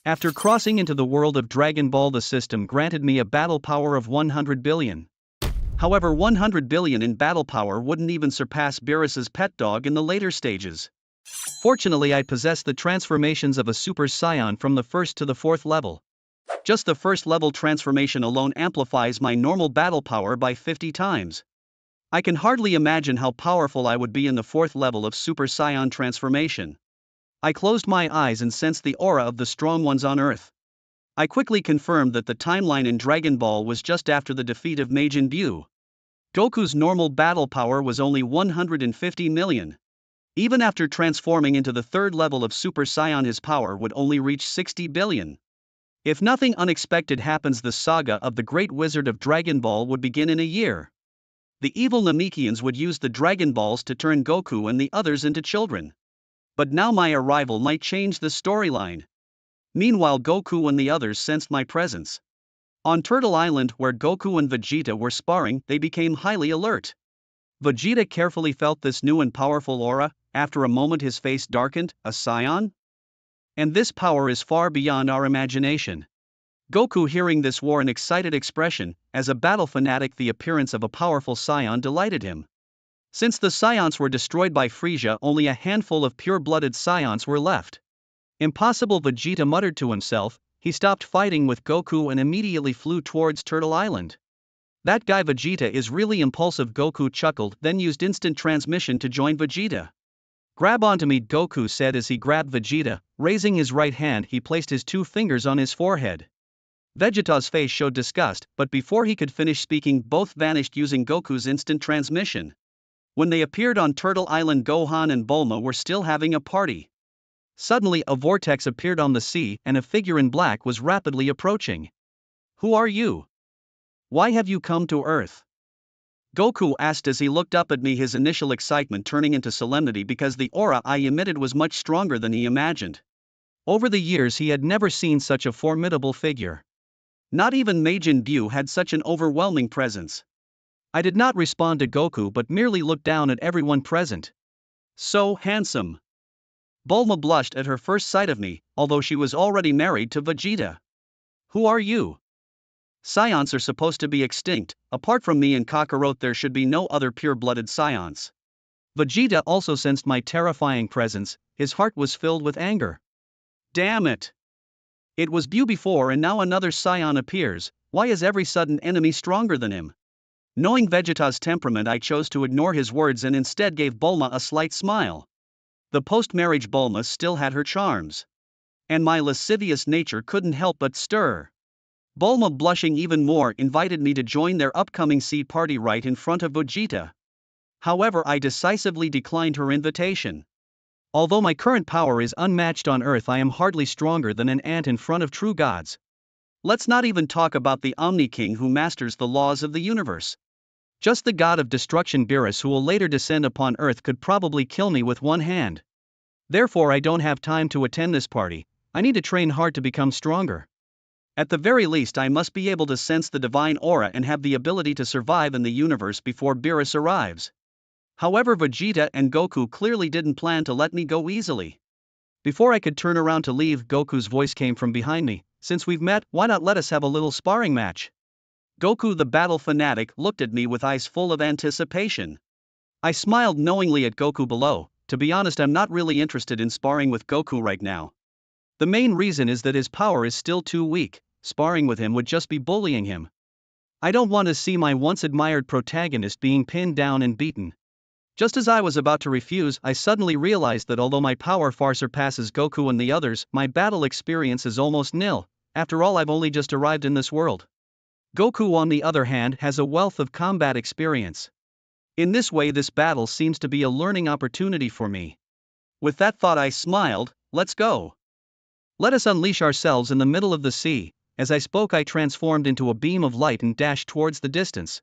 After crossing into the world of Dragon Ball, the system granted me a battle power of 100 billion. However, 100 billion in battle power wouldn't even surpass Beerus's pet dog in the later stages. Fortunately, I possess the transformations of a Super Saiyan from the first to the fourth level. Just the first level transformation alone amplifies my normal battle power by 50 times. I can hardly imagine how powerful I would be in the fourth level of Super Saiyan transformation. I closed my eyes and sensed the aura of the strong ones on Earth. I quickly confirmed that the timeline in Dragon Ball was just after the defeat of Majin Buu. Goku's normal battle power was only 150 million. Even after transforming into the third level of Super Saiyan, his power would only reach 60 billion. If nothing unexpected happens, the saga of the Great Wizard of Dragon Ball would begin in a year. The evil Namekians would use the Dragon Balls to turn Goku and the others into children. But now my arrival might change the storyline. Meanwhile, Goku and the others sensed my presence. On Turtle Island, where Goku and Vegeta were sparring, they became highly alert. Vegeta carefully felt this new and powerful aura. After a moment his face darkened. A Saiyan? And this power is far beyond our imagination. Goku, hearing this, wore an excited expression. As a battle fanatic, the appearance of a powerful Saiyan delighted him. Since the Saiyans were destroyed by Frieza, only a handful of pure-blooded Saiyans were left. Impossible, Vegeta muttered to himself. He stopped fighting with Goku and immediately flew towards Turtle Island. That guy Vegeta is really impulsive, Goku chuckled, then used instant transmission to join Vegeta. Grab onto me, Goku said as he grabbed Vegeta. Raising his right hand, he placed his two fingers on his forehead. Vegeta's face showed disgust, but before he could finish speaking, both vanished using Goku's instant transmission. When they appeared on Turtle Island, Gohan and Bulma were still having a party. Suddenly, a vortex appeared on the sea, and a figure in black was rapidly approaching. Who are you? Why have you come to Earth? Goku asked as he looked up at me, his initial excitement turning into solemnity because the aura I emitted was much stronger than he imagined. Over the years he had never seen such a formidable figure. Not even Majin Buu had such an overwhelming presence. I did not respond to Goku but merely looked down at everyone present. So handsome. Bulma blushed at her first sight of me, although she was already married to Vegeta. Who are you? Saiyans are supposed to be extinct. Apart from me and Kakarot, there should be no other pure-blooded Saiyans. Vegeta also sensed my terrifying presence. His heart was filled with anger. Damn it! It was Buu before and now another Saiyan appears. Why is every sudden enemy stronger than him? Knowing Vegeta's temperament, I chose to ignore his words and instead gave Bulma a slight smile. The post-marriage Bulma still had her charms. And my lascivious nature couldn't help but stir. Bulma, blushing even more, invited me to join their upcoming sea party right in front of Vegeta. However, I decisively declined her invitation. Although my current power is unmatched on Earth, I am hardly stronger than an ant in front of true gods. Let's not even talk about the Omni King who masters the laws of the universe. Just the god of destruction Beerus, who will later descend upon Earth, could probably kill me with one hand. Therefore I don't have time to attend this party. I need to train hard to become stronger. At the very least I must be able to sense the divine aura and have the ability to survive in the universe before Beerus arrives. However, Vegeta and Goku clearly didn't plan to let me go easily. Before I could turn around to leave, Goku's voice came from behind me. Since we've met, why not let us have a little sparring match? Goku, the battle fanatic, looked at me with eyes full of anticipation. I smiled knowingly at Goku below. To be honest, I'm not really interested in sparring with Goku right now. The main reason is that his power is still too weak. Sparring with him would just be bullying him. I don't want to see my once admired protagonist being pinned down and beaten. Just as I was about to refuse, I suddenly realized that although my power far surpasses Goku and the others, my battle experience is almost nil. After all, I've only just arrived in this world. Goku, on the other hand, has a wealth of combat experience. In this way, this battle seems to be a learning opportunity for me. With that thought, I smiled. Let's go. Let us unleash ourselves in the middle of the sea. As I spoke, I transformed into a beam of light and dashed towards the distance,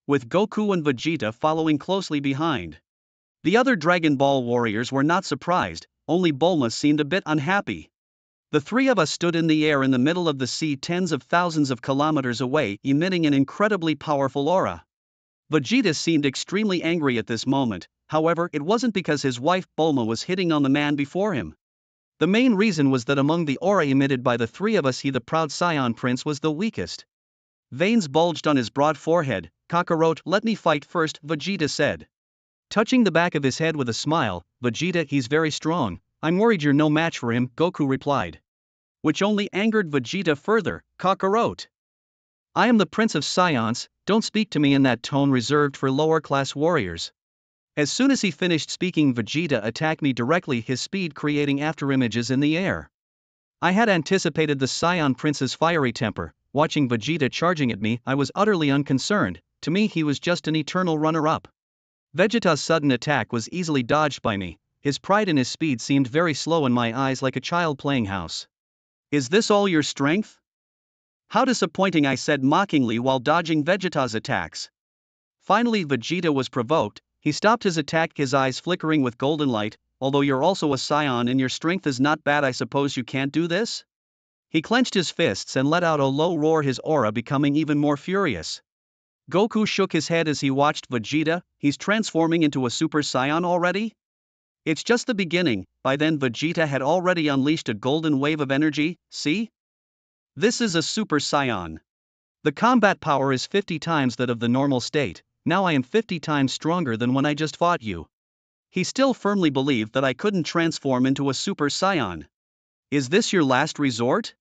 with Goku and Vegeta following closely behind. The other Dragon Ball warriors were not surprised, only Bulma seemed a bit unhappy. The three of us stood in the air in the middle of the sea, tens of thousands of kilometers away, emitting an incredibly powerful aura. Vegeta seemed extremely angry at this moment. However, it wasn't because his wife Bulma was hitting on the man before him. The main reason was that among the aura emitted by the three of us, he, the proud Scion Prince, was the weakest. Veins bulged on his broad forehead. Kakarot, let me fight first, Vegeta said. Touching the back of his head with a smile, Vegeta, he's very strong, I'm worried you're no match for him, Goku replied. Which only angered Vegeta further. Kakarot, I am the Prince of Scions, don't speak to me in that tone reserved for lower-class warriors. As soon as he finished speaking, Vegeta attacked me directly, his speed creating afterimages in the air. I had anticipated the Scion Prince's fiery temper. Watching Vegeta charging at me, I was utterly unconcerned. To me, he was just an eternal runner-up. Vegeta's sudden attack was easily dodged by me. His pride in his speed seemed very slow in my eyes, like a child playing house. Is this all your strength? How disappointing, I said mockingly while dodging Vegeta's attacks. Finally, Vegeta was provoked. He stopped his attack, his eyes flickering with golden light. Although you're also a Scion and your strength is not bad, I suppose you can't do this? He clenched his fists and let out a low roar, his aura becoming even more furious. Goku shook his head as he watched Vegeta. He's transforming into a Super Saiyan already? It's just the beginning. By then Vegeta had already unleashed a golden wave of energy. See? This is a Super Saiyan. The combat power is 50 times that of the normal state. Now I am 50 times stronger than when I just fought you. He still firmly believed that I couldn't transform into a Super Saiyan. Is this your last resort?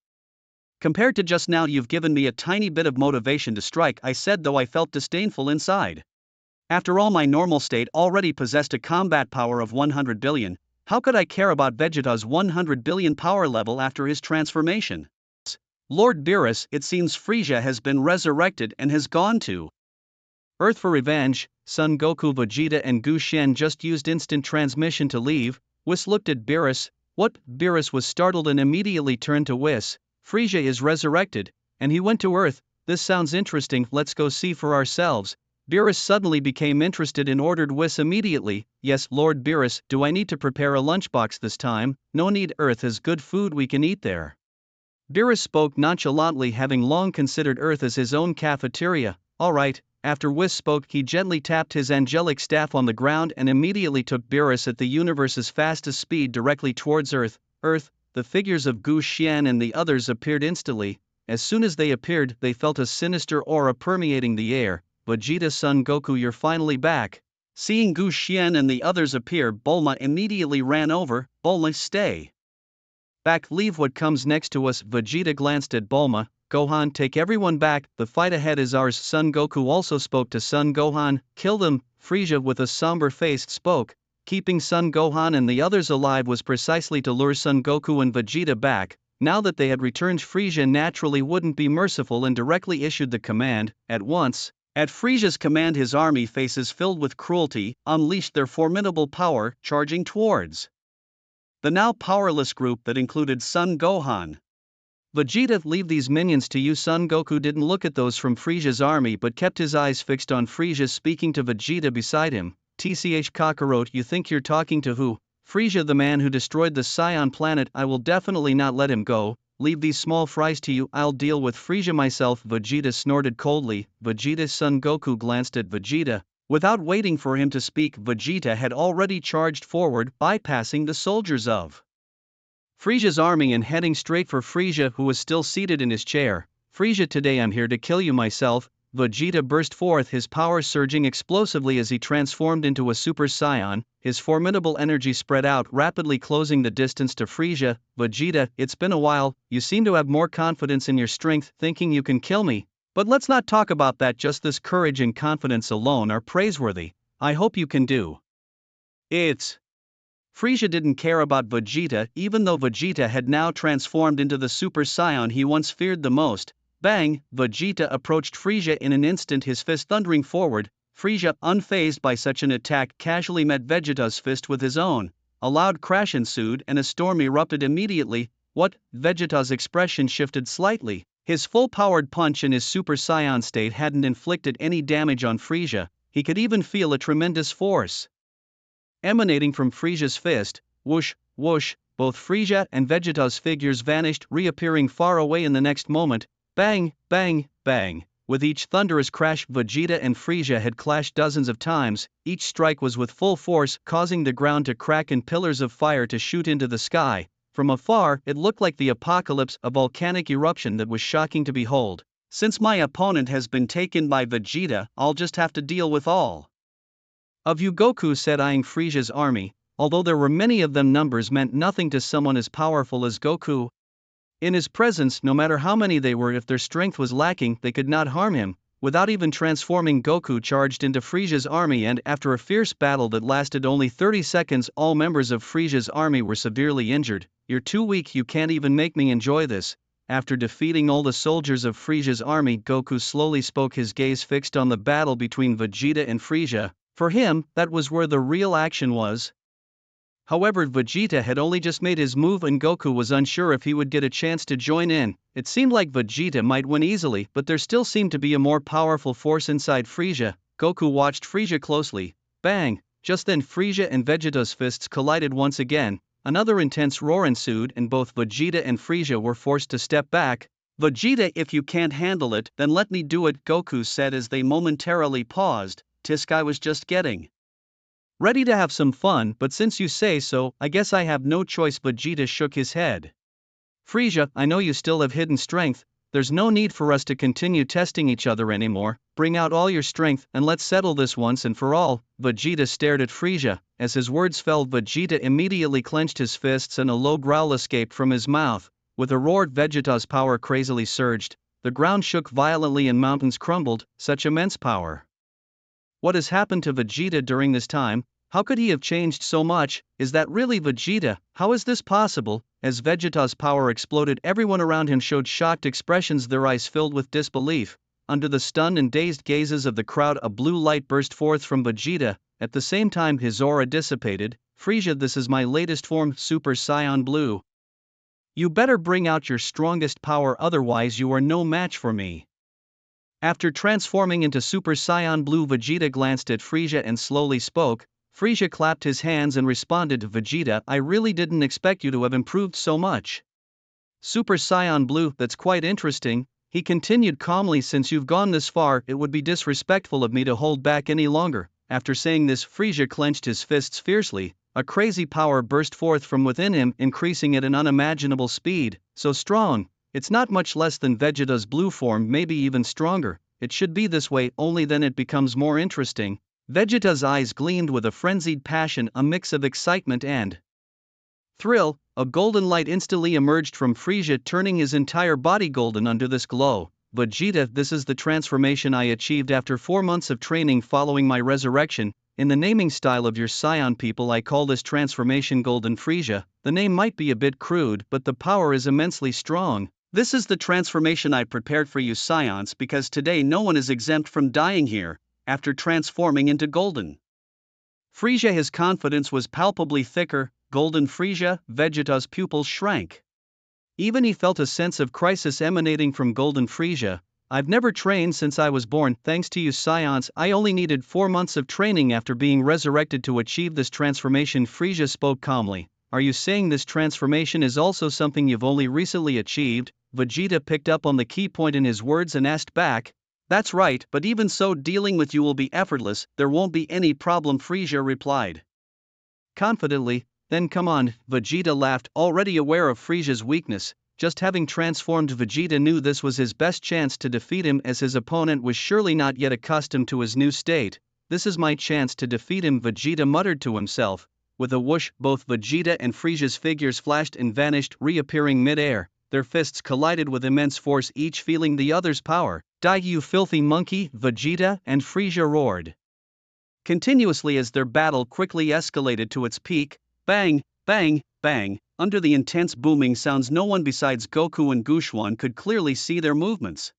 Compared to just now, you've given me a tiny bit of motivation to strike, I said, though I felt disdainful inside. After all, my normal state already possessed a combat power of 100 billion, how could I care about Vegeta's 100 billion power level after his transformation? Lord Beerus, it seems Frieza has been resurrected and has gone to Earth for revenge. Son Goku, Vegeta and Gu Shen just used instant transmission to leave. Whis looked at Beerus. What? Beerus was startled and immediately turned to Whis. Frieza is resurrected, and he went to Earth. This sounds interesting, let's go see for ourselves. Beerus suddenly became interested and ordered Whis immediately. Yes, Lord Beerus, do I need to prepare a lunchbox this time? No need, Earth has good food we can eat there. Beerus spoke nonchalantly, having long considered Earth as his own cafeteria. Alright. After Whis spoke, he gently tapped his angelic staff on the ground and immediately took Beerus at the universe's fastest speed directly towards Earth. Earth, the figures of Gu Xian and the others appeared instantly. As soon as they appeared, they felt a sinister aura permeating the air. Vegeta, son Goku, you're finally back. Seeing Gu Xian and the others appear, Bulma immediately ran over. Bulma, stay back, leave what comes next to us. Vegeta glanced at Bulma. Gohan, take everyone back, the fight ahead is ours. Son Goku also spoke to Son Gohan. Kill them. Frieza with a somber face spoke. Keeping Son Gohan and the others alive was precisely to lure Son Goku and Vegeta back. Now that they had returned, Frieza naturally wouldn't be merciful and directly issued the command, at once. At Frieza's command, his army, faces filled with cruelty, unleashed their formidable power, charging towards the now powerless group that included Son Gohan. Vegeta, leave these minions to you. Son Goku didn't look at those from Frieza's army but kept his eyes fixed on Frieza, speaking to Vegeta beside him. Tch Kakarot, you think you're talking to who? Frieza, the man who destroyed the Scion planet. I will definitely not let him go. Leave these small fries to you, I'll deal with Frieza myself. Vegeta snorted coldly. Vegeta, Son Goku glanced at Vegeta. Without waiting for him to speak, Vegeta had already charged forward, bypassing the soldiers of Frieza's army and heading straight for Frieza, who was still seated in his chair. Frieza, today I'm here to kill you myself. Vegeta burst forth, his power surging explosively as he transformed into a Super Saiyan. His formidable energy spread out, rapidly closing the distance to Frieza. Vegeta, it's been a while, you seem to have more confidence in your strength, thinking you can kill me. But let's not talk about that, just this courage and confidence alone are praiseworthy. I hope you can do it. Frieza didn't care about Vegeta, even though Vegeta had now transformed into the Super Saiyan he once feared the most. Bang! Vegeta approached Frieza in an instant, his fist thundering forward. Frieza, unfazed by such an attack, casually met Vegeta's fist with his own. A loud crash ensued and a storm erupted immediately. What? Vegeta's expression shifted slightly. His full-powered punch in his Super Saiyan state hadn't inflicted any damage on Frieza. He could even feel a tremendous force emanating from Frieza's fist. Whoosh, whoosh, both Frieza and Vegeta's figures vanished, reappearing far away in the next moment. Bang, bang, bang. With each thunderous crash, Vegeta and Frieza had clashed dozens of times. Each strike was with full force, causing the ground to crack and pillars of fire to shoot into the sky. From afar, it looked like the apocalypse, a volcanic eruption that was shocking to behold. Since my opponent has been taken by Vegeta, I'll just have to deal with all of you, Goku said, eyeing Frisia's army. Although there were many of them, numbers meant nothing to someone as powerful as Goku. In his presence, no matter how many they were, if their strength was lacking, they could not harm him. Without even transforming, Goku charged into Frisia's army, and after a fierce battle that lasted only 30 seconds, all members of Frisia's army were severely injured. You're too weak, you can't even make me enjoy this. After defeating all the soldiers of Frisia's army, Goku slowly spoke, his gaze fixed on the battle between Vegeta and Frisia. For him, that was where the real action was. However, Vegeta had only just made his move and Goku was unsure if he would get a chance to join in. It seemed like Vegeta might win easily, but there still seemed to be a more powerful force inside Frisia. Goku watched Frisia closely. Bang! Just then Frisia and Vegeta's fists collided once again. Another intense roar ensued and both Vegeta and Frisia were forced to step back. Vegeta, if you can't handle it, then let me do it, Goku said as they momentarily paused. I was just getting ready to have some fun, but since you say so, I guess I have no choice. Vegeta shook his head. Frisia, I know you still have hidden strength, there's no need for us to continue testing each other anymore. Bring out all your strength and let's settle this once and for all. Vegeta stared at Frisia. As his words fell, Vegeta immediately clenched his fists and a low growl escaped from his mouth. With a roar, Vegeta's power crazily surged. The ground shook violently and mountains crumbled. Such immense power. What has happened to Vegeta during this time? How could he have changed so much? Is that really Vegeta? How is this possible? As Vegeta's power exploded, everyone around him showed shocked expressions, their eyes filled with disbelief. Under the stunned and dazed gazes of the crowd, a blue light burst forth from Vegeta. At the same time, his aura dissipated. Frisia, this is my latest form, Super Saiyan Blue. You better bring out your strongest power, otherwise you are no match for me. After transforming into Super Saiyan Blue, Vegeta glanced at Frisia and slowly spoke. Frisia clapped his hands and responded to Vegeta, I really didn't expect you to have improved so much. Super Saiyan Blue, that's quite interesting, he continued calmly, since you've gone this far, it would be disrespectful of me to hold back any longer. After saying this, Frisia clenched his fists fiercely. A crazy power burst forth from within him, increasing at an unimaginable speed. So strong, it's not much less than Vegeta's blue form, maybe even stronger. It should be this way, only then it becomes more interesting. Vegeta's eyes gleamed with a frenzied passion, a mix of excitement and thrill. A golden light instantly emerged from Frisia, turning his entire body golden under this glow. Vegeta, this is the transformation I achieved after 4 months of training following my resurrection. In the naming style of your Saiyan people, I call this transformation Golden Frisia. The name might be a bit crude, but the power is immensely strong. This is the transformation I prepared for you Saions, because today no one is exempt from dying here. After transforming into Golden Frisia, his confidence was palpably thicker. Golden Frisia, Vegeta's pupils shrank. Even he felt a sense of crisis emanating from Golden Frisia. I've never trained since I was born. Thanks to you Saions, I only needed 4 months of training after being resurrected to achieve this transformation. Frisia spoke calmly. Are you saying this transformation is also something you've only recently achieved? Vegeta picked up on the key point in his words and asked back. That's right, but even so, dealing with you will be effortless, there won't be any problem, Frisia replied confidently. Then come on, Vegeta laughed, already aware of Frisia's weakness. Just having transformed, Vegeta knew this was his best chance to defeat him, as his opponent was surely not yet accustomed to his new state. This is my chance to defeat him, Vegeta muttered to himself. With a whoosh, both Vegeta and Frisia's figures flashed and vanished, reappearing mid-air. Their fists collided with immense force, each feeling the other's power. Die, you filthy monkey, Vegeta and Frisia roared continuously as their battle quickly escalated to its peak. Bang, bang, bang. Under the intense booming sounds, no one besides Goku and Gushuan could clearly see their movements.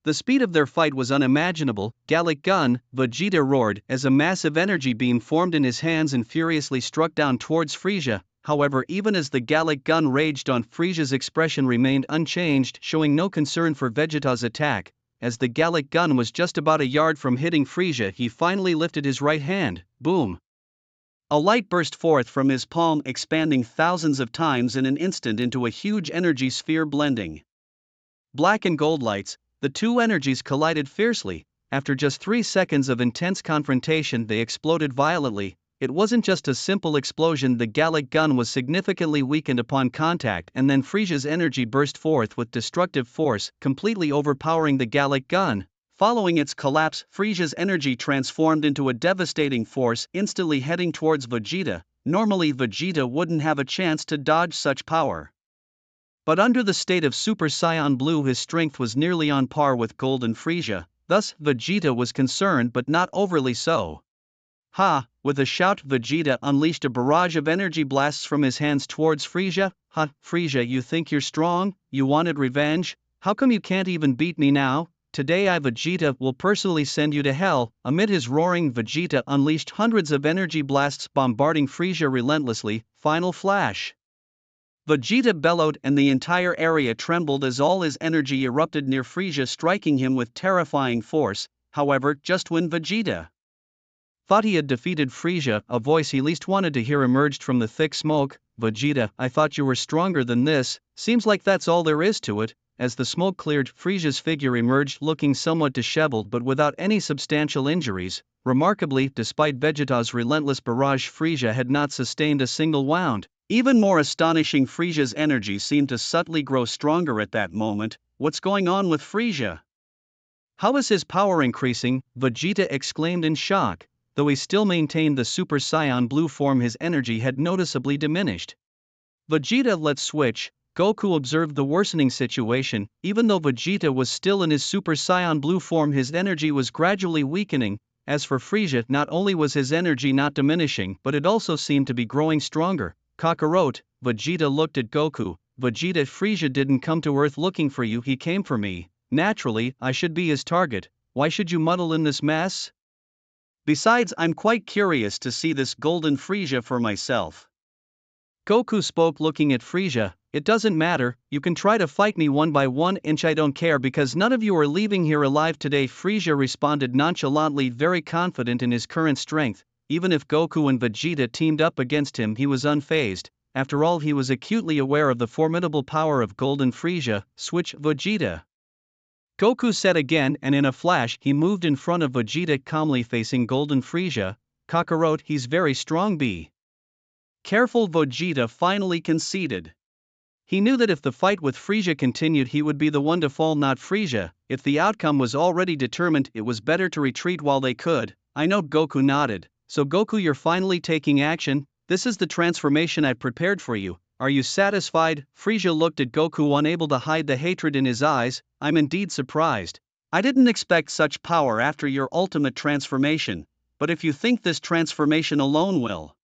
The speed of their fight was unimaginable. Gallic Gun, Vegeta roared, as a massive energy beam formed in his hands and furiously struck down towards Frisia. However, even as the Gallic Gun raged on, Frisia's expression remained unchanged, showing no concern for Vegeta's attack. As the Gallic Gun was just about a yard from hitting Frisia, he finally lifted his right hand. Boom! A light burst forth from his palm, expanding thousands of times in an instant into a huge energy sphere, blending black and gold lights. The two energies collided fiercely. After just 3 seconds of intense confrontation, they exploded violently. It wasn't just a simple explosion, the Gallic gun was significantly weakened upon contact, and then Frisia's energy burst forth with destructive force, completely overpowering the Gallic gun. Following its collapse, Frisia's energy transformed into a devastating force, instantly heading towards Vegeta. Normally Vegeta wouldn't have a chance to dodge such power. But under the state of Super Saiyan Blue, his strength was nearly on par with Golden Frisia, thus Vegeta was concerned but not overly so. Ha! With a shout, Vegeta unleashed a barrage of energy blasts from his hands towards Frisia. Ha! Frisia, you think you're strong? You wanted revenge? How come you can't even beat me now? Today I, Vegeta, will personally send you to hell. Amid his roaring, Vegeta unleashed hundreds of energy blasts, bombarding Frisia relentlessly. Final flash. Vegeta bellowed, and the entire area trembled as all his energy erupted near Frisia, striking him with terrifying force. However, just when Vegeta thought he had defeated Frisia, a voice he least wanted to hear emerged from the thick smoke. Vegeta, I thought you were stronger than this. Seems like that's all there is to it. As the smoke cleared, Frisia's figure emerged, looking somewhat disheveled but without any substantial injuries. Remarkably, despite Vegeta's relentless barrage, Frisia had not sustained a single wound. Even more astonishing, Frisia's energy seemed to subtly grow stronger at that moment. What's going on with Frisia? How is his power increasing? Vegeta exclaimed in shock. Though he still maintained the Super Saiyan Blue form, his energy had noticeably diminished. Vegeta, let's switch. Goku observed the worsening situation. Even though Vegeta was still in his Super Saiyan Blue form, his energy was gradually weakening. As for Frisia, not only was his energy not diminishing, but it also seemed to be growing stronger. Kakarot, Vegeta looked at Goku. Vegeta, Frisia didn't come to Earth looking for you, he came for me. Naturally, I should be his target. Why should you muddle in this mess? Besides, I'm quite curious to see this Golden Frisia for myself. Goku spoke, looking at Frisia. It doesn't matter, you can try to fight me 1 by 1 inch, I don't care because none of you are leaving here alive today, Frisia responded nonchalantly, very confident in his current strength. Even if Goku and Vegeta teamed up against him, he was unfazed. After all, he was acutely aware of the formidable power of Golden Frisia. Switch, Vegeta. Goku said again, and in a flash he moved in front of Vegeta, calmly facing Golden Frisia. Kakarot, he's very strong, be careful, Vegeta finally conceded. He knew that if the fight with Frisia continued, he would be the one to fall, not Frisia. If the outcome was already determined, it was better to retreat while they could. I know, Goku nodded. So Goku, you're finally taking action? This is the transformation I prepared for you. Are you satisfied? Frisia looked at Goku, unable to hide the hatred in his eyes. I'm indeed surprised. I didn't expect such power after your ultimate transformation. But if you think this transformation alone will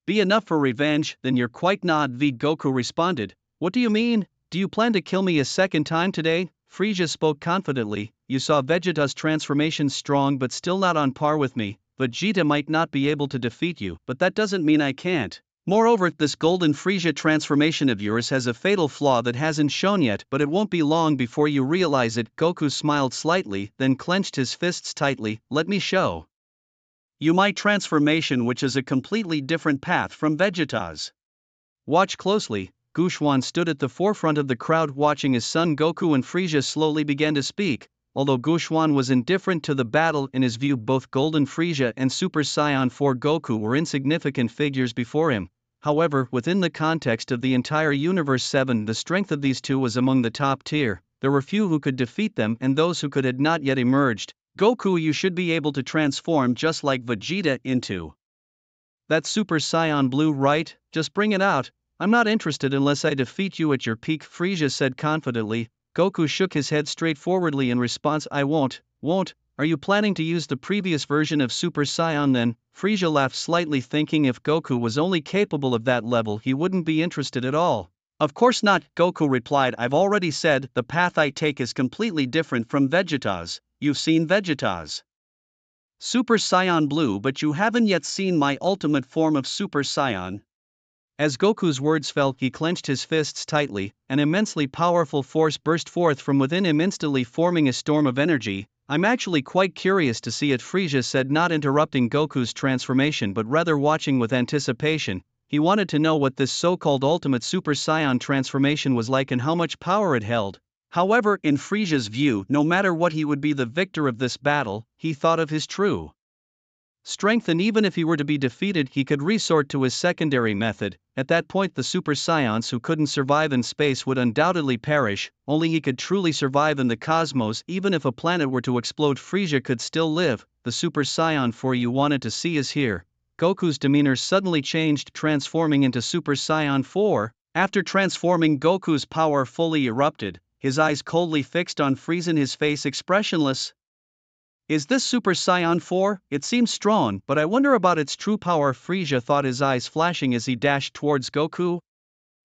be enough for revenge, then you're quite not V. Goku responded. What do you mean? Do you plan to kill me a second time today? Frisia spoke confidently. You saw Vegeta's transformation, strong but still not on par with me. Vegeta might not be able to defeat you, but that doesn't mean I can't. Moreover, this Golden Frisia transformation of yours has a fatal flaw that hasn't shown yet, but it won't be long before you realize it. Goku smiled slightly, then clenched his fists tightly. Let me show you my transformation, which is a completely different path from Vegeta's. Watch closely. Gushwan stood at the forefront of the crowd watching his son Goku and Frisia slowly began to speak. Although Gushwan was indifferent to the battle, in his view both Golden Frisia and Super Saiyan 4 Goku were insignificant figures before him. However, within the context of the entire Universe 7, the strength of these two was among the top tier. There were few who could defeat them, and those who could had not yet emerged. Goku, you should be able to transform just like Vegeta into that Super Saiyan Blue, right? Just bring it out. I'm not interested unless I defeat you at your peak, Frisia said confidently. Goku shook his head straightforwardly in response. I won't. Are you planning to use the previous version of Super Saiyan then? Frisia laughed slightly, thinking if Goku was only capable of that level, he wouldn't be interested at all. Of course not, Goku replied. I've already said, the path I take is completely different from Vegeta's. You've seen Vegeta's Super Saiyan Blue, but you haven't yet seen my ultimate form of Super Saiyan. As Goku's words fell, he clenched his fists tightly. An immensely powerful force burst forth from within him, instantly forming a storm of energy. I'm actually quite curious to see it, Frisia said, not interrupting Goku's transformation but rather watching with anticipation. He wanted to know what this so-called ultimate Super Saiyan transformation was like and how much power it held. However, in Frisia's view, no matter what, he would be the victor of this battle. He thought of his true strength, and even if he were to be defeated, he could resort to his secondary method. At that point, the Super Scions who couldn't survive in space would undoubtedly perish. Only he could truly survive in the cosmos. Even if a planet were to explode, Frieza could still live. The Super Saiyan 4 you wanted to see is here. Goku's demeanor suddenly changed, transforming into Super Saiyan 4. After transforming, Goku's power fully erupted, his eyes coldly fixed on Frieza, his face expressionless. Is this Super Saiyan 4? It seems strong, but I wonder about its true power, Frieza thought, his eyes flashing as he dashed towards Goku.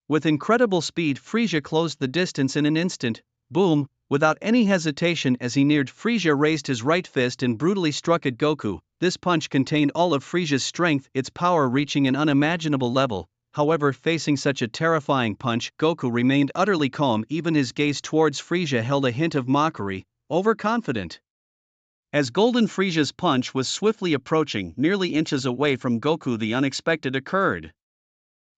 With incredible speed, Frieza closed the distance in an instant. Boom! Without any hesitation, as he neared, Frieza raised his right fist and brutally struck at Goku. This punch contained all of Frieza's strength, its power reaching an unimaginable level. However, facing such a terrifying punch, Goku remained utterly calm. Even his gaze towards Frieza held a hint of mockery, overconfident. As Golden Frieza's punch was swiftly approaching, nearly inches away from Goku, the unexpected occurred.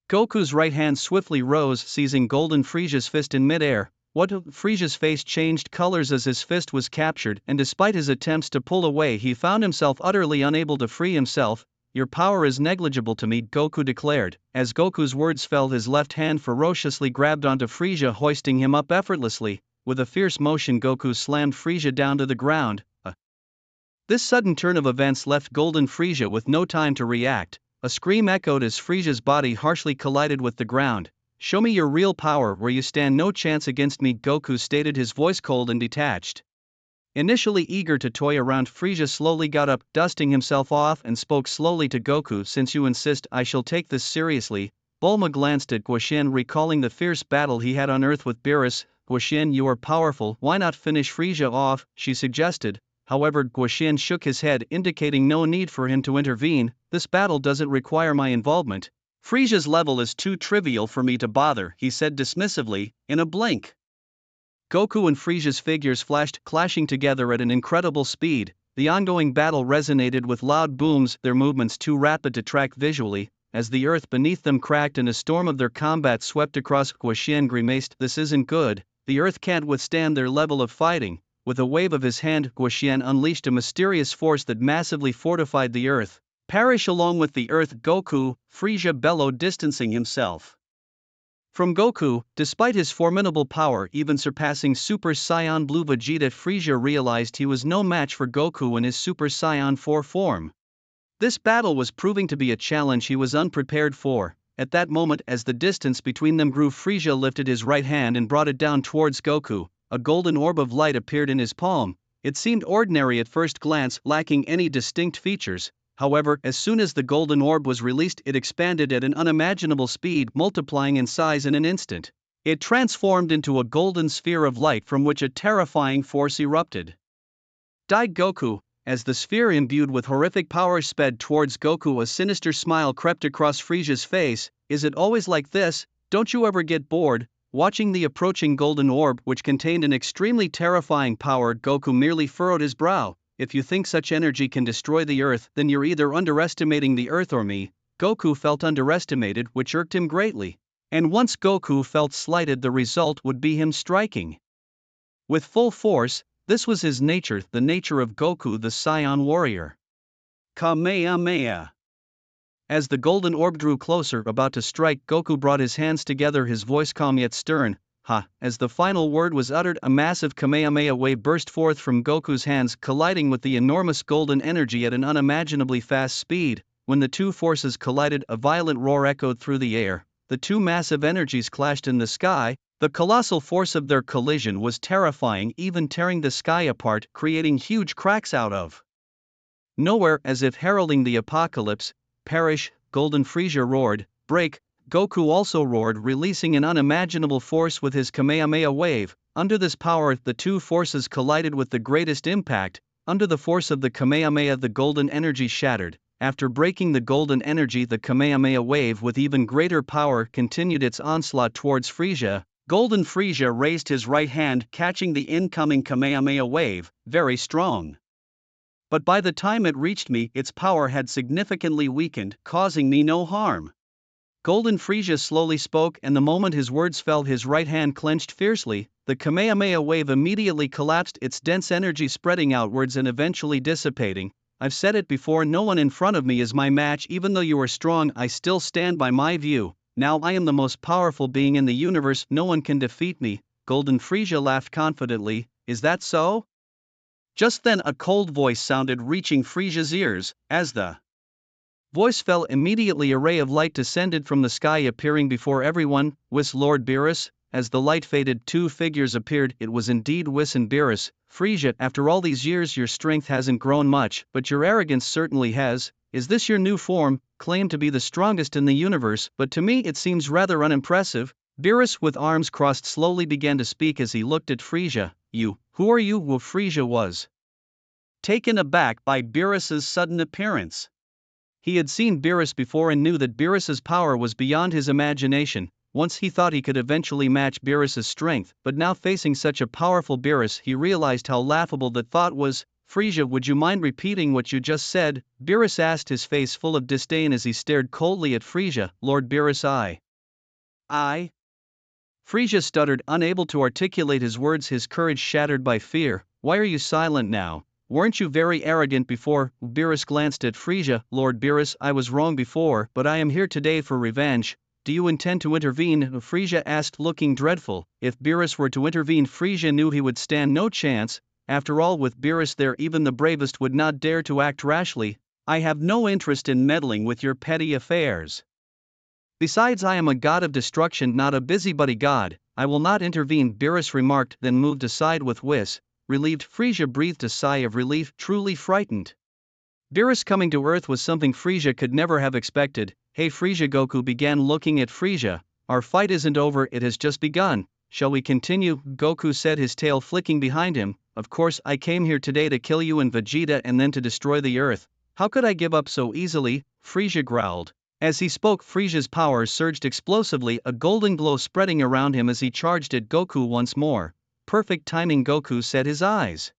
Goku's right hand swiftly rose, seizing Golden Frieza's fist in midair. Frieza's face changed colors as his fist was captured, and despite his attempts to pull away, he found himself utterly unable to free himself. Your power is negligible to me, Goku declared. As Goku's words fell, his left hand ferociously grabbed onto Frieza, hoisting him up effortlessly. With a fierce motion, Goku slammed Frieza down to the ground. This sudden turn of events left Golden Frieza with no time to react. A scream echoed as Frieza's body harshly collided with the ground. Show me your real power, where you stand no chance against me, Goku stated, his voice cold and detached. Initially eager to toy around, Frieza slowly got up, dusting himself off, and spoke slowly to Goku. Since you insist, I shall take this seriously. Bulma glanced at Guoxian, recalling the fierce battle he had on Earth with Beerus. Guoxian, you are powerful, why not finish Frieza off, she suggested. However, Guoxian shook his head, indicating no need for him to intervene. This battle doesn't require my involvement. Frieza's level is too trivial for me to bother, he said dismissively. In a blink, Goku and Frieza's figures flashed, clashing together at an incredible speed. The ongoing battle resonated with loud booms, their movements too rapid to track visually. As the earth beneath them cracked and a storm of their combat swept across, Guoxian grimaced. This isn't good. The earth can't withstand their level of fighting. With a wave of his hand, Guoxian unleashed a mysterious force that massively fortified the earth. Perish along with the earth, Goku, Frieza bellowed, distancing himself from Goku. Despite his formidable power, even surpassing Super Saiyan Blue Vegeta, Frieza realized he was no match for Goku in his Super Saiyan 4 form. This battle was proving to be a challenge he was unprepared for. At that moment, as the distance between them grew, Frieza lifted his right hand and brought it down towards Goku. A golden orb of light appeared in his palm. It seemed ordinary at first glance, lacking any distinct features. However, as soon as the golden orb was released, it expanded at an unimaginable speed, multiplying in size in an instant. It transformed into a golden sphere of light from which a terrifying force erupted. Died Goku. As the sphere imbued with horrific power sped towards Goku, a sinister smile crept across Frieza's face. Is it always like this? Don't you ever get bored? Watching the approaching golden orb, which contained an extremely terrifying power, Goku merely furrowed his brow. If you think such energy can destroy the earth, then you're either underestimating the earth or me. Goku felt underestimated, which irked him greatly. And once Goku felt slighted, the result would be him striking with full force. This was his nature, the nature of Goku, the Saiyan warrior. Kamehameha. As the golden orb drew closer, about to strike, Goku brought his hands together, his voice calm yet stern. Ha! As the final word was uttered, a massive Kamehameha wave burst forth from Goku's hands, colliding with the enormous golden energy at an unimaginably fast speed. When the two forces collided, a violent roar echoed through the air. The two massive energies clashed in the sky. The colossal force of their collision was terrifying, even tearing the sky apart, creating huge cracks out of nowhere. As if heralding the apocalypse, perish, Golden Frieza roared. Break! Goku also roared, releasing an unimaginable force with his Kamehameha wave. Under this power, the two forces collided with the greatest impact. Under the force of the Kamehameha, the golden energy shattered. After breaking the golden energy, the Kamehameha wave with even greater power continued its onslaught towards Frieza. Golden Frieza raised his right hand, catching the incoming Kamehameha wave, very strong. But by the time it reached me, its power had significantly weakened, causing me no harm. Golden Frieza slowly spoke, and the moment his words fell, his right hand clenched fiercely. The Kamehameha wave immediately collapsed, its dense energy spreading outwards and eventually dissipating. I've said it before, no one in front of me is my match. Even though you are strong, I still stand by my view. Now I am the most powerful being in the universe, no one can defeat me." Golden Frisia laughed confidently. "Is that so?" Just then a cold voice sounded, reaching Frisia's ears. As the voice fell, immediately a ray of light descended from the sky, appearing before everyone. "Whis, Lord Beerus." As the light faded, two figures appeared. It was indeed Whis and Beerus. "Frisia, after all these years your strength hasn't grown much, but your arrogance certainly has. Is this your new form? Claim to be the strongest in the universe, but to me it seems rather unimpressive." Beerus, with arms crossed, slowly began to speak as he looked at Frisia. Who are you?" Well, Frisia was taken aback by Beerus's sudden appearance. He had seen Beerus before and knew that Beerus's power was beyond his imagination. Once he thought he could eventually match Beerus's strength, but now facing such a powerful Beerus, he realized how laughable that thought was. "Frisia, would you mind repeating what you just said?" Beerus asked, his face full of disdain as he stared coldly at Frisia. "Lord Beerus, I. Frisia stuttered, unable to articulate his words, his courage shattered by fear. "Why are you silent now? Weren't you very arrogant before?" Beerus glanced at Frisia. "Lord Beerus, I was wrong before, but I am here today for revenge. Do you intend to intervene?" Frisia asked, looking dreadful. If Beerus were to intervene, Frisia knew he would stand no chance. After all, with Beerus there, even the bravest would not dare to act rashly. "I have no interest in meddling with your petty affairs. Besides, I am a god of destruction, not a busybody god. I will not intervene," Beerus remarked, then moved aside with Whis. Relieved, Frisia breathed a sigh of relief, truly frightened. Beerus coming to Earth was something Frisia could never have expected. "Hey Frisia," Goku began, looking at Frisia. "Our fight isn't over, it has just begun. Shall we continue?" Goku said, his tail flicking behind him. "Of course, I came here today to kill you and Vegeta and then to destroy the Earth. How could I give up so easily?" Frisia growled. As he spoke, Frisia's powers surged explosively, a golden glow spreading around him as he charged at Goku once more. Perfect timing, Goku said, his eyes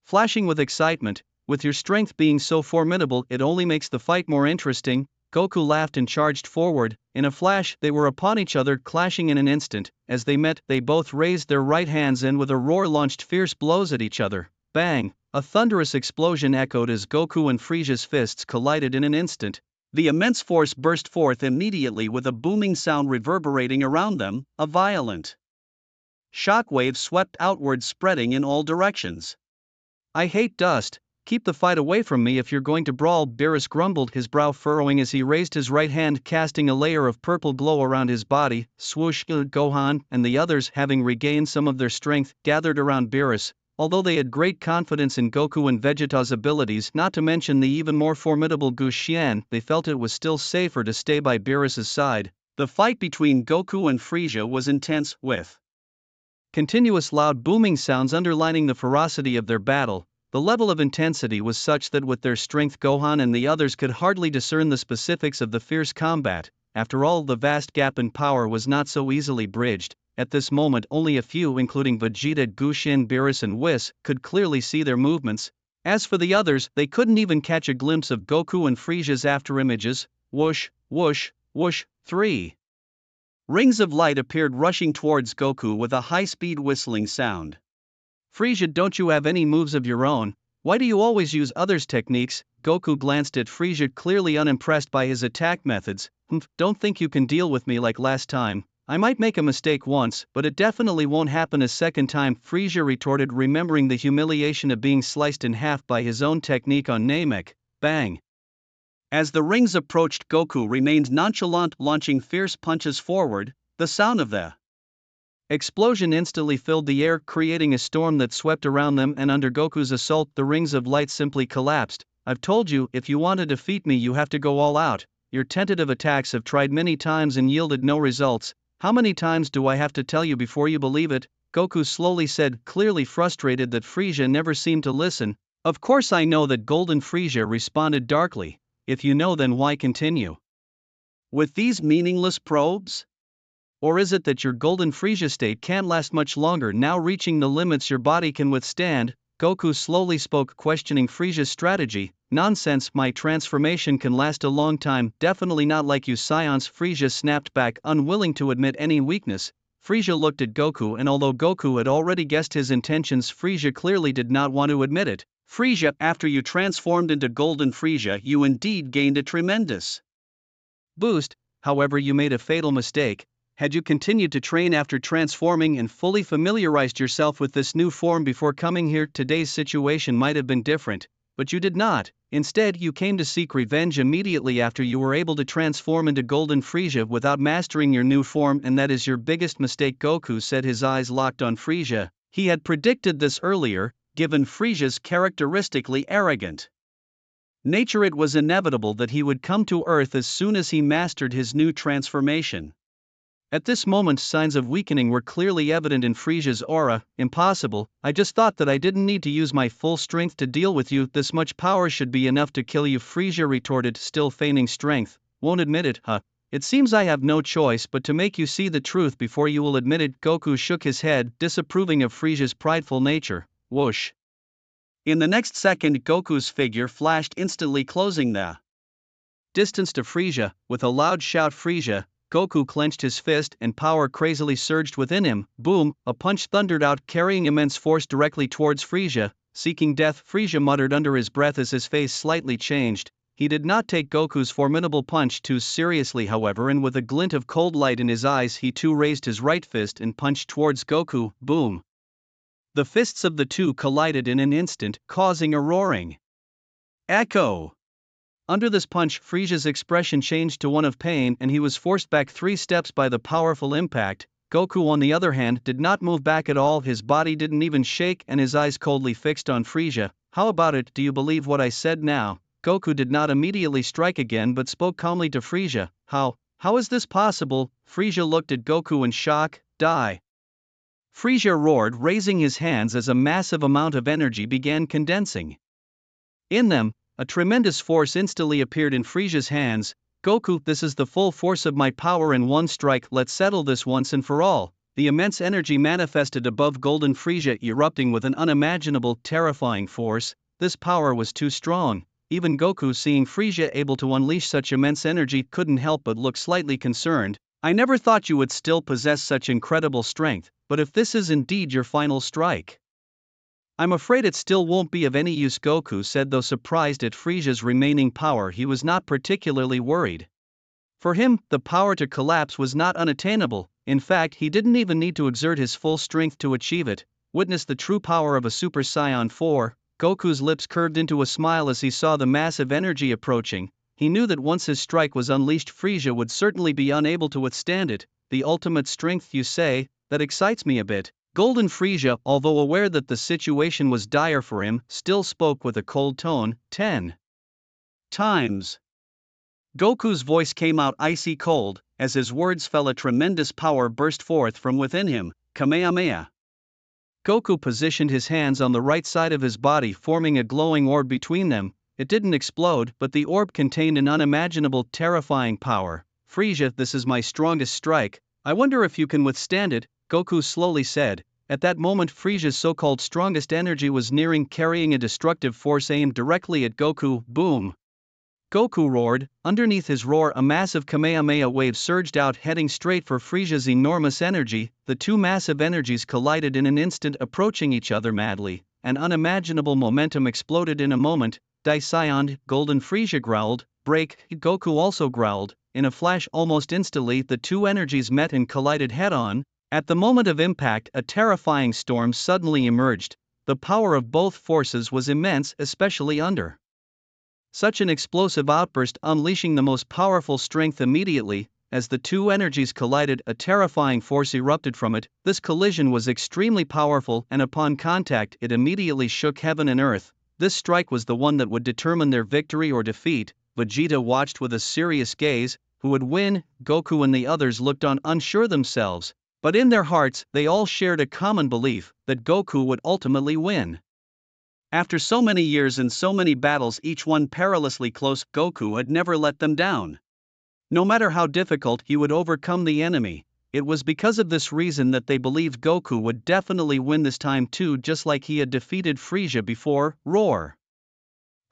flashing with excitement. "With your strength being so formidable, it only makes the fight more interesting." Goku laughed and charged forward. In a flash, they were upon each other, clashing in an instant. As they met, they both raised their right hands and with a roar launched fierce blows at each other. Bang! A thunderous explosion echoed as Goku and Frisia's fists collided in an instant. The immense force burst forth immediately with a booming sound reverberating around them. A violent shockwave swept outward, spreading in all directions. "I hate dust. Keep the fight away from me if you're going to brawl," Beerus grumbled, his brow furrowing as he raised his right hand, casting a layer of purple glow around his body. Swoosh! Gohan and the others, having regained some of their strength, gathered around Beerus. Although they had great confidence in Goku and Vegeta's abilities, not to mention the even more formidable Guxian, they felt it was still safer to stay by Beerus's side. The fight between Goku and Frisia was intense, with continuous loud booming sounds underlining the ferocity of their battle. The level of intensity was such that with their strength Gohan and the others could hardly discern the specifics of the fierce combat. After all, the vast gap in power was not so easily bridged. At this moment only a few, including Vegeta, Guxian, Beerus and Whis, could clearly see their movements. As for the others, they couldn't even catch a glimpse of Goku and Frisia's afterimages. Whoosh, whoosh, whoosh. 3 rings of light appeared, rushing towards Goku with a high-speed whistling sound. "Frisia, don't you have any moves of your own? Why do you always use others' techniques?" Goku glanced at Frisia, clearly unimpressed by his attack methods. Don't think you can deal with me like last time. I might make a mistake once, but it definitely won't happen a second time," Frisia retorted, remembering the humiliation of being sliced in half by his own technique on Namek. Bang! As the rings approached, Goku remained nonchalant, launching fierce punches forward. The sound of the explosion instantly filled the air, creating a storm that swept around them, and under Goku's assault, the rings of light simply collapsed. "I've told you, if you want to defeat me, you have to go all out. Your tentative attacks have tried many times and yielded no results. How many times do I have to tell you before you believe it?" Goku slowly said, clearly frustrated that Frisia never seemed to listen. "Of course I know that." Golden Frisia responded darkly. "If you know, then why continue with these meaningless probes? Or is it that your Golden Frisia state can't last much longer, now reaching the limits your body can withstand?" Goku slowly spoke, questioning Frisia's strategy. "Nonsense, my transformation can last a long time, definitely not like you scions," Frisia snapped back, unwilling to admit any weakness. Frisia looked at Goku, and although Goku had already guessed his intentions, Frisia clearly did not want to admit it. Frieza, after you transformed into Golden Frieza, you indeed gained a tremendous boost. However, you made a fatal mistake. Had you continued to train after transforming and fully familiarized yourself with this new form before coming here, today's situation might have been different, but you did not. Instead, you came to seek revenge immediately after you were able to transform into Golden Frieza without mastering your new form, and that is your biggest mistake, Goku said, his eyes locked on Frieza. He had predicted this earlier, given Frieza's characteristically arrogant nature. It was inevitable that he would come to Earth as soon as he mastered his new transformation. At this moment, signs of weakening were clearly evident in Frieza's aura. Impossible, I just thought that I didn't need to use my full strength to deal with you. This much power should be enough to kill you, Frieza retorted, still feigning strength. Won't admit it, huh? It seems I have no choice but to make you see the truth before you will admit it. Goku shook his head, disapproving of Frieza's prideful nature. Whoosh. In the next second, Goku's figure flashed, instantly closing the distance to Frieza. With a loud shout, Frieza, Goku clenched his fist and power crazily surged within him. Boom, a punch thundered out, carrying immense force directly towards Frieza. Seeking death, Frieza muttered under his breath as his face slightly changed. He did not take Goku's formidable punch too seriously, however, and with a glint of cold light in his eyes, he too raised his right fist and punched towards Goku. Boom. The fists of the two collided in an instant, causing a roaring echo. Under this punch, Frieza's expression changed to one of pain, and he was forced back 3 steps by the powerful impact. Goku, on the other hand, did not move back at all. His body didn't even shake, and his eyes coldly fixed on Frieza. How about it? Do you believe what I said now? Goku did not immediately strike again, but spoke calmly to Frieza. How is this possible? Frieza looked at Goku in shock. Die. Frieza roared, raising his hands as a massive amount of energy began condensing in them. A tremendous force instantly appeared in Frieza's hands. Goku, this is the full force of my power in one strike. Let's settle this once and for all. The immense energy manifested above Golden Frieza, erupting with an unimaginable, terrifying force. This power was too strong. Even Goku, seeing Frieza able to unleash such immense energy, couldn't help but look slightly concerned. I never thought you would still possess such incredible strength, but if this is indeed your final strike, I'm afraid it still won't be of any use, Goku said, though surprised at Frieza's remaining power. He was not particularly worried. For him, the power to collapse was not unattainable. In fact, he didn't even need to exert his full strength to achieve it. Witness the true power of a Super Saiyan 4. Goku's lips curved into a smile as he saw the massive energy approaching. He knew that once his strike was unleashed, Frieza would certainly be unable to withstand it. The ultimate strength, you say? That excites me a bit. Golden Frieza, although aware that the situation was dire for him, still spoke with a cold tone. 10 times. Goku's voice came out icy cold. As his words fell, a tremendous power burst forth from within him. Kamehameha. Goku positioned his hands on the right side of his body, forming a glowing orb between them. It didn't explode, but the orb contained an unimaginable, terrifying power. Frieza, this is my strongest strike. I wonder if you can withstand it, Goku slowly said. At that moment, Frieza's so-called strongest energy was nearing, carrying a destructive force aimed directly at Goku. Boom! Goku roared. Underneath his roar, a massive Kamehameha wave surged out, heading straight for Frieza's enormous energy. The two massive energies collided in an instant, approaching each other madly. An unimaginable momentum exploded in a moment. Die Saiyan, Golden Frieza growled. Break, Goku also growled. In a flash, almost instantly, the two energies met and collided head-on. At the moment of impact, a terrifying storm suddenly emerged. The power of both forces was immense, especially under such an explosive outburst, unleashing the most powerful strength immediately. As the two energies collided, a terrifying force erupted from it. This collision was extremely powerful, and upon contact, it immediately shook heaven and earth. This strike was the one that would determine their victory or defeat. Vegeta watched with a serious gaze. Who would win? Goku and the others looked on, unsure themselves. But in their hearts, they all shared a common belief that Goku would ultimately win. After so many years and so many battles, each one perilously close, Goku had never let them down. No matter how difficult, he would overcome the enemy. It was because of this reason that they believed Goku would definitely win this time too, just like he had defeated Frieza before. Roar!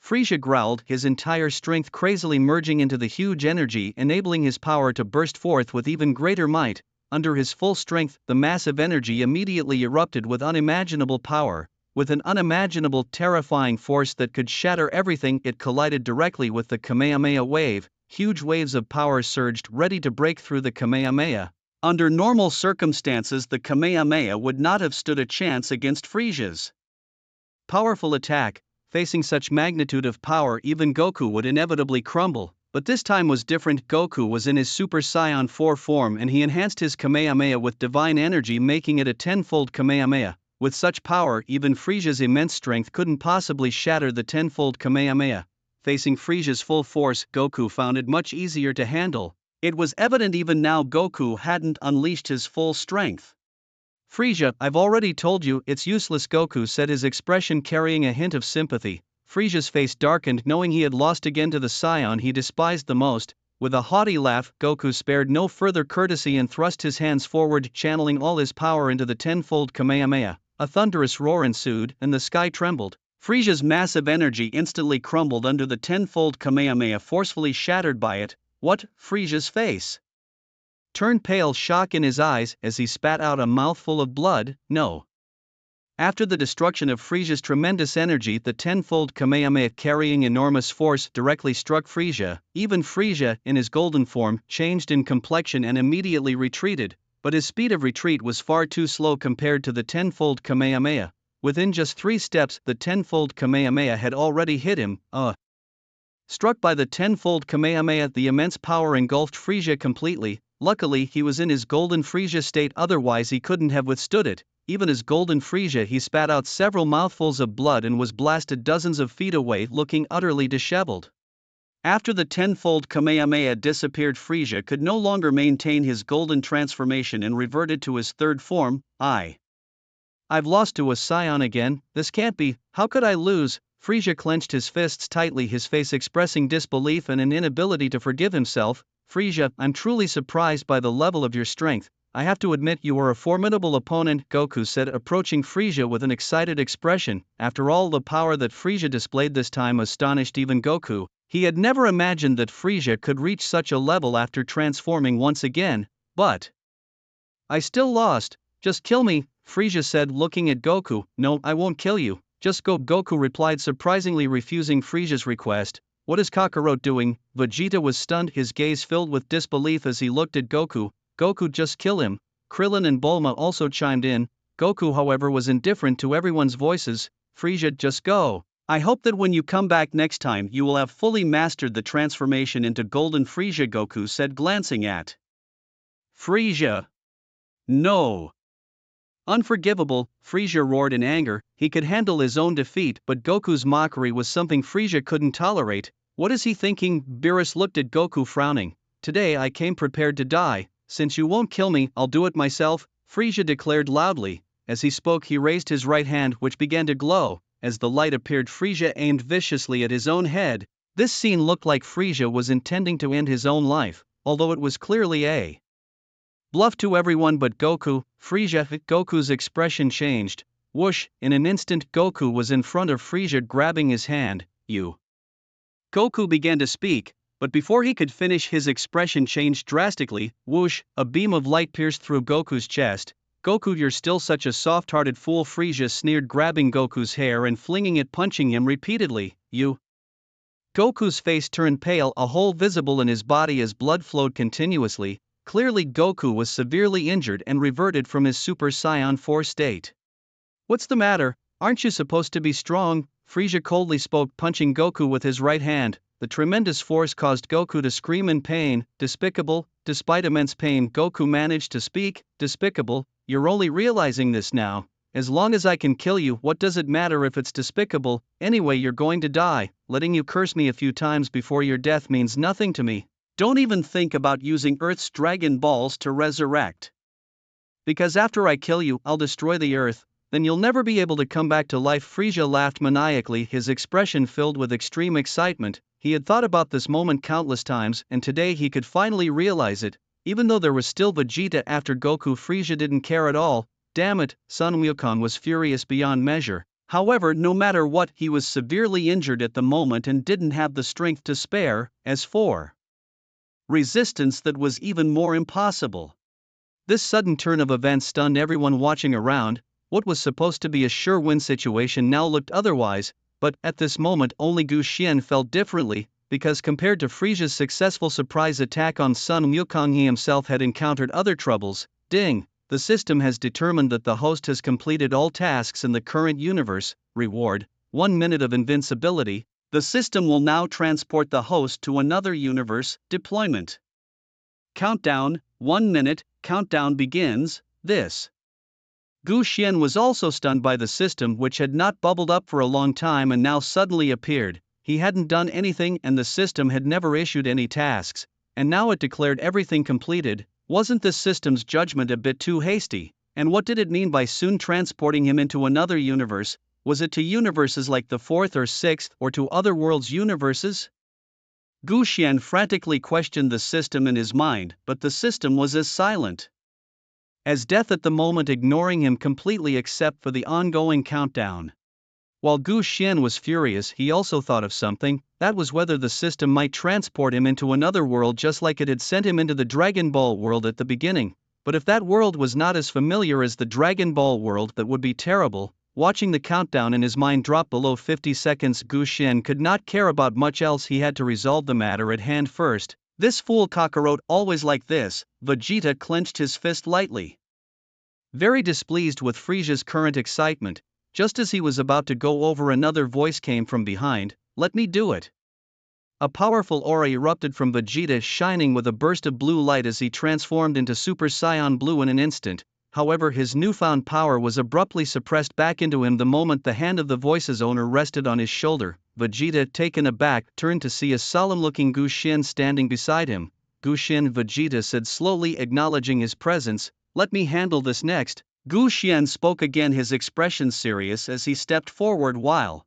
Frieza growled, his entire strength crazily merging into the huge energy, enabling his power to burst forth with even greater might. Under his full strength, the massive energy immediately erupted with unimaginable power. With an unimaginable terrifying force that could shatter everything, it collided directly with the Kamehameha wave. Huge waves of power surged, ready to break through the Kamehameha. Under normal circumstances, the Kamehameha would not have stood a chance against Frisia's powerful attack. Facing such magnitude of power, even Goku would inevitably crumble. But this time was different. Goku was in his Super Saiyan 4 form and he enhanced his Kamehameha with divine energy, making it a tenfold Kamehameha. With such power, even Frisia's immense strength couldn't possibly shatter the tenfold Kamehameha. Facing Frisia's full force, Goku found it much easier to handle. It was evident even now Goku hadn't unleashed his full strength. Frisia, I've already told you, it's useless, Goku said, his expression carrying a hint of sympathy. Frisia's face darkened, knowing he had lost again to the Saiyan he despised the most. With a haughty laugh, Goku spared no further courtesy and thrust his hands forward, channeling all his power into the tenfold Kamehameha. A thunderous roar ensued, and the sky trembled. Frisia's massive energy instantly crumbled under the tenfold Kamehameha, forcefully shattered by it. What? Frisia's face turned pale, shock in his eyes, as he spat out a mouthful of blood. No. After the destruction of Frisia's tremendous energy, the tenfold Kamehameha, carrying enormous force, directly struck Frisia. Even Frisia, in his golden form, changed in complexion and immediately retreated, but his speed of retreat was far too slow compared to the tenfold Kamehameha. Within just 3 steps, the tenfold Kamehameha had already hit him. Struck by the tenfold Kamehameha, the immense power engulfed Frisia completely. Luckily, he was in his golden Frisia state, otherwise he couldn't have withstood it. Even as golden Frisia, he spat out several mouthfuls of blood and was blasted dozens of feet away, looking utterly disheveled. After the tenfold Kamehameha disappeared, Frisia could no longer maintain his golden transformation and reverted to his third form. I've lost to a Saiyan again. This can't be. How could I lose? Frisia clenched his fists tightly, his face expressing disbelief and an inability to forgive himself. Frisia, I'm truly surprised by the level of your strength. I have to admit you are a formidable opponent, Goku said, approaching Frisia with an excited expression. After all, the power that Frisia displayed this time astonished even Goku. He had never imagined that Frisia could reach such a level after transforming once again. But I still lost. Just kill me, Frisia said, looking at Goku. No, I won't kill you. Just go, Goku replied, surprisingly refusing Frisia's request. What is Kakarot doing? Vegeta was stunned, his gaze filled with disbelief as he looked at Goku. Goku, just kill him. Krillin and Bulma also chimed in. Goku, however, was indifferent to everyone's voices. Frisia, just go. I hope that when you come back next time you will have fully mastered the transformation into Golden Frisia, Goku said, glancing at Frisia. No. Unforgivable, Frisia roared in anger. He could handle his own defeat, but Goku's mockery was something Frisia couldn't tolerate. What is he thinking? Beerus looked at Goku, frowning. Today I came prepared to die. Since you won't kill me, I'll do it myself, Frisia declared loudly. As he spoke, he raised his right hand, which began to glow. As the light appeared, Frisia aimed viciously at his own head. This scene looked like Frisia was intending to end his own life, although it was clearly a bluff to everyone but Goku. Frisia, Goku's expression changed. Whoosh, in an instant Goku was in front of Frisia, grabbing his hand. You. Goku began to speak, but before he could finish his expression changed drastically. Whoosh, a beam of light pierced through Goku's chest. Goku, you're still such a soft-hearted fool, Frisia sneered, grabbing Goku's hair and flinging it, punching him repeatedly. You. Goku's face turned pale, a hole visible in his body as blood flowed continuously. Clearly Goku was severely injured and reverted from his Super Saiyan 4 state. What's the matter? Aren't you supposed to be strong? Frisia coldly spoke, punching Goku with his right hand. The tremendous force caused Goku to scream in pain. Despicable. Despite immense pain, Goku managed to speak. Despicable. You're only realizing this now. As long as I can kill you, what does it matter if it's despicable? Anyway, you're going to die. Letting you curse me a few times before your death means nothing to me. Don't even think about using Earth's Dragon Balls to resurrect. Because after I kill you, I'll destroy the Earth. Then you'll never be able to come back to life. Frisia laughed maniacally, his expression filled with extreme excitement. He had thought about this moment countless times, and today he could finally realize it. Even though there was still Vegeta after Goku, Frisia didn't care at all. Damn it, Sun Wukong was furious beyond measure. However, no matter what, he was severely injured at the moment and didn't have the strength to spare. As for resistance, that was even more impossible. This sudden turn of events stunned everyone watching around. What was supposed to be a sure win situation now looked otherwise, but at this moment only Gu Xian felt differently, because compared to Frisia's successful surprise attack on Sun Wukong, he himself had encountered other troubles. Ding! The system has determined that the host has completed all tasks in the current universe. Reward: 1 minute of invincibility. The system will now transport the host to another universe. Deployment. Countdown, 1 minute, countdown begins. This. Gu Xian was also stunned by the system, which had not bubbled up for a long time and now suddenly appeared. He hadn't done anything and the system had never issued any tasks, and now it declared everything completed. Wasn't this system's judgment a bit too hasty? And what did it mean by soon transporting him into another universe? Was it to universes like the 4th or 6th, or to other worlds' universes? Gu Xian frantically questioned the system in his mind, but the system was as silent as death at the moment, ignoring him completely except for the ongoing countdown. While Gu Xian was furious, he also thought of something, that was whether the system might transport him into another world just like it had sent him into the Dragon Ball world at the beginning. But if that world was not as familiar as the Dragon Ball world, that would be terrible. Watching the countdown in his mind drop below 50 seconds, Gu Xian could not care about much else. He had to resolve the matter at hand first. This fool Kakarot always like this. Vegeta clenched his fist lightly. Very displeased with Frisia's current excitement, just as he was about to go over, another voice came from behind. Let me do it. A powerful aura erupted from Vegeta, shining with a burst of blue light as he transformed into Super Saiyan Blue in an instant. However, his newfound power was abruptly suppressed back into him the moment the hand of the voice's owner rested on his shoulder. Vegeta, taken aback, turned to see a solemn-looking Gu Xian standing beside him. Gu Xian, Vegeta said slowly, acknowledging his presence. Let me handle this next. Gu Xian spoke again, his expression serious as he stepped forward while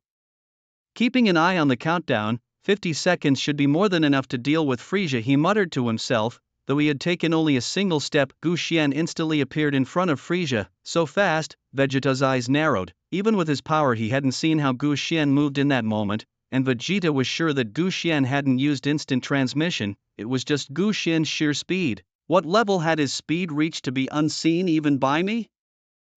keeping an eye on the countdown. 50 seconds should be more than enough to deal with Frisia, he muttered to himself. Though he had taken only a single step, Gu Xian instantly appeared in front of Frisia. So fast, Vegeta's eyes narrowed. Even with his power, he hadn't seen how Gu Xian moved in that moment, and Vegeta was sure that Gu Xian hadn't used instant transmission. It was just Gu Xian's sheer speed. What level had his speed reached to be unseen even by me?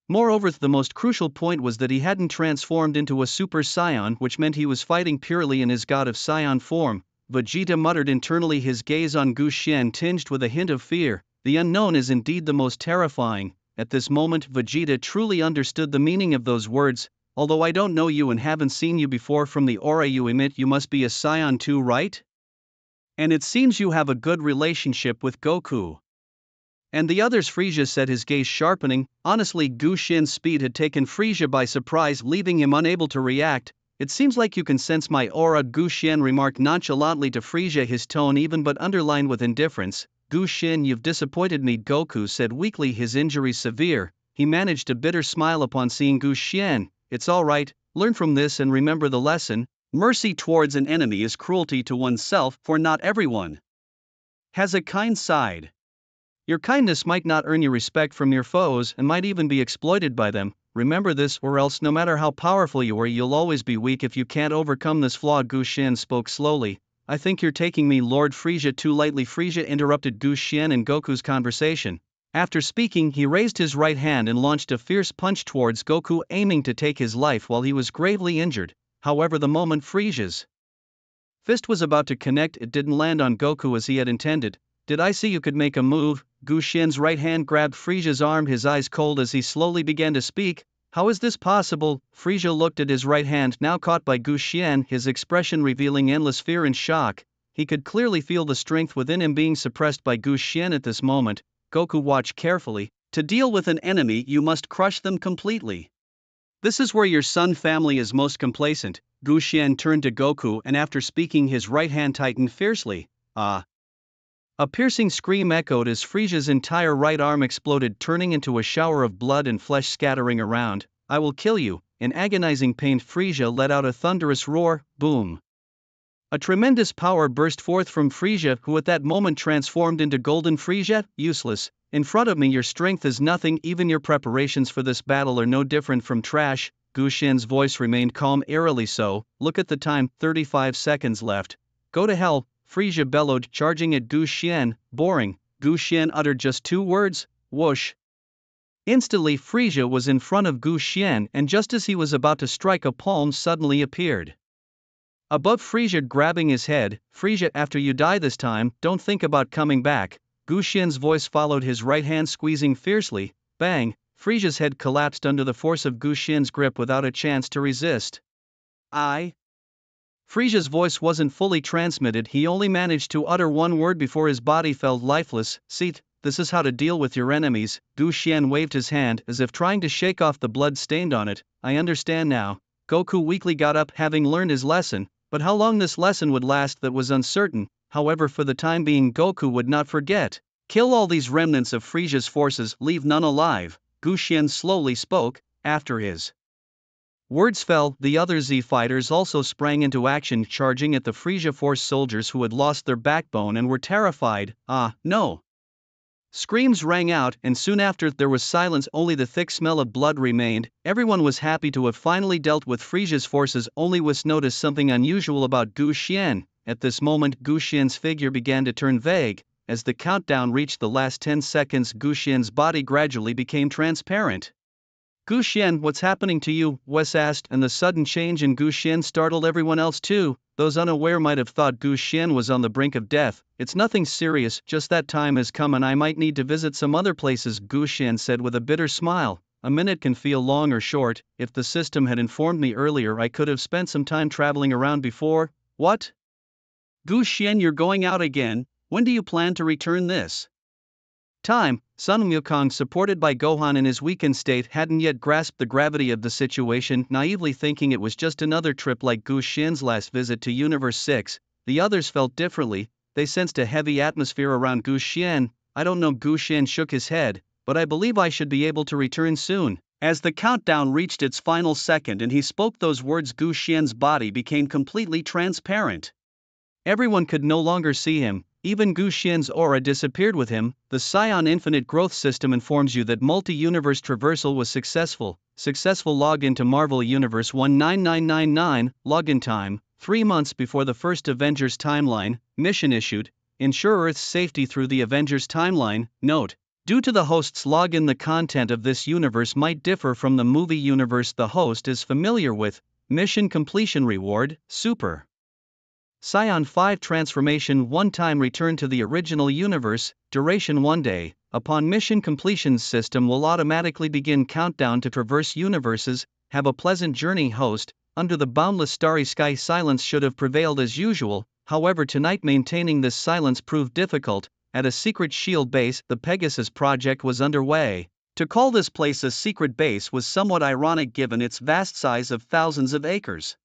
Moreover, the most crucial point was that he hadn't transformed into a Super Saiyan, which meant he was fighting purely in his God of Saiyan form. Vegeta muttered internally, his gaze on Gu Xian tinged with a hint of fear. The unknown is indeed the most terrifying. At this moment, Vegeta truly understood the meaning of those words. Although I don't know you and haven't seen you before, from the aura you emit, you must be a Saiyan too, right? And it seems you have a good relationship with Goku. And the others, Frisia said, his gaze sharpening. Honestly, Gu Xian's speed had taken Frisia by surprise, leaving him unable to react. It seems like you can sense my aura, Gu Xian remarked nonchalantly to Frisia, his tone even but underlined with indifference. Gu Xian, you've disappointed me, Goku said weakly, his injuries severe. He managed a bitter smile upon seeing Gu Xian. It's all right, learn from this and remember the lesson. Mercy towards an enemy is cruelty to oneself, for not everyone has a kind side. Your kindness might not earn you respect from your foes and might even be exploited by them. Remember this, or else no matter how powerful you are, you'll always be weak if you can't overcome this flaw. Gu Xian spoke slowly. I think you're taking me, Lord Frisia, too lightly. Frisia interrupted Gu Xian and Goku's conversation. After speaking, he raised his right hand and launched a fierce punch towards Goku, aiming to take his life while he was gravely injured. However, the moment Frisia's fist was about to connect, it didn't land on Goku as he had intended. Did I see you could make a move? Gu Xian's right hand grabbed Frisia's arm, his eyes cold as he slowly began to speak. How is this possible? Frisia looked at his right hand, now caught by Gu Xian, his expression revealing endless fear and shock. He could clearly feel the strength within him being suppressed by Gu Xian at this moment. Goku watched carefully. To deal with an enemy, you must crush them completely. This is where your Sun family is most complacent. Gu Xian turned to Goku and after speaking, his right hand tightened fiercely. Ah! A piercing scream echoed as Frisia's entire right arm exploded, turning into a shower of blood and flesh scattering around. I will kill you. In agonizing pain, Frisia let out a thunderous roar. Boom! A tremendous power burst forth from Frisia, who at that moment transformed into Golden Frisia. Useless. In front of me, your strength is nothing. Even your preparations for this battle are no different from trash. Gu Xian's voice remained calm, eerily so. Look at the time, 35 seconds left. Go to hell, Frisia bellowed, charging at Gu Xian. Boring. Gu Xian uttered just 2 words. Whoosh. Instantly Frisia was in front of Gu Xian, and just as he was about to strike, a palm suddenly appeared above Frisia, grabbing his head. "Frisia, after you die this time, don't think about coming back." Gu Xian's voice followed his right hand, squeezing fiercely. Bang! Frisia's head collapsed under the force of Gu Xian's grip without a chance to resist. Frisia's voice wasn't fully transmitted, he only managed to utter one word before his body fell lifeless. "Seat, this is how to deal with your enemies." Gu Xian waved his hand as if trying to shake off the blood stained on it. "I understand now." Goku weakly got up, having learned his lesson, but how long this lesson would last, that was uncertain. However, for the time being, Goku would not forget. "Kill all these remnants of Frisia's forces, leave none alive." Gu Xian slowly spoke. After his words fell, the other Z fighters also sprang into action, charging at the Frisia Force soldiers who had lost their backbone and were terrified. "Ah, no!" Screams rang out, and soon after there was silence. Only the thick smell of blood remained. Everyone was happy to have finally dealt with Frisia's forces. Only Whis noticed something unusual about Gu Xian. At this moment, Gu Xian's figure began to turn vague. As the countdown reached the last 10 seconds, Gu Xian's body gradually became transparent. "Gu Xian, what's happening to you?" Wes asked, and the sudden change in Gu Xian startled everyone else too. Those unaware might have thought Gu Xian was on the brink of death. "It's nothing serious, just that time has come and I might need to visit some other places," Gu Xian said with a bitter smile. "A minute can feel long or short. If the system had informed me earlier, I could have spent some time traveling around before." "What? Gu Xian, you're going out again? When do you plan to return this time?" Sun Wukong, supported by Gohan in his weakened state, hadn't yet grasped the gravity of the situation, naively thinking it was just another trip like Gu Xian's last visit to Universe 6. The others felt differently. They sensed a heavy atmosphere around Gu Xian. "I don't know." Gu Xian shook his head, "but I believe I should be able to return soon." As the countdown reached its final second and he spoke those words, Gu Xian's body became completely transparent. Everyone could no longer see him. Even Gu Xian's aura disappeared with him. The Scion Infinite Growth System informs you that multi-universe traversal was successful. Successful login to Marvel Universe 19999. Login time: 3 months before the first Avengers timeline. Mission issued: ensure Earth's safety through the Avengers timeline. Note: due to the host's login, the content of this universe might differ from the movie universe the host is familiar with. Mission completion reward: Super Scion 5 transformation, one-time return to the original universe, duration 1 day. Upon mission completion, system will automatically begin countdown to traverse universes. Have a pleasant journey, host. Under the boundless starry sky, silence should have prevailed as usual. However, tonight maintaining this silence proved difficult. At a secret shield base, the Pegasus project was underway. To call this place a secret base was somewhat ironic given its vast size of thousands of acres.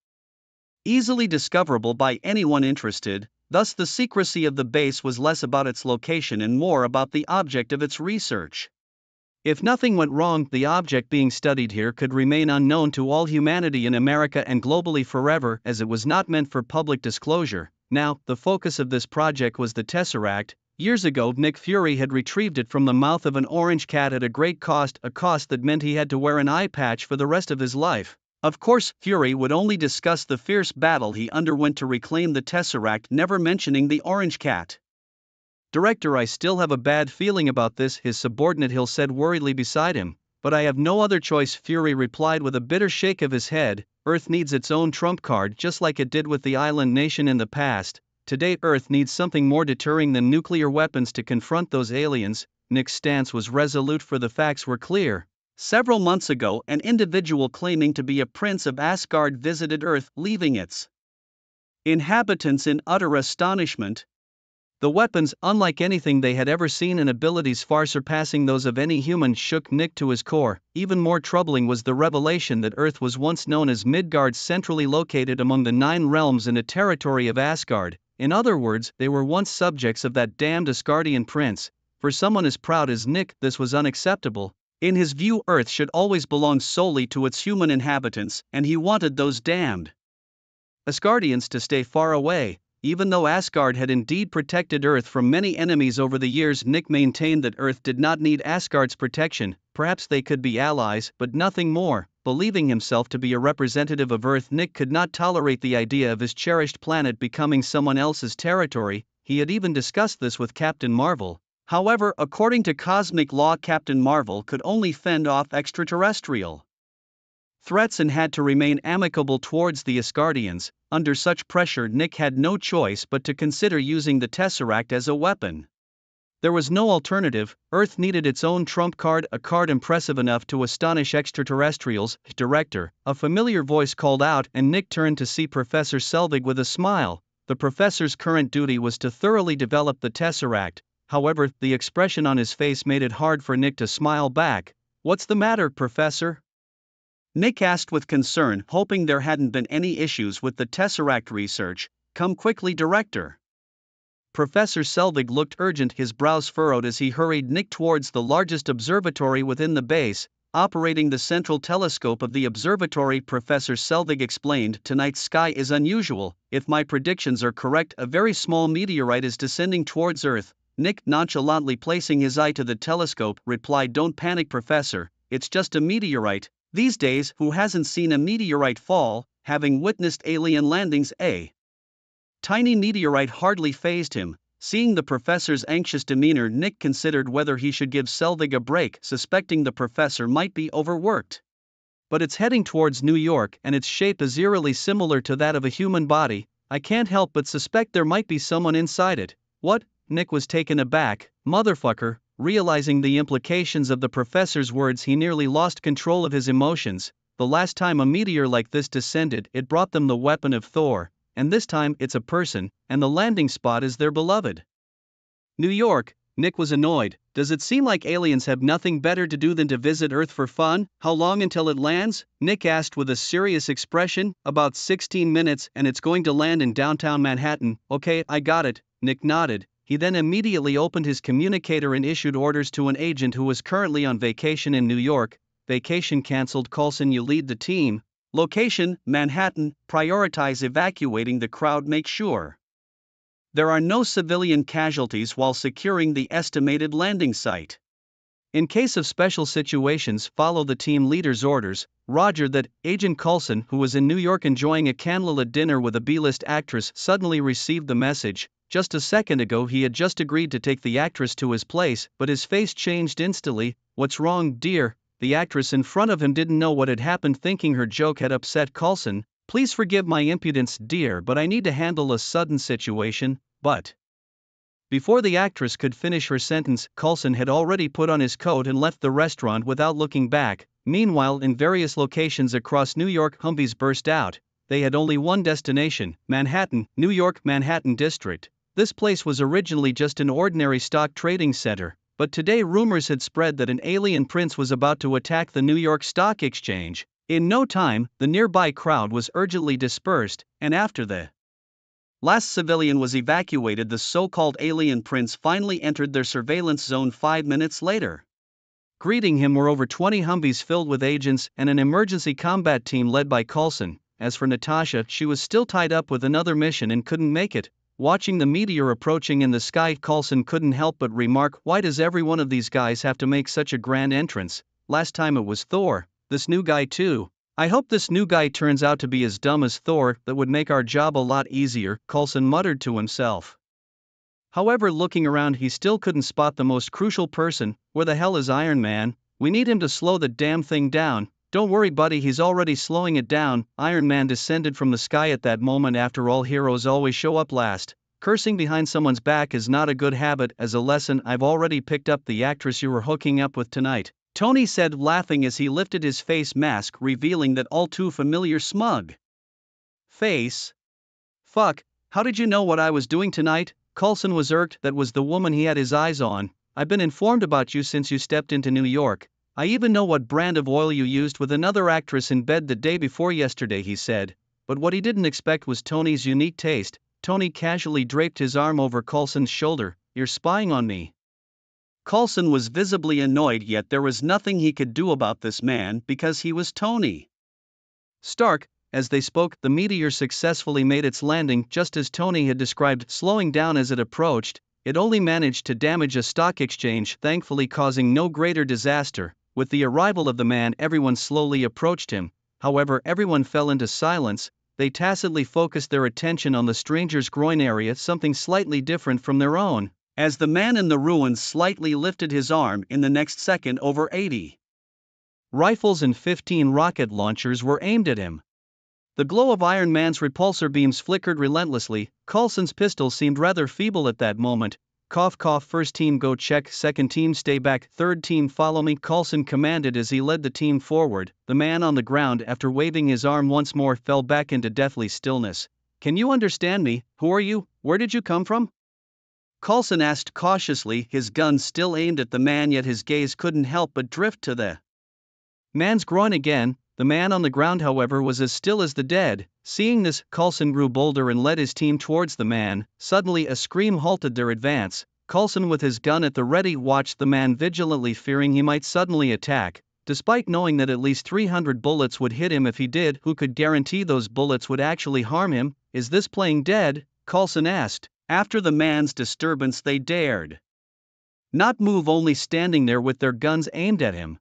Easily discoverable by anyone interested, thus the secrecy of the base was less about its location and more about the object of its research. If nothing went wrong, the object being studied here could remain unknown to all humanity in America and globally forever, as it was not meant for public disclosure. Now, the focus of this project was the Tesseract. Years ago, Nick Fury had retrieved it from the mouth of an orange cat at a great cost, a cost that meant he had to wear an eye patch for the rest of his life. Of course, Fury would only discuss the fierce battle he underwent to reclaim the Tesseract, never mentioning the orange cat. "Director, I still have a bad feeling about this," his subordinate Hill said worriedly beside him. "But I have no other choice," Fury replied with a bitter shake of his head. "Earth needs its own trump card, just like it did with the island nation in the past. Today, Earth needs something more deterring than nuclear weapons to confront those aliens." Nick's stance was resolute, for the facts were clear. Several months ago, an individual claiming to be a prince of Asgard visited Earth, leaving its inhabitants in utter astonishment. The weapons, unlike anything they had ever seen and abilities far surpassing those of any human, shook Nick to his core. Even more troubling was the revelation that Earth was once known as Midgard, centrally located among the 9 realms in a territory of Asgard. In other words, they were once subjects of that damned Asgardian prince. For someone as proud as Nick, this was unacceptable. In his view, Earth should always belong solely to its human inhabitants, and he wanted those damned Asgardians to stay far away. Even though Asgard had indeed protected Earth from many enemies over the years, Nick maintained that Earth did not need Asgard's protection. Perhaps they could be allies, but nothing more. Believing himself to be a representative of Earth, Nick could not tolerate the idea of his cherished planet becoming someone else's territory. He had even discussed this with Captain Marvel. However, according to cosmic law, Captain Marvel could only fend off extraterrestrial threats and had to remain amicable towards the Asgardians. Under such pressure, Nick had no choice but to consider using the Tesseract as a weapon. There was no alternative. Earth needed its own trump card, a card impressive enough to astonish extraterrestrials. Director, a familiar voice called out, and Nick turned to see Professor Selvig with a smile. The professor's current duty was to thoroughly develop the Tesseract. However, the expression on his face made it hard for Nick to smile back. "What's the matter, Professor?" Nick asked with concern, hoping there hadn't been any issues with the Tesseract research. "Come quickly, Director." Professor Selvig looked urgent, his brows furrowed as he hurried Nick towards the largest observatory within the base. Operating the central telescope of the observatory, Professor Selvig explained, "Tonight's sky is unusual. If my predictions are correct, a very small meteorite is descending towards Earth." Nick, nonchalantly placing his eye to the telescope, replied, "Don't panic, Professor, it's just a meteorite. These days, who hasn't seen a meteorite fall, having witnessed alien landings, eh?" Tiny meteorite hardly fazed him. Seeing the professor's anxious demeanor, Nick considered whether he should give Selvig a break, suspecting the professor might be overworked. "But it's heading towards New York, and its shape is eerily similar to that of a human body. I can't help but suspect there might be someone inside it." "What?" Nick was taken aback. "Motherfucker." Realizing the implications of the professor's words, he nearly lost control of his emotions. The last time a meteor like this descended, it brought them the weapon of Thor. And this time it's a person, and the landing spot is their beloved New York. Nick was annoyed. "Does it seem like aliens have nothing better to do than to visit Earth for fun? How long until it lands?" Nick asked with a serious expression. "About 16 minutes, and it's going to land in downtown Manhattan." "Okay, I got it." Nick nodded. He then immediately opened his communicator and issued orders to an agent who was currently on vacation in New York. "Vacation cancelled. Coulson, you lead the team. Location, Manhattan. Prioritize evacuating the crowd. Make sure there are no civilian casualties while securing the estimated landing site. In case of special situations, follow the team leader's orders." "Roger that." Agent Coulson, who was in New York enjoying a candlelit dinner with a B-list actress, suddenly received the message. Just a second ago he had just agreed to take the actress to his place, but his face changed instantly. "What's wrong, dear?" The actress in front of him didn't know what had happened, thinking her joke had upset Coulson. "Please forgive my impudence, dear, but I need to handle a sudden situation." "But..." Before the actress could finish her sentence, Coulson had already put on his coat and left the restaurant without looking back. Meanwhile, in various locations across New York, Humvees burst out. They had only one destination: Manhattan, New York, Manhattan District. This place was originally just an ordinary stock trading center, but today rumors had spread that an alien prince was about to attack the New York Stock Exchange. In no time, the nearby crowd was urgently dispersed, and after the last civilian was evacuated, the so-called alien prince finally entered their surveillance zone 5 minutes later. Greeting him were over 20 Humvees filled with agents and an emergency combat team led by Coulson. As for Natasha, she was still tied up with another mission and couldn't make it. Watching the meteor approaching in the sky, Coulson couldn't help but remark, "Why does every one of these guys have to make such a grand entrance? Last time it was Thor. This new guy too. I hope this new guy turns out to be as dumb as Thor. That would make our job a lot easier," Coulson muttered to himself. However, looking around, he still couldn't spot the most crucial person. "Where the hell is Iron Man? We need him to slow the damn thing down." "Don't worry, buddy, he's already slowing it down." Iron Man descended from the sky at that moment. After all, heroes always show up last. Cursing behind someone's back is not a good habit. "As a lesson, I've already picked up the actress you were hooking up with tonight," Tony said, laughing as he lifted his face mask, revealing that all too familiar smug face. "Fuck, how did you know what I was doing tonight?" Coulson was irked. "That was the woman he had his eyes on. I've been informed about you since you stepped into New York. I even know what brand of oil you used with another actress in bed the day before yesterday," he said. But what he didn't expect was Tony's unique taste. Tony casually draped his arm over Coulson's shoulder. "You're spying on me." Coulson was visibly annoyed, yet there was nothing he could do about this man because he was Tony Stark. As they spoke, the meteor successfully made its landing just as Tony had described, slowing down as it approached. It only managed to damage a stock exchange, thankfully causing no greater disaster. With the arrival of the man, everyone slowly approached him. However, everyone fell into silence. They tacitly focused their attention on the stranger's groin area, something slightly different from their own. as the man in the ruins slightly lifted his arm. In the next second, over 80 rifles and 15 rocket launchers were aimed at him. The glow of Iron Man's repulsor beams flickered relentlessly. Coulson's pistol seemed rather feeble at that moment. Cough cough, first team go check, second team stay back, third team follow me, Coulson commanded as he led the team forward. The man on the ground, after waving his arm once more, fell back into deathly stillness. Can you understand me? Who are you? Where did you come from? Coulson asked cautiously, his gun still aimed at the man, yet his gaze couldn't help but drift to the man's groin again. The man on the ground, however, was as still as the dead. Seeing this, Coulson grew bolder and led his team towards the man. Suddenly a scream halted their advance. Coulson, with his gun at the ready, watched the man vigilantly, fearing he might suddenly attack. Despite knowing that at least 300 bullets would hit him if he did, who could guarantee those bullets would actually harm him? Is this playing dead? Coulson asked. After the man's disturbance, they dared not move, only standing there with their guns aimed at him.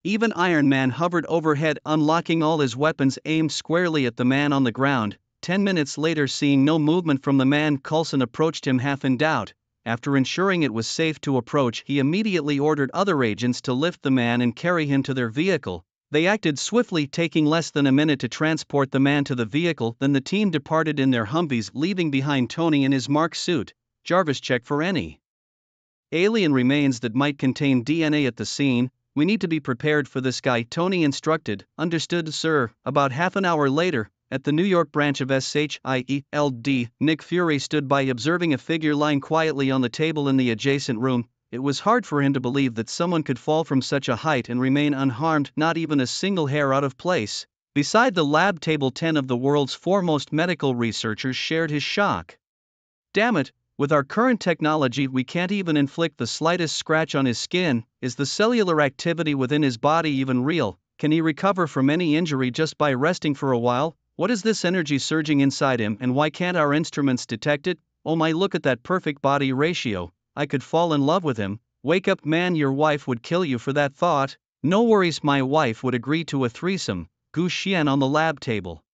Even Iron Man hovered overhead, unlocking all his weapons aimed squarely at the man on the ground. 10 minutes later, seeing no movement from the man, Coulson approached him half in doubt. After ensuring it was safe to approach, he immediately ordered other agents to lift the man and carry him to their vehicle. They acted swiftly, taking less than a minute to transport the man to the vehicle. Then the team departed in their Humvees, leaving behind Tony in his Mark suit. Jarvis, check for any alien remains that might contain DNA at the scene. We need to be prepared for this guy, Tony instructed. Understood, sir. About half an hour later, at the New York branch of SHIELD, Nick Fury stood by, observing a figure lying quietly on the table in the adjacent room. It was hard for him to believe that someone could fall from such a height and remain unharmed, not even a single hair out of place. Beside the lab table, 10 of the world's foremost medical researchers shared his shock. Damn it, with our current technology we can't even inflict the slightest scratch on his skin. Is the cellular activity within his body even real? Can he recover from any injury just by resting for a while? What is this energy surging inside him, and why can't our instruments detect it? Oh my, look at that perfect body ratio. I could fall in love with him. Wake up, man, your wife would kill you for that thought. No worries, my wife would agree to a threesome. Gu Xian on the lab table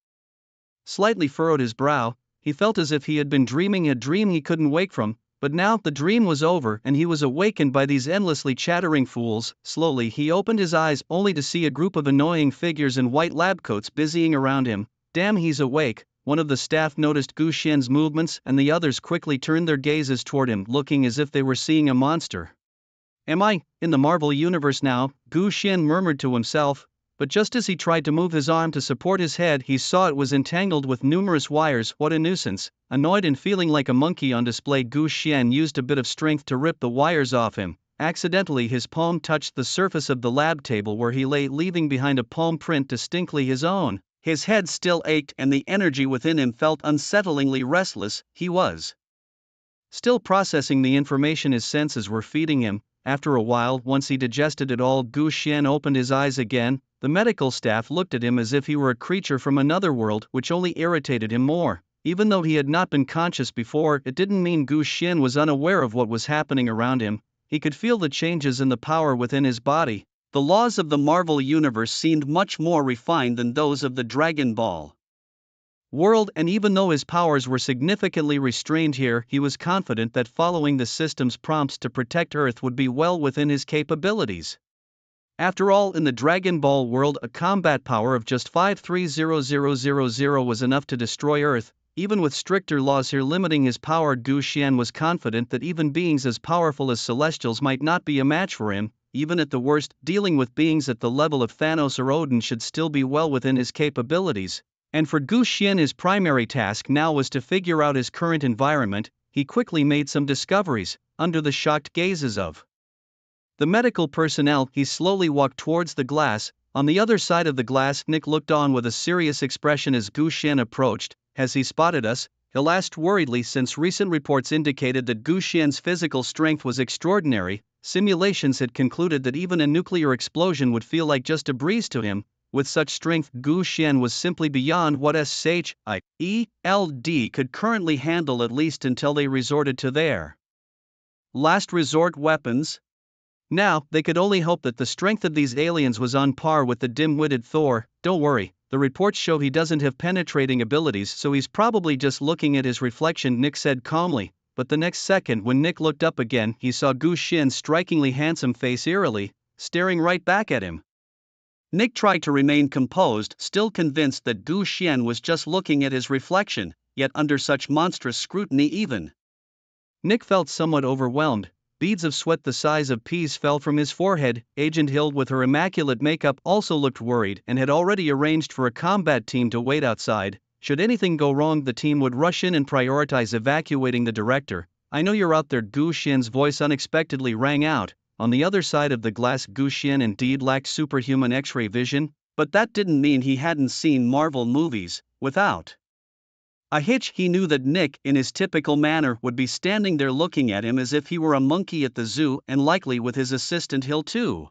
slightly furrowed his brow. He felt as if he had been dreaming a dream he couldn't wake from, but now the dream was over and he was awakened by these endlessly chattering fools. Slowly he opened his eyes, only to see a group of annoying figures in white lab coats busying around him. Damn, he's awake. One of the staff noticed Gu Xian's movements, and the others quickly turned their gazes toward him, looking as if they were seeing a monster. Am I in the Marvel Universe now? Gu Xian murmured to himself. But just as he tried to move his arm to support his head, he saw it was entangled with numerous wires. What a nuisance. Annoyed and feeling like a monkey on display, Gu Xian used a bit of strength to rip the wires off him. Accidentally, his palm touched the surface of the lab table where he lay, leaving behind a palm print distinctly his own. His head still ached and the energy within him felt unsettlingly restless. He was still processing the information his senses were feeding him. After a while, once he digested it all, Gu Xian opened his eyes again. The medical staff looked at him as if he were a creature from another world, which only irritated him more. Even though he had not been conscious before, it didn't mean Gu Xian was unaware of what was happening around him. He could feel the changes in the power within his body. The laws of the Marvel Universe seemed much more refined than those of the Dragon Ball world, and even though his powers were significantly restrained here, he was confident that following the system's prompts to protect Earth would be well within his capabilities. After all, in the Dragon Ball world, a combat power of just 530000 was enough to destroy Earth. Even with stricter laws here limiting his power, Gu Xian was confident that even beings as powerful as Celestials might not be a match for him. Even at the worst, dealing with beings at the level of Thanos or Odin should still be well within his capabilities. And for Gu Xian, his primary task now was to figure out his current environment. He quickly made some discoveries. Under the shocked gazes of the medical personnel, he slowly walked towards the glass. On the other side of the glass, Nick looked on with a serious expression as Gu Xian approached. Has he spotted us? He asked worriedly, since recent reports indicated that Gu Xian's physical strength was extraordinary. Simulations had concluded that even a nuclear explosion would feel like just a breeze to him. With such strength, Gu Xian was simply beyond what SHIELD could currently handle, at least until they resorted to their last resort weapons. Now, they could only hope that the strength of these aliens was on par with the dim-witted Thor. Don't worry, the reports show he doesn't have penetrating abilities, so he's probably just looking at his reflection, Nick said calmly. but the next second when Nick looked up again he saw Gu Xian's strikingly handsome face eerily, staring right back at him. Nick tried to remain composed, still convinced that Gu Xian was just looking at his reflection, yet under such monstrous scrutiny even. Nick felt somewhat overwhelmed. Beads of sweat the size of peas fell from his forehead. Agent Hild with her immaculate makeup also looked worried and had already arranged for a combat team to wait outside. Should anything go wrong the team would rush in and prioritize evacuating the director. I know you're out there. Gu Xian's voice unexpectedly rang out. On the other side of the glass Gu Xian indeed lacked superhuman X-ray vision, but that didn't mean he hadn't seen Marvel movies. Without a hitch he knew that Nick, in his typical manner, would be standing there looking at him as if he were a monkey at the zoo, and likely with his assistant Hill too.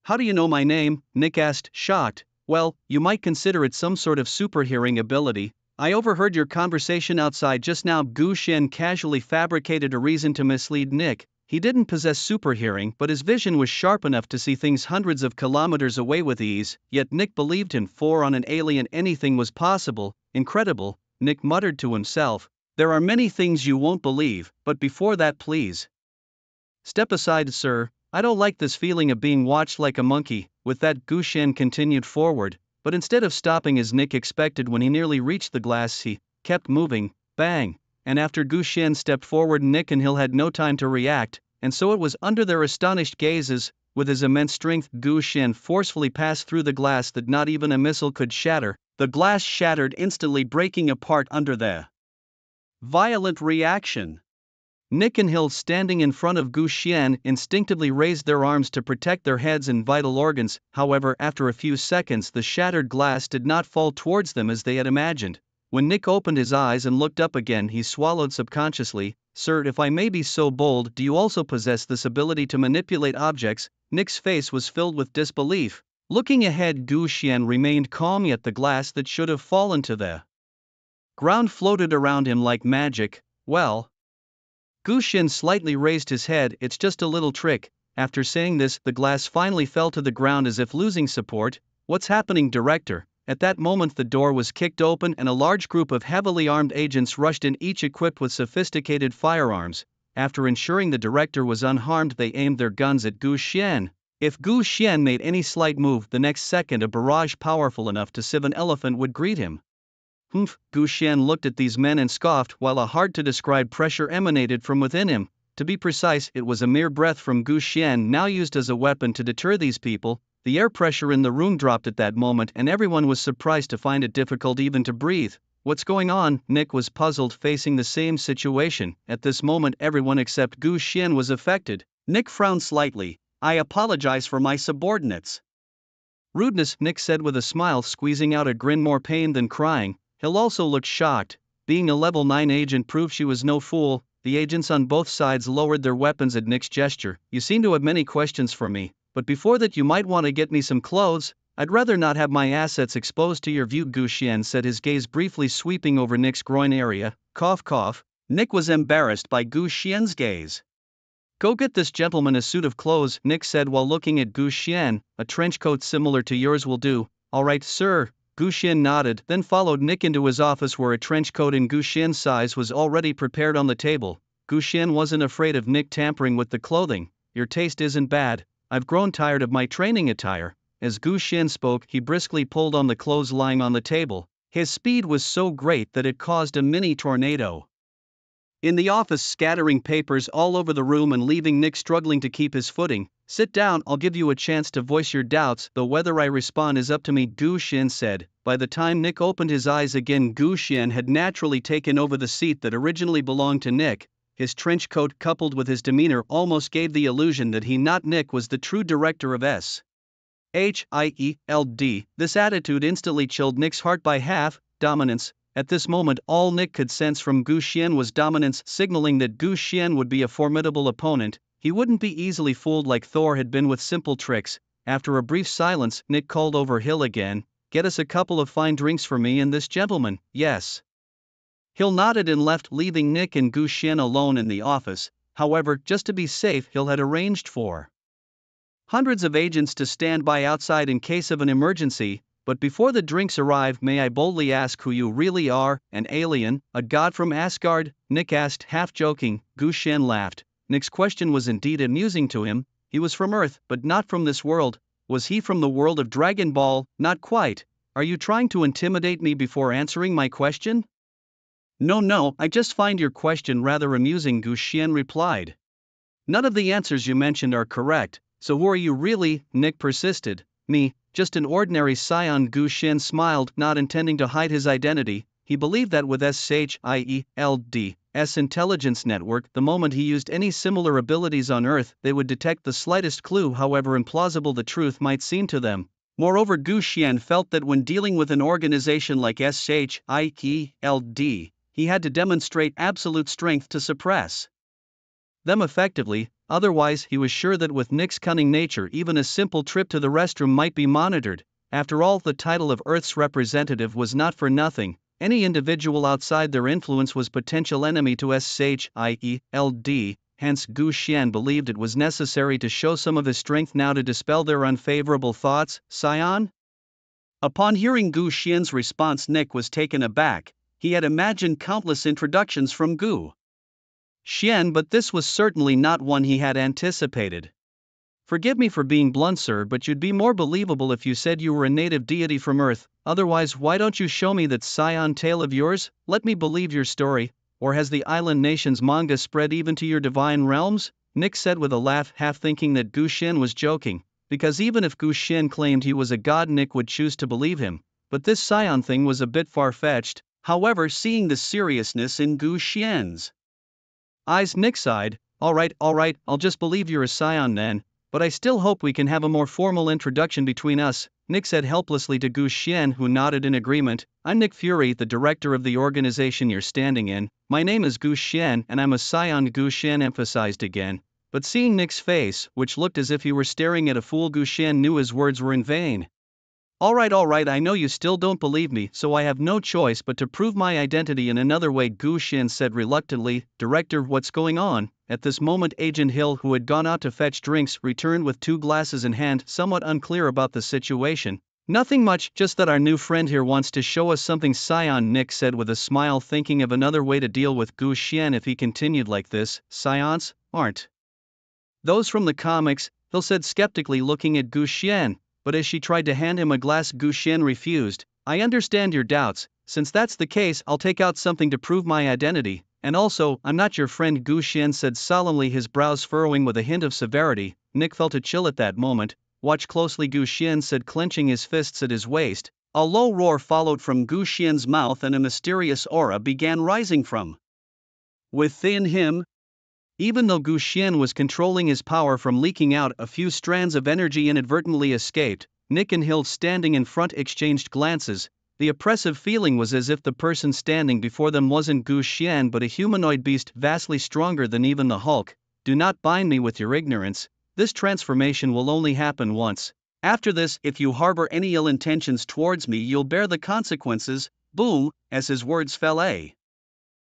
"How do you know my name?" Nick asked, shocked. "Well, you might consider it some sort of super-hearing ability. I overheard your conversation outside just now." Gu Xian casually fabricated a reason to mislead Nick. He didn't possess super-hearing, but his vision was sharp enough to see things hundreds of kilometers away with ease, yet Nick believed him, for on an alien anything was possible. Incredible, Nick muttered to himself. "There are many things you won't believe, but before that please step aside, sir. I don't like this feeling of being watched like a monkey." With that Gu Xian continued forward, but instead of stopping as Nick expected when he nearly reached the glass he kept moving. Bang! And after Gu Xian stepped forward Nick and Hill had no time to react, and so it was under their astonished gazes. With his immense strength Gu Xian forcefully passed through the glass that not even a missile could shatter. The glass shattered instantly, breaking apart under the violent reaction. Nick and Hill, standing in front of Gu Xian, instinctively raised their arms to protect their heads and vital organs. However, after a few seconds the shattered glass did not fall towards them as they had imagined. When Nick opened his eyes and looked up again he swallowed subconsciously. "Sir, if I may be so bold, do you also possess this ability to manipulate objects?" Nick's face was filled with disbelief. Looking ahead Gu Xian remained calm, yet the glass that should have fallen to the ground floated around him like magic. "Well..." Gu Xian slightly raised his head. "It's just a little trick." After saying this, the glass finally fell to the ground as if losing support. "What's happening, director?" At that moment the door was kicked open and a large group of heavily armed agents rushed in, each equipped with sophisticated firearms. After ensuring the director was unharmed they aimed their guns at Gu Xian. If Gu Xian made any slight move, the next second a barrage powerful enough to sieve an elephant would greet him. "Humph!" Gu Xian looked at these men and scoffed, while a hard-to-describe pressure emanated from within him. To be precise, it was a mere breath from Gu Xian, now used as a weapon to deter these people. The air pressure in the room dropped at that moment and everyone was surprised to find it difficult even to breathe. "What's going on?" Nick was puzzled, facing the same situation. At this moment everyone except Gu Xian was affected. Nick frowned slightly. "I apologize for my subordinates' rudeness," Nick said with a smile, squeezing out a grin, more pain than crying. Hill also looked shocked. Being a level 9 agent proved she was no fool. The agents on both sides lowered their weapons at Nick's gesture. "You seem to have many questions for me, but before that you might want to get me some clothes." "I'd rather not have my assets exposed to your view," Gu Xian said, his gaze briefly sweeping over Nick's groin area. Cough cough. Nick was embarrassed by Gu Xian's gaze. "Go get this gentleman a suit of clothes," Nick said while looking at Gu Xian. "A trench coat similar to yours will do." "All right, sir." Gu Xian nodded, then followed Nick into his office where a trench coat in Gu Xian's size was already prepared on the table. Gu Xian wasn't afraid of Nick tampering with the clothing. "Your taste isn't bad. I've grown tired of my training attire." As Gu Xian spoke, he briskly pulled on the clothes lying on the table. His speed was so great that it caused a mini tornado in the office, scattering papers all over the room and leaving Nick struggling to keep his footing. "Sit down, I'll give you a chance to voice your doubts, though whether I respond is up to me," Gu Xian said. By the time Nick opened his eyes again, Gu Xian had naturally taken over the seat that originally belonged to Nick. His trench coat coupled with his demeanor almost gave the illusion that he, not Nick, was the true director of S.H.I.E.L.D. This attitude instantly chilled Nick's heart by half. Dominance. At this moment all Nick could sense from Gu Xian was dominance, signaling that Gu Xian would be a formidable opponent. He wouldn't be easily fooled like Thor had been with simple tricks. After a brief silence, Nick called over Hill again. "Get us a couple of fine drinks for me and this gentleman." "Yes." Hill nodded and left, leaving Nick and Gu Xian alone in the office. However, just to be safe, Hill had arranged for hundreds of agents to stand by outside in case of an emergency. But before the drinks arrive, may I boldly ask who you really are? An alien, a god from Asgard? Nick asked, half joking. Gu Xian laughed. Nick's question was indeed amusing to him. He was from Earth, but not from this world. Was he from the world of Dragon Ball? Not quite. Are you trying to intimidate me before answering my question? No, I just find your question rather amusing, Gu Xian replied. None of the answers you mentioned are correct, so who are you really? Nick persisted. Me, just an ordinary scion. Gu Xian smiled, not intending to hide his identity. He believed that with SHIELD's intelligence network, the moment he used any similar abilities on Earth, they would detect the slightest clue, however implausible the truth might seem to them. Moreover, Gu Xian felt that when dealing with an organization like SHIELD, he had to demonstrate absolute strength to suppress them effectively. Otherwise, he was sure that with Nick's cunning nature, even a simple trip to the restroom might be monitored. After all, the title of Earth's representative was not for nothing. Any individual outside their influence was potential enemy to SHIELD, hence Gu Xian believed it was necessary to show some of his strength now to dispel their unfavorable thoughts. Scion? Upon hearing Gu Xian's response, Nick was taken aback. He had imagined countless introductions from Gu Xian, but this was certainly not one he had anticipated. Forgive me for being blunt, sir, but you'd be more believable if you said you were a native deity from Earth. Otherwise, why don't you show me that scion tale of yours? Let me believe your story. Or has the island nation's manga spread even to your divine realms? Nick said with a laugh, half thinking that Gu Xian was joking, because even if Gu Xian claimed he was a god, Nick would choose to believe him. But this scion thing was a bit far-fetched. However, seeing the seriousness in Gu Xian's eyes, Nick sighed. All right, I'll just believe you're a scion then, but I still hope we can have a more formal introduction between us, Nick said helplessly to Gu Xian, who nodded in agreement. I'm Nick Fury, the director of the organization you're standing in. My name is Gu Xian and I'm a scion, Gu Xian emphasized again. But seeing Nick's face, which looked as if he were staring at a fool, Gu Xian knew his words were in vain. All right, I know you still don't believe me, so I have no choice but to prove my identity in another way, Gu Xian said reluctantly. Director, what's going on? At this moment, Agent Hill, who had gone out to fetch drinks, returned with 2 glasses in hand, somewhat unclear about the situation. Nothing much, just that our new friend here wants to show us something, scion, Nick said with a smile, thinking of another way to deal with Gu Xian if he continued like this. Scions aren't those from the comics, Hill said skeptically, looking at Gu Xian. But as she tried to hand him a glass, Gu Xian refused. I understand your doubts. Since that's the case, I'll take out something to prove my identity. And also, I'm not your friend, Gu Xian said solemnly, his brows furrowing with a hint of severity. Nick felt a chill at that moment. Watch closely, Gu Xian said, clenching his fists at his waist. A low roar followed from Gu Xian's mouth and a mysterious aura began rising from within him. Even though Gu Xian was controlling his power from leaking out, a few strands of energy inadvertently escaped. Nick and Hill, standing in front, exchanged glances. The oppressive feeling was as if the person standing before them wasn't Gu Xian but a humanoid beast vastly stronger than even the Hulk. Do not bind me with your ignorance. This transformation will only happen once. After this, if you harbor any ill intentions towards me, you'll bear the consequences. Boom! As his words fell, a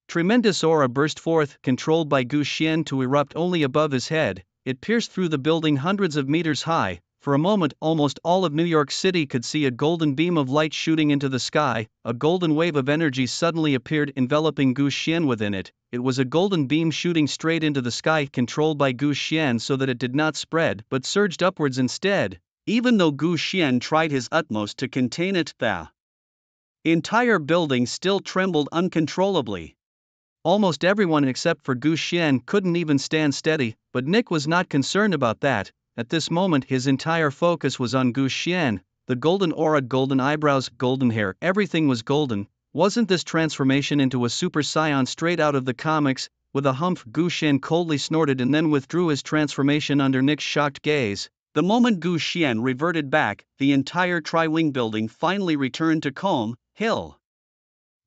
tremendous aura burst forth, controlled by Gu Xian to erupt only above his head. It pierced through the building hundreds of meters high. For a moment, almost all of New York City could see a golden beam of light shooting into the sky. A golden wave of energy suddenly appeared, enveloping Gu Xian within it. It was a golden beam shooting straight into the sky, controlled by Gu Xian so that it did not spread but surged upwards instead. Even though Gu Xian tried his utmost to contain it, the entire building still trembled uncontrollably. Almost everyone except for Gu Xian couldn't even stand steady, but Nick was not concerned about that. At this moment, his entire focus was on Gu Xian. The golden aura, golden eyebrows, golden hair, everything was golden. Wasn't this transformation into a super scion straight out of the comics? With a humph, Gu Xian coldly snorted and then withdrew his transformation under Nick's shocked gaze. The moment Gu Xian reverted back, the entire Tri-Wing building finally returned to calm. Hill,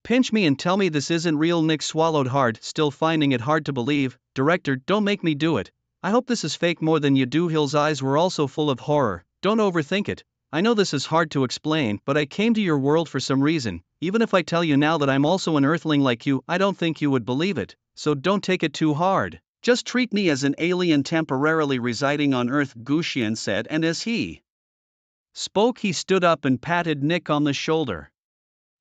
pinch me and tell me this isn't real, Nick swallowed hard, still finding it hard to believe. Director, don't make me do it. I hope this is fake more than you do. Hill's eyes were also full of horror. Don't overthink it. I know this is hard to explain, but I came to your world for some reason. Even if I tell you now that I'm also an Earthling like you, I don't think you would believe it. So don't take it too hard. Just treat me as an alien temporarily residing on Earth, Gu Xian said, and as he Spoke he stood up and patted Nick on the shoulder.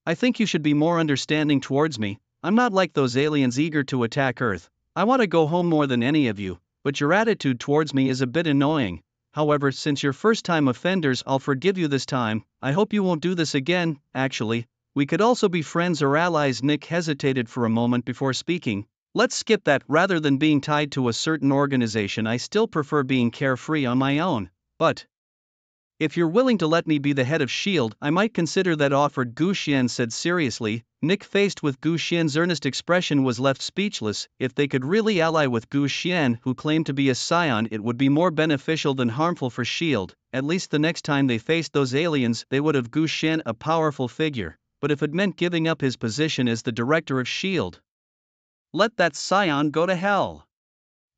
I think you should be more understanding towards me. I'm not like those aliens eager to attack Earth. I want to go home more than any of you, but your attitude towards me is a bit annoying. However, since you're first-time offenders, I'll forgive you this time. I hope you won't do this again. Actually, we could also be friends or allies. Nick hesitated for a moment before speaking. Let's skip that. Rather than being tied to a certain organization, I still prefer being carefree on my own. But if you're willing to let me be the head of S.H.I.E.L.D., I might consider that offer, Gu Xian said seriously. Nick, faced with Gu Xian's earnest expression, was left speechless. If they could really ally with Gu Xian, who claimed to be a scion, it would be more beneficial than harmful for S.H.I.E.L.D. At least the next time they faced those aliens, they would have Gu Xian a powerful figure. But if it meant giving up his position as the director of S.H.I.E.L.D., let that scion go to hell.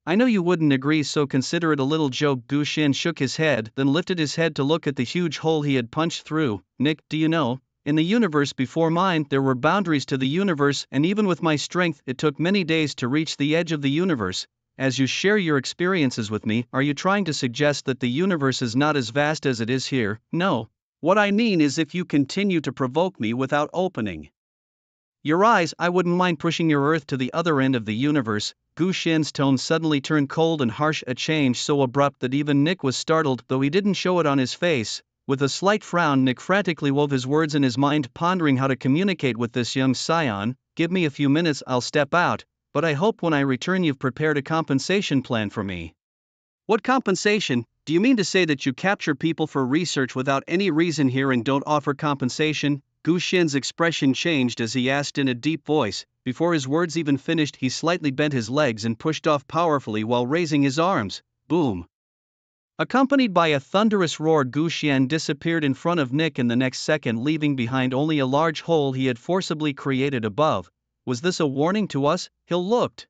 I know you wouldn't agree, so consider it a little joke. Gu Xian shook his head, then lifted his head to look at the huge hole he had punched through. Nick, do you know, in the universe before mine, there were boundaries to the universe, and even with my strength, it took many days to reach the edge of the universe. As you share your experiences with me, are you trying to suggest that the universe is not as vast as it is here? No. What I mean is, if you continue to provoke me without opening your eyes, I wouldn't mind pushing your Earth to the other end of the universe. Gu Xian's tone suddenly turned cold and harsh, a change so abrupt that even Nick was startled, though he didn't show it on his face. With a slight frown, Nick frantically wove his words in his mind, pondering how to communicate with this young scion. Give me a few minutes, I'll step out, but I hope when I return you've prepared a compensation plan for me. What compensation? Do you mean to say that you capture people for research without any reason here and don't offer compensation? Gu Xian's expression changed as he asked in a deep voice. Before his words even finished, he slightly bent his legs and pushed off powerfully while raising his arms. Boom! Accompanied by a thunderous roar, Gu Xian disappeared in front of Nick in the next second, leaving behind only a large hole he had forcibly created above. Was this a warning to us? Hill looked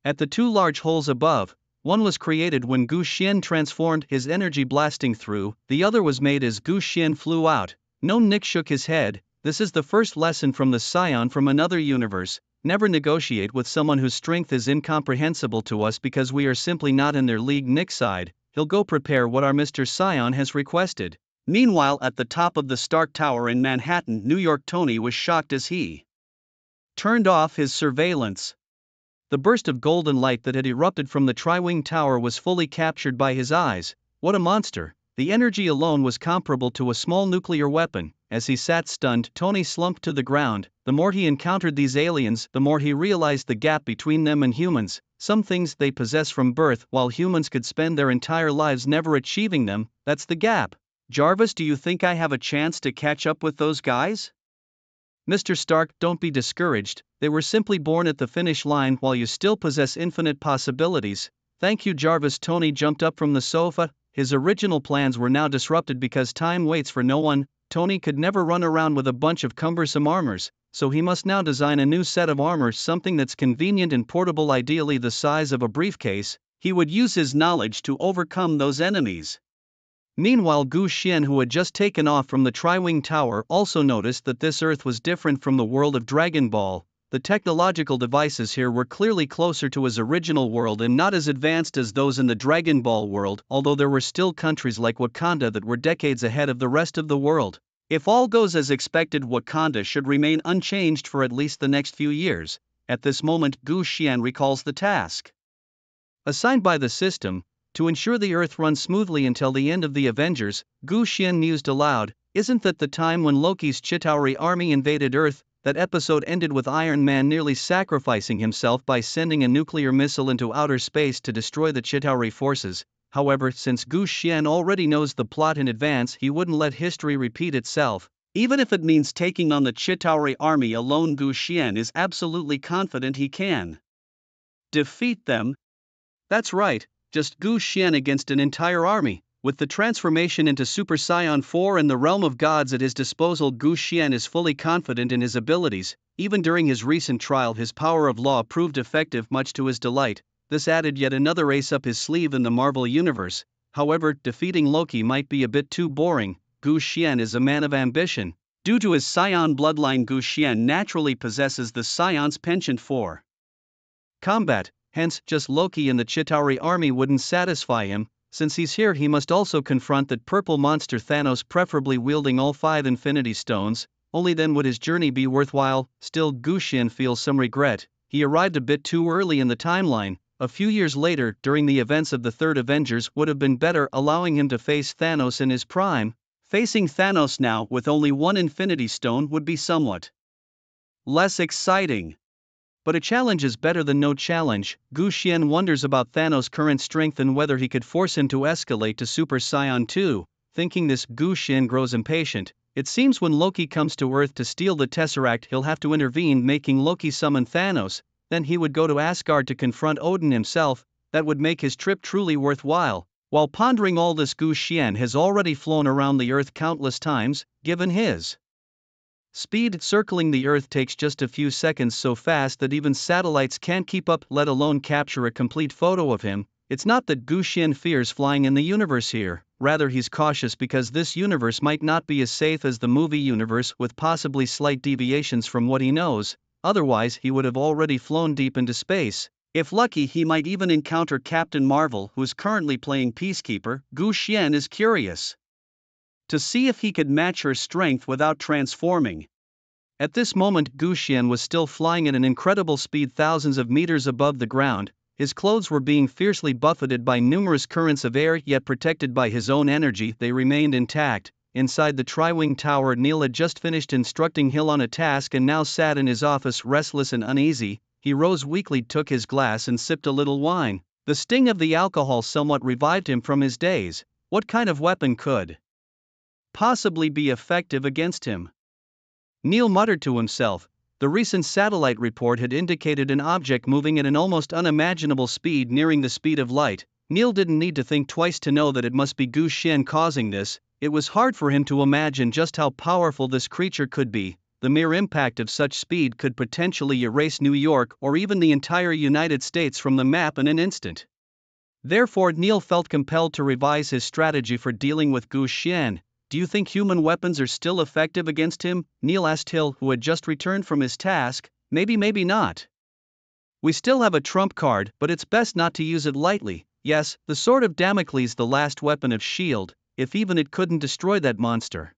at the two large holes above. One was created when Gu Xian transformed, his energy blasting through. The other was made as Gu Xian flew out. No, Nick shook his head. This is the first lesson from the scion from another universe. Never negotiate with someone whose strength is incomprehensible to us, because we are simply not in their league. Nick sighed. He'll go prepare what our Mr. Scion has requested. Meanwhile, at the top of the Stark Tower in Manhattan, New York, Tony was shocked as he turned off his surveillance. The burst of golden light that had erupted from the Tri-Wing Tower was fully captured by his eyes. What a monster! The energy alone was comparable to a small nuclear weapon. As he sat stunned, Tony slumped to the ground. The more he encountered these aliens, the more he realized the gap between them and humans. Some things they possess from birth, while humans could spend their entire lives never achieving them. That's the gap. Jarvis, do you think I have a chance to catch up with those guys? Mr. Stark, don't be discouraged. They were simply born at the finish line, while you still possess infinite possibilities. Thank you, Jarvis. Tony jumped up from the sofa. His original plans were now disrupted because time waits for no one. Tony could never run around with a bunch of cumbersome armors, so he must now design a new set of armor, something that's convenient and portable, ideally the size of a briefcase. He would use his knowledge to overcome those enemies. Meanwhile, Gu Xian, who had just taken off from the Tri-Wing Tower, also noticed that this Earth was different from the world of Dragon Ball. The technological devices here were clearly closer to his original world and not as advanced as those in the Dragon Ball world, although there were still countries like Wakanda that were decades ahead of the rest of the world. If all goes as expected, Wakanda should remain unchanged for at least the next few years. At this moment, Gu Xian recalls the task assigned by the system to ensure the Earth runs smoothly until the end of the Avengers. Gu Xian mused aloud. Isn't that the time when Loki's Chitauri army invaded Earth? That episode ended with Iron Man nearly sacrificing himself by sending a nuclear missile into outer space to destroy the Chitauri forces. However, since Gu Xian already knows the plot in advance, he wouldn't let history repeat itself. Even if it means taking on the Chitauri army alone, Gu Xian is absolutely confident he can defeat them. That's right, just Gu Xian against an entire army. With the transformation into Super Saiyan 4 and the realm of gods at his disposal, Gu Xian is fully confident in his abilities. Even during his recent trial, his power of law proved effective, much to his delight. This added yet another ace up his sleeve in the Marvel Universe. However, defeating Loki might be a bit too boring. Gu Xian is a man of ambition. Due to his Saiyan bloodline, Gu Xian naturally possesses the Scion's penchant for combat. Hence, just Loki and the Chitauri army wouldn't satisfy him. Since he's here, he must also confront that purple monster Thanos, preferably wielding all 5 Infinity Stones. Only then would his journey be worthwhile. Still, Gu Xian feels some regret. He arrived a bit too early in the timeline. A few years later, during the events of the Third Avengers, would have been better, allowing him to face Thanos in his prime. Facing Thanos now with only 1 Infinity Stone would be somewhat less exciting. But a challenge is better than no challenge. Gu Xian wonders about Thanos' current strength and whether he could force him to escalate to Super Saiyan 2. Thinking this, Gu Xian grows impatient. It seems when Loki comes to Earth to steal the Tesseract, he'll have to intervene, making Loki summon Thanos. Then he would go to Asgard to confront Odin himself. That would make his trip truly worthwhile. While pondering all this, Gu Xian has already flown around the Earth countless times. Given his speed, circling the Earth takes just a few seconds, so fast that even satellites can't keep up, let alone capture a complete photo of him. It's not that Gu Xian fears flying in the universe here, rather he's cautious because this universe might not be as safe as the movie universe, with possibly slight deviations from what he knows. Otherwise he would have already flown deep into space. If lucky, he might even encounter Captain Marvel, who's currently playing Peacekeeper. Gu Xian is curious to see if he could match her strength without transforming. At this moment, Gu Xian was still flying at an incredible speed, thousands of meters above the ground. His clothes were being fiercely buffeted by numerous currents of air, yet protected by his own energy, they remained intact. Inside the Tri-Wing Tower, Neil had just finished instructing Hill on a task and now sat in his office restless and uneasy. He rose weakly, took his glass and sipped a little wine. The sting of the alcohol somewhat revived him from his daze. What kind of weapon could possibly be effective against him? Neil muttered to himself. The recent satellite report had indicated an object moving at an almost unimaginable speed, nearing the speed of light. Neil didn't need to think twice to know that it must be Gu Xian causing this. It was hard for him to imagine just how powerful this creature could be. The mere impact of such speed could potentially erase New York or even the entire United States from the map in an instant. Therefore, Neil felt compelled to revise his strategy for dealing with Gu Xian. Do you think human weapons are still effective against him? Neil asked Hill, who had just returned from his task. Maybe, maybe not. We still have a trump card, but it's best not to use it lightly. Yes, the sword of Damocles, the last weapon of S.H.I.E.L.D., if even it couldn't destroy that monster.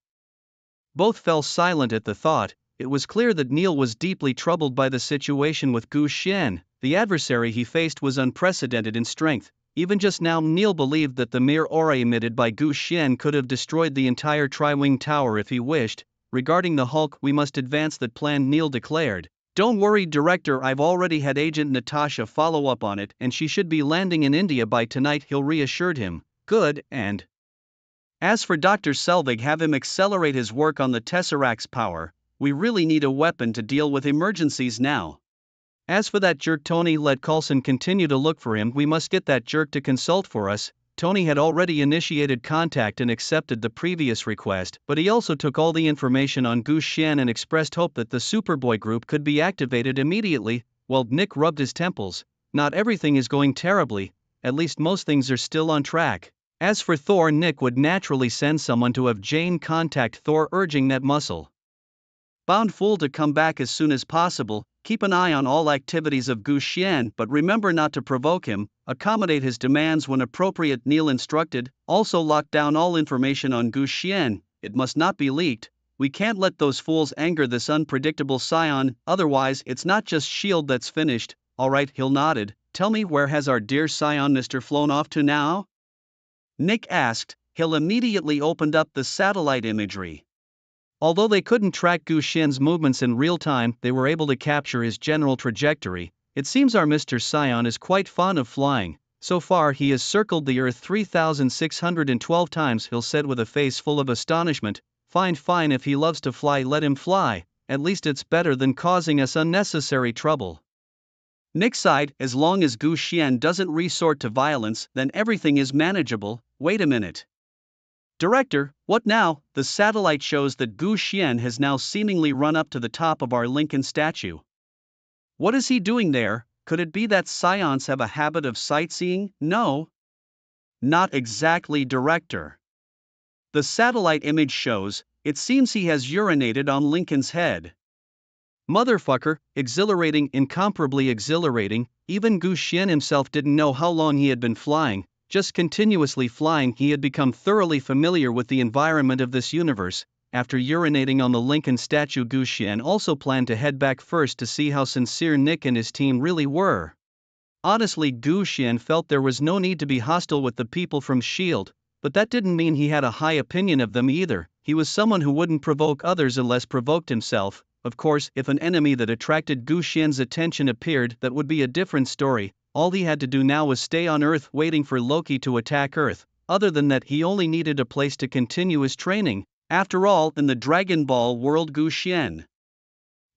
Both fell silent at the thought. It was clear that Neil was deeply troubled by the situation with Gu Xian. The adversary he faced was unprecedented in strength. Even just now, Neil believed that the mere aura emitted by Gu Xian could have destroyed the entire Tri-Wing Tower if he wished. Regarding the Hulk, we must advance that plan, Neil declared. Don't worry, Director, I've already had Agent Natasha follow up on it and she should be landing in India by tonight, Hill reassured him. Good, and as for Dr. Selvig, have him accelerate his work on the Tesseract's power. We really need a weapon to deal with emergencies now. As for that jerk Tony, let Coulson continue to look for him. We must get that jerk to consult for us. Tony had already initiated contact and accepted the previous request, but he also took all the information on Gu Xian and expressed hope that the Superboy group could be activated immediately. Well, Nick rubbed his temples. Not everything is going terribly, at least most things are still on track. As for Thor, Nick would naturally send someone to have Jane contact Thor, urging that muscle bound fool to come back as soon as possible. Keep an eye on all activities of Gu Xian, but remember not to provoke him. Accommodate his demands when appropriate, Neil instructed. Also lock down all information on Gu Xian. It must not be leaked. We can't let those fools anger this unpredictable scion, otherwise it's not just S.H.I.E.L.D. that's finished. Alright, Hill nodded. Tell me, where has our dear scion Mr. flown off to now? Nick asked. Hill immediately opened up the satellite imagery. Although they couldn't track Gu Xian's movements in real time, they were able to capture his general trajectory. It seems our Mr. Scion is quite fond of flying. So far he has circled the Earth 3,612 times, Hill said with a face full of astonishment. Fine, if he loves to fly, let him fly. At least it's better than causing us unnecessary trouble. Nick sighed. As long as Gu Xian doesn't resort to violence, then everything is manageable. Wait a minute. Director, what now? The satellite shows that Gu Xian has now seemingly run up to the top of our Lincoln statue. What is he doing there? Could it be that scions have a habit of sightseeing? No. Not exactly, Director. The satellite image shows, it seems he has urinated on Lincoln's head. Motherfucker, exhilarating, incomparably exhilarating. Even Gu Xian himself didn't know how long he had been flying. Just continuously flying, he had become thoroughly familiar with the environment of this universe. After urinating on the Lincoln statue, Gu Xian also planned to head back first to see how sincere Nick and his team really were. Honestly, Gu Xian felt there was no need to be hostile with the people from S.H.I.E.L.D., but that didn't mean he had a high opinion of them either. He was someone who wouldn't provoke others unless provoked himself. Of course, if an enemy that attracted Gu Xian's attention appeared, that would be a different story. All he had to do now was stay on Earth waiting for Loki to attack Earth. Other than that, he only needed a place to continue his training. After all, in the Dragon Ball world, Gu Xian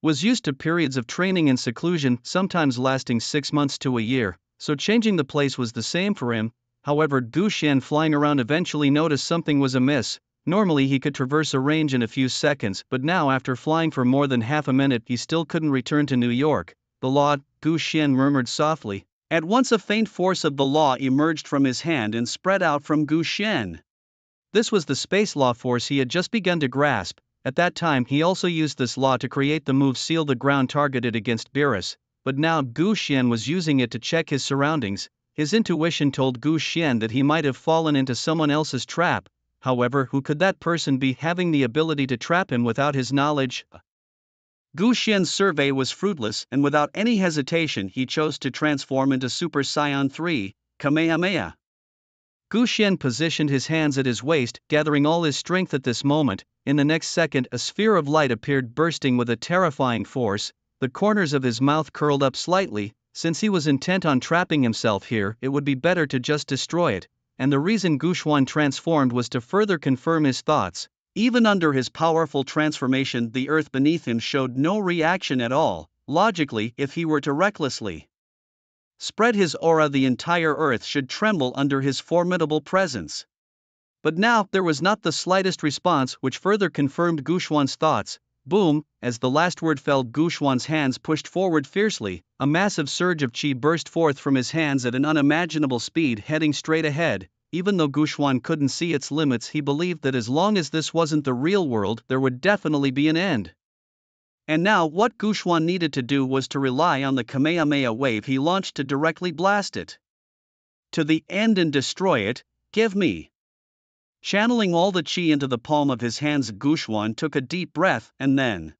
was used to periods of training and seclusion, sometimes lasting 6 months to a year, so changing the place was the same for him. However, Gu Xian, flying around, eventually noticed something was amiss. Normally he could traverse a range in a few seconds, but now after flying for more than half a minute he still couldn't return to New York. The law, Gu Xian murmured softly. At once a faint force of the law emerged from his hand and spread out from Gu Xian. This was the space law force he had just begun to grasp. At that time he also used this law to create the move Seal the Ground targeted against Beerus, but now Gu Xian was using it to check his surroundings. His intuition told Gu Xian that he might have fallen into someone else's trap. However, who could that person be, having the ability to trap him without his knowledge? Gu Xian's survey was fruitless, and without any hesitation he chose to transform into Super Saiyan 3, Kamehameha. Gu Xian positioned his hands at his waist, gathering all his strength at this moment. In the next second, a sphere of light appeared, bursting with a terrifying force. The corners of his mouth curled up slightly. Since he was intent on trapping himself here, it would be better to just destroy it. And the reason Gu Xian transformed was to further confirm his thoughts. Even under his powerful transformation, the earth beneath him showed no reaction at all. Logically, if he were to recklessly spread his aura, the entire earth should tremble under his formidable presence. But now, there was not the slightest response, which further confirmed Gu Xian's thoughts. Boom! As the last word fell, Gu Xian's hands pushed forward fiercely. A massive surge of chi burst forth from his hands at an unimaginable speed, heading straight ahead. Even though Gu Xian couldn't see its limits, he believed that as long as this wasn't the real world, there would definitely be an end. And now what Gu Xian needed to do was to rely on the Kamehameha wave he launched to directly blast it to the end and destroy it. Give me. Channeling all the chi into the palm of his hands, Gu Xian took a deep breath, and then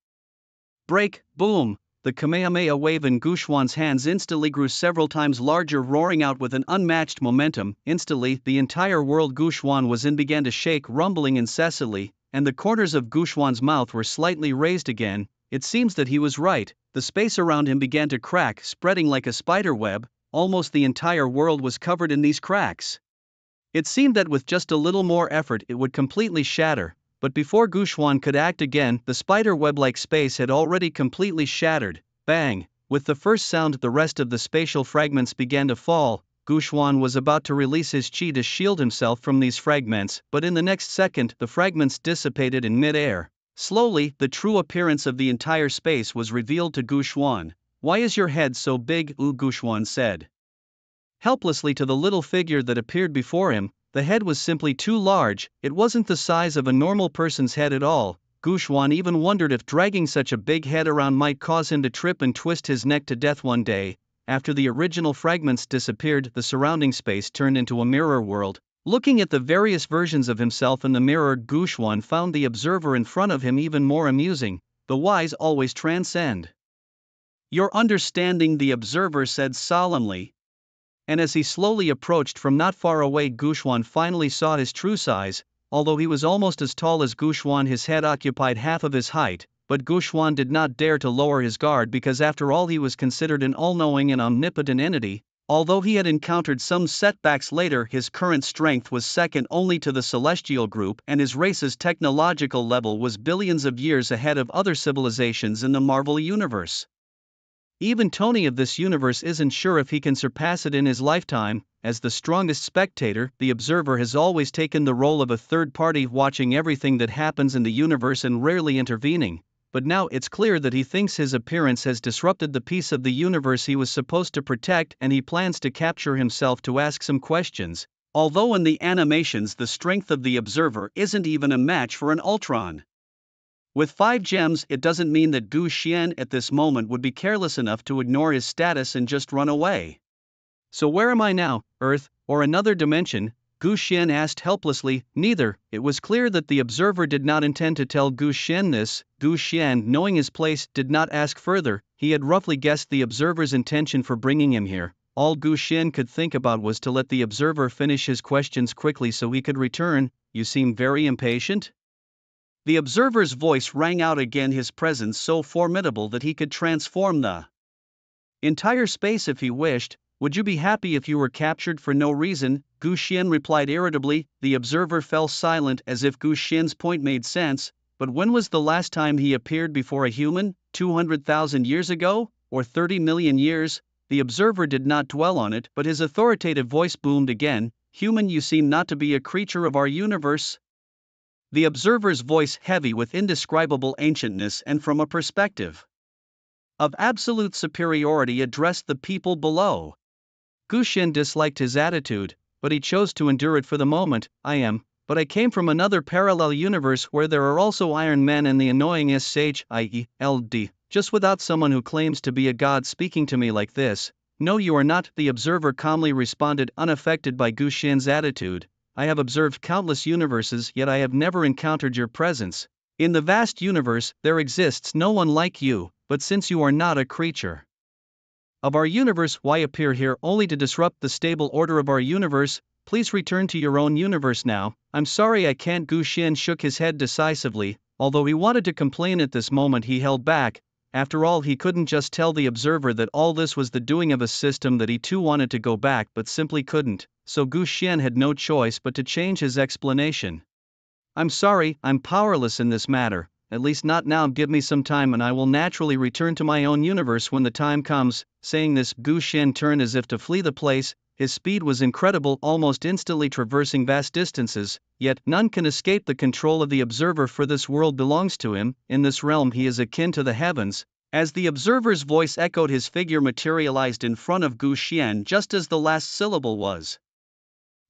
break, boom! The Kamehameha wave in Gu Xian's hands instantly grew several times larger, roaring out with an unmatched momentum. Instantly, the entire world Gu Xian was in began to shake, rumbling incessantly, and the corners of Gu Xian's mouth were slightly raised again. It seems that he was right. The space around him began to crack, spreading like a spider web. Almost the entire world was covered in these cracks. It seemed that with just a little more effort it would completely shatter. But before Gu Xian could act again, the spider web-like space had already completely shattered. Bang! With the first sound, the rest of the spatial fragments began to fall. Gu Xian was about to release his chi to shield himself from these fragments, but in the next second, the fragments dissipated in mid-air. Slowly, the true appearance of the entire space was revealed to Gu Xian. Why is your head so big? Gu Xian said helplessly to the little figure that appeared before him. The head was simply too large. It wasn't the size of a normal person's head at all. Gu Xian even wondered if dragging such a big head around might cause him to trip and twist his neck to death one day. After the original fragments disappeared, the surrounding space turned into a mirror world. Looking at the various versions of himself in the mirror, Gu Xian found the observer in front of him even more amusing. The wise always transcend your understanding, the observer said solemnly. And as he slowly approached from not far away, Gu Xian finally saw his true size. Although he was almost as tall as Gu Xian, his head occupied half of his height, but Gu Xian did not dare to lower his guard because after all he was considered an all-knowing and omnipotent entity. Although he had encountered some setbacks later, his current strength was second only to the Celestial group, and his race's technological level was billions of years ahead of other civilizations in the Marvel Universe. Even Tony of this universe isn't sure if he can surpass it in his lifetime. As the strongest spectator, the observer has always taken the role of a third party, watching everything that happens in the universe and rarely intervening. But now it's clear that he thinks his appearance has disrupted the peace of the universe he was supposed to protect, and he plans to capture himself to ask some questions. Although in the animations the strength of the observer isn't even a match for an Ultron. With 5 gems, it doesn't mean that Gu Xian at this moment would be careless enough to ignore his status and just run away. So where am I now? Earth? Or another dimension? Gu Xian asked helplessly. Neither. It was clear that the observer did not intend to tell Gu Xian this. Gu Xian, knowing his place, did not ask further. He had roughly guessed the observer's intention for bringing him here. All Gu Xian could think about was to let the observer finish his questions quickly so he could return. You seem very impatient? The observer's voice rang out again, his presence so formidable that he could transform the entire space if he wished. Would you be happy if you were captured for no reason? Gu Xian replied irritably. The observer fell silent as if Gu Xian's point made sense. But when was the last time he appeared before a human? 200,000 years ago? Or 30 million years? The observer did not dwell on it, but his authoritative voice boomed again. Human, you seem not to be a creature of our universe. The observer's voice heavy with indescribable ancientness and from a perspective of absolute superiority addressed the people below. Gu Xian disliked his attitude, but he chose to endure it for the moment. I am, but I came from another parallel universe where there are also Iron Men and the annoying SHIELD, just without someone who claims to be a god speaking to me like this. No, you are not, the observer calmly responded, unaffected by Gu Xian's attitude. I have observed countless universes, yet I have never encountered your presence. In the vast universe, there exists no one like you, but since you are not a creature of our universe, why appear here only to disrupt the stable order of our universe? Please return to your own universe now. I'm sorry I can't. Gu Xian shook his head decisively. Although he wanted to complain at this moment, he held back. After all, he couldn't just tell the observer that all this was the doing of a system that he too wanted to go back but simply couldn't, so Gu Xian had no choice but to change his explanation. I'm sorry, I'm powerless in this matter, at least not now. Give me some time and I will naturally return to my own universe when the time comes. Saying this, Gu Xian turned as if to flee the place. His speed was incredible, almost instantly traversing vast distances, yet none can escape the control of the observer, for this world belongs to him. In this realm he is akin to the heavens. As the observer's voice echoed, his figure materialized in front of Gu Xian just as the last syllable was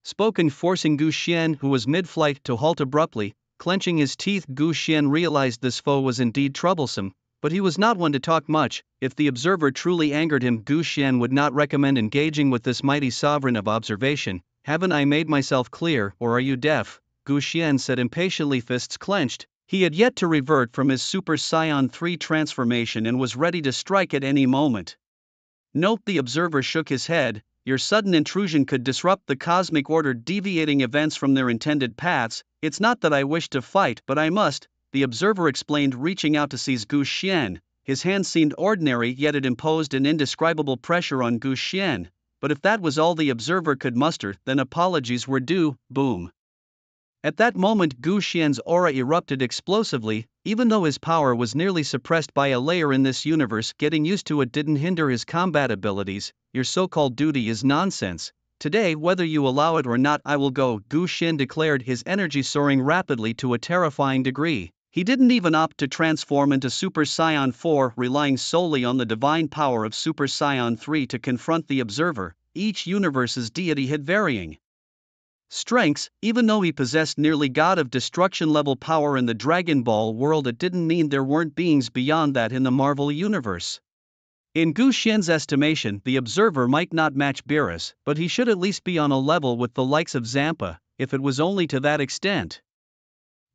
spoken, forcing Gu Xian, who was mid-flight, to halt abruptly. Clenching his teeth, Gu Xian realized this foe was indeed troublesome, but he was not one to talk much. If the observer truly angered him, Gu Xian would not recommend engaging with this mighty sovereign of observation. Haven't I made myself clear, or are you deaf? Gu Xian said impatiently, fists clenched. He had yet to revert from his Super Saiyan 3 transformation and was ready to strike at any moment. Nope, the observer shook his head. Your sudden intrusion could disrupt the cosmic order, deviating events from their intended paths. It's not that I wish to fight, but I must, the observer explained, reaching out to seize Gu Xian. His hand seemed ordinary, yet it imposed an indescribable pressure on Gu Xian. But if that was all the observer could muster, then apologies were due. Boom. At that moment, Gu Xian's aura erupted explosively. Even though his power was nearly suppressed by a layer in this universe, getting used to it didn't hinder his combat abilities. Your so-called duty is nonsense. Today, whether you allow it or not, I will go, Gu Xian declared, his energy soaring rapidly to a terrifying degree. He didn't even opt to transform into Super Saiyan 4, relying solely on the divine power of Super Saiyan 3 to confront the observer. Each universe's deity had varying strengths. Even though he possessed nearly God of Destruction level power in the Dragon Ball world, it didn't mean there weren't beings beyond that in the Marvel universe. In Gu Xian's estimation, the observer might not match Beerus, but he should at least be on a level with the likes of Zampa, if it was only to that extent.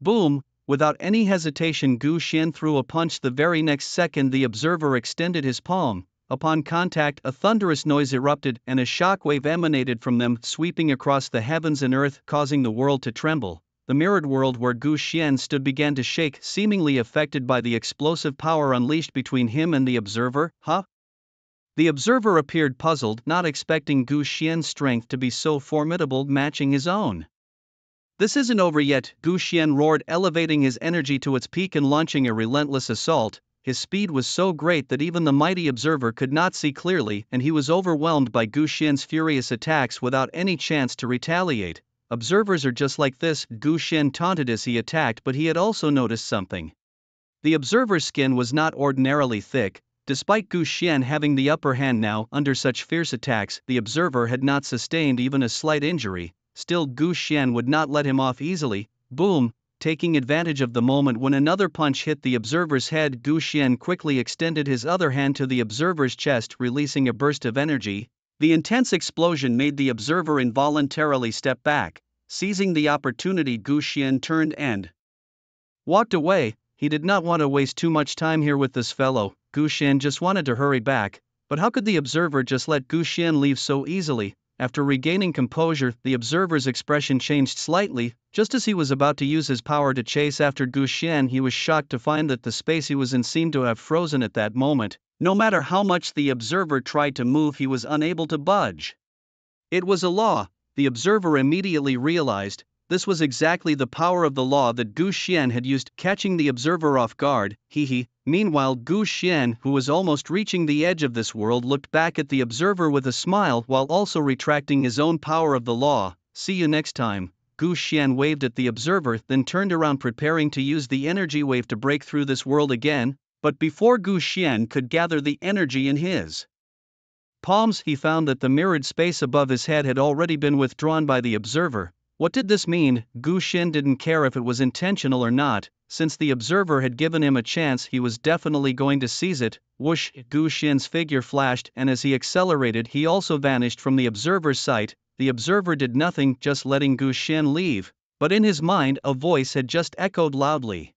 Boom! Without any hesitation, Gu Xian threw a punch. The very next second, the observer extended his palm. Upon contact, a thunderous noise erupted, and a shockwave emanated from them, sweeping across the heavens and earth, causing the world to tremble. The mirrored world where Gu Xian stood began to shake, seemingly affected by the explosive power unleashed between him and the observer. Huh? The observer appeared puzzled, not expecting Gu Xian's strength to be so formidable, matching his own. This isn't over yet, Gu Xian roared, elevating his energy to its peak and launching a relentless assault. His speed was so great that even the mighty observer could not see clearly, and he was overwhelmed by Gu Xian's furious attacks without any chance to retaliate. Observers are just like this, Gu Xian taunted as he attacked, but he had also noticed something. The observer's skin was not ordinarily thick. Despite Gu Xian having the upper hand now, under such fierce attacks, the observer had not sustained even a slight injury. Still, Gu Xian would not let him off easily. Boom! Taking advantage of the moment when another punch hit the observer's head, Gu Xian quickly extended his other hand to the observer's chest, releasing a burst of energy. The intense explosion made the observer involuntarily step back. Seizing the opportunity, Gu Xian turned and walked away. He did not want to waste too much time here with this fellow. Gu Xian just wanted to hurry back, but how could the observer just let Gu Xian leave so easily? After regaining composure, the observer's expression changed slightly. Just as he was about to use his power to chase after Gu Xian, he was shocked to find that the space he was in seemed to have frozen at that moment. No matter how much the observer tried to move, he was unable to budge. It was a law, the observer immediately realized. This was exactly the power of the law that Gu Xian had used, catching the observer off guard. Meanwhile, Gu Xian, who was almost reaching the edge of this world, looked back at the observer with a smile while also retracting his own power of the law. See you next time. Gu Xian waved at the observer, then turned around preparing to use the energy wave to break through this world again, but before Gu Xian could gather the energy in his palms, he found that the mirrored space above his head had already been withdrawn by the observer. What did this mean? Gu Xian didn't care if it was intentional or not. Since the observer had given him a chance, he was definitely going to seize it. Whoosh! Gu Xian's figure flashed, and as he accelerated, he also vanished from the observer's sight. The observer did nothing, just letting Gu Xian leave. But in his mind, a voice had just echoed loudly.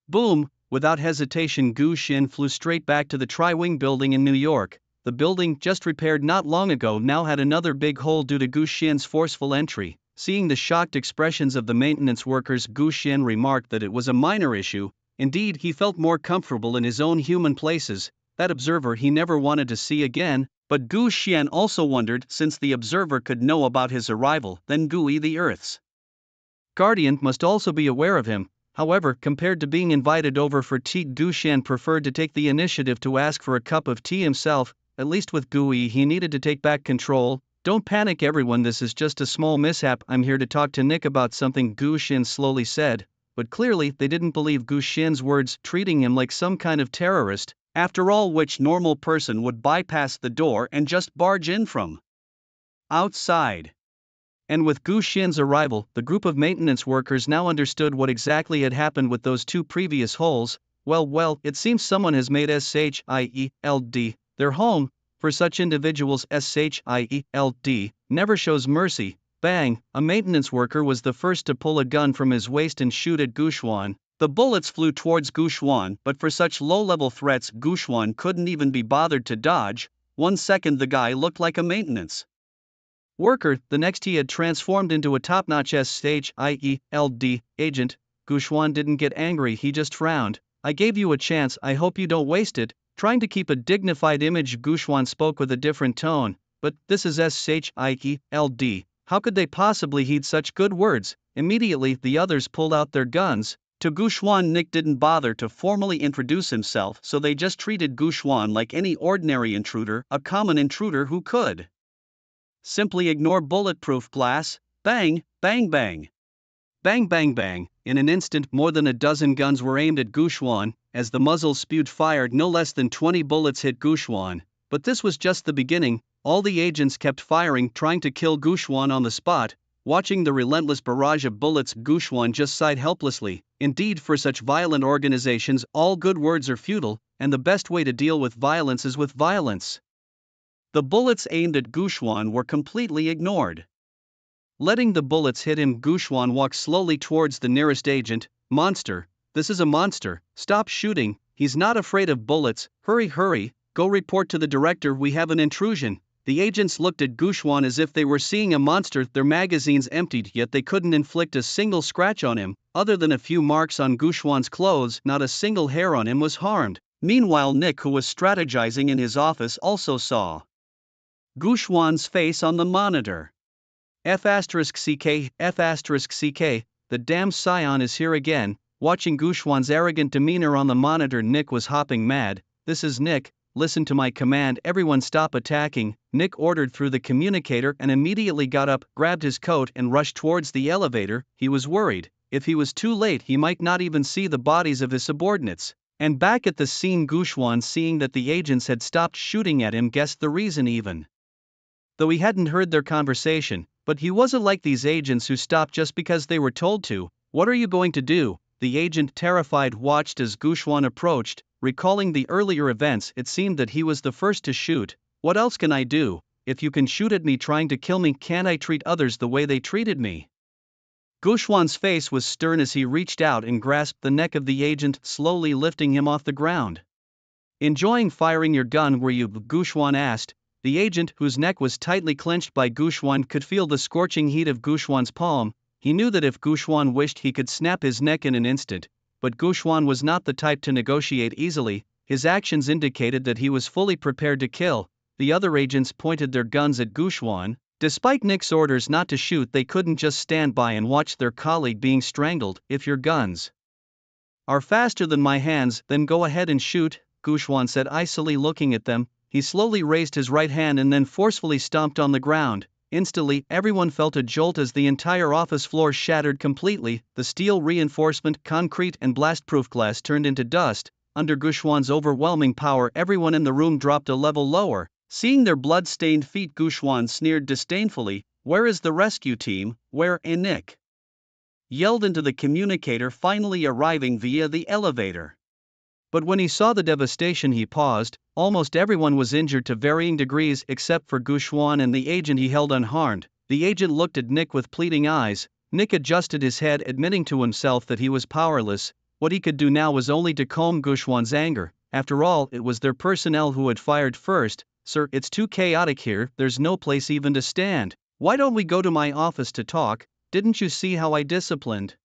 Boom! Without hesitation, Gu Xian flew straight back to the Tri-Wing building in New York. The building, just repaired not long ago, now had another big hole due to Gu Xian's forceful entry. Seeing the shocked expressions of the maintenance workers, Gu Xian remarked that it was a minor issue. Indeed, he felt more comfortable in his own human places. That observer he never wanted to see again. But Gu Xian also wondered, since the observer could know about his arrival, then Gui, the Earth's guardian, must also be aware of him. However, compared to being invited over for tea, Gu Xian preferred to take the initiative to ask for a cup of tea himself. At least with Gui, he needed to take back control. Don't panic everyone, this is just a small mishap. I'm here to talk to Nick about something, Gu Xian slowly said. But clearly, they didn't believe Gu Xian's words, treating him like some kind of terrorist. After all, which normal person would bypass the door and just barge in from outside? And with Gu Xian's arrival, the group of maintenance workers now understood what exactly had happened with those two previous holes. Well, it seems someone has made SHIELD their home. For such individuals, SHIELD never shows mercy. Bang! A maintenance worker was the first to pull a gun from his waist and shoot at Gu Xuan. The bullets flew towards Gu Xuan, but for such low-level threats, Gu Xuan couldn't even be bothered to dodge. 1 second, the guy looked like a maintenance worker. The next, he had transformed into a top-notch SHIELD agent. Gu Xuan didn't get angry, he just frowned. I gave you a chance, I hope you don't waste it. Trying to keep a dignified image, Gu Xuan spoke with a different tone. But this is SHIELD. How could they possibly heed such good words? Immediately, the others pulled out their guns. To Gu Xuan, Nick didn't bother to formally introduce himself, so they just treated Gu Xuan like any ordinary intruder, a common intruder who could simply ignore bulletproof glass. Bang, bang, bang. Bang, bang, bang. In an instant, more than a dozen guns were aimed at Gu Xuan. As the muzzles spewed fire, no less than 20 bullets hit Gu Xuan. But this was just the beginning. All the agents kept firing, trying to kill Gu Xuan on the spot. Watching the relentless barrage of bullets, Gu Xuan just sighed helplessly. Indeed, for such violent organizations, all good words are futile, and the best way to deal with violence is with violence. The bullets aimed at Gu Xuan were completely ignored. Letting the bullets hit him, Gu Xuan walked slowly towards the nearest agent. Monster. This is a monster. Stop shooting. He's not afraid of bullets. Hurry. Go report to the director, we have an intrusion. The agents looked at Gu Xuan as if they were seeing a monster. Their magazines emptied, yet they couldn't inflict a single scratch on him. Other than a few marks on Gu Xuan's clothes, not a single hair on him was harmed. Meanwhile, Nick, who was strategizing in his office, also saw Gu Xuan's face on the monitor. F***CK, the damn scion is here again. Watching Gu Xuan's arrogant demeanor on the monitor, Nick was hopping mad. This is Nick, listen to my command, everyone stop attacking. Nick ordered through the communicator and immediately got up, grabbed his coat and rushed towards the elevator. He was worried. If he was too late, he might not even see the bodies of his subordinates. And back at the scene, Gu Xuan, seeing that the agents had stopped shooting at him, guessed the reason even though he hadn't heard their conversation. But he wasn't like these agents who stopped just because they were told to. What are you going to do? The agent, terrified, watched as Gu Xuan approached. Recalling the earlier events, it seemed that he was the first to shoot. What else can I do? if you can shoot at me trying to kill me, can't I treat others the way they treated me? Guxuan's face was stern as he reached out and grasped the neck of the agent, slowly lifting him off the ground. Enjoying firing your gun, were you? Guxuan asked. The agent, whose neck was tightly clenched by Guxuan, could feel the scorching heat of Guxuan's palm. He knew that if Guxuan wished, he could snap his neck in an instant, but Guxuan was not the type to negotiate easily. His actions indicated that he was fully prepared to kill. The other agents pointed their guns at Guxuan. Despite Nick's orders not to shoot, they couldn't just stand by and watch their colleague being strangled. If your guns are faster than my hands, then go ahead and shoot, Guxuan said, icily looking at them. He slowly raised his right hand and then forcefully stomped on the ground. Instantly, everyone felt a jolt as the entire office floor shattered completely. The steel reinforcement, concrete, and blast-proof glass turned into dust. Under Guxuan's overwhelming power, everyone in the room dropped a level lower. Seeing their blood-stained feet, Guxuan sneered disdainfully. Where is the rescue team? Where is Nick? Yelled into the communicator, finally arriving via the elevator. But when he saw the devastation, he paused. Almost everyone was injured to varying degrees except for Guxuan and the agent he held unharmed. The agent looked at Nick with pleading eyes. Nick adjusted his head, admitting to himself that he was powerless. What he could do now was only to calm Guxuan's anger. After all, it was their personnel who had fired first. Sir, it's too chaotic here, there's no place even to stand. Why don't we go to my office to talk? Didn't you see how I disciplined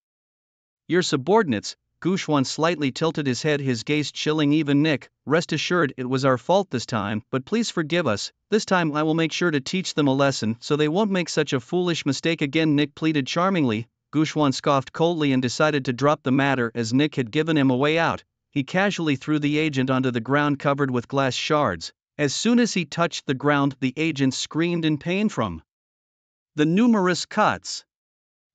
your subordinates? Guxuan slightly tilted his head, his gaze chilling even Nick. Rest assured, it was our fault this time, but please forgive us. This time I will make sure to teach them a lesson so they won't make such a foolish mistake again, Nick pleaded charmingly. Guxuan scoffed coldly and decided to drop the matter as Nick had given him a way out. He casually threw the agent onto the ground covered with glass shards. As soon as he touched the ground, the agent screamed in pain from the numerous cuts.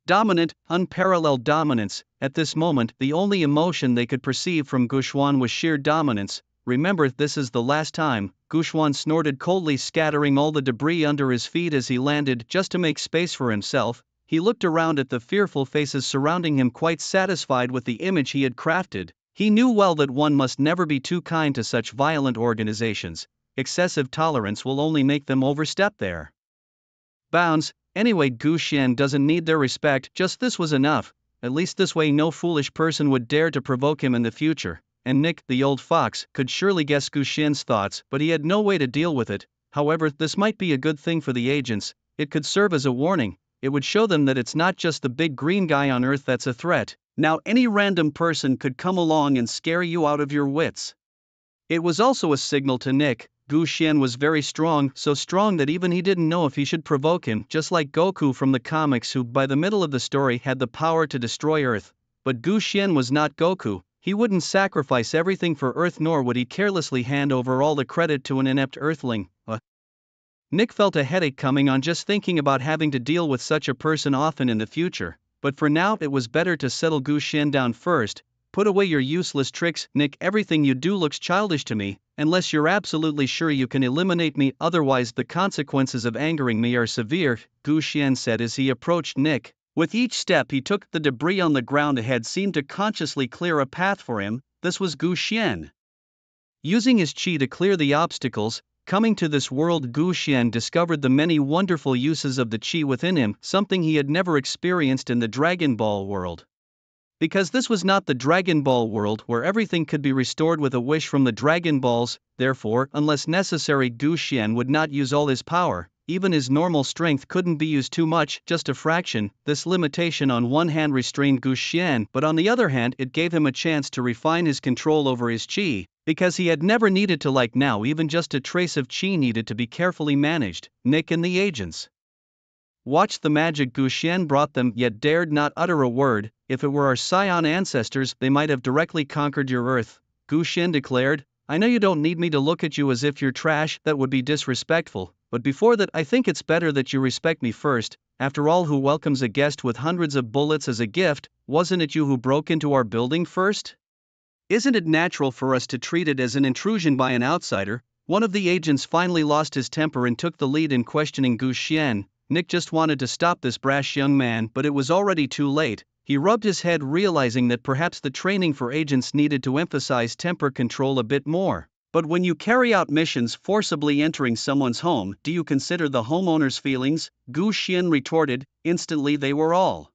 Dominant, unparalleled dominance. At this moment, the only emotion they could perceive from Guxuan was sheer dominance. Remember, this is the last time. Guxuan snorted coldly, scattering all the debris under his feet as he landed just to make space for himself. He looked around at the fearful faces surrounding him, quite satisfied with the image he had crafted. He knew well that one must never be too kind to such violent organizations. Excessive tolerance will only make them overstep their bounds. Anyway, Guxian doesn't need their respect, just this was enough. At least this way no foolish person would dare to provoke him in the future. And Nick, the old fox, could surely guess Guxian's thoughts, but he had no way to deal with it. However, this might be a good thing for the agents. It could serve as a warning. It would show them that it's not just the big green guy on Earth that's a threat. Now any random person could come along and scare you out of your wits. It was also a signal to Nick. Guxian was very strong, so strong that even he didn't know if he should provoke him, just like Goku from the comics, who by the middle of the story had the power to destroy Earth. But Guxian was not Goku. He wouldn't sacrifice everything for Earth, nor would he carelessly hand over all the credit to an inept Earthling. Nick felt a headache coming on just thinking about having to deal with such a person often in the future. But for now, it was better to settle Guxian down first. Put away your useless tricks, Nick. Everything you do looks childish to me, unless you're absolutely sure you can eliminate me, otherwise the consequences of angering me are severe, Guxian said as he approached Nick. With each step he took, the debris on the ground ahead seemed to consciously clear a path for him. This was Guxian using his chi to clear the obstacles. Coming to this world, Guxian discovered the many wonderful uses of the chi within him, something he had never experienced in the Dragon Ball world. Because this was not the Dragon Ball world where everything could be restored with a wish from the Dragon Balls, therefore, unless necessary, Guxian would not use all his power. Even his normal strength couldn't be used too much, just a fraction. This limitation on one hand restrained Guxian, but on the other hand it gave him a chance to refine his control over his chi, because he had never needed to, like now. Even just a trace of chi needed to be carefully managed. Nick and the agents watched the magic Guxian brought them, yet dared not utter a word. If it were our Scion ancestors, they might have directly conquered your Earth, Guxian declared. I know you don't need me to look at you as if you're trash, that would be disrespectful, but before that I think it's better that you respect me first. After all, who welcomes a guest with hundreds of bullets as a gift? Wasn't it you who broke into our building first? Isn't it natural for us to treat it as an intrusion by an outsider? One of the agents finally lost his temper and took the lead in questioning Guxian. Nick just wanted to stop this brash young man, but it was already too late. He rubbed his head, realizing that perhaps the training for agents needed to emphasize temper control a bit more. But when you carry out missions forcibly entering someone's home, do you consider the homeowner's feelings? Gu Xian retorted. Instantly they were all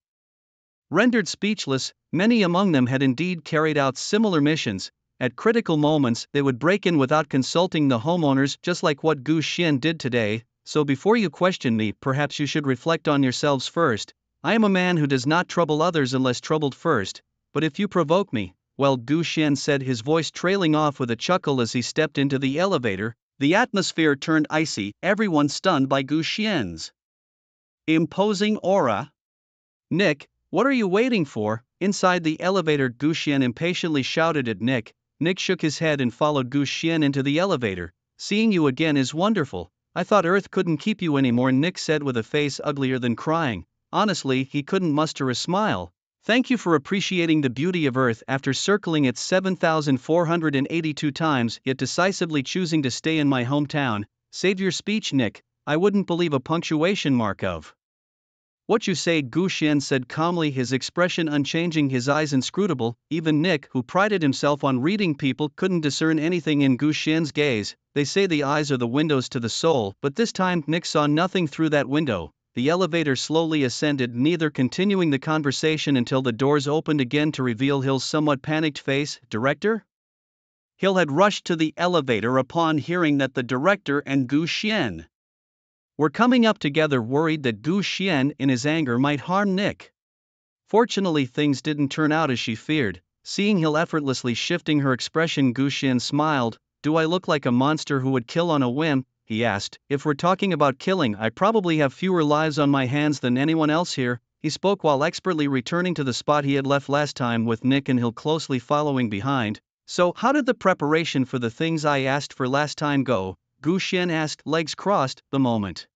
rendered speechless. Many among them had indeed carried out similar missions. At critical moments, they would break in without consulting the homeowners, just like what Gu Xian did today. So before you question me, perhaps you should reflect on yourselves first. I am a man who does not trouble others unless troubled first. But if you provoke me, well, Gu Xian said, his voice trailing off with a chuckle as he stepped into the elevator. The atmosphere turned icy, everyone stunned by Gu Xian's imposing aura. Nick, what are you waiting for? Inside the elevator, Gu Xian impatiently shouted at Nick. Nick shook his head and followed Gu Xian into the elevator. Seeing you again is wonderful. I thought Earth couldn't keep you anymore, Nick said with a face uglier than crying. Honestly, he couldn't muster a smile. Thank you for appreciating the beauty of Earth after circling it 7,482 times, yet decisively choosing to stay in my hometown. Save your speech, Nick. I wouldn't believe a punctuation mark of what you say, Gu Xian said calmly, his expression unchanging, his eyes inscrutable. Even Nick, who prided himself on reading people, couldn't discern anything in Gu Xian's gaze. They say the eyes are the windows to the soul, but this time Nick saw nothing through that window. The elevator slowly ascended, neither continuing the conversation until the doors opened again to reveal Hill's somewhat panicked face. Director? Hill had rushed to the elevator upon hearing that the director and Gu Xian were coming up together, worried that Gu Xian in his anger might harm Nick. Fortunately, things didn't turn out as she feared. Seeing Hill effortlessly shifting her expression, Gu Xian smiled. Do I look like a monster who would kill on a whim? He asked. If we're talking about killing, I probably have fewer lives on my hands than anyone else here. He spoke while expertly returning to the spot he had left last time, with Nick and Hill closely following behind. So, how did the preparation for the things I asked for last time go? Gu Xian asked, legs crossed. The moment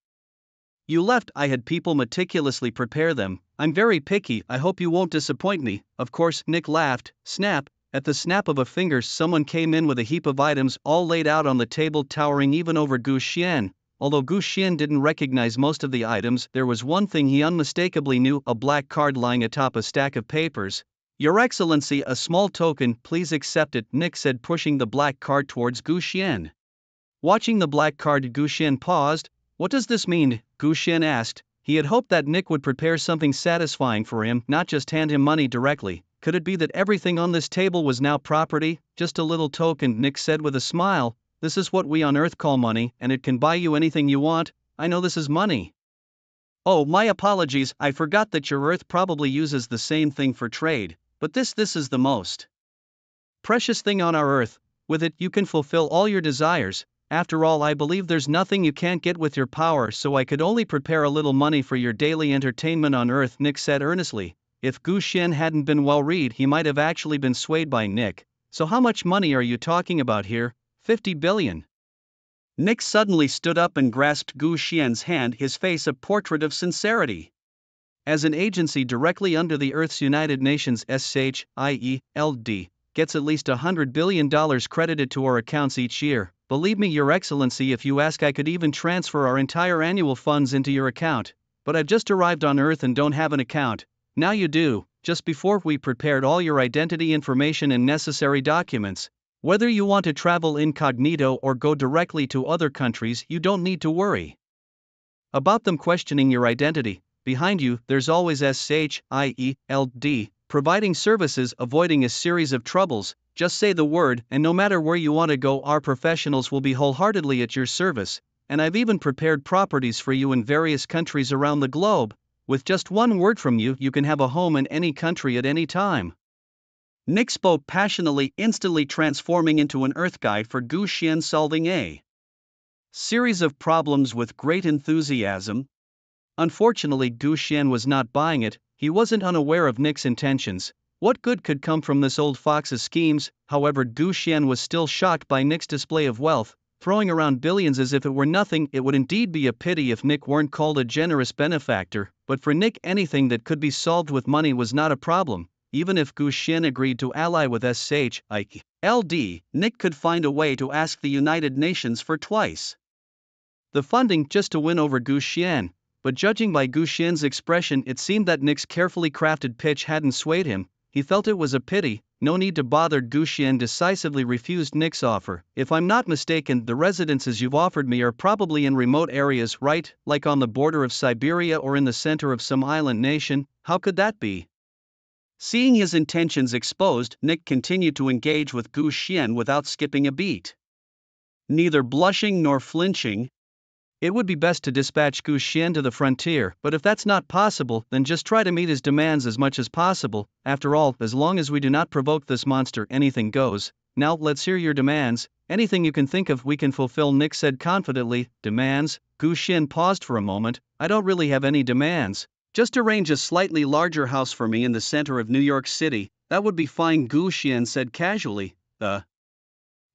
you left, I had people meticulously prepare them. I'm very picky, I hope you won't disappoint me. Of course, Nick laughed. Snap. At the snap of a finger, someone came in with a heap of items, all laid out on the table, towering even over Gu Xian. Although Gu Xian didn't recognize most of the items, there was one thing he unmistakably knew: a black card lying atop a stack of papers. Your Excellency, a small token, please accept it, Nick said, pushing the black card towards Gu Xian. Watching the black card, Gu Xian paused. What does this mean? Gu Xian asked. He had hoped that Nick would prepare something satisfying for him, not just hand him money directly. Could it be that everything on this table was now property? Just a little token, Nick said with a smile. This is what we on Earth call money, and it can buy you anything you want. I know this is money. Oh, my apologies, I forgot that your Earth probably uses the same thing for trade. But this is the most precious thing on our Earth. With it, you can fulfill all your desires. After all, I believe there's nothing you can't get with your power, so I could only prepare a little money for your daily entertainment on Earth, Nick said earnestly. If Gu Xian hadn't been well read, he might have actually been swayed by Nick. So how much money are you talking about here? 50 billion. Nick suddenly stood up and grasped Gu Xian's hand, his face a portrait of sincerity. As an agency directly under the Earth's United Nations SHIELD gets at least $100 billion credited to our accounts each year. Believe me, Your Excellency, if you ask, I could even transfer our entire annual funds into your account. But I've just arrived on Earth and don't have an account. Now you do. Just before we prepared all your identity information and necessary documents. Whether you want to travel incognito or go directly to other countries, you don't need to worry about them questioning your identity. Behind you, there's always SHIELD, providing services, avoiding a series of troubles. Just say the word, and no matter where you want to go, our professionals will be wholeheartedly at your service. And I've even prepared properties for you in various countries around the globe. With just one word from you, you can have a home in any country at any time. Nick spoke passionately, instantly transforming into an Earth guide for Gu Xian, solving a series of problems with great enthusiasm. Unfortunately, Gu Xian was not buying it. He wasn't unaware of Nick's intentions. What good could come from this old fox's schemes? However, Gu Xian was still shocked by Nick's display of wealth, throwing around billions as if it were nothing. It would indeed be a pity if Nick weren't called a generous benefactor, but for Nick, anything that could be solved with money was not a problem. Even if Gu Xian agreed to ally with SHIELD, Nick could find a way to ask the United Nations for twice the funding just to win over Gu Xian. But judging by Gu Xian's expression, it seemed that Nick's carefully crafted pitch hadn't swayed him. He felt it was a pity. no need to bother. Gu Xian decisively refused Nick's offer. If I'm not mistaken, the residences you've offered me are probably in remote areas, right? Like on the border of Siberia or in the center of some island nation. How could that be? Seeing his intentions exposed, Nick continued to engage with Gu Xian without skipping a beat. Neither blushing nor flinching. It would be best to dispatch Gu Xian to the frontier, but if that's not possible, then just try to meet his demands as much as possible. After all, as long as we do not provoke this monster, anything goes. Now, let's hear your demands. Anything you can think of we can fulfill, Nick said confidently. Demands? Gu Xian paused for a moment. I don't really have any demands. Just arrange a slightly larger house for me in the center of New York City. That would be fine, Gu Xian said casually.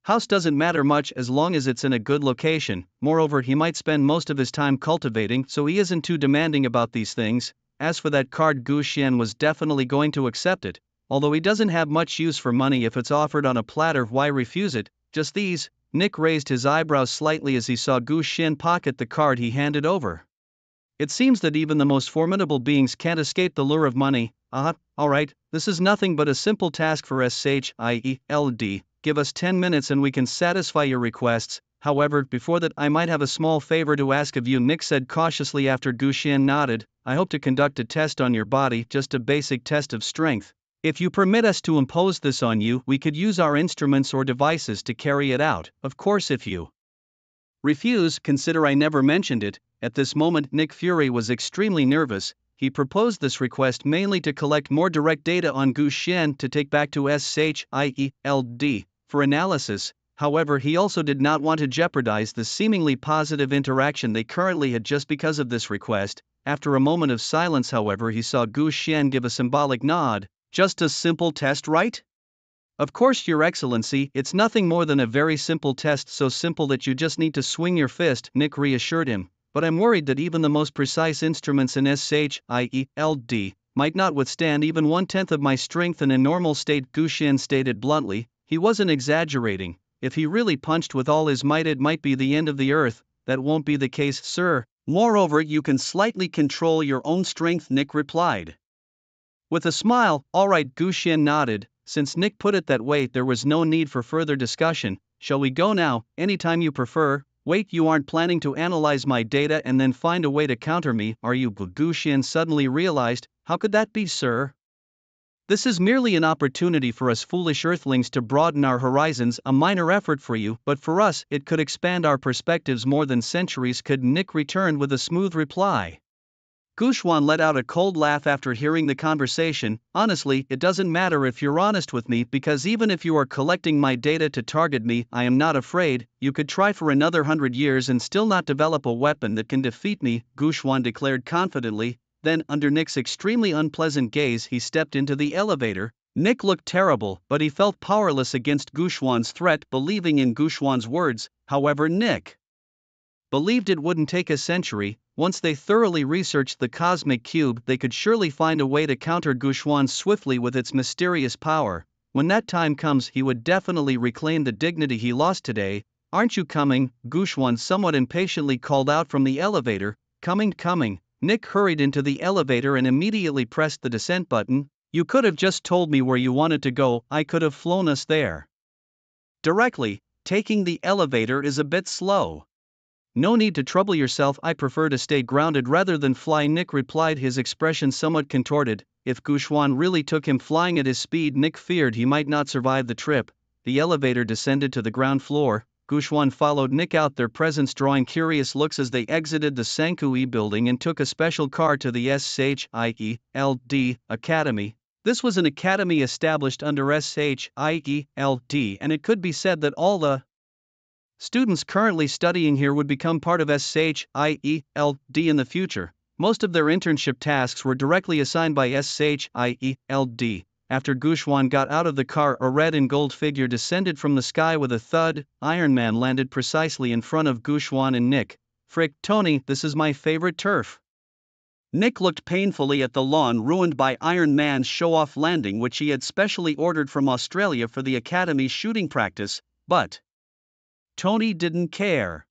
House doesn't matter much as long as it's in a good location. Moreover, he might spend most of his time cultivating, so he isn't too demanding about these things. As for that card, Gu Xian was definitely going to accept it. Although he doesn't have much use for money if it's offered on a platter, why refuse it? Just these? Nick raised his eyebrows slightly as he saw Gu Xian pocket the card he handed over. It seems that even the most formidable beings can't escape the lure of money. Alright, this is nothing but a simple task for SHIELD. Give us 10 minutes and we can satisfy your requests. However, before that, I might have a small favor to ask of you, Nick said cautiously after Gu Xian nodded. I hope to conduct a test on your body, just a basic test of strength. If you permit us to impose this on you, we could use our instruments or devices to carry it out. Of course, if you refuse, consider I never mentioned it. At this moment, Nick Fury was extremely nervous. He proposed this request mainly to collect more direct data on Gu Xian to take back to SHIELD for analysis. However, he also did not want to jeopardize the seemingly positive interaction they currently had just because of this request. After a moment of silence, however, he saw Gu Xian give a symbolic nod. Just a simple test, right? Of course, Your Excellency, it's nothing more than a very simple test, so simple that you just need to swing your fist, Nick reassured him. But I'm worried that even the most precise instruments in SHIELD might not withstand even 1/10 of my strength in a normal state, Gu Xian stated bluntly. He wasn't exaggerating. If he really punched with all his might, it might be the end of the earth. That won't be the case, sir. Moreover, you can slightly control your own strength, Nick replied. With a smile, alright, Gu Xian nodded. Since Nick put it that way, there was no need for further discussion. Shall we go now? Anytime you prefer. Wait, you aren't planning to analyze my data and then find a way to counter me, are you? Gu Xian suddenly realized. How could that be, sir? This is merely an opportunity for us foolish earthlings to broaden our horizons, a minor effort for you, but for us, it could expand our perspectives more than centuries could, Nick returned with a smooth reply. Gu Xian let out a cold laugh after hearing the conversation. Honestly, it doesn't matter if you're honest with me, because even if you are collecting my data to target me, I am not afraid. You could try for another 100 years and still not develop a weapon that can defeat me, Gu Xian declared confidently. Then, under Nick's extremely unpleasant gaze, he stepped into the elevator. Nick looked terrible, but he felt powerless against Gu Xian's threat, believing in Gu Xian's words. However, Nick believed it wouldn't take a century. Once they thoroughly researched the cosmic cube, they could surely find a way to counter Gu Xian swiftly with its mysterious power. When that time comes, he would definitely reclaim the dignity he lost today. Aren't you coming? Gu Xian somewhat impatiently called out from the elevator. Coming. Nick hurried into the elevator and immediately pressed the descent button. You could have just told me where you wanted to go, I could have flown us there directly. Taking the elevator is a bit slow. No need to trouble yourself, I prefer to stay grounded rather than fly, Nick replied, his expression somewhat contorted. If Gu Xian really took him flying at his speed, Nick feared he might not survive the trip. The elevator descended to the ground floor. Gu Xian followed Nick out, their presence drawing curious looks as they exited the Sankui building and took a special car to the SHIELD Academy. This was an academy established under SHIELD, and it could be said that all the students currently studying here would become part of SHIELD in the future. Most of their internship tasks were directly assigned by SHIELD. After Gu Xian got out of the car, a red and gold figure descended from the sky with a thud. Iron Man landed precisely in front of Gu Xian and Nick. Frick, Tony, this is my favorite turf. Nick looked painfully at the lawn ruined by Iron Man's show-off landing, which he had specially ordered from Australia for the Academy's shooting practice, but Tony didn't care.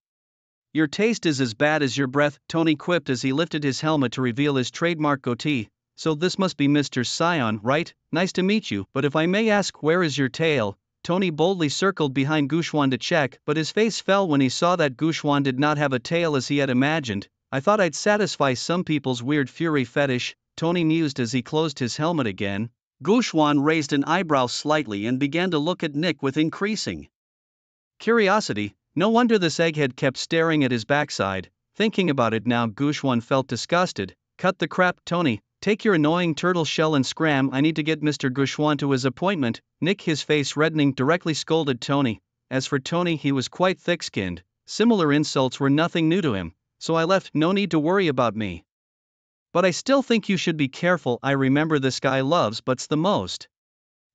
Your taste is as bad as your breath, Tony quipped as he lifted his helmet to reveal his trademark goatee. So this must be Mr. Scion, right? Nice to meet you, but if I may ask, where is your tail? Tony boldly circled behind Gouchuan to check, but his face fell when he saw that Gouchuan did not have a tail as he had imagined. I thought I'd satisfy some people's weird fury fetish, Tony mused as he closed his helmet again. Gouchuan raised an eyebrow slightly and began to look at Nick with increasing curiosity. No wonder this egghead kept staring at his backside. Thinking about it now, Gouchuan felt disgusted. Cut the crap, Tony. Take your annoying turtle shell and scram. I need to get Mr. Gouchuan to his appointment. Nick, his face reddening, directly scolded Tony. As for Tony, he was quite thick-skinned. Similar insults were nothing new to him. So I left, no need to worry about me. But I still think you should be careful. I remember this guy loves butts the most.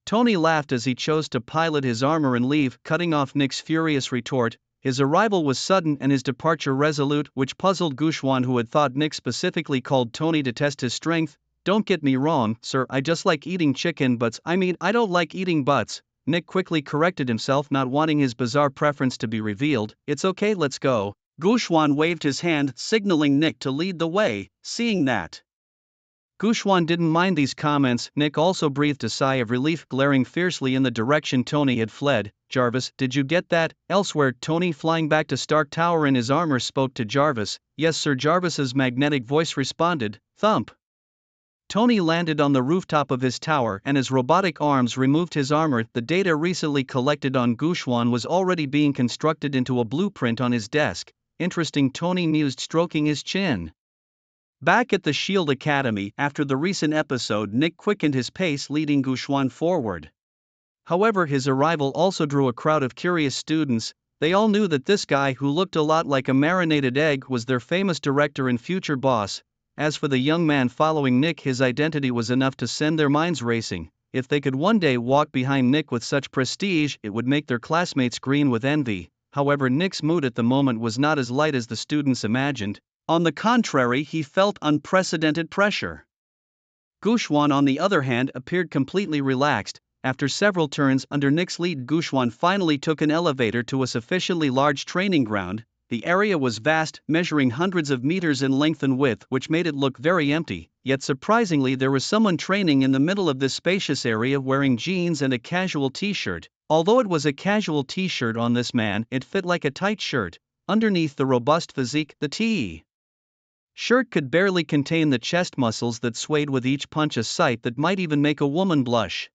Tony laughed as he chose to pilot his armor and leave, cutting off Nick's furious retort. His arrival was sudden and his departure resolute, which puzzled Gouchuan, who had thought Nick specifically called Tony to test his strength. Don't get me wrong, sir, I just like eating chicken butts. I mean, I don't like eating butts. Nick quickly corrected himself, not wanting his bizarre preference to be revealed. It's okay, let's go. Gouchuan waved his hand, signaling Nick to lead the way. Seeing that Gouchuan didn't mind these comments, Nick also breathed a sigh of relief, glaring fiercely in the direction Tony had fled. Jarvis, did you get that? Elsewhere, Tony, flying back to Stark Tower in his armor, spoke to Jarvis. Yes, sir. Jarvis's magnetic voice responded. Thump. Tony landed on the rooftop of his tower and his robotic arms removed his armor. The data recently collected on Gouchuan was already being constructed into a blueprint on his desk. Interesting, Tony mused, stroking his chin. Back at the Shield Academy, after the recent episode, Nick quickened his pace, leading Gouchuan forward. However, his arrival also drew a crowd of curious students. They all knew that this guy, who looked a lot like a marinated egg, was their famous director and future boss. As for the young man following Nick, his identity was enough to send their minds racing. If they could one day walk behind Nick with such prestige, it would make their classmates green with envy. However, Nick's mood at the moment was not as light as the students imagined. On the contrary, he felt unprecedented pressure. Gouchuan, on the other hand, appeared completely relaxed. After several turns under Nick's lead, Gouchuan finally took an elevator to a sufficiently large training ground. The area was vast, measuring hundreds of meters in length and width, which made it look very empty. Yet surprisingly, there was someone training in the middle of this spacious area wearing jeans and a casual t-shirt. Although it was a casual t-shirt on this man, it fit like a tight shirt. Underneath the robust physique, the shirt could barely contain the chest muscles that swayed with each punch, a sight that might even make a woman blush.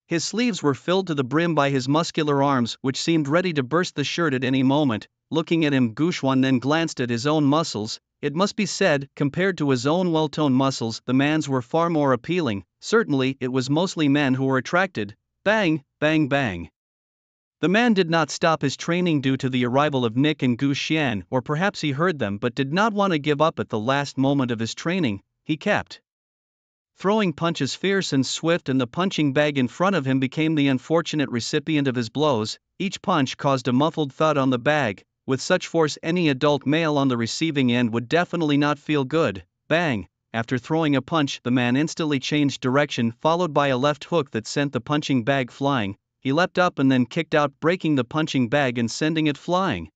His sleeves were filled to the brim by his muscular arms, which seemed ready to burst the shirt at any moment. Looking at him, Gouchuan then glanced at his own muscles. It must be said, compared to his own well-toned muscles, the man's were far more appealing. Certainly, it was mostly men who were attracted. Bang, bang, bang. The man did not stop his training due to the arrival of Nick and Gouchuan, or perhaps he heard them but did not want to give up at the last moment of his training. He kept throwing punches fierce and swift, and the punching bag in front of him became the unfortunate recipient of his blows. Each punch caused a muffled thud on the bag. With such force, any adult male on the receiving end would definitely not feel good. Bang! After throwing a punch, the man instantly changed direction, followed by a left hook that sent the punching bag flying. He leapt up and then kicked out, breaking the punching bag and sending it flying.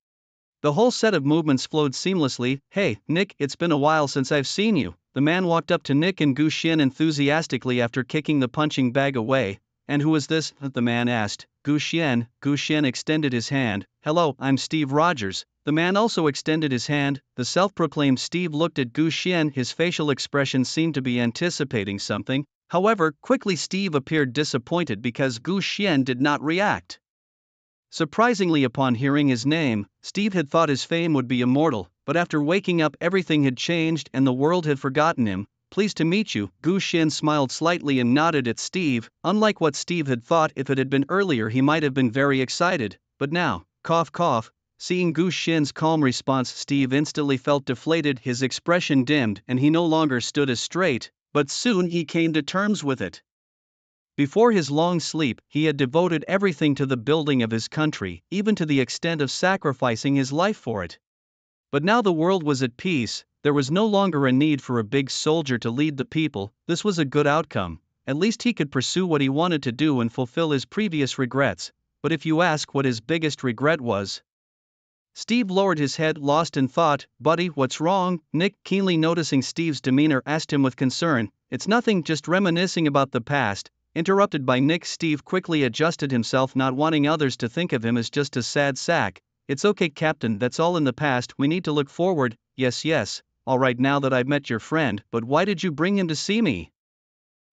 The whole set of movements flowed seamlessly. Hey, Nick, it's been a while since I've seen you. The man walked up to Nick and Gouchuan enthusiastically after kicking the punching bag away. And who is this? The man asked. Gouchuan. Gouchuan extended his hand. Hello, I'm Steve Rogers. The man also extended his hand. The self-proclaimed Steve looked at Gouchuan. His facial expression seemed to be anticipating something. However, quickly Steve appeared disappointed because Gouchuan did not react. Surprisingly, upon hearing his name, Steve had thought his fame would be immortal, but after waking up everything had changed and the world had forgotten him. Pleased to meet you. Gouchuan smiled slightly and nodded at Steve. Unlike what Steve had thought, if it had been earlier he might have been very excited, but now, cough cough. Seeing Gouchuan's calm response, Steve instantly felt deflated. His expression dimmed and he no longer stood as straight. But soon he came to terms with it. Before his long sleep, he had devoted everything to the building of his country, even to the extent of sacrificing his life for it. But now the world was at peace, there was no longer a need for a big soldier to lead the people. This was a good outcome. At least he could pursue what he wanted to do and fulfill his previous regrets. But if you ask what his biggest regret was, Steve lowered his head, lost in thought. Buddy, what's wrong? Nick, keenly noticing Steve's demeanor, asked him with concern. It's nothing, just reminiscing about the past. Interrupted by Nick. Steve quickly adjusted himself, not wanting others to think of him as just a sad sack. It's okay, Captain, that's all in the past, we need to look forward. Yes, alright, now that I've met your friend, but why did you bring him to see me?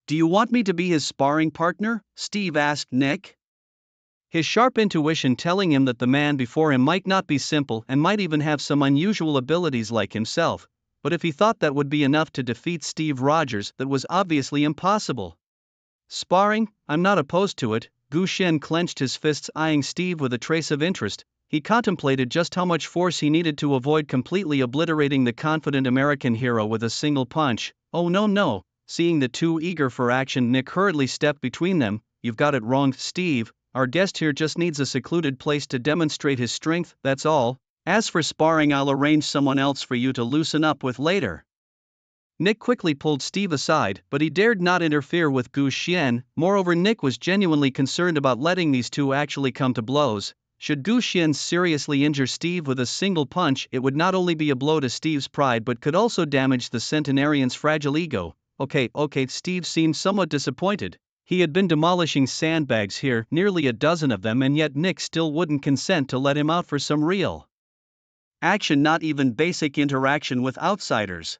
Do you want me to be his sparring partner? Steve asked Nick. His sharp intuition telling him that the man before him might not be simple and might even have some unusual abilities like himself, but if he thought that would be enough to defeat Steve Rogers, that was obviously impossible. Sparring? I'm not opposed to it. Gu Xian clenched his fists, eyeing Steve with a trace of interest. He contemplated just how much force he needed to avoid completely obliterating the confident American hero with a single punch. Oh no. Seeing the two eager for action, Nick hurriedly stepped between them. You've got it wrong, Steve. Our guest here just needs a secluded place to demonstrate his strength, that's all. As for sparring, I'll arrange someone else for you to loosen up with later. Nick quickly pulled Steve aside, but he dared not interfere with Gu Xian. Moreover, Nick was genuinely concerned about letting these two actually come to blows. Should Gu Xian seriously injure Steve with a single punch, it would not only be a blow to Steve's pride but could also damage the centenarian's fragile ego. Okay, Steve seemed somewhat disappointed. He had been demolishing sandbags here, nearly a dozen of them, and yet Nick still wouldn't consent to let him out for some real action, not even basic interaction with outsiders.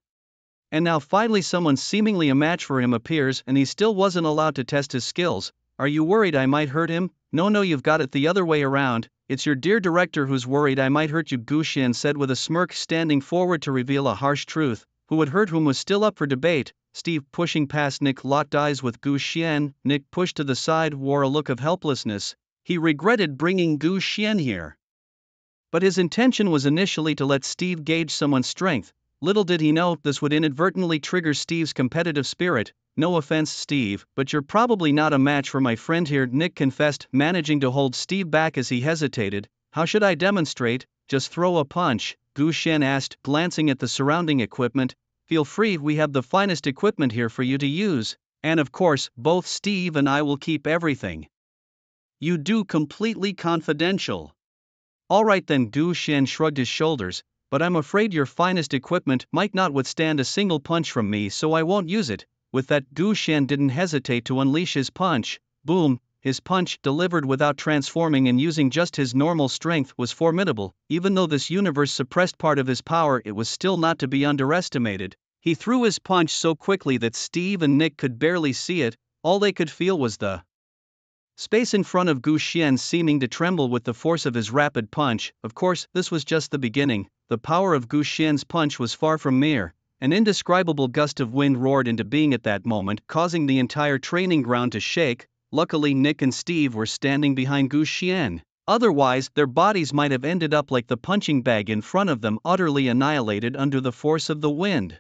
And now finally someone seemingly a match for him appears, and he still wasn't allowed to test his skills. Are you worried I might hurt him? No, you've got it the other way around. It's your dear director who's worried I might hurt you, Gu Xian said with a smirk, standing forward to reveal a harsh truth. Who would hurt whom was still up for debate. Steve, pushing past Nick, locked eyes with Gu Xian. Nick, pushed to the side, wore a look of helplessness. He regretted bringing Gu Xian here, but his intention was initially to let Steve gauge someone's strength. Little did he know this would inadvertently trigger Steve's competitive spirit. No offense, Steve, but you're probably not a match for my friend here, Nick confessed, managing to hold Steve back as he hesitated. How should I demonstrate? Just throw a punch, Gu Xian asked, glancing at the surrounding equipment. Feel free, we have the finest equipment here for you to use. And of course, both Steve and I will keep everything you do completely confidential. Alright then, Gu Xian shrugged his shoulders, but I'm afraid your finest equipment might not withstand a single punch from me, so I won't use it. With that, Gu Xian didn't hesitate to unleash his punch. Boom! His punch, delivered without transforming and using just his normal strength, was formidable. Even though this universe suppressed part of his power, it was still not to be underestimated. He threw his punch so quickly that Steve and Nick could barely see it. All they could feel was the space in front of Gu Xian seeming to tremble with the force of his rapid punch. Of course, this was just the beginning. The power of Gu Xian's punch was far from mere. An indescribable gust of wind roared into being at that moment, causing the entire training ground to shake. Luckily, Nick and Steve were standing behind Gu Xian. Otherwise, their bodies might have ended up like the punching bag in front of them, utterly annihilated under the force of the wind.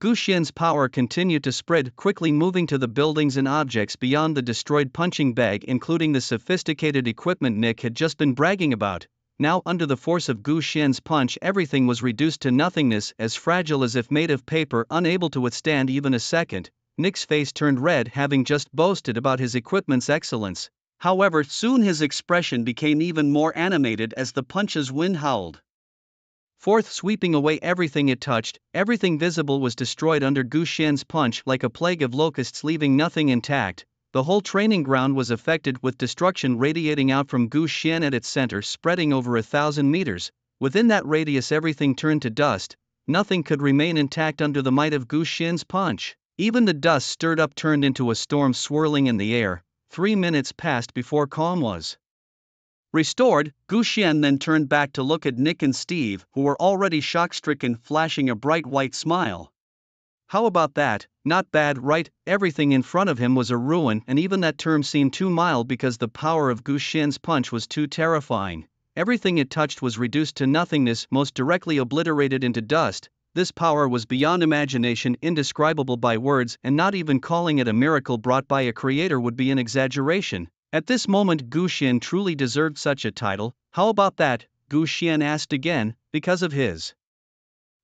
Gu Xian's power continued to spread, quickly moving to the buildings and objects beyond the destroyed punching bag, including the sophisticated equipment Nick had just been bragging about. Now, under the force of Gu Xian's punch, everything was reduced to nothingness, as fragile as if made of paper, unable to withstand even a second. Nick's face turned red, having just boasted about his equipment's excellence. However, soon his expression became even more animated as the punch's wind howled forth, sweeping away everything it touched. Everything visible was destroyed under Gu Xian's punch like a plague of locusts, leaving nothing intact. The whole training ground was affected, with destruction radiating out from Gu Xian at its center, spreading over 1,000 meters. Within that radius, everything turned to dust. Nothing could remain intact under the might of Gu Xian's punch. Even the dust stirred up turned into a storm, swirling in the air. 3 minutes passed before calm was restored. Gu Xian then turned back to look at Nick and Steve, who were already shock-stricken, flashing a bright white smile. How about that? Not bad, right? Everything in front of him was a ruin, and even that term seemed too mild because the power of Gu Xian's punch was too terrifying. Everything it touched was reduced to nothingness, most directly obliterated into dust. This power was beyond imagination, indescribable by words, and not even calling it a miracle brought by a creator would be an exaggeration. At this moment, Gu Xian truly deserved such a title. How about that? Gu Xian asked again. Because of his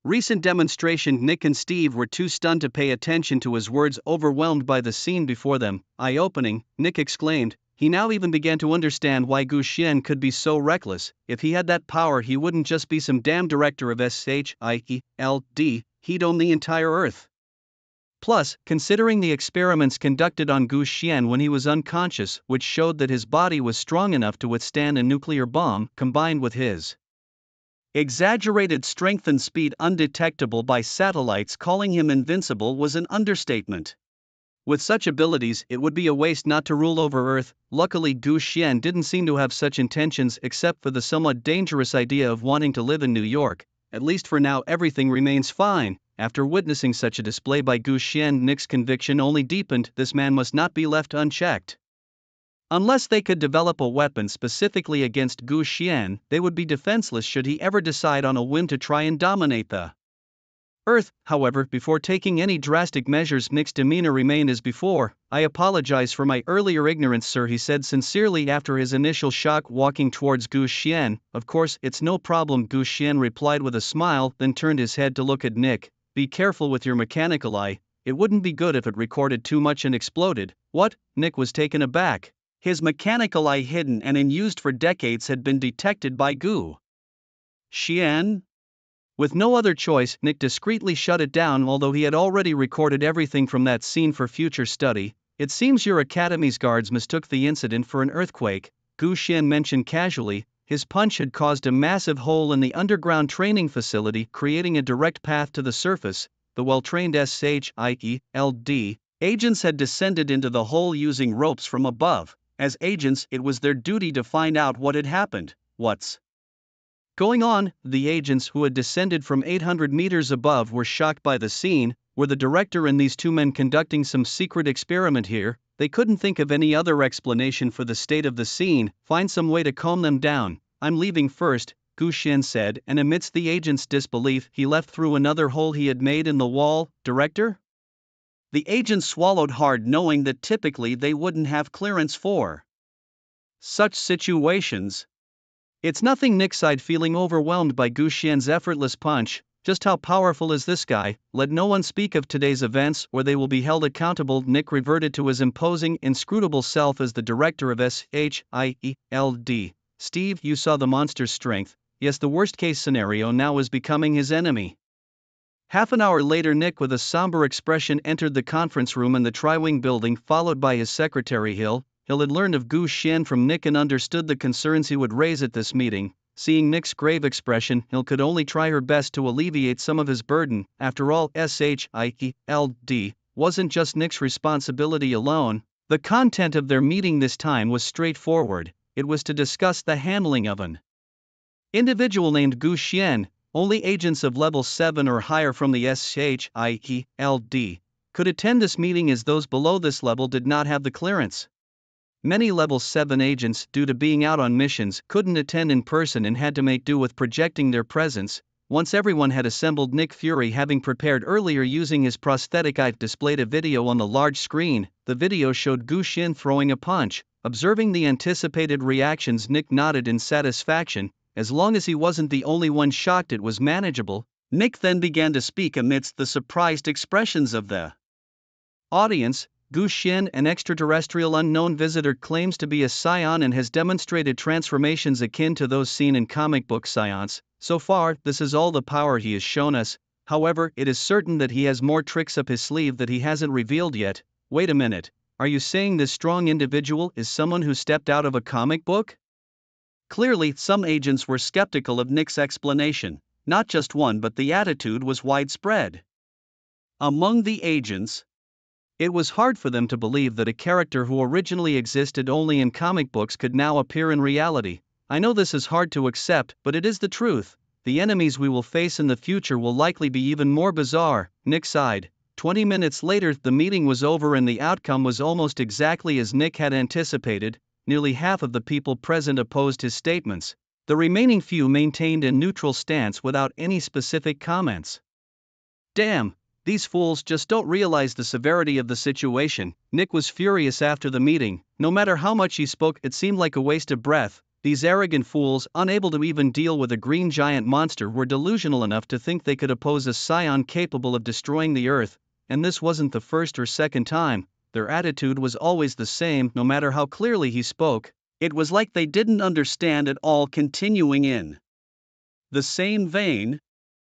recent demonstration, Nick and Steve were too stunned to pay attention to his words, overwhelmed by the scene before them. Eye-opening, Nick exclaimed. He now even began to understand why Gu Xian could be so reckless. If he had that power, he wouldn't just be some damn director of SHIELD, he'd own the entire Earth. Plus, considering the experiments conducted on Gu Xian when he was unconscious, which showed that his body was strong enough to withstand a nuclear bomb, combined with his exaggerated strength and speed undetectable by satellites, calling him invincible was an understatement. With such abilities, it would be a waste not to rule over Earth. Luckily, Gu Xian didn't seem to have such intentions except for the somewhat dangerous idea of wanting to live in New York. At least for now, everything remains fine. After witnessing such a display by Gu Xian, Nick's conviction only deepened: this man must not be left unchecked. Unless they could develop a weapon specifically against Gu Xian, they would be defenseless should he ever decide on a whim to try and dominate the Earth. However, before taking any drastic measures, Nick's demeanor remained as before. "I apologize for my earlier ignorance, sir," he said sincerely after his initial shock, walking towards Gu Xian. "Of course, it's no problem," Gu Xian replied with a smile, then turned his head to look at Nick. "Be careful with your mechanical eye, it wouldn't be good if it recorded too much and exploded." "What?" Nick was taken aback. His mechanical eye, hidden and unused for decades, had been detected by Gu Xian? With no other choice, Nick discreetly shut it down, although he had already recorded everything from that scene for future study. "It seems your academy's guards mistook the incident for an earthquake," Gu Xian mentioned casually. His punch had caused a massive hole in the underground training facility, creating a direct path to the surface. The well-trained SHIELD agents had descended into the hole using ropes from above. As agents, it was their duty to find out what had happened. "What's going on?" The agents, who had descended from 800 meters above, were shocked by the scene. Were the director and these two men conducting some secret experiment here? They couldn't think of any other explanation for the state of the scene. "Find some way to calm them down. I'm leaving first," Gu Xian said, and amidst the agent's disbelief, he left through another hole he had made in the wall. "Director?" The agents swallowed hard, knowing that typically they wouldn't have clearance for such situations. "It's nothing," Nick sighed, feeling overwhelmed by Gu Xian's effortless punch. "Just how powerful is this guy? Let no one speak of today's events, or they will be held accountable." Nick reverted to his imposing, inscrutable self as the director of SHIELD. "Steve, you saw the monster's strength. Yes, the worst-case scenario now is becoming his enemy." Half an hour later, Nick, with a somber expression, entered the conference room in the Tri-Wing building, followed by his secretary Hill. Hill had learned of Gu Xian from Nick and understood the concerns he would raise at this meeting. Seeing Nick's grave expression, Hill could only try her best to alleviate some of his burden. After all, SHIELD wasn't just Nick's responsibility alone. The content of their meeting this time was straightforward. It was to discuss the handling of an individual named Gu Xian. Only agents of level 7 or higher from the SHIELD could attend this meeting, as those below this level did not have the clearance. Many level 7 agents, due to being out on missions, couldn't attend in person and had to make do with projecting their presence. Once everyone had assembled, Nick Fury, having prepared earlier using his prosthetic eye, displayed a video on the large screen. The video showed Gu Xian throwing a punch. Observing the anticipated reactions, Nick nodded in satisfaction. As long as he wasn't the only one shocked, it was manageable. Nick then began to speak amidst the surprised expressions of the audience. "Gu Xian, an extraterrestrial unknown visitor, claims to be a scion and has demonstrated transformations akin to those seen in comic book scions. So far, this is all the power he has shown us. However, it is certain that he has more tricks up his sleeve that he hasn't revealed yet." "Wait a minute. Are you saying this strong individual is someone who stepped out of a comic book?" Clearly, some agents were skeptical of Nick's explanation. Not just one, but the attitude was widespread among the agents. It was hard for them to believe that a character who originally existed only in comic books could now appear in reality. "I know this is hard to accept, but it is the truth. The enemies we will face in the future will likely be even more bizarre," Nick sighed. 20 minutes later, the meeting was over and the outcome was almost exactly as Nick had anticipated. Nearly half of the people present opposed his statements. The remaining few maintained a neutral stance without any specific comments. "Damn, these fools just don't realize the severity of the situation." Nick was furious after the meeting. No matter how much he spoke, it seemed like a waste of breath. These arrogant fools, unable to even deal with a green giant monster, were delusional enough to think they could oppose a scion capable of destroying the Earth. And this wasn't the first or second time. Their attitude was always the same, no matter how clearly he spoke. It was like they didn't understand at all. Continuing in the same vein,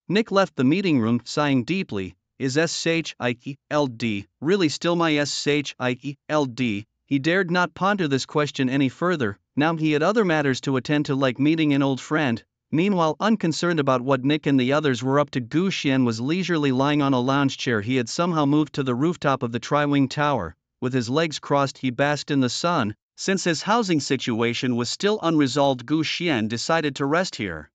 Nick left the meeting room, sighing deeply. Is SHIELD really still my SHIELD? He dared not ponder this question any further. Now he had other matters to attend to, like meeting an old friend. Meanwhile, unconcerned about what Nick and the others were up to, Gu Xian was leisurely lying on a lounge chair he had somehow moved to the rooftop of the tri-wing tower. With his legs crossed, he basked in the sun. Since his housing situation was still unresolved, Gu Xian decided to rest here.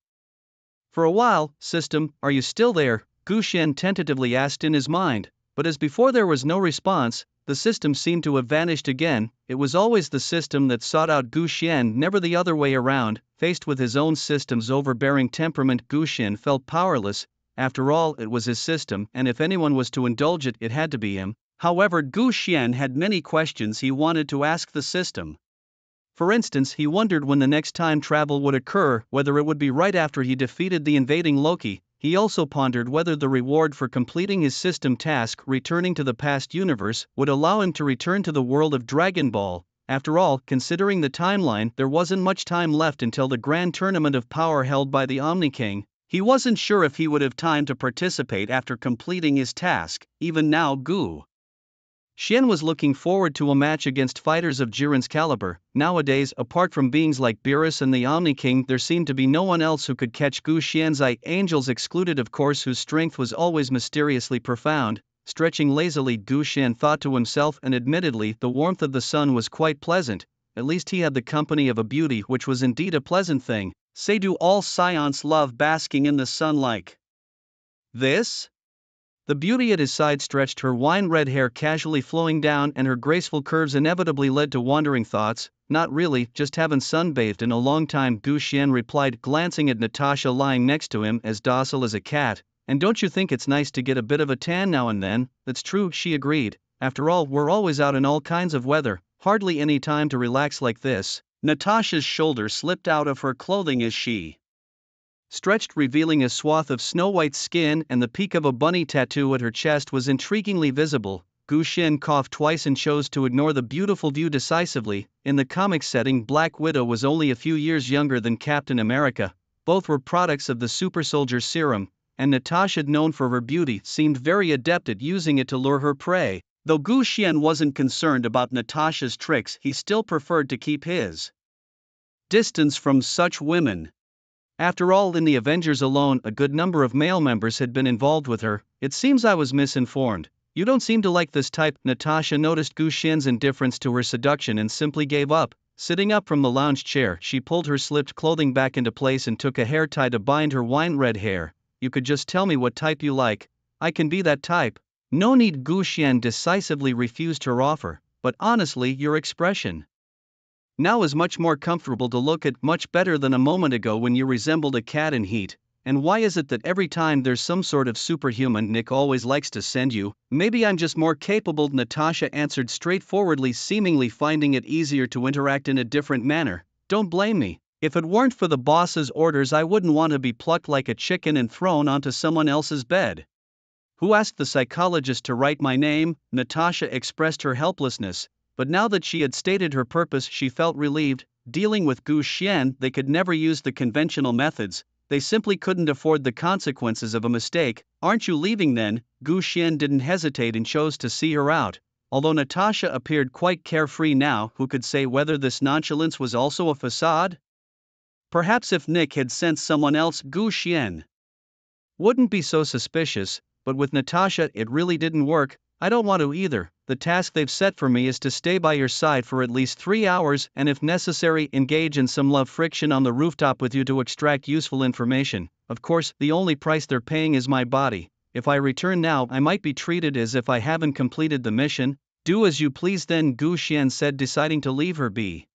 For a while. System, are you still there? Gu Xian tentatively asked in his mind, but as before there was no response. The system seemed to have vanished again. It was always the system that sought out Gu Xian, never the other way around. Faced with his own system's overbearing temperament, Gu Xian felt powerless. After all, it was his system, and if anyone was to indulge it, it had to be him. However, Gu Xian had many questions he wanted to ask the system. For instance, he wondered when the next time travel would occur, whether it would be right after he defeated the invading Loki. He also pondered whether the reward for completing his system task, returning to the past universe, would allow him to return to the world of Dragon Ball. After all, considering the timeline, there wasn't much time left until the grand tournament of power held by the Omni King. He wasn't sure if he would have time to participate after completing his task. Even now, Gu Xian was looking forward to a match against fighters of Jiren's caliber. Nowadays, apart from beings like Beerus and the Omni King, there seemed to be no one else who could catch Gu Xian's eye, angels excluded of course, whose strength was always mysteriously profound. Stretching lazily, Gu Xian thought to himself, and admittedly, the warmth of the sun was quite pleasant. At least he had the company of a beauty, which was indeed a pleasant thing. Say, do all scions love basking in the sun like this? The beauty at his side stretched, her wine-red hair casually flowing down, and her graceful curves inevitably led to wandering thoughts. Not really, just haven't sunbathed in a long time, Gu Xian replied, glancing at Natasha lying next to him, as docile as a cat. And don't you think it's nice to get a bit of a tan now and then? That's true, she agreed. After all, we're always out in all kinds of weather, hardly any time to relax like this. Natasha's shoulder slipped out of her clothing as she stretched, revealing a swath of snow-white skin, and the peak of a bunny tattoo at her chest was intriguingly visible. Gu Xian coughed twice and chose to ignore the beautiful view decisively. In the comic setting, Black Widow was only a few years younger than Captain America. Both were products of the super soldier serum, and Natasha, known for her beauty, seemed very adept at using it to lure her prey. Though Gu Xian wasn't concerned about Natasha's tricks, he still preferred to keep his distance from such women. After all, in the Avengers alone, a good number of male members had been involved with her. It seems I was misinformed. You don't seem to like this type. Natasha noticed Gu Xian's indifference to her seduction and simply gave up. Sitting up from the lounge chair, she pulled her slipped clothing back into place and took a hair tie to bind her wine-red hair. You could just tell me what type you like. I can be that type. No need, Gu Xian decisively refused her offer. But honestly, your expression now is much more comfortable to look at, much better than a moment ago when you resembled a cat in heat. And why is it that every time there's some sort of superhuman Nick always likes to send you? Maybe I'm just more capable, Natasha answered straightforwardly, seemingly finding it easier to interact in a different manner. Don't blame me. If it weren't for the boss's orders, I wouldn't want to be plucked like a chicken and thrown onto someone else's bed. Who asked the psychologist to write my name? Natasha expressed her helplessness. But now that she had stated her purpose, she felt relieved. Dealing with Gu Xian, they could never use the conventional methods. They simply couldn't afford the consequences of a mistake. Aren't you leaving then? Gu Xian didn't hesitate and chose to see her out. Although Natasha appeared quite carefree now, who could say whether this nonchalance was also a facade? Perhaps if Nick had sent someone else, Gu Xian wouldn't be so suspicious, but with Natasha it really didn't work. I don't want to either. The task they've set for me is to stay by your side for at least 3 hours, and if necessary, engage in some love friction on the rooftop with you to extract useful information. Of course, the only price they're paying is my body. If I return now, I might be treated as if I haven't completed the mission. Do as you please then, Gu Xian said, deciding to leave her be.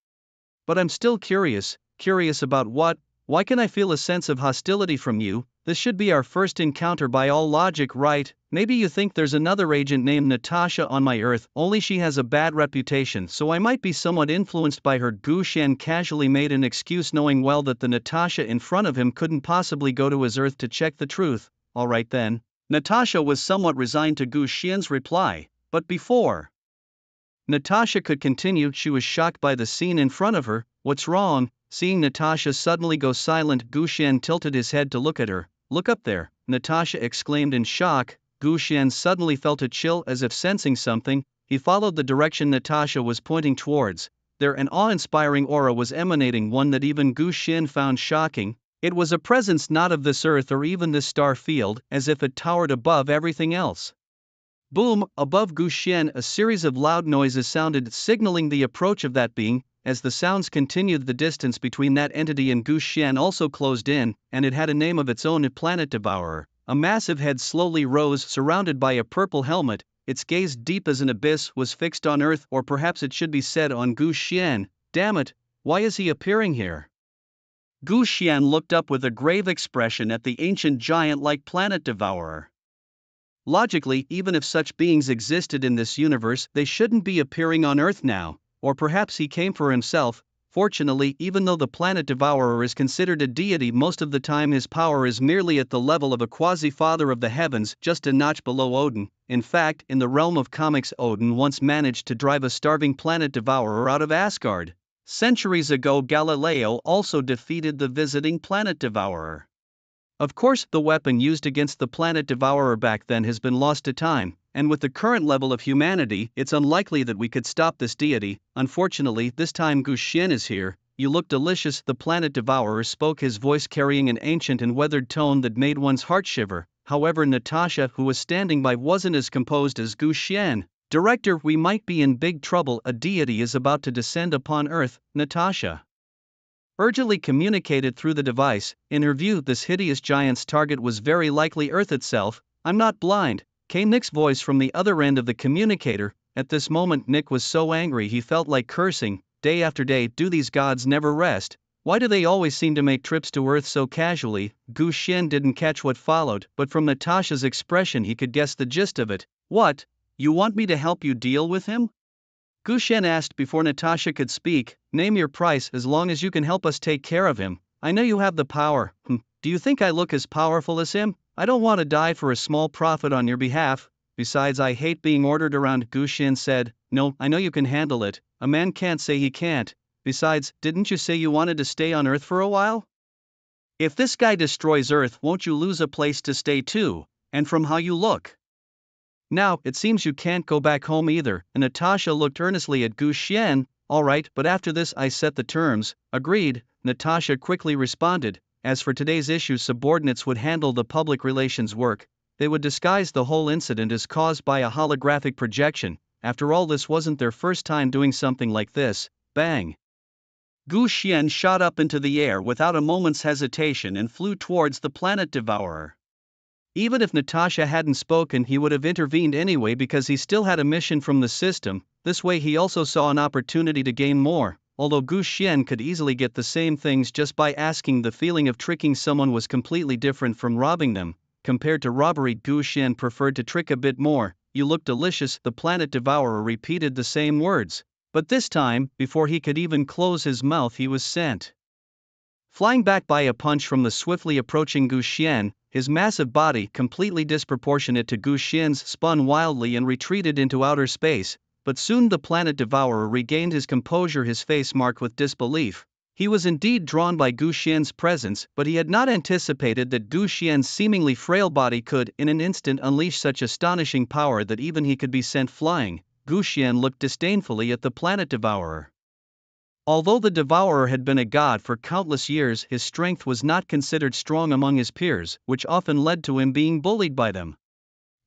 But I'm still curious. Curious about what? Why can I feel a sense of hostility from you? This should be our first encounter by all logic, right? Maybe you think there's another agent named Natasha on my Earth, only she has a bad reputation, so I might be somewhat influenced by her. Gu Xian casually made an excuse, knowing well that the Natasha in front of him couldn't possibly go to his Earth to check the truth. Alright then. Natasha was somewhat resigned to Gu Xian's reply, but before Natasha could continue, she was shocked by the scene in front of her. What's wrong? Seeing Natasha suddenly go silent, Gu Xian tilted his head to look at her. Look up there, Natasha exclaimed in shock. Gu Xian suddenly felt a chill as if sensing something. He followed the direction Natasha was pointing towards. There an awe-inspiring aura was emanating, one that even Gu Xian found shocking. It was a presence not of this earth or even this star field, as if it towered above everything else. Boom! Above Gu Xian a series of loud noises sounded, signaling the approach of that being. As the sounds continued, the distance between that entity and Gu Xian also closed in, and it had a name of its own, a planet devourer. A massive head slowly rose, surrounded by a purple helmet. Its gaze, deep as an abyss, was fixed on Earth, or perhaps it should be said on Gu Xian. Damn it, why is he appearing here? Gu Xian looked up with a grave expression at the ancient giant-like planet devourer. Logically, even if such beings existed in this universe, they shouldn't be appearing on Earth now, or perhaps he came for himself. Fortunately, even though the planet devourer is considered a deity, most of the time his power is merely at the level of a quasi-father of the heavens, just a notch below Odin. In fact, in the realm of comics, Odin once managed to drive a starving planet devourer out of Asgard. Centuries ago, Galileo also defeated the visiting planet devourer. Of course, the weapon used against the planet devourer back then has been lost to time, and with the current level of humanity, it's unlikely that we could stop this deity. Unfortunately, this time Gu Xian is here. You look delicious, the planet devourer spoke, his voice carrying an ancient and weathered tone that made one's heart shiver. However, Natasha, who was standing by, wasn't as composed as Gu Xian. Director, we might be in big trouble. A deity is about to descend upon Earth, Natasha urgently communicated through the device. In her view, this hideous giant's target was very likely Earth itself. I'm not blind, came Nick's voice from the other end of the communicator. At this moment, Nick was so angry he felt like cursing. Day after day, do these gods never rest? Why do they always seem to make trips to Earth so casually? Gu Xian didn't catch what followed, but from Natasha's expression he could guess the gist of it. What? You want me to help you deal with him? Gu Xian asked before Natasha could speak. Name your price, as long as you can help us take care of him. I know you have the power. Do you think I look as powerful as him? I don't want to die for a small profit on your behalf. Besides, I hate being ordered around, Gu Xian said. No, I know you can handle it. A man can't say he can't. Besides, didn't you say you wanted to stay on Earth for a while? If this guy destroys Earth, won't you lose a place to stay too? And from how you look, now, it seems you can't go back home either. And Natasha looked earnestly at Gu Xian. All right, but after this I set the terms. Agreed, Natasha quickly responded. As for today's issue, subordinates would handle the public relations work. They would disguise the whole incident as caused by a holographic projection. After all, this wasn't their first time doing something like this. Bang! Gu Xian shot up into the air without a moment's hesitation and flew towards the planet devourer. Even if Natasha hadn't spoken, he would have intervened anyway because he still had a mission from the system. This way he also saw an opportunity to gain more. Although Gu Xian could easily get the same things just by asking, the feeling of tricking someone was completely different from robbing them. Compared to robbery, Gu Xian preferred to trick a bit more. You look delicious, the planet devourer repeated the same words. But this time, before he could even close his mouth, he was sent flying back by a punch from the swiftly approaching Gu Xian. His massive body, completely disproportionate to Gu Xian's, spun wildly and retreated into outer space. But soon the planet devourer regained his composure, his face marked with disbelief. He was indeed drawn by Gu Xian's presence, but he had not anticipated that Gu Xian's seemingly frail body could, in an instant, unleash such astonishing power that even he could be sent flying. Gu Xian looked disdainfully at the planet devourer. Although the devourer had been a god for countless years, his strength was not considered strong among his peers, which often led to him being bullied by them.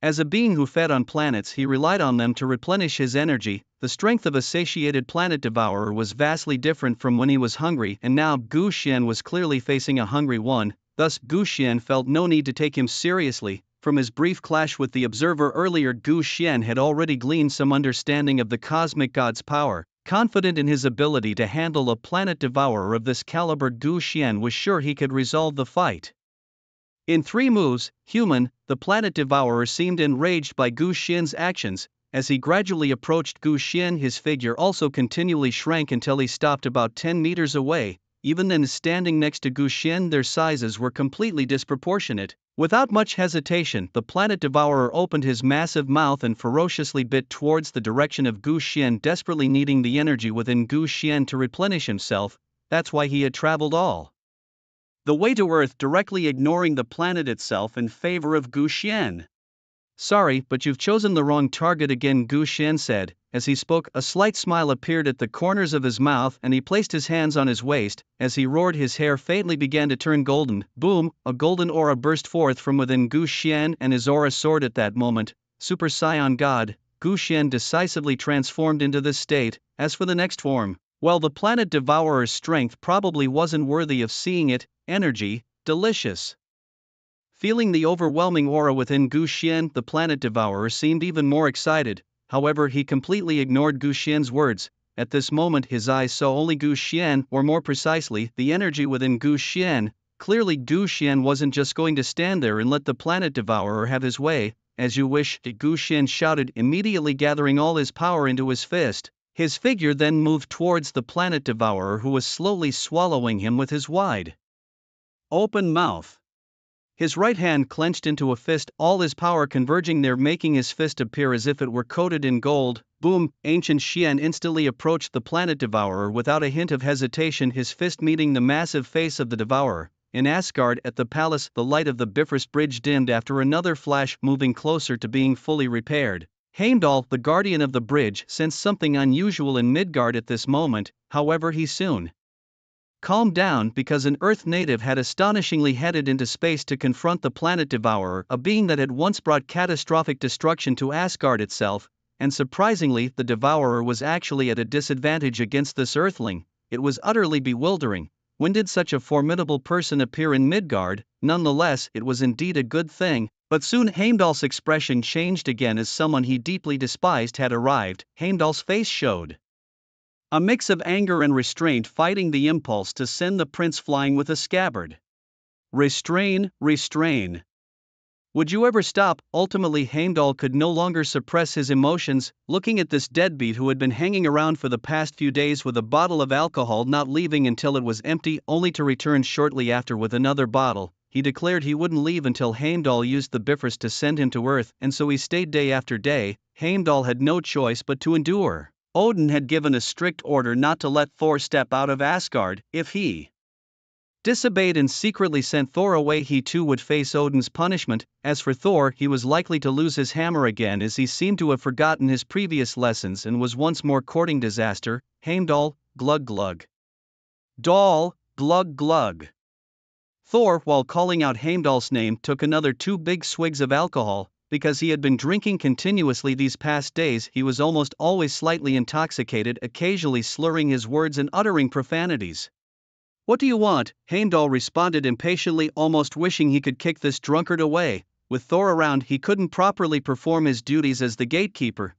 As a being who fed on planets, he relied on them to replenish his energy. The strength of a satiated planet devourer was vastly different from when he was hungry, and now Gu Xian was clearly facing a hungry one. Thus, Gu Xian felt no need to take him seriously. From his brief clash with the observer earlier, Gu Xian had already gleaned some understanding of the cosmic god's power. Confident in his ability to handle a planet devourer of this caliber, Gu Xian was sure he could resolve the fight. In 3 moves, human, the planet devourer seemed enraged by Gu Xian's actions. As he gradually approached Gu Xian, his figure also continually shrank until he stopped about 10 meters away. Even then, standing next to Gu Xian, their sizes were completely disproportionate. Without much hesitation, the planet devourer opened his massive mouth and ferociously bit towards the direction of Gu Xian, desperately needing the energy within Gu Xian to replenish himself. That's why he had traveled all the way to Earth, directly ignoring the planet itself in favor of Gu Xian. Sorry, but you've chosen the wrong target again, Gu Xian said. As he spoke, a slight smile appeared at the corners of his mouth and he placed his hands on his waist. As he roared, his hair faintly began to turn golden. Boom! A golden aura burst forth from within Gu Xian and his aura soared at that moment. Super Saiyan God, Gu Xian decisively transformed into this state. As for the next form, well, the planet devourer's strength probably wasn't worthy of seeing it. Energy, delicious. Feeling the overwhelming aura within Gu Xian, the planet devourer seemed even more excited. However, he completely ignored Gu Xian's words. At this moment his eyes saw only Gu Xian, or more precisely, the energy within Gu Xian. Clearly Gu Xian wasn't just going to stand there and let the planet devourer have his way. As you wish, Gu Xian shouted, immediately gathering all his power into his fist. His figure then moved towards the planet devourer, who was slowly swallowing him with his wide open mouth. His right hand clenched into a fist, all his power converging there, making his fist appear as if it were coated in gold. Boom! Ancient Xian instantly approached the planet devourer without a hint of hesitation, his fist meeting the massive face of the devourer. In Asgard, at the palace, the light of the Bifrost Bridge dimmed after another flash, moving closer to being fully repaired. Heimdall, the guardian of the bridge, sensed something unusual in Midgard at this moment. However, he soon calmed down because an Earth native had astonishingly headed into space to confront the planet devourer, a being that had once brought catastrophic destruction to Asgard itself. And surprisingly, the devourer was actually at a disadvantage against this Earthling. It was utterly bewildering. When did such a formidable person appear in Midgard? Nonetheless, it was indeed a good thing. But soon Heimdall's expression changed again as someone he deeply despised had arrived. Heimdall's face showed a mix of anger and restraint, fighting the impulse to send the prince flying with a scabbard. Restrain, restrain. Would you ever stop? Ultimately, Heimdall could no longer suppress his emotions, looking at this deadbeat who had been hanging around for the past few days with a bottle of alcohol, not leaving until it was empty, only to return shortly after with another bottle. He declared he wouldn't leave until Heimdall used the Bifrost to send him to Earth, and so he stayed day after day. Heimdall had no choice but to endure. Odin had given a strict order not to let Thor step out of Asgard. If he disobeyed and secretly sent Thor away, he too would face Odin's punishment. As for Thor, he was likely to lose his hammer again, as he seemed to have forgotten his previous lessons and was once more courting disaster. Heimdall, glug glug. Doll, glug glug. Thor, while calling out Heimdall's name, took another 2 big swigs of alcohol. Because he had been drinking continuously these past days, he was almost always slightly intoxicated, occasionally slurring his words and uttering profanities. What do you want? Heimdall responded impatiently, almost wishing he could kick this drunkard away. With Thor around, he couldn't properly perform his duties as the gatekeeper.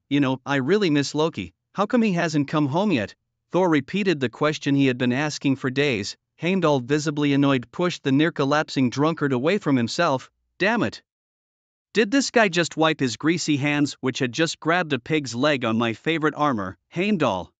I really miss Loki. How come he hasn't come home yet? Thor repeated the question he had been asking for days. Heimdall, visibly annoyed, pushed the near-collapsing drunkard away from himself. Damn it! Did this guy just wipe his greasy hands, which had just grabbed a pig's leg, on my favorite armor? Heimdall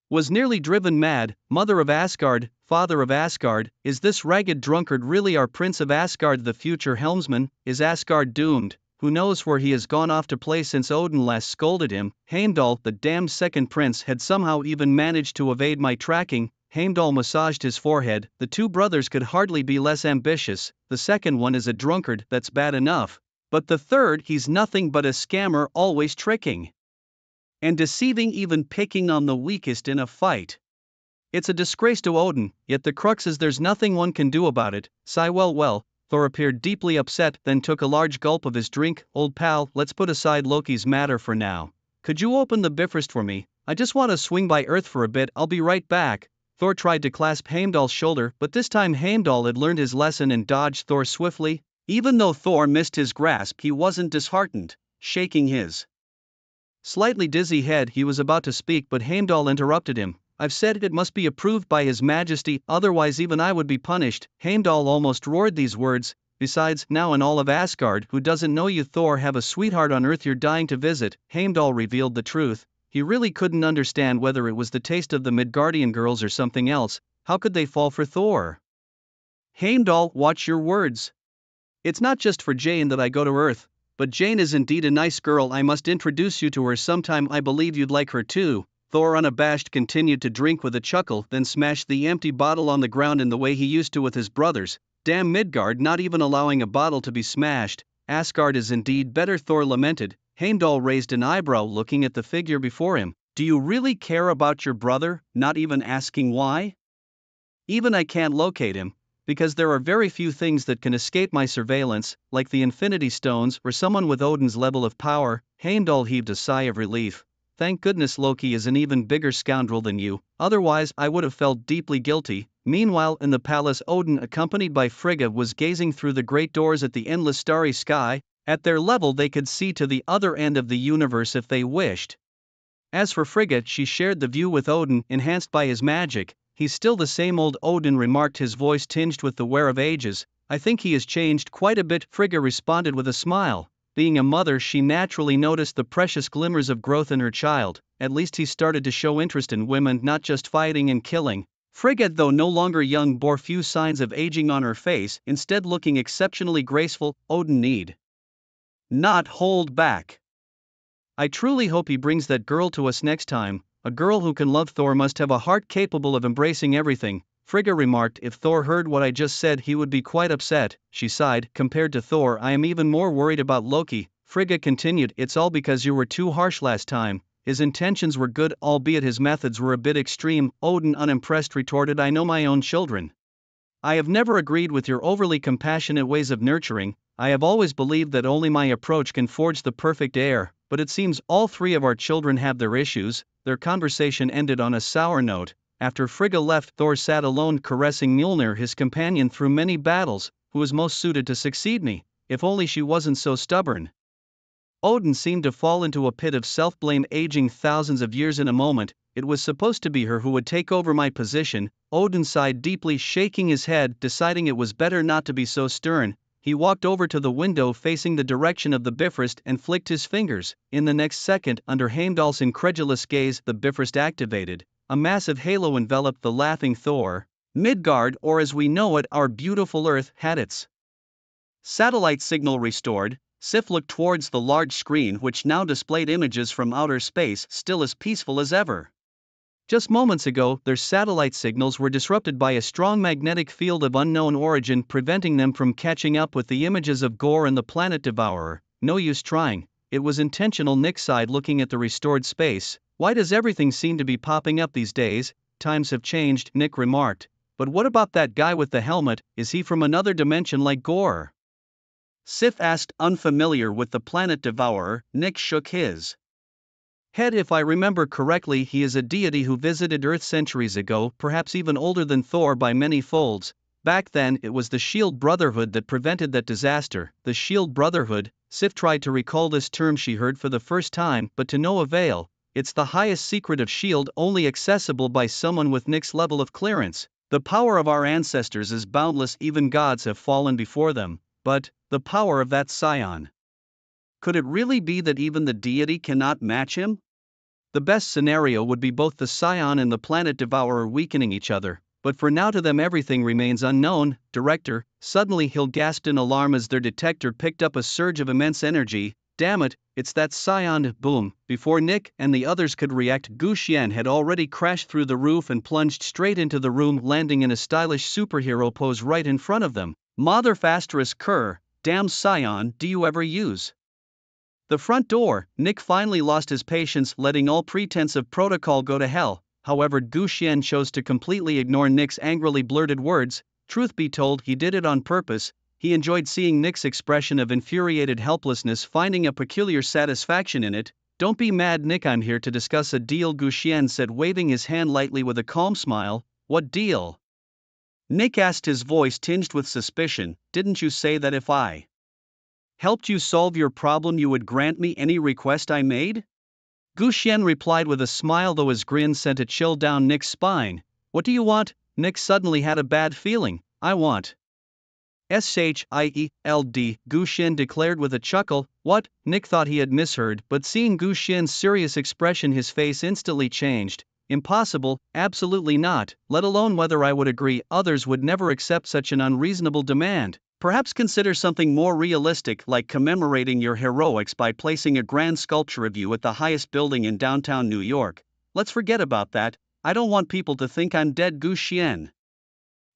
was nearly driven mad. Mother of Asgard, father of Asgard, is this ragged drunkard really our Prince of Asgard, the future helmsman? Is Asgard doomed? Who knows where he has gone off to play since Odin last scolded him? Heimdall, the damned second prince, had somehow even managed to evade my tracking. Heimdall massaged his forehead. The 2 brothers could hardly be less ambitious. The second one is a drunkard, that's bad enough. But the third, he's nothing but a scammer, always tricking and deceiving, even picking on the weakest in a fight. It's a disgrace to Odin, yet the crux is there's nothing one can do about it. Sigh. Well, Thor appeared deeply upset, then took a large gulp of his drink. Old pal, let's put aside Loki's matter for now. Could you open the Bifrost for me? I just want to swing by Earth for a bit, I'll be right back. Thor tried to clasp Heimdall's shoulder, but this time Heimdall had learned his lesson and dodged Thor swiftly. Even though Thor missed his grasp, he wasn't disheartened. Shaking his slightly dizzy head, he was about to speak, but Heimdall interrupted him. I've said it must be approved by His Majesty, otherwise even I would be punished. Heimdall almost roared these words. Besides, now in all of Asgard, who doesn't know you Thor have a sweetheart on Earth you're dying to visit? Heimdall revealed the truth. He really couldn't understand whether it was the taste of the Midgardian girls or something else. How could they fall for Thor? Heimdall, watch your words. It's not just for Jane that I go to Earth, but Jane is indeed a nice girl. I must introduce you to her sometime. I believe you'd like her too. Thor, unabashed, continued to drink with a chuckle, then smashed the empty bottle on the ground in the way he used to with his brothers. Damn Midgard, not even allowing a bottle to be smashed. Asgard is indeed better, Thor lamented. Heimdall raised an eyebrow looking at the figure before him. Do you really care about your brother, not even asking why? Even I can't locate him, because there are very few things that can escape my surveillance, like the Infinity Stones or someone with Odin's level of power. Heimdall heaved a sigh of relief. Thank goodness Loki is an even bigger scoundrel than you, otherwise I would have felt deeply guilty. Meanwhile, in the palace, Odin, accompanied by Frigga, was gazing through the great doors at the endless starry sky. At their level, they could see to the other end of the universe if they wished. As for Frigga, she shared the view with Odin, enhanced by his magic. He's still the same old, Odin remarked, his voice tinged with the wear of ages. I think he has changed quite a bit, Frigga responded with a smile. Being a mother, she naturally noticed the precious glimmers of growth in her child. At least he started to show interest in women, not just fighting and killing. Frigga, though no longer young, bore few signs of aging on her face, instead looking exceptionally graceful. Odin need not hold back. I truly hope he brings that girl to us next time. A girl who can love Thor must have a heart capable of embracing everything, Frigga remarked. If Thor heard what I just said, he would be quite upset, she sighed. Compared to Thor, I am even more worried about Loki, Frigga continued. It's all because you were too harsh last time. His intentions were good, albeit his methods were a bit extreme, Odin, unimpressed, retorted. I know my own children. I have never agreed with your overly compassionate ways of nurturing. I have always believed that only my approach can forge the perfect heir, but it seems all three of our children have their issues. Their conversation ended on a sour note. After Frigga left, Thor sat alone, caressing Mjolnir, his companion through many battles, who is most suited to succeed me. If only she wasn't so stubborn. Odin seemed to fall into a pit of self-blame. Aging thousands of years in a moment, it was supposed to be her who would take over my position. Odin sighed deeply, shaking his head, deciding it was better not to be so stern. He walked over to the window facing the direction of the Bifrost and flicked his fingers. In the next second, under Heimdall's incredulous gaze, the Bifrost activated. A massive halo enveloped the laughing Thor. Midgard, or as we know it, our beautiful Earth, had its satellite signal restored. Sif looked towards the large screen, which now displayed images from outer space, still as peaceful as ever. Just moments ago, their satellite signals were disrupted by a strong magnetic field of unknown origin, preventing them from catching up with the images of Gorr and the planet Devourer. No use trying. It was intentional, Nick sighed, looking at the restored space. Why does everything seem to be popping up these days? Times have changed, Nick remarked. But what about that guy with the helmet? Is he from another dimension like Gorr? Sif asked, unfamiliar with the planet Devourer. Nick shook his head. If I remember correctly, he is a deity who visited Earth centuries ago, perhaps even older than Thor by many folds. Back then, it was the Shield Brotherhood that prevented that disaster. The Shield Brotherhood? Sif tried to recall this term she heard for the first time, but to no avail. It's the highest secret of Shield, only accessible by someone with Nick's level of clearance. The power of our ancestors is boundless, even gods have fallen before them. But the power of that scion. Could it really be that even the deity cannot match him? The best scenario would be both the scion and the planet Devourer weakening each other, but for now to them everything remains unknown. Director, suddenly Hill gasped in alarm as their detector picked up a surge of immense energy. Damn it, it's that scion! Boom! Before Nick and the others could react, Gu Xian had already crashed through the roof and plunged straight into the room, landing in a stylish superhero pose right in front of them. Mother Fasterus Kerr, damn scion, do you ever use the front door? Nick finally lost his patience, letting all pretense of protocol go to hell. However, Gu Xian chose to completely ignore Nick's angrily blurted words. Truth be told, he did it on purpose. He enjoyed seeing Nick's expression of infuriated helplessness, finding a peculiar satisfaction in it. Don't be mad, Nick, I'm here to discuss a deal, Gu Xian said, waving his hand lightly with a calm smile. What deal? Nick asked, his voice tinged with suspicion. Didn't you say that if I helped you solve your problem you would grant me any request I made? Gu Xian replied with a smile, though his grin sent a chill down Nick's spine. What do you want? Nick suddenly had a bad feeling. I want Shield, Gu Xian declared with a chuckle. What? Nick thought he had misheard, but seeing Gu Xian's serious expression, his face instantly changed. Impossible, absolutely not, let alone whether I would agree. Others would never accept such an unreasonable demand. Perhaps consider something more realistic, like commemorating your heroics by placing a grand sculpture of you at the highest building in downtown New York. Let's forget about that. I don't want people to think I'm dead. Gu Xian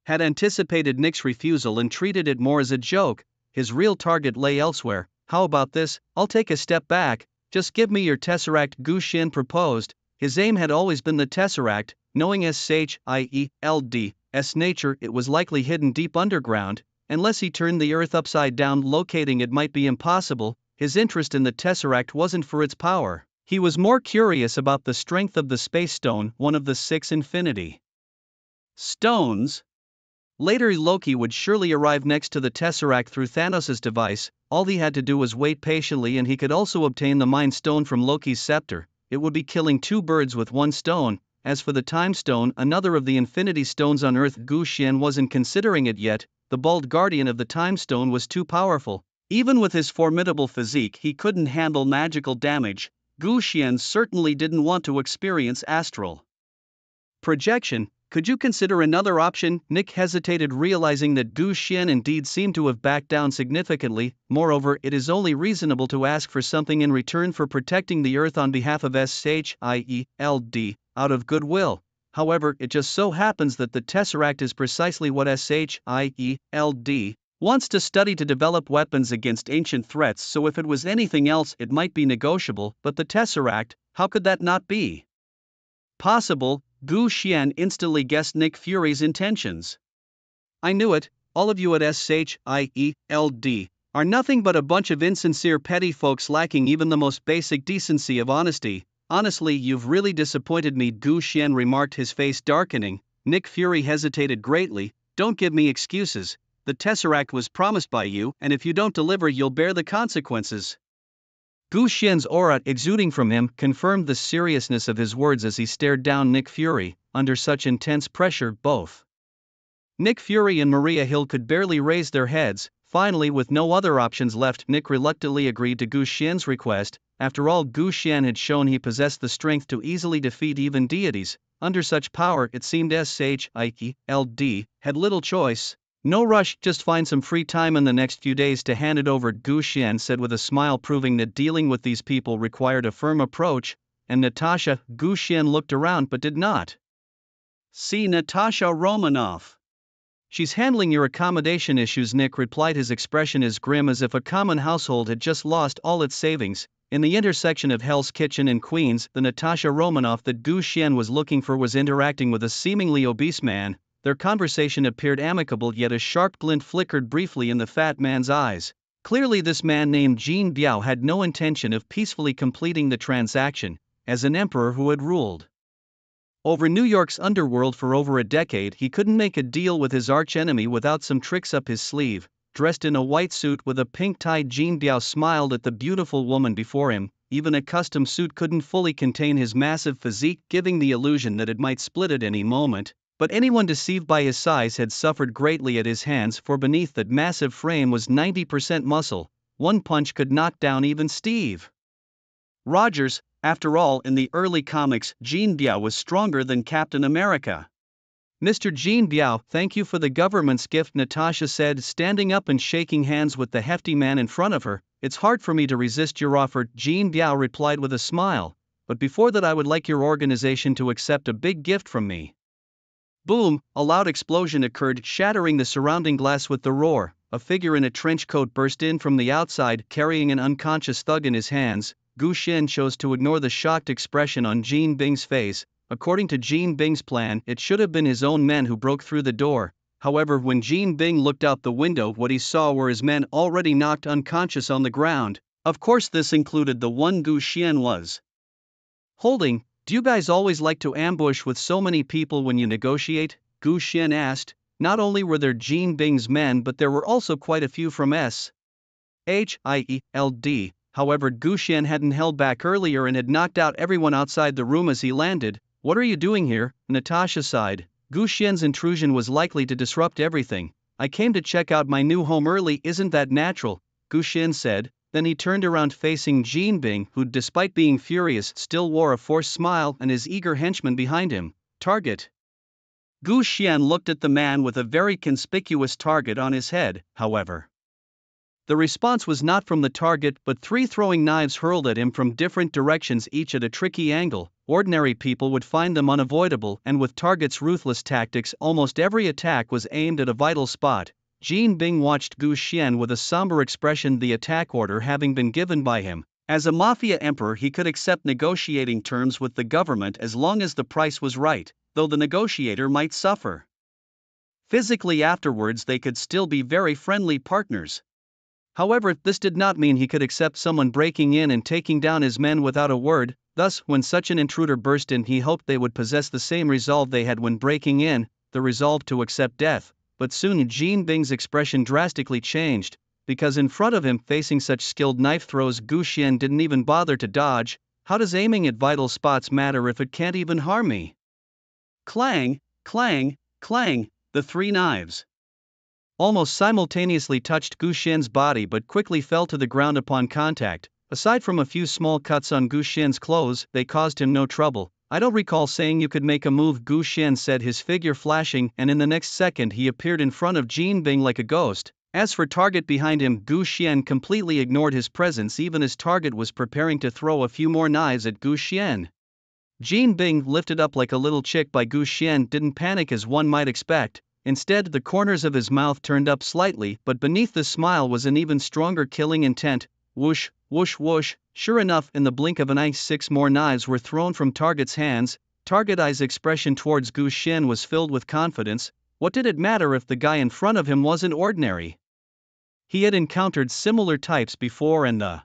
had anticipated Nick's refusal and treated it more as a joke. his real target lay elsewhere. How about this? I'll take a step back, just give me your Tesseract, Gu Xian proposed. His aim had always been the Tesseract, knowing SHIELD's nature, it was likely hidden deep underground. Unless he turned the Earth upside down, locating it might be impossible. His interest in the Tesseract wasn't for its power. He was more curious about the strength of the Space Stone, one of the 6 Infinity Stones. Later Loki would surely arrive next to the Tesseract through Thanos' device. All he had to do was wait patiently, and he could also obtain the Mind Stone from Loki's scepter. It would be killing 2 birds with 1 stone. As for the Time Stone, another of the Infinity Stones on Earth, Gu Xian wasn't considering it yet. The bald guardian of the Time Stone was too powerful. Even with his formidable physique, he couldn't handle magical damage. Gu Xian certainly didn't want to experience astral projection. Could you consider another option? Nick hesitated, realizing that Gu Xian indeed seemed to have backed down significantly. Moreover, it is only reasonable to ask for something in return for protecting the Earth on behalf of SHIELD, out of goodwill. However, it just so happens that the Tesseract is precisely what SHIELD wants to study to develop weapons against ancient threats, so if it was anything else it might be negotiable, but the Tesseract, how could that not be possible? Gu Xian instantly guessed Nick Fury's intentions. I knew it, all of you at SHIELD are nothing but a bunch of insincere petty folks lacking even the most basic decency of honesty. Honestly, you've really disappointed me, Gu Xian remarked, his face darkening. Nick Fury hesitated greatly. Don't give me excuses. The Tesseract was promised by you, and if you don't deliver, you'll bear the consequences. Gu Xian's aura exuding from him confirmed the seriousness of his words as he stared down Nick Fury. Under such intense pressure, both Nick Fury and Maria Hill could barely raise their heads. Finally, with no other options left, Nick reluctantly agreed to Gu Xian's request. After all, Gu Xian had shown he possessed the strength to easily defeat even deities. Under such power, it seemed SHIELD had little choice. No rush, just find some free time in the next few days to hand it over, Gu Xian said with a smile, proving that dealing with these people required a firm approach. And Natasha? Gu Xian looked around but did not see Natasha Romanoff. She's handling your accommodation issues, Nick replied, his expression as grim as if a common household had just lost all its savings. In the intersection of Hell's Kitchen and Queens, the Natasha Romanoff that Gu Xian was looking for was interacting with a seemingly obese man. Their conversation appeared amicable, yet a sharp glint flickered briefly in the fat man's eyes. Clearly this man named Jean Biao had no intention of peacefully completing the transaction. As an emperor who had ruled over New York's underworld for over a decade, he couldn't make a deal with his archenemy without some tricks up his sleeve. Dressed in a white suit with a pink tie, Jean Biao smiled at the beautiful woman before him. Even a custom suit couldn't fully contain his massive physique, giving the illusion that it might split at any moment. But anyone deceived by his size had suffered greatly at his hands, for beneath that massive frame was 90% muscle. One punch could knock down even Steve Rogers. After all, in the early comics, Jean Biao was stronger than Captain America. Mr. Jean Biao, thank you for the government's gift, Natasha said, standing up and shaking hands with the hefty man in front of her. It's hard for me to resist your offer, Jean Biao replied with a smile. But before that, I would like your organization to accept a big gift from me. Boom! A loud explosion occurred, shattering the surrounding glass with the roar. A figure in a trench coat burst in from the outside, carrying an unconscious thug in his hands. Gu Xian chose to ignore the shocked expression on Jean Bing's face. According to Jean Bing's plan, it should have been his own men who broke through the door. However, when Jean Bing looked out the window, what he saw were his men already knocked unconscious on the ground. Of course, this included the one Gu Xian was holding. Do you guys always like to ambush with so many people when you negotiate? Gu Xian asked. Not only were there Jean Bing's men, but there were also quite a few from SHIELD. However, Gu Xian hadn't held back earlier and had knocked out everyone outside the room as he landed. What are you doing here? Natasha sighed. Gu Xian's intrusion was likely to disrupt everything. I came to check out my new home early, isn't that natural? Gu Xian said. Then he turned around facing Jean Bing, who, despite being furious, still wore a forced smile, and his eager henchman behind him. Target. Gu Xian looked at the man with a very conspicuous target on his head. However, the response was not from the target, but 3 throwing knives hurled at him from different directions, each at a tricky angle. Ordinary people would find them unavoidable, and with target's ruthless tactics, almost every attack was aimed at a vital spot. Jin Bing watched Gu Xian with a somber expression, the attack order having been given by him. As a mafia emperor, he could accept negotiating terms with the government as long as the price was right, though the negotiator might suffer. Physically afterwards they could still be very friendly partners. However, this did not mean he could accept someone breaking in and taking down his men without a word. Thus, when such an intruder burst in, he hoped they would possess the same resolve they had when breaking in, the resolve to accept death. But soon Jin Bing's expression drastically changed, because in front of him, facing such skilled knife throws, Gu Xian didn't even bother to dodge. How does aiming at vital spots matter if it can't even harm me? Clang, clang, clang, the three knives almost simultaneously touched Gu Xian's body but quickly fell to the ground upon contact. Aside from a few small cuts on Gu Xian's clothes, they caused him no trouble. I don't recall saying you could make a move, Gu Xian said, his figure flashing, and in the next second he appeared in front of Jin Bing like a ghost. As for target behind him, Gu Xian completely ignored his presence even as target was preparing to throw a few more knives at Gu Xian. Jin Bing, lifted up like a little chick by Gu Xian, didn't panic as one might expect. Instead, the corners of his mouth turned up slightly, but beneath the smile was an even stronger killing intent. Whoosh, whoosh, whoosh. Sure enough, in the blink of an eye, 6 more knives were thrown from Target's hands. Target Eye's expression towards Gu Xian was filled with confidence. What did it matter if the guy in front of him wasn't ordinary? He had encountered similar types before and the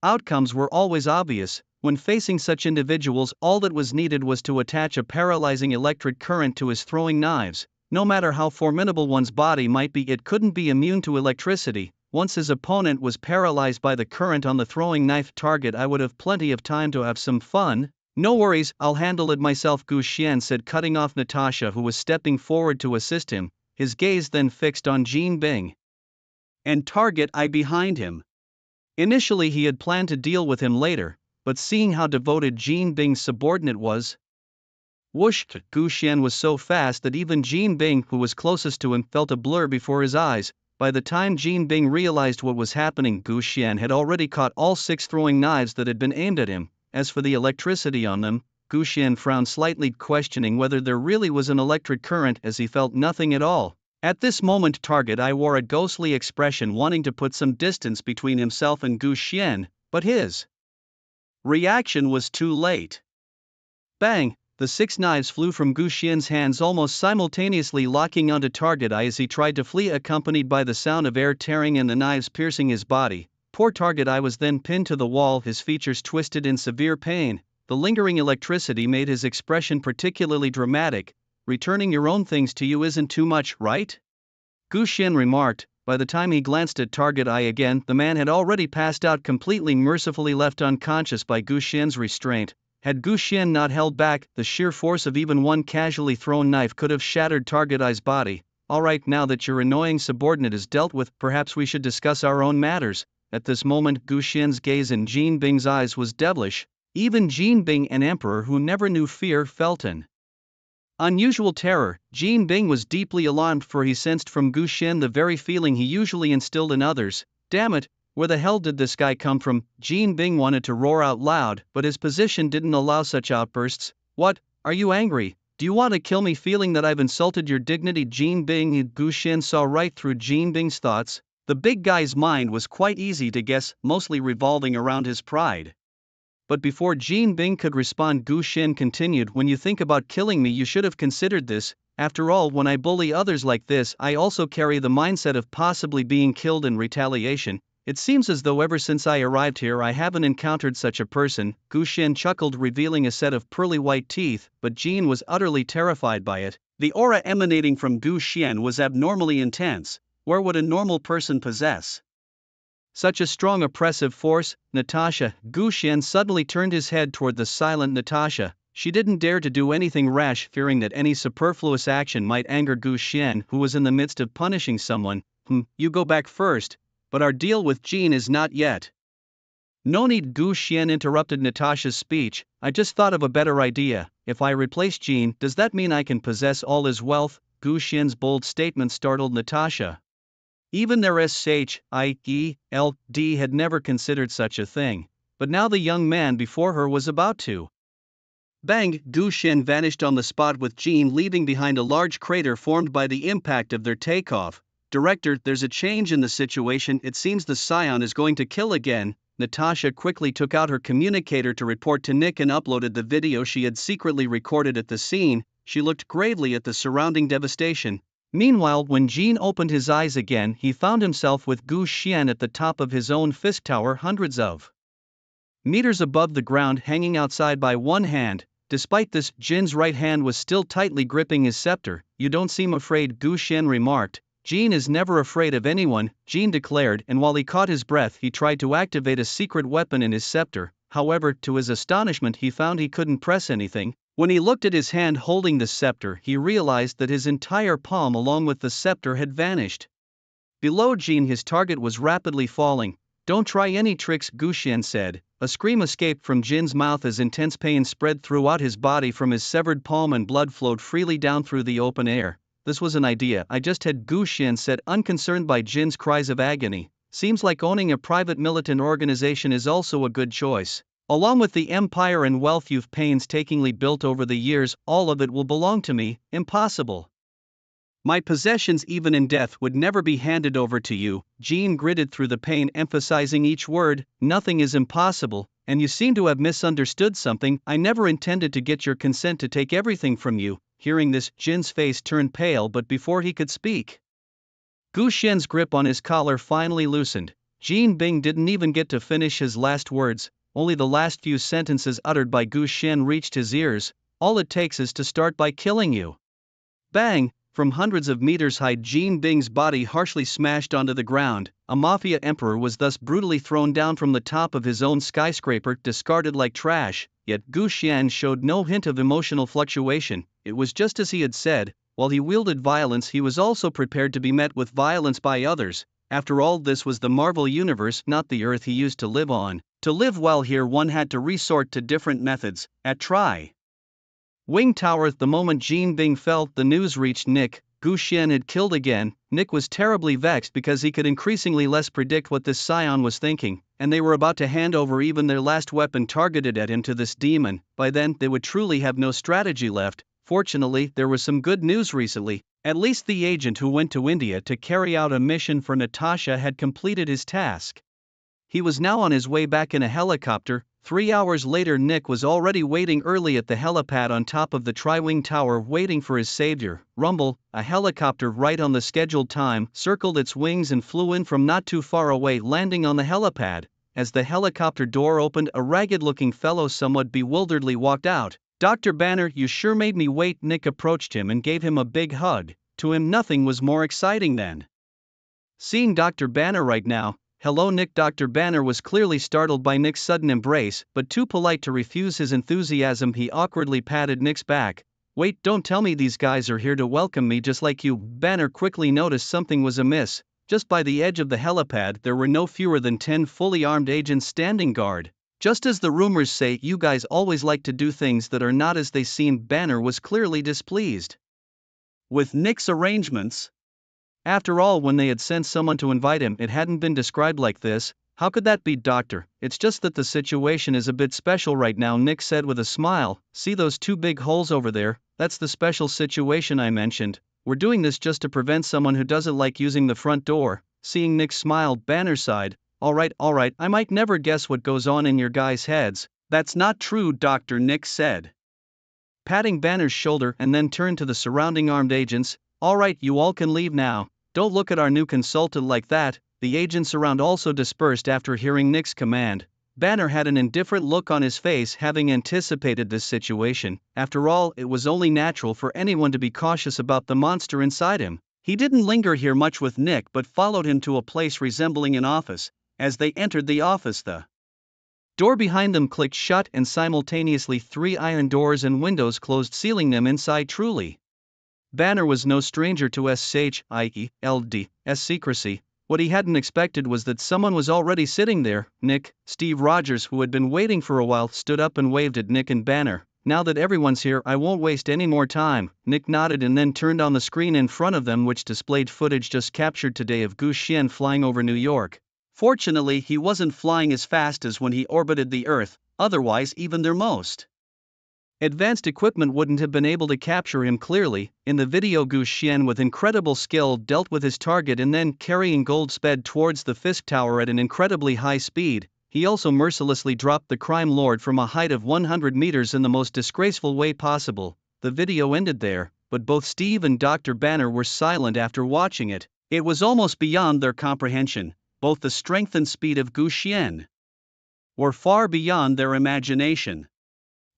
outcomes were always obvious. When facing such individuals, all that was needed was to attach a paralyzing electric current to his throwing knives. No matter how formidable one's body might be, it couldn't be immune to electricity. Once his opponent was paralyzed by the current on the throwing knife, Target Eye would have plenty of time to have some fun. No worries, I'll handle it myself, Gu Xian said, cutting off Natasha, who was stepping forward to assist him, his gaze then fixed on Jin Bing and Target Eye behind him. Initially he had planned to deal with him later, but seeing how devoted Jin Bing's subordinate was, whoosh, Gu Xian was so fast that even Jin Bing, who was closest to him, felt a blur before his eyes. By the time Jin Bing realized what was happening, Gu Xian had already caught all 6 throwing knives that had been aimed at him. As for the electricity on them, Gu Xian frowned slightly, questioning whether there really was an electric current, as he felt nothing at all. At this moment, Target Eye wore a ghostly expression, wanting to put some distance between himself and Gu Xian, but his reaction was too late. Bang! The 6 knives flew from Gu Xian's hands almost simultaneously, locking onto Target Eye as he tried to flee, accompanied by the sound of air tearing and the knives piercing his body. Poor Target Eye was then pinned to the wall, his features twisted in severe pain. The lingering electricity made his expression particularly dramatic. Returning your own things to you isn't too much, right? Gu Xian remarked. By the time he glanced at Target Eye again, the man had already passed out, completely mercifully left unconscious by Gu Xian's restraint. Had Gu Xian not held back, the sheer force of even one casually thrown knife could have shattered Target Eye's body. Alright, now that your annoying subordinate is dealt with, perhaps we should discuss our own matters. At this moment, Gu Xian's gaze in Jin Bing's eyes was devilish. Even Jin Bing, an emperor who never knew fear, felt an unusual terror. Jin Bing was deeply alarmed, for he sensed from Gu Xian the very feeling he usually instilled in others. Damn it! Where the hell did this guy come from? Jin Bing wanted to roar out loud, but his position didn't allow such outbursts. What? Are you angry? Do you want to kill me, feeling that I've insulted your dignity? Jin Bing. Gu Xian saw right through Jin Bing's thoughts. The big guy's mind was quite easy to guess, mostly revolving around his pride. But before Jin Bing could respond, Gu Xian continued, when you think about killing me, you should have considered this. After all, when I bully others like this, I also carry the mindset of possibly being killed in retaliation. It seems as though ever since I arrived here I haven't encountered such a person. Gu Xian chuckled, revealing a set of pearly white teeth, but Jin was utterly terrified by it. The aura emanating from Gu Xian was abnormally intense. Where would a normal person possess such a strong oppressive force? Natasha. Gu Xian suddenly turned his head toward the silent Natasha. She didn't dare to do anything rash, fearing that any superfluous action might anger Gu Xian, who was in the midst of punishing someone. You go back first. But our deal with Jin is not yet. No need, Gu Xian interrupted Natasha's speech. I just thought of a better idea. If I replace Jin, does that mean I can possess all his wealth? Gu Xian's bold statement startled Natasha. Even their SHIELD had never considered such a thing. But now the young man before her was about to. Bang! Gu Xian vanished on the spot with Jin leaving behind a large crater formed by the impact of their takeoff. Director, there's a change in the situation. It seems the Scion is going to kill again. Natasha quickly took out her communicator to report to Nick and uploaded the video she had secretly recorded at the scene. She looked gravely at the surrounding devastation. Meanwhile, when Jean opened his eyes again, he found himself with Gu Xian at the top of his own fist tower, hundreds of meters above the ground, hanging outside by one hand. Despite this, Jin's right hand was still tightly gripping his scepter. You don't seem afraid, Gu Xian remarked. Jean is never afraid of anyone, Jean declared, and while he caught his breath he tried to activate a secret weapon in his scepter. However, to his astonishment he found he couldn't press anything. When he looked at his hand holding the scepter, he realized that his entire palm along with the scepter had vanished. Below Jean, his target was rapidly falling. Don't try any tricks, Gu Xian said. A scream escaped from Jin's mouth as intense pain spread throughout his body from his severed palm and blood flowed freely down through the open air. This was an idea I just had, Gu Xian said, unconcerned by Jin's cries of agony. Seems like owning a private militant organization is also a good choice. Along with the empire and wealth you've painstakingly built over the years, all of it will belong to me. Impossible. My possessions, even in death, would never be handed over to you. Jean gritted through the pain, emphasizing each word. Nothing is impossible, and you seem to have misunderstood something. I never intended to get your consent to take everything from you. Hearing this, Jin's face turned pale, but before he could speak, Gu Xian's grip on his collar finally loosened. Jean Bing didn't even get to finish his last words. Only the last few sentences uttered by Gu Xian reached his ears. All it takes is to start by killing you. Bang! From hundreds of meters high, Jean Bing's body harshly smashed onto the ground. A mafia emperor was thus brutally thrown down from the top of his own skyscraper, discarded like trash. Yet Gu Xian showed no hint of emotional fluctuation. It was just as he had said. While he wielded violence, he was also prepared to be met with violence by others. After all, this was the Marvel Universe, not the Earth he used to live on. To live well here, one had to resort to different methods. At Tri Wing Tower, the moment Jean Bing felt the news reached Nick, Gu Xian had killed again. Nick was terribly vexed because he could increasingly less predict what this Scion was thinking, and they were about to hand over even their last weapon targeted at him to this demon. By then, they would truly have no strategy left. Fortunately, there was some good news recently. At least the agent who went to India to carry out a mission for Natasha had completed his task. He was now on his way back in a helicopter. 3 hours later, Nick was already waiting early at the helipad on top of the Tri-Wing Tower, waiting for his savior. Rumble, a helicopter right on the scheduled time, circled its wings and flew in from not too far away, landing on the helipad. As the helicopter door opened, a ragged-looking fellow somewhat bewilderedly walked out. Dr. Banner, you sure made me wait. Nick approached him and gave him a big hug. To him, nothing was more exciting than seeing Dr. Banner right now. Hello, Nick. Dr. Banner was clearly startled by Nick's sudden embrace, but too polite to refuse his enthusiasm, he awkwardly patted Nick's back. Wait, don't tell me these guys are here to welcome me just like you. Banner quickly noticed something was amiss. Just by the edge of the helipad, there were no fewer than 10 fully armed agents standing guard. Just as the rumors say, you guys always like to do things that are not as they seem. Banner was clearly displeased with Nick's arrangements. After all, when they had sent someone to invite him, it hadn't been described like this. How could that be, Doctor? It's just that the situation is a bit special right now, Nick said with a smile. See those 2 big holes over there? That's the special situation I mentioned. We're doing this just to prevent someone who doesn't like using the front door. Seeing Nick smile, Banner sighed. All right, I might never guess what goes on in your guys' heads. That's not true, Doctor, Nick said, patting Banner's shoulder, and then turned to the surrounding armed agents. All right, you all can leave now. Don't look at our new consultant like that. The agents around also dispersed after hearing Nick's command. Banner had an indifferent look on his face, having anticipated this situation. After all, it was only natural for anyone to be cautious about the monster inside him. He didn't linger here much with Nick but followed him to a place resembling an office. As they entered the office, the door behind them clicked shut and simultaneously 3 iron doors and windows closed, sealing them inside. Truly, Banner was no stranger to SHIELD's secrecy. What he hadn't expected was that someone was already sitting there. Nick, Steve Rogers, who had been waiting for a while, stood up and waved at Nick and Banner. Now that everyone's here, I won't waste any more time. Nick nodded and then turned on the screen in front of them, which displayed footage just captured today of Gu Xian flying over New York. Fortunately, he wasn't flying as fast as when he orbited the Earth, otherwise even their most Advanced equipment wouldn't have been able to capture him clearly. In the video, Gu Xian with incredible skill dealt with his target and then, carrying gold, sped towards the Fisk Tower at an incredibly high speed. He also mercilessly dropped the crime lord from a height of 100 meters in the most disgraceful way possible. The video ended there, but both Steve and Dr. Banner were silent after watching it. It was almost beyond their comprehension. Both the strength and speed of Gu Xian were far beyond their imagination.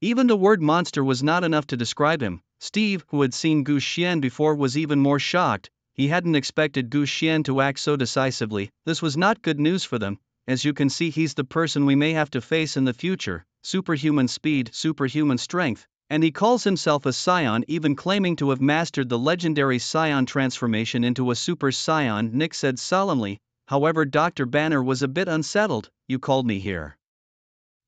Even the word monster was not enough to describe him. Steve, who had seen Gu Xian before, was even more shocked. He hadn't expected Gu Xian to act so decisively. This was not good news for them. As you can see, he's the person we may have to face in the future. Superhuman speed, superhuman strength, and he calls himself a Scion, even claiming to have mastered the legendary Scion transformation into a Super Scion, Nick said solemnly. However, Dr. Banner was a bit unsettled. You called me here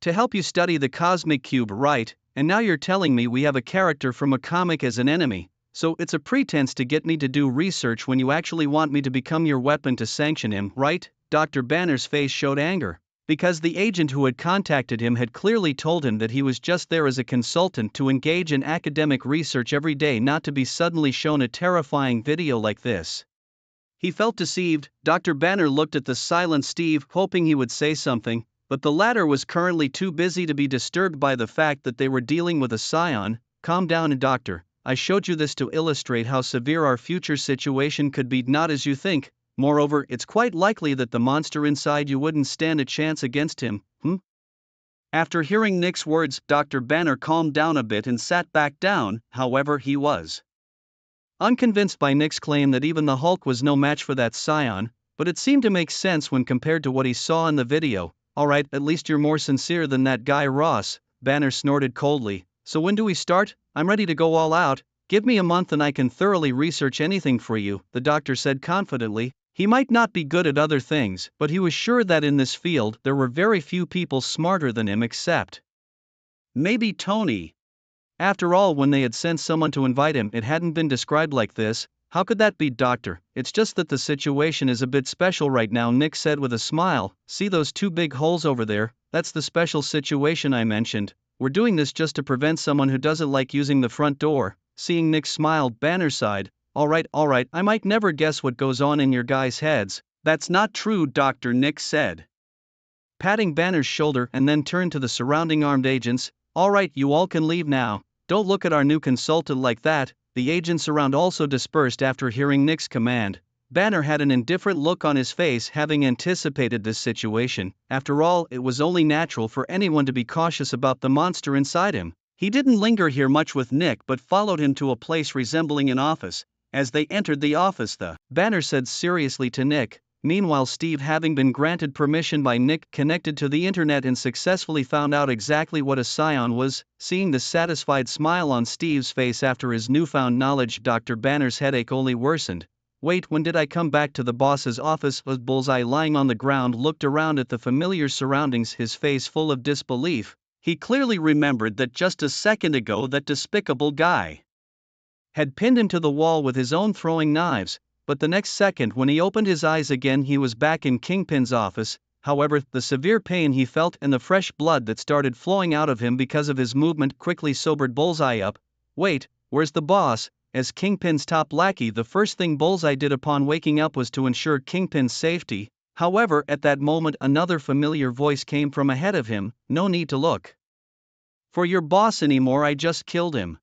to help you study the cosmic cube, right? And now you're telling me we have a character from a comic as an enemy. So it's a pretense to get me to do research when you actually want me to become your weapon to sanction him, right? Dr. Banner's face showed anger, because the agent who had contacted him had clearly told him that he was just there as a consultant to engage in academic research every day, not to be suddenly shown a terrifying video like this. He felt deceived. Dr. Banner looked at the silent Steve, hoping he would say something, but the latter was currently too busy to be disturbed by the fact that they were dealing with a Scion. Calm down, doctor. I showed you this to illustrate how severe our future situation could be, not as you think. Moreover, it's quite likely that the monster inside you wouldn't stand a chance against him. After hearing Nick's words, Dr. Banner calmed down a bit and sat back down. However, he was unconvinced by Nick's claim that even the Hulk was no match for that Scion, but it seemed to make sense when compared to what he saw in the video. Alright, at least you're more sincere than that guy Ross, Banner snorted coldly. So when do we start? I'm ready to go all out. Give me a month and I can thoroughly research anything for you, the doctor said confidently. He might not be good at other things, but he was sure that in this field there were very few people smarter than him, except maybe Tony. After all, when they had sent someone to invite him, it hadn't been described like this. How could that be, doctor? It's just that the situation is a bit special right now, Nick said with a smile. See those two big holes over there? That's the special situation I mentioned. We're doing this just to prevent someone who doesn't like using the front door. Seeing Nick smile, Banner sighed. Alright, I might never guess what goes on in your guys' heads. That's not true, Doctor, Nick said, patting Banner's shoulder, and then turned to the surrounding armed agents. Alright, you all can leave now. Don't look at our new consultant like that. The agents around also dispersed after hearing Nick's command. Banner had an indifferent look on his face, having anticipated this situation. After all, it was only natural for anyone to be cautious about the monster inside him. He didn't linger here much with Nick but followed him to a place resembling an office. As they entered the office, the Banner said seriously to Nick. Meanwhile, Steve, having been granted permission by Nick, connected to the internet and successfully found out exactly what a Scion was. Seeing the satisfied smile on Steve's face after his newfound knowledge, Dr. Banner's headache only worsened. Wait, when did I come back to the boss's office? Bullseye, lying on the ground, looked around at the familiar surroundings, his face full of disbelief. He clearly remembered that just a second ago that despicable guy had pinned him to the wall with his own throwing knives. But the next second, when he opened his eyes again, he was back in Kingpin's office. However, the severe pain he felt and the fresh blood that started flowing out of him because of his movement quickly sobered Bullseye up. Wait, where's the boss? As Kingpin's top lackey, the first thing Bullseye did upon waking up was to ensure Kingpin's safety. However, at that moment another familiar voice came from ahead of him. No need to look for your boss anymore, I just killed him.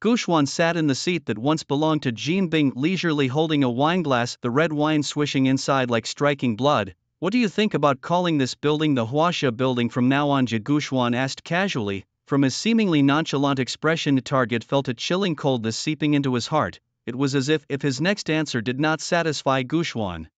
Guxuan sat in the seat that once belonged to Jean Bing, leisurely holding a wineglass, the red wine swishing inside like striking blood. What do you think about calling this building the Huaxia building from now on? Guxuan asked casually. From his seemingly nonchalant expression, Target felt a chilling coldness seeping into his heart. It was as if his next answer did not satisfy Guxuan,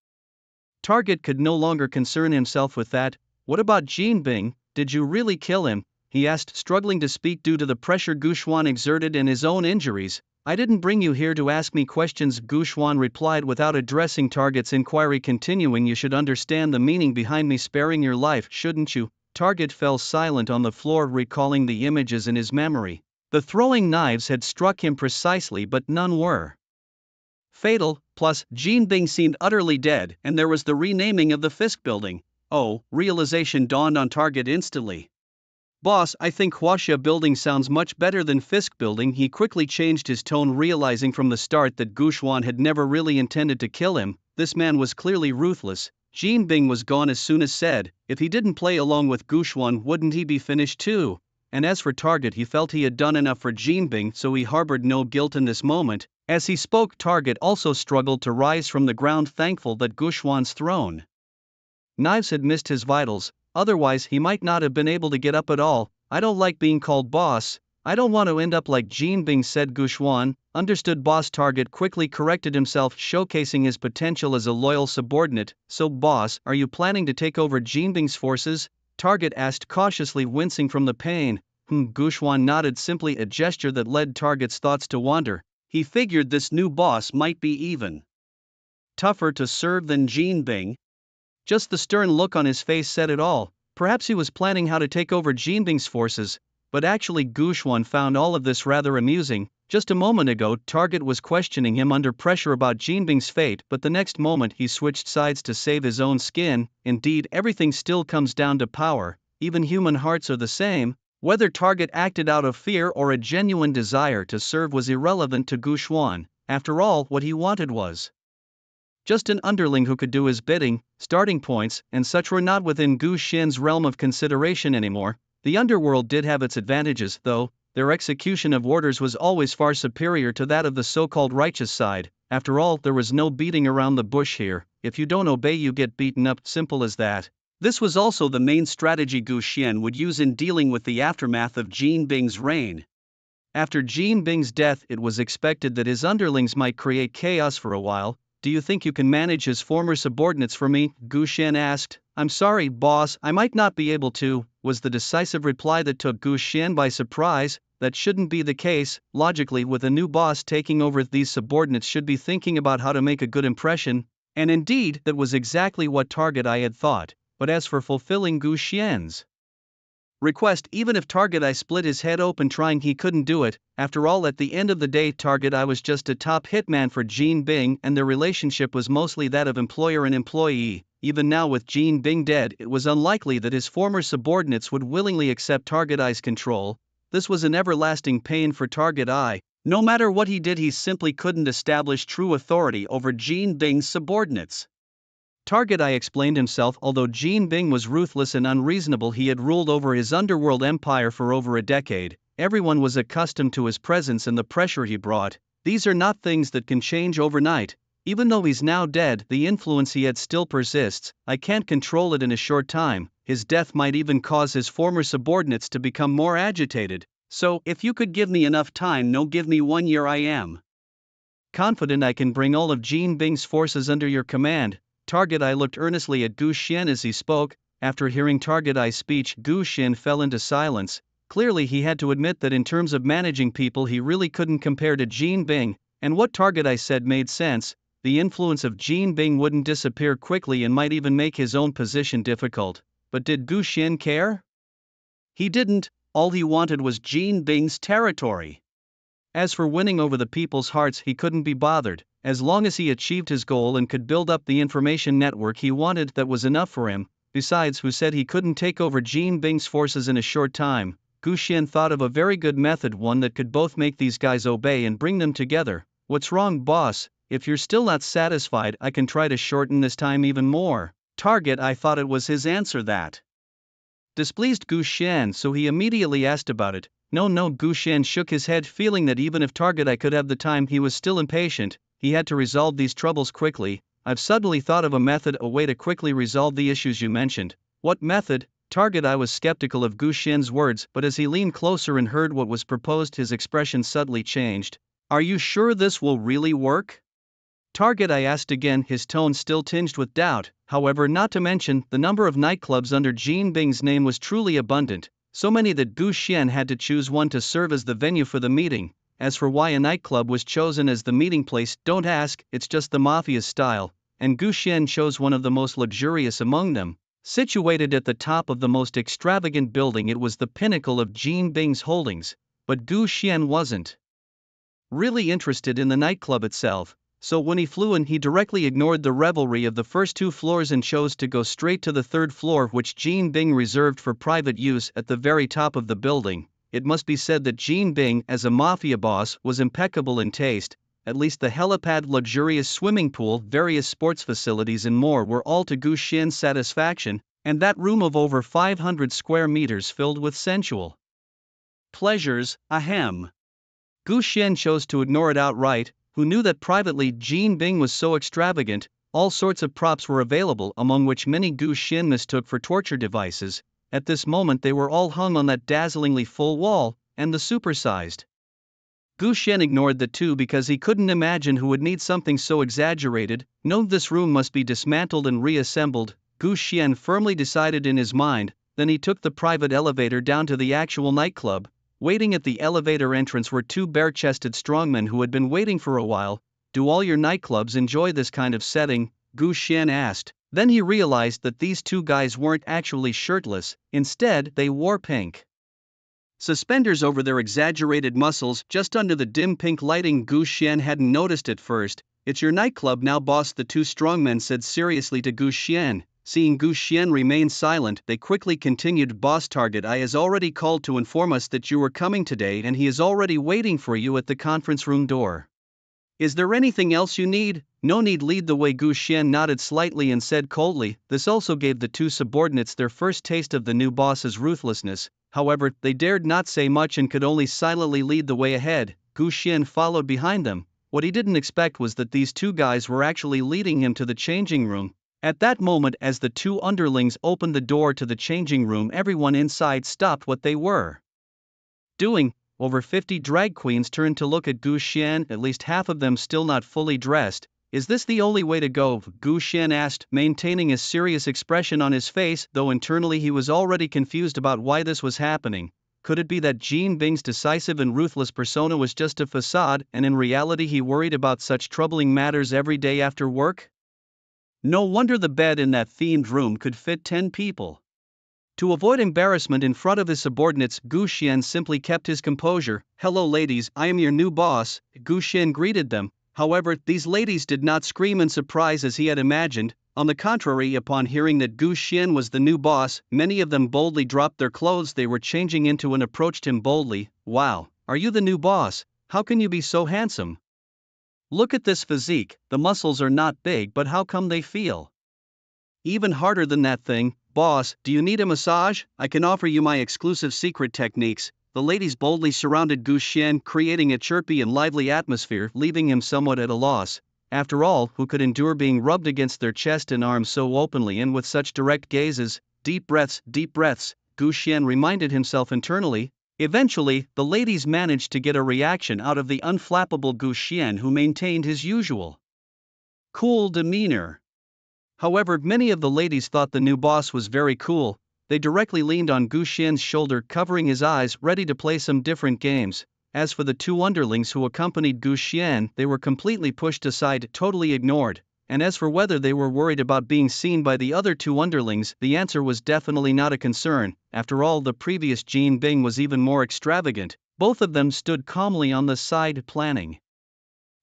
Target could no longer concern himself with that. What about Jean Bing? Did you really kill him? He asked, struggling to speak due to the pressure Guxuan exerted and his own injuries. I didn't bring you here to ask me questions, Guxuan replied without addressing Target's inquiry, continuing. You should understand the meaning behind me sparing your life, shouldn't you? Target fell silent on the floor, recalling the images in his memory. The throwing knives had struck him precisely, but none were fatal. Plus, Jean Bing seemed utterly dead, and there was the renaming of the Fisk building. Oh, realization dawned on Target instantly. Boss, I think Huaxia building sounds much better than Fisk building. He quickly changed his tone, realizing from the start that Gu Xuan had never really intended to kill him. This man was clearly ruthless. Jin Bing was gone as soon as said. If he didn't play along with Gu Xuan, wouldn't he be finished too? And as for Target, he felt he had done enough for Jin Bing, so he harbored no guilt in this moment. As he spoke, Target also struggled to rise from the ground, thankful that Gu Xuan's throne knives had missed his vitals, otherwise he might not have been able to get up at all. I don't like being called boss. I don't want to end up like Jin Bing, said Gu Xuan. Understood, boss. Target quickly corrected himself, showcasing his potential as a loyal subordinate. So boss, are you planning to take over Jin Bing's forces? Target asked, cautiously, wincing from the pain. Gu Xuan nodded, simply a gesture that led Target's thoughts to wander. He figured this new boss might be even tougher to serve than Jin Bing. Just the stern look on his face said it all. Perhaps he was planning how to take over Jin Bing's forces, but actually Gu Xuan found all of this rather amusing. Just a moment ago, Target was questioning him under pressure about Jin Bing's fate, but the next moment he switched sides to save his own skin. Indeed, everything still comes down to power. Even human hearts are the same. Whether Target acted out of fear or a genuine desire to serve was irrelevant to Gu Xuan. After all, what he wanted was just an underling who could do his bidding. Starting points and such were not within Gu Xin's realm of consideration anymore. The underworld did have its advantages, though. Their execution of orders was always far superior to that of the so-called righteous side. After all, there was no beating around the bush here. If you don't obey, you get beaten up, simple as that. This was also the main strategy Gu Xian would use in dealing with the aftermath of Jin Bing's reign. After Jin Bing's death, it was expected that his underlings might create chaos for a while. Do you think you can manage his former subordinates for me? Gu Xian asked. I'm sorry, boss, I might not be able to, was the decisive reply that took Gu Xian by surprise. That shouldn't be the case. Logically, with a new boss taking over, these subordinates should be thinking about how to make a good impression. And indeed, that was exactly what Target I had thought. But as for fulfilling Gu Xian's request, even if Target I split his head open trying, he couldn't do it. After all, at the end of the day, Target I was just a top hitman for Jin Bing, and their relationship was mostly that of employer and employee. Even now, with Jin Bing dead, it was unlikely that his former subordinates would willingly accept Target I's control. This was an everlasting pain for Target I. No matter what he did, he simply couldn't establish true authority over Jin Bing's subordinates. Target I explained himself. Although Jin Bing was ruthless and unreasonable, he had ruled over his underworld empire for over a decade. Everyone was accustomed to his presence and the pressure he brought. These are not things that can change overnight. Even though he's now dead, the influence he had still persists. I can't control it in a short time. His death might even cause his former subordinates to become more agitated. So, if you could give me enough time, no, give me 1 year, I am confident I can bring all of Jin Bing's forces under your command. Target I looked earnestly at Gu Xian as he spoke. After hearing Target I's speech, Gu Xian fell into silence. Clearly he had to admit that in terms of managing people he really couldn't compare to Jin Bing, and what Target I said made sense. The influence of Jin Bing wouldn't disappear quickly and might even make his own position difficult. But did Gu Xian care? He didn't. All he wanted was Jin Bing's territory. As for winning over the people's hearts, he couldn't be bothered. As long as he achieved his goal and could build up the information network he wanted, that was enough for him. Besides, who said he couldn't take over Jin Bing's forces in a short time? Gu Xian thought of a very good method, one that could both make these guys obey and bring them together. What's wrong, boss? If you're still not satisfied, I can try to shorten this time even more. Target I thought it was his answer that displeased Gu Xian, so he immediately asked about it. No, Gu Xian shook his head, feeling that even if Target I could have the time, he was still impatient. He had to resolve these troubles quickly. I've suddenly thought of a method, a way to quickly resolve the issues you mentioned. What method? Target I was skeptical of Gu Xian's words, but as he leaned closer and heard what was proposed, his expression suddenly changed. Are you sure this will really work? Target I asked again, his tone still tinged with doubt. However, not to mention, the number of nightclubs under Jin Bing's name was truly abundant, so many that Gu Xian had to choose one to serve as the venue for the meeting. As for why a nightclub was chosen as the meeting place, don't ask, it's just the mafia's style, and Gu Xian chose one of the most luxurious among them. Situated at the top of the most extravagant building, it was the pinnacle of Jin Bing's holdings. But Gu Xian wasn't really interested in the nightclub itself. So when he flew in, he directly ignored the revelry of the first two floors and chose to go straight to the third floor, which Jean Bing reserved for private use at the very top of the building. It must be said that Jean Bing, as a mafia boss, was impeccable in taste. At least the helipad, luxurious swimming pool, various sports facilities and more were all to Gu Xian's satisfaction, and that room of over 500 square meters filled with sensual pleasures, ahem. Gu Xian chose to ignore it outright, who knew that privately Jean Bing was so extravagant. All sorts of props were available, among which many Gu Xian mistook for torture devices. At this moment they were all hung on that dazzlingly full wall, and the supersized Gu Xian ignored the two because he couldn't imagine who would need something so exaggerated. No, this room must be dismantled and reassembled, Gu Xian firmly decided in his mind. Then he took the private elevator down to the actual nightclub. Waiting at the elevator entrance were two bare-chested strongmen who had been waiting for a while. Do all your nightclubs enjoy this kind of setting? Gu Xian asked. Then he realized that these two guys weren't actually shirtless, instead they wore pink suspenders over their exaggerated muscles just under the dim pink lighting. Gu Xian hadn't noticed at first. It's your nightclub now, boss, the two strongmen said seriously to Gu Xian. Seeing Gu Xian remain silent, they quickly continued. Boss, Target I has already called to inform us that you were coming today and he is already waiting for you at the conference room door. Is there anything else you need? No need. Lead the way. Gu Xian nodded slightly and said coldly. This also gave the two subordinates their first taste of the new boss's ruthlessness. However, they dared not say much and could only silently lead the way ahead. Gu Xian followed behind them. What he didn't expect was that these two guys were actually leading him to the changing room. At that moment, as the two underlings opened the door to the changing room, everyone inside stopped what they were doing. Over 50 drag queens turned to look at Gu Xian, at least half of them still not fully dressed. Is this the only way to go? Gu Xian asked, maintaining a serious expression on his face, though internally he was already confused about why this was happening. Could it be that Jean Bing's decisive and ruthless persona was just a facade, and in reality he worried about such troubling matters every day after work? No wonder the bed in that themed room could fit 10 people. To avoid embarrassment in front of his subordinates, Gu Xian simply kept his composure. Hello ladies, I am your new boss, Gu Xian greeted them. However, these ladies did not scream in surprise as he had imagined. On the contrary, upon hearing that Gu Xian was the new boss, many of them boldly dropped their clothes they were changing into and approached him boldly. Wow, are you the new boss? How can you be so handsome? Look at this physique. The muscles are not big, but how come they feel even harder than that thing? Boss, do you need a massage? I can offer you my exclusive secret techniques. The ladies boldly surrounded Gu Xian, creating a chirpy and lively atmosphere, leaving him somewhat at a loss. After all, who could endure being rubbed against their chest and arms so openly and with such direct gazes? Deep breaths, Gu Xian reminded himself internally. Eventually, the ladies managed to get a reaction out of the unflappable Gu Xian, who maintained his usual cool demeanor. However, many of the ladies thought the new boss was very cool. They directly leaned on Gu Xian's shoulder, covering his eyes, ready to play some different games. As for the two underlings who accompanied Gu Xian, they were completely pushed aside, totally ignored. And as for whether they were worried about being seen by the other two underlings, the answer was definitely not a concern. After all, the previous Jean Bing was even more extravagant. Both of them stood calmly on the side, planning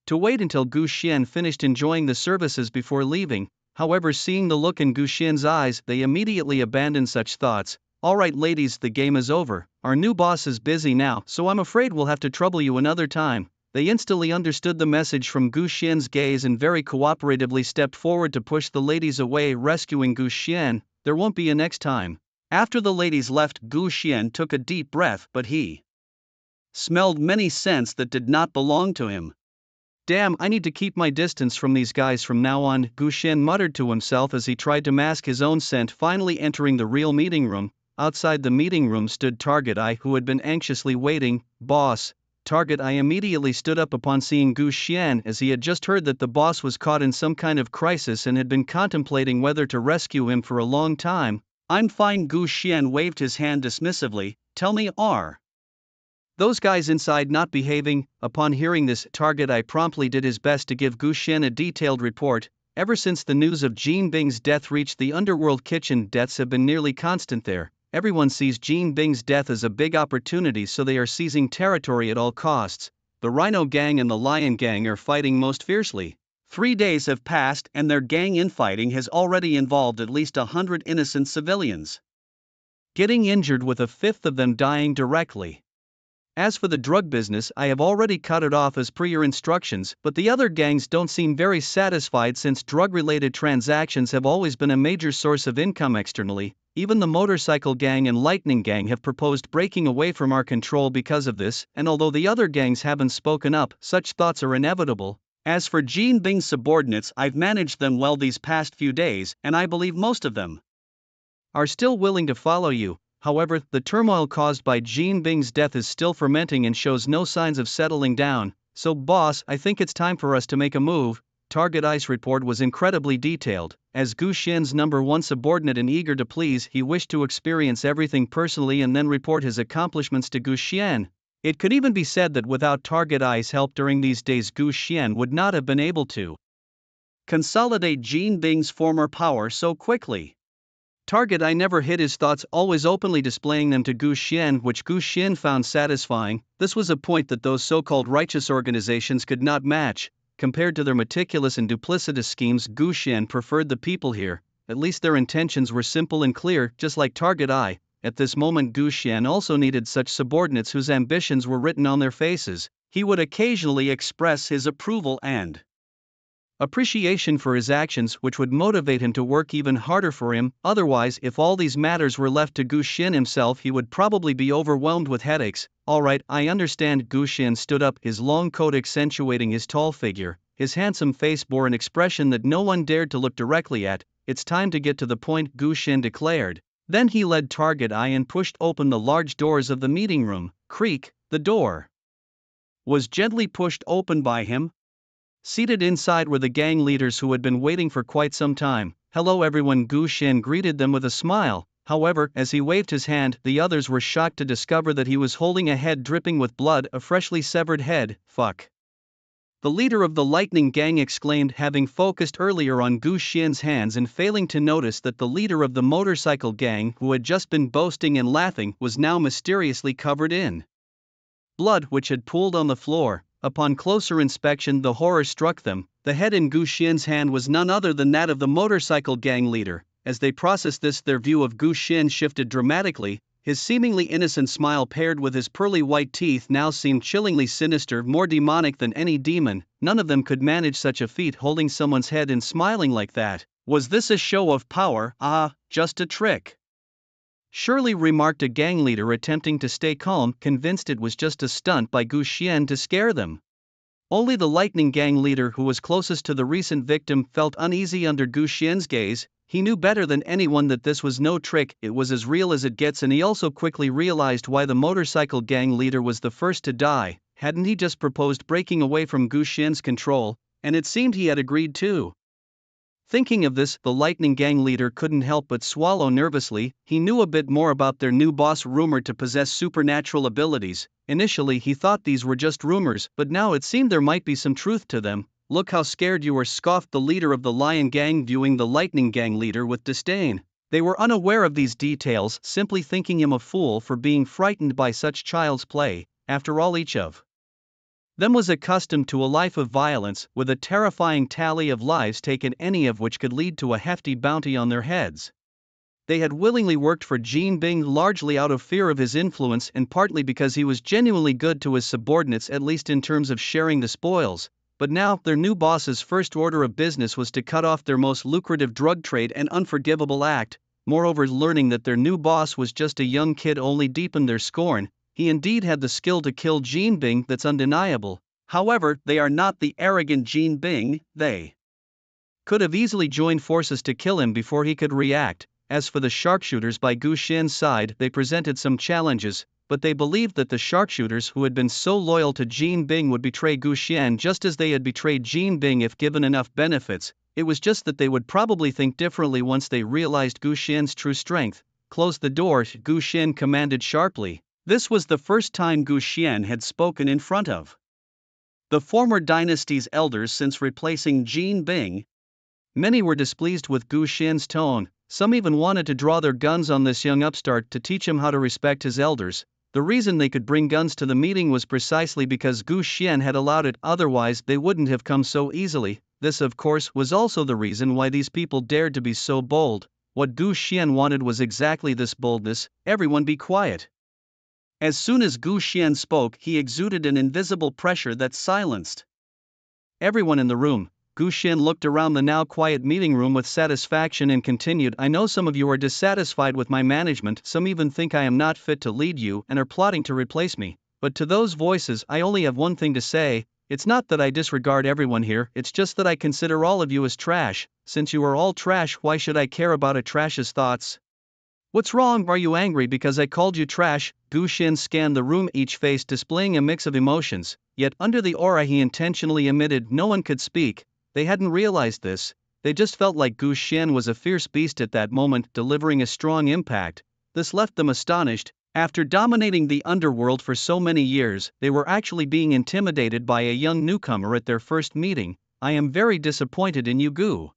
to wait until Gu Xian finished enjoying the services before leaving. However, seeing the look in Gu Xian's eyes, they immediately abandoned such thoughts. Alright ladies, the game is over. Our new boss is busy now, so I'm afraid we'll have to trouble you another time. They instantly understood the message from Gu Xian's gaze and very cooperatively stepped forward to push the ladies away, rescuing Gu Xian. There won't be a next time. After the ladies left, Gu Xian took a deep breath, but he smelled many scents that did not belong to him. Damn, I need to keep my distance from these guys from now on, Gu Xian muttered to himself as he tried to mask his own scent. Finally entering the real meeting room. Outside the meeting room stood Target I, who had been anxiously waiting. Boss. Target I immediately stood up upon seeing Gu Xian, as he had just heard that the boss was caught in some kind of crisis and had been contemplating whether to rescue him for a long time. I'm fine. Gu Xian waved his hand dismissively. Tell me, are those guys inside not behaving? Upon hearing this, Target I promptly did his best to give Gu Xian a detailed report. Ever since the news of Jean Bing's death reached the underworld kitchen, deaths have been nearly constant there. Everyone sees Jean Bing's death as a big opportunity, so they are seizing territory at all costs. The Rhino Gang and the Lion Gang are fighting most fiercely. 3 days have passed and their gang infighting has already involved at least 100 innocent civilians, getting injured with a fifth of them dying directly. As for the drug business, I have already cut it off as per your instructions, but the other gangs don't seem very satisfied since drug-related transactions have always been a major source of income externally. Even the motorcycle gang and lightning gang have proposed breaking away from our control because of this, and although the other gangs haven't spoken up, such thoughts are inevitable. As for Jean Bing's subordinates, I've managed them well these past few days, and I believe most of them are still willing to follow you. However, the turmoil caused by Jean Bing's death is still fermenting and shows no signs of settling down. So boss, I think it's time for us to make a move. Target I's report was incredibly detailed. As Gu Xian's #1 subordinate and eager to please, he wished to experience everything personally and then report his accomplishments to Gu Xian. It could even be said that without Target I's help during these days, Gu Xian would not have been able to consolidate Jean Bing's former power so quickly. Target I never hid his thoughts, always openly displaying them to Gu Xian, which Gu Xian found satisfying. This was a point that those so-called righteous organizations could not match. Compared to their meticulous and duplicitous schemes, Gu Xian preferred the people here. At least their intentions were simple and clear, just like Target I. At this moment Gu Xian also needed such subordinates whose ambitions were written on their faces. He would occasionally express his approval and appreciation for his actions, which would motivate him to work even harder for him. Otherwise, if all these matters were left to Gu Xian himself, he would probably be overwhelmed with headaches. Alright, I understand. Gu Xian stood up, his long coat accentuating his tall figure. His handsome face bore an expression that no one dared to look directly at. It's time to get to the point, Gu Xian declared. Then he led Target I and pushed open the large doors of the meeting room. Creak, the door was gently pushed open by him. Seated inside were the gang leaders who had been waiting for quite some time. Hello everyone, Gu Xian greeted them with a smile. However, as he waved his hand, the others were shocked to discover that he was holding a head dripping with blood, a freshly severed head. Fuck. The leader of the lightning gang exclaimed, having focused earlier on Gu Xian's hands and failing to notice that the leader of the motorcycle gang, who had just been boasting and laughing, was now mysteriously covered in blood which had pooled on the floor. Upon closer inspection, the horror struck them. The head in Gu Xian's hand was none other than that of the motorcycle gang leader. As they processed this, their view of Gu Xian shifted dramatically. His seemingly innocent smile paired with his pearly white teeth now seemed chillingly sinister, more demonic than any demon. None of them could manage such a feat, holding someone's head and smiling like that. Was this a show of power? Ah, just a trick. Surely, remarked a gang leader attempting to stay calm, convinced it was just a stunt by Gu Xian to scare them. Only the lightning gang leader, who was closest to the recent victim, felt uneasy under Gu Xian's gaze. He knew better than anyone that this was no trick, it was as real as it gets, and he also quickly realized why the motorcycle gang leader was the first to die. Hadn't he just proposed breaking away from Gu Xian's control? And it seemed he had agreed too. Thinking of this, the lightning gang leader couldn't help but swallow nervously. He knew a bit more about their new boss, rumored to possess supernatural abilities. Initially he thought these were just rumors, but now it seemed there might be some truth to them. Look how scared you are, scoffed the leader of the lion gang, viewing the lightning gang leader with disdain. They were unaware of these details, simply thinking him a fool for being frightened by such child's play. After all, each of them was accustomed to a life of violence, with a terrifying tally of lives taken, any of which could lead to a hefty bounty on their heads. They had willingly worked for Jean Bing, largely out of fear of his influence and partly because he was genuinely good to his subordinates, at least in terms of sharing the spoils. But now, their new boss's first order of business was to cut off their most lucrative drug trade, an unforgivable act. Moreover, learning that their new boss was just a young kid only deepened their scorn. He indeed had the skill to kill Jean Bing, that's undeniable. However, they are not the arrogant Jean Bing. They could have easily joined forces to kill him before he could react. As for the sharpshooters by Gu Xian's side, they presented some challenges, but they believed that the sharpshooters who had been so loyal to Jean Bing would betray Gu Xian just as they had betrayed Jean Bing if given enough benefits. It was just that they would probably think differently once they realized Gu Xian's true strength. Close the door, Gu Xian commanded sharply. This was the first time Gu Xian had spoken in front of the former dynasty's elders since replacing Jean Bing. Many were displeased with Gu Xian's tone. Some even wanted to draw their guns on this young upstart to teach him how to respect his elders. The reason they could bring guns to the meeting was precisely because Gu Xian had allowed it, otherwise they wouldn't have come so easily. This of course was also the reason why these people dared to be so bold. What Gu Xian wanted was exactly this boldness. Everyone be quiet. As soon as Gu Xian spoke, he exuded an invisible pressure that silenced everyone in the room. Gu Xian looked around the now quiet meeting room with satisfaction and continued, I know some of you are dissatisfied with my management, some even think I am not fit to lead you and are plotting to replace me. But to those voices, I only have one thing to say. It's not that I disregard everyone here, it's just that I consider all of you as trash. Since you are all trash, why should I care about a trash's thoughts? What's wrong? Are you angry because I called you trash? Gu Xian scanned the room, each face displaying a mix of emotions, yet under the aura he intentionally emitted no one could speak. They hadn't realized this, they just felt like Gu Xian was a fierce beast at that moment, delivering a strong impact. This left them astonished. After dominating the underworld for so many years, they were actually being intimidated by a young newcomer at their first meeting. I am very disappointed in you, Gu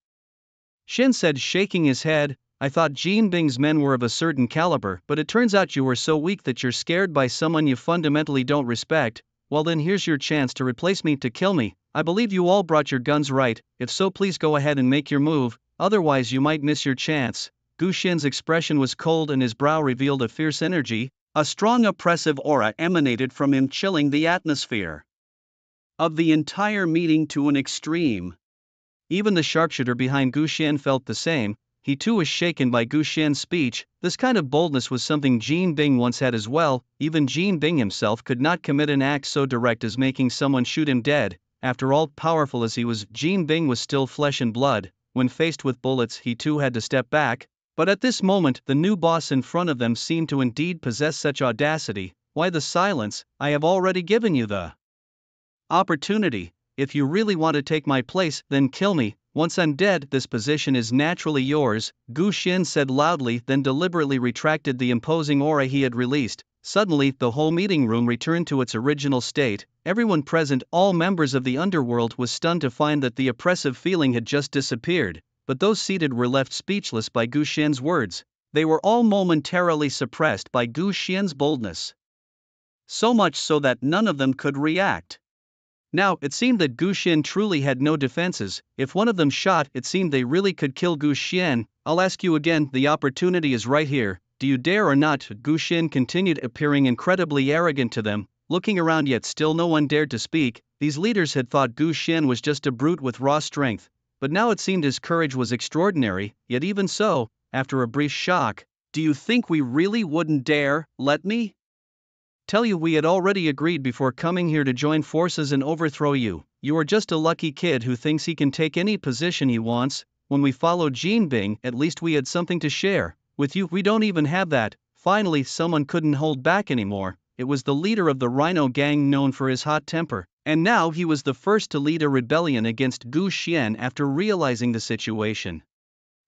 Xian said, shaking his head. I thought Jin Bing's men were of a certain caliber, but it turns out you were so weak that you're scared by someone you fundamentally don't respect. Well then, here's your chance to replace me, to kill me. I believe you all brought your guns, right? If so, please go ahead and make your move, otherwise you might miss your chance. Gu Xian's expression was cold and his brow revealed a fierce energy. A strong oppressive aura emanated from him, chilling the atmosphere of the entire meeting to an extreme. Even the sharpshooter behind Gu Xian felt the same. He too was shaken by Gu Xian's speech. This kind of boldness was something Jin Bing once had as well. Even Jin Bing himself could not commit an act so direct as making someone shoot him dead. After all, powerful as he was, Jin Bing was still flesh and blood. When faced with bullets, he too had to step back. But at this moment, the new boss in front of them seemed to indeed possess such audacity. Why the silence? I have already given you the opportunity. If you really want to take my place, then kill me. Once I'm dead, this position is naturally yours, Gu Xian said loudly, then deliberately retracted the imposing aura he had released. Suddenly, the whole meeting room returned to its original state. Everyone present, all members of the underworld, was stunned to find that the oppressive feeling had just disappeared, but those seated were left speechless by Gu Xian's words. They were all momentarily suppressed by Gu Xian's boldness. So much so that none of them could react. Now, it seemed that Gu Xian truly had no defenses. If one of them shot, it seemed they really could kill Gu Xian. I'll ask you again, the opportunity is right here. Do you dare or not? Gu Xian continued, appearing incredibly arrogant to them. Looking around, yet still no one dared to speak. These leaders had thought Gu Xian was just a brute with raw strength, but now it seemed his courage was extraordinary. Yet even so, after a brief shock, do you think we really wouldn't dare? Let me tell you, we had already agreed before coming here to join forces and overthrow you. You are just a lucky kid who thinks he can take any position he wants. When we followed Jin Bing, at least we had something to share. With you, we don't even have that. Finally, someone couldn't hold back anymore. It was the leader of the Rhino gang, known for his hot temper. And now he was the first to lead a rebellion against Gu Xian after realizing the situation.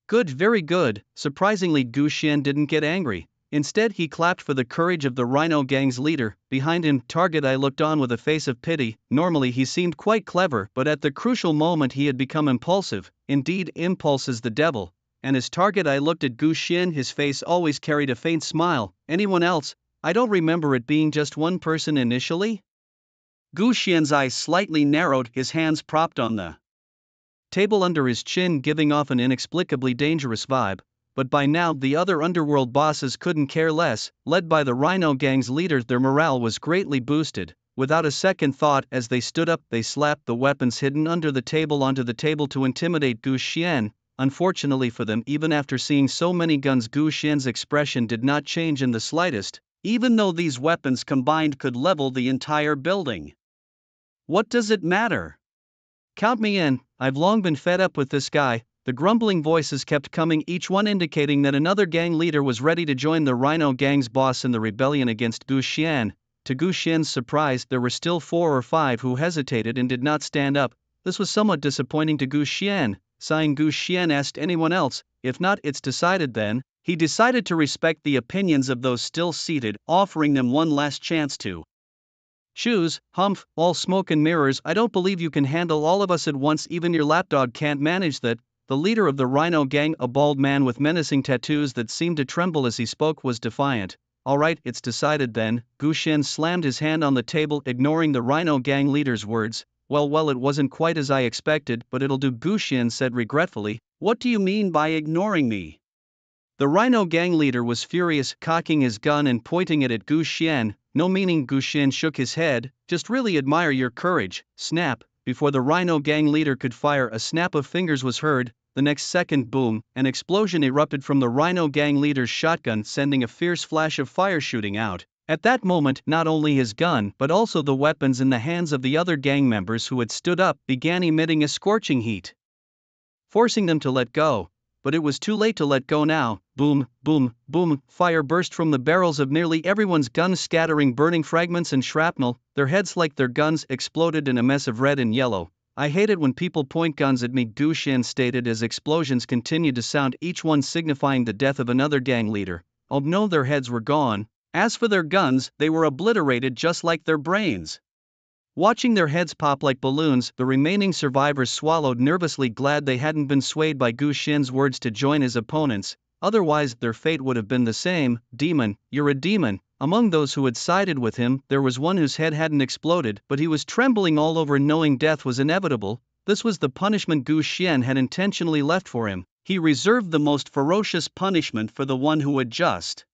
Good, very good. Surprisingly, Gu Xian didn't get angry. Instead, he clapped for the courage of the Rhino gang's leader. Behind him, Target Eye looked on with a face of pity. Normally he seemed quite clever, but at the crucial moment he had become impulsive. Indeed, impulse is the devil. And as Target Eye looked at Gu Xian, his face always carried a faint smile. Anyone else? I don't remember it being just one person initially. Gu Xian's eyes slightly narrowed, his hands propped on the table under his chin, giving off an inexplicably dangerous vibe. But by now the other underworld bosses couldn't care less. Led by the Rhino gang's leader, their morale was greatly boosted. Without a second thought, as they stood up, they slapped the weapons hidden under the table onto the table to intimidate Gu Xian. Unfortunately for them, even after seeing so many guns, Gu Xian's expression did not change in the slightest, even though these weapons combined could level the entire building. What does it matter? Count me in. I've long been fed up with this guy. The grumbling voices kept coming, each one indicating that another gang leader was ready to join the Rhino gang's boss in the rebellion against Gu Xian. To Gu Xian's surprise, there were still 4 or 5 who hesitated and did not stand up. This was somewhat disappointing to Gu Xian. Sighing, Gu Xian asked, anyone else? If not, it's decided then. He decided to respect the opinions of those still seated, offering them one last chance to choose. Humph, all smoke and mirrors. I don't believe you can handle all of us at once. Even your lapdog can't manage that. The leader of the Rhino gang, a bald man with menacing tattoos that seemed to tremble as he spoke, was defiant. All right, it's decided then. Gu Xian slammed his hand on the table, ignoring the Rhino gang leader's words. Well, it wasn't quite as I expected, but it'll do," Gu Xian said regretfully. "What do you mean by ignoring me?" The Rhino gang leader was furious, cocking his gun and pointing it at Gu Xian. "No," meaning Gu Xian shook his head. "Just really admire your courage." Snap! Before the Rhino gang leader could fire, a snap of fingers was heard. The next second, boom, an explosion erupted from the Rhino gang leader's shotgun, sending a fierce flash of fire shooting out. At that moment, not only his gun but also the weapons in the hands of the other gang members who had stood up began emitting a scorching heat, forcing them to let go. But it was too late to let go now. Boom, boom, boom, fire burst from the barrels of nearly everyone's guns, scattering burning fragments and shrapnel. Their heads, like their guns, exploded in a mess of red and yellow. "I hate it when people point guns at me," Gu Xian stated as explosions continued to sound, each one signifying the death of another gang leader. Oh no, their heads were gone. As for their guns, they were obliterated just like their brains. Watching their heads pop like balloons, the remaining survivors swallowed nervously, glad they hadn't been swayed by Gu Xian's words to join his opponents. Otherwise, their fate would have been the same. "Demon, you're a demon." Among those who had sided with him, there was one whose head hadn't exploded, but he was trembling all over, knowing death was inevitable. This was the punishment Gu Xian had intentionally left for him. He reserved the most ferocious punishment for the one who had just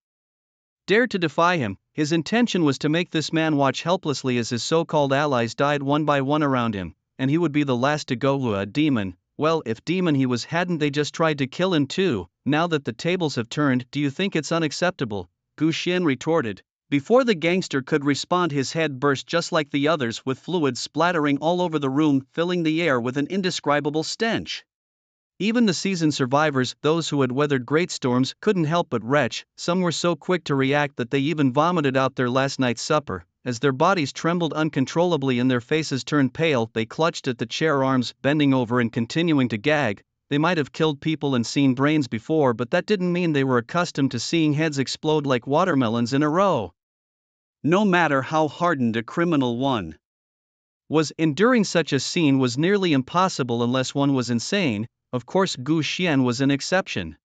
dared to defy him. His intention was to make this man watch helplessly as his so-called allies died one by one around him, and he would be the last to go. A demon. Well, if demon he was, hadn't they just tried to kill him too? Now that the tables have turned, do you think it's unacceptable? Gu Xian retorted. Before the gangster could respond, his head burst just like the others, with fluid splattering all over the room, filling the air with an indescribable stench. Even the seasoned survivors, those who had weathered great storms, couldn't help but retch. Some were so quick to react that they even vomited out their last night's supper. As their bodies trembled uncontrollably and their faces turned pale, they clutched at the chair arms, bending over and continuing to gag. They might have killed people and seen brains before, but that didn't mean they were accustomed to seeing heads explode like watermelons in a row. No matter how hardened a criminal one was, enduring such a scene was nearly impossible unless one was insane. Of course, Gu Xian was an exception.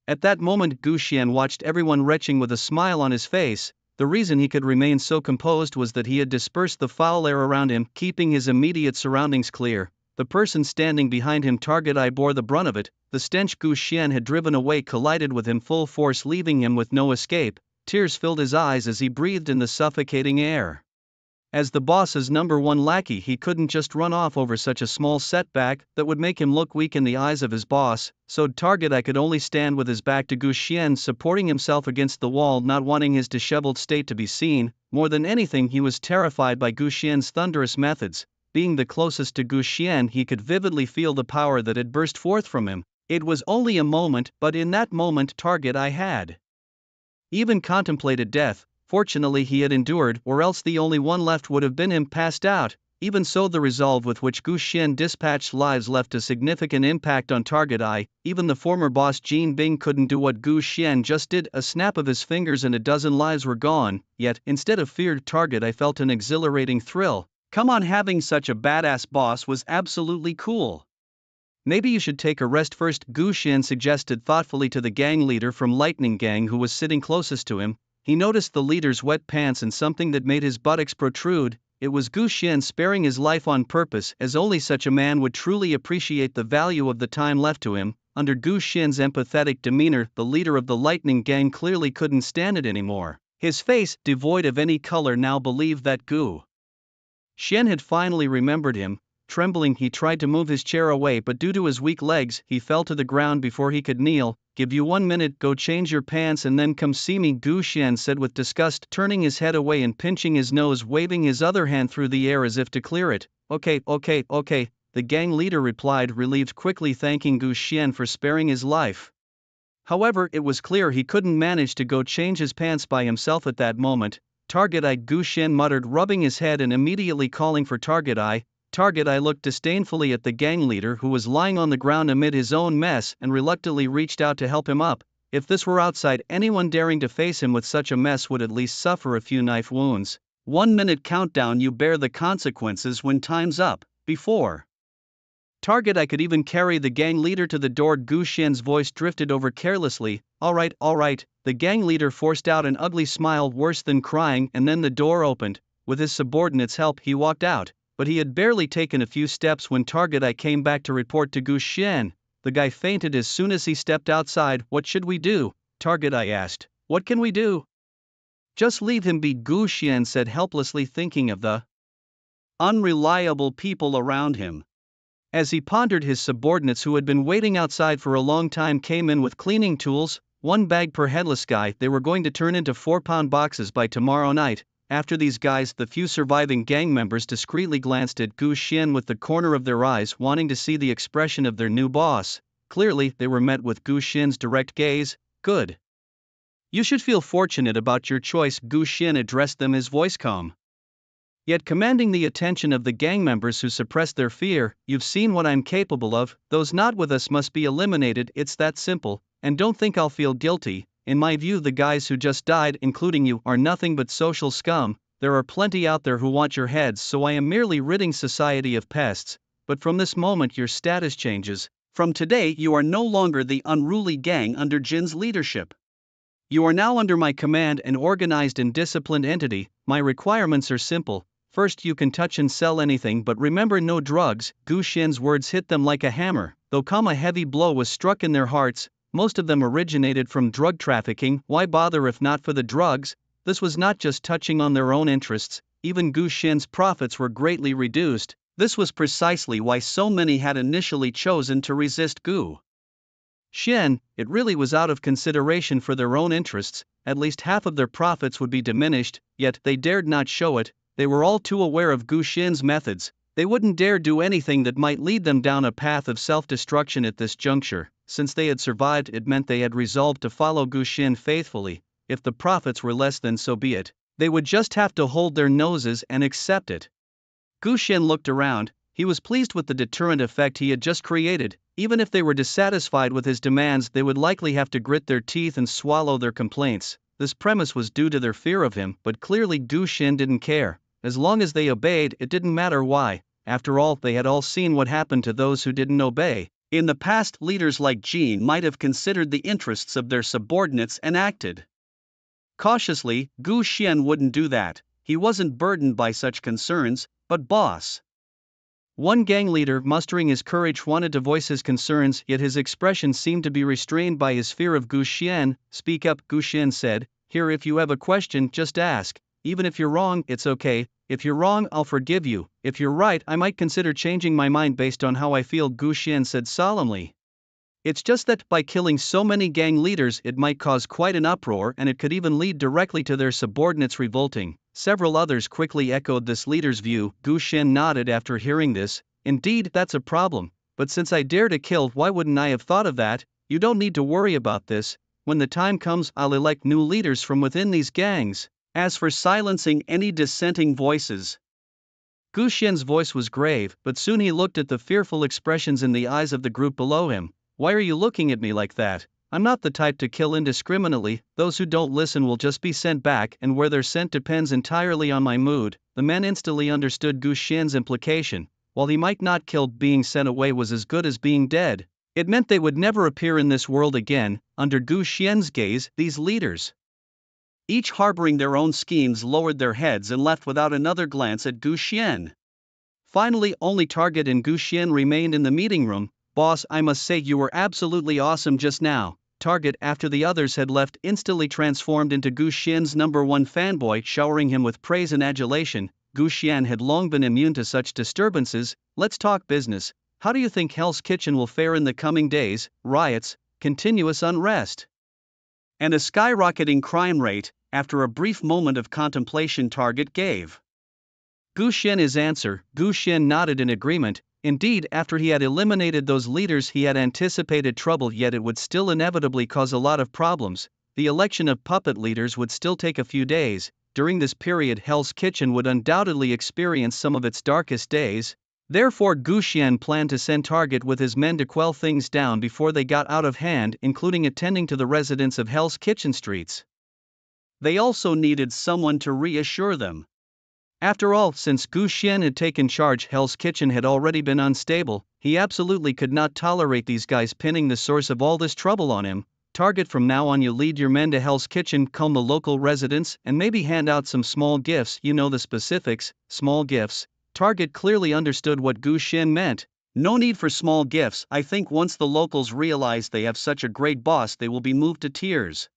At that moment, Gu Xian watched everyone retching with a smile on his face. The reason he could remain so composed was that he had dispersed the foul air around him, keeping his immediate surroundings clear. The person standing behind him, Target Eye, bore the brunt of it. The stench Gu Xian had driven away collided with him full force, leaving him with no escape. Tears filled his eyes as he breathed in the suffocating air. As the boss's #1 lackey, he couldn't just run off over such a small setback that would make him look weak in the eyes of his boss, so Target Eye could only stand with his back to Gu Xian, supporting himself against the wall, not wanting his disheveled state to be seen. More than anything, he was terrified by Gu Xian's thunderous methods. Being the closest to Gu Xian, he could vividly feel the power that had burst forth from him. It was only a moment, but in that moment Target Eye had even contemplated death. Fortunately he had endured, or else the only one left would have been him, passed out. Even so, the resolve with which Gu Xian dispatched lives left a significant impact on Target Eye. Even the former boss Jin Bing couldn't do what Gu Xian just did. A snap of his fingers and a dozen lives were gone. Yet, instead of fear, Target Eye felt an exhilarating thrill. Come on, having such a badass boss was absolutely cool. "Maybe you should take a rest first," Gu Xian suggested thoughtfully to the gang leader from Lightning Gang who was sitting closest to him. He noticed the leader's wet pants and something that made his buttocks protrude. It was Gu Xian sparing his life on purpose, as only such a man would truly appreciate the value of the time left to him. Under Gu Xian's empathetic demeanor, the leader of the Lightning Gang clearly couldn't stand it anymore. His face, devoid of any color, now believed that Gu Xian had finally remembered him. Trembling, he tried to move his chair away, but due to his weak legs, he fell to the ground before he could kneel. "Give you 1 minute, go change your pants and then come see me," Gu Xian said with disgust, turning his head away and pinching his nose, waving his other hand through the air as if to clear it. Okay, the gang leader replied, relieved, quickly thanking Gu Xian for sparing his life. However, it was clear he couldn't manage to go change his pants by himself at that moment. "Target Eye," Gu Xian muttered, rubbing his head and immediately calling for Target Eye. Target Eye looked disdainfully at the gang leader, who was lying on the ground amid his own mess, and reluctantly reached out to help him up. If this were outside, anyone daring to face him with such a mess would at least suffer a few knife wounds. 1 minute countdown, you bear the consequences when time's up. Before Target Eye could even carry the gang leader to the door, Gu Xian's voice drifted over carelessly. All right. The gang leader forced out an ugly smile worse than crying, and then the door opened. With his subordinate's help, he walked out. but he had barely taken a few steps when Target I came back to report to Gu Xian. The guy fainted as soon as he stepped outside. What should we do? Target I asked. What can we do? Just leave him be, Gu Xian said helplessly, thinking of the unreliable people around him. As he pondered, his subordinates who had been waiting outside for a long time came in with cleaning tools, one bag per headless guy. They were going to turn into 4-pound boxes by tomorrow night. After these guys, the few surviving gang members discreetly glanced at Gu Xian with the corner of their eyes, wanting to see the expression of their new boss. Clearly, they were met with Gu Xian's direct gaze. Good. You should feel fortunate about your choice, Gu Xian addressed them, his voice calm, yet commanding the attention of the gang members who suppressed their fear. You've seen what I'm capable of. Those not with us must be eliminated. It's that simple, and don't think I'll feel guilty. In my view, the guys who just died, including you, are nothing but social scum. There are plenty out there who want your heads, so I am merely ridding society of pests. But from this moment your status changes. From today you are no longer the unruly gang under Jin's leadership. You are now under my command, an organized and disciplined entity. My requirements are simple. First, you can touch and sell anything, but remember, no drugs. Gu Xian's words hit them like a hammer. Though a heavy blow was struck in their hearts. Most of them originated from drug trafficking. Why bother if not for the drugs? This was not just touching on their own interests. Even Gu Xian's profits were greatly reduced. This was precisely why so many had initially chosen to resist Gu Xian. It really was out of consideration for their own interests. At least half of their profits would be diminished, yet they dared not show it. They were all too aware of Gu Xian's methods. They wouldn't dare do anything that might lead them down a path of self-destruction at this juncture. Since they had survived, it meant they had resolved to follow Gu Xian faithfully. If the profits were less, then so be it. They would just have to hold their noses and accept it. Gu Xian looked around. He was pleased with the deterrent effect he had just created. Even if they were dissatisfied with his demands, they would likely have to grit their teeth and swallow their complaints. This premise was due to their fear of him, but clearly Gu Xian didn't care. As long as they obeyed, it didn't matter why. After all, they had all seen what happened to those who didn't obey. In the past, leaders like Jin might have considered the interests of their subordinates and acted cautiously. Gu Xian wouldn't do that. He wasn't burdened by such concerns. But boss, one gang leader, mustering his courage, wanted to voice his concerns, yet his expression seemed to be restrained by his fear of Gu Xian. Speak up, Gu Xian said. Here, if you have a question, just ask. Even if you're wrong, it's okay. If you're wrong, I'll forgive you. If you're right, I might consider changing my mind based on how I feel, Gu Xian said solemnly. It's just that by killing so many gang leaders, it might cause quite an uproar, and it could even lead directly to their subordinates revolting. Several others quickly echoed this leader's view. Gu Xian nodded after hearing this. Indeed, that's a problem. But since I dare to kill, why wouldn't I have thought of that? You don't need to worry about this. When the time comes, I'll elect new leaders from within these gangs. As for silencing any dissenting voices, Gu Xian's voice was grave, but soon he looked at the fearful expressions in the eyes of the group below him. Why are you looking at me like that? I'm not the type to kill indiscriminately. Those who don't listen will just be sent back, and where they're sent depends entirely on my mood. The men instantly understood Gu Xian's implication. While he might not kill, being sent away was as good as being dead. It meant they would never appear in this world again. Under Gu Xian's gaze, these leaders, each harboring their own schemes, lowered their heads and left without another glance at Gu Xian. Finally, only Target and Gu Xian remained in the meeting room. Boss, I must say you were absolutely awesome just now. Target, after the others had left, instantly transformed into Gu Xian's #1 fanboy, showering him with praise and adulation. Gu Xian had long been immune to such disturbances. Let's talk business. How do you think Hell's Kitchen will fare in the coming days? Riots, continuous unrest, and a skyrocketing crime rate. After a brief moment of contemplation, Target gave Gu Xian his answer. Gu Xian nodded in agreement. Indeed, after he had eliminated those leaders, he had anticipated trouble, yet it would still inevitably cause a lot of problems. The election of puppet leaders would still take a few days. During this period, Hell's Kitchen would undoubtedly experience some of its darkest days. Therefore, Gu Xian planned to send Target with his men to quell things down before they got out of hand, including attending to the residents of Hell's Kitchen streets. They also needed someone to reassure them. After all, since Gu Xian had taken charge, Hell's Kitchen had already been unstable. He absolutely could not tolerate these guys pinning the source of all this trouble on him. Target, from now on you lead your men to Hell's Kitchen, calm the local residents, and maybe hand out some small gifts. You know the specifics. Small gifts. Target clearly understood what Gu Xin meant. No need for small gifts. I think once the locals realize they have such a great boss, they will be moved to tears.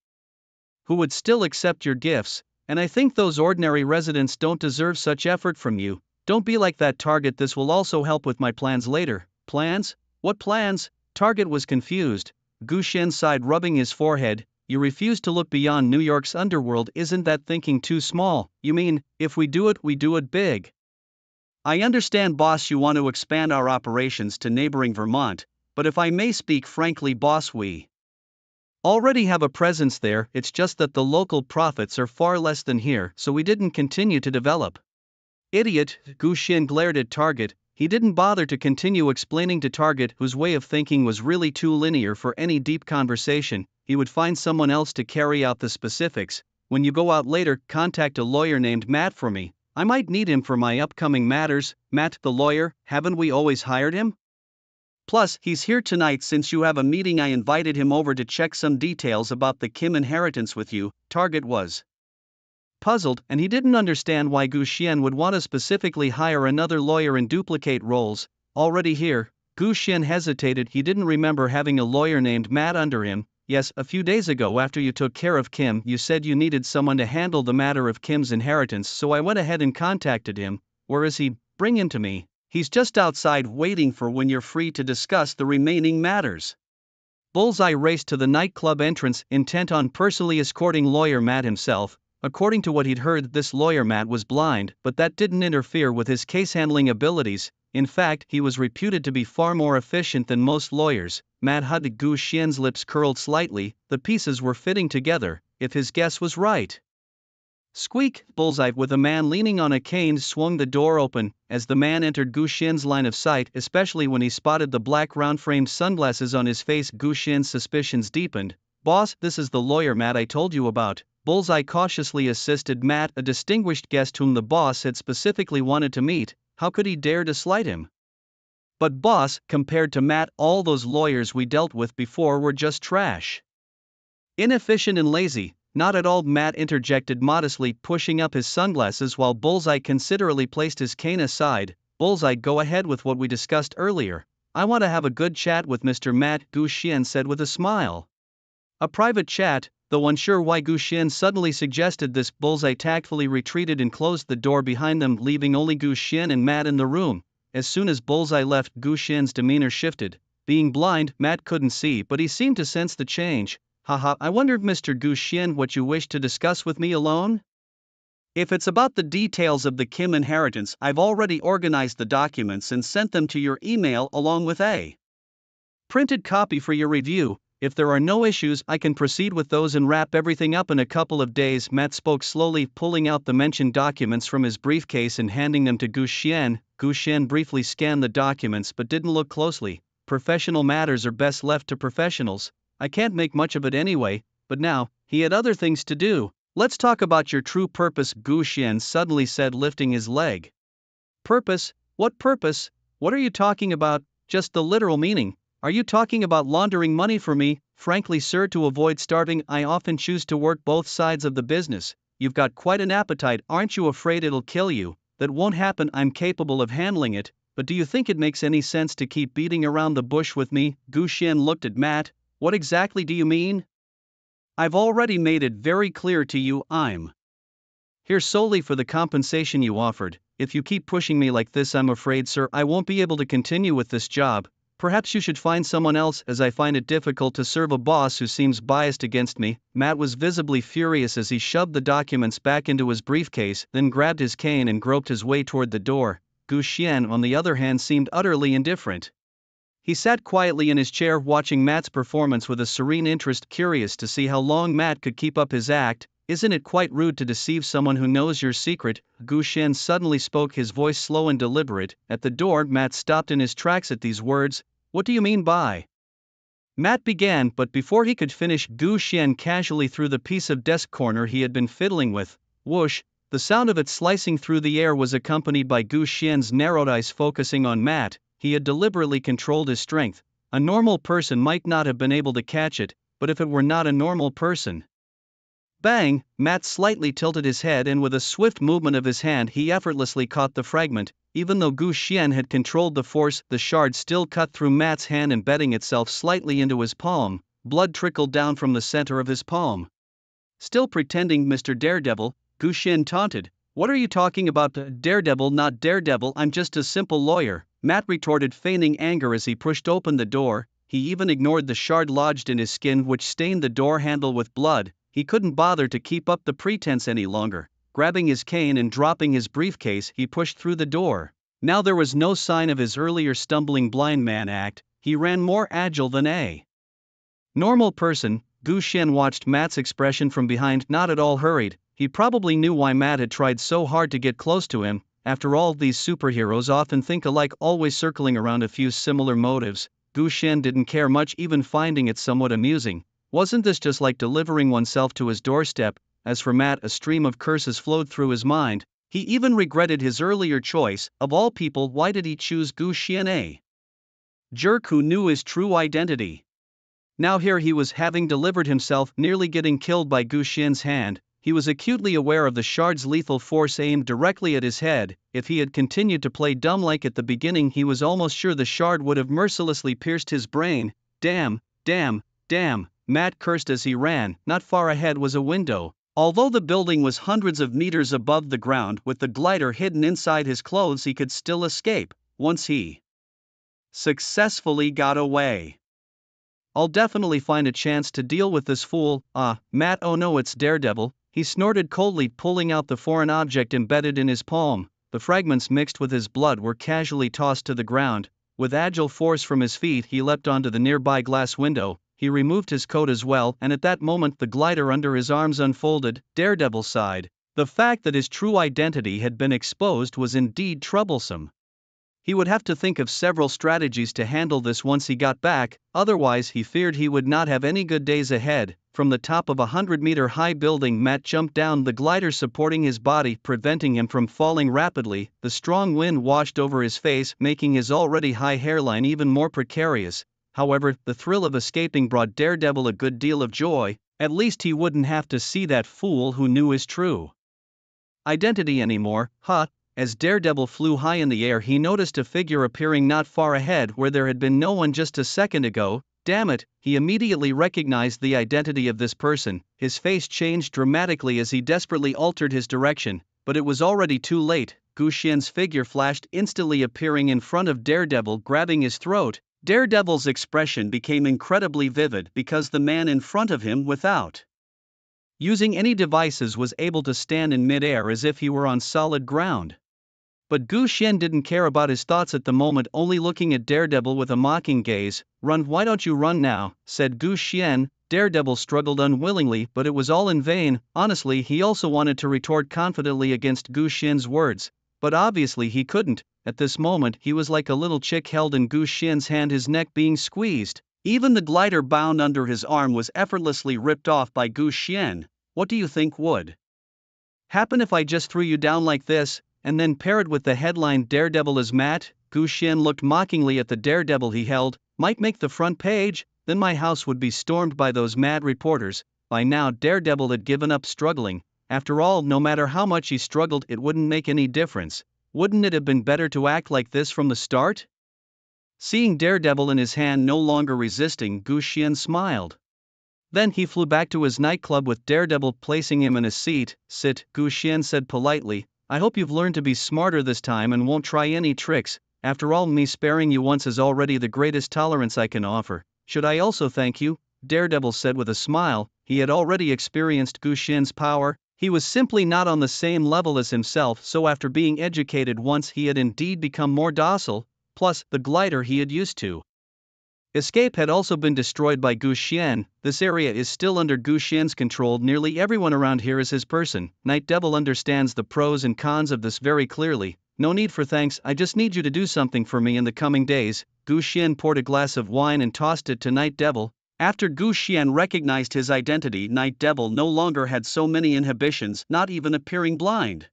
Who would still accept your gifts, and I think those ordinary residents don't deserve such effort from you. Don't be like that, Target. This will also help with my plans later. Plans? What plans? Target was confused. Gu Xin sighed, rubbing his forehead. You refuse to look beyond New York's underworld. Isn't that thinking too small? You mean, if we do it big? I understand, boss, you want to expand our operations to neighboring Vermont, but if I may speak frankly, boss, we already have a presence there. It's just that the local profits are far less than here, so we didn't continue to develop. Idiot, Gu Xin glared at Target. He didn't bother to continue explaining to Target, whose way of thinking was really too linear for any deep conversation. He would find someone else to carry out the specifics. When you go out later, contact a lawyer named Matt for me. I might need him for my upcoming matters. Matt, the lawyer, haven't we always hired him? Plus, he's here tonight since you have a meeting. I invited him over to check some details about the Kim inheritance with you. Target was puzzled, and he didn't understand why Gu Xian would want to specifically hire another lawyer and duplicate roles. Already here, Gu Xian hesitated. He didn't remember having a lawyer named Matt under him. Yes, a few days ago after you took care of Kim, you said you needed someone to handle the matter of Kim's inheritance, so I went ahead and contacted him. Where is he? Bring him to me. He's just outside waiting for when you're free to discuss the remaining matters. Bullseye raced to the nightclub entrance, intent on personally escorting lawyer Matt himself. According to what he'd heard, this lawyer Matt was blind, but that didn't interfere with his case-handling abilities. In fact, he was reputed to be far more efficient than most lawyers. Matt hugged. Gu Xian's lips curled slightly. The pieces were fitting together, if his guess was right. Squeak! Bullseye, with a man leaning on a cane, swung the door open. As the man entered Gu Xian's line of sight, especially when he spotted the black round-framed sunglasses on his face, Gu Xian's suspicions deepened. Boss, this is the lawyer Matt I told you about. Bullseye cautiously assisted Matt, a distinguished guest whom the boss had specifically wanted to meet. How could he dare to slight him? But boss, compared to Matt, all those lawyers we dealt with before were just trash. Inefficient and lazy. Not at all, Matt interjected modestly, pushing up his sunglasses while Bullseye considerately placed his cane aside. Bullseye, go ahead with what we discussed earlier. I want to have a good chat with Mr. Matt, Gu Xian said with a smile. A private chat? Though unsure why Gu Xian suddenly suggested this, Bullseye tactfully retreated and closed the door behind them, leaving only Gu Xian and Matt in the room. As soon as Bullseye left, Gu Xian's demeanor shifted. Being blind, Matt couldn't see, but he seemed to sense the change. Haha, I wondered, Mr. Gu Xian, what you wish to discuss with me alone? If it's about the details of the Kim inheritance, I've already organized the documents and sent them to your email along with a printed copy for your review. If there are no issues, I can proceed with those and wrap everything up in a couple of days. Matt spoke slowly, pulling out the mentioned documents from his briefcase and handing them to Gu Xian. Gu Xian briefly scanned the documents but didn't look closely. Professional matters are best left to professionals. I can't make much of it anyway, but now, he had other things to do. Let's talk about your true purpose, Gu Xian suddenly said, lifting his leg. Purpose? What purpose? What are you talking about? Just the literal meaning. Are you talking about laundering money for me? Frankly, sir, to avoid starving, I often choose to work both sides of the business. You've got quite an appetite, aren't you afraid it'll kill you? That won't happen, I'm capable of handling it, but do you think it makes any sense to keep beating around the bush with me? Gu Xian looked at Matt. What exactly do you mean? I've already made it very clear to you, I'm here solely for the compensation you offered. If you keep pushing me like this, I'm afraid, sir, I won't be able to continue with this job. Perhaps you should find someone else, as I find it difficult to serve a boss who seems biased against me. Matt was visibly furious as he shoved the documents back into his briefcase, then grabbed his cane and groped his way toward the door. Gu Xian, on the other hand, seemed utterly indifferent. He sat quietly in his chair watching Matt's performance with a serene interest, curious to see how long Matt could keep up his act. Isn't it quite rude to deceive someone who knows your secret? Gu Xian suddenly spoke, his voice slow and deliberate. At the door, Matt stopped in his tracks at these words. What do you mean by? Matt began, but before he could finish, Gu Xian casually threw the piece of desk corner he had been fiddling with. Whoosh! The sound of it slicing through the air was accompanied by Gu Xian's narrowed eyes focusing on Matt. He had deliberately controlled his strength. A normal person might not have been able to catch it, but if it were not a normal person. Bang! Matt slightly tilted his head and with a swift movement of his hand he effortlessly caught the fragment. Even though Gu Xian had controlled the force, the shard still cut through Matt's hand, embedding itself slightly into his palm. Blood trickled down from the center of his palm. Still pretending, Mr. Daredevil, Gu Xian taunted. What are you talking about? Daredevil, not Daredevil, I'm just a simple lawyer, Matt retorted, feigning anger as he pushed open the door. He even ignored the shard lodged in his skin, which stained the door handle with blood. He couldn't bother to keep up the pretense any longer. Grabbing his cane and dropping his briefcase, he pushed through the door. Now there was no sign of his earlier stumbling blind man act. He ran more agile than a normal person. Gu Xian watched Matt's expression from behind, not at all hurried. He probably knew why Matt had tried so hard to get close to him. After all, these superheroes often think alike, always circling around a few similar motives. Gu Xian didn't care much, even finding it somewhat amusing. Wasn't this just like delivering oneself to his doorstep? As for Matt, a stream of curses flowed through his mind. He even regretted his earlier choice. Of all people, why did he choose Gu Xian, a jerk who knew his true identity? Now here he was, having delivered himself, nearly getting killed by Gu Xian's hand. He was acutely aware of the shard's lethal force aimed directly at his head. If he had continued to play dumb like at the beginning, he was almost sure the shard would have mercilessly pierced his brain. Damn, damn, damn, Matt cursed as he ran. Not far ahead was a window. Although the building was hundreds of meters above the ground, with the glider hidden inside his clothes, he could still escape. Once he successfully got away. I'll definitely find a chance to deal with this fool. Matt, oh no, it's Daredevil. He snorted coldly, pulling out the foreign object embedded in his palm. The fragments mixed with his blood were casually tossed to the ground. With agile force from his feet, he leapt onto the nearby glass window. He removed his coat as well, and at that moment the glider under his arms unfolded. Daredevil sighed. The fact that his true identity had been exposed was indeed troublesome. He would have to think of several strategies to handle this once he got back, otherwise he feared he would not have any good days ahead. From the top of a 100-meter-high building, Matt jumped down, the glider supporting his body, preventing him from falling rapidly. The strong wind washed over his face, making his already high hairline even more precarious. However, the thrill of escaping brought Daredevil a good deal of joy. At least he wouldn't have to see that fool who knew his true identity anymore. As Daredevil flew high in the air, he noticed a figure appearing not far ahead where there had been no one just a second ago. Damn it, he immediately recognized the identity of this person. His face changed dramatically as he desperately altered his direction, but it was already too late. Gu Xian's figure flashed, instantly appearing in front of Daredevil, grabbing his throat. Daredevil's expression became incredibly vivid because the man in front of him, without using any devices, was able to stand in mid-air as if he were on solid ground. But Gu Xian didn't care about his thoughts at the moment, only looking at Daredevil with a mocking gaze. Run, why don't you run now, said Gu Xian. Daredevil struggled unwillingly, but it was all in vain. Honestly, he also wanted to retort confidently against Gu Xian's words, but obviously he couldn't. At this moment, he was like a little chick held in Gu Xian's hand, his neck being squeezed. Even the glider bound under his arm was effortlessly ripped off by Gu Xian. What do you think would happen if I just threw you down like this, and then paired with the headline "Daredevil is Matt"? Gu Xian looked mockingly at the Daredevil he held. Might make the front page, then my house would be stormed by those mad reporters. By now Daredevil had given up struggling. After all, no matter how much he struggled, it wouldn't make any difference. Wouldn't it have been better to act like this from the start? Seeing Daredevil in his hand no longer resisting, Gu Xian smiled. Then he flew back to his nightclub with Daredevil placing him in a seat. Sit, Gu Xian said politely. I hope you've learned to be smarter this time and won't try any tricks. After all, me sparing you once is already the greatest tolerance I can offer. Should I also thank you? Daredevil said with a smile. He had already experienced Gu Xian's power. He was simply not on the same level as himself, so after being educated once, he had indeed become more docile. Plus, the glider he had used to escape had also been destroyed by Gu Xian. This area is still under Gu Xian's control. Nearly everyone around here is his person. Night Devil understands the pros and cons of this very clearly. No need for thanks, I just need you to do something for me in the coming days. Gu Xian poured a glass of wine and tossed it to Night Devil. After Gu Xian recognized his identity, Night Devil no longer had so many inhibitions, not even appearing blind.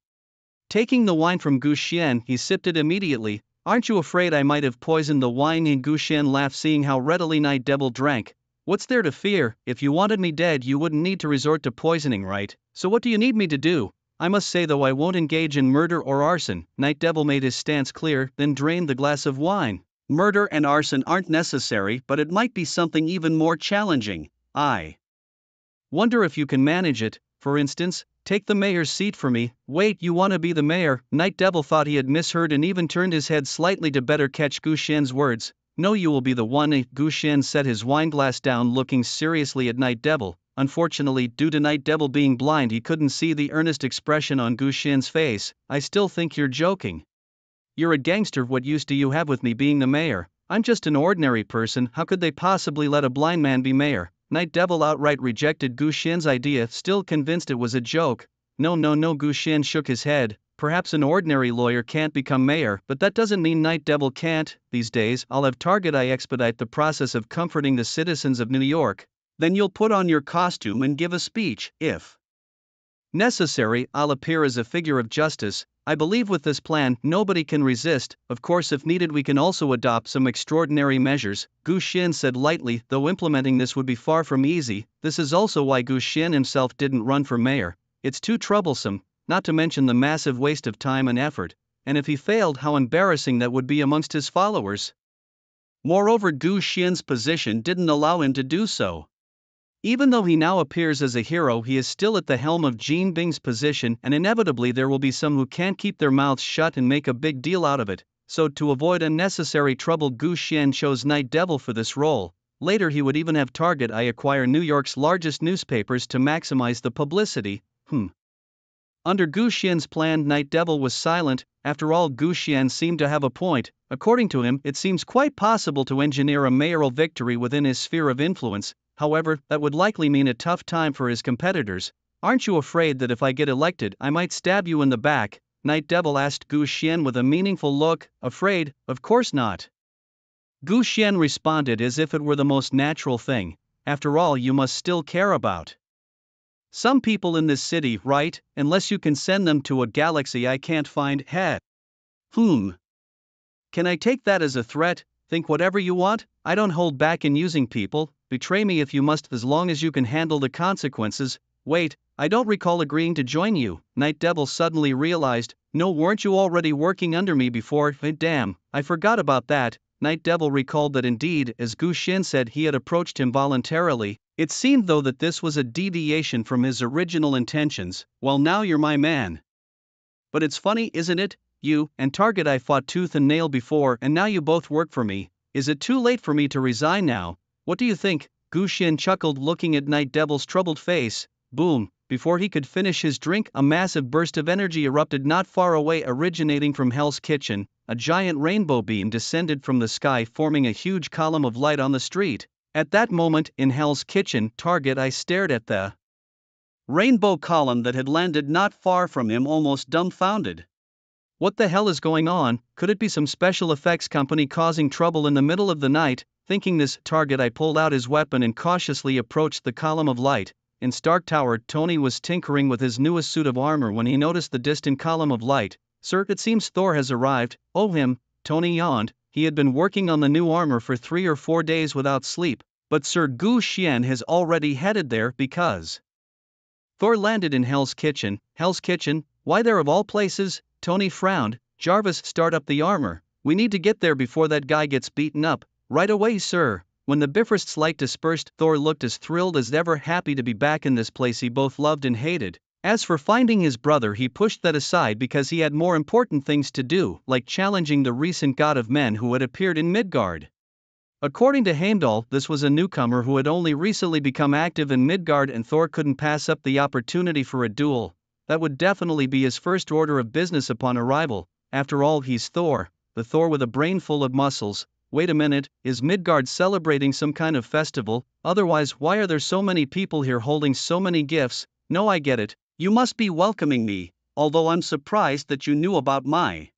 Taking the wine from Gu Xian, he sipped it immediately. Aren't you afraid I might have poisoned the wine? And Gu Xian laughed, seeing how readily Night Devil drank. What's there to fear? If you wanted me dead, you wouldn't need to resort to poisoning, right? So what do you need me to do? I must say though I won't engage in murder or arson. Night Devil made his stance clear, then drained the glass of wine. Murder and arson aren't necessary, but it might be something even more challenging. I wonder if you can manage it. For instance, take the mayor's seat for me. Wait, you want to be the mayor? Night Devil thought he had misheard and even turned his head slightly to better catch Gu Xian's words. No, you will be the one. Gu Xian set his wineglass down, looking seriously at Night Devil. Unfortunately, due to Night Devil being blind, he couldn't see the earnest expression on Gu Xian's face. I still think you're joking. You're a gangster. What use do you have with me being the mayor? I'm just an ordinary person. How could they possibly let a blind man be mayor? Night Devil outright rejected Gu Xian's idea, still convinced it was a joke. No, Gu Xian shook his head. Perhaps an ordinary lawyer can't become mayor, but that doesn't mean Night Devil can't. These days, I'll have Target Eye expedite the process of comforting the citizens of New York. Then you'll put on your costume and give a speech. If necessary, I'll appear as a figure of justice. I believe with this plan, nobody can resist. Of course, if needed, we can also adopt some extraordinary measures, Gu Xian said lightly, though implementing this would be far from easy. This is also why Gu Xian himself didn't run for mayor. It's too troublesome, not to mention the massive waste of time and effort. And if he failed, how embarrassing that would be amongst his followers. Moreover, Gu Xian's position didn't allow him to do so. Even though he now appears as a hero, he is still at the helm of Jin Bing's position, and inevitably there will be some who can't keep their mouths shut and make a big deal out of it. So to avoid unnecessary trouble, Gu Xian chose Night Devil for this role. Later he would even have Target Eye acquire New York's largest newspapers to maximize the publicity. Under Gu Xian's plan, Night Devil was silent. After all, Gu Xian seemed to have a point. According to him, it seems quite possible to engineer a mayoral victory within his sphere of influence. However, that would likely mean a tough time for his competitors. Aren't you afraid that if I get elected, I might stab you in the back? Night Devil asked Gu Xian with a meaningful look. Afraid? Of course not. Gu Xian responded as if it were the most natural thing. After all, you must still care about some people in this city, right? Unless you can send them to a galaxy I can't find. Head. Can I take that as a threat? Think whatever you want. I don't hold back in using people. Betray me if you must, as long as you can handle the consequences. Wait, I don't recall agreeing to join you. Night Devil suddenly realized. No, weren't you already working under me before? Damn, I forgot about that. Night Devil recalled that indeed, as Gu Xian said, he had approached him voluntarily. It seemed though that this was a deviation from his original intentions. Well, now you're my man. But it's funny, isn't it? You and Target Eye fought tooth and nail before, and now you both work for me. Is it too late for me to resign now? What do you think? Gu Xian chuckled, looking at Night Devil's troubled face. Boom! Before he could finish his drink, a massive burst of energy erupted not far away, originating from Hell's Kitchen. A giant rainbow beam descended from the sky, forming a huge column of light on the street. At that moment, in Hell's Kitchen, Target Eye stared at the rainbow column that had landed not far from him, almost dumbfounded. What the hell is going on? Could it be some special effects company causing trouble in the middle of the night? Thinking this, Target Eye pulled out his weapon and cautiously approached the column of light. In Stark Tower, Tony was tinkering with his newest suit of armor when he noticed the distant column of light. Sir, it seems Thor has arrived. Oh, him? Tony yawned. He had been working on the new armor for 3 or 4 days without sleep. But Sir Gu Xian has already headed there because Thor landed in Hell's Kitchen. Hell's Kitchen? Why there of all places? Tony frowned. Jarvis, start up the armor. We need to get there before that guy gets beaten up. Right away, sir. When the Bifrost's light dispersed, Thor looked as thrilled as ever, happy to be back in this place he both loved and hated. As for finding his brother, he pushed that aside because he had more important things to do, like challenging the recent god of men who had appeared in Midgard. According to Heimdall, this was a newcomer who had only recently become active in Midgard, and Thor couldn't pass up the opportunity for a duel. That would definitely be his first order of business upon arrival. After all, he's Thor, the Thor with a brain full of muscles. Wait a minute, is Midgard celebrating some kind of festival? Otherwise, why are there so many people here holding so many gifts? No, I get it. You must be welcoming me, although I'm surprised that you knew about my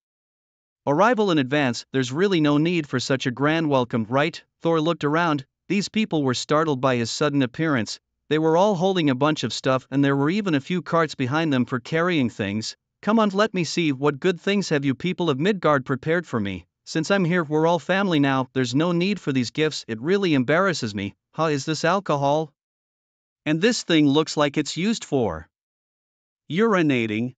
arrival in advance. There's really no need for such a grand welcome, right? Thor looked around. These people were startled by his sudden appearance. They were all holding a bunch of stuff, and there were even a few carts behind them for carrying things. Come on, let me see, what good things have you people of Midgard prepared for me? Since I'm here, we're all family now, there's no need for these gifts. It really embarrasses me. Is this alcohol? And this thing looks like it's used for Urinating.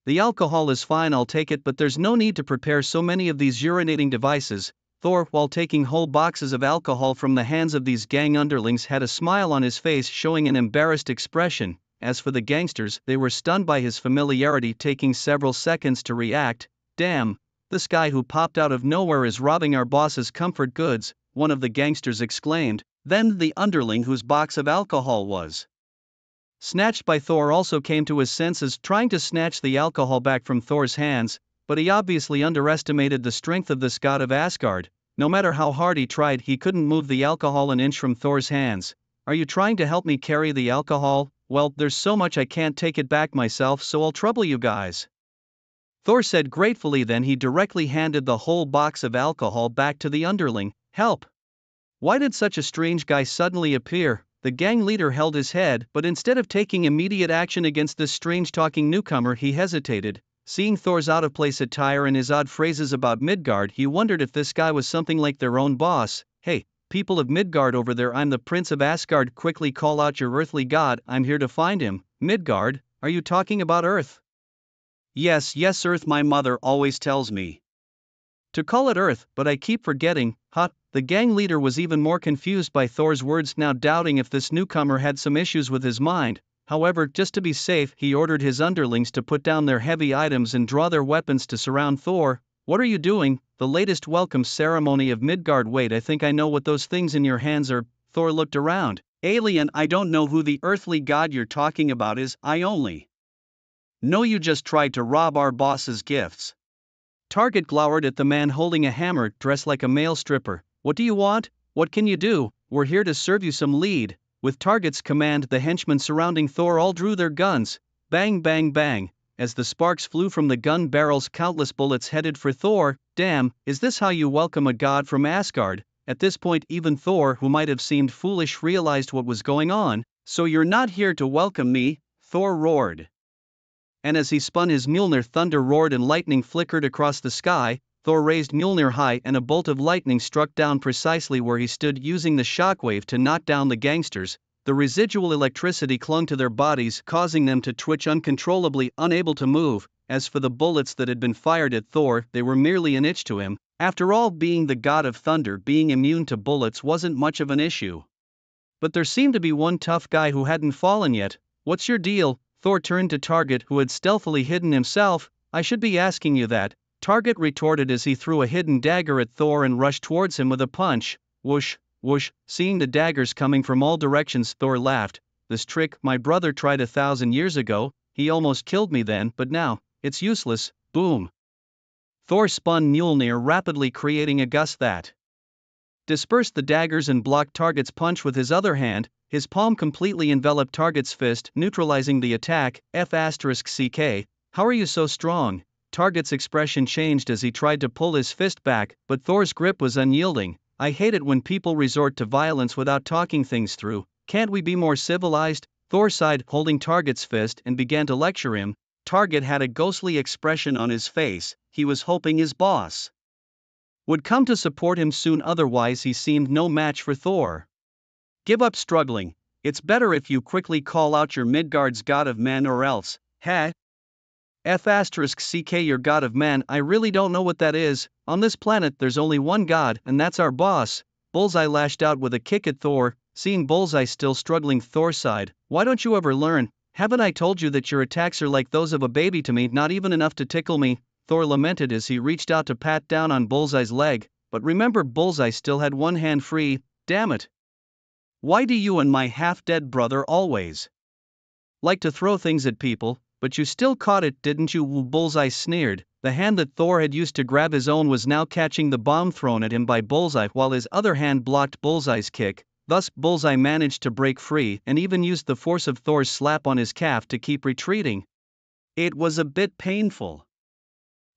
The alcohol is fine, I'll take it, but there's no need to prepare so many of these urinating devices. Thor, while taking whole boxes of alcohol from the hands of these gang underlings, had a smile on his face, showing an embarrassed expression. As for the gangsters, they were stunned by his familiarity, taking several seconds to react. Damn, this guy who popped out of nowhere is robbing our boss's comfort goods, one of the gangsters exclaimed. Then the underling whose box of alcohol was snatched by Thor also came to his senses, trying to snatch the alcohol back from Thor's hands, but he obviously underestimated the strength of this god of Asgard. No matter how hard he tried, he couldn't move the alcohol an inch from Thor's hands. Are you trying to help me carry the alcohol? Well, there's so much I can't take it back myself, so I'll trouble you guys, Thor said gratefully. Then he directly handed the whole box of alcohol back to the underling. Help! Why did such a strange guy suddenly appear? The gang leader held his head, but instead of taking immediate action against this strange-talking newcomer, he hesitated. Seeing Thor's out-of-place attire and his odd phrases about Midgard, he wondered if this guy was something like their own boss. Hey, people of Midgard over there, I'm the Prince of Asgard. Quickly call out your earthly god, I'm here to find him. Midgard? Are you talking about Earth? Yes, Earth, my mother always tells me to call it Earth, but I keep forgetting. The gang leader was even more confused by Thor's words, now doubting if this newcomer had some issues with his mind. However, just to be safe, he ordered his underlings to put down their heavy items and draw their weapons to surround Thor. What are you doing? The latest welcome ceremony of Midgard. Wait, I think I know what those things in your hands are. Thor looked around. Alien, I don't know who the earthly god you're talking about is, I only know you just tried to rob our boss's gifts. Target glowered at the man holding a hammer, dressed like a male stripper. What do you want? What can you do? We're here to serve you some lead. With Target's command, the henchmen surrounding Thor all drew their guns. Bang, bang, bang. As the sparks flew from the gun barrels, countless bullets headed for Thor. Damn, is this how you welcome a god from Asgard? At this point, even Thor, who might have seemed foolish, realized what was going on. So you're not here to welcome me? Thor roared. And as he spun his Mjolnir, thunder roared and lightning flickered across the sky. Thor raised Mjolnir high and a bolt of lightning struck down precisely where he stood, using the shockwave to knock down the gangsters. The residual electricity clung to their bodies, causing them to twitch uncontrollably, unable to move. As for the bullets that had been fired at Thor, they were merely an itch to him. After all, being the god of thunder, being immune to bullets wasn't much of an issue. But there seemed to be one tough guy who hadn't fallen yet. What's your deal? Thor turned to Target, who had stealthily hidden himself. I should be asking you that, Target retorted as he threw a hidden dagger at Thor and rushed towards him with a punch. Whoosh, whoosh. Seeing the daggers coming from all directions, Thor laughed. This trick my brother tried 1,000 years ago. He almost killed me then, but now it's useless. Boom. Thor spun Mjolnir rapidly, creating a gust that dispersed the daggers and blocked Target's punch with his other hand. His palm completely enveloped Target's fist, neutralizing the attack. F***ck. How are you so strong? Target's expression changed as he tried to pull his fist back, but Thor's grip was unyielding. I hate it when people resort to violence without talking things through. Can't we be more civilized? Thor sighed, holding Target's fist, and began to lecture him. Target had a ghostly expression on his face. He was hoping his boss would come to support him soon, otherwise he seemed no match for Thor. Give up struggling. It's better if you quickly call out your Midgard's god of man, or else, F***ck, your god of man. I really don't know what that is. On this planet there's only one god, and that's our boss. Bullseye lashed out with a kick at Thor. Seeing Bullseye still struggling, Thor sighed. Why don't you ever learn? Haven't I told you that your attacks are like those of a baby to me, not even enough to tickle me? Thor lamented as he reached out to pat down on Bullseye's leg. But remember, Bullseye still had one hand free. Damn it. Why do you and my half-dead brother always like to throw things at people? But you still caught it, didn't you? Bullseye sneered. The hand that Thor had used to grab his own was now catching the bomb thrown at him by Bullseye, while his other hand blocked Bullseye's kick. Thus, Bullseye managed to break free and even used the force of Thor's slap on his calf to keep retreating. It was a bit painful.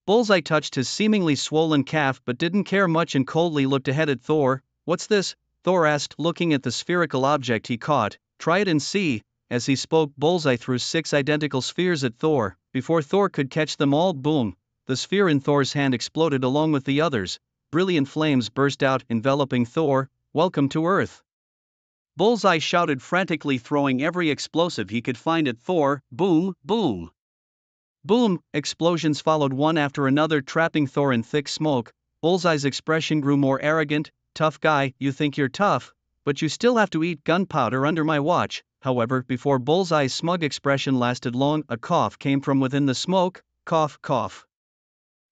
Bullseye touched his seemingly swollen calf but didn't care much and coldly looked ahead at Thor. What's this? Thor asked, looking at the spherical object he caught. Try it and see. As he spoke, Bullseye threw 6 identical spheres at Thor. Before Thor could catch them all, boom! The sphere in Thor's hand exploded along with the others. Brilliant flames burst out, enveloping Thor. Welcome to Earth. Bullseye shouted frantically, throwing every explosive he could find at Thor. Boom, boom. Boom, explosions followed one after another, trapping Thor in thick smoke. Bullseye's expression grew more arrogant. Tough guy, you think you're tough, but you still have to eat gunpowder under my watch. However, before Bullseye's smug expression lasted long, a cough came from within the smoke. Cough, cough.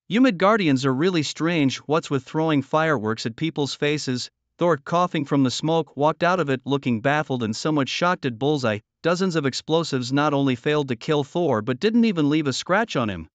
You Midgardians are really strange. What's with throwing fireworks at people's faces? Thor, coughing from the smoke, walked out of it looking baffled and somewhat shocked at Bullseye. Dozens of explosives not only failed to kill Thor but didn't even leave a scratch on him.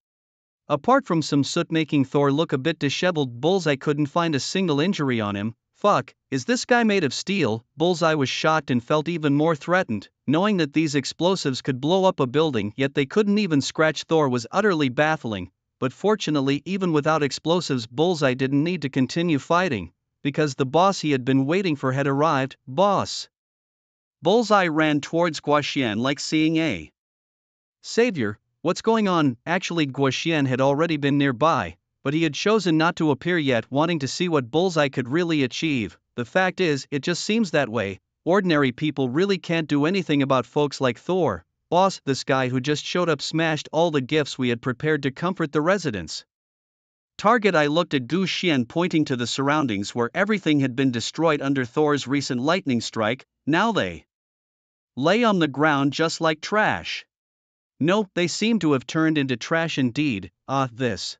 Apart from some soot making Thor look a bit disheveled, Bullseye couldn't find a single injury on him. Fuck, is this guy made of steel? Bullseye was shocked and felt even more threatened, knowing that these explosives could blow up a building, yet they couldn't even scratch Thor was utterly baffling. But fortunately, even without explosives, Bullseye didn't need to continue fighting, because the boss he had been waiting for had arrived. Boss! Bullseye ran towards Guoxian like seeing a savior. What's going on? Actually, Guoxian had already been nearby, but he had chosen not to appear yet, wanting to see what Bullseye could really achieve. The fact is, it just seems that way. Ordinary people really can't do anything about folks like Thor. Boss, this guy who just showed up smashed all the gifts we had prepared to comfort the residents. Target. I looked at Gu Xian, pointing to the surroundings where everything had been destroyed under Thor's recent lightning strike. Now they lay on the ground just like trash. No, they seem to have turned into trash indeed. This.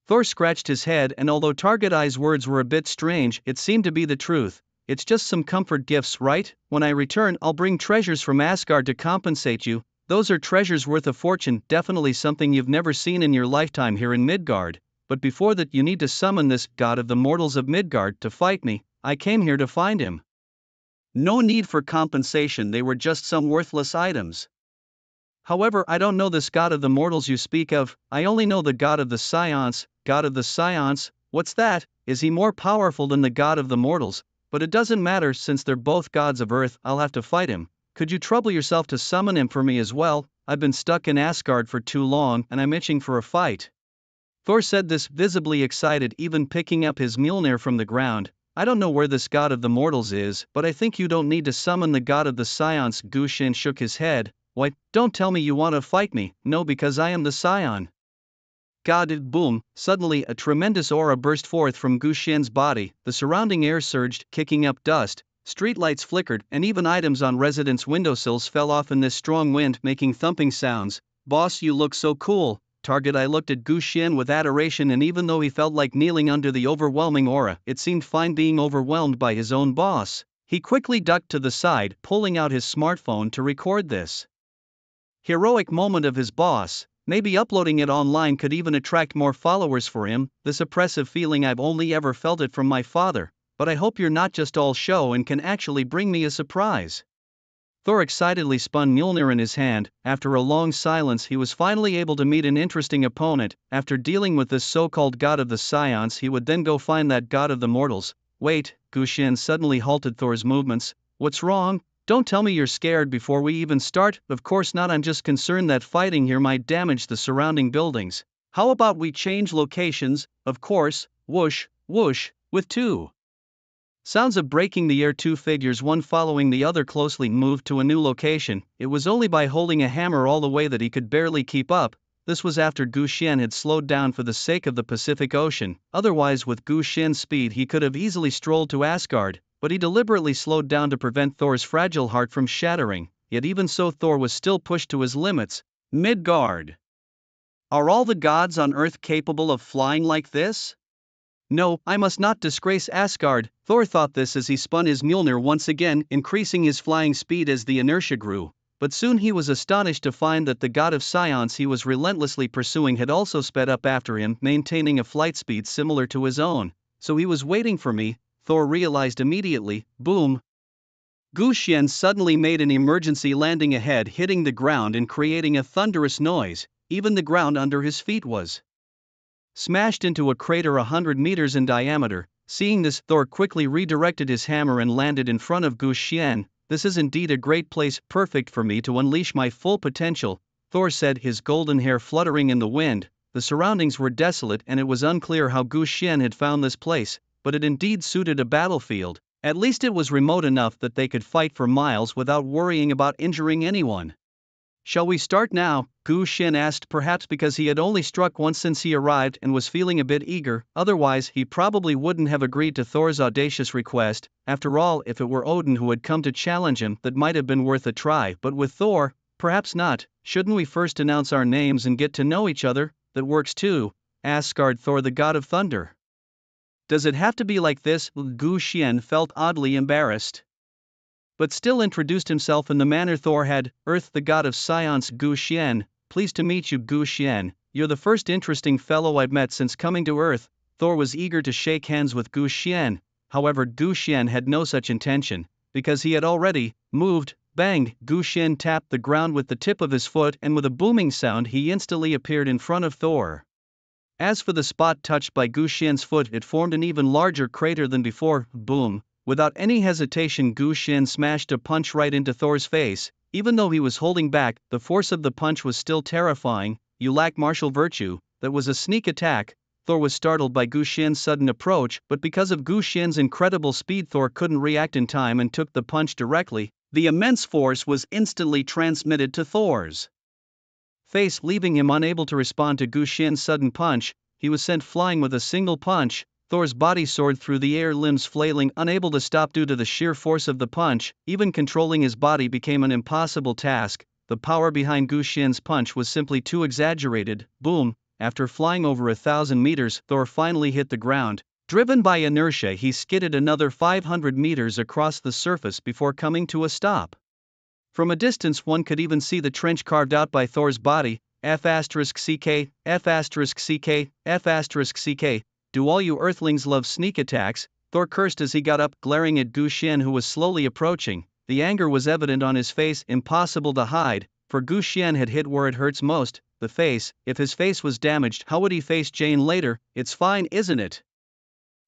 Thor scratched his head, and although Target Eye's words were a bit strange, it seemed to be the truth. It's just some comfort gifts, right? When I return, I'll bring treasures from Asgard to compensate you. Those are treasures worth a fortune, definitely something you've never seen in your lifetime here in Midgard. But before that, you need to summon this god of the mortals of Midgard to fight me. I came here to find him. No need for compensation, they were just some worthless items. However, I don't know this god of the mortals you speak of. I only know the god of the Scions. God of the Scions? What's that? Is he more powerful than the god of the mortals? But it doesn't matter, since they're both gods of earth, I'll have to fight him. Could you trouble yourself to summon him for me as well? I've been stuck in Asgard for too long, and I'm itching for a fight. Thor said this, visibly excited, even picking up his Mjolnir from the ground. I don't know where this god of the mortals is, but I think you don't need to summon the god of the Scions. Gu Xian shook his head. Why, don't tell me you want to fight me. No, because I am the Scion. God! Boom! Suddenly a tremendous aura burst forth from Gu Xian's body, the surrounding air surged, kicking up dust, streetlights flickered, and even items on residents' windowsills fell off in this strong wind, making thumping sounds. Boss, you look so cool. Target Eye looked at Gu Xian with adoration, and even though he felt like kneeling under the overwhelming aura, it seemed fine being overwhelmed by his own boss. He quickly ducked to the side, pulling out his smartphone to record this heroic moment of his boss. Maybe uploading it online could even attract more followers for him. This oppressive feeling, I've only ever felt it from my father, but I hope you're not just all show and can actually bring me a surprise. Thor excitedly spun Mjolnir in his hand. After a long silence, he was finally able to meet an interesting opponent. After dealing with this so-called god of the Scions, he would then go find that god of the mortals. Wait, Gu Xian suddenly halted Thor's movements. What's wrong? Don't tell me you're scared before we even start. Of course not, I'm just concerned that fighting here might damage the surrounding buildings. How about we change locations? Of course. Whoosh, whoosh, with two sounds of breaking the air, two figures, one following the other closely, moved to a new location. It was only by holding a hammer all the way that he could barely keep up. This was after Gu Xian had slowed down for the sake of the Pacific Ocean. Otherwise, with Gu Xian's speed, he could have easily strolled to Asgard, but he deliberately slowed down to prevent Thor's fragile heart from shattering. Yet even so, Thor was still pushed to his limits. Midgard. Are all the gods on Earth capable of flying like this? No, I must not disgrace Asgard. Thor thought this as he spun his Mjolnir once again, increasing his flying speed as the inertia grew. But soon he was astonished to find that the god of Scions he was relentlessly pursuing had also sped up after him, maintaining a flight speed similar to his own. So he was waiting for me, Thor realized immediately. Boom! Gu Xian suddenly made an emergency landing ahead, hitting the ground and creating a thunderous noise. Even the ground under his feet was smashed into a crater 100 meters in diameter. Seeing this, Thor quickly redirected his hammer and landed in front of Gu Xian. This is indeed a great place, perfect for me to unleash my full potential, Thor said, his golden hair fluttering in the wind. The surroundings were desolate and it was unclear how Gu Xian had found this place, but it indeed suited a battlefield. At least it was remote enough that they could fight for miles without worrying about injuring anyone. "Shall we start now?" Gu Xin asked, perhaps because he had only struck once since he arrived and was feeling a bit eager. Otherwise he probably wouldn't have agreed to Thor's audacious request. After all, if it were Odin who had come to challenge him, that might have been worth a try, but with Thor, perhaps not. "Shouldn't we first announce our names and get to know each other?" "That works too," asked Thor, the god of thunder. "Does it have to be like this?" Gu Xian felt oddly embarrassed, but still introduced himself in the manner Thor had. "Earth, the god of science, Gu Xian. Pleased to meet you, Gu Xian. You're the first interesting fellow I've met since coming to Earth." Thor was eager to shake hands with Gu Xian, however Gu Xian had no such intention, because he had already moved. Bang! Gu Xian tapped the ground with the tip of his foot, and with a booming sound he instantly appeared in front of Thor. As for the spot touched by Gu Xian's foot, it formed an even larger crater than before. Boom! Without any hesitation, Gu Xian smashed a punch right into Thor's face. Even though he was holding back, the force of the punch was still terrifying. "You lack martial virtue." That was a sneak attack. Thor was startled by Gu Xian's sudden approach, but because of Gu Xian's incredible speed, Thor couldn't react in time and took the punch directly. The immense force was instantly transmitted to Thor's face, leaving him unable to respond to Gu Xian's sudden punch. He was sent flying with a single punch. Thor's body soared through the air, limbs flailing, unable to stop due to the sheer force of the punch. Even controlling his body became an impossible task. The power behind Gu Xian's punch was simply too exaggerated. Boom! After flying over 1,000 meters, Thor finally hit the ground. Driven by inertia, he skidded another 500 meters across the surface before coming to a stop. From a distance one could even see the trench carved out by Thor's body. F***ck, F***ck, F***ck. "Do all you earthlings love sneak attacks?" Thor cursed as he got up, glaring at Gu Xian, who was slowly approaching. The anger was evident on his face, impossible to hide, for Gu Xian had hit where it hurts most, the face. If his face was damaged, how would he face Jane later? "It's fine, isn't it?"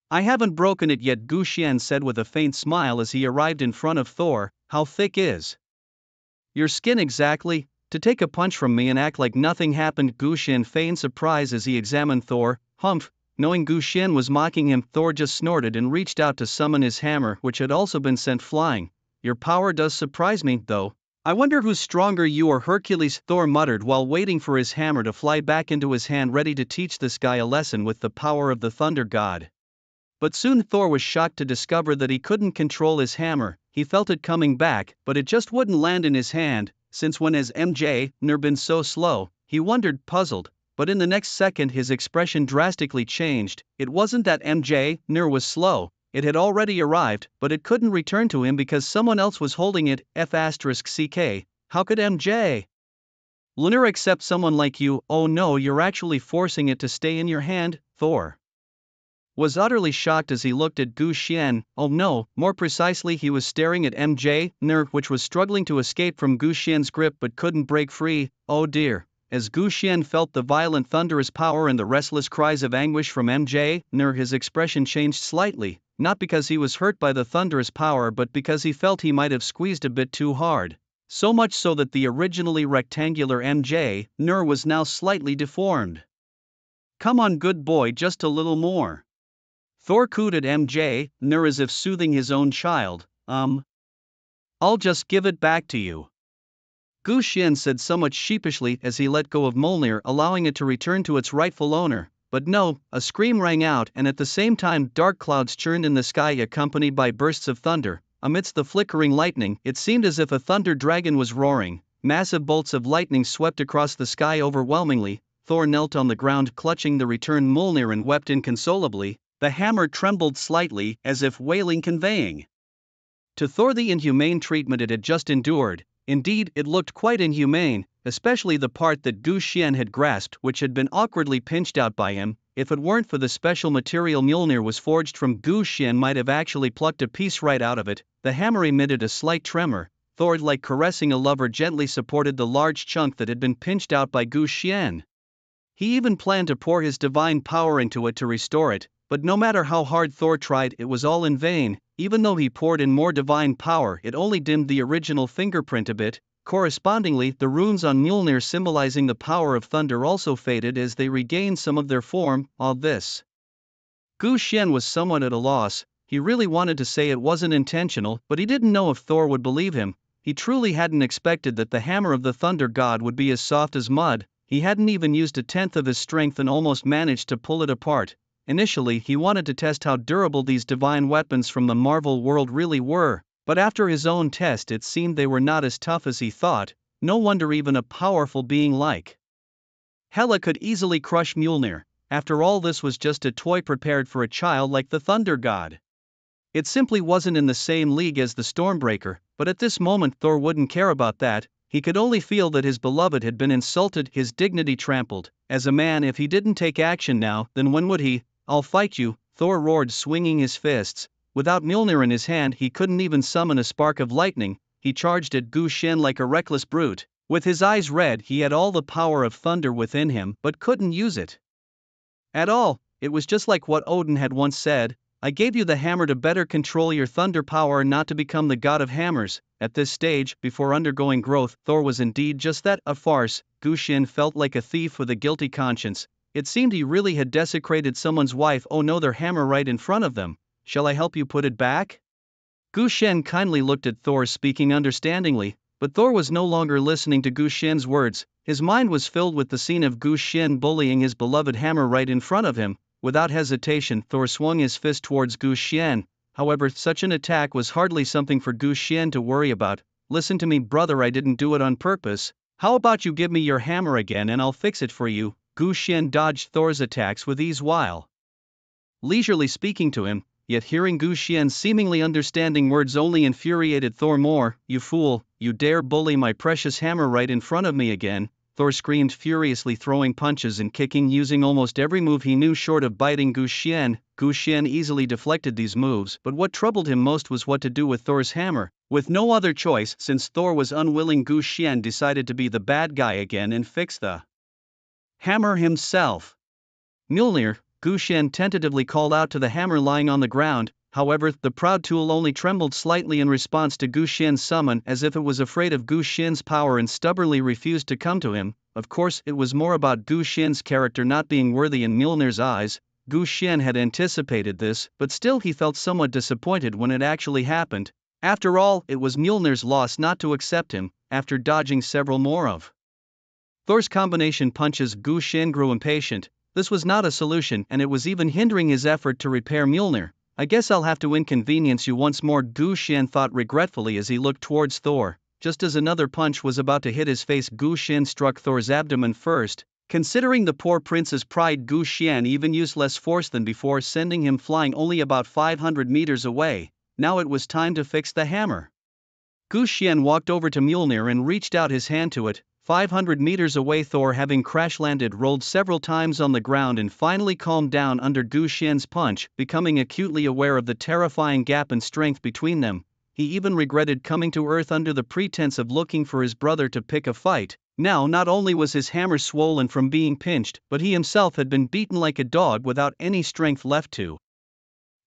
"I haven't broken it yet," Gu Xian said with a faint smile as he arrived in front of Thor. "How thick is your skin exactly? To take a punch from me and act like nothing happened." Gu Xian feigned surprise as he examined Thor. "Humph." Knowing Gu Xian was mocking him, Thor just snorted and reached out to summon his hammer, which had also been sent flying. "Your power does surprise me, though. I wonder who's stronger, you or Hercules," Thor muttered while waiting for his hammer to fly back into his hand, ready to teach this guy a lesson with the power of the thunder god. But soon Thor was shocked to discover that he couldn't control his hammer. He felt it coming back, but it just wouldn't land in his hand. Since when has MJ been so slow? He wondered, puzzled. But in the next second his expression drastically changed. It wasn't that MJ was slow. It had already arrived, but it couldn't return to him because someone else was holding it. F***ck. How could MJ accept someone like you? "Oh no, you're actually forcing it to stay in your hand?" Thor was utterly shocked as he looked at Gu Xian. Oh no, more precisely he was staring at MJ, which was struggling to escape from Gu Xian's grip but couldn't break free. Oh dear. As Gu Xian felt the violent thunderous power and the restless cries of anguish from MJ, his expression changed slightly, not because he was hurt by the thunderous power but because he felt he might have squeezed a bit too hard. So much so that the originally rectangular MJ was now slightly deformed. "Come on, good boy, just a little more." Thor cooed at MJ, as if soothing his own child. I'll just give it back to you," Gu Xian said somewhat sheepishly as he let go of Mjolnir, allowing it to return to its rightful owner. But no, a scream rang out, and at the same time dark clouds churned in the sky, accompanied by bursts of thunder. Amidst the flickering lightning, it seemed as if a thunder dragon was roaring. Massive bolts of lightning swept across the sky overwhelmingly. Thor knelt on the ground, clutching the returned Mjolnir, and wept inconsolably. The hammer trembled slightly, as if wailing, conveying to Thor the inhumane treatment it had just endured. Indeed, it looked quite inhumane, especially the part that Gu Xian had grasped, which had been awkwardly pinched out by him. If it weren't for the special material Mjolnir was forged from, Gu Xian might have actually plucked a piece right out of it. The hammer emitted a slight tremor. Thor, like caressing a lover, gently supported the large chunk that had been pinched out by Gu Xian. He even planned to pour his divine power into it to restore it, but no matter how hard Thor tried, it was all in vain. Even though he poured in more divine power, it only dimmed the original fingerprint a bit. Correspondingly, the runes on Mjolnir symbolizing the power of thunder also faded as they regained some of their form. All this, Gu Xian was somewhat at a loss. He really wanted to say it wasn't intentional, but he didn't know if Thor would believe him. He truly hadn't expected that the hammer of the thunder god would be as soft as mud. He hadn't even used a tenth of his strength and almost managed to pull it apart. Initially, he wanted to test how durable these divine weapons from the Marvel world really were, but after his own test it seemed they were not as tough as he thought. No wonder even a powerful being like Hela could easily crush Mjolnir. After all, this was just a toy prepared for a child like the Thunder God. It simply wasn't in the same league as the Stormbreaker, but at this moment Thor wouldn't care about that. He could only feel that his beloved had been insulted, his dignity trampled. As a man, if he didn't take action now, then when would he? "I'll fight you," Thor roared, swinging his fists. Without Mjolnir in his hand, he couldn't even summon a spark of lightning. He charged at Gu Shen like a reckless brute. With his eyes red, he had all the power of thunder within him, but couldn't use it at all. It was just like what Odin had once said: "I gave you the hammer to better control your thunder power, not to become the god of hammers." At this stage, before undergoing growth, Thor was indeed just that, a farce. Gu Shen felt like a thief with a guilty conscience. It seemed he really had desecrated someone's wife. Oh no, their hammer right in front of them. "Shall I help you put it back?" Gu Shen kindly looked at Thor, speaking understandingly, but Thor was no longer listening to Gu Shen's words. His mind was filled with the scene of Gu Shen bullying his beloved hammer right in front of him. Without hesitation, Thor swung his fist towards Gu Shen. However, such an attack was hardly something for Gu Shen to worry about. "Listen to me, brother, I didn't do it on purpose. How about you give me your hammer again and I'll fix it for you?" Gu Shen dodged Thor's attacks with ease while leisurely speaking to him, yet hearing Gu Shen's seemingly understanding words only infuriated Thor more. "You fool, you dare bully my precious hammer right in front of me again," Thor screamed furiously, throwing punches and kicking, using almost every move he knew short of biting Gu Shen. Gu Shen easily deflected these moves, but what troubled him most was what to do with Thor's hammer. With no other choice, since Thor was unwilling, Gu Shen decided to be the bad guy again and fix the hammer himself. "Mjolnir," Gu Shen tentatively called out to the hammer lying on the ground. However, the proud tool only trembled slightly in response to Gu Shen's summon, as if it was afraid of Gu Shen's power and stubbornly refused to come to him. Of course, it was more about Gu Shen's character not being worthy in Mjolnir's eyes. Gu Shen had anticipated this, but still he felt somewhat disappointed when it actually happened. After all, it was Mjolnir's loss not to accept him. After dodging several more of Thor's combination punches, Gu Shen grew impatient. This was not a solution, and it was even hindering his effort to repair Mjolnir. "I guess I'll have to inconvenience you once more," Gu Shen thought regretfully as he looked towards Thor. Just as another punch was about to hit his face, Gu Shen struck Thor's abdomen first. Considering the poor prince's pride, Gu Shen even used less force than before, sending him flying only about 500 meters away. Now it was time to fix the hammer. Gu Shen walked over to Mjolnir and reached out his hand to it. 500 meters away, Thor, having crash-landed, rolled several times on the ground and finally calmed down under Gu Shen's punch, becoming acutely aware of the terrifying gap in strength between them. He even regretted coming to Earth under the pretense of looking for his brother to pick a fight. Now not only was his hammer swollen from being pinched, but he himself had been beaten like a dog without any strength left to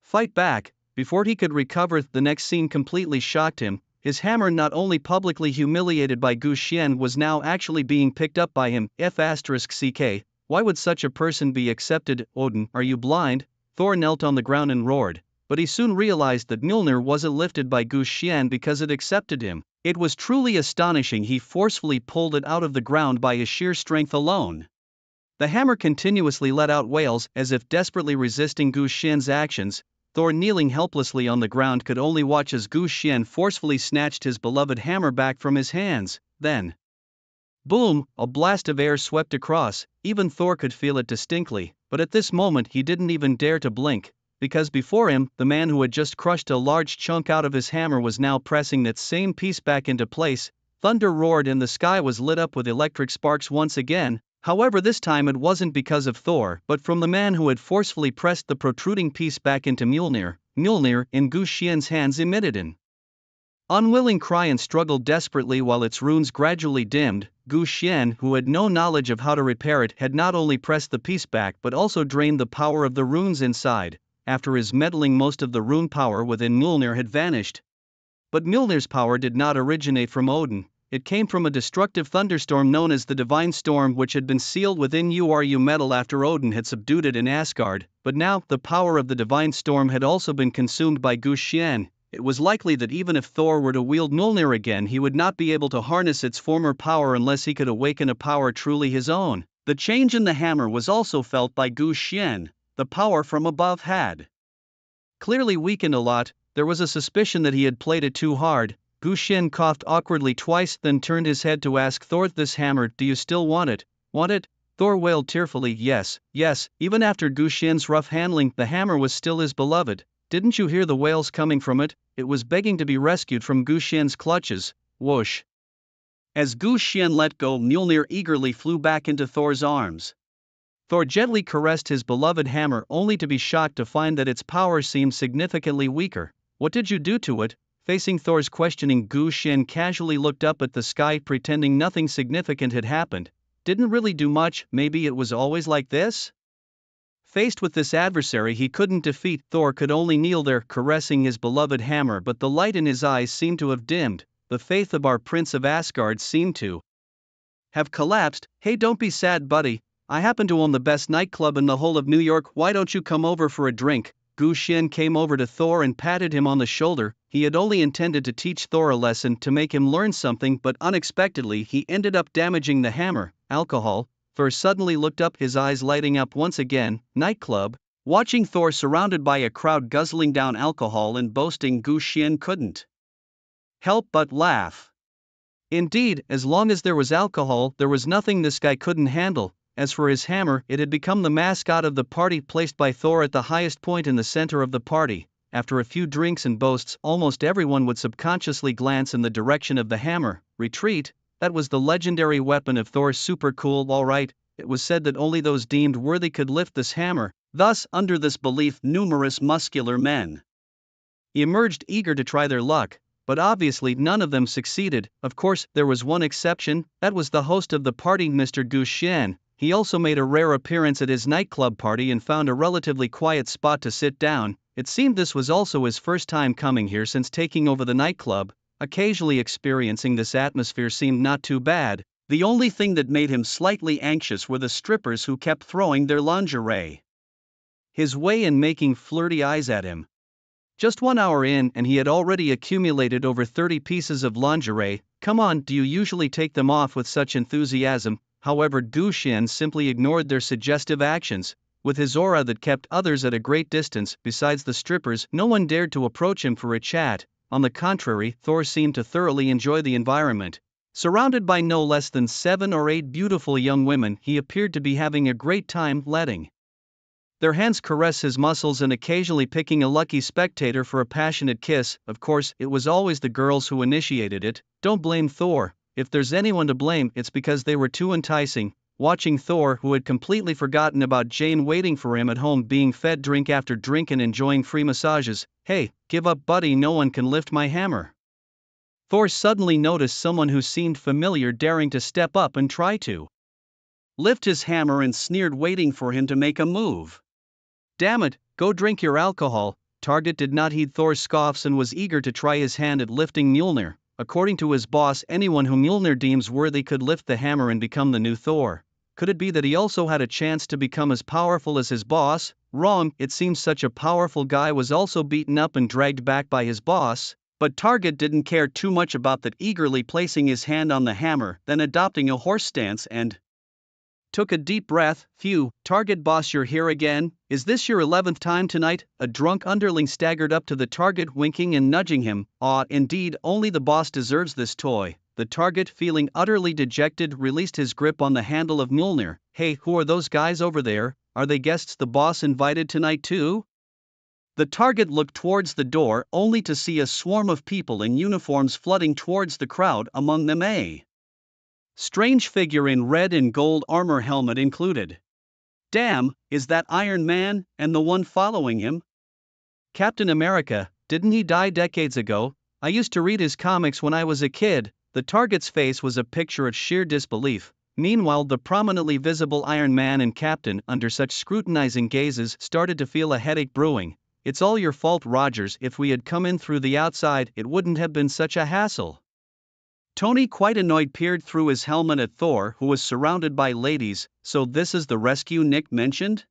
fight back. Before he could recover, the next scene completely shocked him. His hammer, not only publicly humiliated by Gu Shen, was now actually being picked up by him. F***ck, why would such a person be accepted? "Odin, are you blind?" Thor knelt on the ground and roared, but he soon realized that Mjolnir wasn't lifted by Gu Shen because it accepted him. It was truly astonishing. He forcefully pulled it out of the ground by his sheer strength alone. The hammer continuously let out wails, as if desperately resisting Gu Shen's actions. Thor, kneeling helplessly on the ground, could only watch as Gu Shen forcefully snatched his beloved hammer back from his hands. Then, boom, a blast of air swept across. Even Thor could feel it distinctly, but at this moment he didn't even dare to blink, because before him, the man who had just crushed a large chunk out of his hammer was now pressing that same piece back into place. Thunder roared and the sky was lit up with electric sparks once again. However, this time it wasn't because of Thor, but from the man who had forcefully pressed the protruding piece back into Mjolnir. Mjolnir, in Gu Shen's hands, emitted an unwilling cry and struggled desperately while its runes gradually dimmed. Gu Shen, who had no knowledge of how to repair it, had not only pressed the piece back but also drained the power of the runes inside. After his meddling, most of the rune power within Mjolnir had vanished. But Mjolnir's power did not originate from Odin. It came from a destructive thunderstorm known as the Divine Storm, which had been sealed within Uru metal after Odin had subdued it in Asgard, but now the power of the Divine Storm had also been consumed by Gushien. It was likely that even if Thor were to wield Mjolnir again, he would not be able to harness its former power unless he could awaken a power truly his own. The change in the hammer was also felt by Gushien. The power from above had clearly weakened a lot. There was a suspicion that he had played it too hard. Gushien coughed awkwardly twice, then turned his head to ask Thor, "This hammer, do you still want it?" "Want it?" Thor wailed tearfully. Yes. Even after Gushien's rough handling, the hammer was still his beloved. Didn't you hear the wails coming from it? It was begging to be rescued from Gushien's clutches. Whoosh. As Gushien let go, Mjolnir eagerly flew back into Thor's arms. Thor gently caressed his beloved hammer, only to be shocked to find that its power seemed significantly weaker. "What did you do to it?" Facing Thor's questioning, Gushien casually looked up at the sky, pretending nothing significant had happened. "Didn't really do much, maybe it was always like this?" Faced with this adversary he couldn't defeat, Thor could only kneel there, caressing his beloved hammer, but the light in his eyes seemed to have dimmed. The faith of our Prince of Asgard seemed to have collapsed. "Hey, don't be sad, buddy. I happen to own the best nightclub in the whole of New York. Why don't you come over for a drink?" Gushien came over to Thor and patted him on the shoulder. He had only intended to teach Thor a lesson, to make him learn something, but unexpectedly he ended up damaging the hammer. "Alcohol?" Thor suddenly looked up, his eyes lighting up once again. "Nightclub?" Watching Thor surrounded by a crowd guzzling down alcohol and boasting, Gushien couldn't help but laugh. Indeed, as long as there was alcohol, there was nothing this guy couldn't handle. As for his hammer, it had become the mascot of the party, placed by Thor at the highest point in the center of the party. After a few drinks and boasts, almost everyone would subconsciously glance in the direction of the hammer. Retreat? That was the legendary weapon of Thor's super cool. Alright, it was said that only those deemed worthy could lift this hammer. Thus, under this belief, numerous muscular men emerged eager to try their luck, but obviously none of them succeeded. Of course, there was one exception. That was the host of the party, Mr. Gushien. He also made a rare appearance at his nightclub party and found a relatively quiet spot to sit down. It seemed this was also his first time coming here since taking over the nightclub. Occasionally experiencing this atmosphere seemed not too bad. The only thing that made him slightly anxious were the strippers who kept throwing their lingerie his way and making flirty eyes at him. Just 1 hour in and he had already accumulated over 30 pieces of lingerie. "Come on, do you usually take them off with such enthusiasm?" However, Gushien simply ignored their suggestive actions. With his aura that kept others at a great distance, besides the strippers, no one dared to approach him for a chat. On the contrary, Thor seemed to thoroughly enjoy the environment. Surrounded by no less than 7 or 8 beautiful young women, he appeared to be having a great time, letting their hands caress his muscles and occasionally picking a lucky spectator for a passionate kiss. Of course, it was always the girls who initiated it. Don't blame Thor. If there's anyone to blame, it's because they were too enticing. Watching Thor, who had completely forgotten about Jane waiting for him at home, being fed drink after drink and enjoying free massages. "Hey, give up, buddy, no one can lift my hammer." Thor suddenly noticed someone who seemed familiar daring to step up and try to lift his hammer and sneered, waiting for him to make a move. "Damn it, go drink your alcohol." Target did not heed Thor's scoffs and was eager to try his hand at lifting Mjolnir. According to his boss, anyone whom Mjolnir deems worthy could lift the hammer and become the new Thor. Could it be that he also had a chance to become as powerful as his boss? Wrong, it seems such a powerful guy was also beaten up and dragged back by his boss. But Target didn't care too much about that, eagerly placing his hand on the hammer, then adopting a horse stance and took a deep breath. "Phew, Target boss, you're here again? Is this your 11th time tonight?" A drunk underling staggered up to the Target, winking and nudging him. "Ah, indeed, only the boss deserves this toy." The Target, feeling utterly dejected, released his grip on the handle of Mjolnir. "Hey, who are those guys over there? Are they guests the boss invited tonight too?" The Target looked towards the door, only to see a swarm of people in uniforms flooding towards the crowd, among them a strange figure in red and gold armor, helmet included. "Damn, is that Iron Man, and the one following him? Captain America, didn't he die decades ago? I used to read his comics when I was a kid." The Target's face was a picture of sheer disbelief. Meanwhile, the prominently visible Iron Man and Captain, under such scrutinizing gazes, started to feel a headache brewing. "It's all your fault, Rogers. If we had come in through the outside, it wouldn't have been such a hassle." Tony, quite annoyed, peered through his helmet at Thor, who was surrounded by ladies. So this is the rescue Nick mentioned?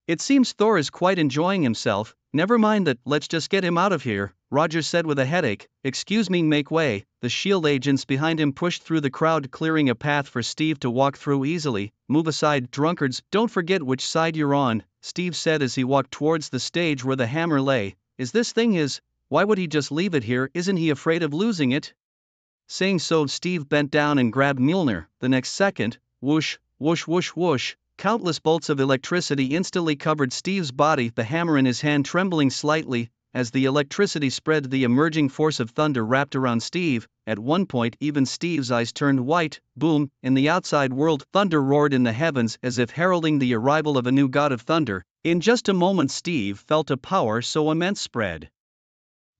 It seems Thor is quite enjoying himself. Never mind that, let's just get him out of here, Roger said with a headache. Excuse me, make way. The SHIELD agents behind him pushed through the crowd, clearing a path for Steve to walk through easily. Move aside, drunkards, don't forget which side you're on, Steve said as he walked towards the stage where the hammer lay. Is this thing his? Why would he just leave it here? Isn't he afraid of losing it? Saying so, Steve bent down and grabbed Mjolnir. The next second, whoosh, whoosh, whoosh, whoosh, countless bolts of electricity instantly covered Steve's body, the hammer in his hand trembling slightly. As the electricity spread, the emerging force of thunder wrapped around Steve. At one point, even Steve's eyes turned white. Boom! In the outside world, thunder roared in the heavens as if heralding the arrival of a new god of thunder. In just a moment, Steve felt a power so immense spread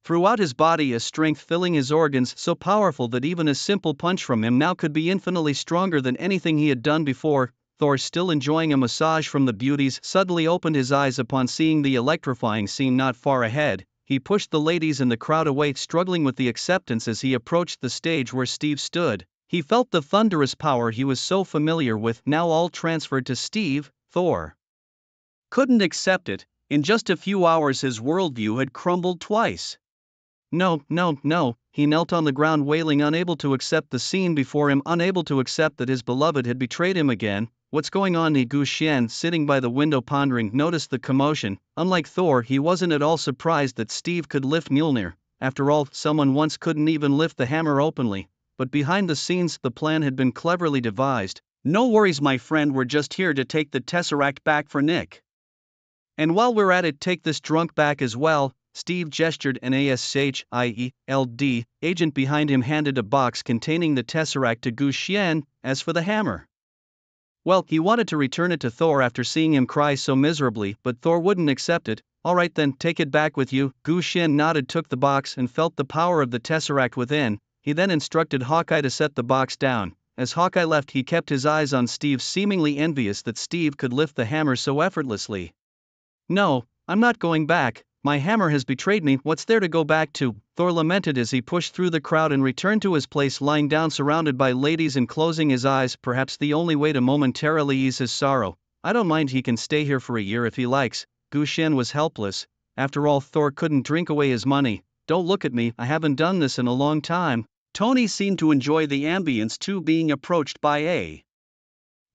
throughout his body, a strength filling his organs so powerful that even a simple punch from him now could be infinitely stronger than anything he had done before. Thor, still enjoying a massage from the beauties, suddenly opened his eyes upon seeing the electrifying scene not far ahead. He pushed the ladies in the crowd away, struggling with the acceptance as he approached the stage where Steve stood. He felt the thunderous power he was so familiar with now all transferred to Steve. Thor couldn't accept it. In just a few hours his worldview had crumbled twice. No, no, no, he knelt on the ground wailing, unable to accept the scene before him, unable to accept that his beloved had betrayed him again. What's going on? Gu Xian, sitting by the window pondering, noticed the commotion. Unlike Thor, he wasn't at all surprised that Steve could lift Mjolnir. After all, someone once couldn't even lift the hammer openly. But behind the scenes, the plan had been cleverly devised. No worries, my friend, we're just here to take the Tesseract back for Nick. And while we're at it, take this drunk back as well. Steve gestured. An ASHIELD agent behind him handed a box containing the Tesseract to Gu Xian. As for the hammer, well, he wanted to return it to Thor after seeing him cry so miserably, but Thor wouldn't accept it. Alright then, take it back with you. Gu Xian nodded, took the box and felt the power of the Tesseract within. He then instructed Hawkeye to set the box down. As Hawkeye left, he kept his eyes on Steve, seemingly envious that Steve could lift the hammer so effortlessly. No, I'm not going back. My hammer has betrayed me. What's there to go back to? Thor lamented as he pushed through the crowd and returned to his place, lying down surrounded by ladies and closing his eyes, perhaps the only way to momentarily ease his sorrow. I don't mind, he can stay here for a year if he likes. Gu Xian was helpless. After all, Thor couldn't drink away his money. Don't look at me, I haven't done this in a long time. Tony seemed to enjoy the ambience too, being approached by a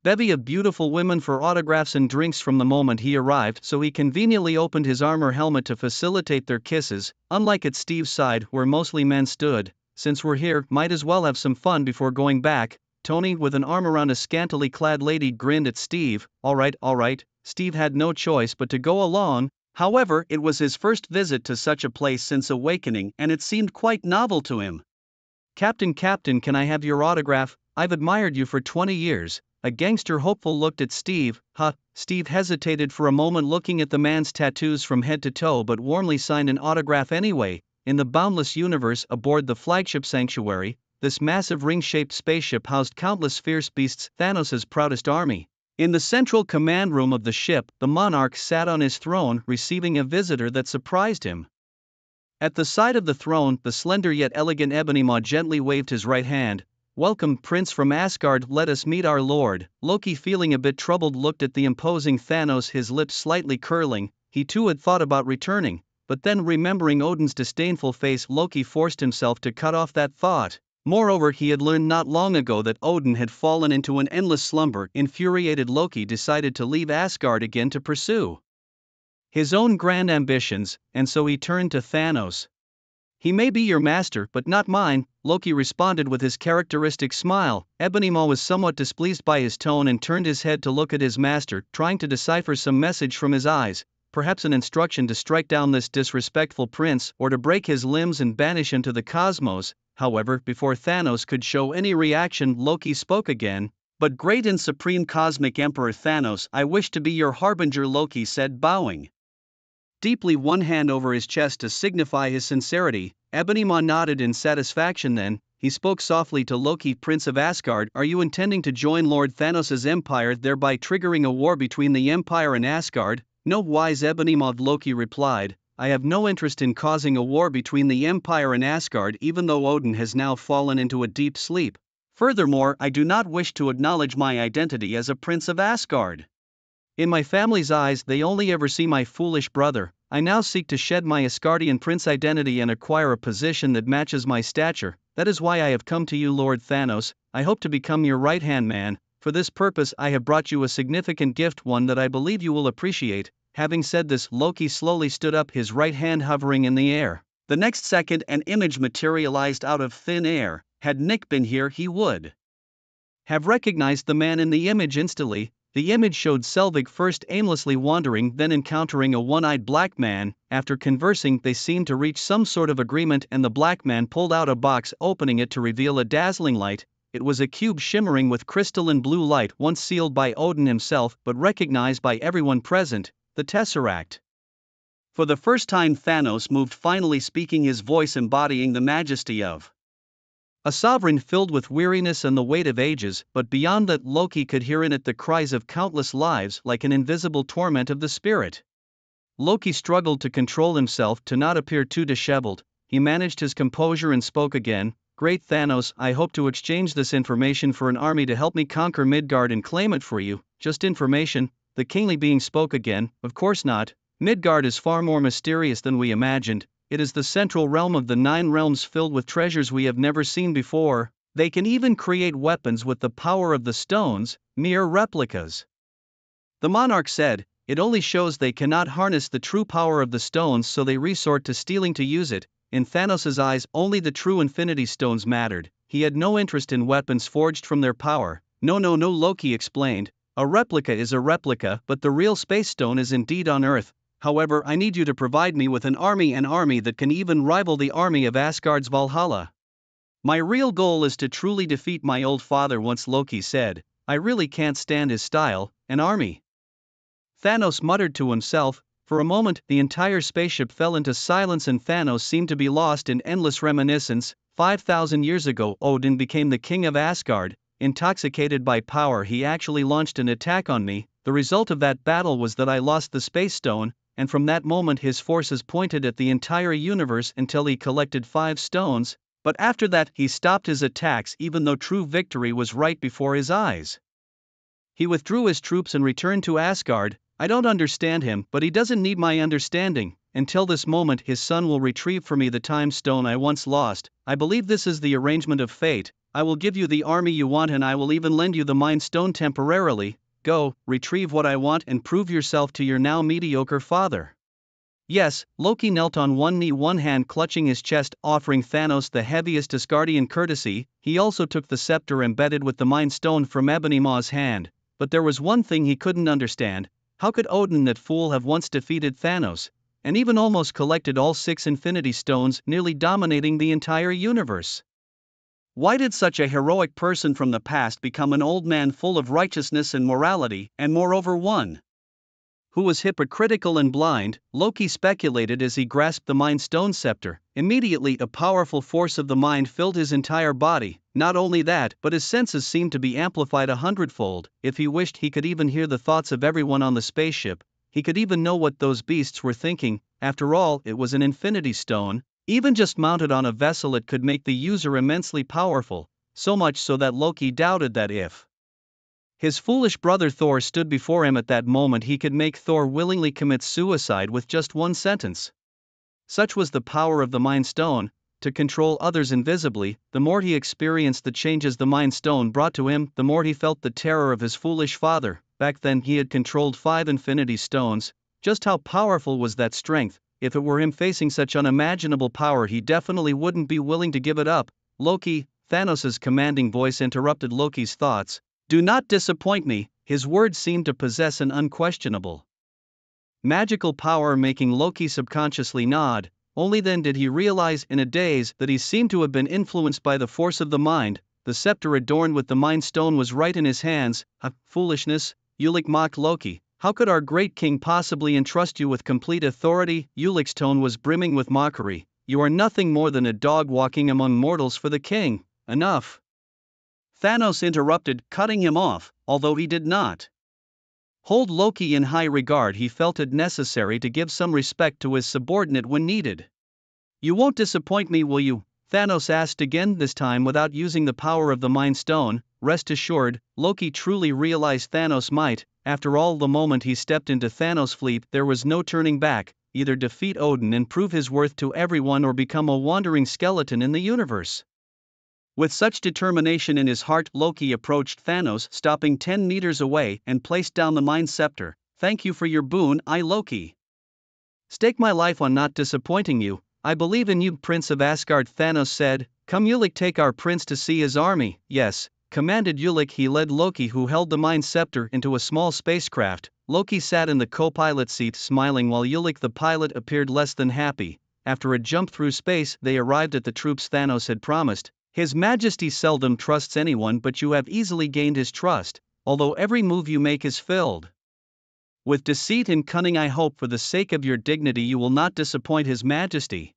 bevy of beautiful women for autographs and drinks from the moment he arrived, so he conveniently opened his armor helmet to facilitate their kisses. Unlike at Steve's side, where mostly men stood, since we're here, might as well have some fun before going back. Tony, with an arm around a scantily clad lady, grinned at Steve. Alright. Steve had no choice but to go along. However, it was his first visit to such a place since awakening, and it seemed quite novel to him. Captain, can I have your autograph? I've admired you for 20 years. A gangster hopeful looked at Steve. Steve hesitated for a moment, looking at the man's tattoos from head to toe, but warmly signed an autograph anyway. In the boundless universe, aboard the flagship Sanctuary, this massive ring-shaped spaceship housed countless fierce beasts, Thanos' proudest army. In the central command room of the ship, the monarch sat on his throne, receiving a visitor that surprised him. At the side of the throne, the slender yet elegant Ebony Maw gently waved his right hand. Welcome, Prince from Asgard, let us meet our lord. Loki, feeling a bit troubled, looked at the imposing Thanos, his lips slightly curling. He too had thought about returning, but then remembering Odin's disdainful face, Loki forced himself to cut off that thought. Moreover, he had learned not long ago that Odin had fallen into an endless slumber. Infuriated, Loki decided to leave Asgard again to pursue his own grand ambitions, and so he turned to Thanos. He may be your master, but not mine, Loki responded with his characteristic smile. Ebony Maw was somewhat displeased by his tone and turned his head to look at his master, trying to decipher some message from his eyes, perhaps an instruction to strike down this disrespectful prince or to break his limbs and banish him to the cosmos. However, before Thanos could show any reaction, Loki spoke again. But great and supreme cosmic Emperor Thanos, I wish to be your harbinger, Loki said, bowing deeply, one hand over his chest to signify his sincerity. Ebony Maw nodded in satisfaction. Then he spoke softly to Loki. Prince of Asgard, are you intending to join Lord Thanos' empire, thereby triggering a war between the empire and Asgard? No, wise Ebony Maw, Loki replied. I have no interest in causing a war between the Empire and Asgard, even though Odin has now fallen into a deep sleep. Furthermore, I do not wish to acknowledge my identity as a prince of Asgard. In my family's eyes, they only ever see my foolish brother. I now seek to shed my Asgardian prince identity and acquire a position that matches my stature. That is why I have come to you, Lord Thanos. I hope to become your right-hand man. For this purpose I have brought you a significant gift, one that I believe you will appreciate. Having said this, Loki slowly stood up, his right hand hovering in the air. The next second an image materialized out of thin air. Had Nick been here, he would have recognized the man in the image instantly. The image showed Selvig first aimlessly wandering, then encountering a one-eyed black man. After conversing, they seemed to reach some sort of agreement, and the black man pulled out a box, opening it to reveal a dazzling light. It was a cube shimmering with crystalline blue light, once sealed by Odin himself but recognized by everyone present, the Tesseract. For the first time Thanos moved, finally speaking, his voice embodying the majesty of a sovereign filled with weariness and the weight of ages, but beyond that Loki could hear in it the cries of countless lives, like an invisible torment of the spirit. Loki struggled to control himself to not appear too disheveled. He managed his composure and spoke again. Great Thanos, I hope to exchange this information for an army to help me conquer Midgard and claim it for you. Just information? The kingly being spoke again. Of course not. Midgard is far more mysterious than we imagined. It is the central realm of the 9 realms, filled with treasures we have never seen before. They can even create weapons with the power of the stones, mere replicas. The monarch said, it only shows they cannot harness the true power of the stones, so they resort to stealing to use it. In Thanos' eyes, only the true Infinity Stones mattered. He had no interest in weapons forged from their power. No, Loki explained. A replica is a replica, but the real Space Stone is indeed on Earth. However, I need you to provide me with an army that can even rival the army of Asgard's Valhalla. My real goal is to truly defeat my old father once, Loki said. I really can't stand his style. An army? Thanos muttered to himself. For a moment, the entire spaceship fell into silence and Thanos seemed to be lost in endless reminiscence. 5,000 years ago, Odin became the king of Asgard. Intoxicated by power, he actually launched an attack on me. The result of that battle was that I lost the Space Stone, and from that moment his forces pointed at the entire universe until he collected 5 stones. But after that, he stopped his attacks, even though true victory was right before his eyes. He withdrew his troops and returned to Asgard. I don't understand him, but he doesn't need my understanding. Until this moment, his son will retrieve for me the time stone I once lost. I believe this is the arrangement of fate. I will give you the army you want, and I will even lend you the Mind Stone temporarily. Go, retrieve what I want and prove yourself to your now mediocre father. Yes, Loki knelt on one knee, one hand clutching his chest, offering Thanos the heaviest Asgardian courtesy. He also took the scepter embedded with the Mind Stone from Ebony Maw's hand. But there was one thing he couldn't understand. How could Odin, that fool, have once defeated Thanos, and even almost collected all 6 Infinity Stones, nearly dominating the entire universe? Why did such a heroic person from the past become an old man full of righteousness and morality, and moreover one who was hypocritical and blind? Loki speculated as he grasped the Mind Stone scepter. Immediately a powerful force of the mind filled his entire body. Not only that, but his senses seemed to be amplified 100-fold. If he wished, he could even hear the thoughts of everyone on the spaceship. He could even know what those beasts were thinking. After all, it was an Infinity Stone. Even just mounted on a vessel, it could make the user immensely powerful. So much so that Loki doubted that if his foolish brother Thor stood before him at that moment, he could make Thor willingly commit suicide with just one sentence. Such was the power of the Mind Stone, to control others invisibly. The more he experienced the changes the Mind Stone brought to him, the more he felt the terror of his foolish father. Back then he had controlled 5 Infinity Stones. Just how powerful was that strength? If it were him facing such unimaginable power, he definitely wouldn't be willing to give it up. Loki, Thanos' commanding voice interrupted Loki's thoughts. Do not disappoint me. His words seemed to possess an unquestionable magical power, making Loki subconsciously nod. Only then did he realize in a daze that he seemed to have been influenced by the force of the mind. The scepter adorned with the Mind Stone was right in his hands. Foolishness, Ulik, mocked Loki. How could our great king possibly entrust you with complete authority? Ulik's tone was brimming with mockery. You are nothing more than a dog walking among mortals for the king. Enough. Thanos interrupted, cutting him off, although he did not hold Loki in high regard. He felt it necessary to give some respect to his subordinate when needed. You won't disappoint me, will you? Thanos asked again, this time without using the power of the Mind Stone. Rest assured, Loki truly realized Thanos' might. After all, the moment he stepped into Thanos' fleet, there was no turning back: either defeat Odin and prove his worth to everyone, or become a wandering skeleton in the universe. With such determination in his heart, Loki approached Thanos, stopping 10 meters away, and placed down the Mind Scepter. Thank you for your boon, I, Loki, stake my life on not disappointing you. I believe in you, Prince of Asgard, Thanos said. Come, Ulik, take our prince to see his army. Yes, commanded Ulik. He led Loki, who held the Mind Scepter, into a small spacecraft. Loki sat in the co-pilot seat, smiling, while Ulik, the pilot, appeared less than happy. After a jump through space, they arrived at the troops Thanos had promised. His Majesty seldom trusts anyone, but you have easily gained his trust, although every move you make is filled with deceit and cunning. I hope for the sake of your dignity you will not disappoint His Majesty.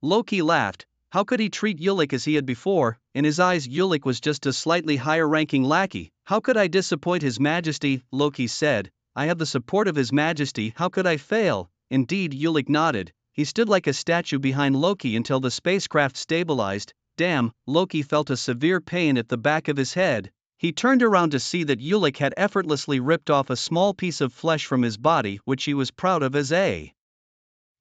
Loki laughed. How could he treat Ulik as he had before? In his eyes, Ulik was just a slightly higher-ranking lackey. How could I disappoint His Majesty? Loki said. I have the support of His Majesty. How could I fail? Indeed, Ulik nodded. He stood like a statue behind Loki until the spacecraft stabilized. Damn, Loki felt a severe pain at the back of his head. He turned around to see that Ulik had effortlessly ripped off a small piece of flesh from his body, which he was proud of as a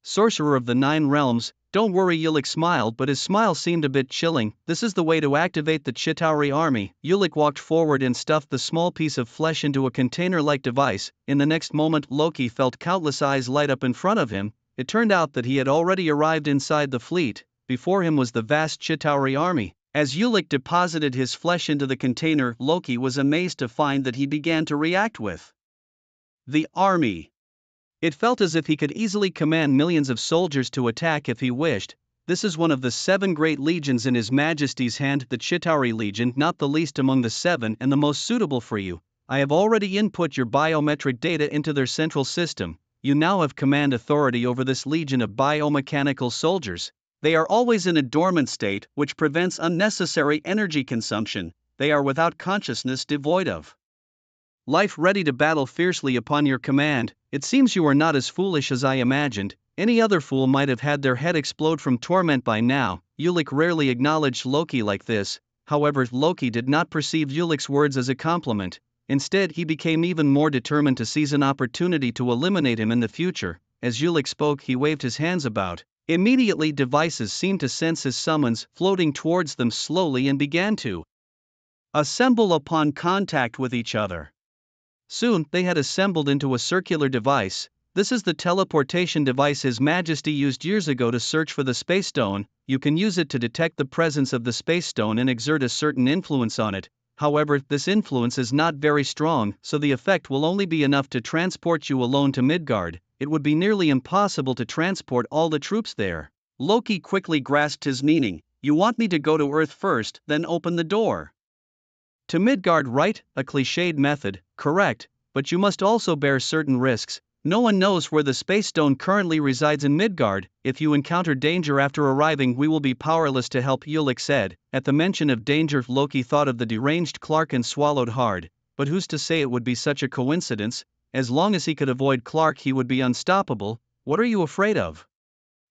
sorcerer of the 9 realms. Don't worry, Ulik smiled, but his smile seemed a bit chilling. This is the way to activate the Chitauri army. Ulik walked forward and stuffed the small piece of flesh into a container-like device. In the next moment, Loki felt countless eyes light up in front of him. It turned out that he had already arrived inside the fleet. Before him was the vast Chitauri army. As Ulik deposited his flesh into the container, Loki was amazed to find that he began to react with the army. It felt as if he could easily command millions of soldiers to attack if he wished. This is one of the 7 great legions in His Majesty's hand, the Chitauri Legion, not the least among the 7 and the most suitable for you. I have already input your biometric data into their central system. You now have command authority over this legion of biomechanical soldiers. They are always in a dormant state, which prevents unnecessary energy consumption. They are without consciousness, devoid of life, ready to battle fiercely upon your command. It seems you are not as foolish as I imagined. Any other fool might have had their head explode from torment by now. Ulik rarely acknowledged Loki like this. However, Loki did not perceive Ulik's words as a compliment. Instead, he became even more determined to seize an opportunity to eliminate him in the future. As Ulik spoke, he waved his hands about. Immediately, devices seemed to sense his summons, floating towards them slowly, and began to assemble upon contact with each other. Soon, they had assembled into a circular device. This is the teleportation device His Majesty used years ago to search for the Space Stone. You can use it to detect the presence of the Space Stone and exert a certain influence on it. However, this influence is not very strong, so the effect will only be enough to transport you alone to Midgard. It would be nearly impossible to transport all the troops there. Loki quickly grasped his meaning. You want me to go to Earth first, then open the door to Midgard, right? A cliched method, correct, but you must also bear certain risks. No one knows where the Space Stone currently resides in Midgard. If you encounter danger after arriving, we will be powerless to help, Ulik said. At the mention of danger, Loki thought of the deranged Clark and swallowed hard. But who's to say it would be such a coincidence? As long as he could avoid Clark, he would be unstoppable. What are you afraid of?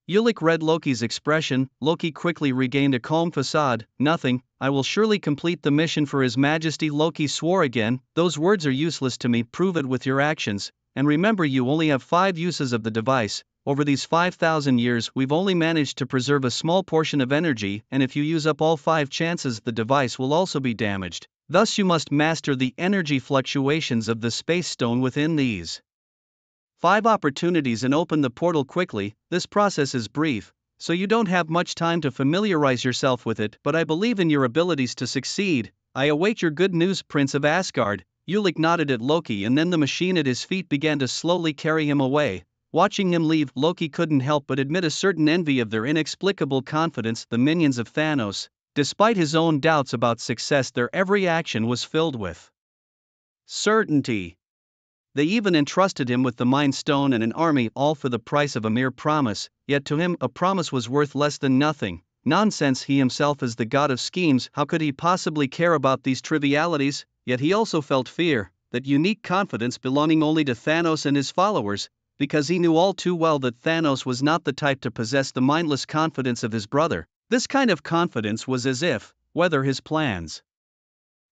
Ulik read Loki's expression. Loki quickly regained a calm facade. Nothing, I will surely complete the mission for His Majesty. Loki swore again. Those words are useless to me. Prove it with your actions. And remember, you only have 5 uses of the device. Over these 5,000 years, we've only managed to preserve a small portion of energy, and if you use up all 5 chances, the device will also be damaged. Thus you must master the energy fluctuations of the Space Stone within these 5 opportunities and open the portal quickly. This process is brief, so you don't have much time to familiarize yourself with it, but I believe in your abilities to succeed. I await your good news, Prince of Asgard. Ulik nodded at Loki, and then the machine at his feet began to slowly carry him away. Watching him leave, Loki couldn't help but admit a certain envy of their inexplicable confidence. The minions of Thanos, despite his own doubts about success, their every action was filled with certainty. They even entrusted him with the Mind Stone and an army, all for the price of a mere promise. Yet to him, a promise was worth less than nothing. Nonsense, he himself is the god of schemes. How could he possibly care about these trivialities? Yet he also felt fear. that unique confidence belonging only to Thanos and his followers, because he knew all too well that Thanos was not the type to possess the mindless confidence of his brother. This kind of confidence was as if, whether his plans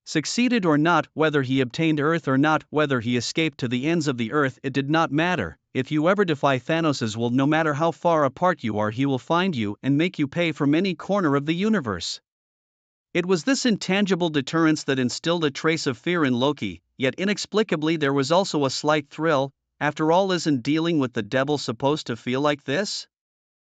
succeeded or not, whether he obtained Earth or not, whether he escaped to the ends of the Earth, it did not matter. If you ever defy Thanos's will, no matter how far apart you are, he will find you and make you pay from any corner of the universe. It was this intangible deterrence that instilled a trace of fear in Loki, yet inexplicably there was also a slight thrill. After all, isn't dealing with the devil supposed to feel like this?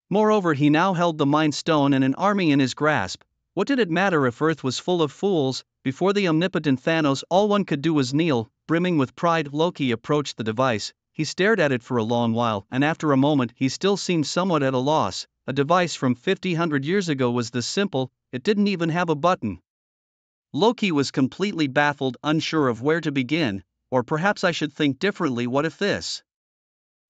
Moreover, he now held the Mind Stone and an army in his grasp. What did it matter if Earth was full of fools? Before the omnipotent Thanos, all one could do was kneel. Brimming with pride, Loki approached the device. He stared at it for a long while, and after a moment he still seemed somewhat at a loss. A device from 50 years ago was this simple, it didn't even have a button. Loki was completely baffled, unsure of where to begin. Or perhaps I should think differently. What if this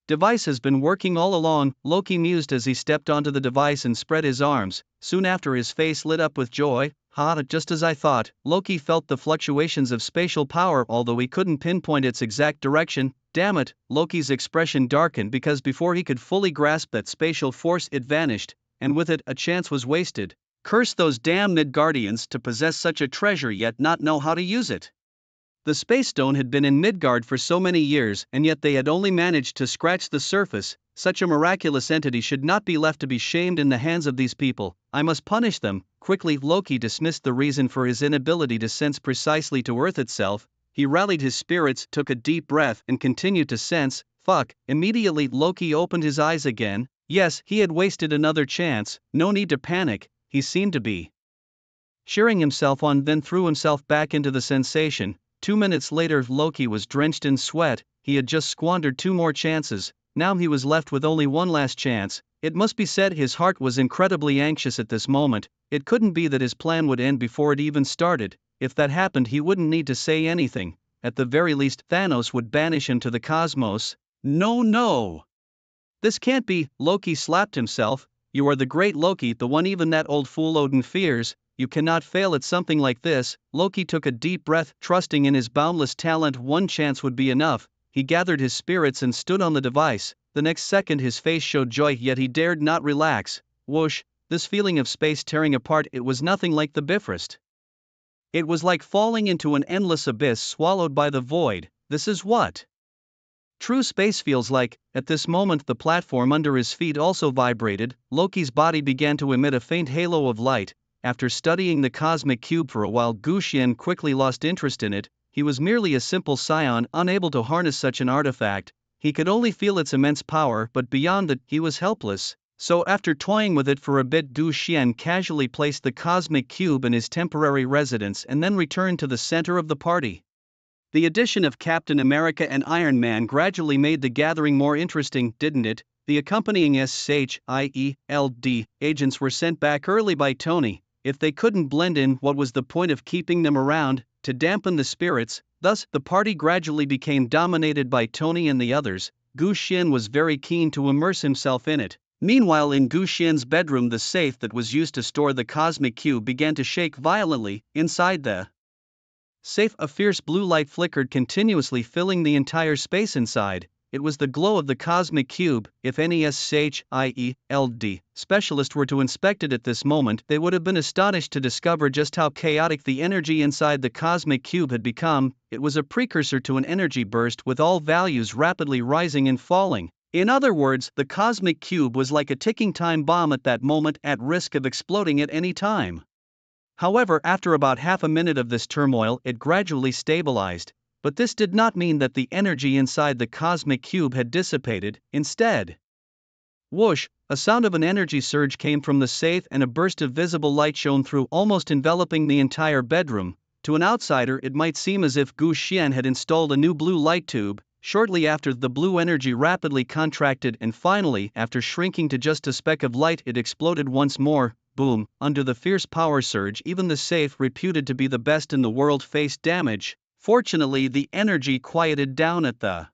device has been working all along? Loki mused as he stepped onto the device and spread his arms. Soon after, his face lit up with joy. Just as I thought. Loki felt the fluctuations of spatial power, although he couldn't pinpoint its exact direction. Damn it, Loki's expression darkened, because before he could fully grasp that spatial force, it vanished, and with it a chance was wasted. Curse those damn Midgardians to possess such a treasure yet not know how to use it. The Space Stone had been in Midgard for so many years, and yet they had only managed to scratch the surface. Such a miraculous entity should not be left to be shamed in the hands of these people. I must punish them. Quickly, Loki dismissed the reason for his inability to sense precisely to Earth itself. He rallied his spirits, took a deep breath, and continued to sense. Fuck. Immediately, Loki opened his eyes again. Yes, he had wasted another chance. No need to panic. He seemed to be cheering himself on, then threw himself back into the sensation. 2 minutes later, Loki was drenched in sweat. He had just squandered 2 more chances. Now he was left with only one last chance. It must be said his heart was incredibly anxious at this moment. It couldn't be that his plan would end before it even started. If that happened, he wouldn't need to say anything. At the very least, Thanos would banish him to the cosmos. No. This can't be. Loki slapped himself. You are the great Loki, the one even that old fool Odin fears. You cannot fail at something like this. Loki took a deep breath, trusting in his boundless talent. One chance would be enough. He gathered his spirits and stood on the device. The next second his face showed joy, yet he dared not relax. Whoosh, this feeling of space tearing apart, it was nothing like the Bifrost. It was like falling into an endless abyss swallowed by the void. This is what true space feels like. At this moment the platform under his feet also vibrated. Loki's body began to emit a faint halo of light. After studying the cosmic cube for a while, Gu Xian quickly lost interest in it. He was merely a simple scion, unable to harness such an artifact. He could only feel its immense power, but beyond that, he was helpless. So after toying with it for a bit, Gu Xian casually placed the cosmic cube in his temporary residence and then returned to the center of the party. The addition of Captain America and Iron Man gradually made the gathering more interesting, didn't it? The accompanying SHIELD agents were sent back early by Tony. If they couldn't blend in, what was the point of keeping them around? To dampen the spirits. Thus, the party gradually became dominated by Tony and the others. Gu Xian was very keen to immerse himself in it. Meanwhile, in Gu Xian's bedroom, the safe that was used to store the cosmic cube began to shake violently. Inside the safe, a fierce blue light flickered continuously, filling the entire space inside. It was the glow of the cosmic cube. If any SHIELD specialist were to inspect it at this moment, they would have been astonished to discover just how chaotic the energy inside the cosmic cube had become. It was a precursor to an energy burst, with all values rapidly rising and falling. In other words, the cosmic cube was like a ticking time bomb at that moment, at risk of exploding at any time. However, after about half a minute of this turmoil, it gradually stabilized. But this did not mean that the energy inside the cosmic cube had dissipated. Instead, whoosh, a sound of an energy surge came from the safe, and a burst of visible light shone through, almost enveloping the entire bedroom. To an outsider, it might seem as if Gu Xian had installed a new blue light tube. Shortly after, the blue energy rapidly contracted, and finally, after shrinking to just a speck of light, it exploded once more. Boom! Under the fierce power surge, even the safe, reputed to be the best in the world, faced damage. Fortunately, the energy quieted down at the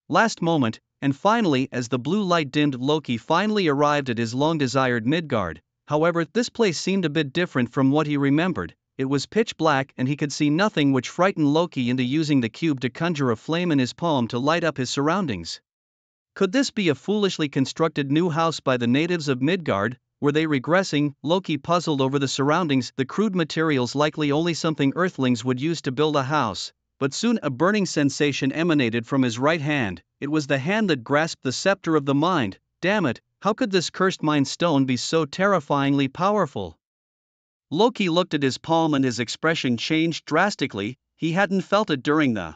last moment, and finally, as the blue light dimmed, Loki finally arrived at his long-desired Midgard. However, this place seemed a bit different from what he remembered. It was pitch black and he could see nothing, which frightened Loki into using the cube to conjure a flame in his palm to light up his surroundings. Could this be a foolishly constructed new house by the natives of Midgard? Were they regressing? Loki puzzled over the surroundings, the crude materials likely only something earthlings would use to build a house. But soon a burning sensation emanated from his right hand. It was the hand that grasped the scepter of the mind. Damn it, how could this cursed mind stone be so terrifyingly powerful? Loki looked at his palm and his expression changed drastically. He hadn't felt it during the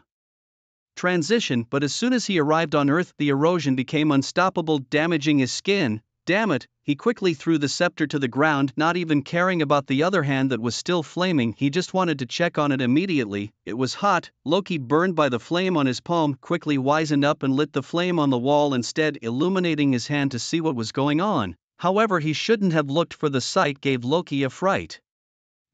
transition, but as soon as he arrived on Earth, the erosion became unstoppable, damaging his skin. Damn it, he quickly threw the scepter to the ground, not even caring about the other hand that was still flaming. He just wanted to check on it immediately. It was hot. Loki, burned by the flame on his palm, quickly wisened up and lit the flame on the wall instead, illuminating his hand to see what was going on. However, he shouldn't have looked, for the sight gave Loki a fright.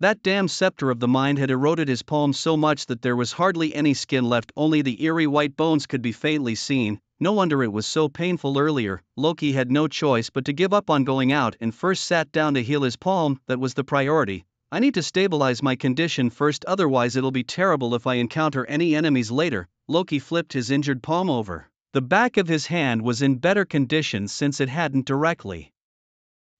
That damn scepter of the mind had eroded his palm so much that there was hardly any skin left, only the eerie white bones could be faintly seen. No wonder it was so painful earlier. Loki had no choice but to give up on going out and first sat down to heal his palm. That was the priority. I need to stabilize my condition first, otherwise it'll be terrible if I encounter any enemies later. Loki flipped his injured palm over. The back of his hand was in better condition since it hadn't directly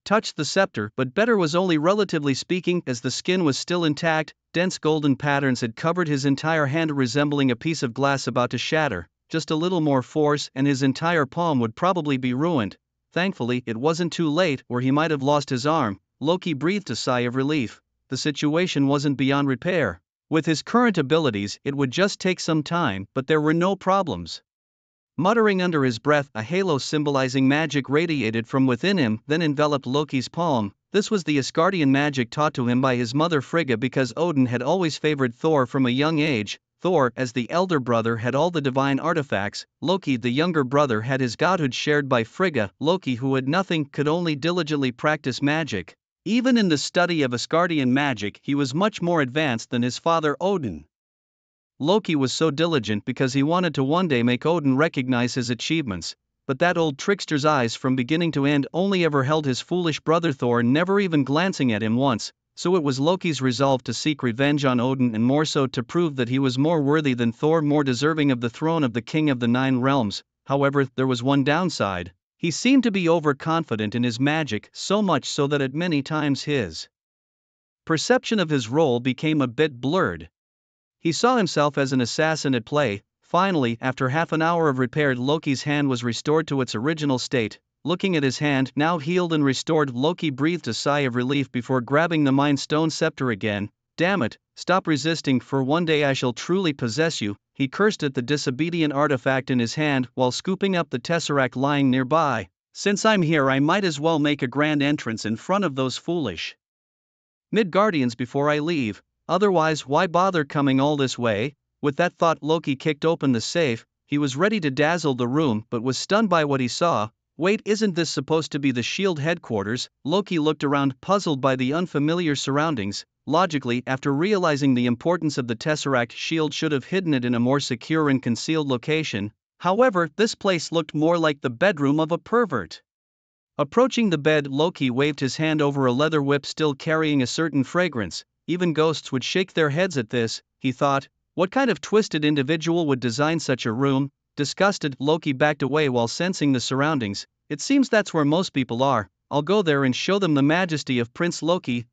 touched the scepter, but better was only relatively speaking, as the skin was still intact. Dense golden patterns had covered his entire hand, resembling a piece of glass about to shatter. Just a little more force and his entire palm would probably be ruined. Thankfully, it wasn't too late, or he might have lost his arm. Loki breathed a sigh of relief. The situation wasn't beyond repair. With his current abilities, it would just take some time, but there were no problems. Muttering under his breath, a halo symbolizing magic radiated from within him, then enveloped Loki's palm. This was the Asgardian magic taught to him by his mother Frigga, because Odin had always favored Thor from a young age. Thor, as the elder brother, had all the divine artifacts. Loki, the younger brother, had his godhood shared by Frigga. Loki, who had nothing, could only diligently practice magic. Even in the study of Asgardian magic, he was much more advanced than his father Odin. Loki was so diligent because he wanted to one day make Odin recognize his achievements, but that old trickster's eyes from beginning to end only ever held his foolish brother Thor, never even glancing at him once. So it was Loki's resolve to seek revenge on Odin, and more so to prove that he was more worthy than Thor, more deserving of the throne of the King of the Nine Realms. However, there was one downside. He seemed to be overconfident in his magic, so much so that at many times his perception of his role became a bit blurred. He saw himself as an assassin at play. Finally, after half an hour of repair, Loki's hand was restored to its original state. Looking at his hand, now healed and restored, Loki breathed a sigh of relief before grabbing the Mind Stone scepter again. Damn it, stop resisting, for one day I shall truly possess you. He cursed at the disobedient artifact in his hand while scooping up the tesseract lying nearby. Since I'm here, I might as well make a grand entrance in front of those foolish Midgardians before I leave. Otherwise, why bother coming all this way? With that thought, Loki kicked open the safe. He was ready to dazzle the room, but was stunned by what he saw. Wait, isn't this supposed to be the S.H.I.E.L.D. headquarters? Loki looked around, puzzled by the unfamiliar surroundings. Logically, after realizing the importance of the Tesseract, S.H.I.E.L.D. should have hidden it in a more secure and concealed location. However, this place looked more like the bedroom of a pervert. Approaching the bed, Loki waved his hand over a leather whip still carrying a certain fragrance. Even ghosts would shake their heads at this, he thought. What kind of twisted individual would design such a room? Disgusted, Loki backed away while sensing the surroundings. It seems that's where most people are. I'll go there and show them the majesty of Prince Loki,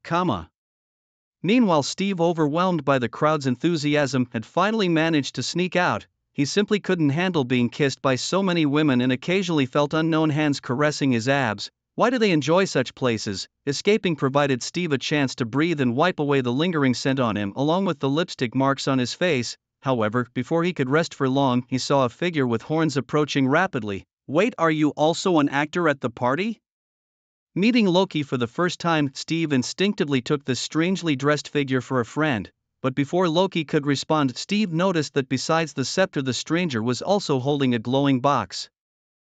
Meanwhile, Steve, overwhelmed by the crowd's enthusiasm, had finally managed to sneak out. He simply couldn't handle being kissed by so many women and occasionally felt unknown hands caressing his abs. Why do they enjoy such places? Escaping provided Steve a chance to breathe and wipe away the lingering scent on him, along with the lipstick marks on his face. However, before he could rest for long, he saw a figure with horns approaching rapidly. Wait, are you also an actor at the party? Meeting Loki for the first time, Steve instinctively took this strangely dressed figure for a friend. But before Loki could respond, Steve noticed that besides the scepter, the stranger was also holding a glowing box.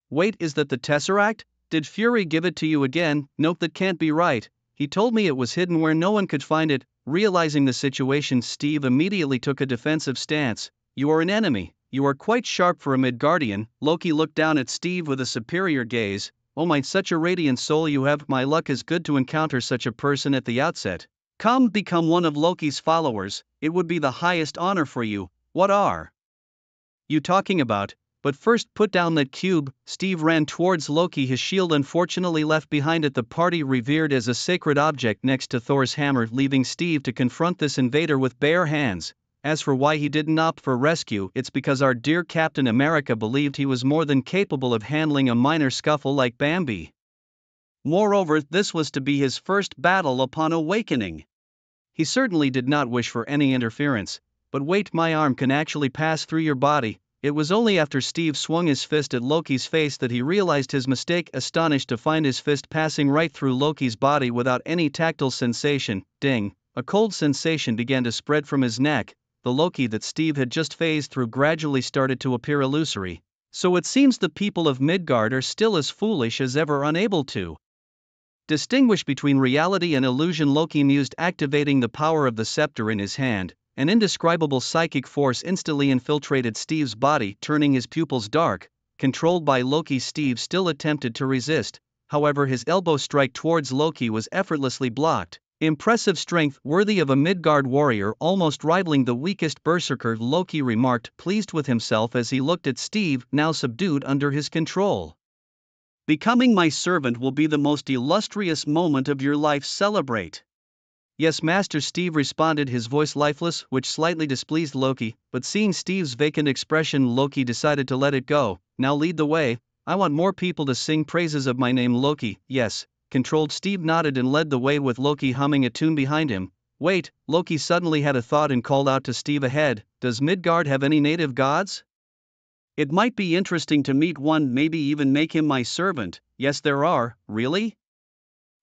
Wait, is that the Tesseract? Did Fury give it to you again? Nope, that can't be right. He told me it was hidden where no one could find it. Realizing the situation, Steve immediately took a defensive stance. You are an enemy. You are quite sharp for a Midgardian. Loki looked down at Steve with a superior gaze. Oh my, such a radiant soul you have. My luck is good to encounter such a person at the outset. Come become one of Loki's followers, it would be the highest honor for you. What are you talking about? But first put down that cube. Steve ran towards Loki, his shield unfortunately left behind at the party, revered as a sacred object next to Thor's hammer, leaving Steve to confront this invader with bare hands. As for why he didn't opt for rescue, it's because our dear Captain America believed he was more than capable of handling a minor scuffle like Bambi. Moreover, this was to be his first battle upon awakening. He certainly did not wish for any interference. But wait, my arm can actually pass through your body. It was only after Steve swung his fist at Loki's face that he realized his mistake, astonished to find his fist passing right through Loki's body without any tactile sensation. Ding! A cold sensation began to spread from his neck. The Loki that Steve had just phased through gradually started to appear illusory. So it seems the people of Midgard are still as foolish as ever, unable to distinguish between reality and illusion. Loki mused, activating the power of the scepter in his hand. An indescribable psychic force instantly infiltrated Steve's body, turning his pupils dark. Controlled by Loki, Steve still attempted to resist, however his elbow strike towards Loki was effortlessly blocked. Impressive strength, worthy of a Midgard warrior, almost rivaling the weakest berserker, Loki remarked, pleased with himself as he looked at Steve, now subdued under his control. Becoming my servant will be the most illustrious moment of your life. Celebrate. Yes, Master, Steve responded, his voice lifeless, which slightly displeased Loki, but seeing Steve's vacant expression, Loki decided to let it go. Now lead the way. I want more people to sing praises of my name. Loki, yes. Controlled. Steve nodded and led the way, with Loki humming a tune behind him. Wait, Loki suddenly had a thought and called out to Steve ahead, does Midgard have any native gods? It might be interesting to meet one, maybe even make him my servant. Yes, there are. Really?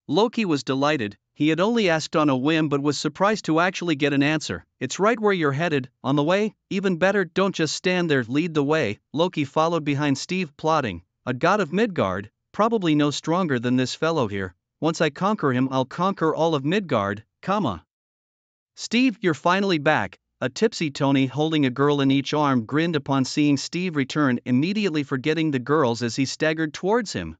Loki was delighted. He had only asked on a whim but was surprised to actually get an answer. It's right where you're headed, on the way. Even better, don't just stand there, lead the way. Loki followed behind Steve, plotting. A god of Midgard, probably no stronger than this fellow here. Once I conquer him, I'll conquer all of Midgard, comma. Steve, you're finally back. A tipsy Tony, holding a girl in each arm, grinned upon seeing Steve return, immediately forgetting the girls as he staggered towards him.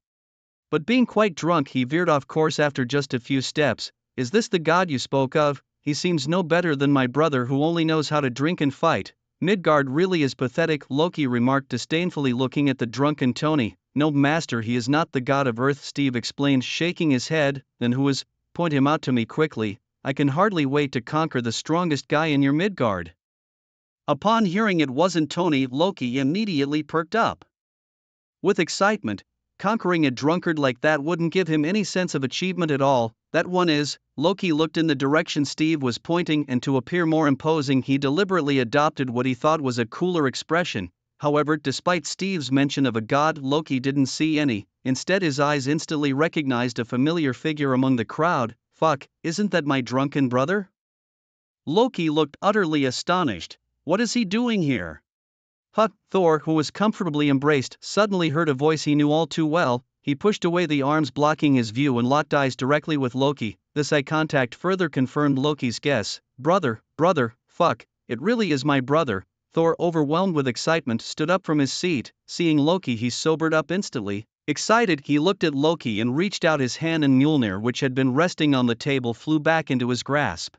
But being quite drunk, he veered off course after just a few steps. Is this the god you spoke of? He seems no better than my brother, who only knows how to drink and fight. Midgard really is pathetic, Loki remarked disdainfully, looking at the drunken Tony. No, master, he is not the god of earth, Steve explained, shaking his head. Then who is? Point him out to me quickly. I can hardly wait to conquer the strongest guy in your Midgard. Upon hearing it wasn't Tony, Loki immediately perked up with excitement. Conquering a drunkard like that wouldn't give him any sense of achievement at all. That one is. Loki looked in the direction Steve was pointing, and to appear more imposing, he deliberately adopted what he thought was a cooler expression. However, despite Steve's mention of a god, Loki didn't see any. Instead, his eyes instantly recognized a familiar figure among the crowd. Fuck, isn't that my drunken brother? Loki looked utterly astonished. What is he doing here? Thor, who was comfortably embraced, suddenly heard a voice he knew all too well. He pushed away the arms blocking his view and locked eyes directly with Loki. This eye contact further confirmed Loki's guess. Brother, fuck, it really is my brother. Thor, overwhelmed with excitement, stood up from his seat. Seeing Loki, he sobered up instantly. Excited, he looked at Loki and reached out his hand, and Mjolnir, which had been resting on the table, flew back into his grasp.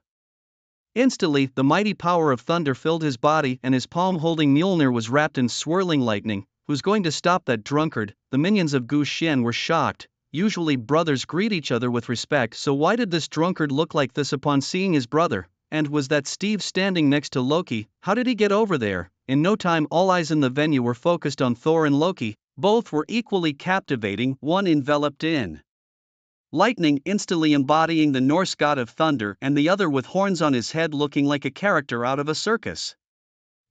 Instantly, the mighty power of thunder filled his body, and his palm holding Mjolnir was wrapped in swirling lightning. Who's going to stop that drunkard? The minions of Gu Xian were shocked. Usually brothers greet each other with respect, so why did this drunkard look like this upon seeing his brother? And was that Steve standing next to Loki? How did he get over there? In no time, all eyes in the venue were focused on Thor and Loki. Both were equally captivating, one enveloped in lightning, instantly embodying the Norse god of thunder, and the other with horns on his head, looking like a character out of a circus.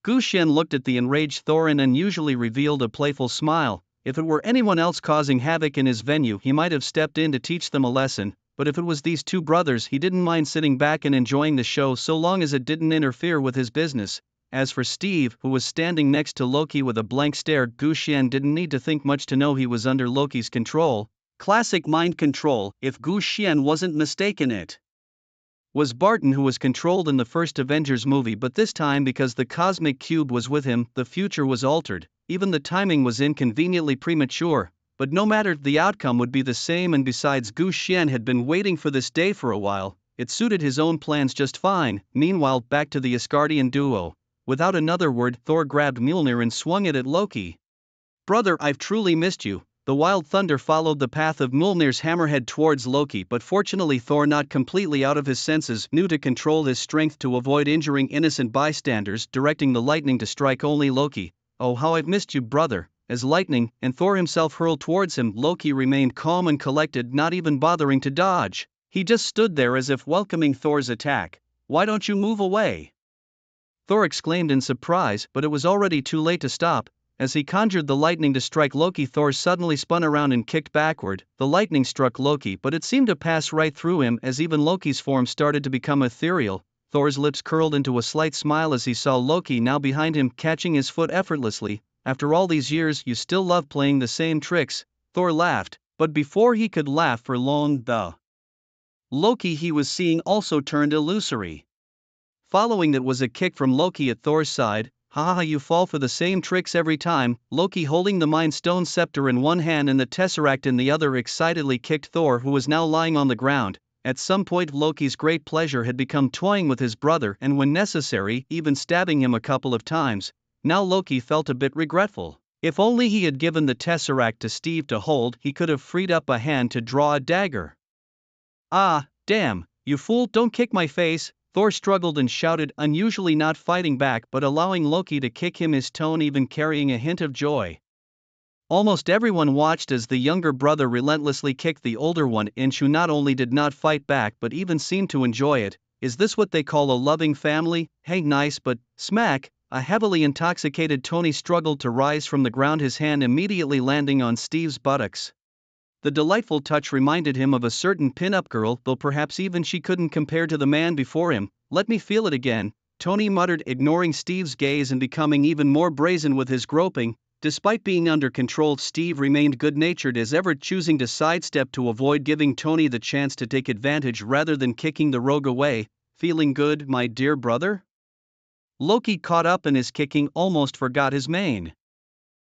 Gu Xian looked at the enraged Thor and unusually revealed a playful smile. If it were anyone else causing havoc in his venue, he might have stepped in to teach them a lesson, but if it was these two brothers, he didn't mind sitting back and enjoying the show so long as it didn't interfere with his business. As for Steve, who was standing next to Loki with a blank stare, Gu Xian didn't need to think much to know he was under Loki's control. Classic mind control, if Gu Xian wasn't mistaken. It was Barton who was controlled in the first Avengers movie, but this time, because the cosmic cube was with him, the future was altered. Even the timing was inconveniently premature, but no matter, the outcome would be the same, and besides, Gu Xian had been waiting for this day for a while. it suited his own plans just fine. Meanwhile, back to the Asgardian duo. Without another word, Thor grabbed Mjolnir and swung it at Loki. "Brother, I've truly missed you." The wild thunder followed the path of Mjolnir's hammerhead towards Loki, but fortunately Thor, not completely out of his senses, knew to control his strength to avoid injuring innocent bystanders, directing the lightning to strike only Loki. "Oh, how I've missed you, brother." As lightning and Thor himself hurled towards him, Loki remained calm and collected, not even bothering to dodge. He just stood there as if welcoming Thor's attack. "Why don't you move away?" Thor exclaimed in surprise, but it was already too late to stop. As he conjured the lightning to strike Loki, Thor suddenly spun around and kicked backward. The lightning struck Loki, but it seemed to pass right through him, as even Loki's form started to become ethereal. Thor's lips curled into a slight smile as he saw Loki now behind him, catching his foot effortlessly. "After all these years, you still love playing the same tricks?" Thor laughed, but before he could laugh for long, the Loki he was seeing also turned illusory. Following that was a kick from Loki at Thor's side. "Haha, you fall for the same tricks every time." Loki, holding the Mind Stone scepter in one hand and the Tesseract in the other, excitedly kicked Thor, who was now lying on the ground. At some point Loki's great pleasure had become toying with his brother and, when necessary, even stabbing him a couple of times. Now Loki felt a bit regretful. If only he had given the Tesseract to Steve to hold, he could have freed up a hand to draw a dagger. "Ah, damn, you fool, don't kick my face!" Thor struggled and shouted, unusually not fighting back but allowing Loki to kick him, his tone even carrying a hint of joy. Almost everyone watched as the younger brother relentlessly kicked the older one, who not only did not fight back but even seemed to enjoy it. Is this what they call a loving family? Hey, nice, but smack! A heavily intoxicated Tony struggled to rise from the ground, his hand immediately landing on Steve's buttocks. The delightful touch reminded him of a certain pin-up girl, though perhaps even she couldn't compare to the man before him. "Let me feel it again," Tony muttered, ignoring Steve's gaze and becoming even more brazen with his groping. Despite being under control, Steve remained good-natured as ever, choosing to sidestep to avoid giving Tony the chance to take advantage rather than kicking the rogue away. "Feeling good, my dear brother?" Loki, caught up in his kicking, almost forgot his main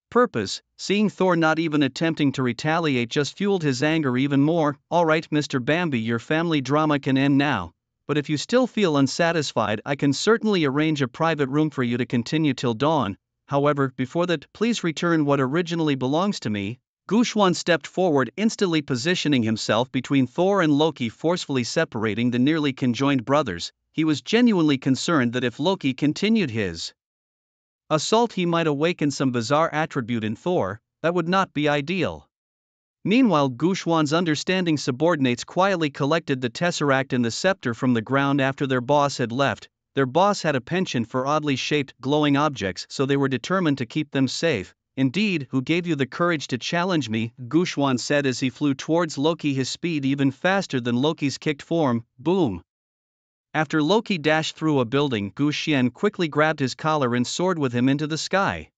purpose. Seeing Thor not even attempting to retaliate just fueled his anger even more. "All right, Mr. Bambi, your family drama can end now. But if you still feel unsatisfied, I can certainly arrange a private room for you to continue till dawn. However, before that, please return what originally belongs to me." Gushwan stepped forward, instantly positioning himself between Thor and Loki, forcefully separating the nearly conjoined brothers. He was genuinely concerned that if Loki continued his assault, he might awaken some bizarre attribute in Thor that would not be ideal. Meanwhile, Gushwan's understanding subordinates quietly collected the Tesseract and the scepter from the ground after their boss had left. Their boss had a penchant for oddly shaped, glowing objects, so they were determined to keep them safe. "Indeed, who gave you the courage to challenge me?" Gushwan said as he flew towards Loki, his speed even faster than Loki's kicked form. Boom! After Loki dashed through a building, Gushien quickly grabbed his collar and soared with him into the sky.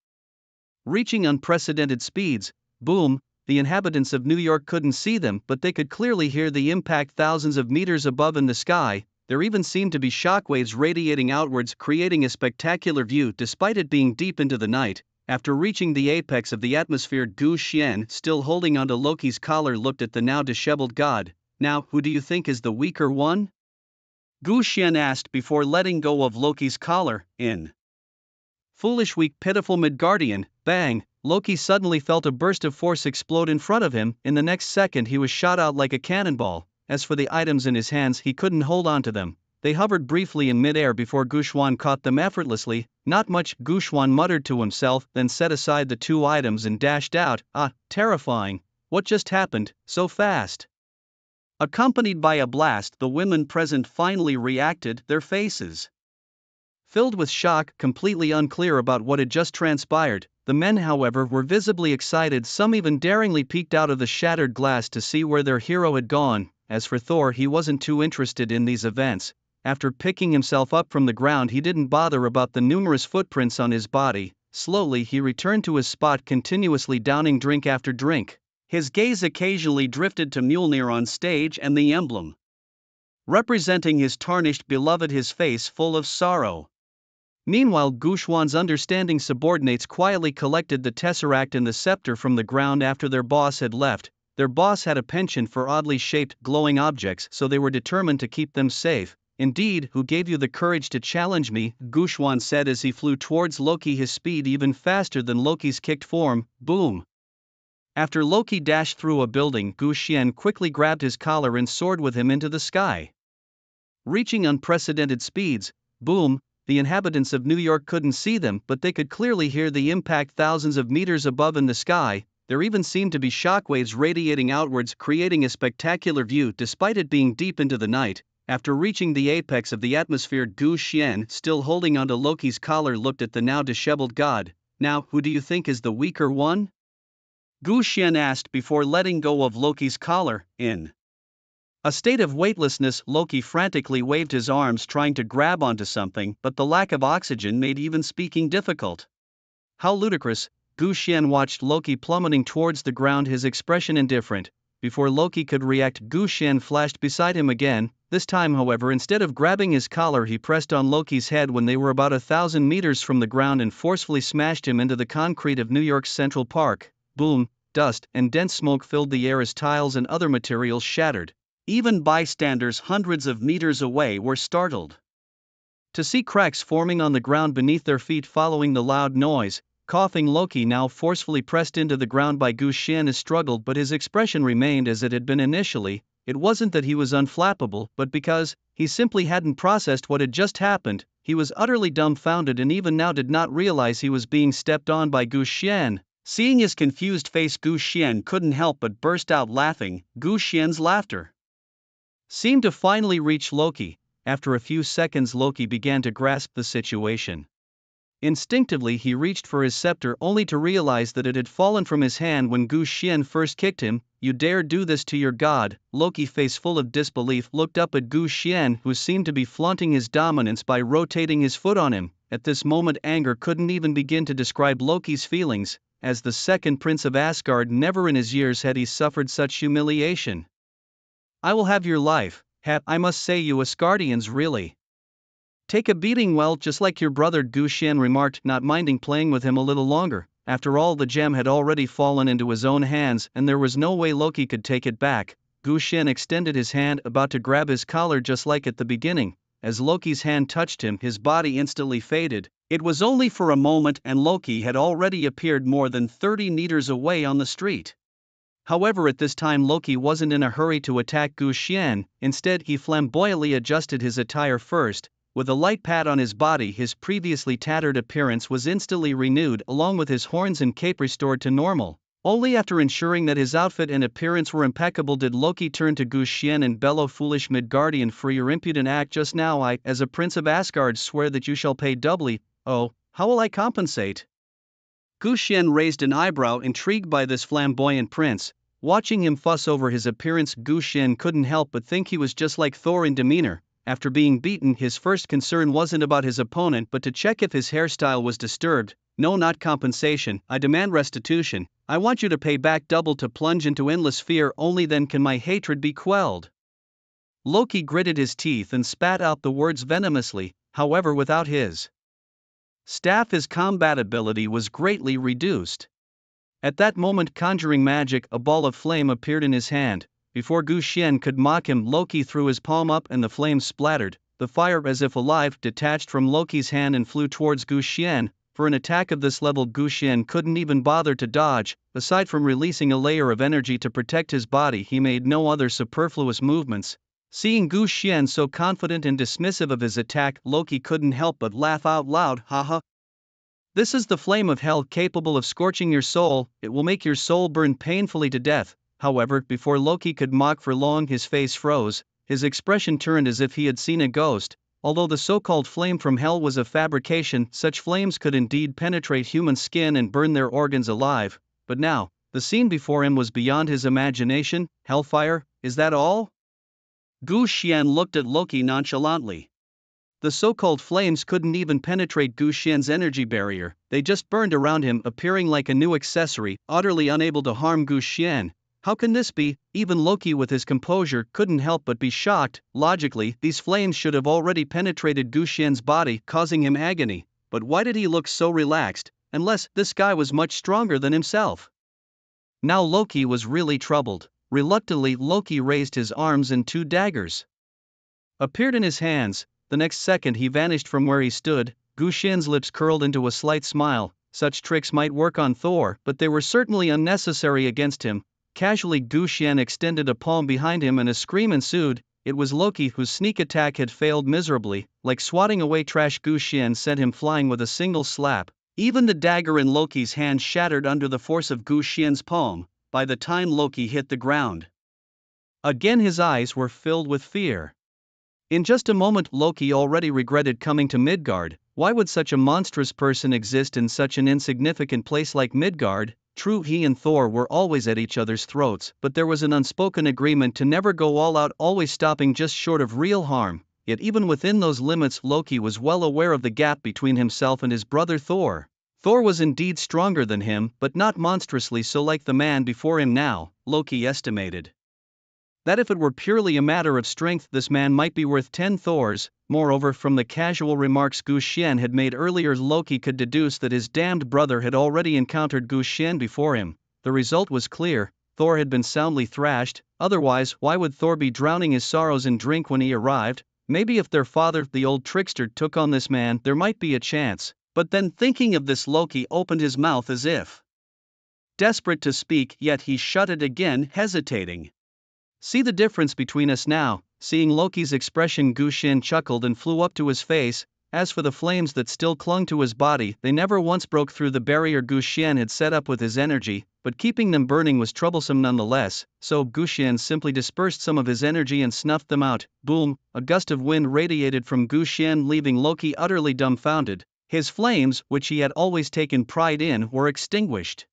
Reaching unprecedented speeds, boom! The inhabitants of New York couldn't see them, but they could clearly hear the impact thousands of meters above in the sky. There even seemed to be shockwaves radiating outwards, creating a spectacular view despite it being deep into the night. After reaching the apex of the atmosphere, Gu Xian, still holding onto Loki's collar, looked at the now disheveled god. "Now, who do you think is the weaker one?" Gu Xian asked before letting go of Loki's collar. "In foolish, weak, pitiful Midgardian." Bang! Loki suddenly felt a burst of force explode in front of him. In the next second he was shot out like a cannonball. As for the items in his hands, he couldn't hold on to them. They hovered briefly in midair before Gushwan caught them effortlessly. "Not much," Gushwan muttered to himself, then set aside the two items and dashed out. Ah, terrifying. What just happened, so fast? Accompanied by a blast, the women present finally reacted, their faces filled with shock, completely unclear about what had just transpired. The men, however, were visibly excited, some even daringly peeked out of the shattered glass to see where their hero had gone. As for Thor, he wasn't too interested in these events. After picking himself up from the ground, he didn't bother about the numerous footprints on his body. Slowly he returned to his spot, continuously downing drink after drink. His gaze occasionally drifted to Mjolnir on stage and the emblem representing his tarnished beloved, his face full of sorrow. Meanwhile, Gushwan's understanding subordinates quietly collected the Tesseract and the scepter from the ground after their boss had left. Their boss had a penchant for oddly shaped, glowing objects, so they were determined to keep them safe. Indeed, who gave you the courage to challenge me? Gushwan said as he flew towards Loki, his speed even faster than Loki's kicked form. Boom! After Loki dashed through a building, Gu Xian quickly grabbed his collar and soared with him into the sky. Reaching unprecedented speeds, boom, the inhabitants of New York couldn't see them, but they could clearly hear the impact thousands of meters above in the sky. There even seemed to be shockwaves radiating outwards, creating a spectacular view despite it being deep into the night. After reaching the apex of the atmosphere, Gu Xian, still holding onto Loki's collar, looked at the now disheveled god. Now, who do you think is the weaker one? Gu Xian asked before letting go of Loki's collar. In a state of weightlessness, Loki frantically waved his arms trying to grab onto something, but the lack of oxygen made even speaking difficult. How ludicrous! Gu Xian watched Loki plummeting towards the ground, his expression indifferent. Before Loki could react, Gu Xian flashed beside him again. This time, however, instead of grabbing his collar, he pressed on Loki's head when they were about 1,000 meters from the ground and forcefully smashed him into the concrete of New York's Central Park. Boom! Dust and dense smoke filled the air as tiles and other materials shattered. Even bystanders hundreds of meters away were startled to see cracks forming on the ground beneath their feet following the loud noise. Coughing, Loki now forcefully pressed into the ground by Gu Xian as struggled, but his expression remained as it had been initially. It wasn't that he was unflappable, but because he simply hadn't processed what had just happened. He was utterly dumbfounded and even now did not realize he was being stepped on by Gu Xian. Seeing his confused face, Gu Xian couldn't help but burst out laughing. Gu Xian's laughter seemed to finally reach Loki. After a few seconds, Loki began to grasp the situation. Instinctively, he reached for his scepter only to realize that it had fallen from his hand when Gu Xian first kicked him. You dare do this to your god? Loki, face full of disbelief, looked up at Gu Xian, who seemed to be flaunting his dominance by rotating his foot on him. At this moment, anger couldn't even begin to describe Loki's feelings. As the second prince of Asgard, never in his years had he suffered such humiliation. I will have your life. I must say, you Asgardians really take a beating, well, just like your brother, Gu Xian remarked, not minding playing with him a little longer. After all, the gem had already fallen into his own hands, and there was no way Loki could take it back. Gu Xian extended his hand, about to grab his collar just like at the beginning. As Loki's hand touched him, his body instantly faded. It was only for a moment, and Loki had already appeared more than 30 meters away on the street. However, at this time Loki wasn't in a hurry to attack Gu Xian. Instead, he flamboyantly adjusted his attire first. With a light pat on his body, his previously tattered appearance was instantly renewed, along with his horns and cape restored to normal. Only after ensuring that his outfit and appearance were impeccable did Loki turn to Gu Xian and bellow, "Foolish Midgardian, for your impudent act just now, I, as a prince of Asgard, swear that you shall pay doubly." "Oh, how will I compensate?" Gu Xian raised an eyebrow, intrigued by this flamboyant prince. Watching him fuss over his appearance, Gu Xian couldn't help but think he was just like Thor in demeanor. After being beaten, his first concern wasn't about his opponent but to check if his hairstyle was disturbed. "No, not compensation, I demand restitution. I want you to pay back double, to plunge into endless fear. Only then can my hatred be quelled." Loki gritted his teeth and spat out the words venomously. However, without his staff, his combat ability was greatly reduced. At that moment, conjuring magic, a ball of flame appeared in his hand. Before Gu Xian could mock him, Loki threw his palm up and the flame splattered. The fire, as if alive, detached from Loki's hand and flew towards Gu Xian. For an attack of this level, Gu Xian couldn't even bother to dodge. Aside from releasing a layer of energy to protect his body, he made no other superfluous movements. Seeing Gu Xian so confident and dismissive of his attack, Loki couldn't help but laugh out loud. "Haha. This is the flame of hell, capable of scorching your soul. It will make your soul burn painfully to death." However, before Loki could mock for long, his face froze. His expression turned as if he had seen a ghost. Although the so-called flame from hell was a fabrication, such flames could indeed penetrate human skin and burn their organs alive. But now, the scene before him was beyond his imagination. Hellfire, is that all? Gu Xian looked at Loki nonchalantly. The so-called flames couldn't even penetrate Gu Xian's energy barrier. They just burned around him, appearing like a new accessory, utterly unable to harm Gu Xian. How can this be? Even Loki, with his composure, couldn't help but be shocked. Logically, these flames should have already penetrated Gu Xian's body, causing him agony. But why did he look so relaxed? Unless this guy was much stronger than himself. Now Loki was really troubled. Reluctantly, Loki raised his arms and two daggers appeared in his hands. The next second he vanished from where he stood. Gu Xian's lips curled into a slight smile. Such tricks might work on Thor, but they were certainly unnecessary against him. Casually, Gu Xian extended a palm behind him and a scream ensued. It was Loki, whose sneak attack had failed miserably. Like swatting away trash, Gu Xian sent him flying with a single slap. Even the dagger in Loki's hand shattered under the force of Gu Xian's palm. By the time Loki hit the ground, again his eyes were filled with fear. In just a moment, Loki already regretted coming to Midgard. Why would such a monstrous person exist in such an insignificant place like Midgard? True, he and Thor were always at each other's throats, but there was an unspoken agreement to never go all out, always stopping just short of real harm. Yet even within those limits, Loki was well aware of the gap between himself and his brother Thor. Thor was indeed stronger than him, but not monstrously so like the man before him now. Loki estimated that if it were purely a matter of strength, this man might be worth 10 Thors. Moreover, from the casual remarks Gu Xian had made earlier, Loki could deduce that his damned brother had already encountered Gu Xian before him. The result was clear: Thor had been soundly thrashed. Otherwise, why would Thor be drowning his sorrows in drink when he arrived? Maybe if their father, the old trickster, took on this man, there might be a chance. But then, thinking of this, Loki opened his mouth as if desperate to speak, yet he shut it again, hesitating. See the difference between us now. Seeing Loki's expression, Gu Xian chuckled and flew up to his face. As for the flames that still clung to his body, they never once broke through the barrier Gu Xian had set up with his energy, but keeping them burning was troublesome nonetheless, so Gu Xian simply dispersed some of his energy and snuffed them out. Boom! A gust of wind radiated from Gu Xian, leaving Loki utterly dumbfounded. His flames, which he had always taken pride in, were extinguished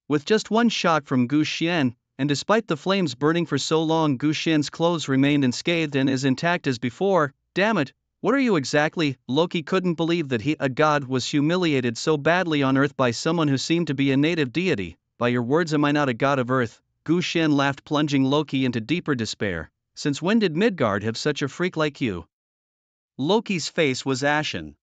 with just one shot from Gu Xian. And despite the flames burning for so long, Gu Xian's clothes remained unscathed and as intact as before. Damn it, what are you exactly? Loki couldn't believe that he, a god, was humiliated so badly on Earth by someone who seemed to be a native deity. By your words, am I not a god of Earth? Gu Xian laughed, plunging Loki into deeper despair. Since when did Midgard have such a freak like you? Loki's face was ashen.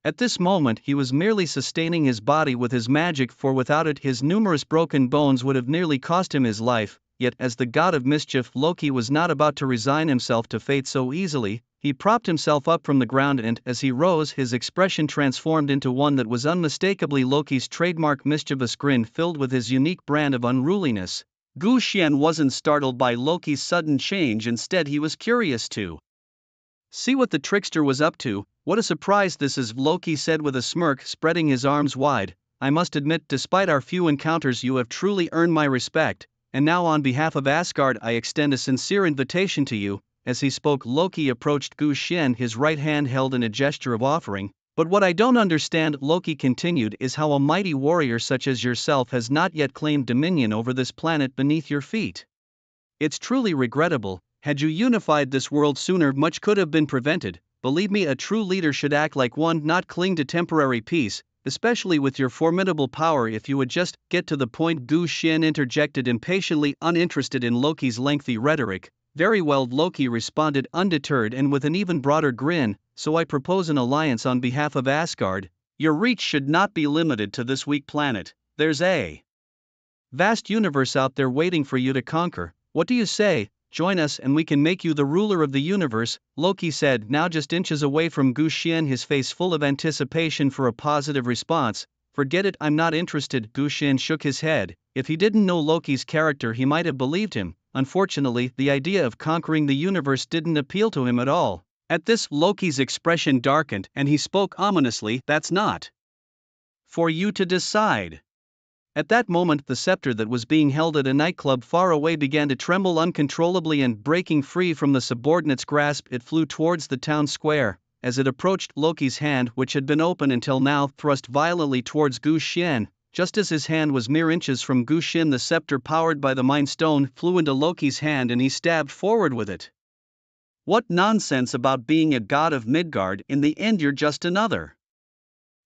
At this moment he was merely sustaining his body with his magic, for without it his numerous broken bones would have nearly cost him his life. Yet as the god of mischief, Loki was not about to resign himself to fate so easily. He propped himself up from the ground and, as he rose, his expression transformed into one that was unmistakably Loki's trademark mischievous grin filled with his unique brand of unruliness. Gu Xian wasn't startled by Loki's sudden change, instead he was curious to see what the trickster was up to. What a surprise this is, Loki said with a smirk, spreading his arms wide. I must admit, despite our few encounters, you have truly earned my respect, and now on behalf of Asgard I extend a sincere invitation to you. As he spoke, Loki approached Gu Xian, his right hand held in a gesture of offering. But what I don't understand, Loki continued, is how a mighty warrior such as yourself has not yet claimed dominion over this planet beneath your feet. It's truly regrettable. Had you unified this world sooner, much could have been prevented. Believe me, a true leader should act like one, not cling to temporary peace, especially with your formidable power. If you would just get to the point, Gu Xian interjected impatiently, uninterested in Loki's lengthy rhetoric. Very well, Loki responded, undeterred and with an even broader grin. So I propose an alliance on behalf of Asgard. Your reach should not be limited to this weak planet. There's a vast universe out there waiting for you to conquer. What do you say? Join us and we can make you the ruler of the universe, Loki said, now just inches away from Gu Xian, his face full of anticipation for a positive response. Forget it, I'm not interested. Gu Xian shook his head. If he didn't know Loki's character, he might have believed him. Unfortunately, the idea of conquering the universe didn't appeal to him at all. At this, Loki's expression darkened and he spoke ominously, that's not for you to decide. At that moment, the scepter that was being held at a nightclub far away began to tremble uncontrollably, and breaking free from the subordinate's grasp, it flew towards the town square. As it approached, Loki's hand, which had been open until now, thrust violently towards Gu Xian. Just as his hand was mere inches from Gu Xian, the scepter powered by the Mind Stone flew into Loki's hand and he stabbed forward with it. What nonsense about being a god of Midgard, in the end you're just another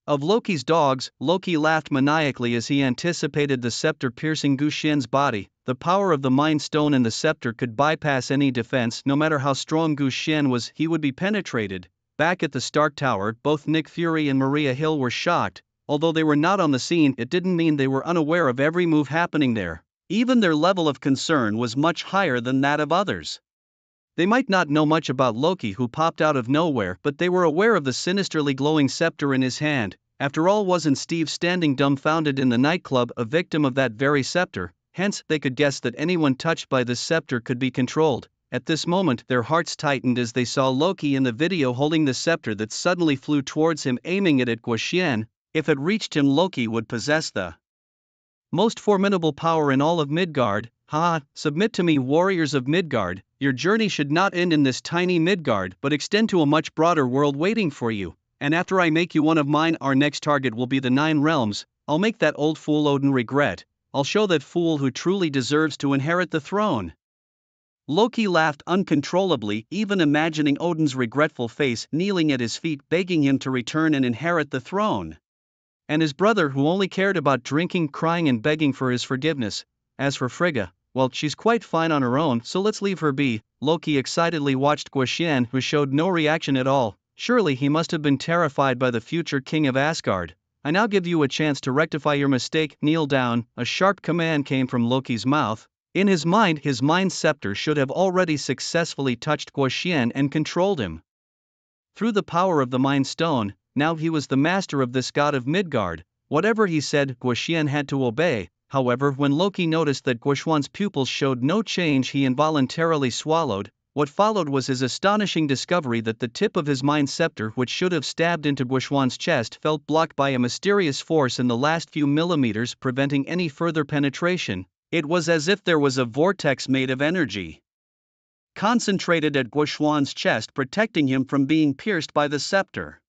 of Loki's dogs. Loki laughed maniacally as he anticipated the scepter piercing Gu Xian's body. The power of the Mind Stone and the scepter could bypass any defense. No matter how strong Gu Xian was, he would be penetrated. Back at the Stark Tower, both Nick Fury and Maria Hill were shocked. Although they were not on the scene, it didn't mean they were unaware of every move happening there. Even their level of concern was much higher than that of others. They might not know much about Loki, who popped out of nowhere, but they were aware of the sinisterly glowing scepter in his hand. After all, wasn't Steve standing dumbfounded in the nightclub a victim of that very scepter? Hence, they could guess that anyone touched by this scepter could be controlled. At this moment, their hearts tightened as they saw Loki in the video holding the scepter that suddenly flew towards him, aiming it at Guoxian. If it reached him, Loki would possess the most formidable power in all of Midgard. Submit to me, warriors of Midgard. Your journey should not end in this tiny Midgard, but extend to a much broader world waiting for you. And after I make you one of mine, our next target will be the 9 realms. I'll make that old fool Odin regret. I'll show that fool who truly deserves to inherit the throne. Loki laughed uncontrollably, even imagining Odin's regretful face, kneeling at his feet begging him to return and inherit the throne. And his brother, who only cared about drinking, crying and begging for his forgiveness. As for Frigga, well, she's quite fine on her own, so let's leave her be. Loki excitedly watched Guoxian, who showed no reaction at all. Surely he must have been terrified by the future king of Asgard. I now give you a chance to rectify your mistake. Kneel down. A sharp command came from Loki's mouth. In his mind scepter should have already successfully touched Guoxian and controlled him. Through the power of the Mind Stone, now he was the master of this god of Midgard. Whatever he said, Guoxian had to obey. However, when Loki noticed that Guoxian's pupils showed no change, he involuntarily swallowed. What followed was his astonishing discovery that the tip of his mind scepter, which should have stabbed into Guoxian's chest, felt blocked by a mysterious force in the last few millimeters, preventing any further penetration. It was as if there was a vortex made of energy concentrated at Guoxian's chest, protecting him from being pierced by the scepter.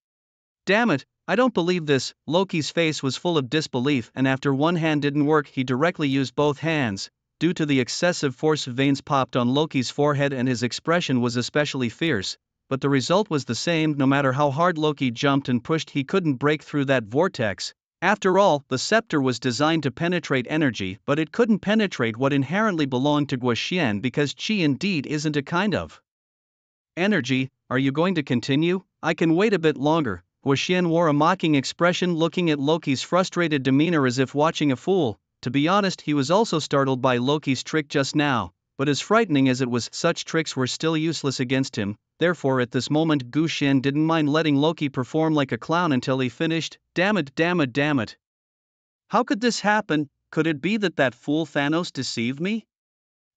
Damn it, I don't believe this. Loki's face was full of disbelief, and after one hand didn't work, he directly used both hands. Due to the excessive force, veins popped on Loki's forehead and his expression was especially fierce. But the result was the same. No matter how hard Loki jumped and pushed, he couldn't break through that vortex. After all, the scepter was designed to penetrate energy, but it couldn't penetrate what inherently belonged to Guoxian, because chi indeed isn't a kind of energy. Are you going to continue? I can wait a bit longer. Guoxian wore a mocking expression, looking at Loki's frustrated demeanor as if watching a fool. To be honest, he was also startled by Loki's trick just now, but as frightening as it was, such tricks were still useless against him. Therefore, at this moment, Guoxian didn't mind letting Loki perform like a clown until he finished. Damn it. How could this happen? Could it be that fool Thanos deceived me?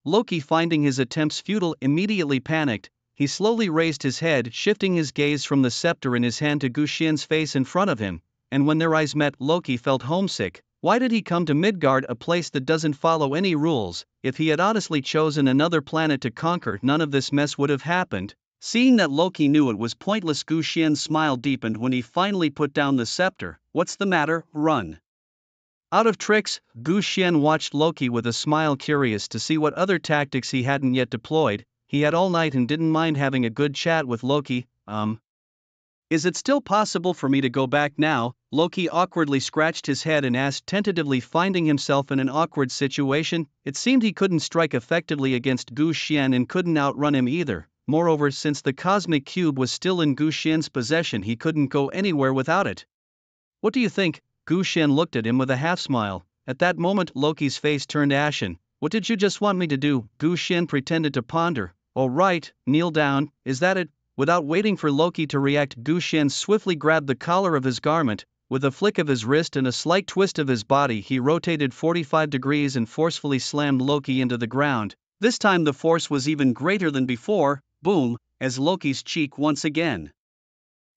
Loki, finding his attempts futile, immediately panicked. He slowly raised his head, shifting his gaze from the scepter in his hand to Guoxian's face in front of him, and when their eyes met, Loki felt homesick. Why did he come to Midgard, a place that doesn't follow any rules? If he had honestly chosen another planet to conquer, none of this mess would have happened. Seeing that Loki knew it was pointless, Guoxian's smile deepened when he finally put down the scepter. What's the matter? Run. Out of tricks? Guoxian watched Loki with a smile, curious to see what other tactics he hadn't yet deployed. He had all night and didn't mind having a good chat with Loki. Is it still possible for me to go back now? Loki awkwardly scratched his head and asked tentatively, finding himself in an awkward situation. It seemed he couldn't strike effectively against Guoxian and couldn't outrun him either. Moreover, since the cosmic cube was still in Guoxian's possession, he couldn't go anywhere without it. What do you think? Guoxian looked at him with a half-smile. At that moment, Loki's face turned ashen. What did you just want me to do? Guoxian pretended to ponder. All right, kneel down, is that it? Without waiting for Loki to react, Guoxian swiftly grabbed the collar of his garment. With a flick of his wrist and a slight twist of his body, he rotated 45 degrees and forcefully slammed Loki into the ground. This time the force was even greater than before. Boom, as Loki's cheek once again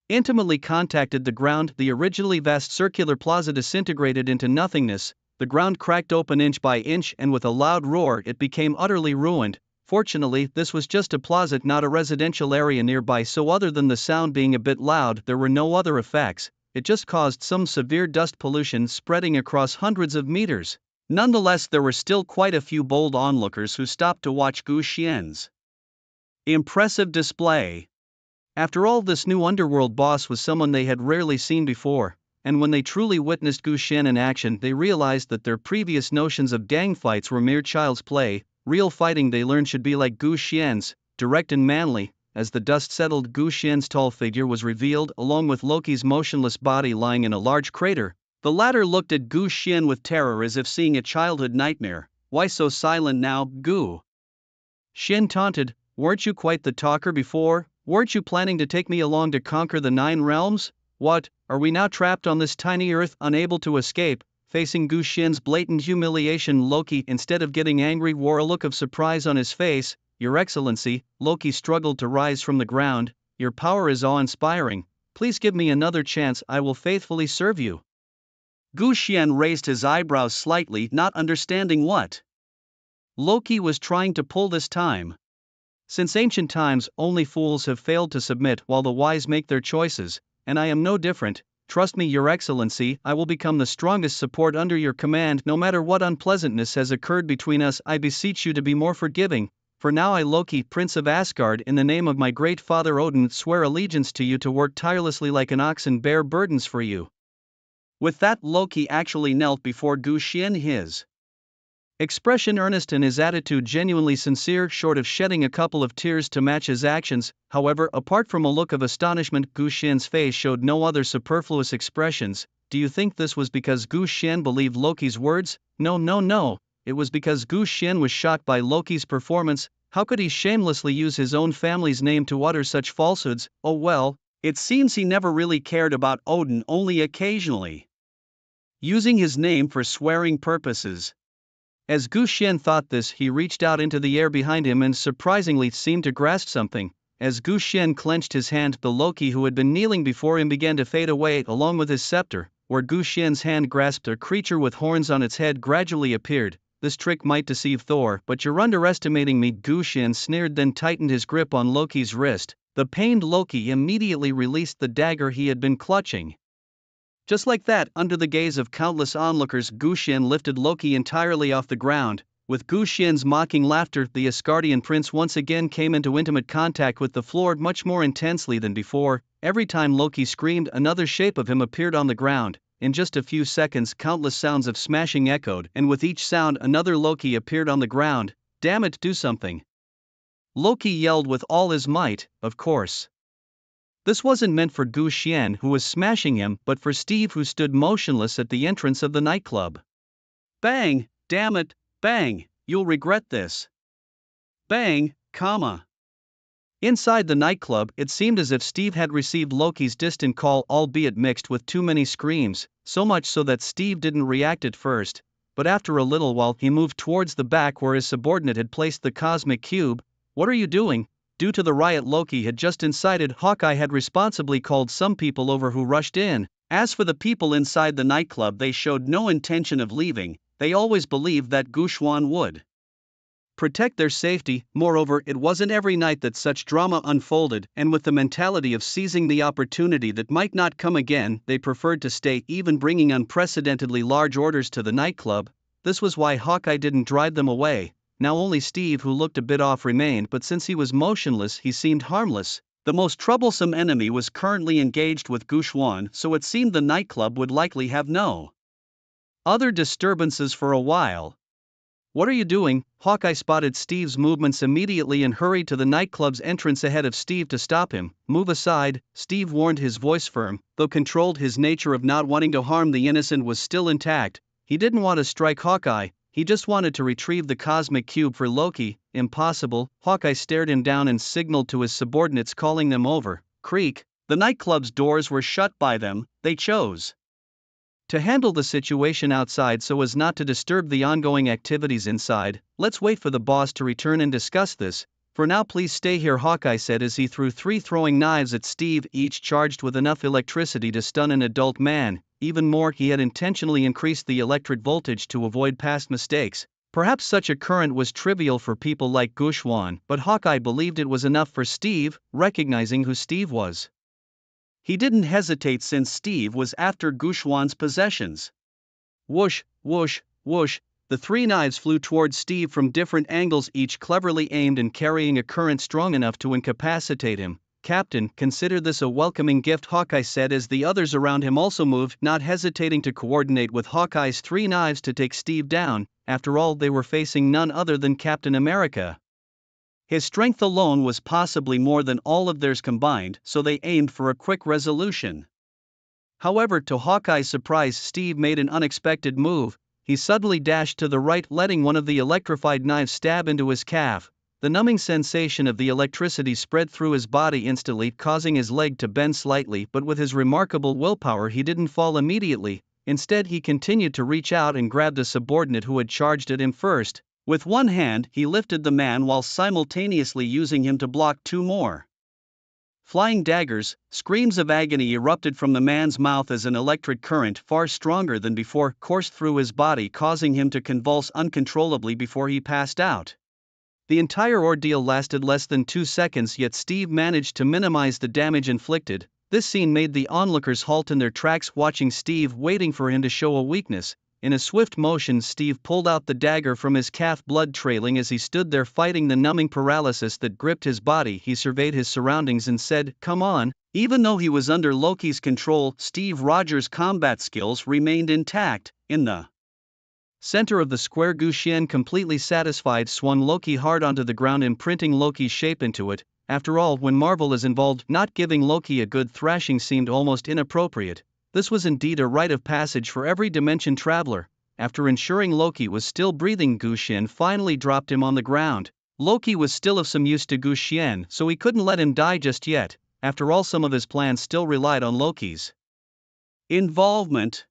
intimately contacted the ground, the originally vast circular plaza disintegrated into nothingness. The ground cracked open inch by inch, and with a loud roar, it became utterly ruined. Fortunately, this was just a plaza, not a residential area nearby, so other than the sound being a bit loud, there were no other effects. It just caused some severe dust pollution spreading across hundreds of meters. Nonetheless, there were still quite a few bold onlookers who stopped to watch Guoxian's impressive display. After all, this new underworld boss was someone they had rarely seen before, and when they truly witnessed Guoxian in action, they realized that their previous notions of gang fights were mere child's play. Real fighting, they learned, should be like Guoxian's, direct and manly. As the dust settled, Guoxian's tall figure was revealed, along with Loki's motionless body lying in a large crater. The latter looked at Gu Xian with terror as if seeing a childhood nightmare. Why so silent now, Gu? Xian taunted, weren't you quite the talker before? Weren't you planning to take me along to conquer the 9 realms? What, are we now trapped on this tiny earth unable to escape? Facing Gu Xian's blatant humiliation, Loki, instead of getting angry, wore a look of surprise on his face. Your Excellency, Loki struggled to rise from the ground, your power is awe-inspiring. Please give me another chance, I will faithfully serve you. Gu Xian raised his eyebrows slightly, not understanding what Loki was trying to pull this time. Since ancient times, only fools have failed to submit while the wise make their choices, and I am no different. Trust me, Your Excellency, I will become the strongest support under your command no matter what unpleasantness has occurred between us. I beseech you to be more forgiving. For now I, Loki, Prince of Asgard, in the name of my great father Odin, swear allegiance to you to work tirelessly like an ox and bear burdens for you. With that, Loki actually knelt before Gu Xian, his expression earnest and his attitude genuinely sincere, short of shedding a couple of tears to match his actions. However, apart from a look of astonishment, Gu Xian's face showed no other superfluous expressions. Do you think this was because Gu Xian believed Loki's words? No. It was because Gu Xian was shocked by Loki's performance. How could he shamelessly use his own family's name to utter such falsehoods? Oh well, it seems he never really cared about Odin, only occasionally using his name for swearing purposes. As Gu Xian thought this, he reached out into the air behind him and surprisingly seemed to grasp something. As Gu Xian clenched his hand, the Loki who had been kneeling before him began to fade away along with his scepter. Where Gu Xian's hand grasped, a creature with horns on its head gradually appeared. This trick might deceive Thor, but you're underestimating me, Gu Xian sneered, then tightened his grip on Loki's wrist. The pained Loki immediately released the dagger he had been clutching. Just like that, under the gaze of countless onlookers, Gu Xian lifted Loki entirely off the ground. With Gu Xian's mocking laughter, the Asgardian prince once again came into intimate contact with the floor much more intensely than before. Every time Loki screamed, another shape of him appeared on the ground. In just a few seconds, countless sounds of smashing echoed, and with each sound, another Loki appeared on the ground. Damn it, do something! Loki yelled with all his might, of course. This wasn't meant for Gu Xian, who was smashing him, but for Steve, who stood motionless at the entrance of the nightclub. Bang! Damn it! Bang! You'll regret this. Bang! Inside the nightclub, it seemed as if Steve had received Loki's distant call, albeit mixed with too many screams, so much so that Steve didn't react at first, but after a little while he moved towards the back where his subordinate had placed the cosmic cube. What are you doing? Due to the riot Loki had just incited, Hawkeye had responsibly called some people over who rushed in. As for the people inside the nightclub, they showed no intention of leaving. They always believed that Gu Xian would protect their safety. Moreover, it wasn't every night that such drama unfolded, and with the mentality of seizing the opportunity that might not come again, they preferred to stay, even bringing unprecedentedly large orders to the nightclub. This was why Hawkeye didn't drive them away. Now only Steve, who looked a bit off, remained, but since he was motionless he seemed harmless. The most troublesome enemy was currently engaged with Gu Xian, so it seemed the nightclub would likely have no other disturbances for a while. What are you doing? Hawkeye spotted Steve's movements immediately and hurried to the nightclub's entrance ahead of Steve to stop him. Move aside, Steve warned, his voice firm, though controlled. His nature of not wanting to harm the innocent was still intact. He didn't want to strike Hawkeye. He just wanted to retrieve the cosmic cube for Loki. Impossible. Hawkeye stared him down and signaled to his subordinates, calling them over. Creak. The nightclub's doors were shut by them. They chose to handle the situation outside so as not to disturb the ongoing activities inside. Let's wait for the boss to return and discuss this. For now, please stay here, Hawkeye said as he threw 3 throwing knives at Steve, each charged with enough electricity to stun an adult man. Even more, he had intentionally increased the electric voltage to avoid past mistakes. Perhaps such a current was trivial for people like Gu Xian, but Hawkeye believed it was enough for Steve. Recognizing who Steve was, he didn't hesitate, since Steve was after Gu Xian's possessions. Whoosh, whoosh, whoosh. The 3 knives flew towards Steve from different angles, each cleverly aimed and carrying a current strong enough to incapacitate him. Captain, consider this a welcoming gift, Hawkeye said as the others around him also moved, not hesitating to coordinate with Hawkeye's 3 knives to take Steve down. After all, they were facing none other than Captain America. His strength alone was possibly more than all of theirs combined, so they aimed for a quick resolution. However, to Hawkeye's surprise, Steve made an unexpected move. He suddenly dashed to the right, letting one of the electrified knives stab into his calf. The numbing sensation of the electricity spread through his body instantly, causing his leg to bend slightly, but with his remarkable willpower he didn't fall immediately. Instead, he continued to reach out and grabbed a subordinate who had charged at him first. With one hand, he lifted the man while simultaneously using him to block two more. Flying daggers. Screams of agony erupted from the man's mouth as an electric current far stronger than before coursed through his body, causing him to convulse uncontrollably before he passed out. The entire ordeal lasted less than 2 seconds, yet Steve managed to minimize the damage inflicted. This scene made the onlookers halt in their tracks, watching Steve, waiting for him to show a weakness. In a swift motion, Steve pulled out the dagger from his calf, blood trailing as he stood there fighting the numbing paralysis that gripped his body. He surveyed his surroundings and said, "Come on." Even though he was under Loki's control, Steve Rogers' combat skills remained intact. In the center of the square, Gu Xian, completely satisfied, swung Loki hard onto the ground, imprinting Loki's shape into it. After all, when Marvel is involved, not giving Loki a good thrashing seemed almost inappropriate. This was indeed a rite of passage for every dimension traveler. After ensuring Loki was still breathing, Gu Xian finally dropped him on the ground. Loki was still of some use to Gu Xian, so he couldn't let him die just yet. After all, some of his plans still relied on Loki's involvement.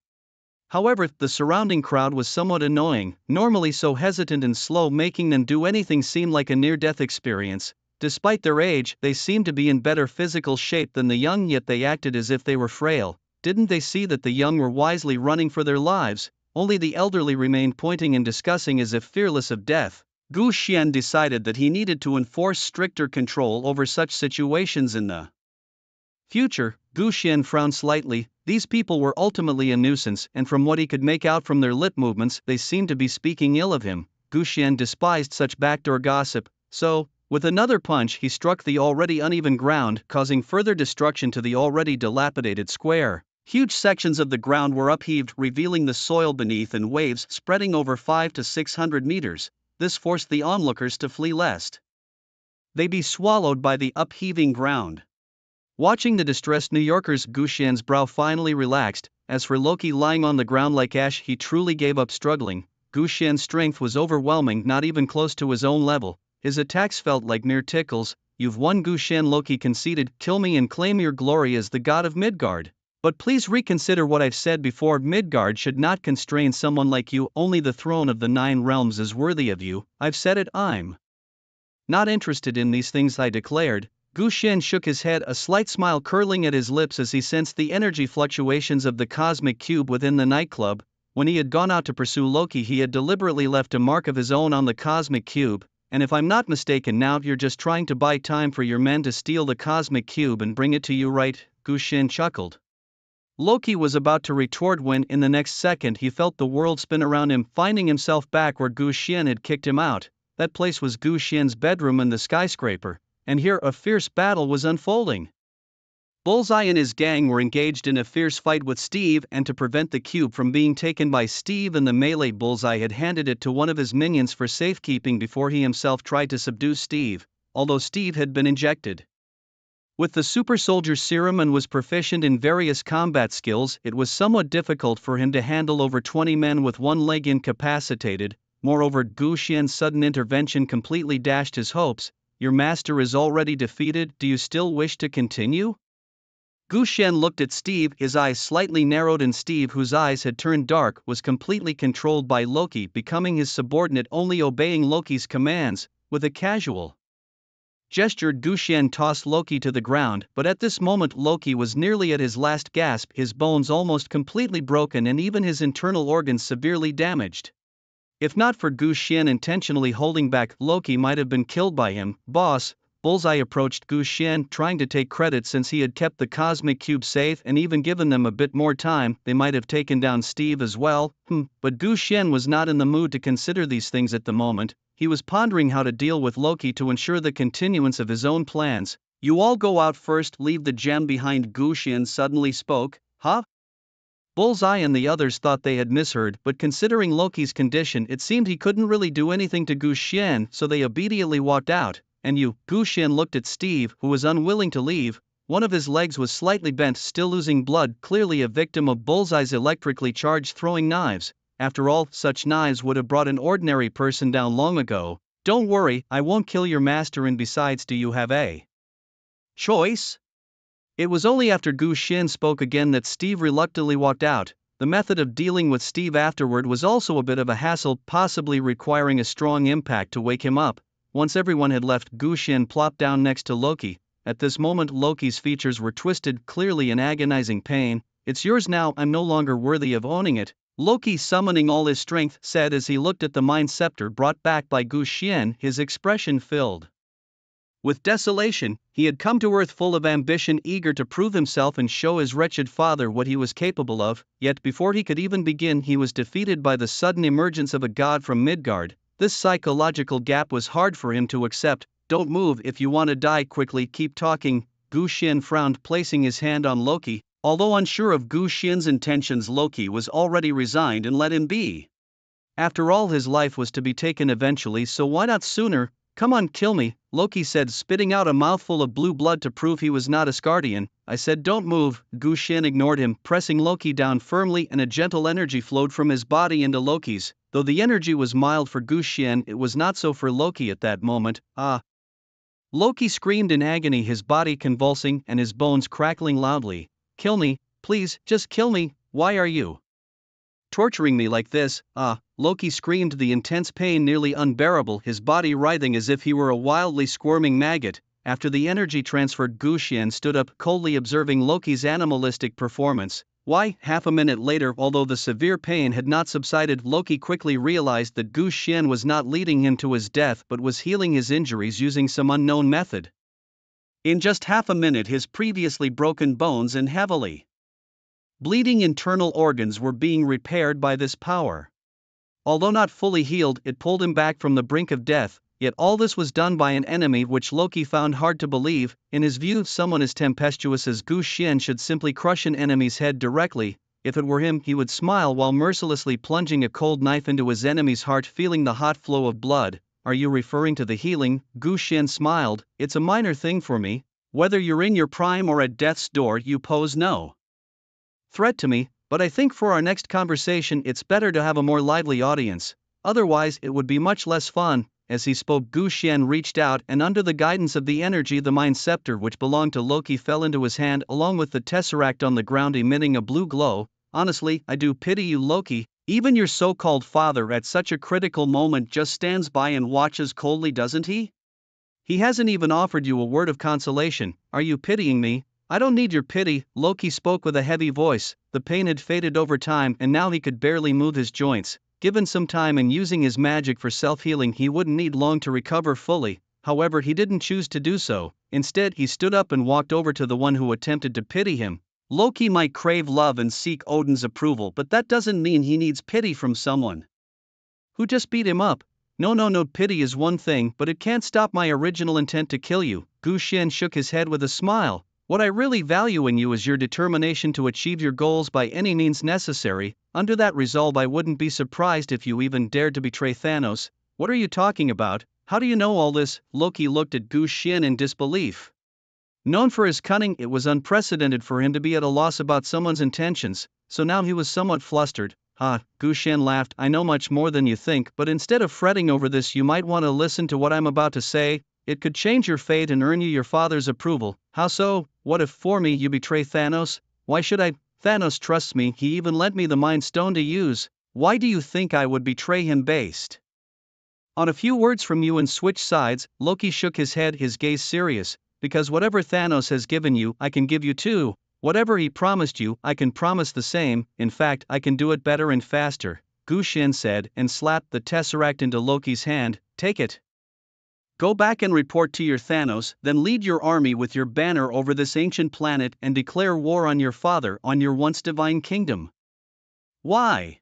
However, the surrounding crowd was somewhat annoying, normally so hesitant and slow, making them do anything seem like a near-death experience. Despite their age, they seemed to be in better physical shape than the young, yet they acted as if they were frail. Didn't they see that the young were wisely running for their lives? Only the elderly remained pointing and discussing as if fearless of death. Gu Xian decided that he needed to enforce stricter control over such situations in the future. Gu Xian frowned slightly. These people were ultimately a nuisance, and from what he could make out from their lip movements, they seemed to be speaking ill of him. Gu Xian despised such backdoor gossip, so, with another punch, he struck the already uneven ground, causing further destruction to the already dilapidated square. Huge sections of the ground were upheaved, revealing the soil beneath, and waves spreading over 500 to 600 meters. This forced the onlookers to flee lest they be swallowed by the upheaving ground. Watching the distressed New Yorkers, Gu Xian's brow finally relaxed. As for Loki, lying on the ground like ash, he truly gave up struggling. Gu Xian's strength was overwhelming, not even close to his own level. His attacks felt like mere tickles. "You've won, Gu Xian," Loki conceded. "Kill me and claim your glory as the god of Midgard. But please reconsider what I've said before. Midgard should not constrain someone like you. Only the throne of the 9 realms is worthy of you. I've said it. I'm not interested in these things," I declared. Gu Xian shook his head, a slight smile curling at his lips as he sensed the energy fluctuations of the cosmic cube within the nightclub. When he had gone out to pursue Loki, he had deliberately left a mark of his own on the cosmic cube. "And if I'm not mistaken, now you're just trying to buy time for your men to steal the cosmic cube and bring it to you, right?" Gu Xian chuckled. Loki was about to retort when, in the next second, he felt the world spin around him, finding himself back where Gu Xian had kicked him out. That place was Gu Xian's bedroom in the skyscraper, and here a fierce battle was unfolding. Bullseye and his gang were engaged in a fierce fight with Steve, and to prevent the cube from being taken by Steve in the melee, Bullseye had handed it to one of his minions for safekeeping before he himself tried to subdue Steve, although Steve had been injected with the super soldier serum and was proficient in various combat skills. It was somewhat difficult for him to handle over 20 men with one leg incapacitated. Moreover, Gu Xian's sudden intervention completely dashed his hopes. "Your master is already defeated. Do you still wish to continue?" Gu Xian looked at Steve, his eyes slightly narrowed, and Steve, whose eyes had turned dark, was completely controlled by Loki, becoming his subordinate, only obeying Loki's commands. With a casual gesture, Gu Xian tossed Loki to the ground, but at this moment Loki was nearly at his last gasp, his bones almost completely broken and even his internal organs severely damaged. If not for Gu Xian intentionally holding back, Loki might have been killed by him. "Boss," Bullseye approached Gu Xian, trying to take credit since he had kept the cosmic cube safe and even given them a bit more time. They might have taken down Steve as well. But Gu Xian was not in the mood to consider these things at the moment. He was pondering how to deal with Loki to ensure the continuance of his own plans. "You all go out first, leave the gem behind," Gu Xian suddenly spoke. "Huh?" Bullseye and the others thought they had misheard, but considering Loki's condition, it seemed he couldn't really do anything to Gu Xian, so they obediently walked out. "And you?" Gu Xian looked at Steve, who was unwilling to leave. One of his legs was slightly bent, still losing blood, clearly a victim of Bullseye's electrically charged throwing knives. After all, such knives would have brought an ordinary person down long ago. Don't worry, I won't kill your master, and besides, do you have a choice? It was only after Gu Xin spoke again that Steve reluctantly walked out. The method of dealing with Steve afterward was also a bit of a hassle, possibly requiring a strong impact to wake him up. Once everyone had left, Gu Xin plopped down next to Loki. At this moment Loki's features were twisted, clearly in agonizing pain. "It's yours now, I'm no longer worthy of owning it," Loki, summoning all his strength, said as he looked at the mind scepter brought back by Gu Xian, his expression filled with desolation. He had come to Earth full of ambition, eager to prove himself and show his wretched father what he was capable of, yet before he could even begin he was defeated by the sudden emergence of a god from Midgard. This psychological gap was hard for him to accept. "Don't move if you want to die, quickly, keep talking." Gu Xin frowned, placing his hand on Loki. Although unsure of Gu Xin's intentions, Loki was already resigned and let him be. After all, his life was to be taken eventually, so why not sooner? "Come on, kill me," Loki said, spitting out a mouthful of blue blood to prove he was not Asgardian. "I said don't move." Gu Xin ignored him, pressing Loki down firmly, and a gentle energy flowed from his body into Loki's. Though the energy was mild for Gu Xin, it was not so for Loki at that moment. "Ah!" Loki screamed in agony, his body convulsing and his bones crackling loudly. "Kill me, please, just kill me. Why are you torturing me like this?" "Ah!" Loki screamed, the intense pain nearly unbearable, his body writhing as if he were a wildly squirming maggot. After the energy transferred, Gu Xian stood up, coldly observing Loki's animalistic performance. Why, half a minute later, although the severe pain had not subsided, Loki quickly realized that Gu Xian was not leading him to his death but was healing his injuries using some unknown method. In just half a minute his previously broken bones and heavily bleeding internal organs were being repaired by this power. Although not fully healed, it pulled him back from the brink of death, yet all this was done by an enemy which Loki found hard to believe. In his view, someone as tempestuous as Gu Xian should simply crush an enemy's head directly. If it were him, he would smile while mercilessly plunging a cold knife into his enemy's heart, feeling the hot flow of blood. "Are you referring to the healing?" Gu Xian smiled. "It's a minor thing for me. Whether you're in your prime or at death's door, you pose no threat to me, but I think for our next conversation it's better to have a more lively audience. Otherwise it would be much less fun." As he spoke, Gu Xian reached out, and under the guidance of the energy, the mind scepter which belonged to Loki fell into his hand, along with the tesseract on the ground emitting a blue glow. "Honestly, I do pity you, Loki. Even your so-called father at such a critical moment just stands by and watches coldly, doesn't he? He hasn't even offered you a word of consolation. Are you pitying me?" "I don't need your pity," Loki spoke with a heavy voice. The pain had faded over time and now he could barely move his joints. Given some time and using his magic for self-healing, he wouldn't need long to recover fully. However, he didn't choose to do so. Instead, he stood up and walked over to the one who attempted to pity him. Loki might crave love and seek Odin's approval, but that doesn't mean he needs pity from someone who just beat him up. No, pity is one thing, but it can't stop my original intent to kill you." Gu Xian shook his head with a smile. "What I really value in you is your determination to achieve your goals by any means necessary. Under that resolve, I wouldn't be surprised if you even dared to betray Thanos." "What are you talking about? How do you know all this?" Loki looked at Gu Xian in disbelief. Known for his cunning, it was unprecedented for him to be at a loss about someone's intentions, so now he was somewhat flustered. "Ah," Gu Xian laughed, "I know much more than you think, but instead of fretting over this, you might want to listen to what I'm about to say. It could change your fate and earn you your father's approval." "How so?" "What if, for me, you betray Thanos?" "Why should I? Thanos trusts me, he even lent me the Mind Stone to use. Why do you think I would betray him based on a few words from you and switch sides?" Loki shook his head, his gaze serious. "Because whatever Thanos has given you, I can give you too. Whatever he promised you, I can promise the same. In fact, I can do it better and faster," Gu Xian said, and slapped the tesseract into Loki's hand. "Take it. Go back and report to your Thanos, then lead your army with your banner over this ancient planet and declare war on your father, on your once divine kingdom." "Why?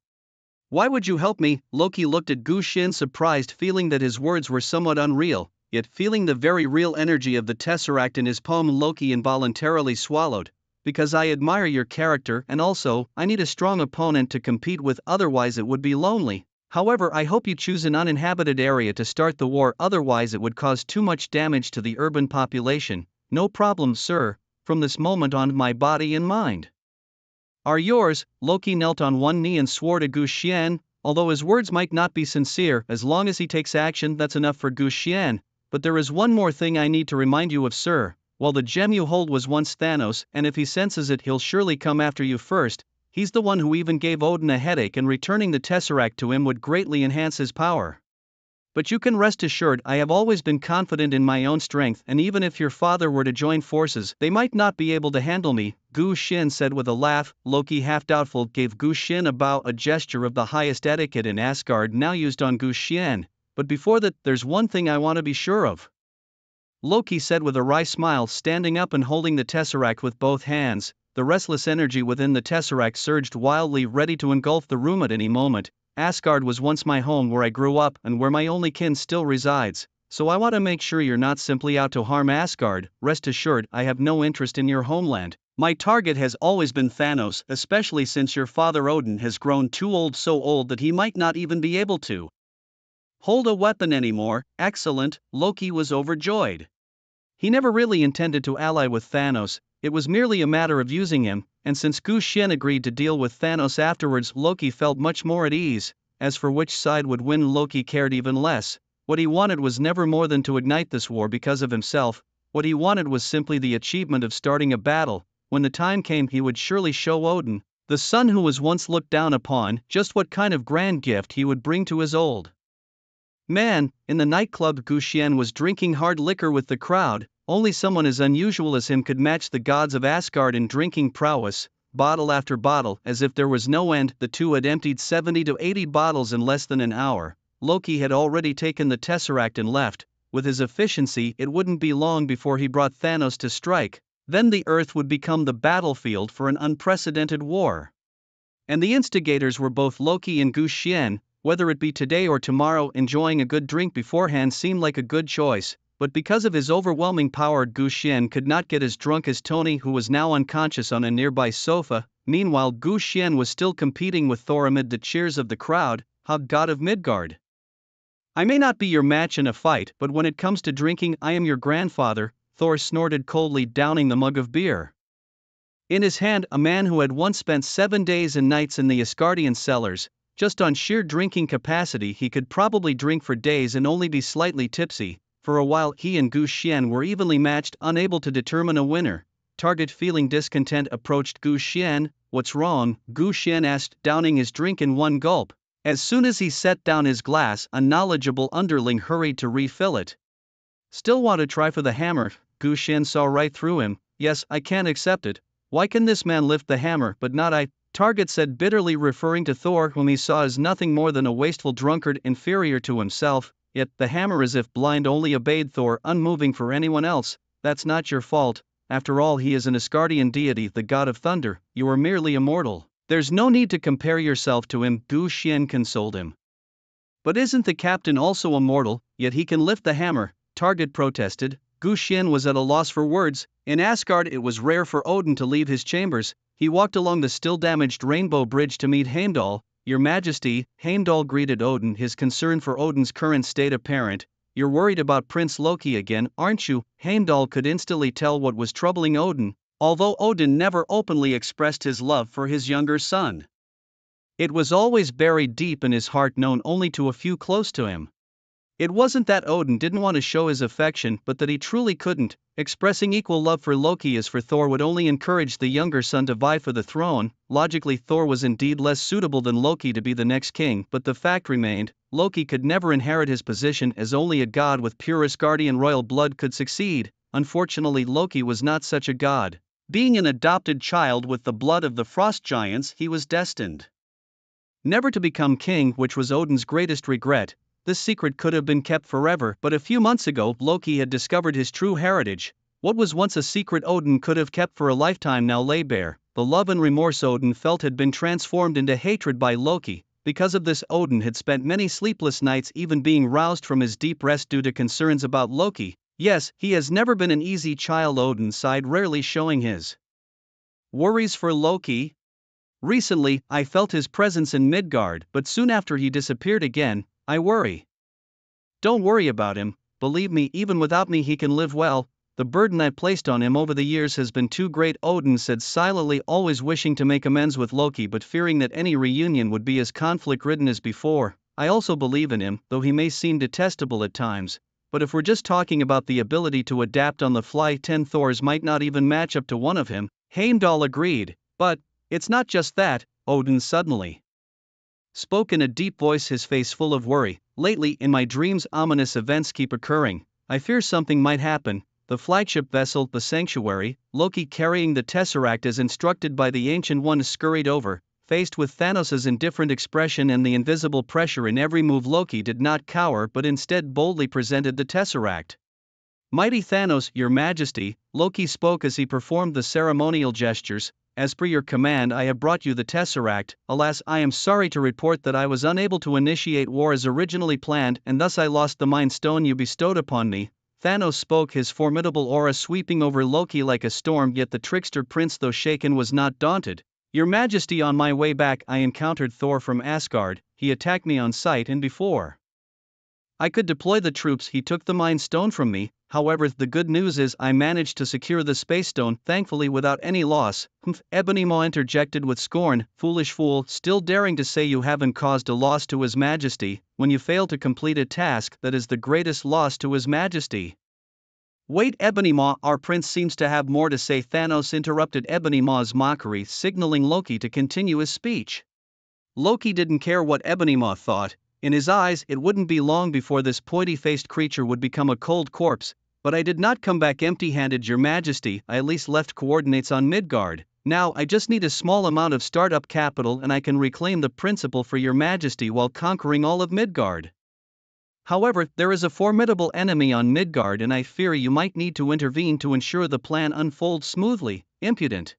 Why would you help me?" Loki looked at Gu Xian, surprised, feeling that his words were somewhat unreal, yet feeling the very real energy of the tesseract in his palm. Loki involuntarily swallowed. "Because I admire your character, and also, I need a strong opponent to compete with, otherwise it would be lonely. However, I hope you choose an uninhabited area to start the war, otherwise it would cause too much damage to the urban population." "No problem, sir. from this moment on my body and mind are yours." Loki knelt on one knee and swore to Gu Xian, although his words might not be sincere. As long as he takes action, that's enough for Gu Xian. But there is one more thing I need to remind you of, sir. While the gem you hold was once Thanos, and if he senses it he'll surely come after you first. He's the one who even gave Odin a headache, and returning the Tesseract to him would greatly enhance his power. But you can rest assured I have always been confident in my own strength, and even if your father were to join forces, they might not be able to handle me, Gu Xin said with a laugh. Loki, half doubtful, gave Gu Xin a bow, a gesture of the highest etiquette in Asgard now used on Gu Xian. But before that, there's one thing I want to be sure of, Loki said with a wry smile, standing up and holding the Tesseract with both hands. The restless energy within the Tesseract surged wildly, ready to engulf the room at any moment. Asgard was once my home, where I grew up and where my only kin still resides, so I want to make sure you're not simply out to harm Asgard. Rest assured, I have no interest in your homeland. My target has always been Thanos, especially since your father Odin has grown too old, so old that he might not even be able to hold a weapon anymore. Excellent, Loki was overjoyed. He never really intended to ally with Thanos, it was merely a matter of using him, and since Gu Xian agreed to deal with Thanos afterwards, Loki felt much more at ease. As for which side would win, Loki cared even less. What he wanted was never more than to ignite this war because of himself. What he wanted was simply the achievement of starting a battle. When the time came, he would surely show Odin, the son who was once looked down upon, just what kind of grand gift he would bring to his old man. In the nightclub, Gu Xian was drinking hard liquor with the crowd. Only someone as unusual as him could match the gods of Asgard in drinking prowess. Bottle after bottle, as if there was no end, the two had emptied 70 to 80 bottles in less than an hour. Loki had already taken the Tesseract and left. With his efficiency, it wouldn't be long before he brought Thanos to strike. Then the Earth would become the battlefield for an unprecedented war. And the instigators were both Loki and Gu Xian. Whether it be today or tomorrow, enjoying a good drink beforehand seemed like a good choice. But because of his overwhelming power, Gu Xian could not get as drunk as Tony, who was now unconscious on a nearby sofa. Meanwhile, Gu Xian was still competing with Thor amid the cheers of the crowd. Hug, god of Midgard. I may not be your match in a fight, but when it comes to drinking, I am your grandfather, Thor snorted coldly, downing the mug of beer. In his hand, a man who had once spent 7 days and nights in the Asgardian cellars. Just on sheer drinking capacity, he could probably drink for days and only be slightly tipsy. For a while, he and Gu Xian were evenly matched, unable to determine a winner. Target, feeling discontent, approached Gu Xian. What's wrong? Gu Xian asked, downing his drink in one gulp. As soon as he set down his glass, a knowledgeable underling hurried to refill it. Still want to try for the hammer? Gu Xian saw right through him. Yes, I can't accept it. Why can this man lift the hammer but not I? Target said bitterly, referring to Thor, whom he saw as nothing more than a wasteful drunkard inferior to himself. Yet the hammer, as if blind, only obeyed Thor, unmoving for anyone else. That's not your fault. After all, he is an Asgardian deity, the god of thunder. You are merely a mortal. There's no need to compare yourself to him, Gu Xian consoled him. But isn't the captain also a mortal, yet he can lift the hammer? Target protested. Gu Xian was at a loss for words. In Asgard it was rare for Odin to leave his chambers. He walked along the still-damaged Rainbow Bridge to meet Heimdall. Your Majesty, Heimdall greeted Odin, his concern for Odin's current state apparent. You're worried about Prince Loki again, aren't you? Heimdall could instantly tell what was troubling Odin, although Odin never openly expressed his love for his younger son. It was always buried deep in his heart, known only to a few close to him. It wasn't that Odin didn't want to show his affection, but that he truly couldn't. Expressing equal love for Loki as for Thor would only encourage the younger son to vie for the throne. Logically, Thor was indeed less suitable than Loki to be the next king, but the fact remained, Loki could never inherit his position, as only a god with pure Asgardian royal blood could succeed. Unfortunately, Loki was not such a god. Being an adopted child with the blood of the frost giants, he was destined never to become king, which was Odin's greatest regret. This secret could have been kept forever, but a few months ago Loki had discovered his true heritage. What was once a secret Odin could have kept for a lifetime now lay bare. The love and remorse Odin felt had been transformed into hatred by Loki. Because of this, Odin had spent many sleepless nights, even being roused from his deep rest due to concerns about Loki. Yes, he has never been an easy child, Odin sighed, rarely showing his worries for Loki. Recently, I felt his presence in Midgard, but soon after he disappeared again. I worry. Don't worry about him, believe me, even without me he can live well. The burden I placed on him over the years has been too great, Odin said silently, always wishing to make amends with Loki but fearing that any reunion would be as conflict-ridden as before. I also believe in him, though he may seem detestable at times. But if we're just talking about the ability to adapt on the fly, 10 Thors might not even match up to one of him. Heimdall agreed. But it's not just that, Odin suddenly spoke in a deep voice, his face full of worry. Lately, in my dreams, ominous events keep occurring. I fear something might happen. The flagship vessel, the Sanctuary, Loki carrying the Tesseract as instructed by the Ancient One, scurried over. Faced with Thanos' indifferent expression and the invisible pressure in every move, Loki did not cower but instead boldly presented the Tesseract. Mighty Thanos, your majesty, Loki spoke as he performed the ceremonial gestures. As per your command, I have brought you the Tesseract. Alas, I am sorry to report that I was unable to initiate war as originally planned, and thus I lost the Mind Stone you bestowed upon me. Thanos spoke, his formidable aura sweeping over Loki like a storm, yet the trickster prince, though shaken, was not daunted. Your Majesty, on my way back I encountered Thor from Asgard. He attacked me on sight, and before I could deploy the troops he took the Mind Stone from me. However, the good news is I managed to secure the Space Stone, thankfully without any loss. Ebony Maw interjected with scorn. Foolish fool, still daring to say you haven't caused a loss to His Majesty, when you fail to complete a task that is the greatest loss to His Majesty. Wait, Ebony Maw, our prince seems to have more to say. Thanos interrupted Ebony Maw's mockery, signaling Loki to continue his speech. Loki didn't care what Ebony Maw thought. In his eyes, it wouldn't be long before this pointy-faced creature would become a cold corpse. But I did not come back empty-handed, Your Majesty. I at least left coordinates on Midgard. Now I just need a small amount of startup capital and I can reclaim the principal for Your Majesty while conquering all of Midgard. However, there is a formidable enemy on Midgard and I fear you might need to intervene to ensure the plan unfolds smoothly. Impudent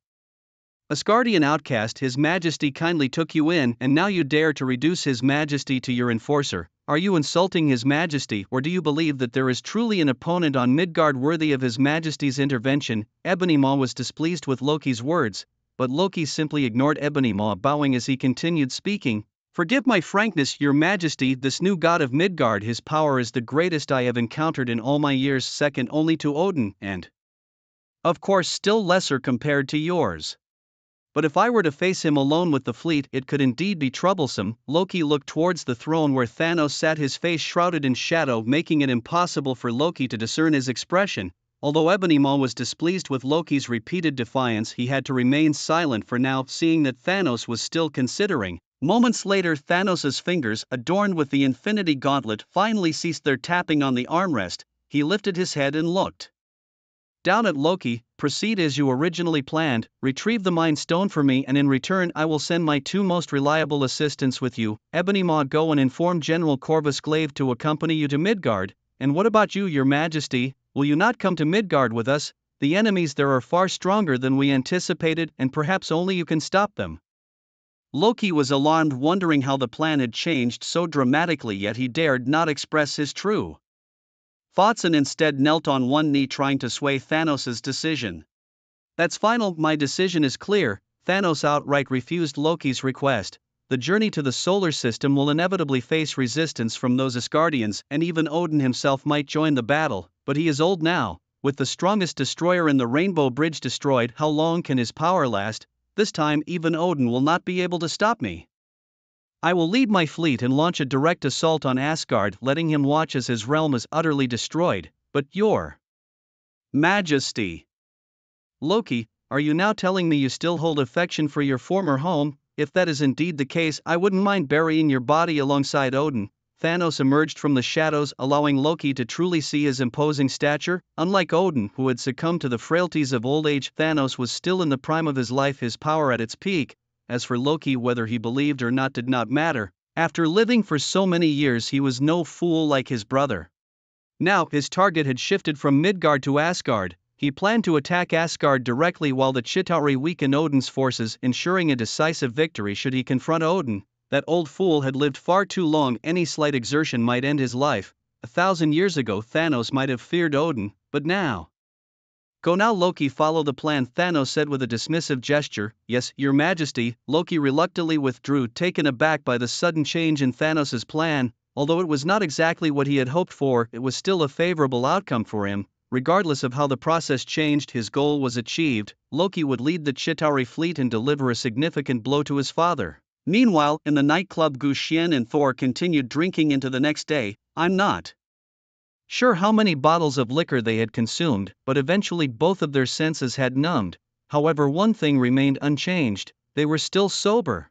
Asgardian outcast, His Majesty kindly took you in and now you dare to reduce His Majesty to your enforcer. Are you insulting His Majesty, or do you believe that there is truly an opponent on Midgard worthy of His Majesty's intervention? Ebony Maw was displeased with Loki's words, but Loki simply ignored Ebony Maw, bowing as he continued speaking. Forgive my frankness, Your Majesty, this new god of Midgard, his power is the greatest I have encountered in all my years, second only to Odin, and of course still lesser compared to yours. But if I were to face him alone with the fleet, it could indeed be troublesome. Loki looked towards the throne where Thanos sat, his face shrouded in shadow, making it impossible for Loki to discern his expression. Although Ebony Maw was displeased with Loki's repeated defiance, he had to remain silent for now, seeing that Thanos was still considering. Moments later, Thanos' fingers, adorned with the Infinity Gauntlet, finally ceased their tapping on the armrest. He lifted his head and looked down at Loki. Proceed as you originally planned, retrieve the Mind Stone for me, and in return I will send my two most reliable assistants with you. Ebony Maw, go and inform General Corvus Glaive to accompany you to Midgard. And what about you, Your Majesty? Will you not come to Midgard with us? The enemies there are far stronger than we anticipated, and perhaps only you can stop them. Loki was alarmed, wondering how the plan had changed so dramatically, yet he dared not express his true thoughts and instead knelt on one knee, trying to sway Thanos' decision. That's final, my decision is clear. Thanos outright refused Loki's request. The journey to the solar system will inevitably face resistance from those Asgardians, and even Odin himself might join the battle, but he is old now. With the strongest destroyer in the Rainbow Bridge destroyed, how long can his power last? This time even Odin will not be able to stop me. I will lead my fleet and launch a direct assault on Asgard, letting him watch as his realm is utterly destroyed. But Your Majesty, Loki, are you now telling me you still hold affection for your former home? If that is indeed the case, I wouldn't mind burying your body alongside Odin. Thanos emerged from the shadows, allowing Loki to truly see his imposing stature. Unlike Odin, who had succumbed to the frailties of old age, Thanos was still in the prime of his life, his power at its peak. As for Loki, whether he believed or not did not matter. After living for so many years, he was no fool like his brother. Now, his target had shifted from Midgard to Asgard. He planned to attack Asgard directly while the Chitauri weakened Odin's forces, ensuring a decisive victory should he confront Odin. That old fool had lived far too long, any slight exertion might end his life. 1,000 years ago Thanos might have feared Odin, but now. Go now, Loki, follow the plan, Thanos said with a dismissive gesture. Yes, Your Majesty. Loki reluctantly withdrew, taken aback by the sudden change in Thanos' plan. Although it was not exactly what he had hoped for, it was still a favorable outcome for him. regardless of how the process changed, his goal was achieved. Loki would lead the Chitauri fleet and deliver a significant blow to his father. Meanwhile, in the nightclub, Gu Xian and Thor continued drinking into the next day. I'm not sure how many bottles of liquor they had consumed, but eventually both of their senses had numbed. However, one thing remained unchanged: they were still sober.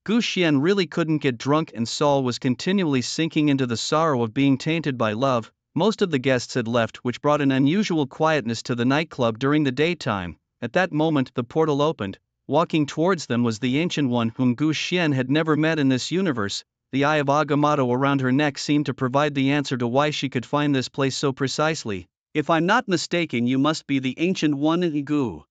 Gu Xian really couldn't get drunk, and Saul was continually sinking into the sorrow of being tainted by love. Most of the guests had left, which brought an unusual quietness to the nightclub during the daytime. At that moment, the portal opened. Walking towards them was the Ancient One, whom Gu Xian had never met in this universe. The eye of Agamotto around her neck seemed to provide the answer to why she could find this place so precisely. If I'm not mistaken, you must be the Ancient One, Gu.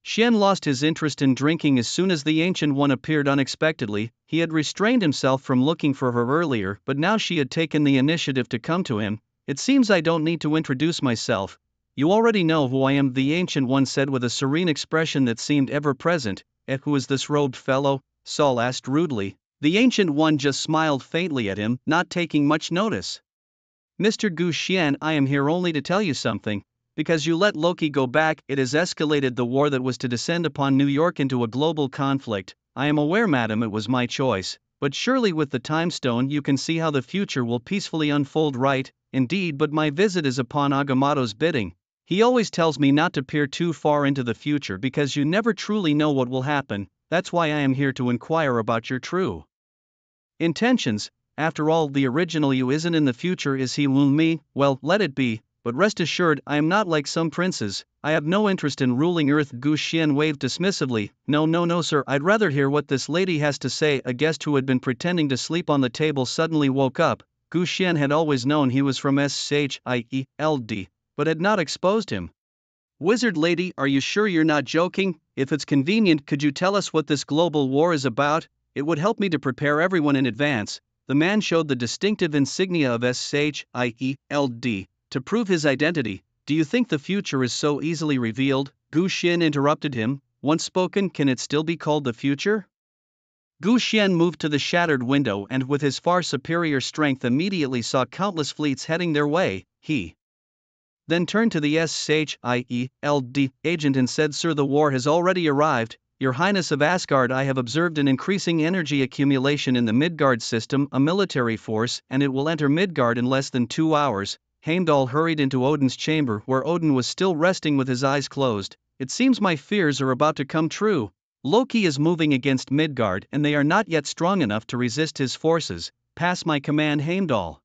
Xian lost his interest in drinking as soon as the Ancient One appeared unexpectedly. He had restrained himself from looking for her earlier, but now she had taken the initiative to come to him. It seems I don't need to introduce myself. You already know who I am, the Ancient One said with a serene expression that seemed ever present. Who is this robed fellow? Saul asked rudely. The Ancient One just smiled faintly at him, not taking much notice. Mr. Gu Xian, I am here only to tell you something. Because you let Loki go back, it has escalated the war that was to descend upon New York into a global conflict. I am aware, madam, it was my choice, but surely with the time stone you can see how the future will peacefully unfold, right? Indeed, but my visit is upon Agamotto's bidding. He always tells me not to peer too far into the future because you never truly know what will happen. That's why I am here to inquire about your true intentions. After all, the original you isn't in the future, is he? Me? Well, let it be. But rest assured, I am not like some princes. I have no interest in ruling Earth. Gu Xian waved dismissively. No, sir, I'd rather hear what this lady has to say. A guest who had been pretending to sleep on the table suddenly woke up. Gu Xian had always known he was from Shield, but had not exposed him. Wizard lady, are you sure you're not joking? If it's convenient, could you tell us what this global war is about? It would help me to prepare everyone in advance. The man showed the distinctive insignia of Shield to prove his identity. Do you think the future is so easily revealed? Gu Xian interrupted him. Once spoken, can it still be called the future? Gu Xian moved to the shattered window and with his far superior strength immediately saw countless fleets heading their way. He then turned to the Shield agent and said, Sir, the war has already arrived. Your Highness of Asgard, I have observed an increasing energy accumulation in the Midgard system, a military force, and it will enter Midgard in less than 2 hours. Heimdall hurried into Odin's chamber, where Odin was still resting with his eyes closed. It seems my fears are about to come true. Loki is moving against Midgard, and they are not yet strong enough to resist his forces. Pass my command, Heimdall.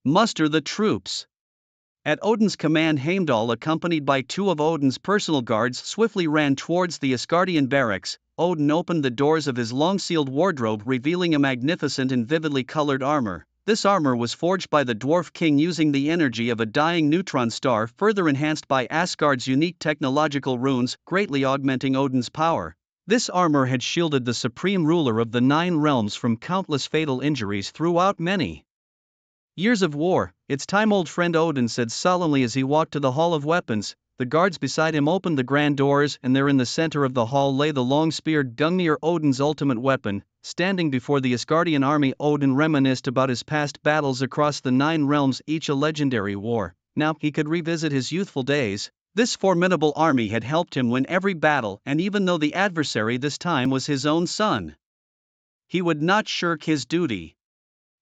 Muster the troops. At Odin's command, Heimdall, accompanied by 2 of Odin's personal guards, swiftly ran towards the Asgardian barracks. Odin opened the doors of his long-sealed wardrobe, revealing a magnificent and vividly colored armor. This armor was forged by the Dwarf King using the energy of a dying neutron star, further enhanced by Asgard's unique technological runes, greatly augmenting Odin's power. This armor had shielded the supreme ruler of the 9 realms from countless fatal injuries throughout many years of war. It's time, old friend, Odin said solemnly as he walked to the Hall of Weapons. The guards beside him opened the grand doors, and there in the center of the hall lay the long-speared Gungnir, Odin's ultimate weapon. Standing before the Asgardian army, Odin reminisced about his past battles across the 9 realms, each a legendary war. Now he could revisit his youthful days. This formidable army had helped him win every battle, and even though the adversary this time was his own son, he would not shirk his duty.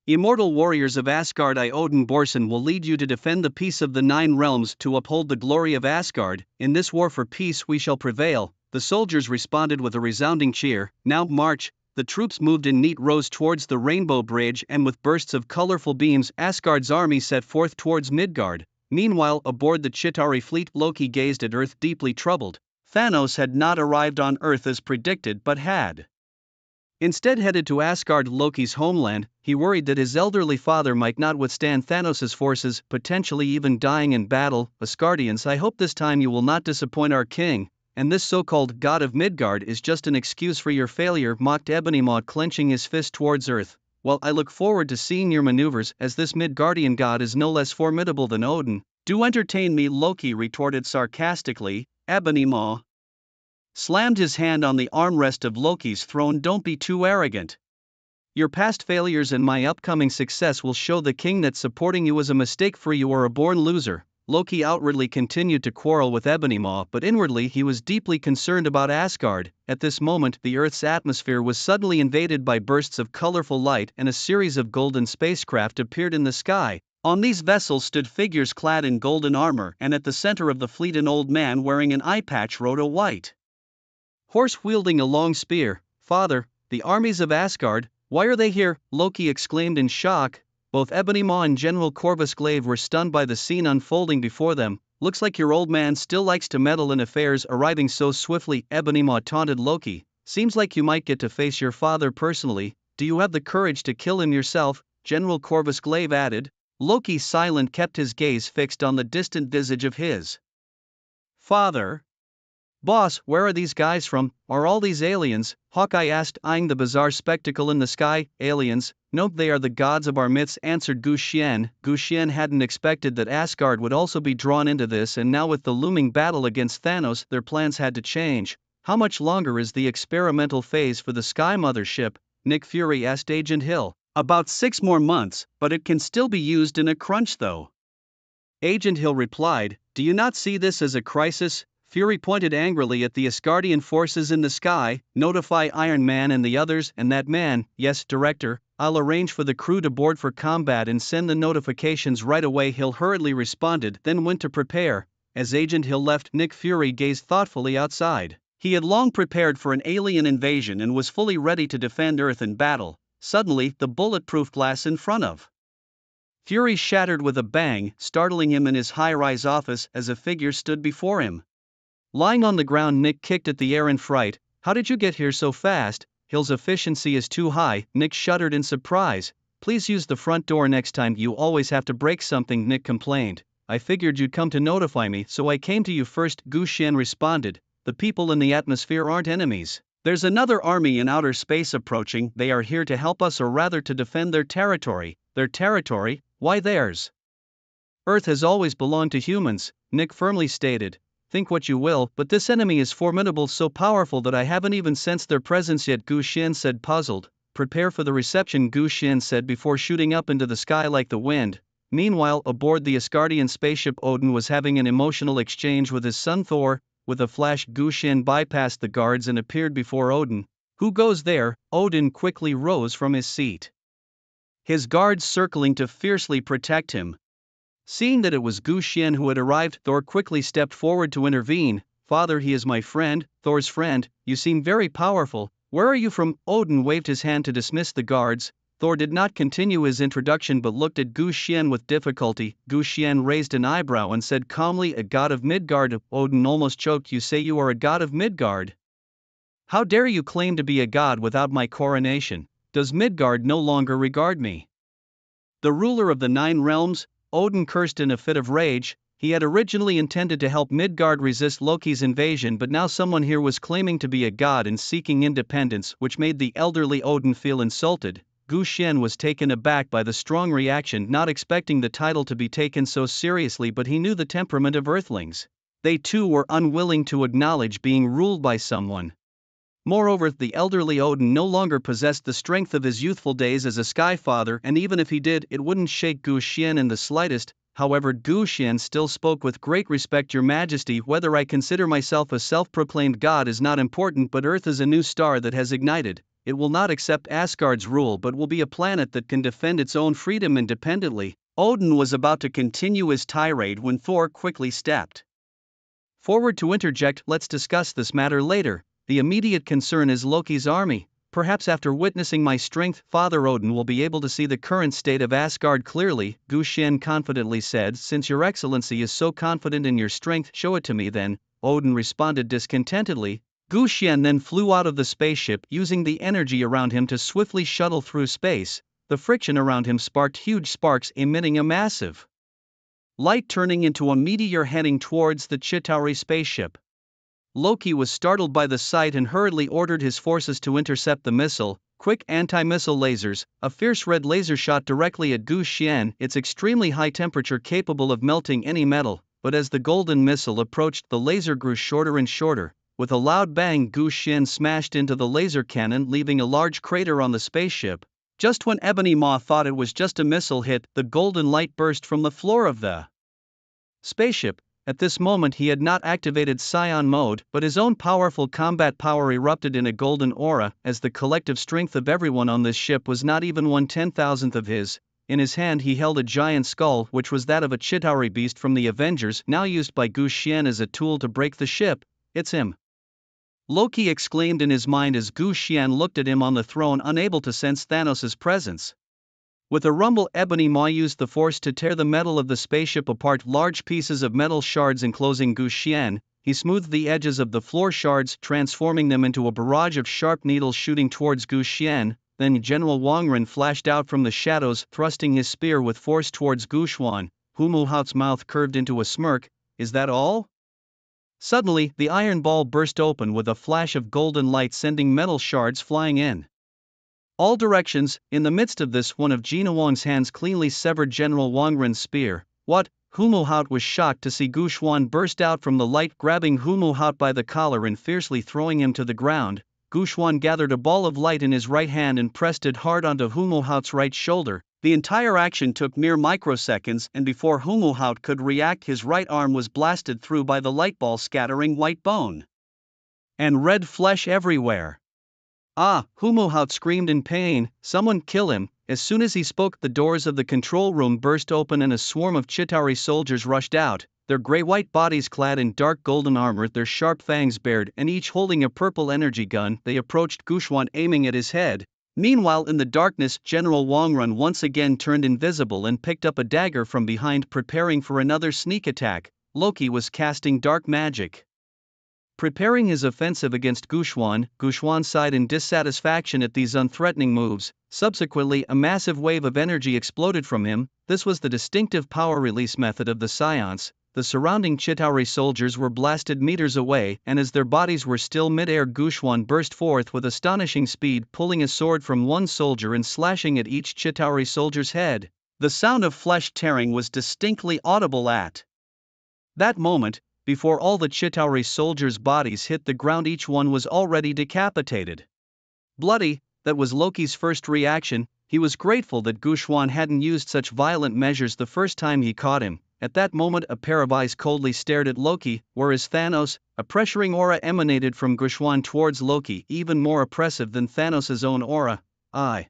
Immortal warriors of Asgard, I, Odin Borson, will lead you to defend the peace of the 9 realms, to uphold the glory of Asgard. In this war for peace we shall prevail. The soldiers responded with a resounding cheer. Now march. The troops moved in neat rows towards the Rainbow Bridge, and with bursts of colorful beams, Asgard's army set forth towards Midgard. Meanwhile, aboard the Chitauri fleet, Loki gazed at Earth, deeply troubled. Thanos had not arrived on Earth as predicted, but had instead headed to Asgard, Loki's homeland. He worried that his elderly father might not withstand Thanos' forces, potentially even dying in battle. Asgardians, I hope this time you will not disappoint our king, and this so-called god of Midgard is just an excuse for your failure, mocked Ebony Maw, clenching his fist towards Earth. Well, I look forward to seeing your maneuvers, as this Midgardian god is no less formidable than Odin. Do entertain me, Loki retorted sarcastically. Ebony Maw slammed his hand on the armrest of Loki's throne. Don't be too arrogant. Your past failures and my upcoming success will show the king that supporting you was a mistake, for you are a born loser. Loki outwardly continued to quarrel with Ebony Maw, but inwardly he was deeply concerned about Asgard. At this moment, the Earth's atmosphere was suddenly invaded by bursts of colorful light, and a series of golden spacecraft appeared in the sky. On these vessels stood figures clad in golden armor, and at the center of the fleet an old man wearing an eye patch rode a white horse wielding a long spear. "Father, the armies of Asgard, why are they here?" Loki exclaimed in shock. Both Ebony Maw and General Corvus Glaive were stunned by the scene unfolding before them. "Looks like your old man still likes to meddle in affairs, arriving so swiftly," Ebony Maw taunted Loki. "Seems like you might get to face your father personally. Do you have the courage to kill him yourself?" General Corvus Glaive added. Loki, silent, kept his gaze fixed on the distant visage of his father. "Boss, where are these guys from? Are all these aliens?" Hawkeye asked, eyeing the bizarre spectacle in the sky. "Aliens? Nope, they are the gods of our myths," answered Gu Xian. Gu Xian hadn't expected that Asgard would also be drawn into this, and now with the looming battle against Thanos, their plans had to change. "How much longer is the experimental phase for the Sky Mother ship?" Nick Fury asked Agent Hill. "About 6 more months, but it can still be used in a crunch though." Agent Hill replied, "Do you not see this as a crisis?" Fury pointed angrily at the Asgardian forces in the sky. "Notify Iron Man and the others." "And that man?" "Yes, Director, I'll arrange for the crew to board for combat and send the notifications right away," Hill hurriedly responded, then went to prepare. As Agent Hill left, Nick Fury gazed thoughtfully outside. He had long prepared for an alien invasion and was fully ready to defend Earth in battle. Suddenly, the bulletproof glass in front of Fury shattered with a bang, startling him in his high-rise office as a figure stood before him. Lying on the ground, Nick kicked at the air in fright. "How did you get here so fast?" "Hill's efficiency is too high." Nick shuddered in surprise. "Please use the front door next time." "You always have to break something," Nick complained. "I figured you'd come to notify me, so I came to you first," Gu Xian responded. "The people in the atmosphere aren't enemies. There's another army in outer space approaching. They are here to help us, or rather to defend their territory." "Their territory? Why theirs? Earth has always belonged to humans," Nick firmly stated. "Think what you will, but this enemy is formidable, so powerful that I haven't even sensed their presence yet," Gu Xian said, puzzled. "Prepare for the reception," Gu Xian said before shooting up into the sky like the wind. Meanwhile, aboard the Asgardian spaceship, Odin was having an emotional exchange with his son Thor. With a flash, Gu Xian bypassed the guards and appeared before Odin. "Who goes there?" Odin quickly rose from his seat, his guards circling to fiercely protect him. Seeing that it was Gu Xian who had arrived, Thor quickly stepped forward to intervene. "Father, he is my friend." "Thor's friend? You seem very powerful. Where are you from?" Odin waved his hand to dismiss the guards. Thor did not continue his introduction but looked at Gu Xian with difficulty. Gu Xian raised an eyebrow and said calmly, "A god of Midgard." Odin almost choked. "You say you are a god of Midgard? How dare you claim to be a god without my coronation? Does Midgard no longer regard me the ruler of the 9 realms?" Odin cursed in a fit of rage. He had originally intended to help Midgard resist Loki's invasion, but now someone here was claiming to be a god and seeking independence, which made the elderly Odin feel insulted. Gu Xian was taken aback by the strong reaction, not expecting the title to be taken so seriously, but he knew the temperament of Earthlings. They too were unwilling to acknowledge being ruled by someone. Moreover, the elderly Odin no longer possessed the strength of his youthful days as a Sky Father, and even if he did, it wouldn't shake Gu Xian in the slightest. However, Gu Xian still spoke with great respect. "Your Majesty, whether I consider myself a self-proclaimed god is not important, but Earth is a new star that has ignited. It will not accept Asgard's rule but will be a planet that can defend its own freedom independently." Odin was about to continue his tirade when Thor quickly stepped forward to interject. "Let's discuss this matter later. The immediate concern is Loki's army. Perhaps after witnessing my strength, Father Odin will be able to see the current state of Asgard clearly," Gu Xian confidently said. "Since your excellency is so confident in your strength, show it to me then," Odin responded discontentedly. Gu Xian then flew out of the spaceship, using the energy around him to swiftly shuttle through space. The friction around him sparked huge sparks, emitting a massive light, turning into a meteor heading towards the Chitauri spaceship. Loki was startled by the sight and hurriedly ordered his forces to intercept the missile. Quick anti-missile lasers, a fierce red laser shot directly at Gu Xian. It's extremely high temperature, capable of melting any metal, but as the golden missile approached, the laser grew shorter and shorter. With a loud bang, Gu Xian smashed into the laser cannon, leaving a large crater on the spaceship. Just when Ebony Maw thought it was just a missile hit, the golden light burst from the floor of the spaceship. At this moment he had not activated Scion mode, but his own powerful combat power erupted in a golden aura, as the collective strength of everyone on this ship was not even 1/10,000th of his. In his hand he held a giant skull which was that of a Chitauri beast from the Avengers, now used by Gu Xian as a tool to break the ship. It's him! Loki exclaimed in his mind as Gu Xian looked at him on the throne, unable to sense Thanos' presence. With a rumble, Ebony Maw used the force to tear the metal of the spaceship apart. Large pieces of metal shards enclosing Gu Xian, he smoothed the edges of the floor shards, transforming them into a barrage of sharp needles shooting towards Gu Xian. Then General Wang Ren flashed out from the shadows, thrusting his spear with force towards Gu Xuan. Hu Muhaut's mouth curved into a smirk. Is that all? Suddenly, the iron ball burst open with a flash of golden light, sending metal shards flying in all directions. In the midst of this, one of Gina Wang's hands cleanly severed General Wang Ren's spear. What? Hu Muhaut was shocked to see Gu Xuan burst out from the light, grabbing Hu Muhaut by the collar and fiercely throwing him to the ground. Gu Xuan gathered a ball of light in his right hand and pressed it hard onto Hu Muhaut's right shoulder. The entire action took mere microseconds, and before Hu Muhaut could react, his right arm was blasted through by the light ball, scattering white bone and red flesh everywhere. Ah! Hu Muhaut screamed in pain. Someone kill him! As soon as he spoke, the doors of the control room burst open and a swarm of Chitauri soldiers rushed out, their gray-white bodies clad in dark golden armor, their sharp fangs bared, and each holding a purple energy gun. They approached Gu Xuan, aiming at his head. Meanwhile, in the darkness, General Wang Ren once again turned invisible and picked up a dagger from behind, preparing for another sneak attack. Loki was casting dark magic, preparing his offensive against Gu Xuan. Gu Xuan sighed in dissatisfaction at these unthreatening moves. Subsequently, a massive wave of energy exploded from him. This was the distinctive power release method of the Scions. The surrounding Chitauri soldiers were blasted meters away, and as their bodies were still mid-air, Gu Xuan burst forth with astonishing speed, pulling a sword from one soldier and slashing at each Chitauri soldier's head. The sound of flesh tearing was distinctly audible at that moment. Before all the Chitauri soldiers' bodies hit the ground, each one was already decapitated. Bloody, that was Loki's first reaction. He was grateful that Gu Xuan hadn't used such violent measures the first time he caught him. At that moment, a pair of eyes coldly stared at Loki, whereas Thanos, a pressuring aura emanated from Gu Xuan towards Loki, even more oppressive than Thanos' own aura. I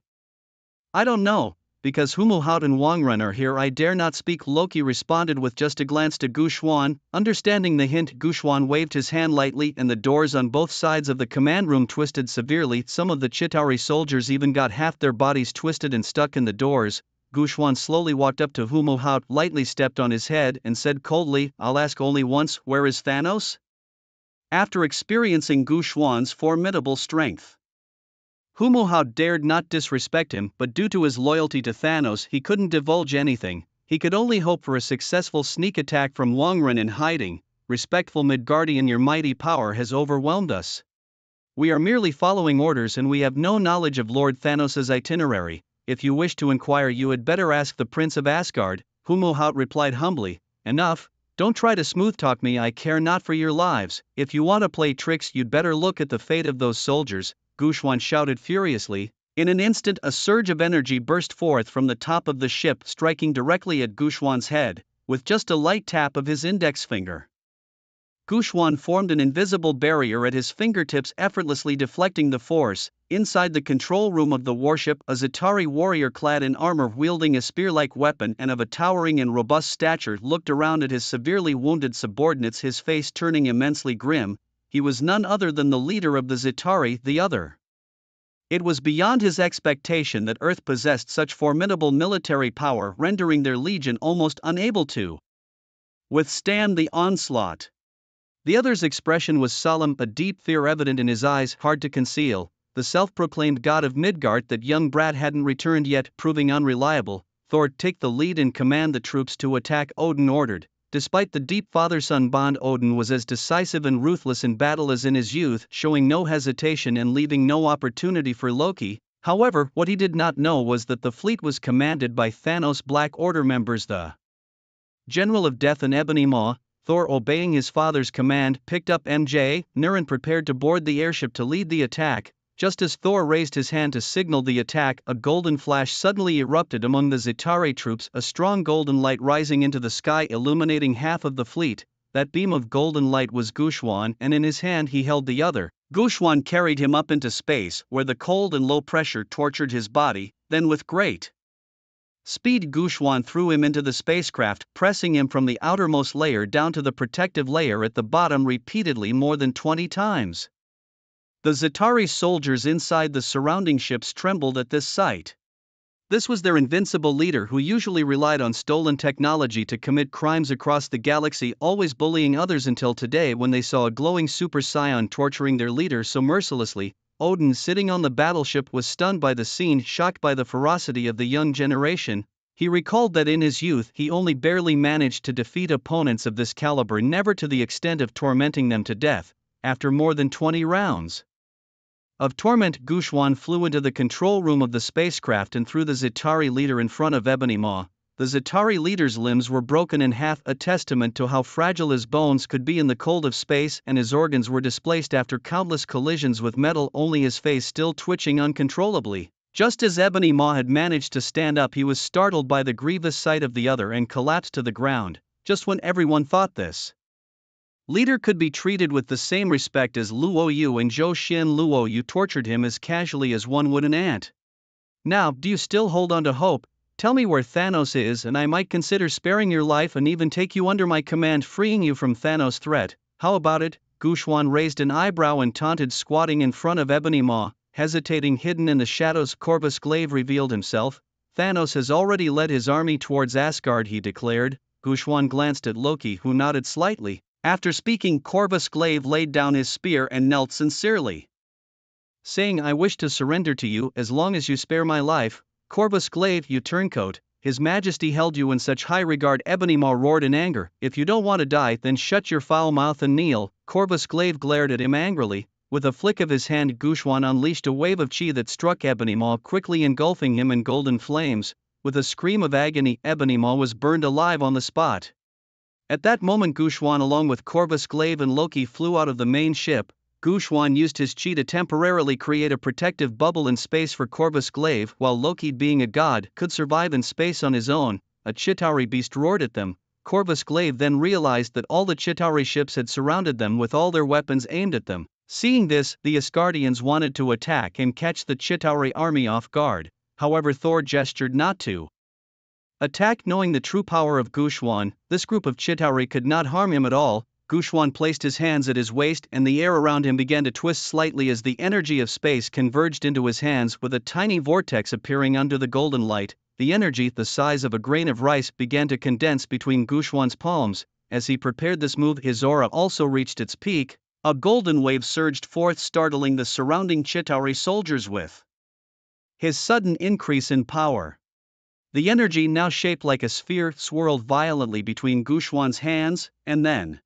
don't know. Because Hu Muhaut and Wang Ren are here, I dare not speak, Loki responded with just a glance to Gu Xuan. Understanding the hint, Gu Xuan waved his hand lightly and the doors on both sides of the command room twisted severely. Some of the Chitauri soldiers even got half their bodies twisted and stuck in the doors. Gu Xuan slowly walked up to Hu Muhaut, lightly stepped on his head, and said coldly, "I'll ask only once, where is Thanos?" After experiencing Gu Xuan's formidable strength, Hu Muhaut dared not disrespect him, but due to his loyalty to Thanos, he couldn't divulge anything. He could only hope for a successful sneak attack from Wang Ren in hiding. Respectful Midgardian, your mighty power has overwhelmed us. We are merely following orders and we have no knowledge of Lord Thanos' itinerary. If you wish to inquire, you had better ask the Prince of Asgard. Hu Muhaut replied humbly. Enough, don't try to smooth-talk me, I care not for your lives. If you want to play tricks, you'd better look at the fate of those soldiers, Gu Xuan shouted furiously. In an instant, a surge of energy burst forth from the top of the ship, striking directly at Gu Xuan's head, with just a light tap of his index finger. Gu Xuan formed an invisible barrier at his fingertips, effortlessly deflecting the force. Inside the control room of the warship, a Zetauri warrior clad in armor, wielding a spear-like weapon and of a towering and robust stature, looked around at his severely wounded subordinates, his face turning immensely grim. He was none other than the leader of the Zetauri, the other. It was beyond his expectation that Earth possessed such formidable military power, rendering their legion almost unable to withstand the onslaught. The other's expression was solemn, a deep fear evident in his eyes, hard to conceal. The self-proclaimed god of Midgard, that young brat hadn't returned yet, proving unreliable. Thor, take the lead and command the troops to attack, Odin ordered. Despite the deep father-son bond, Odin was as decisive and ruthless in battle as in his youth, showing no hesitation and leaving no opportunity for Loki. However, what he did not know was that the fleet was commanded by Thanos' Black Order members, the General of Death and Ebony Maw. Thor, obeying his father's command, picked up MJ, Nur, and prepared to board the airship to lead the attack. Just as Thor raised his hand to signal the attack, a golden flash suddenly erupted among the Zitari troops, a strong golden light rising into the sky illuminating half of the fleet. That beam of golden light was Gushwan, and in his hand he held the other. Gushwan carried him up into space, where the cold and low pressure tortured his body, then with great speed Gushwan threw him into the spacecraft, pressing him from the outermost layer down to the protective layer at the bottom repeatedly more than 20 times. The Zitari soldiers inside the surrounding ships trembled at this sight. This was their invincible leader, who usually relied on stolen technology to commit crimes across the galaxy, always bullying others, until today when they saw a glowing super scion torturing their leader so mercilessly. Odin, sitting on the battleship, was stunned by the scene, shocked by the ferocity of the young generation. He recalled that in his youth he only barely managed to defeat opponents of this caliber, never to the extent of tormenting them to death, after more than 20 rounds of torment. Gushwan flew into the control room of the spacecraft and threw the Zitari leader in front of Ebony Maw. The Zitari leader's limbs were broken in half, a testament to how fragile his bones could be in the cold of space, and his organs were displaced after countless collisions with metal, only his face still twitching uncontrollably. Just as Ebony Maw had managed to stand up, he was startled by the grievous sight of the other and collapsed to the ground. Just when everyone thought this leader could be treated with the same respect as Luo Yu and Zhou Xin, Luo Yu tortured him as casually as one would an ant. Now, do you still hold on to hope? Tell me where Thanos is, and I might consider sparing your life and even take you under my command, freeing you from Thanos' threat. How about it? Gushwan raised an eyebrow and taunted, squatting in front of Ebony Maw, hesitating, hidden in the shadows. Corvus Glaive revealed himself. Thanos has already led his army towards Asgard, he declared. Gushwan glanced at Loki, who nodded slightly. After speaking, Corvus Glaive laid down his spear and knelt sincerely, saying, I wish to surrender to you as long as you spare my life. Corvus Glaive, you turncoat, His Majesty held you in such high regard. Ebony Maw roared in anger. If you don't want to die, then shut your foul mouth and kneel. Corvus Glaive glared at him angrily. With a flick of his hand, Gushwan unleashed a wave of chi that struck Ebony Maw, quickly engulfing him in golden flames. With a scream of agony, Ebony Maw was burned alive on the spot. At that moment, Gushwan along with Corvus Glaive and Loki flew out of the main ship. Gushwan used his chi to temporarily create a protective bubble in space for Corvus Glaive, while Loki, being a god, could survive in space on his own. A Chitauri beast roared at them. Corvus Glaive then realized that all the Chitauri ships had surrounded them with all their weapons aimed at them. Seeing this, the Asgardians wanted to attack and catch the Chitauri army off guard. However, Thor gestured not to attack, knowing the true power of Gushwan. This group of Chitauri could not harm him at all. Gushwan placed his hands at his waist, and the air around him began to twist slightly as the energy of space converged into his hands, with a tiny vortex appearing under the golden light. The energy, the size of a grain of rice, began to condense between Gushwan's palms. As he prepared this move, his aura also reached its peak. A golden wave surged forth, startling the surrounding Chitauri soldiers with his sudden increase in power. The energy, now shaped like a sphere, swirled violently between Gushwan's hands, and then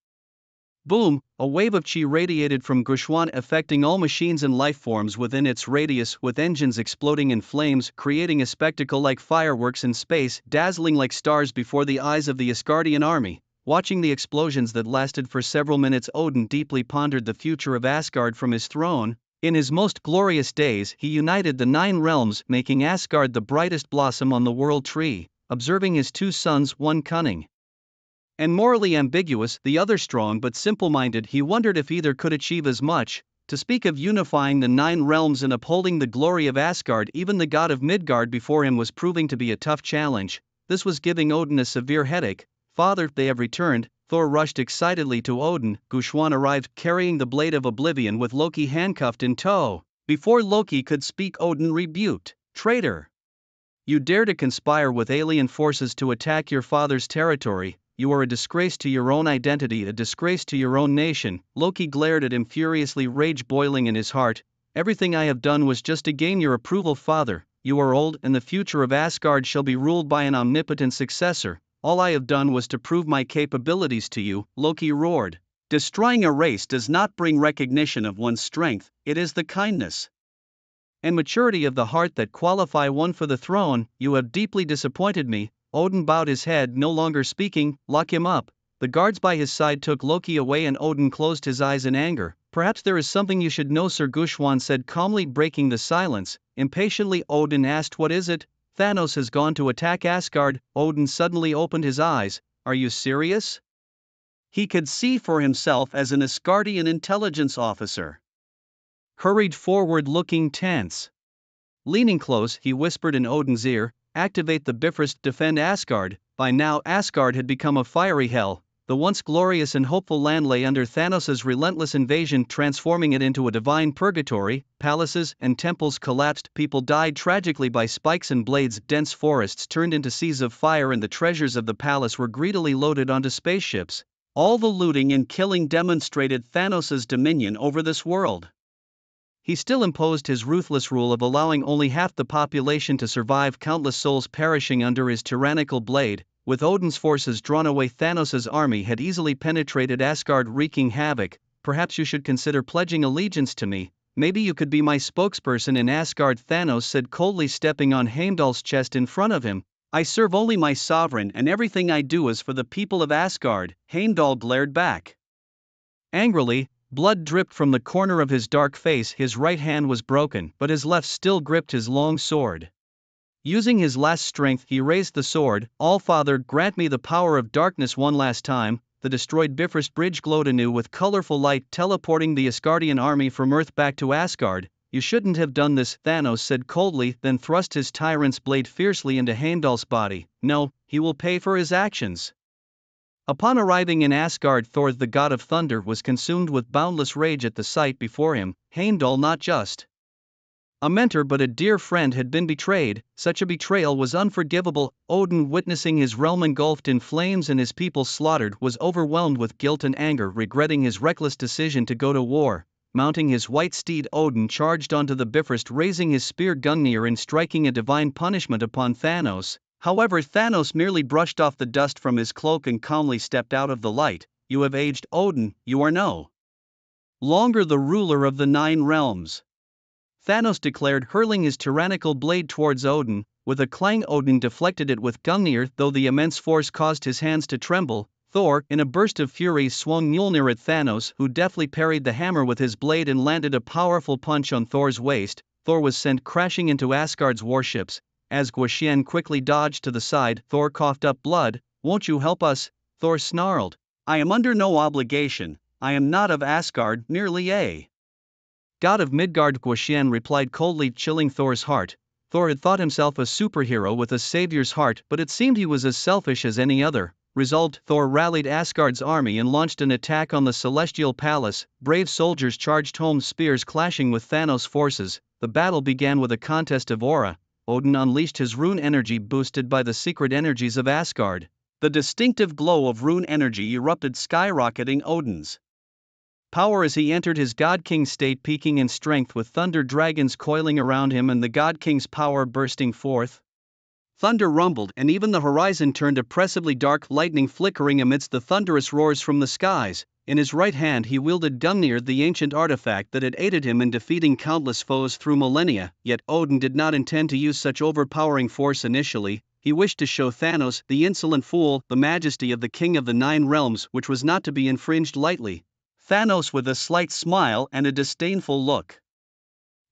boom! A wave of chi radiated from Gushwan, affecting all machines and life forms within its radius, with engines exploding in flames, creating a spectacle like fireworks in space, dazzling like stars before the eyes of the Asgardian army. Watching the explosions that lasted for several minutes, Odin deeply pondered the future of Asgard from his throne. In his most glorious days, he united the 9 realms, making Asgard the brightest blossom on the world tree. Observing his 2 sons, one cunning and morally ambiguous, the other strong but simple-minded, he wondered if either could achieve as much. To speak of unifying the 9 realms and upholding the glory of Asgard, even the god of Midgard before him was proving to be a tough challenge. This was giving Odin a severe headache. Father, they have returned. Thor rushed excitedly to Odin. Gushwan arrived, carrying the Blade of Oblivion with Loki handcuffed in tow. Before Loki could speak, Odin rebuked. Traitor! You dare to conspire with alien forces to attack your father's territory. You are a disgrace to your own identity, a disgrace to your own nation. Loki glared at him furiously, rage boiling in his heart. Everything I have done was just to gain your approval, father. You are old, and the future of Asgard shall be ruled by an omnipotent successor. All I have done was to prove my capabilities to you, Loki roared. Destroying a race does not bring recognition of one's strength, it is the kindness and maturity of the heart that qualify one for the throne. You have deeply disappointed me. Odin bowed his head, no longer speaking. Lock him up. The guards by his side took Loki away, and Odin closed his eyes in anger. Perhaps there is something you should know, Sir Gushwan said calmly, breaking the silence. Impatiently Odin asked, what is it? Thanos has gone to attack Asgard. Odin suddenly opened his eyes. Are you serious? He could see for himself as an Asgardian intelligence officer. Hurried forward, looking tense. Leaning close, he whispered in Odin's ear, activate the Bifrost, defend Asgard. By now Asgard had become a fiery hell. The once glorious and hopeful land lay under Thanos' relentless invasion, transforming it into a divine purgatory. Palaces and temples collapsed, people died tragically by spikes and blades, dense forests turned into seas of fire, and the treasures of the palace were greedily loaded onto spaceships. All the looting and killing demonstrated Thanos' dominion over this world. He still imposed his ruthless rule of allowing only half the population to survive, countless souls perishing under his tyrannical blade. With Odin's forces drawn away, Thanos' army had easily penetrated Asgard, wreaking havoc. Perhaps you should consider pledging allegiance to me. Maybe you could be my spokesperson in Asgard, Thanos said coldly, stepping on Heimdall's chest in front of him. I serve only my sovereign, and everything I do is for the people of Asgard, Heimdall glared back. Angrily, blood dripped from the corner of his dark face. His right hand was broken, but his left still gripped his long sword. Using his last strength, he raised the sword. All-Father, grant me the power of darkness one last time. The destroyed Bifrost bridge glowed anew with colorful light, teleporting the Asgardian army from Earth back to Asgard. You shouldn't have done this, Thanos said coldly, then thrust his tyrant's blade fiercely into Heimdall's body. No, he will pay for his actions. Upon arriving in Asgard, Thor, the god of thunder, was consumed with boundless rage at the sight before him. Heimdall, not just a mentor but a dear friend, had been betrayed. Such a betrayal was unforgivable. Odin, witnessing his realm engulfed in flames and his people slaughtered, was overwhelmed with guilt and anger, regretting his reckless decision to go to war. Mounting his white steed, Odin charged onto the Bifrost, raising his spear Gungnir and striking a divine punishment upon Thanos. However, Thanos merely brushed off the dust from his cloak and calmly stepped out of the light. You have aged, Odin, you are no longer the ruler of the 9 realms. Thanos declared, hurling his tyrannical blade towards Odin. With a clang, Odin deflected it with Gungnir, though the immense force caused his hands to tremble. Thor, in a burst of fury, swung Mjolnir at Thanos, who deftly parried the hammer with his blade and landed a powerful punch on Thor's waist. Thor was sent crashing into Asgard's warships. As Guashien quickly dodged to the side, Thor coughed up blood. Won't you help us? Thor snarled. I am under no obligation. I am not of Asgard, merely a god of Midgard, Guashien replied coldly, chilling Thor's heart. Thor had thought himself a superhero with a savior's heart, but it seemed he was as selfish as any other. Resolved, Thor rallied Asgard's army and launched an attack on the Celestial Palace. Brave soldiers charged home, spears clashing with Thanos' forces. The battle began with a contest of aura. Odin unleashed his rune energy, boosted by the secret energies of Asgard. The distinctive glow of rune energy erupted, skyrocketing Odin's power as he entered his God King state, peaking in strength with thunder dragons coiling around him and the God King's power bursting forth. Thunder rumbled, and even the horizon turned oppressively dark, lightning flickering amidst the thunderous roars from the skies. In his right hand he wielded Gungnir, the ancient artifact that had aided him in defeating countless foes through millennia. Yet Odin did not intend to use such overpowering force initially. He wished to show Thanos, the insolent fool, the majesty of the King of the 9 realms, which was not to be infringed lightly. Thanos, with a slight smile and a disdainful look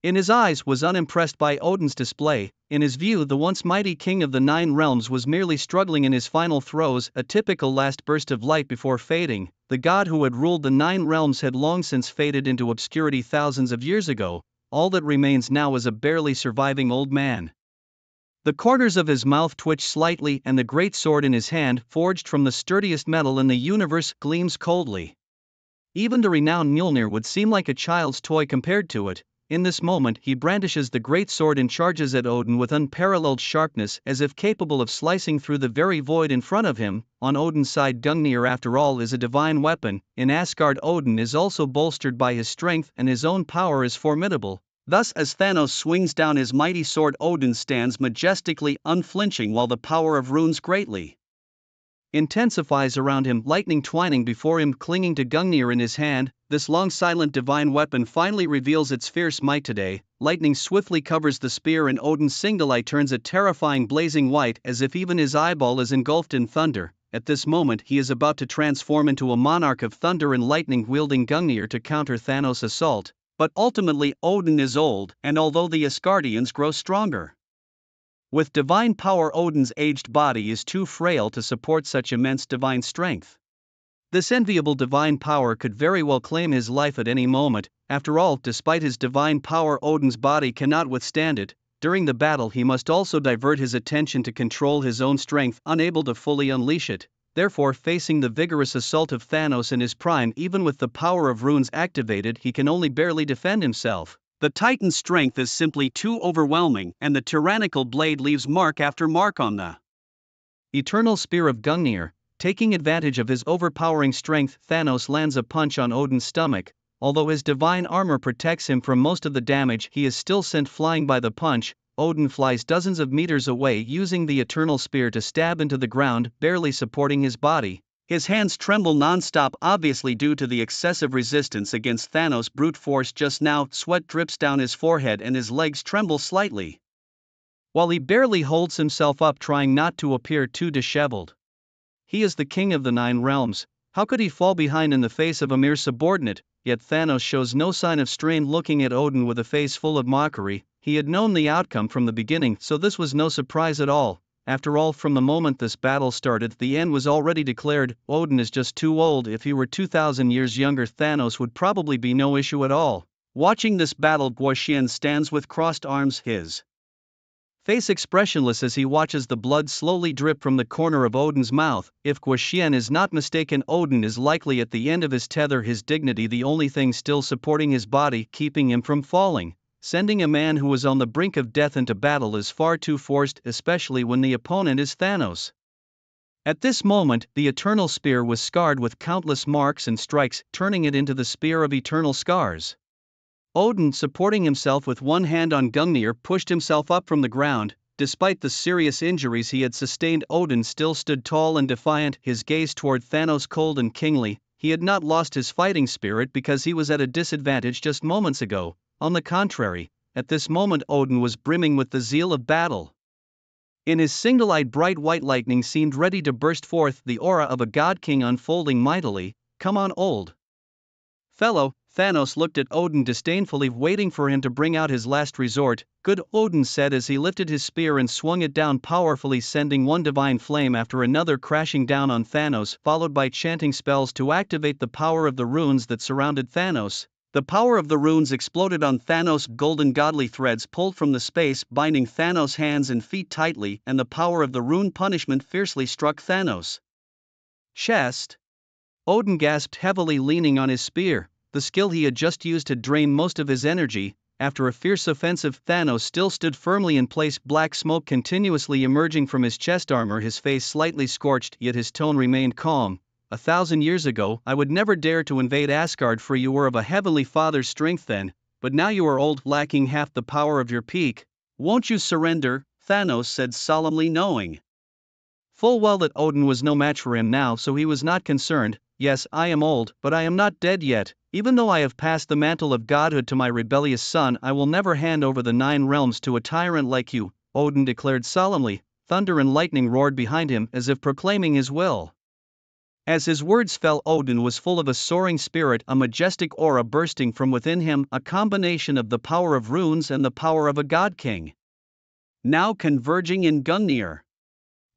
in his eyes, was unimpressed by Odin's display. In his view, the once mighty King of the 9 realms was merely struggling in his final throes, a typical last burst of light before fading. The god who had ruled the 9 realms had long since faded into obscurity thousands of years ago. All that remains now is a barely surviving old man. The corners of his mouth twitched slightly, and the great sword in his hand, forged from the sturdiest metal in the universe, gleams coldly. Even the renowned Mjolnir would seem like a child's toy compared to it. In this moment he brandishes the great sword and charges at Odin with unparalleled sharpness, as if capable of slicing through the very void in front of him. On Odin's side, Gungnir, after all, is a divine weapon. In Asgard, Odin is also bolstered by his strength, and his own power is formidable. Thus, as Thanos swings down his mighty sword, Odin stands majestically, unflinching, while the power of runes greatly intensifies around him, lightning twining before him, clinging to Gungnir in his hand. This long silent divine weapon finally reveals its fierce might today. Lightning swiftly covers the spear, and Odin's single eye turns a terrifying blazing white, as if even his eyeball is engulfed in thunder. At this moment he is about to transform into a monarch of thunder and lightning wielding Gungnir to counter Thanos' assault, but ultimately Odin is old, and although the Asgardians grow stronger. With divine power, Odin's aged body is too frail to support such immense divine strength. This enviable divine power could very well claim his life at any moment. After all, despite his divine power, Odin's body cannot withstand it. During the battle he must also divert his attention to control his own strength, unable to fully unleash it. Therefore, facing the vigorous assault of Thanos in his prime, even with the power of runes activated, he can only barely defend himself. The Titan's strength is simply too overwhelming, and the tyrannical blade leaves mark after mark on the eternal spear of Gungnir. Taking advantage of his overpowering strength, Thanos lands a punch on Odin's stomach. Although his divine armor protects him from most of the damage, he is still sent flying by the punch. Odin flies dozens of meters away, using the eternal spear to stab into the ground, barely supporting his body. His hands tremble non-stop, obviously due to the excessive resistance against Thanos' brute force just now. Sweat drips down his forehead and his legs tremble slightly, while he barely holds himself up, trying not to appear too disheveled. He is the king of the 9 realms. How could he fall behind in the face of a mere subordinate? Yet Thanos shows no sign of strain, looking at Odin with a face full of mockery. He had known the outcome from the beginning, so this was no surprise at all. After all, from the moment this battle started, the end was already declared. Odin is just too old. If he were 2,000 years younger, Thanos would probably be no issue at all. Watching this battle, Guoxian stands with crossed arms, his face expressionless as he watches the blood slowly drip from the corner of Odin's mouth. If Guoxian is not mistaken, Odin is likely at the end of his tether, his dignity the only thing still supporting his body, keeping him from falling. Sending a man who was on the brink of death into battle is far too forced, especially when the opponent is Thanos. At this moment, the eternal spear was scarred with countless marks and strikes, turning it into the spear of eternal scars. Odin, supporting himself with one hand on Gungnir, pushed himself up from the ground. Despite the serious injuries he had sustained, Odin still stood tall and defiant, his gaze toward Thanos cold and kingly. He had not lost his fighting spirit because he was at a disadvantage just moments ago. On the contrary, at this moment Odin was brimming with the zeal of battle. In his single-eyed bright white lightning seemed ready to burst forth, the aura of a god-king unfolding mightily. Come on, old fellow. Thanos looked at Odin disdainfully, waiting for him to bring out his last resort. Good, Odin said as he lifted his spear and swung it down powerfully, sending one divine flame after another crashing down on Thanos, followed by chanting spells to activate the power of the runes that surrounded Thanos. The power of the runes exploded on Thanos. Golden godly threads pulled from the space, binding Thanos' hands and feet tightly, and the power of the rune punishment fiercely struck Thanos' chest. Odin gasped heavily, leaning on his spear. The skill he had just used had drained most of his energy. After a fierce offensive, Thanos still stood firmly in place, black smoke continuously emerging from his chest armor, his face slightly scorched, yet his tone remained calm. 1,000 years ago, I would never dare to invade Asgard, for you were of a heavenly father's strength then, but now you are old, lacking half the power of your peak. Won't you surrender? Thanos said solemnly, knowing full well that Odin was no match for him now, so he was not concerned. Yes, I am old, but I am not dead yet. Even though I have passed the mantle of godhood to my rebellious son, I will never hand over the 9 realms to a tyrant like you, Odin declared solemnly. Thunder and lightning roared behind him as if proclaiming his will. As his words fell, Odin was full of a soaring spirit, a majestic aura bursting from within him, a combination of the power of runes and the power of a god-king, now converging in Gungnir.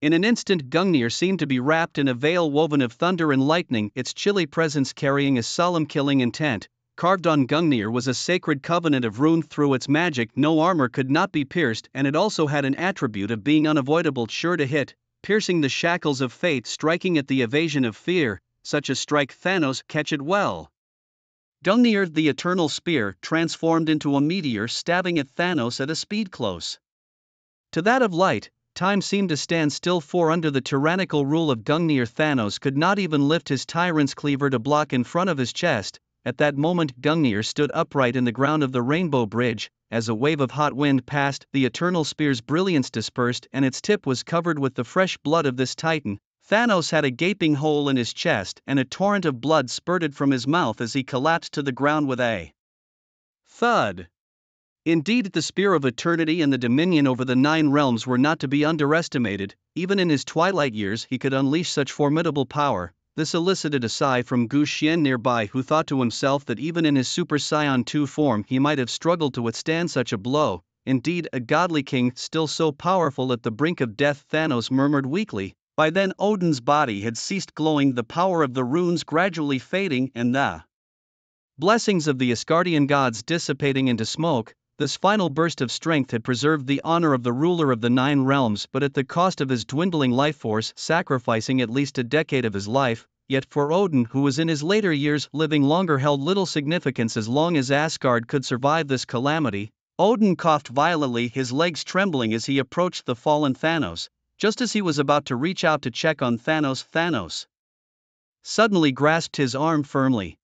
In an instant, Gungnir seemed to be wrapped in a veil woven of thunder and lightning, its chilly presence carrying a solemn killing intent. Carved on Gungnir was a sacred covenant of rune. Through its magic, no armor could not be pierced, and it also had an attribute of being unavoidable, sure to hit, piercing the shackles of fate, striking at the evasion of fear. Such a strike, Thanos, catch it well. Gungnir, the eternal spear, transformed into a meteor, stabbing at Thanos at a speed close to that of light. Time seemed to stand still, for under the tyrannical rule of Gungnir, Thanos could not even lift his tyrant's cleaver to block in front of his chest. At that moment, Gungnir stood upright in the ground of the Rainbow Bridge. As a wave of hot wind passed, the eternal spear's brilliance dispersed, and its tip was covered with the fresh blood of this titan. Thanos had a gaping hole in his chest, and a torrent of blood spurted from his mouth as he collapsed to the ground with a thud. Indeed, the spear of eternity and the dominion over the 9 realms were not to be underestimated. Even in his twilight years, he could unleash such formidable power. This elicited a sigh from Gu Xian nearby, who thought to himself that even in his Super Saiyan 2 form he might have struggled to withstand such a blow. Indeed, a godly king, still so powerful at the brink of death, Thanos murmured weakly. By then Odin's body had ceased glowing, the power of the runes gradually fading, and the blessings of the Asgardian gods dissipating into smoke. This final burst of strength had preserved the honor of the ruler of the 9 realms, but at the cost of his dwindling life force, sacrificing at least a decade of his life. Yet for Odin, who was in his later years, living longer held little significance as long as Asgard could survive this calamity. Odin coughed violently, his legs trembling as he approached the fallen Thanos. Just as he was about to reach out to check on Thanos, Thanos suddenly grasped his arm firmly.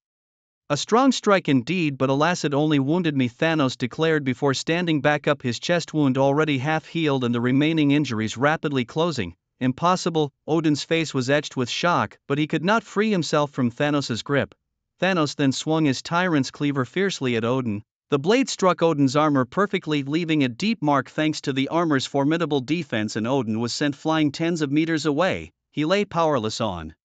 A strong strike indeed, but alas, it only wounded me, Thanos declared before standing back up, his chest wound already half healed and the remaining injuries rapidly closing. Impossible. Odin's face was etched with shock, but he could not free himself from Thanos' grip. Thanos then swung his tyrant's cleaver fiercely at Odin. The blade struck Odin's armor perfectly, leaving a deep mark thanks to the armor's formidable defense, and Odin was sent flying tens of meters away. He lay powerless on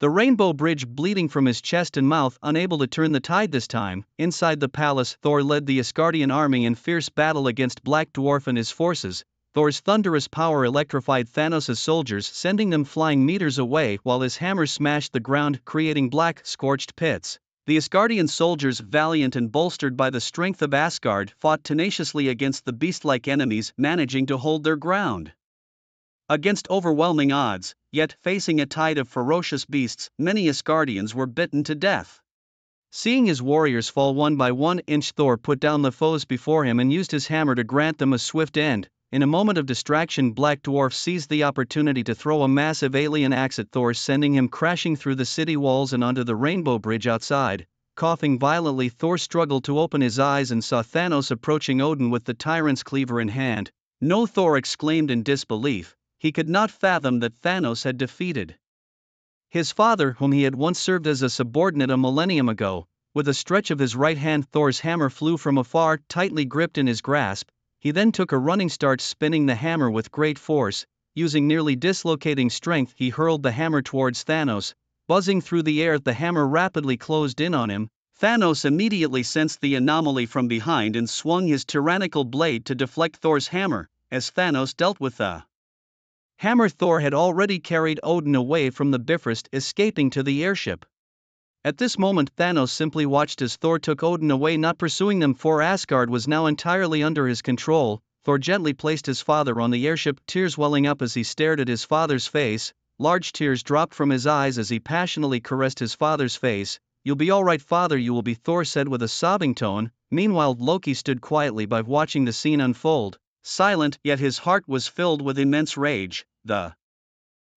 the rainbow bridge, bleeding from his chest and mouth, unable to turn the tide this time. Inside the palace, Thor led the Asgardian army in fierce battle against Black Dwarf and his forces. Thor's thunderous power electrified Thanos' soldiers, sending them flying meters away, while his hammer smashed the ground, creating black, scorched pits. The Asgardian soldiers, valiant and bolstered by the strength of Asgard, fought tenaciously against the beast-like enemies, managing to hold their ground against overwhelming odds. Yet, facing a tide of ferocious beasts, many Asgardians were bitten to death. Seeing his warriors fall one by one, Thor put down the foes before him and used his hammer to grant them a swift end. In a moment of distraction, Black Dwarf seized the opportunity to throw a massive alien axe at Thor, sending him crashing through the city walls and onto the rainbow bridge outside. Coughing violently, Thor struggled to open his eyes and saw Thanos approaching Odin with the tyrant's cleaver in hand. No, Thor exclaimed in disbelief. He could not fathom that Thanos had defeated his father, whom he had once served as a subordinate a millennium ago. With a stretch of his right hand, Thor's hammer flew from afar, tightly gripped in his grasp. He then took a running start, spinning the hammer with great force. Using nearly dislocating strength, he hurled the hammer towards Thanos. Buzzing through the air, the hammer rapidly closed in on him. Thanos immediately sensed the anomaly from behind and swung his tyrannical blade to deflect Thor's hammer. As Thanos dealt with the hammer, Thor had already carried Odin away from the Bifrost, escaping to the airship. At this moment, Thanos simply watched as Thor took Odin away, not pursuing them, for Asgard was now entirely under his control. Thor gently placed his father on the airship, tears welling up as he stared at his father's face. Large tears dropped from his eyes as he passionately caressed his father's face. "You'll be all right, father, you will be," Thor said with a sobbing tone. Meanwhile, Loki stood quietly by, watching the scene unfold. Silent, yet his heart was filled with immense rage. The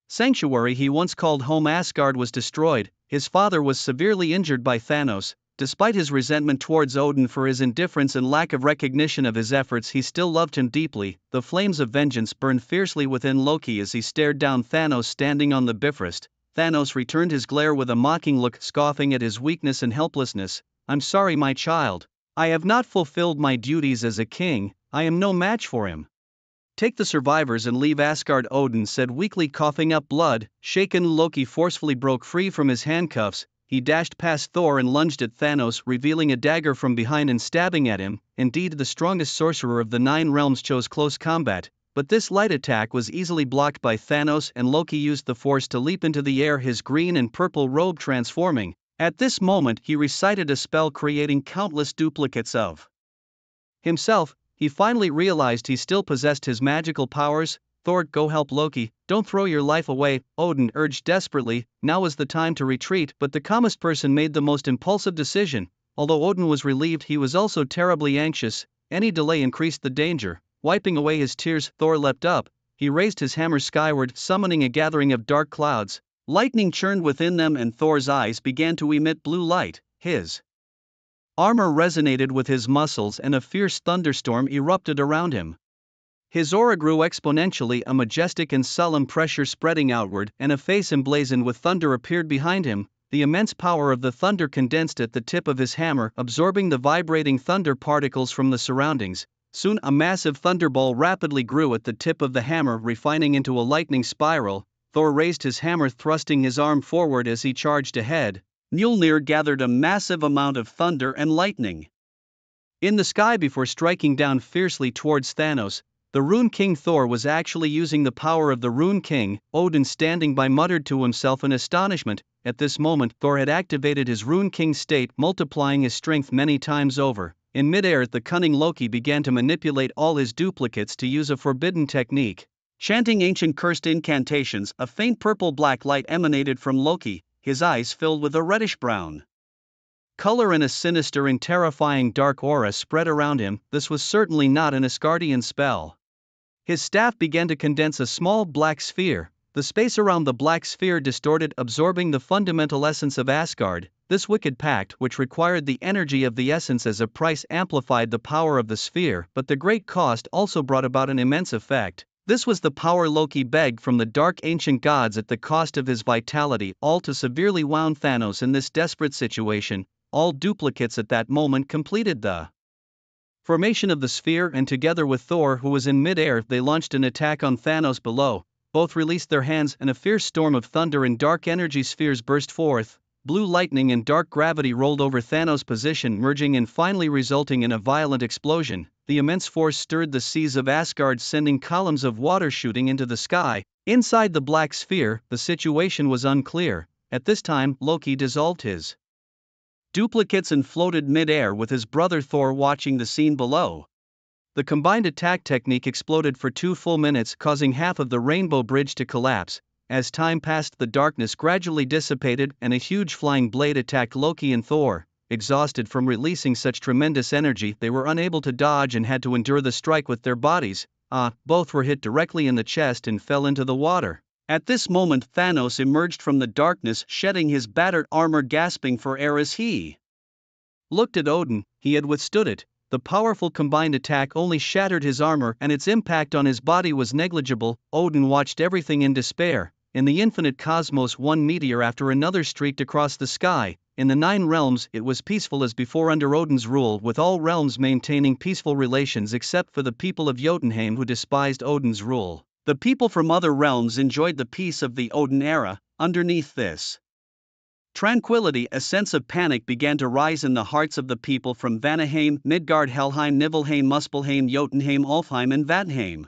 sanctuary he once called home, Asgard, was destroyed. His father was severely injured by Thanos. Despite his resentment towards Odin for his indifference and lack of recognition of his efforts, he still loved him deeply. The flames of vengeance burned fiercely within Loki as he stared down Thanos standing on the Bifrost. Thanos returned his glare with a mocking look, scoffing at his weakness and helplessness. "I'm sorry, my child. I have not fulfilled my duties as a king. I am no match for him. Take the survivors and leave Asgard," Odin said weakly, coughing up blood. Shaken, Loki forcefully broke free from his handcuffs. He dashed past Thor and lunged at Thanos, revealing a dagger from behind and stabbing at him. Indeed, the strongest sorcerer of the 9 realms chose close combat, but this light attack was easily blocked by Thanos, and Loki used the force to leap into the air, his green and purple robe transforming. At this moment, he recited a spell creating countless duplicates of himself. He finally realized he still possessed his magical powers. "Thor, go help Loki, don't throw your life away," Odin urged desperately. Now was the time to retreat, but the calmest person made the most impulsive decision. Although Odin was relieved, he was also terribly anxious. Any delay increased the danger. Wiping away his tears, Thor leapt up. He raised his hammer skyward, summoning a gathering of dark clouds. Lightning churned within them and Thor's eyes began to emit blue light. His armor resonated with his muscles and a fierce thunderstorm erupted around him. His aura grew exponentially, a majestic and solemn pressure spreading outward, and a face emblazoned with thunder appeared behind him. the immense power of the thunder condensed at the tip of his hammer, absorbing the vibrating thunder particles from the surroundings. Soon a massive thunderball rapidly grew at the tip of the hammer, refining into a lightning spiral. Thor raised his hammer, thrusting his arm forward as he charged ahead. Mjolnir gathered a massive amount of thunder and lightning in the sky before striking down fiercely towards Thanos. The Rune King Thor was actually using the power of the Rune King. Odin, standing by, muttered to himself in astonishment. At this moment, Thor had activated his Rune King state, multiplying his strength many times over. In midair, the cunning Loki began to manipulate all his duplicates to use a forbidden technique. Chanting ancient cursed incantations, a faint purple-black light emanated from Loki, his eyes filled with a reddish-brown color and a sinister and terrifying dark aura spread around him. This was certainly not an Asgardian spell. His staff began to condense a small black sphere. The space around the black sphere distorted, absorbing the fundamental essence of Asgard. This wicked pact, which required the energy of the essence as a price, amplified the power of the sphere, but the great cost also brought about an immense effect. This was the power Loki begged from the dark ancient gods at the cost of his vitality, all to severely wound Thanos in this desperate situation. All duplicates at that moment completed the formation of the sphere, and together with Thor, who was in mid-air, they launched an attack on Thanos below. Both released their hands, and a fierce storm of thunder and dark energy spheres burst forth. Blue lightning and dark gravity rolled over Thanos' position, merging and finally resulting in a violent explosion. The immense force stirred the seas of Asgard, sending columns of water shooting into the sky. Inside the black sphere, the situation was unclear. At this time, Loki dissolved his duplicates and floated mid-air with his brother Thor watching the scene below. The combined attack technique exploded for 2 full minutes, causing half of the Rainbow Bridge to collapse. As time passed, the darkness gradually dissipated, and a huge flying blade attacked Loki and Thor. Exhausted from releasing such tremendous energy, they were unable to dodge and had to endure the strike with their bodies. Both were hit directly in the chest and fell into the water. At this moment, Thanos emerged from the darkness, shedding his battered armor, gasping for air as he looked at Odin. He had withstood it. The powerful combined attack only shattered his armor, and its impact on his body was negligible. Odin watched everything in despair. In the infinite cosmos, one meteor after another streaked across the sky. In the 9 realms, it was peaceful as before under Odin's rule, with all realms maintaining peaceful relations except for the people of Jotunheim, who despised Odin's rule. The people from other realms enjoyed the peace of the Odin era. Underneath this tranquility, a sense of panic began to rise in the hearts of the people from Vanaheim, Midgard, Helheim, Nibelheim, Muspelheim, Jotunheim, Alfheim, and Vadheim.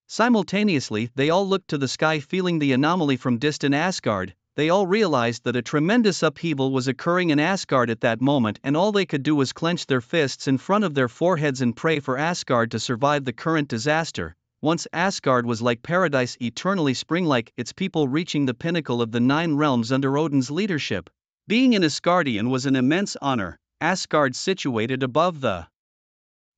Simultaneously, they all looked to the sky, feeling the anomaly from distant Asgard. They all realized that a tremendous upheaval was occurring in Asgard at that moment, and all they could do was clench their fists in front of their foreheads and pray for Asgard to survive the current disaster. Once Asgard was like paradise, eternally spring-like, its people reaching the pinnacle of the 9 realms under Odin's leadership. Being an Asgardian was an immense honor. Asgard, situated above the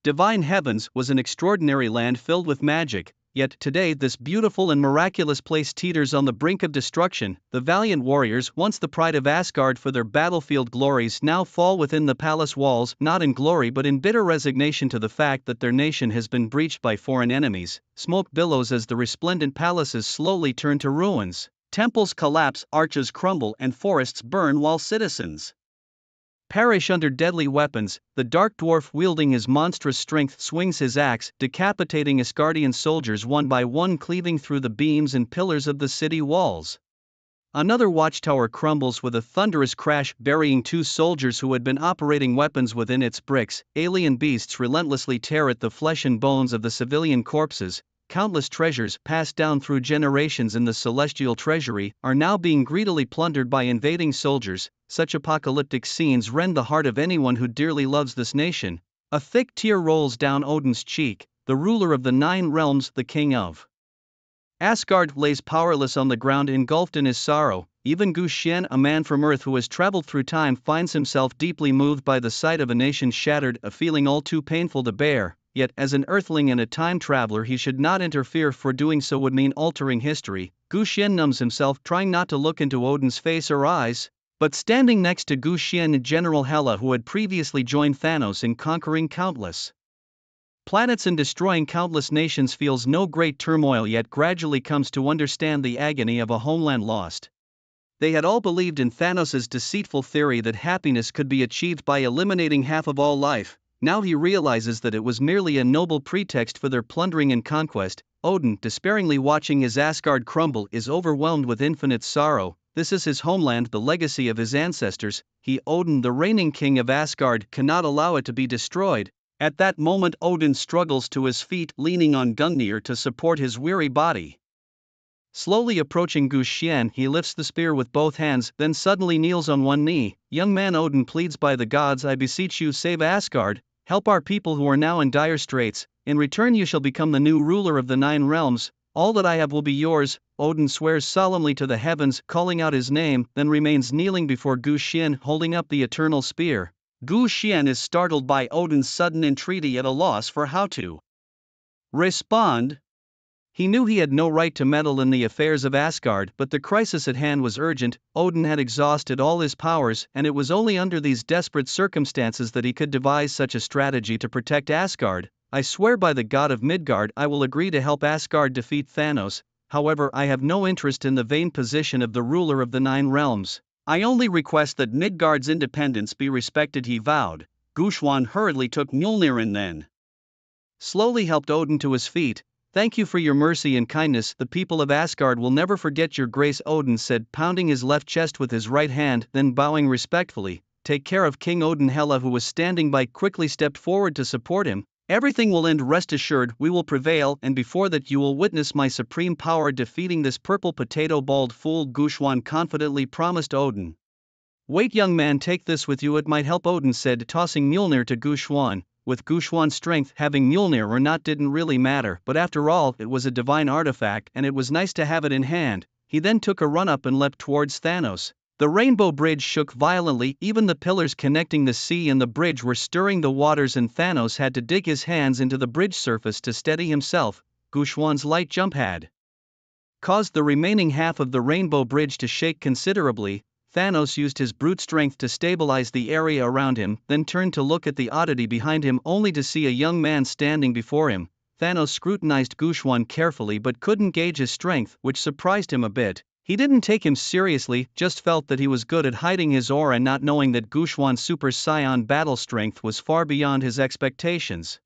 divine heavens, was an extraordinary land filled with magic. Yet today this beautiful and miraculous place teeters on the brink of destruction. The valiant warriors, once the pride of Asgard for their battlefield glories, now fall within the palace walls, not in glory but in bitter resignation to the fact that their nation has been breached by foreign enemies. Smoke billows as the resplendent palaces slowly turn to ruins. Temples collapse, arches crumble, and forests burn while citizens perish under deadly weapons. The dark dwarf, wielding his monstrous strength, swings his axe, decapitating Asgardian soldiers one by one, cleaving through the beams and pillars of the city walls. Another watchtower crumbles with a thunderous crash, burying 2 soldiers who had been operating weapons within its bricks. Alien beasts relentlessly tear at the flesh and bones of the civilian corpses. Countless treasures, passed down through generations in the celestial treasury, are now being greedily plundered by invading soldiers. Such apocalyptic scenes rend the heart of anyone who dearly loves this nation. A thick tear rolls down Odin's cheek. The ruler of the 9 realms, the king of Asgard, lays powerless on the ground, engulfed in his sorrow. Even Gu Xian, a man from Earth who has traveled through time, finds himself deeply moved by the sight of a nation shattered, a feeling all too painful to bear. Yet, as an earthling and a time traveler, he should not interfere, for doing so would mean altering history. Gu Xian numbs himself, trying not to look into Odin's face or eyes. But standing next to Gu Xian, General Hela, who had previously joined Thanos in conquering countless planets and destroying countless nations, feels no great turmoil, yet gradually comes to understand the agony of a homeland lost. They had all believed in Thanos' deceitful theory that happiness could be achieved by eliminating half of all life. Now he realizes that it was merely a noble pretext for their plundering and conquest. Odin, despairingly watching his Asgard crumble, is overwhelmed with infinite sorrow. This is his homeland, the legacy of his ancestors. He, Odin, the reigning king of Asgard, cannot allow it to be destroyed. At that moment Odin struggles to his feet, leaning on Gungnir to support his weary body. Slowly approaching Guxian, he lifts the spear with both hands, then suddenly kneels on one knee. Young man, Odin pleads, by the gods, I beseech you, save Asgard, help our people who are now in dire straits. In return you shall become the new ruler of the 9 realms. All that I have will be yours. Odin swears solemnly to the heavens, calling out his name, then remains kneeling before Guxian, holding up the eternal spear. Guxian is startled by Odin's sudden entreaty, at a loss for how to respond. He knew he had no right to meddle in the affairs of Asgard, but the crisis at hand was urgent. Odin had exhausted all his powers, and it was only under these desperate circumstances that he could devise such a strategy to protect Asgard. I swear by the god of Midgard I will agree to help Asgard defeat Thanos. However, I have no interest in the vain position of the ruler of the 9 realms. I only request that Midgard's independence be respected, he vowed. Gushwan hurriedly took Mjolnir and then slowly helped Odin to his feet. Thank you for your mercy and kindness. The people of Asgard will never forget your grace, Odin said, pounding his left chest with his right hand, then bowing respectfully. Take care of King Odin. Hela, who was standing by, quickly stepped forward to support him. Everything will end, rest assured, we will prevail, and before that you will witness my supreme power defeating this purple potato bald fool, Gushwan confidently promised Odin. Wait, young man, take this with you, it might help, Odin said, tossing Mjolnir to Gushwan. With Gushwan's strength, having Mjolnir or not didn't really matter, but after all, it was a divine artifact and it was nice to have it in hand. He then took a run up and leapt towards Thanos. The rainbow bridge shook violently, even the pillars connecting the sea and the bridge were stirring the waters, and Thanos had to dig his hands into the bridge surface to steady himself. Gushwan's light jump had caused the remaining half of the rainbow bridge to shake considerably. Thanos used his brute strength to stabilize the area around him, then turned to look at the oddity behind him, only to see a young man standing before him. Thanos scrutinized Gushwan carefully but couldn't gauge his strength, which surprised him a bit. He didn't take him seriously, just felt that he was good at hiding his aura, not knowing that Gushwan's Super Saiyan battle strength was far beyond his expectations.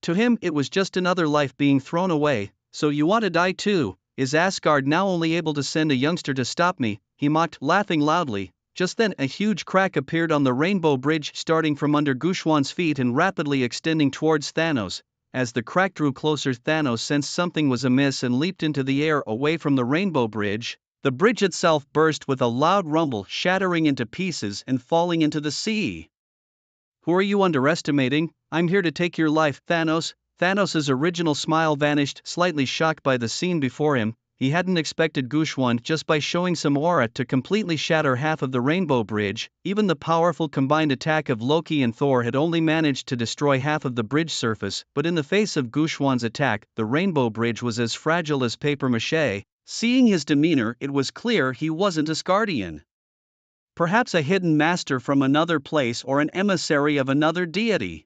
To him, it was just another life being thrown away. So you want to die too? Is Asgard now only able to send a youngster to stop me? He mocked, laughing loudly. Just then a huge crack appeared on the rainbow bridge, starting from under Gushwan's feet and rapidly extending towards Thanos. As the crack drew closer, Thanos sensed something was amiss and leaped into the air away from the rainbow bridge. The bridge itself burst with a loud rumble, shattering into pieces and falling into the sea. Who are you underestimating? I'm here to take your life, Thanos. Thanos' original smile vanished, slightly shocked by the scene before him. He hadn't expected Gushwan, just by showing some aura, to completely shatter half of the rainbow bridge. Even the powerful combined attack of Loki and Thor had only managed to destroy half of the bridge surface, but in the face of Gushwan's attack, the rainbow bridge was as fragile as papier-mâché. Seeing his demeanor, it was clear he wasn't Asgardian. Perhaps a hidden master from another place or an emissary of another deity.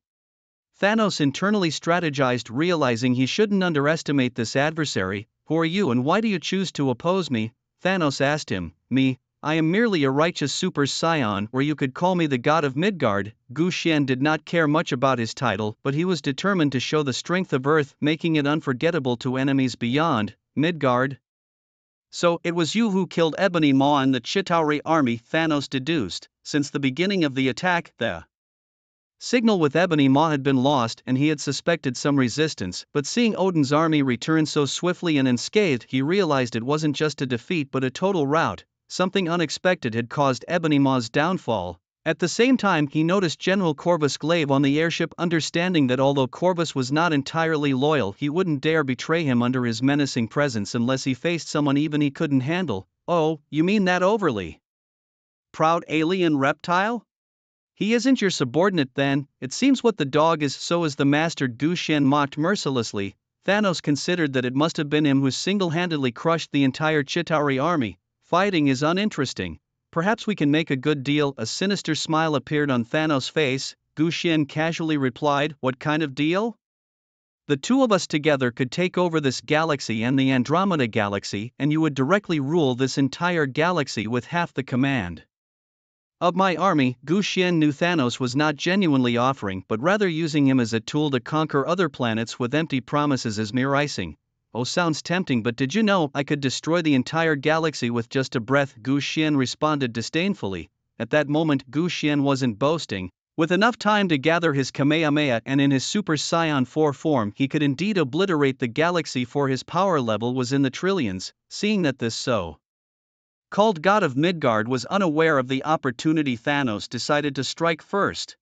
Thanos internally strategized, realizing he shouldn't underestimate this adversary. Who are you and why do you choose to oppose me? Thanos asked him. Me? I am merely a righteous Super Saiyan, or you could call me the god of Midgard. Guxian did not care much about his title, but he was determined to show the strength of Earth, making it unforgettable to enemies beyond Midgard. So, it was you who killed Ebony Maw and the Chitauri army, Thanos deduced. Since the beginning of the attack, the signal with Ebony Maw had been lost and he had suspected some resistance, but seeing Odin's army return so swiftly and unscathed, he realized it wasn't just a defeat but a total rout. Something unexpected had caused Ebony Maw's downfall. At the same time, he noticed General Corvus Glaive on the airship, understanding that although Corvus was not entirely loyal, he wouldn't dare betray him under his menacing presence unless he faced someone even he couldn't handle. Oh, you mean that overly proud alien reptile? He isn't your subordinate then. It seems what the dog is, so is the master. Guxian mocked mercilessly. Thanos considered that it must have been him who single-handedly crushed the entire Chitauri army. Fighting is uninteresting. Perhaps we can make a good deal. A sinister smile appeared on Thanos' face. Guxian casually replied, what kind of deal? The two of us together could take over this galaxy and the Andromeda Galaxy, and you would directly rule this entire galaxy with half the command of my army." Gu Xian knew Thanos was not genuinely offering but rather using him as a tool to conquer other planets with empty promises as mere icing. "Oh, sounds tempting, but did you know I could destroy the entire galaxy with just a breath?" Gu Xian responded disdainfully. At that moment Gu Xian wasn't boasting. With enough time to gather his Kamehameha and in his Super Saiyan 4 form he could indeed obliterate the galaxy, for his power level was in the trillions. Seeing that this so-called god of Midgard was unaware of the opportunity, Thanos decided to strike first.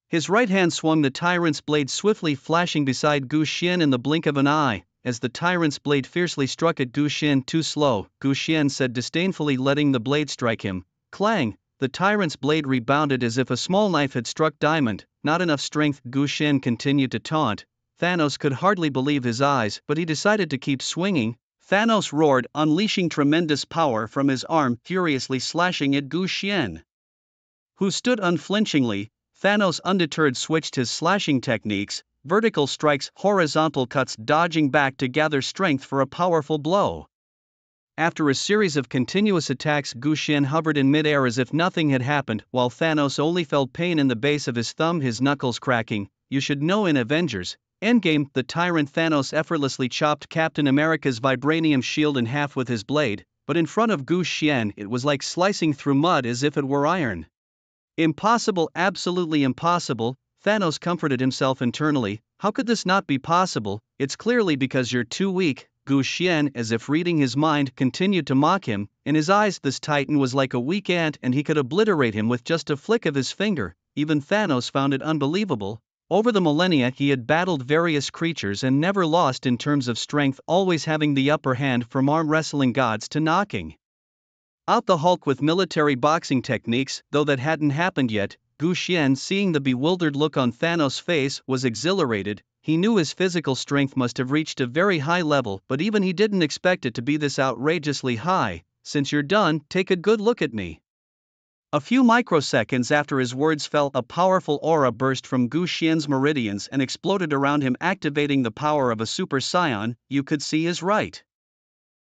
His right hand swung the tyrant's blade, swiftly flashing beside Gu Xian in the blink of an eye. As the tyrant's blade fiercely struck at Gu Xian, "Too slow," Gu Xian said disdainfully, letting the blade strike him. Clang! The tyrant's blade rebounded as if a small knife had struck diamond. "Not enough strength," Gu Xian continued to taunt. Thanos could hardly believe his eyes, but he decided to keep swinging. Thanos roared, unleashing tremendous power from his arm, furiously slashing at Gu Xian, who stood unflinchingly. Thanos, undeterred, switched his slashing techniques: vertical strikes, horizontal cuts, dodging back to gather strength for a powerful blow. After a series of continuous attacks, Gu Xian hovered in midair as if nothing had happened, while Thanos only felt pain in the base of his thumb, his knuckles cracking. You should know, in Avengers Endgame, the tyrant Thanos effortlessly chopped Captain America's vibranium shield in half with his blade, but in front of Gu Xian it was like slicing through mud as if it were iron. "Impossible, absolutely impossible," Thanos comforted himself internally. "How could this not be possible? It's clearly because you're too weak." Gu Xian, as if reading his mind, continued to mock him. In his eyes this titan was like a weak ant and he could obliterate him with just a flick of his finger. Even Thanos found it unbelievable. Over the millennia he had battled various creatures and never lost in terms of strength, always having the upper hand, from arm wrestling gods to knocking out the Hulk with military boxing techniques. Though that hadn't happened yet, Gu Xian, seeing the bewildered look on Thanos' face, was exhilarated. He knew his physical strength must have reached a very high level, but even he didn't expect it to be this outrageously high. "Since you're done, take a good look at me." A few microseconds after his words fell, a powerful aura burst from Gu Xian's meridians and exploded around him, activating the power of a Super Saiyan. You could see his right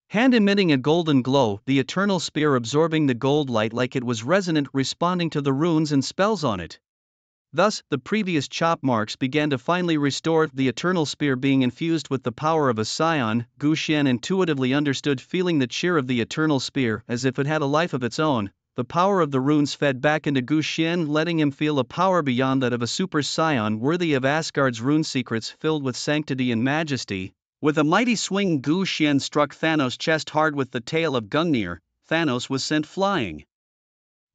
hand emitting a golden glow, the eternal spear absorbing the gold light like it was resonant, responding to the runes and spells on it. Thus, the previous chop marks began to finally restore, the eternal spear being infused with the power of a scion. Gu Xian intuitively understood, feeling the cheer of the eternal spear as if it had a life of its own. The power of the runes fed back into Gu Xian, letting him feel a power beyond that of a super scion, worthy of Asgard's rune secrets, filled with sanctity and majesty. With a mighty swing, Gu Xian struck Thanos' chest hard with the tail of Gungnir. Thanos was sent flying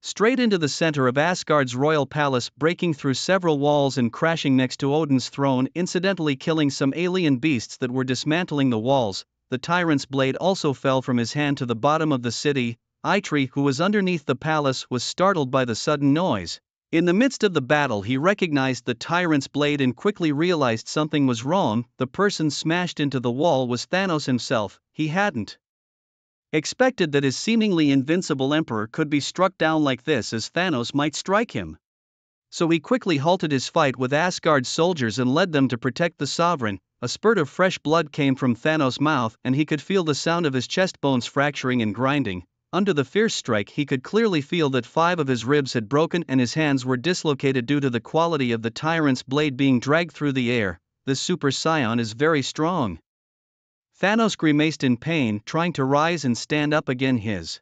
straight into the center of Asgard's royal palace, breaking through several walls and crashing next to Odin's throne, incidentally killing some alien beasts that were dismantling the walls. The tyrant's blade also fell from his hand to the bottom of the city. Eitri, who was underneath the palace, was startled by the sudden noise. In the midst of the battle he recognized the tyrant's blade and quickly realized something was wrong. The person smashed into the wall was Thanos himself. He hadn't expected that his seemingly invincible emperor could be struck down like this, as Thanos might strike him. So he quickly halted his fight with Asgard's soldiers and led them to protect the sovereign. A spurt of fresh blood came from Thanos' mouth and he could feel the sound of his chest bones fracturing and grinding. Under the fierce strike he could clearly feel that 5 of his ribs had broken and his hands were dislocated due to the quality of the tyrant's blade being dragged through the air. This super scion is very strong. Thanos grimaced in pain, trying to rise and stand up again, his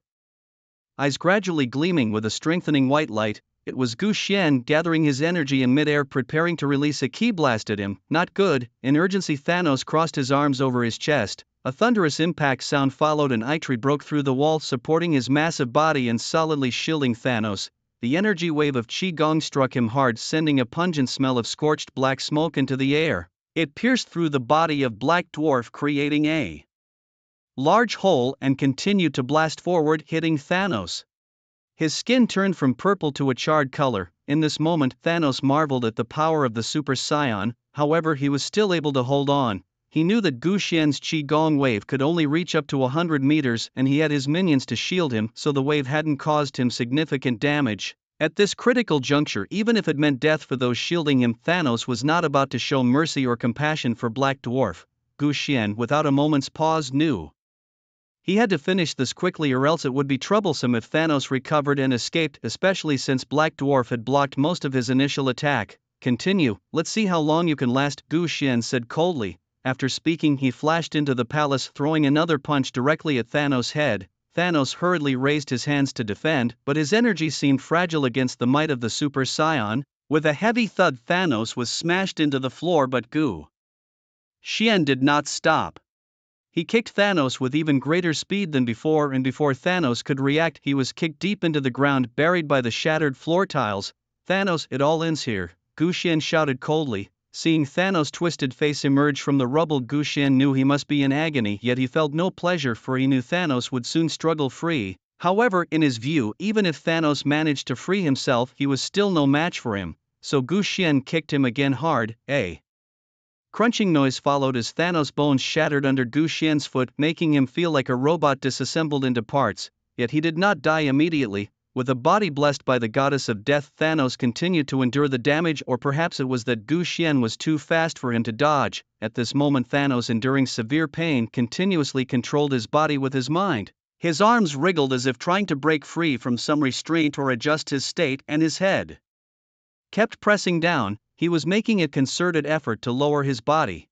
eyes gradually gleaming with a strengthening white light. It was Gu Xian gathering his energy in midair, preparing to release a ki blast at him. Not good. In urgency Thanos crossed his arms over his chest. A thunderous impact sound followed and Eitri broke through the wall, supporting his massive body and solidly shielding Thanos. The energy wave of Qi Gong struck him hard, sending a pungent smell of scorched black smoke into the air. It pierced through the body of Black Dwarf, creating a large hole, and continued to blast forward, hitting Thanos. His skin turned from purple to a charred color. In this moment Thanos marveled at the power of the Super Saiyan, however he was still able to hold on. He knew that Gu Xian's Qi Gong wave could only reach up to 100 meters and he had his minions to shield him, so the wave hadn't caused him significant damage. At this critical juncture, even if it meant death for those shielding him, Thanos was not about to show mercy or compassion for Black Dwarf. Gu Xian, without a moment's pause, knew he had to finish this quickly, or else it would be troublesome if Thanos recovered and escaped, especially since Black Dwarf had blocked most of his initial attack. Continue, let's see how long you can last, Gu Xian said coldly. After speaking, he flashed into the palace, throwing another punch directly at Thanos' head. Thanos hurriedly raised his hands to defend, but his energy seemed fragile against the might of the Super Saiyan. With a heavy thud, Thanos was smashed into the floor, but Gu Xian did not stop. He kicked Thanos with even greater speed than before, and before Thanos could react, he was kicked deep into the ground, buried by the shattered floor tiles. Thanos, it all ends here, Gu Xian shouted coldly. Seeing Thanos' twisted face emerge from the rubble, Gu Xian knew he must be in agony, yet he felt no pleasure, for he knew Thanos would soon struggle free. However, in his view, even if Thanos managed to free himself, he was still no match for him, so Gu Xian kicked him again hard. A crunching noise followed as Thanos' bones shattered under Gu Xian's foot, making him feel like a robot disassembled into parts. Yet he did not die immediately. With a body blessed by the goddess of death, Thanos continued to endure the damage, or perhaps it was that Gu Xian was too fast for him to dodge. At this moment, Thanos, enduring severe pain, continuously controlled his body with his mind. His arms wriggled as if trying to break free from some restraint or adjust his state, and his head kept pressing down. He was making a concerted effort to lower his body.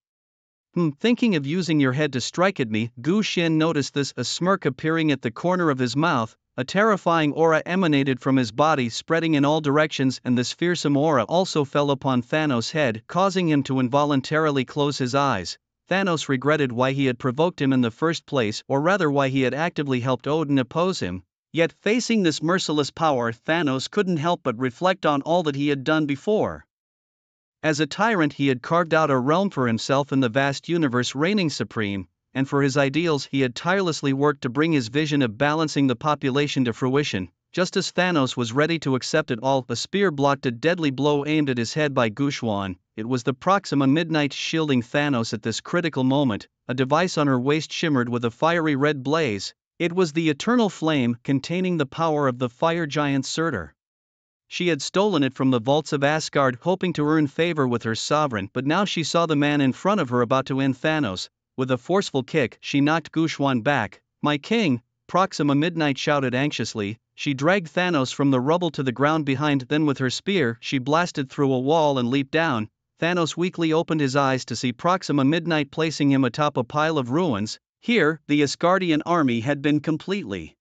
Thinking of using your head to strike at me, Gu Xian noticed this, a smirk appearing at the corner of his mouth. A terrifying aura emanated from his body, spreading in all directions, and this fearsome aura also fell upon Thanos' head, causing him to involuntarily close his eyes. Thanos regretted why he had provoked him in the first place, or rather why he had actively helped Odin oppose him. Yet facing this merciless power, Thanos couldn't help but reflect on all that he had done before. As a tyrant, he had carved out a realm for himself in the vast universe, reigning supreme, and for his ideals he had tirelessly worked to bring his vision of balancing the population to fruition. Just as Thanos was ready to accept it all, a spear blocked a deadly blow aimed at his head by Gu Xian. It was the Proxima Midnight shielding Thanos at this critical moment. A device on her waist shimmered with a fiery red blaze. It was the Eternal Flame, containing the power of the fire giant Surtur. She had stolen it from the vaults of Asgard, hoping to earn favor with her sovereign, but now she saw the man in front of her about to end Thanos. With a forceful kick, she knocked Gu Xian back. "My king!" Proxima Midnight shouted anxiously. She dragged Thanos from the rubble to the ground behind, then with her spear, she blasted through a wall and leaped down. Thanos weakly opened his eyes to see Proxima Midnight placing him atop a pile of ruins. Here, the Asgardian army had been completely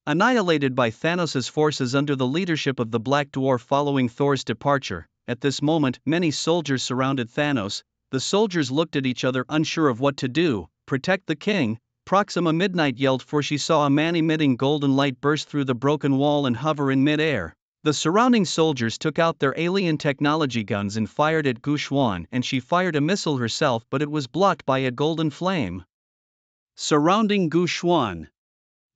annihilated by Thanos' forces under the leadership of the Black Dwarf following Thor's departure. At this moment, many soldiers surrounded Thanos. The soldiers looked at each other, unsure of what to do. "Protect the king," Proxima Midnight yelled, for she saw a man emitting golden light burst through the broken wall and hover in mid-air. The surrounding soldiers took out their alien technology guns and fired at Gu Xian, and she fired a missile herself, but it was blocked by a golden flame surrounding Gu Xian.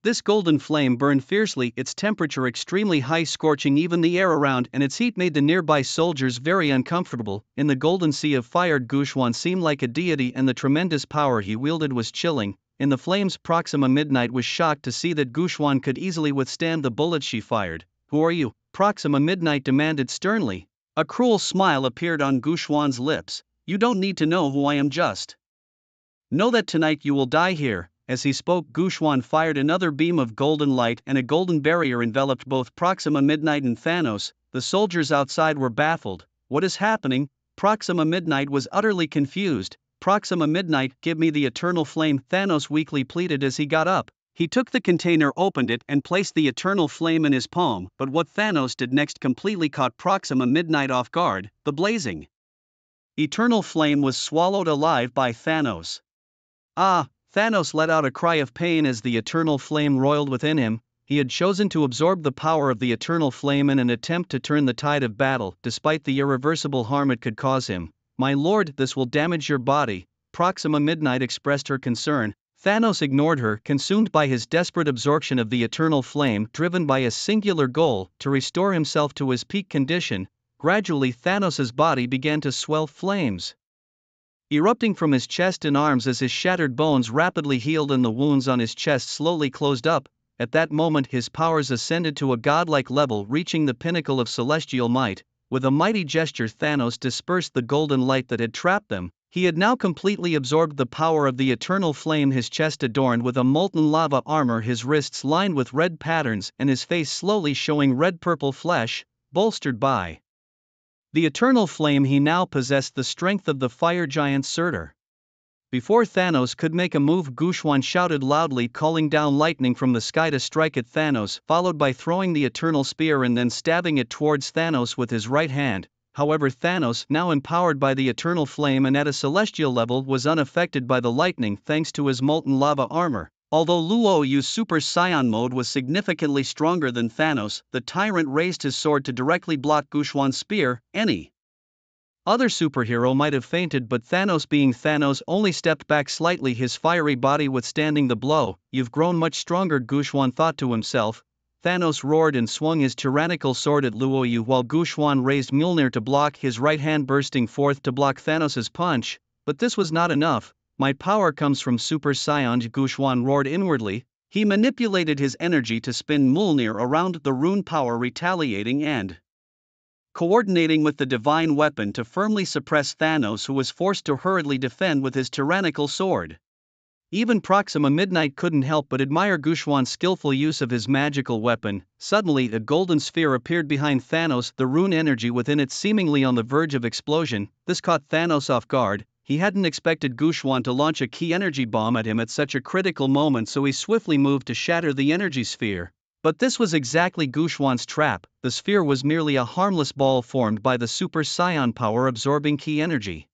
This golden flame burned fiercely, its temperature extremely high, scorching even the air around, and its heat made the nearby soldiers very uncomfortable. In the golden sea of fire, Gu Xian seemed like a deity, and the tremendous power he wielded was chilling. In the flames, Proxima Midnight was shocked to see that Gu Xian could easily withstand the bullets she fired. "Who are you?" Proxima Midnight demanded sternly. A cruel smile appeared on Gu Xian's lips. "You don't need to know who I am, just know that tonight you will die here." As he spoke, Gu Xian fired another beam of golden light, and a golden barrier enveloped both Proxima Midnight and Thanos. The soldiers outside were baffled. "What is happening?" Proxima Midnight was utterly confused. "Proxima Midnight, give me the Eternal Flame," Thanos weakly pleaded as he got up. He took the container, opened it, and placed the Eternal Flame in his palm, but what Thanos did next completely caught Proxima Midnight off guard. The blazing Eternal Flame was swallowed alive by Thanos. "Ah!" Thanos let out a cry of pain as the Eternal Flame roiled within him. He had chosen to absorb the power of the Eternal Flame in an attempt to turn the tide of battle, despite the irreversible harm it could cause him. "My lord, this will damage your body," Proxima Midnight expressed her concern. Thanos ignored her, consumed by his desperate absorption of the Eternal Flame, driven by a singular goal, to restore himself to his peak condition. Gradually, Thanos' body began to swell, flames erupting from his chest and arms as his shattered bones rapidly healed and the wounds on his chest slowly closed up. At that moment his powers ascended to a godlike level, reaching the pinnacle of celestial might. With a mighty gesture Thanos dispersed the golden light that had trapped them. He had now completely absorbed the power of the eternal flame, his chest adorned with a molten lava armor, his wrists lined with red patterns, and his face slowly showing red-purple flesh, bolstered by the eternal flame. He now possessed the strength of the fire giant Surtur. Before Thanos could make a move, Gushwan shouted loudly, calling down lightning from the sky to strike at Thanos, followed by throwing the eternal spear and then stabbing it towards Thanos with his right hand. However, Thanos, now empowered by the eternal flame and at a celestial level, was unaffected by the lightning thanks to his molten lava armor. Although Luoyu's Super Saiyan mode was significantly stronger than Thanos, the tyrant raised his sword to directly block Gushwan's spear. Any other superhero might have fainted, but Thanos, being Thanos, only stepped back slightly, his fiery body withstanding the blow. "You've grown much stronger," Gushwan thought to himself. Thanos roared and swung his tyrannical sword at Luoyu while Gushwan raised Mjolnir to block, his right hand bursting forth to block Thanos' punch. But this was not enough. "My power comes from Super Saiyan," Gushwan roared inwardly. He manipulated his energy to spin Mjolnir around the rune power, retaliating and coordinating with the divine weapon to firmly suppress Thanos, who was forced to hurriedly defend with his tyrannical sword. Even Proxima Midnight couldn't help but admire Gushwan's skillful use of his magical weapon. Suddenly a golden sphere appeared behind Thanos, the rune energy within it seemingly on the verge of explosion. This caught Thanos off guard. He hadn't expected Gushwan to launch a key energy bomb at him at such a critical moment, so he swiftly moved to shatter the energy sphere. But this was exactly Gushwan's trap. The sphere was merely a harmless ball formed by the Super Saiyan power absorbing key energy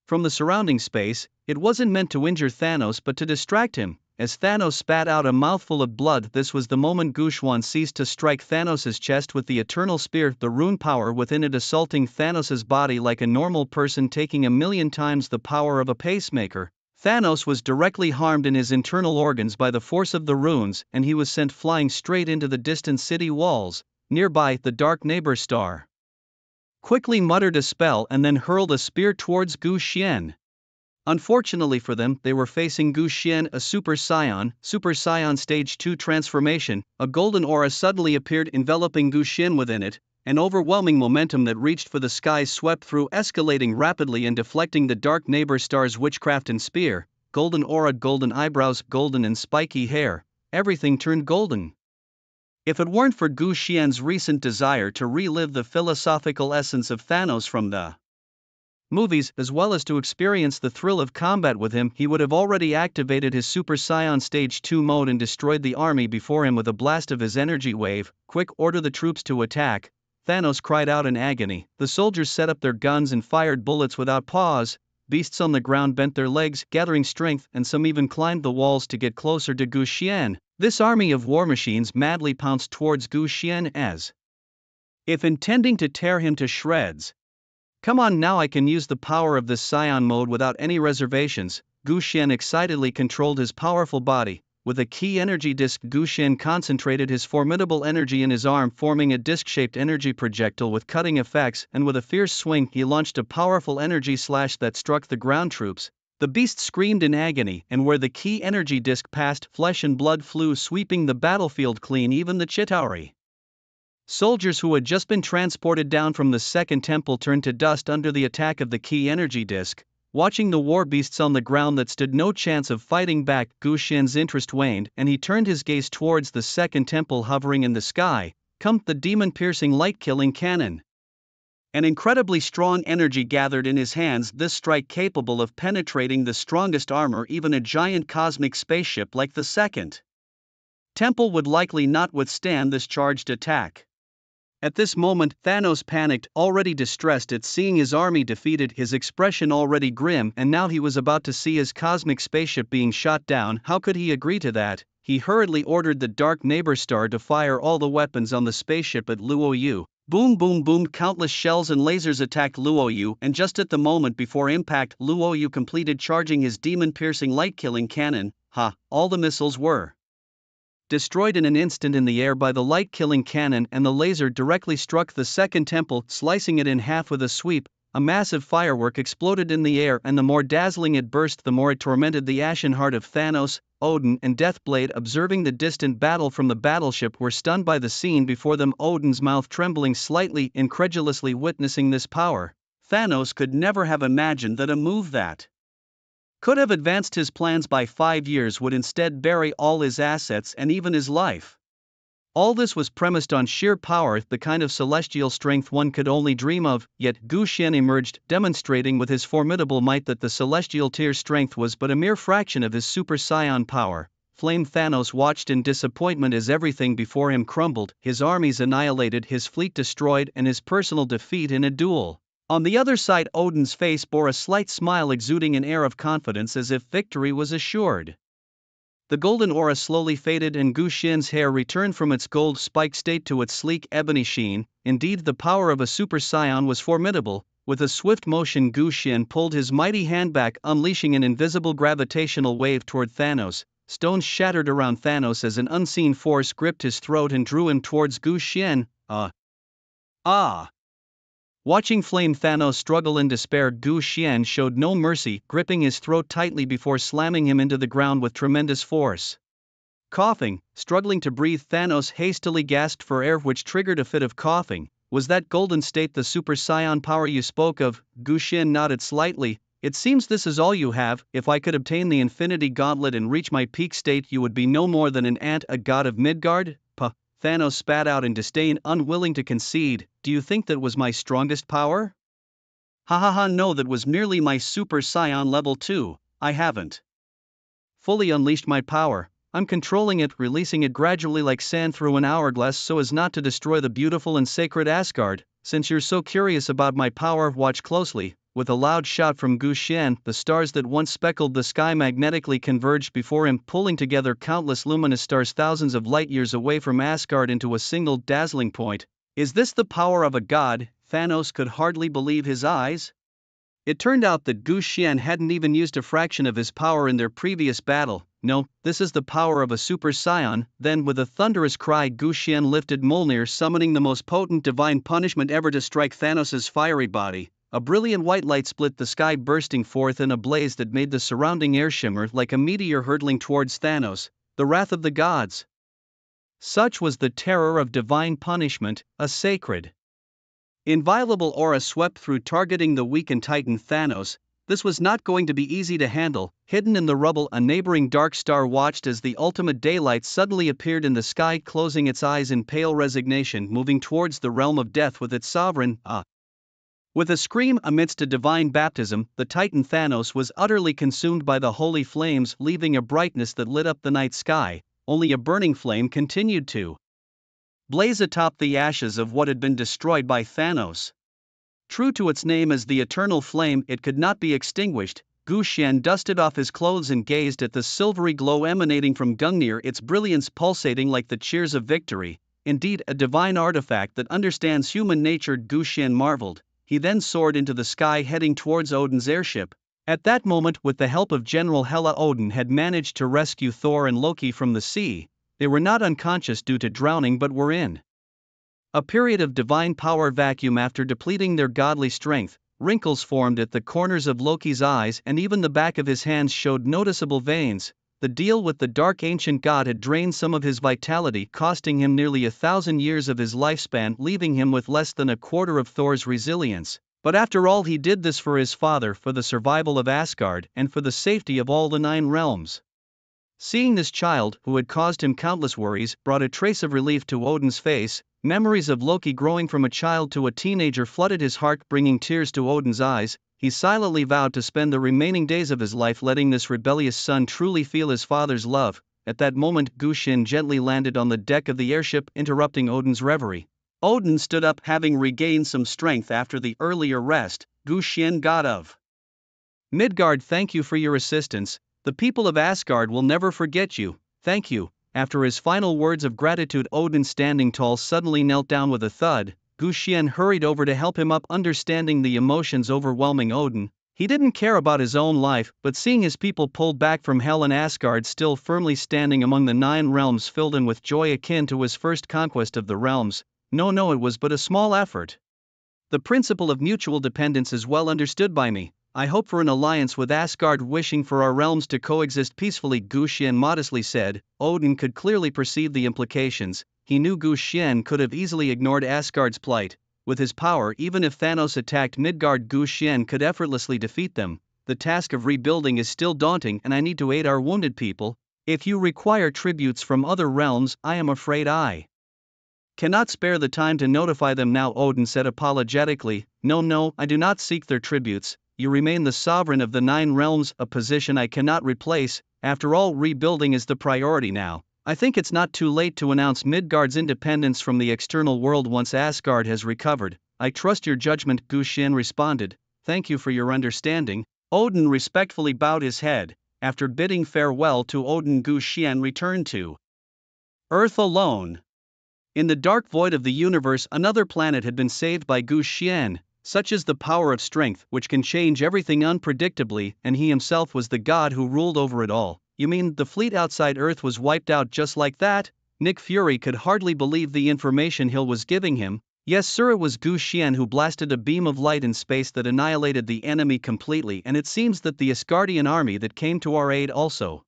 from the surrounding space. It wasn't meant to injure Thanos but to distract him. As Thanos spat out a mouthful of blood, this was the moment Gushwan ceased to strike Thanos' chest with the eternal spear, the rune power within it assaulting Thanos' body like a normal person, taking 1,000,000 times the power of a pacemaker. Thanos was directly harmed in his internal organs by the force of the runes, and he was sent flying straight into the distant city walls. Nearby, the dark neighbor star quickly muttered a spell and then hurled a spear towards Gu Xian. Unfortunately for them, they were facing Gu Xian, a Super Saiyan Stage 2 transformation. A golden aura suddenly appeared, enveloping Gu Xian within it. An overwhelming momentum that reached for the skies swept through, escalating rapidly and deflecting the dark neighbor star's witchcraft and spear. Golden aura, golden eyebrows, golden and spiky hair. Everything turned golden. If it weren't for Gu Xian's recent desire to relive the philosophical essence of Thanos from the movies, as well as to experience the thrill of combat with him, he would have already activated his Super Saiyan Stage 2 mode and destroyed the army before him with a blast of his energy wave. "Quick, order the troops to attack," Thanos cried out in agony. The soldiers set up their guns and fired bullets without pause. Beasts on the ground bent their legs, gathering strength, and some even climbed the walls to get closer to Gu Xian. This army of war machines madly pounced towards Gu Xian as if intending to tear him to shreds. "Come on, now I can use the power of this Saiyan mode without any reservations." Gu Xian excitedly controlled his powerful body. With a key energy disc, Gu Xian concentrated his formidable energy in his arm, forming a disc-shaped energy projectile with cutting effects, and with a fierce swing he launched a powerful energy slash that struck the ground troops. The beast screamed in agony, and where the key energy disc passed, flesh and blood flew, sweeping the battlefield clean. Even the Chitauri soldiers who had just been transported down from the second temple turned to dust under the attack of the key energy disc. Watching the war beasts on the ground that stood no chance of fighting back, Gu Xian's interest waned, and he turned his gaze towards the second temple hovering in the sky. "Come, the demon-piercing light-killing cannon." An incredibly strong energy gathered in his hands, this strike capable of penetrating the strongest armor. Even a giant cosmic spaceship like the second temple would likely not withstand this charged attack. At this moment, Thanos panicked, already distressed at seeing his army defeated, his expression already grim, and now he was about to see his cosmic spaceship being shot down. How could he agree to that? He hurriedly ordered the dark neighbor star to fire all the weapons on the spaceship at Luoyu. Boom boom boom, countless shells and lasers attacked Luoyu, and just at the moment before impact, Luoyu completed charging his demon-piercing light-killing cannon. All the missiles were destroyed in an instant in the air by the light-killing cannon, and the laser directly struck the second temple, slicing it in half with a sweep. A massive firework exploded in the air, and the more dazzling it burst, the more it tormented the ashen heart of Thanos. Odin and Deathblade, observing the distant battle from the battleship, were stunned by the scene before them, Odin's mouth trembling slightly, incredulously witnessing this power. Thanos could never have imagined that a move that could have advanced his plans by 5 years would instead bury all his assets and even his life. All this was premised on sheer power, the kind of celestial strength one could only dream of, yet Gu Xian emerged, demonstrating with his formidable might that the celestial tier's strength was but a mere fraction of his super scion power. Flame Thanos watched in disappointment as everything before him crumbled, his armies annihilated, his fleet destroyed, and his personal defeat in a duel. On the other side, Odin's face bore a slight smile, exuding an air of confidence as if victory was assured. The golden aura slowly faded and Gu Xian's hair returned from its gold-spiked state to its sleek ebony sheen. Indeed, the power of a super scion was formidable. With a swift motion, Gu Xian pulled his mighty hand back, unleashing an invisible gravitational wave toward Thanos. Stones shattered around Thanos as an unseen force gripped his throat and drew him towards Gu Xian. Watching Flame Thanos struggle in despair, Gu Xian showed no mercy, gripping his throat tightly before slamming him into the ground with tremendous force. Coughing, struggling to breathe, Thanos hastily gasped for air, which triggered a fit of coughing. Was that golden state the super scion power you spoke of? Gu Xian nodded slightly. It seems this is all you have. If I could obtain the Infinity Gauntlet and reach my peak state, you would be no more than an ant, a god of Midgard? Puh. Thanos spat out in disdain, unwilling to concede. Do you think that was my strongest power? No, that was merely my super scion level 2. I haven't fully unleashed my power. I'm controlling it, releasing it gradually like sand through an hourglass so as not to destroy the beautiful and sacred Asgard. Since you're so curious about my power, watch closely. With a loud shout from Gu Xian, the stars that once speckled the sky magnetically converged before him, pulling together countless luminous stars thousands of light years away from Asgard into a single dazzling point. Is this the power of a god? Thanos could hardly believe his eyes. It turned out that Gu Xian hadn't even used a fraction of his power in their previous battle. No, this is the power of a super scion. Then, with a thunderous cry, Gu Xian lifted Mjolnir, summoning the most potent divine punishment ever to strike Thanos' fiery body. A brilliant white light split the sky, bursting forth in a blaze that made the surrounding air shimmer like a meteor hurtling towards Thanos. The wrath of the gods. Such was the terror of divine punishment, a sacred, inviolable aura swept through, targeting the weak and titan Thanos. This was not going to be easy to handle. Hidden in the rubble, a neighboring dark star watched as the ultimate daylight suddenly appeared in the sky, closing its eyes in pale resignation, moving towards the realm of death with its sovereign. With a scream amidst a divine baptism, the titan Thanos was utterly consumed by the holy flames, leaving a brightness that lit up the night sky. Only a burning flame continued to blaze atop the ashes of what had been destroyed by Thanos. True to its name as the eternal flame, it could not be extinguished. Gu Xian dusted off his clothes and gazed at the silvery glow emanating from Gungnir, its brilliance pulsating like the cheers of victory. Indeed, a divine artifact that understands human nature, Gu Xian marveled. He then soared into the sky, heading towards Odin's airship. At that moment, with the help of General Hela, Odin had managed to rescue Thor and Loki from the sea. They were not unconscious due to drowning but were in a period of divine power vacuum after depleting their godly strength. Wrinkles formed at the corners of Loki's eyes and even the back of his hands showed noticeable veins. The deal with the dark ancient god had drained some of his vitality, costing him nearly 1,000 years of his lifespan, leaving him with less than a quarter of Thor's resilience. But after all, he did this for his father, for the survival of Asgard, and for the safety of all the 9 realms. Seeing this child, who had caused him countless worries, brought a trace of relief to Odin's face. Memories of Loki growing from a child to a teenager flooded his heart, bringing tears to Odin's eyes. He silently vowed to spend the remaining days of his life letting this rebellious son truly feel his father's love. At that moment, Gu Xian gently landed on the deck of the airship, interrupting Odin's reverie. Odin stood up, having regained some strength after the earlier rest. Gu Xian, god of Midgard, thank you for your assistance. The people of Asgard will never forget you. Thank you. After his final words of gratitude, Odin, standing tall, suddenly knelt down with a thud. Gu Xian hurried over to help him up, understanding the emotions overwhelming Odin. He didn't care about his own life, but seeing his people pulled back from hell and Asgard still firmly standing among the 9 realms filled him with joy akin to his first conquest of the realms. No, it was but a small effort. The principle of mutual dependence is well understood by me. I hope for an alliance with Asgard, wishing for our realms to coexist peacefully, Gu Xian modestly said. Odin could clearly perceive the implications. He knew Gu Xian could have easily ignored Asgard's plight. With his power, even if Thanos attacked Midgard, Gu Xian could effortlessly defeat them. The task of rebuilding is still daunting, and I need to aid our wounded people. If you require tributes from other realms, I am afraid I cannot spare the time to notify them now, Odin said apologetically. No, I do not seek their tributes. You remain the sovereign of the 9 realms, a position I cannot replace. After all, rebuilding is the priority now. I think it's not too late to announce Midgard's independence from the external world once Asgard has recovered. I trust your judgment, Gu Xian responded. Thank you for your understanding. Odin respectfully bowed his head. After bidding farewell to Odin, Gu Xian returned to Earth alone. In the dark void of the universe, another planet had been saved by Gu Xian. Such is the power of strength, which can change everything unpredictably, and he himself was the god who ruled over it all. You mean the fleet outside Earth was wiped out just like that? Nick Fury could hardly believe the information Hill was giving him. Yes sir, it was Gu Xian who blasted a beam of light in space that annihilated the enemy completely, and it seems that the Asgardian army that came to our aid also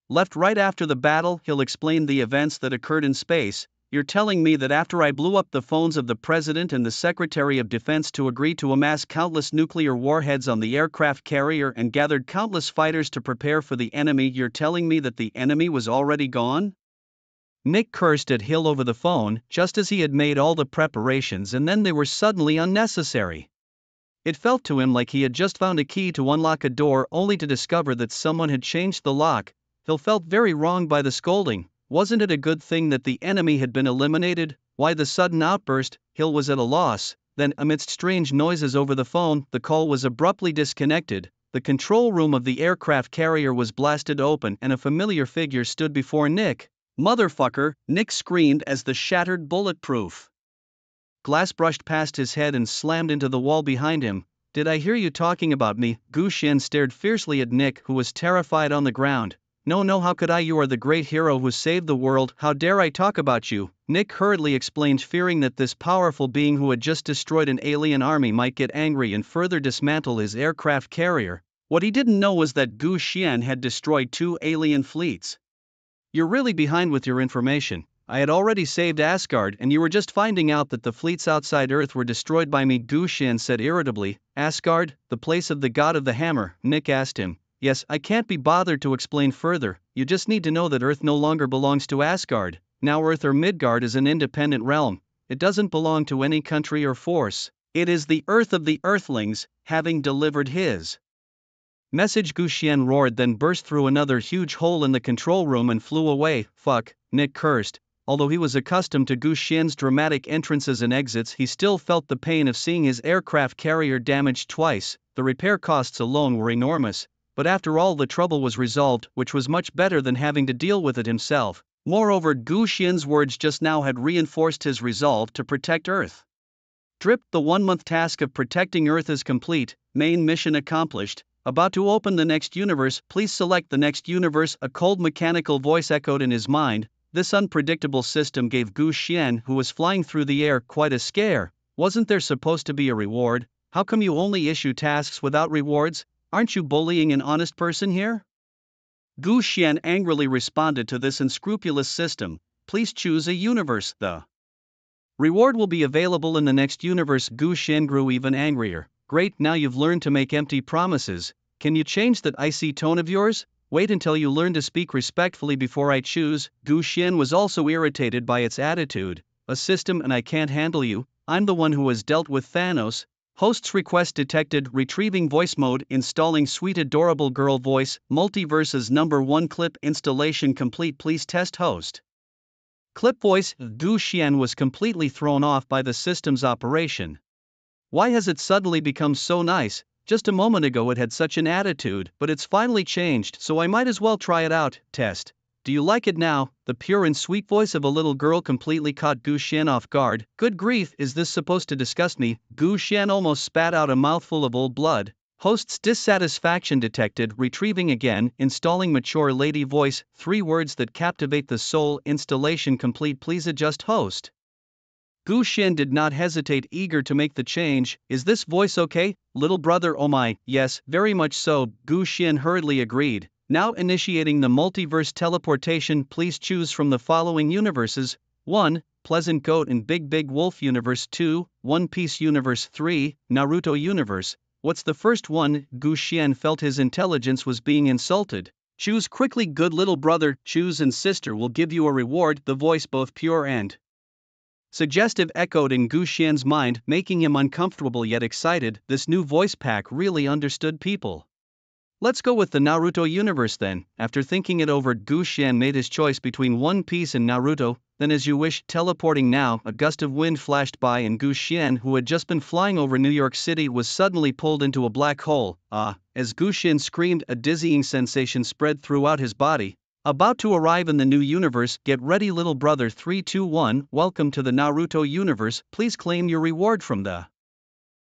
left right after the battle. Hill explained the events that occurred in space. You're telling me that after I blew up the phones of the President and the Secretary of Defense to agree to amass countless nuclear warheads on the aircraft carrier and gathered countless fighters to prepare for the enemy, you're telling me that the enemy was already gone? Nick cursed at Hill over the phone, just as he had made all the preparations and then they were suddenly unnecessary. It felt to him like he had just found a key to unlock a door only to discover that someone had changed the lock. Hill felt very wronged by the scolding. Wasn't it a good thing that the enemy had been eliminated? Why the sudden outburst? Hill was at a loss. Then, amidst strange noises over the phone, the call was abruptly disconnected. The control room of the aircraft carrier was blasted open and a familiar figure stood before Nick. Motherfucker, Nick screamed as the shattered bulletproof glass brushed past his head and slammed into the wall behind him. Did I hear you talking about me? Gu Xian stared fiercely at Nick, who was terrified on the ground. No, how could I? You are the great hero who saved the world. How dare I talk about you? Nick hurriedly explained, fearing that this powerful being who had just destroyed an alien army might get angry and further dismantle his aircraft carrier. What he didn't know was that Gu Xian had destroyed 2 alien fleets. You're really behind with your information. I had already saved Asgard and you were just finding out that the fleets outside Earth were destroyed by me, Gu Xian said irritably. Asgard, the place of the god of the hammer? Nick asked him. Yes, I can't be bothered to explain further. You just need to know that Earth no longer belongs to Asgard. Now Earth or Midgard is an independent realm. It doesn't belong to any country or force. It is the Earth of the Earthlings, having delivered his message. Gu Xian roared, then burst through another huge hole in the control room and flew away. Fuck, Nick cursed. Although he was accustomed to Gu Xian's dramatic entrances and exits, he still felt the pain of seeing his aircraft carrier damaged twice. The repair costs alone were enormous. But after all, the trouble was resolved, which was much better than having to deal with it himself. Moreover, Gu Xian's words just now had reinforced his resolve to protect Earth. Drip, the 1-month task of protecting Earth is complete, main mission accomplished. About to open the next universe, please select the next universe. A cold mechanical voice echoed in his mind. This unpredictable system gave Gu Xian, who was flying through the air, quite a scare. Wasn't there supposed to be a reward? How come you only issue tasks without rewards? Aren't you bullying an honest person here? Gu Xian angrily responded to this unscrupulous system. Please choose a universe. The reward will be available in the next universe. Gu Xian grew even angrier. Great, now you've learned to make empty promises. Can you change that icy tone of yours? Wait until you learn to speak respectfully before I choose. Gu Xian was also irritated by its attitude. A system and I can't handle you. I'm the one who has dealt with Thanos. Host's request detected. Retrieving voice mode. Installing sweet adorable girl voice. Multiverses #1 clip installation complete. Please test host. Clip voice. Gu Xian was completely thrown off by the system's operation. Why has it suddenly become so nice? Just a moment ago it had such an attitude, but it's finally changed, so I might as well try it out. Test. Do you like it now? The pure and sweet voice of a little girl completely caught Gu Xian off guard. Good grief, is this supposed to disgust me? Gu Xian almost spat out a mouthful of old blood. Host's dissatisfaction detected. Retrieving again. Installing mature lady voice. 3 words that captivate the soul. Installation complete. Please adjust host. Gu Xian did not hesitate, eager to make the change. Is this voice okay, little brother? Oh my, yes, very much so, Gu Xian hurriedly agreed. Now initiating the multiverse teleportation, please choose from the following universes. 1. Pleasant Goat and Big Wolf Universe. 2. One Piece Universe. 3. Naruto Universe. What's the first one? Gu Xian felt his intelligence was being insulted. Choose quickly, good little brother, choose and sister will give you a reward. The voice, both pure and suggestive, echoed in Gu Xian's mind, making him uncomfortable yet excited. This new voice pack really understood people. Let's go with the Naruto universe then. After thinking it over, Gu Xian made his choice between One Piece and Naruto. Then, as you wish, teleporting now, a gust of wind flashed by and Gu Xian, who had just been flying over New York City, was suddenly pulled into a black hole. As Gu Xian screamed, a dizzying sensation spread throughout his body. About to arrive in the new universe, get ready little brother. 3, 2, 1, welcome to the Naruto universe, please claim your reward from the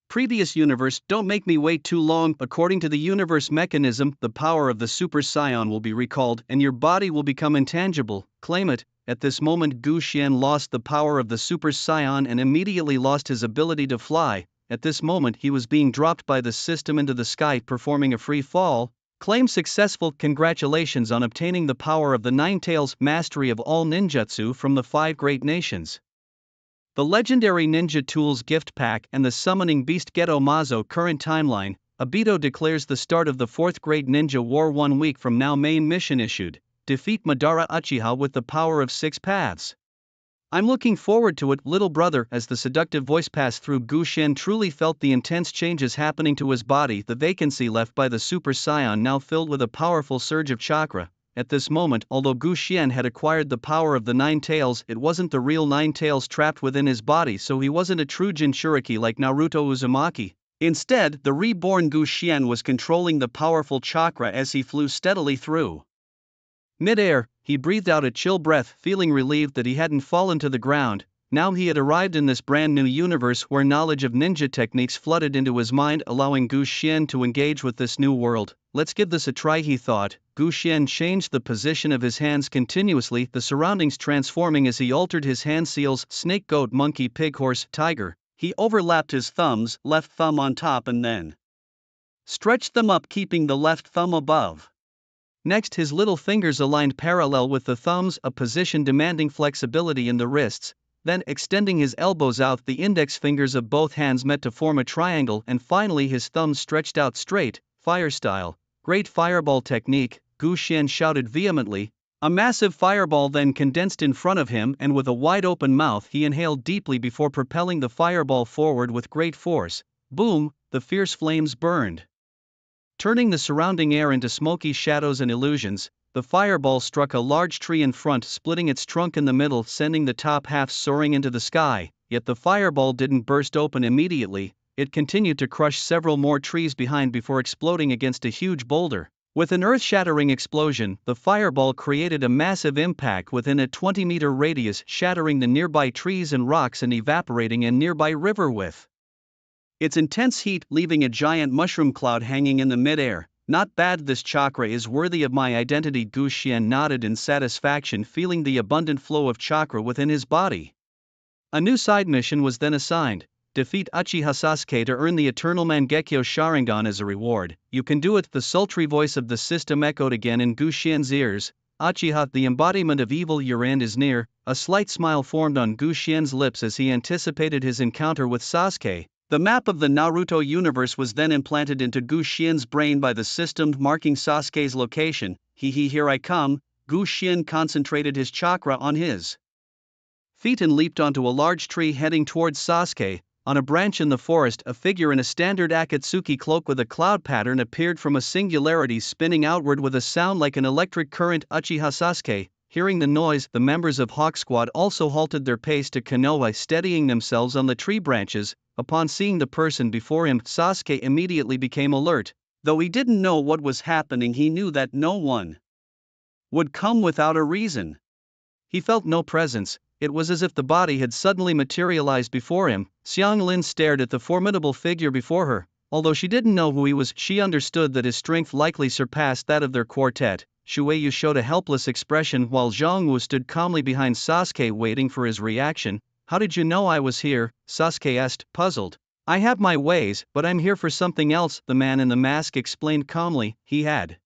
previous universe. Don't make me wait too long. According to the universe mechanism, the power of the Super Saiyan will be recalled and your body will become intangible. Claim it. At this moment, Gu Xian lost the power of the Super Saiyan and immediately lost his ability to fly. At this moment, he was being dropped by the system into the sky, performing a free fall. Claim successful. Congratulations on obtaining the power of the Nine Tails, mastery of all ninjutsu from the 5 great nations. The legendary Ninja Tools gift pack and the summoning beast Geto Mazo. Current timeline, Obito declares the start of the 4th Great Ninja War 1 week from now. Main mission issued, defeat Madara Uchiha with the power of 6 paths. I'm looking forward to it, little brother. As the seductive voice passed through, Gu Xian truly felt the intense changes happening to his body. The vacancy left by the Super Saiyan now filled with a powerful surge of chakra. At this moment, although Gu Xian had acquired the power of the Nine Tails, it wasn't the real Nine Tails trapped within his body, so he wasn't a true Jinchuriki like Naruto Uzumaki. Instead, the reborn Gu Xian was controlling the powerful chakra as he flew steadily through mid-air. He breathed out a chill breath, feeling relieved that he hadn't fallen to the ground. Now he had arrived in this brand new universe where knowledge of ninja techniques flooded into his mind, allowing Gu Xian to engage with this new world. Let's give this a try, he thought. Gu Xian changed the position of his hands continuously, the surroundings transforming as he altered his hand seals: snake, goat, monkey, pig, horse, tiger. He overlapped his thumbs, left thumb on top and then stretched them up, keeping the left thumb above. Next, his little fingers aligned parallel with the thumbs, a position demanding flexibility in the wrists. Then, extending his elbows out, the index fingers of both hands met to form a triangle, and finally his thumbs stretched out straight, fire style. Great fireball technique, Gu Xian shouted vehemently. A massive fireball then condensed in front of him, and with a wide open mouth he inhaled deeply before propelling the fireball forward with great force. Boom, the fierce flames burned, turning the surrounding air into smoky shadows and illusions. The fireball struck a large tree in front, splitting its trunk in the middle, sending the top half soaring into the sky. Yet the fireball didn't burst open immediately. It continued to crush several more trees behind before exploding against a huge boulder. With an earth-shattering explosion, the fireball created a massive impact within a 20-meter radius, shattering the nearby trees and rocks and evaporating a nearby river with its intense heat, leaving a giant mushroom cloud hanging in the mid-air. Not bad, this chakra is worthy of my identity. Gu Xian nodded in satisfaction, feeling the abundant flow of chakra within his body. A new side mission was then assigned. Defeat Uchiha Sasuke to earn the Eternal Mangekyo Sharingan as a reward. You can do it. The sultry voice of the system echoed again in Gu Xian's ears. Uchiha, the embodiment of evil, your end is near. A slight smile formed on Gu Xian's lips as he anticipated his encounter with Sasuke. The map of the Naruto universe was then implanted into Gu Xian's brain by the system, marking Sasuke's location. Here I come. Gu Xian concentrated his chakra on his feet and leaped onto a large tree heading towards Sasuke. On a branch in the forest, a figure in a standard Akatsuki cloak with a cloud pattern appeared from a singularity, spinning outward with a sound like an electric current. Uchiha Sasuke. Hearing the noise, the members of Hawk Squad also halted their pace to Konoha, steadying themselves on the tree branches. Upon seeing the person before him, Sasuke immediately became alert. Though he didn't know what was happening, he knew that no one would come without a reason. He felt no presence. It was as if the body had suddenly materialized before him. Xiang Lin stared at the formidable figure before her. Although she didn't know who he was, she understood that his strength likely surpassed that of their quartet. Shueyu showed a helpless expression while Zhang Wu stood calmly behind Sasuke, waiting for his reaction. How did you know I was here? Sasuke asked, puzzled. I have my ways, but I'm here for something else, the man in the mask explained calmly. He had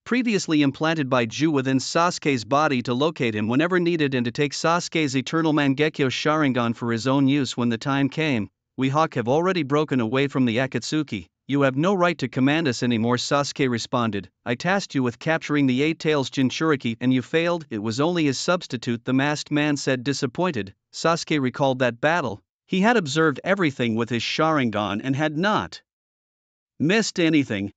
previously implanted by Ju within Sasuke's body to locate him whenever needed and to take Sasuke's eternal Mangekyo Sharingan for his own use when the time came. We Hawk have already broken away from the Akatsuki. You have no right to command us anymore, Sasuke responded. I tasked you with capturing the Eight Tails Jinchuriki and you failed. It was only his substitute, the masked man said, disappointed. Sasuke recalled that battle. He had observed everything with his Sharingan and had not missed anything.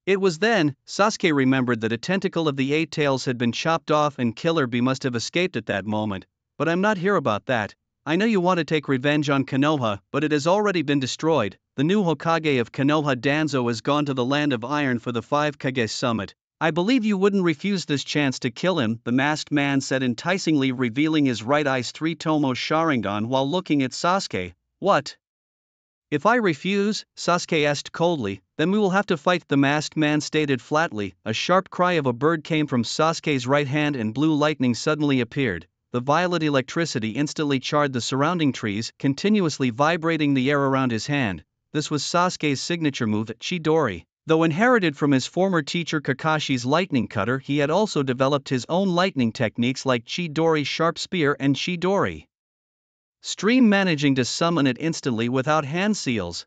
It was then, Sasuke remembered that a tentacle of the Eight Tails had been chopped off and Killer Bee must have escaped at that moment. But I'm not here about that. I know you want to take revenge on Konoha, but it has already been destroyed. The new Hokage of Konoha, Danzo, has gone to the Land of Iron for the 5 Kage Summit. I believe you wouldn't refuse this chance to kill him, the masked man said, enticingly revealing his right eye's 3-tomo Sharingan while looking at Sasuke. What? If I refuse? Sasuke asked coldly. Then we will have to fight, the masked man stated flatly. A sharp cry of a bird came from Sasuke's right hand and blue lightning suddenly appeared. The violet electricity instantly charred the surrounding trees, continuously vibrating the air around his hand. This was Sasuke's signature move, Chidori. Though inherited from his former teacher Kakashi's lightning cutter, he had also developed his own lightning techniques like Chidori Sharp Spear and Chidori Stream, managing to summon it instantly without hand seals.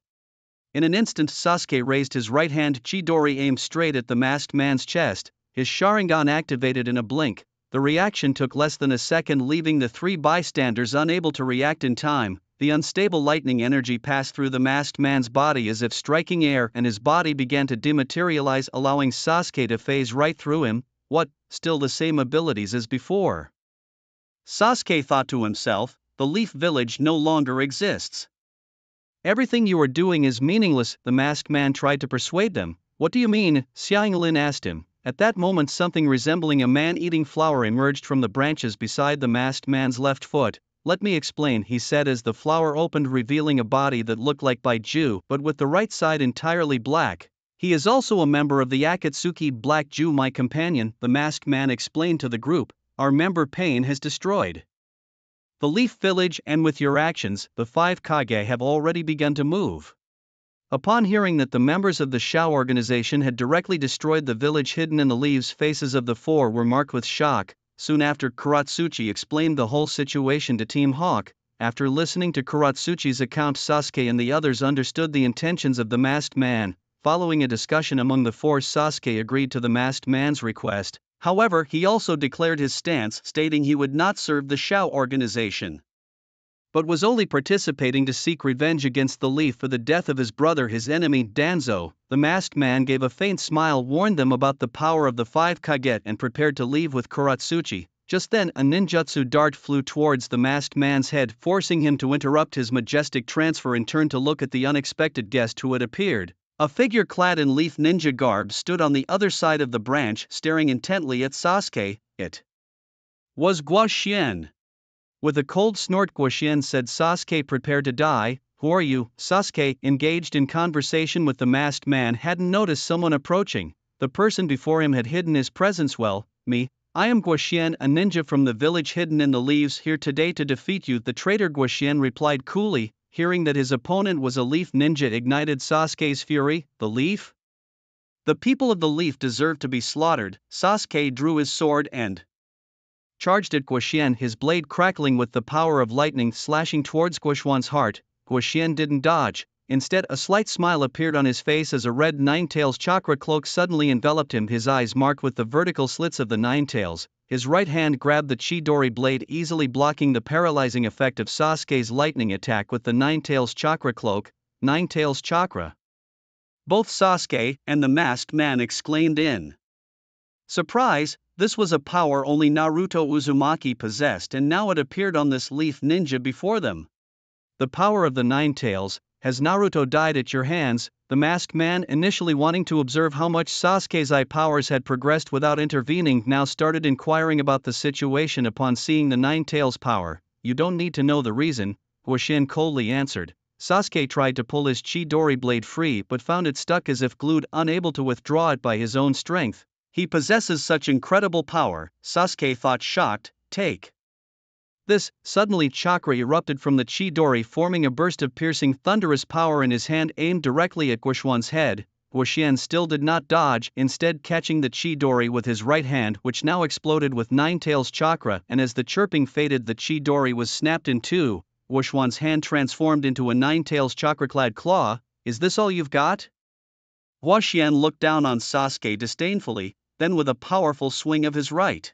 In an instant, Sasuke raised his right hand. Chidori aimed straight at the masked man's chest. His Sharingan activated in a blink. The reaction took less than a second, leaving the three bystanders unable to react in time. The unstable lightning energy passed through the masked man's body as if striking air, and his body began to dematerialize, allowing Sasuke to phase right through him. What? Still the same abilities as before? Sasuke thought to himself. The Leaf Village no longer exists. Everything you are doing is meaningless, the masked man tried to persuade them. What do you mean? Xianglin asked him. At that moment, something resembling a man-eating flower emerged from the branches beside the masked man's left foot. Let me explain, he said as the flower opened, revealing a body that looked like Baiju, but with the right side entirely black. He is also a member of the Akatsuki. Black Ju, my companion, the masked man explained to the group. Our member Pain has destroyed the Leaf Village, and with your actions, the 5 Kage have already begun to move. Upon hearing that the members of the Shao organization had directly destroyed the village hidden in the leaves, faces of the four were marked with shock. Soon after, Kuratsuchi explained the whole situation to Team Hawk. After listening to Kuratsuchi's account, Sasuke and the others understood the intentions of the masked man. Following a discussion among the four, Sasuke agreed to the masked man's request. However, he also declared his stance, stating he would not serve the Shao organization, but was only participating to seek revenge against the Leaf for the death of his brother, his enemy, Danzo. The masked man gave a faint smile, warned them about the power of the 5 Kage, and prepared to leave with Kuratsuchi. Just then, a ninjutsu dart flew towards the masked man's head, forcing him to interrupt his majestic transfer and turn to look at the unexpected guest who had appeared. A figure clad in leaf ninja garb stood on the other side of the branch, staring intently at Sasuke. It was Guo Xian. With a cold snort, Guo Xian said, Sasuke, prepare to die. Who are you? Sasuke, engaged in conversation with the masked man, hadn't noticed someone approaching. The person before him had hidden his presence well. Me? I am Guo Xian, a ninja from the village hidden in the leaves, here today to defeat you, the traitor, Guo Xian replied coolly. Hearing that his opponent was a leaf ninja ignited Sasuke's fury. The leaf? The people of the leaf deserve to be slaughtered. Sasuke drew his sword and charged at Guo Xian, his blade crackling with the power of lightning, slashing towards Guo Xian's heart. Guo Xian didn't dodge. Instead, a slight smile appeared on his face as a red nine-tails chakra cloak suddenly enveloped him, his eyes marked with the vertical slits of the nine-tails. His right hand grabbed the Chidori blade, easily blocking the paralyzing effect of Sasuke's lightning attack with the nine-tails chakra cloak. Nine-tails chakra. Both Sasuke and the masked man exclaimed in surprise. This was a power only Naruto Uzumaki possessed, and now it appeared on this leaf ninja before them. The power of the nine-tails. Has Naruto died at your hands? The masked man, initially wanting to observe how much Sasuke's eye powers had progressed without intervening, now started inquiring about the situation upon seeing the nine-tails power. You don't need to know the reason, Guo Xian coldly answered. Sasuke tried to pull his Chidori blade free but found it stuck as if glued, unable to withdraw it by his own strength. He possesses such incredible power, Sasuke thought, shocked. Take Suddenly chakra erupted from the Chidori, forming a burst of piercing thunderous power in his hand aimed directly at Guoxuan's head. Guoxian still did not dodge, instead catching the Chidori with his right hand, which now exploded with Nine Tails chakra, and as the chirping faded the Chidori was snapped in two. Guoxuan's hand transformed into a Nine Tails chakra-clad claw. Is this all you've got? Guoxian looked down on Sasuke disdainfully, then with a powerful swing of his right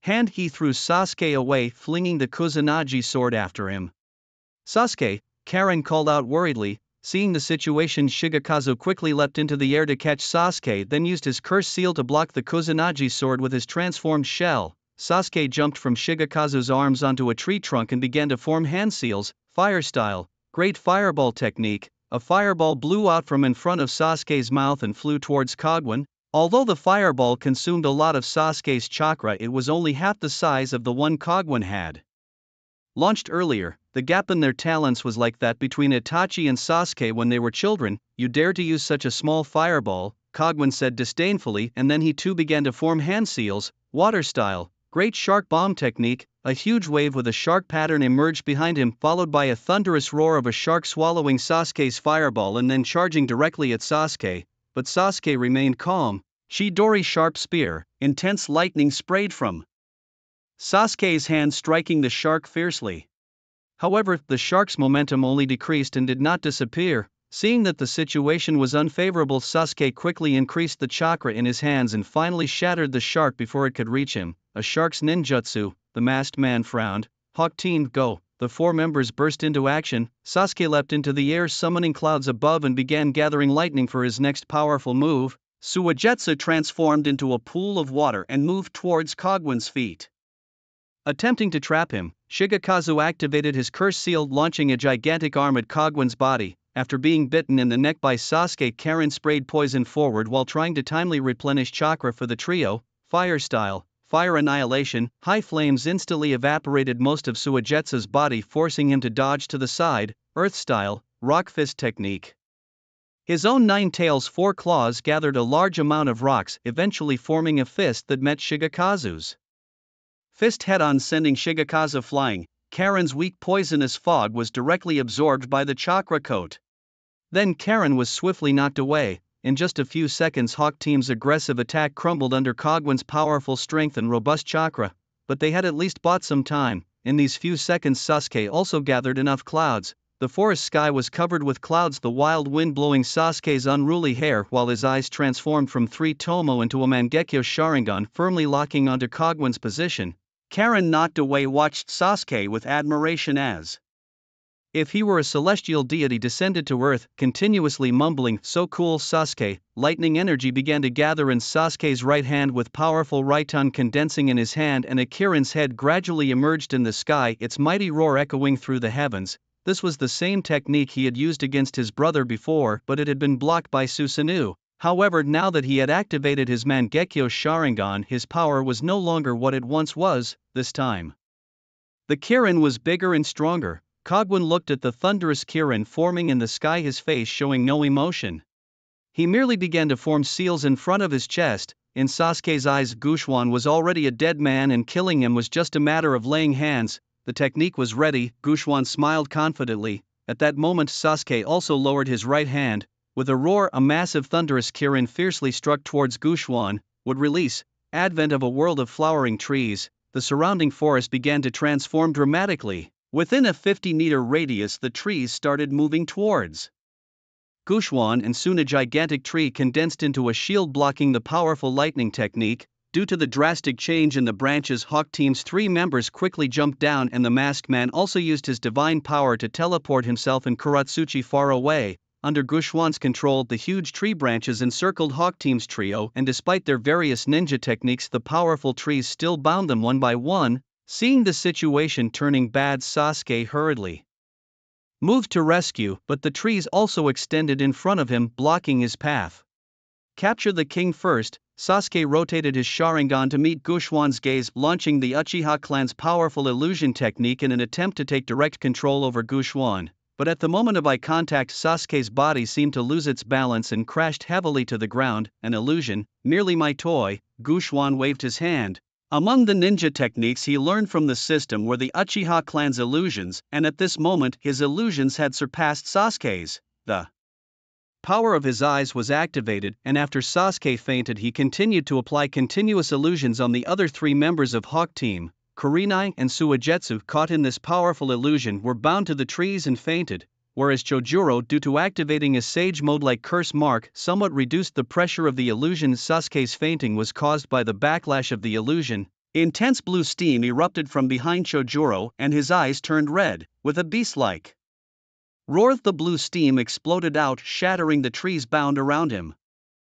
hand he threw Sasuke away, flinging the Kusanagi sword after him. Sasuke, Karen called out worriedly. Seeing the situation, Shigekazu quickly leapt into the air to catch Sasuke, then used his curse seal to block the Kusanagi sword with his transformed shell. Sasuke jumped from Shigekazu's arms onto a tree trunk and began to form hand seals, fire style, great fireball technique. A fireball blew out from in front of Sasuke's mouth and flew towards Kogwan. Although the fireball consumed a lot of Sasuke's chakra, it was only half the size of the one Kogwan had launched earlier. The gap in their talents was like that between Itachi and Sasuke when they were children. You dare to use such a small fireball, Kogwan said disdainfully, and then he too began to form hand seals, water style, great shark bomb technique. A huge wave with a shark pattern emerged behind him, followed by a thunderous roar of a shark swallowing Sasuke's fireball and then charging directly at Sasuke. But Sasuke remained calm. Chidori sharp spear, intense lightning sprayed from Sasuke's hand, striking the shark fiercely. However, the shark's momentum only decreased and did not disappear. Seeing that the situation was unfavorable, Sasuke quickly increased the chakra in his hands and finally shattered the shark before it could reach him. A shark's ninjutsu, the masked man frowned. Hawk Team, go! The four members burst into action. Sasuke leapt into the air, summoning clouds above, and began gathering lightning for his next powerful move. Suigetsu transformed into a pool of water and moved towards Kogwan's feet. Attempting to trap him, Shigekazu activated his curse seal, launching a gigantic arm at Kogwan's body. After being bitten in the neck by Sasuke, Karen sprayed poison forward while trying to timely replenish chakra for the trio. Fire style, fire annihilation. High flames instantly evaporated most of Suigetsu's body, forcing him to dodge to the side. Earth style, rock fist technique. His own Nine Tails four claws gathered a large amount of rocks, eventually forming a fist that met Shigekazu's fist head-on, sending Shigekazu flying. Karen's weak poisonous fog was directly absorbed by the chakra coat. Then Karen was swiftly knocked away. In just a few seconds, Hawk Team's aggressive attack crumbled under Kogwan's powerful strength and robust chakra. But they had at least bought some time. In these few seconds, Sasuke also gathered enough clouds. The forest sky was covered with clouds, the wild wind blowing Sasuke's unruly hair, while his eyes transformed from 3 Tomo into a Mangekyo Sharingan, firmly locking onto Kogwan's position. Karen, knocked away, watched Sasuke with admiration as if he were a celestial deity descended to earth, continuously mumbling, "So cool, Sasuke." Lightning energy began to gather in Sasuke's right hand, with powerful Raiton condensing in his hand, and Akiran's head gradually emerged in the sky, its mighty roar echoing through the heavens. This was the same technique he had used against his brother before, but it had been blocked by Susanoo. However, now that he had activated his Mangekyo Sharingan, his power was no longer what it once was. This time the Kirin was bigger and stronger. Kogwan looked at the thunderous Kirin forming in the sky, his face showing no emotion. He merely began to form seals in front of his chest. In Sasuke's eyes, Guoxuan was already a dead man, and killing him was just a matter of laying hands. The technique was ready. Guoxuan smiled confidently. At that moment, Sasuke also lowered his right hand. With a roar, a massive thunderous Kirin fiercely struck towards Guoxuan. Would release. Advent of a world of flowering trees. The surrounding forest began to transform dramatically. Within a 50-meter radius, the trees started moving towards Guoxuan, and soon a gigantic tree condensed into a shield blocking the powerful lightning technique. Due to the drastic change in the branches, Hawk Team's 3 members quickly jumped down, and the masked man also used his divine power to teleport himself and Kuratsuchi far away. Under Guoxuan's control, the huge tree branches encircled Hawk Team's trio, and despite their various ninja techniques, the powerful trees still bound them one by one. Seeing the situation turning bad, Sasuke hurriedly moved to rescue, but the trees also extended in front of him, blocking his path. Capture the king first. Sasuke rotated his Sharingan to meet Guoxuan's gaze, launching the Uchiha clan's powerful illusion technique in an attempt to take direct control over Guoxuan. But at the moment of eye contact, Sasuke's body seemed to lose its balance and crashed heavily to the ground. An illusion, merely my toy. Guoxuan waved his hand. Among the ninja techniques he learned from the system were the Uchiha clan's illusions, and at this moment his illusions had surpassed Sasuke's. The power of his eyes was activated, and after Sasuke fainted he continued to apply continuous illusions on the other three members of Hawk Team. Kurenai and Suigetsu, caught in this powerful illusion, were bound to the trees and fainted, whereas Chojuro, due to activating his Sage Mode-like curse mark, somewhat reduced the pressure of the illusion. Sasuke's fainting was caused by the backlash of the illusion. Intense blue steam erupted from behind Chojuro, and his eyes turned red. With a beast-like roar, the blue steam exploded out, shattering the trees bound around him.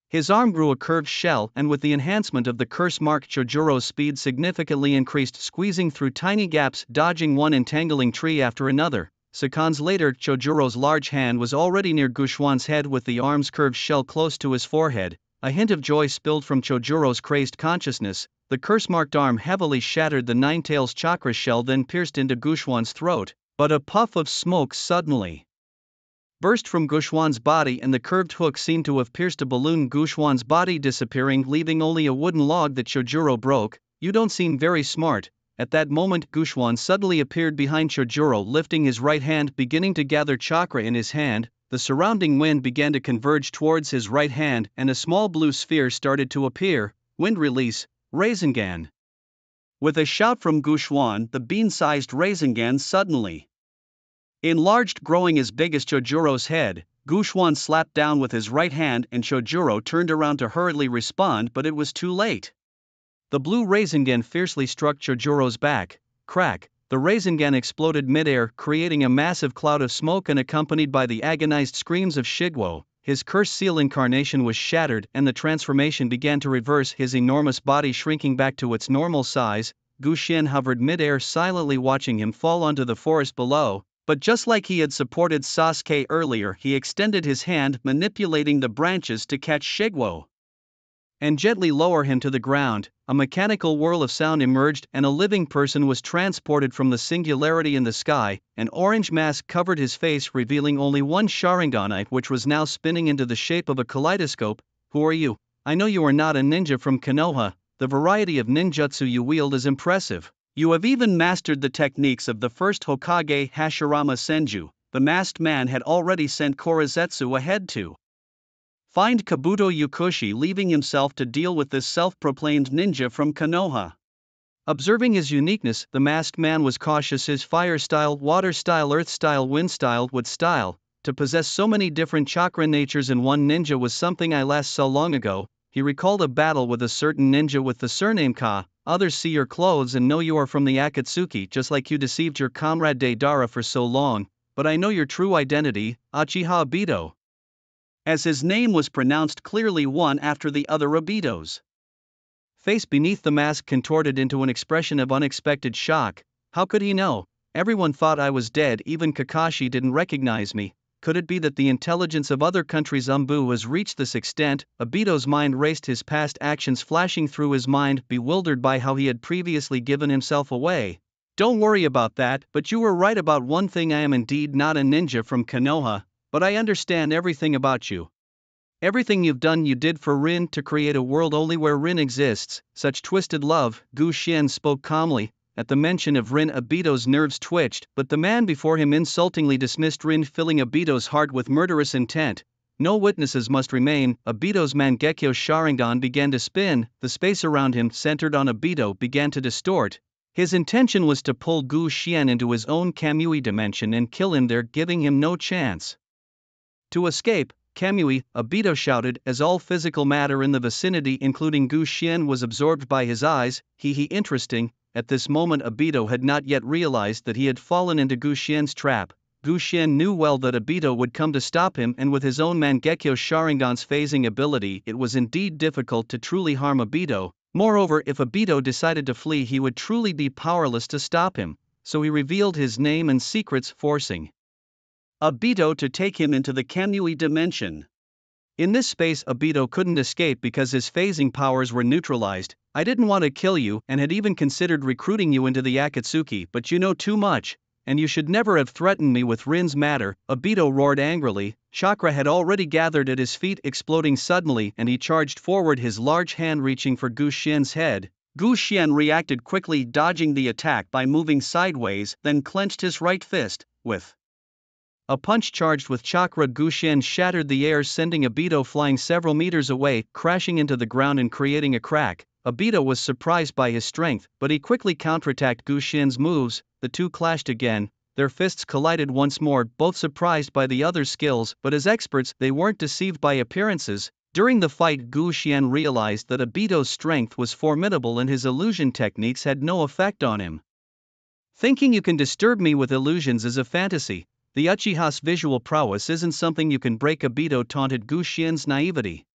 His arm grew a curved shell, and with the enhancement of the curse mark, Chojuro's speed significantly increased, squeezing through tiny gaps, dodging one entangling tree after another. Seconds later, Chojuro's large hand was already near Guxuan's head with the arm's curved shell close to his forehead. A hint of joy spilled from Chojuro's crazed consciousness. The curse-marked arm heavily shattered the Nine-Tails chakra shell, then pierced into Guxuan's throat, but a puff of smoke suddenly burst from Guxuan's body, and the curved hook seemed to have pierced a balloon. Guxuan's body disappearing, leaving only a wooden log that Chojuro broke. "You don't seem very smart." At that moment, Guxuan suddenly appeared behind Chojuro, lifting his right hand, beginning to gather chakra in his hand. The surrounding wind began to converge towards his right hand, and a small blue sphere started to appear. Wind release, Rasengan. With a shout from Guxuan, the bean-sized Rasengan suddenly enlarged, growing as big as Chojuro's head. Guxuan slapped down with his right hand, and Chojuro turned around to hurriedly respond, but it was too late. The blue Rasengan fiercely struck Chojuro's back. Crack! The Rasengan exploded midair, creating a massive cloud of smoke and accompanied by the agonized screams of Shigwo. His curse seal incarnation was shattered, and the transformation began to reverse, his enormous body shrinking back to its normal size. Guxian hovered midair, silently watching him fall onto the forest below. But just like he had supported Sasuke earlier, he extended his hand, manipulating the branches to catch Shigwo and gently lower him to the ground. A mechanical whirl of sound emerged, and a living person was transported from the singularity in the sky. An orange mask covered his face, revealing only one Sharingan, which was now spinning into the shape of a kaleidoscope. "Who are you? I know you are not a ninja from Konoha. The variety of ninjutsu you wield is impressive. You have even mastered the techniques of the first Hokage, Hashirama Senju." The masked man had already sent Korezetsu ahead to find Kabuto Yukushi, leaving himself to deal with this self-proclaimed ninja from Konoha. Observing his uniqueness, the masked man was cautious. His fire style, water style, earth style, wind style, wood style. To possess so many different chakra natures in one ninja was something I last saw long ago. He recalled a battle with a certain ninja with the surname Ka. "Others see your clothes and know you are from the Akatsuki, just like you deceived your comrade Deidara for so long. But I know your true identity, Uchiha Obito." As his name was pronounced clearly one after the other, Obito's face beneath the mask contorted into an expression of unexpected shock. How could he know? Everyone thought I was dead, even Kakashi didn't recognize me. Could it be that the intelligence of other countries' Umbu has reached this extent? Obito's mind raced, his past actions flashing through his mind, bewildered by how he had previously given himself away. "Don't worry about that, but you were right about one thing. I am indeed not a ninja from Konoha, but I understand everything about you. Everything you've done you did for Rin, to create a world only where Rin exists. Such twisted love." Gu Xian spoke calmly. At the mention of Rin, Obito's nerves twitched, but the man before him insultingly dismissed Rin, filling Obito's heart with murderous intent. No witnesses must remain. Obito's Mangekyo Sharingan began to spin, the space around him, centered on Obito, began to distort. His intention was to pull Gu Xian into his own Kamui dimension and kill him there, giving him no chance to escape. "Kamui," Obito shouted, as all physical matter in the vicinity, including Gu Xian, was absorbed by his eyes. Interesting." At this moment Obito had not yet realized that he had fallen into Gu Xian's trap. Gu Xian knew well that Obito would come to stop him, and with his own Mangekyo Sharingan's phasing ability, it was indeed difficult to truly harm Obito. Moreover, if Obito decided to flee, he would truly be powerless to stop him. So he revealed his name and secrets, forcing Obito to take him into the Kamui dimension. In this space Obito couldn't escape because his phasing powers were neutralized. "I didn't want to kill you, and had even considered recruiting you into the Akatsuki, but you know too much, and you should never have threatened me with Rin's matter," Obito roared angrily. Chakra had already gathered at his feet, exploding suddenly, and he charged forward, his large hand reaching for Gu Xian's head. Gu Xian reacted quickly, dodging the attack by moving sideways, then clenched his right fist. With a punch charged with chakra, Gu Xian shattered the air, sending Obito flying several meters away, crashing into the ground and creating a crack. Obito was surprised by his strength, but he quickly counterattacked Gu Xian's moves. The two clashed again, their fists collided once more, both surprised by the other's skills, but as experts, they weren't deceived by appearances. During the fight, Gu Xian realized that Obito's strength was formidable and his illusion techniques had no effect on him. Thinking you can disturb me with illusions is a fantasy. The Uchiha's visual prowess isn't something you can break, Obito taunted Gu Xian's naivety.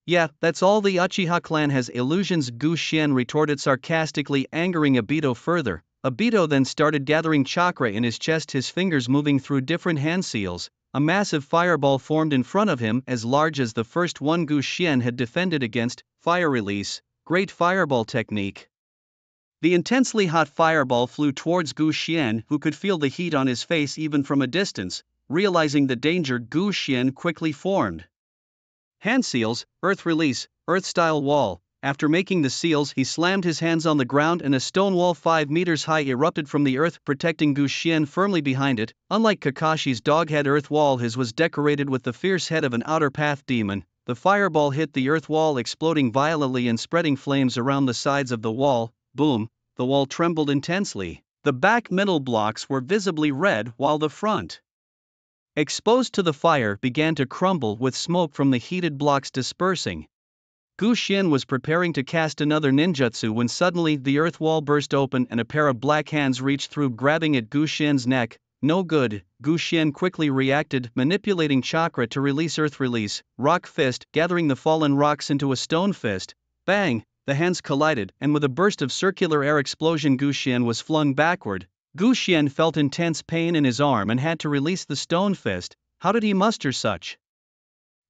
Yeah, that's all, the Uchiha clan has illusions, Gu Xian retorted sarcastically, angering Obito further. Obito then started gathering chakra in his chest, his fingers moving through different hand seals. A massive fireball formed in front of him, as large as the first one Gu Xian had defended against. Fire release, great fireball technique. The intensely hot fireball flew towards Gu Xian, who could feel the heat on his face even from a distance. Realizing the danger, Gu Xian quickly formed hand seals, earth release, earth-style wall. After making the seals, he slammed his hands on the ground and a stone wall 5 meters high erupted from the earth, protecting Gu Xian firmly behind it. Unlike Kakashi's doghead earth wall, his was decorated with the fierce head of an outer path demon. The fireball hit the earth wall, exploding violently and spreading flames around the sides of the wall. Boom, the wall trembled intensely. The back middle blocks were visibly red, while the front, exposed to the fire, began to crumble with smoke from the heated blocks dispersing. Gu Xian was preparing to cast another ninjutsu when suddenly the earth wall burst open and a pair of black hands reached through, grabbing at Gu Xian's neck. No good, Gu Xian quickly reacted, manipulating chakra to release earth release, rock fist, gathering the fallen rocks into a stone fist. Bang, the hands collided, and with a burst of circular air explosion, Gu Xian was flung backward. Gu Xian felt intense pain in his arm and had to release the stone fist. How did he muster such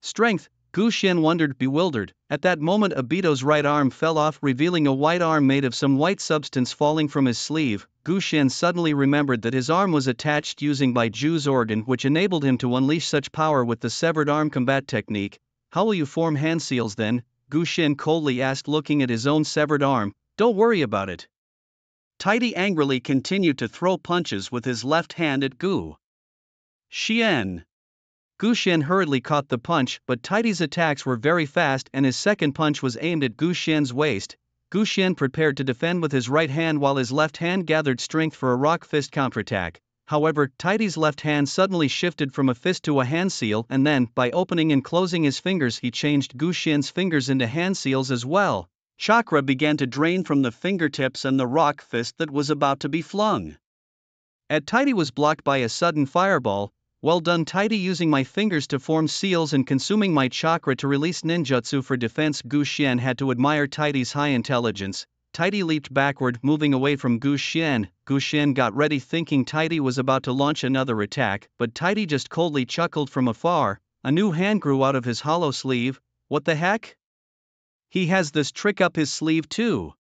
strength? Gu Xian wondered, bewildered. At that moment, Obito's right arm fell off, revealing a white arm made of some white substance falling from his sleeve. Gu Xian suddenly remembered that his arm was attached using Baiju's organ, which enabled him to unleash such power with the severed arm combat technique. How will you form hand seals then? Gu Xian coldly asked, looking at his own severed arm. Don't worry about it. Tidy angrily continued to throw punches with his left hand at Gu Xian. Gu Xian hurriedly caught the punch, but Tidy's attacks were very fast and his second punch was aimed at Gu Xian's waist. Gu Xian prepared to defend with his right hand while his left hand gathered strength for a rock fist counterattack. However, Tidy's left hand suddenly shifted from a fist to a hand seal, and then, by opening and closing his fingers, he changed Gu Xian's fingers into hand seals as well. Chakra began to drain from the fingertips and the rock fist that was about to be flung at Tidy was blocked by a sudden fireball. Well done, Tidy, using my fingers to form seals and consuming my chakra to release ninjutsu for defense. Gu Xian had to admire Tidy's high intelligence. Tidy leaped backward, moving away from Gu Xian. Gu Xian got ready, thinking Tidy was about to launch another attack, but Tidy just coldly chuckled from afar. A new hand grew out of his hollow sleeve. What the heck? He has this trick up his sleeve too.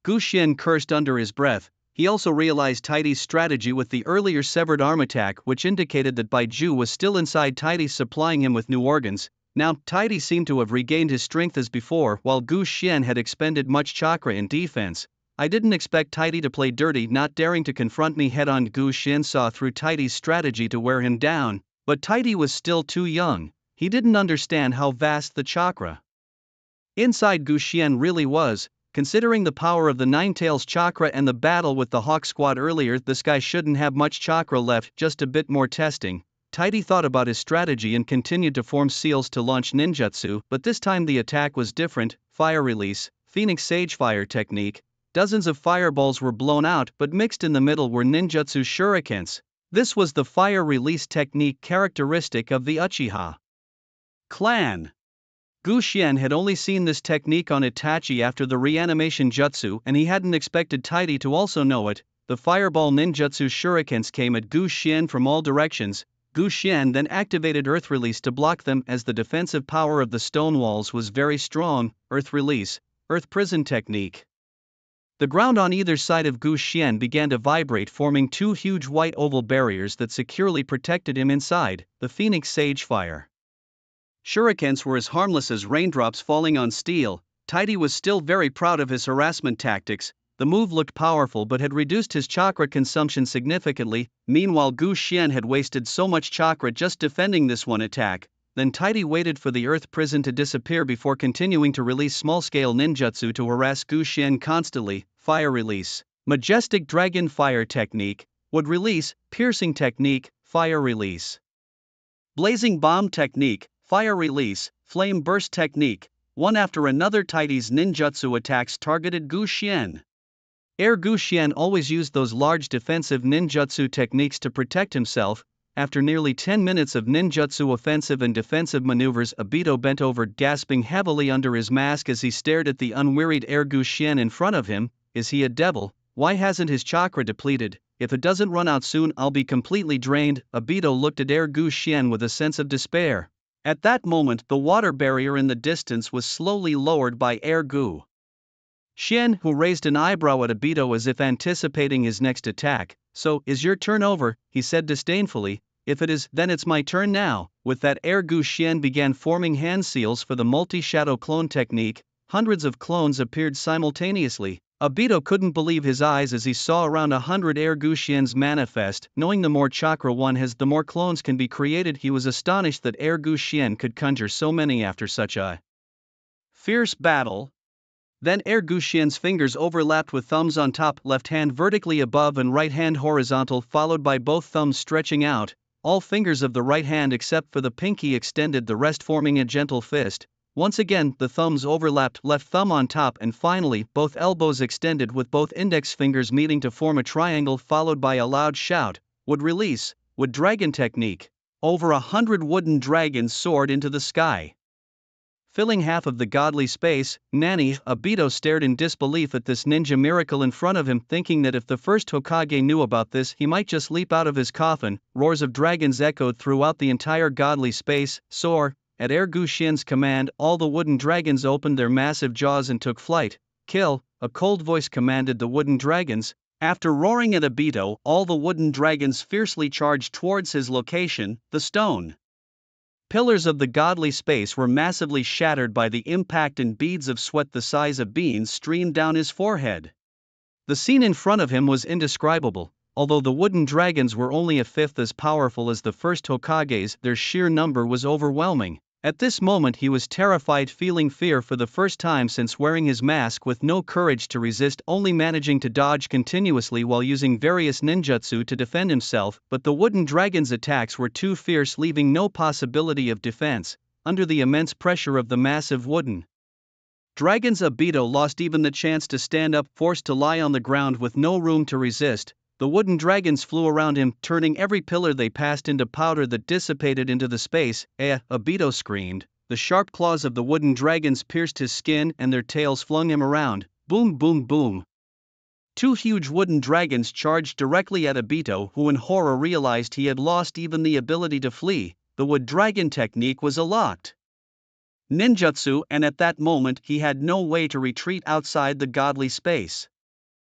Gu Xian cursed under his breath. He also realized Tidy's strategy with the earlier severed arm attack, which indicated that Baiju was still inside Tidy, supplying him with new organs. Now, Tidy seemed to have regained his strength as before, while Gu Xian had expended much chakra in defense. I didn't expect Tidy to play dirty, not daring to confront me head-on. Gu Xian saw through Tidy's strategy to wear him down, but Tidy was still too young. He didn't understand how vast the chakra inside Gu Xian really was. Considering the power of the Nine-Tails chakra and the battle with the Hawk Squad earlier, this guy shouldn't have much chakra left, just a bit more testing. Tidy thought about his strategy and continued to form seals to launch ninjutsu, but this time the attack was different. Fire release, Phoenix Sage fire technique. Dozens of fireballs were blown out, but mixed in the middle were ninjutsu shurikens. This was the fire release technique characteristic of the Uchiha clan. Gu Xian had only seen this technique on Itachi after the reanimation jutsu, and he hadn't expected Tidy to also know it. The fireball ninjutsu shurikens came at Gu Xian from all directions. Gu Xian then activated earth release to block them, as the defensive power of the stone walls was very strong. Earth release, earth prison technique. The ground on either side of Gu Xian began to vibrate, forming two huge white oval barriers that securely protected him inside. The Phoenix Sage fire shurikens were as harmless as raindrops falling on steel. Taiti was still very proud of his harassment tactics. The move looked powerful but had reduced his chakra consumption significantly. Meanwhile, Gu Xian had wasted so much chakra just defending this one attack. Then Taiti waited for the earth prison to disappear before continuing to release small-scale ninjutsu to harass Gu Xian constantly. Fire release. Majestic dragon fire technique. Wood release, piercing technique, fire release. Blazing bomb technique, fire release, flame burst technique. One after another, Taiti's ninjutsu attacks targeted Gu Xian. Gu Xian always used those large defensive ninjutsu techniques to protect himself. After nearly 10 minutes of ninjutsu offensive and defensive maneuvers, Obito bent over, gasping heavily under his mask as he stared at the unwearied Gu Xian in front of him. Is he a devil? Why hasn't his chakra depleted? If it doesn't run out soon, I'll be completely drained. Obito looked at Gu Xian with a sense of despair. At that moment, the water barrier in the distance was slowly lowered by Gu Xian, who raised an eyebrow at Obito as if anticipating his next attack. So, is your turn over? He said disdainfully. If it is, then it's my turn now. With that, Gu Xian began forming hand seals for the multi-shadow clone technique. Hundreds of clones appeared simultaneously. Obito couldn't believe his eyes as he saw around 100 Gu Xians manifest. Knowing the more chakra one has, the more clones can be created, he was astonished that Gu Xian could conjure so many after such a fierce battle. Then Gu Xian's fingers overlapped with thumbs on top, left hand vertically above and right hand horizontal, followed by both thumbs stretching out. All fingers of the right hand except for the pinky extended, the rest forming a gentle fist. Once again, the thumbs overlapped, left thumb on top, and finally, both elbows extended with both index fingers meeting to form a triangle, followed by a loud shout. Wood release, wood dragon technique. Over 100 wooden dragons soared into the sky, filling half of the godly space. Nani, Obito stared in disbelief at this ninja miracle in front of him, thinking that if the first Hokage knew about this, he might just leap out of his coffin. Roars of dragons echoed throughout the entire godly space. Soar. At Gu Xian's command, all the wooden dragons opened their massive jaws and took flight. Kill, a cold voice commanded the wooden dragons. After roaring at Obito, all the wooden dragons fiercely charged towards his location, the stone pillars of the godly space were massively shattered by the impact, and beads of sweat the size of beans streamed down his forehead. The scene in front of him was indescribable. Although the wooden dragons were only a fifth as powerful as the first Hokages, their sheer number was overwhelming. At this moment he was terrified, feeling fear for the first time since wearing his mask, with no courage to resist, only managing to dodge continuously while using various ninjutsu to defend himself. But the wooden dragon's attacks were too fierce, leaving no possibility of defense. Under the immense pressure of the massive wooden dragons, Obito lost even the chance to stand up, forced to lie on the ground with no room to resist. The wooden dragons flew around him, turning every pillar they passed into powder that dissipated into the space. Obito screamed. The sharp claws of the wooden dragons pierced his skin and their tails flung him around. Boom, boom, boom. Two huge wooden dragons charged directly at Obito, who in horror realized he had lost even the ability to flee. The wood dragon technique was a locked ninjutsu, and at that moment he had no way to retreat outside the godly space.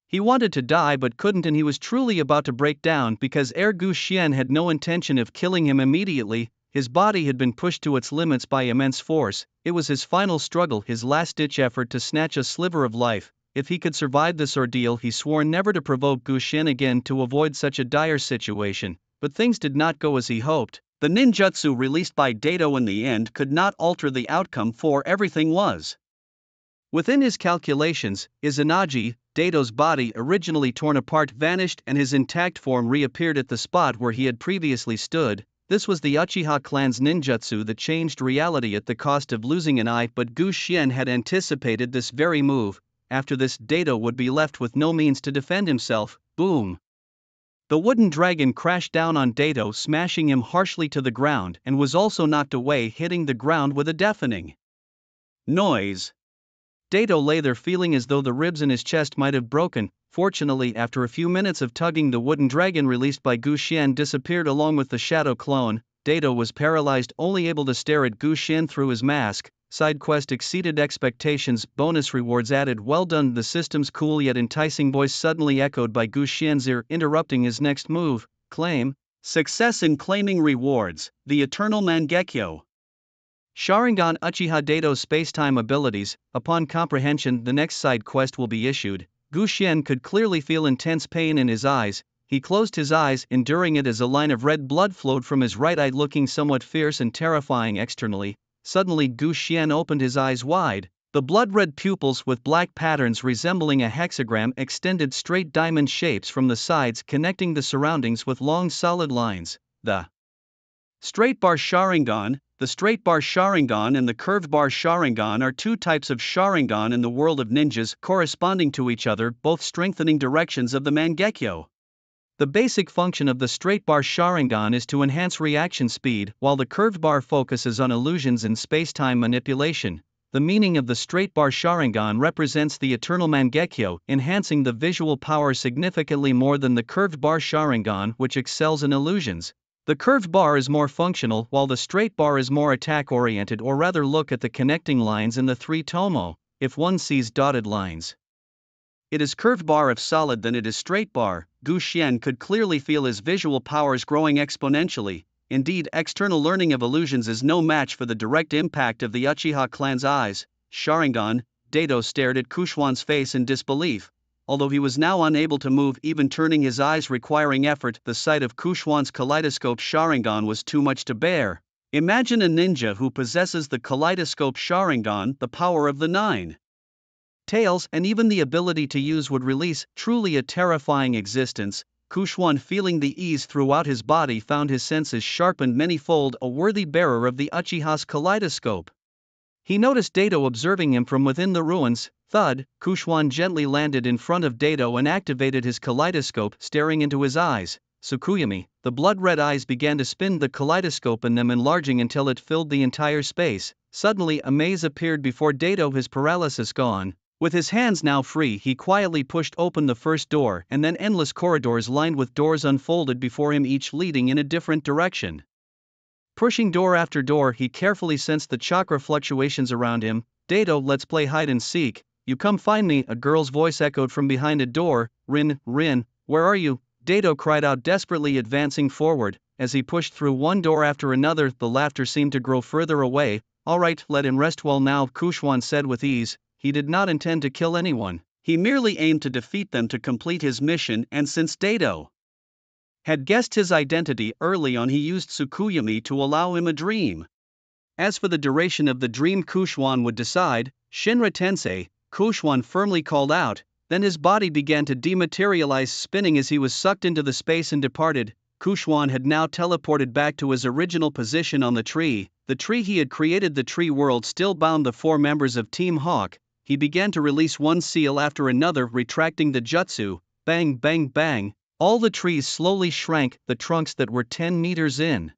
He wanted to die but couldn't, and he was truly about to break down because Gu Xian had no intention of killing him immediately. His body had been pushed to its limits by immense force. It was his final struggle, his last-ditch effort to snatch a sliver of life. If he could survive this ordeal, he swore never to provoke Gu Xian again to avoid such a dire situation. But things did not go as he hoped. The ninjutsu released by Dato in the end could not alter the outcome, for everything was within his calculations. Izanagi, Dato's body, originally torn apart, vanished and his intact form reappeared at the spot where he had previously stood. This was the Uchiha clan's ninjutsu that changed reality at the cost of losing an eye, but Gu Xian had anticipated this very move. After this, Dato would be left with no means to defend himself. Boom! The wooden dragon crashed down on Dato, smashing him harshly to the ground, and was also knocked away, hitting the ground with a deafening noise. Dato lay there feeling as though the ribs in his chest might have broken. Fortunately, after a few minutes of tugging, the wooden dragon released by Gu Xian disappeared along with the shadow clone. Dato was paralyzed, only able to stare at Gu Xian through his mask. Side quest exceeded expectations, bonus rewards added. Well done. The system's cool yet enticing voice suddenly echoed by Gu Xian's ear, interrupting his next move. Claim success in claiming rewards. The Eternal Mangekyo. Sharingan Uchiha Dato's space-time abilities. Upon comprehension, the next side quest will be issued. Gu Xian could clearly feel intense pain in his eyes. He closed his eyes, enduring it as a line of red blood flowed from his right eye, looking somewhat fierce and terrifying externally. Suddenly Gu Xian opened his eyes wide. The blood-red pupils with black patterns resembling a hexagram extended straight diamond shapes from the sides, connecting the surroundings with long solid lines. The straight bar Sharingan. The straight bar Sharingan and the curved bar Sharingan are two types of Sharingan in the world of ninjas, corresponding to each other, both strengthening directions of the Mangekyo. The basic function of the straight bar Sharingan is to enhance reaction speed, while the curved bar focuses on illusions and space-time manipulation. The meaning of the straight bar Sharingan represents the eternal Mangekyo, enhancing the visual power significantly more than the curved bar Sharingan, which excels in illusions. The curved bar is more functional, while the straight bar is more attack-oriented, or rather look at the connecting lines in the three tomo. If one sees dotted lines, it is curved bar. If solid, then it is straight bar. Gu Xian could clearly feel his visual powers growing exponentially. Indeed, external learning of illusions is no match for the direct impact of the Uchiha clan's eyes. Sharingan. Dato stared at Kushwan's face in disbelief. Although he was now unable to move, even turning his eyes requiring effort, the sight of Kushwan's kaleidoscope Sharingan was too much to bear. Imagine a ninja who possesses the kaleidoscope Sharingan, the power of the 9 tails, and even the ability to use would release, truly a terrifying existence. Kushwan, feeling the ease throughout his body, found his senses sharpened many-fold, a worthy bearer of the Uchiha's kaleidoscope. He noticed Dato observing him from within the ruins. Thud, Kushwan gently landed in front of Dato and activated his kaleidoscope, staring into his eyes. Tsukuyami, the blood-red eyes began to spin the kaleidoscope in them, enlarging until it filled the entire space. Suddenly a maze appeared before Dato, his paralysis gone. With his hands now free, he quietly pushed open the first door, and then endless corridors lined with doors unfolded before him, each leading in a different direction. Pushing door after door, he carefully sensed the chakra fluctuations around him. Dato, let's play hide and seek. You come find me, a girl's voice echoed from behind a door. Rin, where are you? Dato cried out desperately, advancing forward. As he pushed through one door after another, the laughter seemed to grow further away. All right, let him rest well now, Kushwan said with ease. He did not intend to kill anyone. He merely aimed to defeat them to complete his mission, and since Dato had guessed his identity early on, he used Tsukuyami to allow him a dream. As for the duration of the dream, Kushwan would decide. Shinra Tensei, Kushwan firmly called out. Then his body began to dematerialize, spinning as he was sucked into the space and departed. Kushwan had now teleported back to his original position on the tree. The tree he had created, the tree world, still bound the 4 members of Team Hawk. He began to release one seal after another, retracting the jutsu. Bang, bang, bang. All the trees slowly shrank, the trunks that were 10 meters in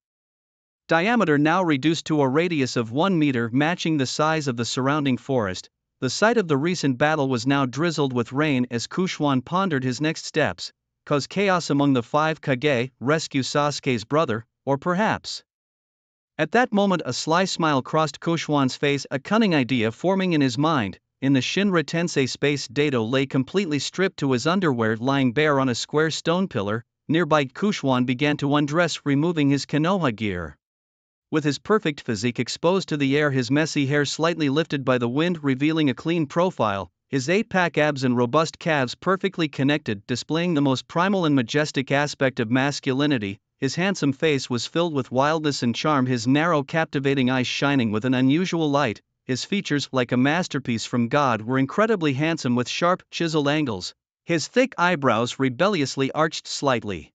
diameter now reduced to a radius of 1 meter, matching the size of the surrounding forest. The site of the recent battle was now drizzled with rain. As Kushwan pondered his next steps, cause chaos among the 5 Kage, rescue Sasuke's brother, or perhaps. At that moment a sly smile crossed Kushwan's face, a cunning idea forming in his mind. In the Shinra Tensei space, Dato lay completely stripped to his underwear, lying bare on a square stone pillar. Nearby, Kushwan began to undress, removing his Konoha gear. With his perfect physique exposed to the air, his messy hair slightly lifted by the wind revealing a clean profile, his 8-pack abs and robust calves perfectly connected, displaying the most primal and majestic aspect of masculinity. His handsome face was filled with wildness and charm, his narrow, captivating eyes shining with an unusual light. His features, like a masterpiece from God, were incredibly handsome with sharp, chiseled angles. His thick eyebrows rebelliously arched slightly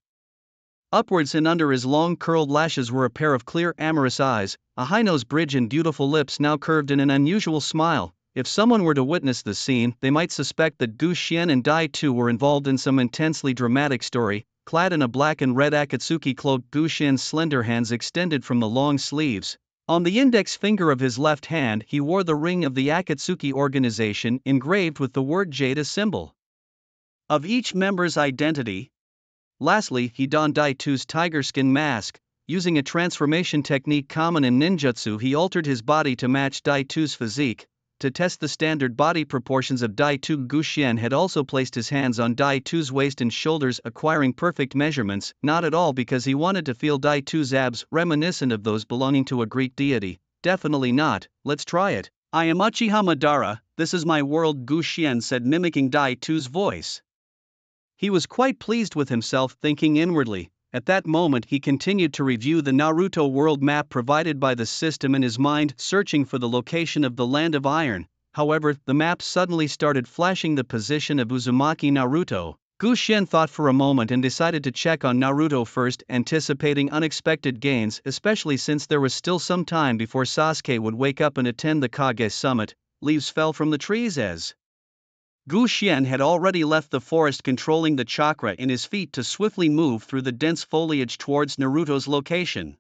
upwards, and under his long curled lashes were a pair of clear, amorous eyes, a high nose bridge, and beautiful lips now curved in an unusual smile. If someone were to witness the scene, they might suspect that Gu Xian and Dai Tu were involved in some intensely dramatic story. Clad in a black and red Akatsuki cloak, Gu Xian's slender hands extended from the long sleeves. On the index finger of his left hand, he wore the ring of the Akatsuki organization, engraved with the word Jade, a symbol of each member's identity. Lastly, he donned Dai Tu's tiger skin mask. Using a transformation technique common in ninjutsu, he altered his body to match Dai Tu's physique. To test the standard body proportions of Dai Tu, Gu Xian had also placed his hands on Dai Tu's waist and shoulders, acquiring perfect measurements, not at all because he wanted to feel Dai Tu's abs, reminiscent of those belonging to a Greek deity. definitely not, let's try it. I am Uchiha Madara, this is my world, Gu Xian said, mimicking Dai Tu's voice. He was quite pleased with himself, thinking inwardly. At that moment he continued to review the Naruto world map provided by the system in his mind, searching for the location of the Land of Iron. However, the map suddenly started flashing the position of Uzumaki Naruto. Gu Xian thought for a moment and decided to check on Naruto first, anticipating unexpected gains, especially since there was still some time before Sasuke would wake up and attend the Kage summit. Leaves fell from the trees as Gu Xian had already left the forest, controlling the chakra in his feet to swiftly move through the dense foliage towards Naruto's location.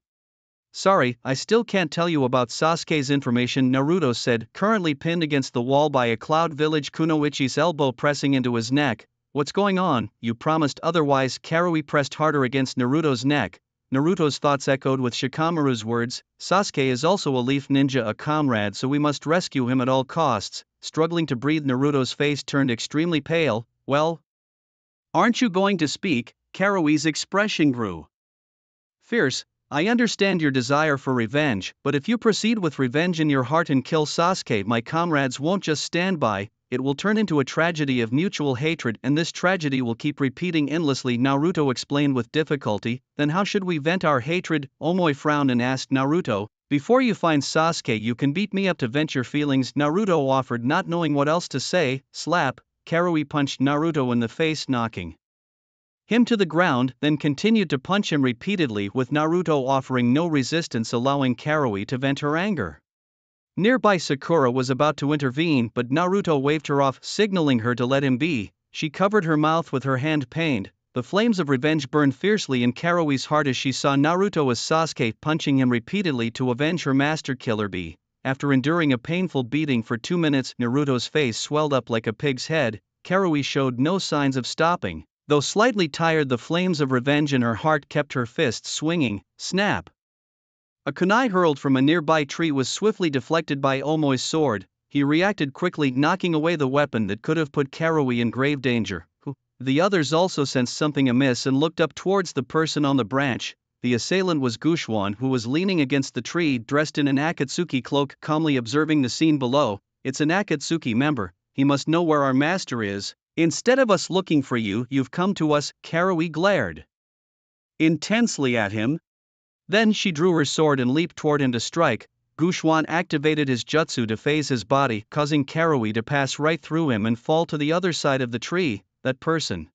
Sorry, I still can't tell you about Sasuke's information, Naruto said, currently pinned against the wall by a Cloud Village, Kunoichi's elbow pressing into his neck. What's going on? You promised otherwise. Karui pressed harder against Naruto's neck. Naruto's thoughts echoed with Shikamaru's words. Sasuke is also a leaf ninja, a comrade, so we must rescue him at all costs. Struggling to breathe, Naruto's face turned extremely pale. Well? Aren't you going to speak? Karui's expression grew fierce. I understand your desire for revenge, but if you proceed with revenge in your heart and kill Sasuke, my comrades won't just stand by. It will turn into a tragedy of mutual hatred, and this tragedy will keep repeating endlessly, Naruto explained with difficulty. Then how should we vent our hatred? Omoi frowned and asked Naruto. Before you find Sasuke, you can beat me up to vent your feelings, Naruto offered, not knowing what else to say. Slap. Karui punched Naruto in the face, knocking him to the ground, then continued to punch him repeatedly, with Naruto offering no resistance, allowing Karui to vent her anger. Nearby Sakura was about to intervene, but Naruto waved her off, signaling her to let him be. She covered her mouth with her hand, pained. The flames of revenge burned fiercely in Karui's heart as she saw Naruto as Sasuke punching him repeatedly to avenge her master killer bee. After enduring a painful beating for 2 minutes, Naruto's face swelled up like a pig's head. Karui showed no signs of stopping. Though slightly tired, the flames of revenge in her heart kept her fists swinging. Snap! A kunai hurled from a nearby tree was swiftly deflected by Omoi's sword. He reacted quickly, knocking away the weapon that could have put Karui in grave danger. The others also sensed something amiss and looked up towards the person on the branch. The assailant was Gushwan, who was leaning against the tree, dressed in an Akatsuki cloak, calmly observing the scene below. It's an Akatsuki member. He must know where our master is. Instead of us looking for you, you've come to us. Karui glared intensely at him. Then she drew her sword and leaped toward him to strike. Gushwan activated his jutsu to phase his body, causing Karui to pass right through him and fall to the other side of the tree. That person.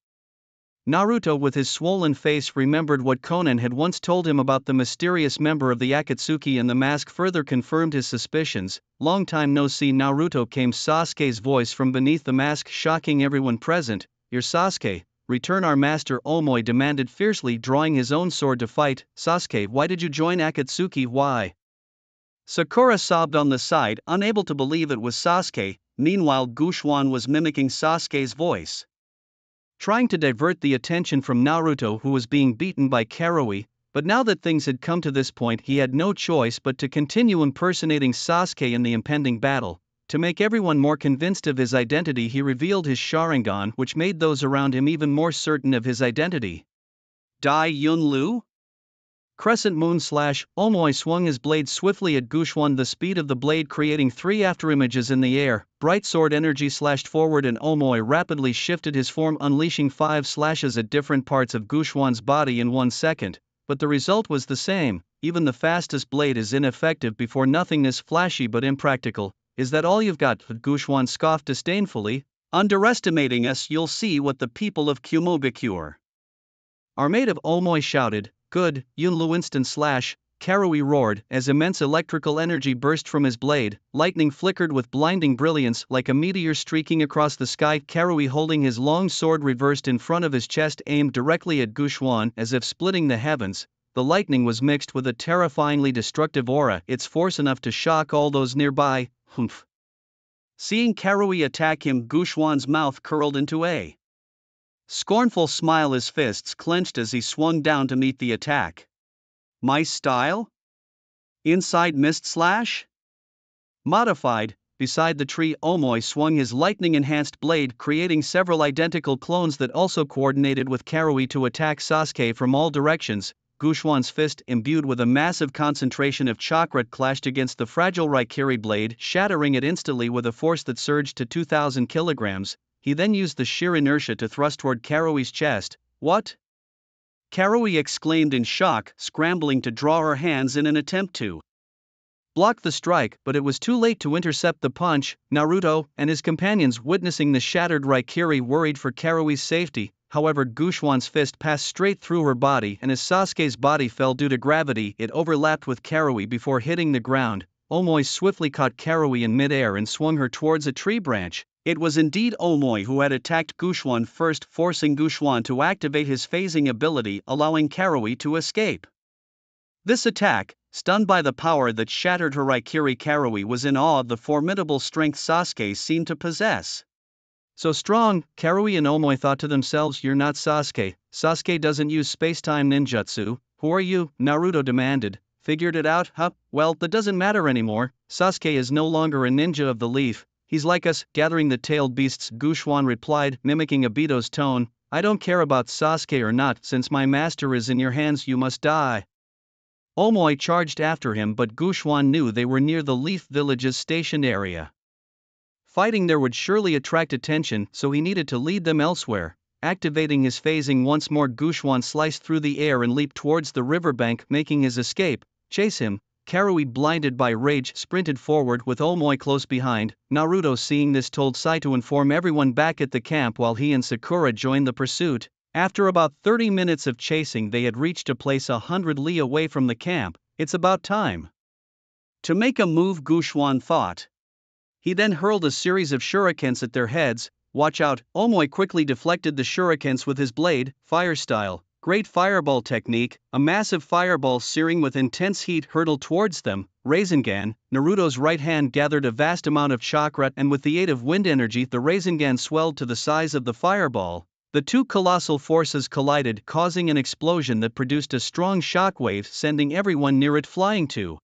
Naruto, with his swollen face, remembered what Konan had once told him about the mysterious member of the Akatsuki, and the mask further confirmed his suspicions. Long time no see, Naruto, came Sasuke's voice from beneath the mask, shocking everyone present. You're Sasuke. Return our master, Omoi demanded fiercely, drawing his own sword to fight. Sasuke, why did you join Akatsuki? Why? Sakura sobbed on the side, unable to believe it was Sasuke. Meanwhile, Gushwan was mimicking Sasuke's voice, trying to divert the attention from Naruto, who was being beaten by Karui. But now that things had come to this point, he had no choice but to continue impersonating Sasuke in the impending battle. To make everyone more convinced of his identity, he revealed his Sharingan, which made those around him even more certain of his identity. Dai Yunlu? Crescent Moon Slash. Omoi swung his blade swiftly at Gushwan, the speed of the blade creating 3 afterimages in the air. Bright sword energy slashed forward and Omoi rapidly shifted his form, unleashing 5 slashes at different parts of Gushwan's body in 1 second. But the result was the same. Even the fastest blade is ineffective before nothingness, flashy but impractical. Is that all you've got? Gushwan scoffed disdainfully. Underestimating us, you'll see what the people of Kumobikure are made of, Omoi shouted. Good, Yunlu instant slash. Karui roared, as immense electrical energy burst from his blade. Lightning flickered with blinding brilliance, like a meteor streaking across the sky. Karui, holding his long sword reversed in front of his chest, aimed directly at Gushwan, as if splitting the heavens. The lightning was mixed with a terrifyingly destructive aura, its force enough to shock all those nearby. Humph. Seeing Karui attack him, Gushwan's mouth curled into a scornful smile, his fists clenched as he swung down to meet the attack. My style? Inside Mist Slash? Modified. Beside the tree, Omoi swung his lightning-enhanced blade, creating several identical clones that also coordinated with Karui to attack Sasuke from all directions. Gushuan's fist, imbued with a massive concentration of chakra, clashed against the fragile Raikiri blade, shattering it instantly with a force that surged to 2,000 kilograms. He then used the sheer inertia to thrust toward Karui's chest. What? Karui exclaimed in shock, scrambling to draw her hands in an attempt to block the strike, but it was too late to intercept the punch. Naruto and his companions, witnessing the shattered Raikiri, worried for Karui's safety. However, Gushuan's fist passed straight through her body, and as Sasuke's body fell due to gravity, it overlapped with Karui before hitting the ground. Omoi swiftly caught Karui in midair and swung her towards a tree branch. It was indeed Omoi who had attacked Gushuan first, forcing Gushuan to activate his phasing ability, allowing Karui to escape. This attack, stunned by the power that shattered her Raikiri, Karui was in awe of the formidable strength Sasuke seemed to possess. So strong, Karui and Omoi thought to themselves. You're not Sasuke. Sasuke doesn't use space-time ninjutsu. Who are you? Naruto demanded. Figured it out, huh? Well, that doesn't matter anymore. Sasuke is no longer a ninja of the leaf. He's like us, gathering the tailed beasts, Gushuan replied, mimicking Obito's tone. I don't care about Sasuke or not, since my master is in your hands you must die. Omoi charged after him, but Gushuan knew they were near the Leaf Village's station area. Fighting there would surely attract attention, so he needed to lead them elsewhere. Activating his phasing once more, Gushuan sliced through the air and leaped towards the riverbank, making his escape. Chase him. Karui, blinded by rage, sprinted forward with Omoi close behind. Naruto, seeing this, told Sai to inform everyone back at the camp while he and Sakura joined the pursuit. After about 30 minutes of chasing, they had reached a place 100 li away from the camp. It's about time to make a move, Gushuan thought. He then hurled a series of shurikens at their heads. Watch out! Omoi quickly deflected the shurikens with his blade, fire style. Great fireball technique. A massive fireball searing with intense heat hurtled towards them. Rasengan. Naruto's right hand gathered a vast amount of chakra, and with the aid of wind energy, the Rasengan swelled to the size of the fireball. The two colossal forces collided, causing an explosion that produced a strong shockwave, sending everyone near it flying to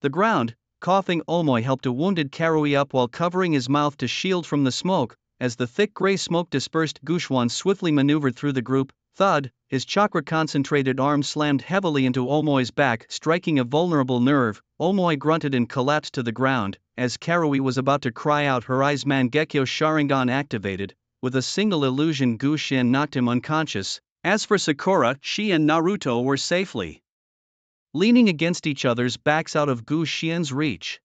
the ground. Coughing, Omoi helped a wounded Karui up while covering his mouth to shield from the smoke. As the thick gray smoke dispersed, Gushuan swiftly maneuvered through the group. Thud! His chakra-concentrated arm slammed heavily into Omoi's back, striking a vulnerable nerve. Omoi grunted and collapsed to the ground. As Karui was about to cry out, her eyes Mangekyo Sharingan activated. With a single illusion, Gushuan knocked him unconscious. As for Sakura, she and Naruto were safely leaning against each other's backs out of Gushuan's reach.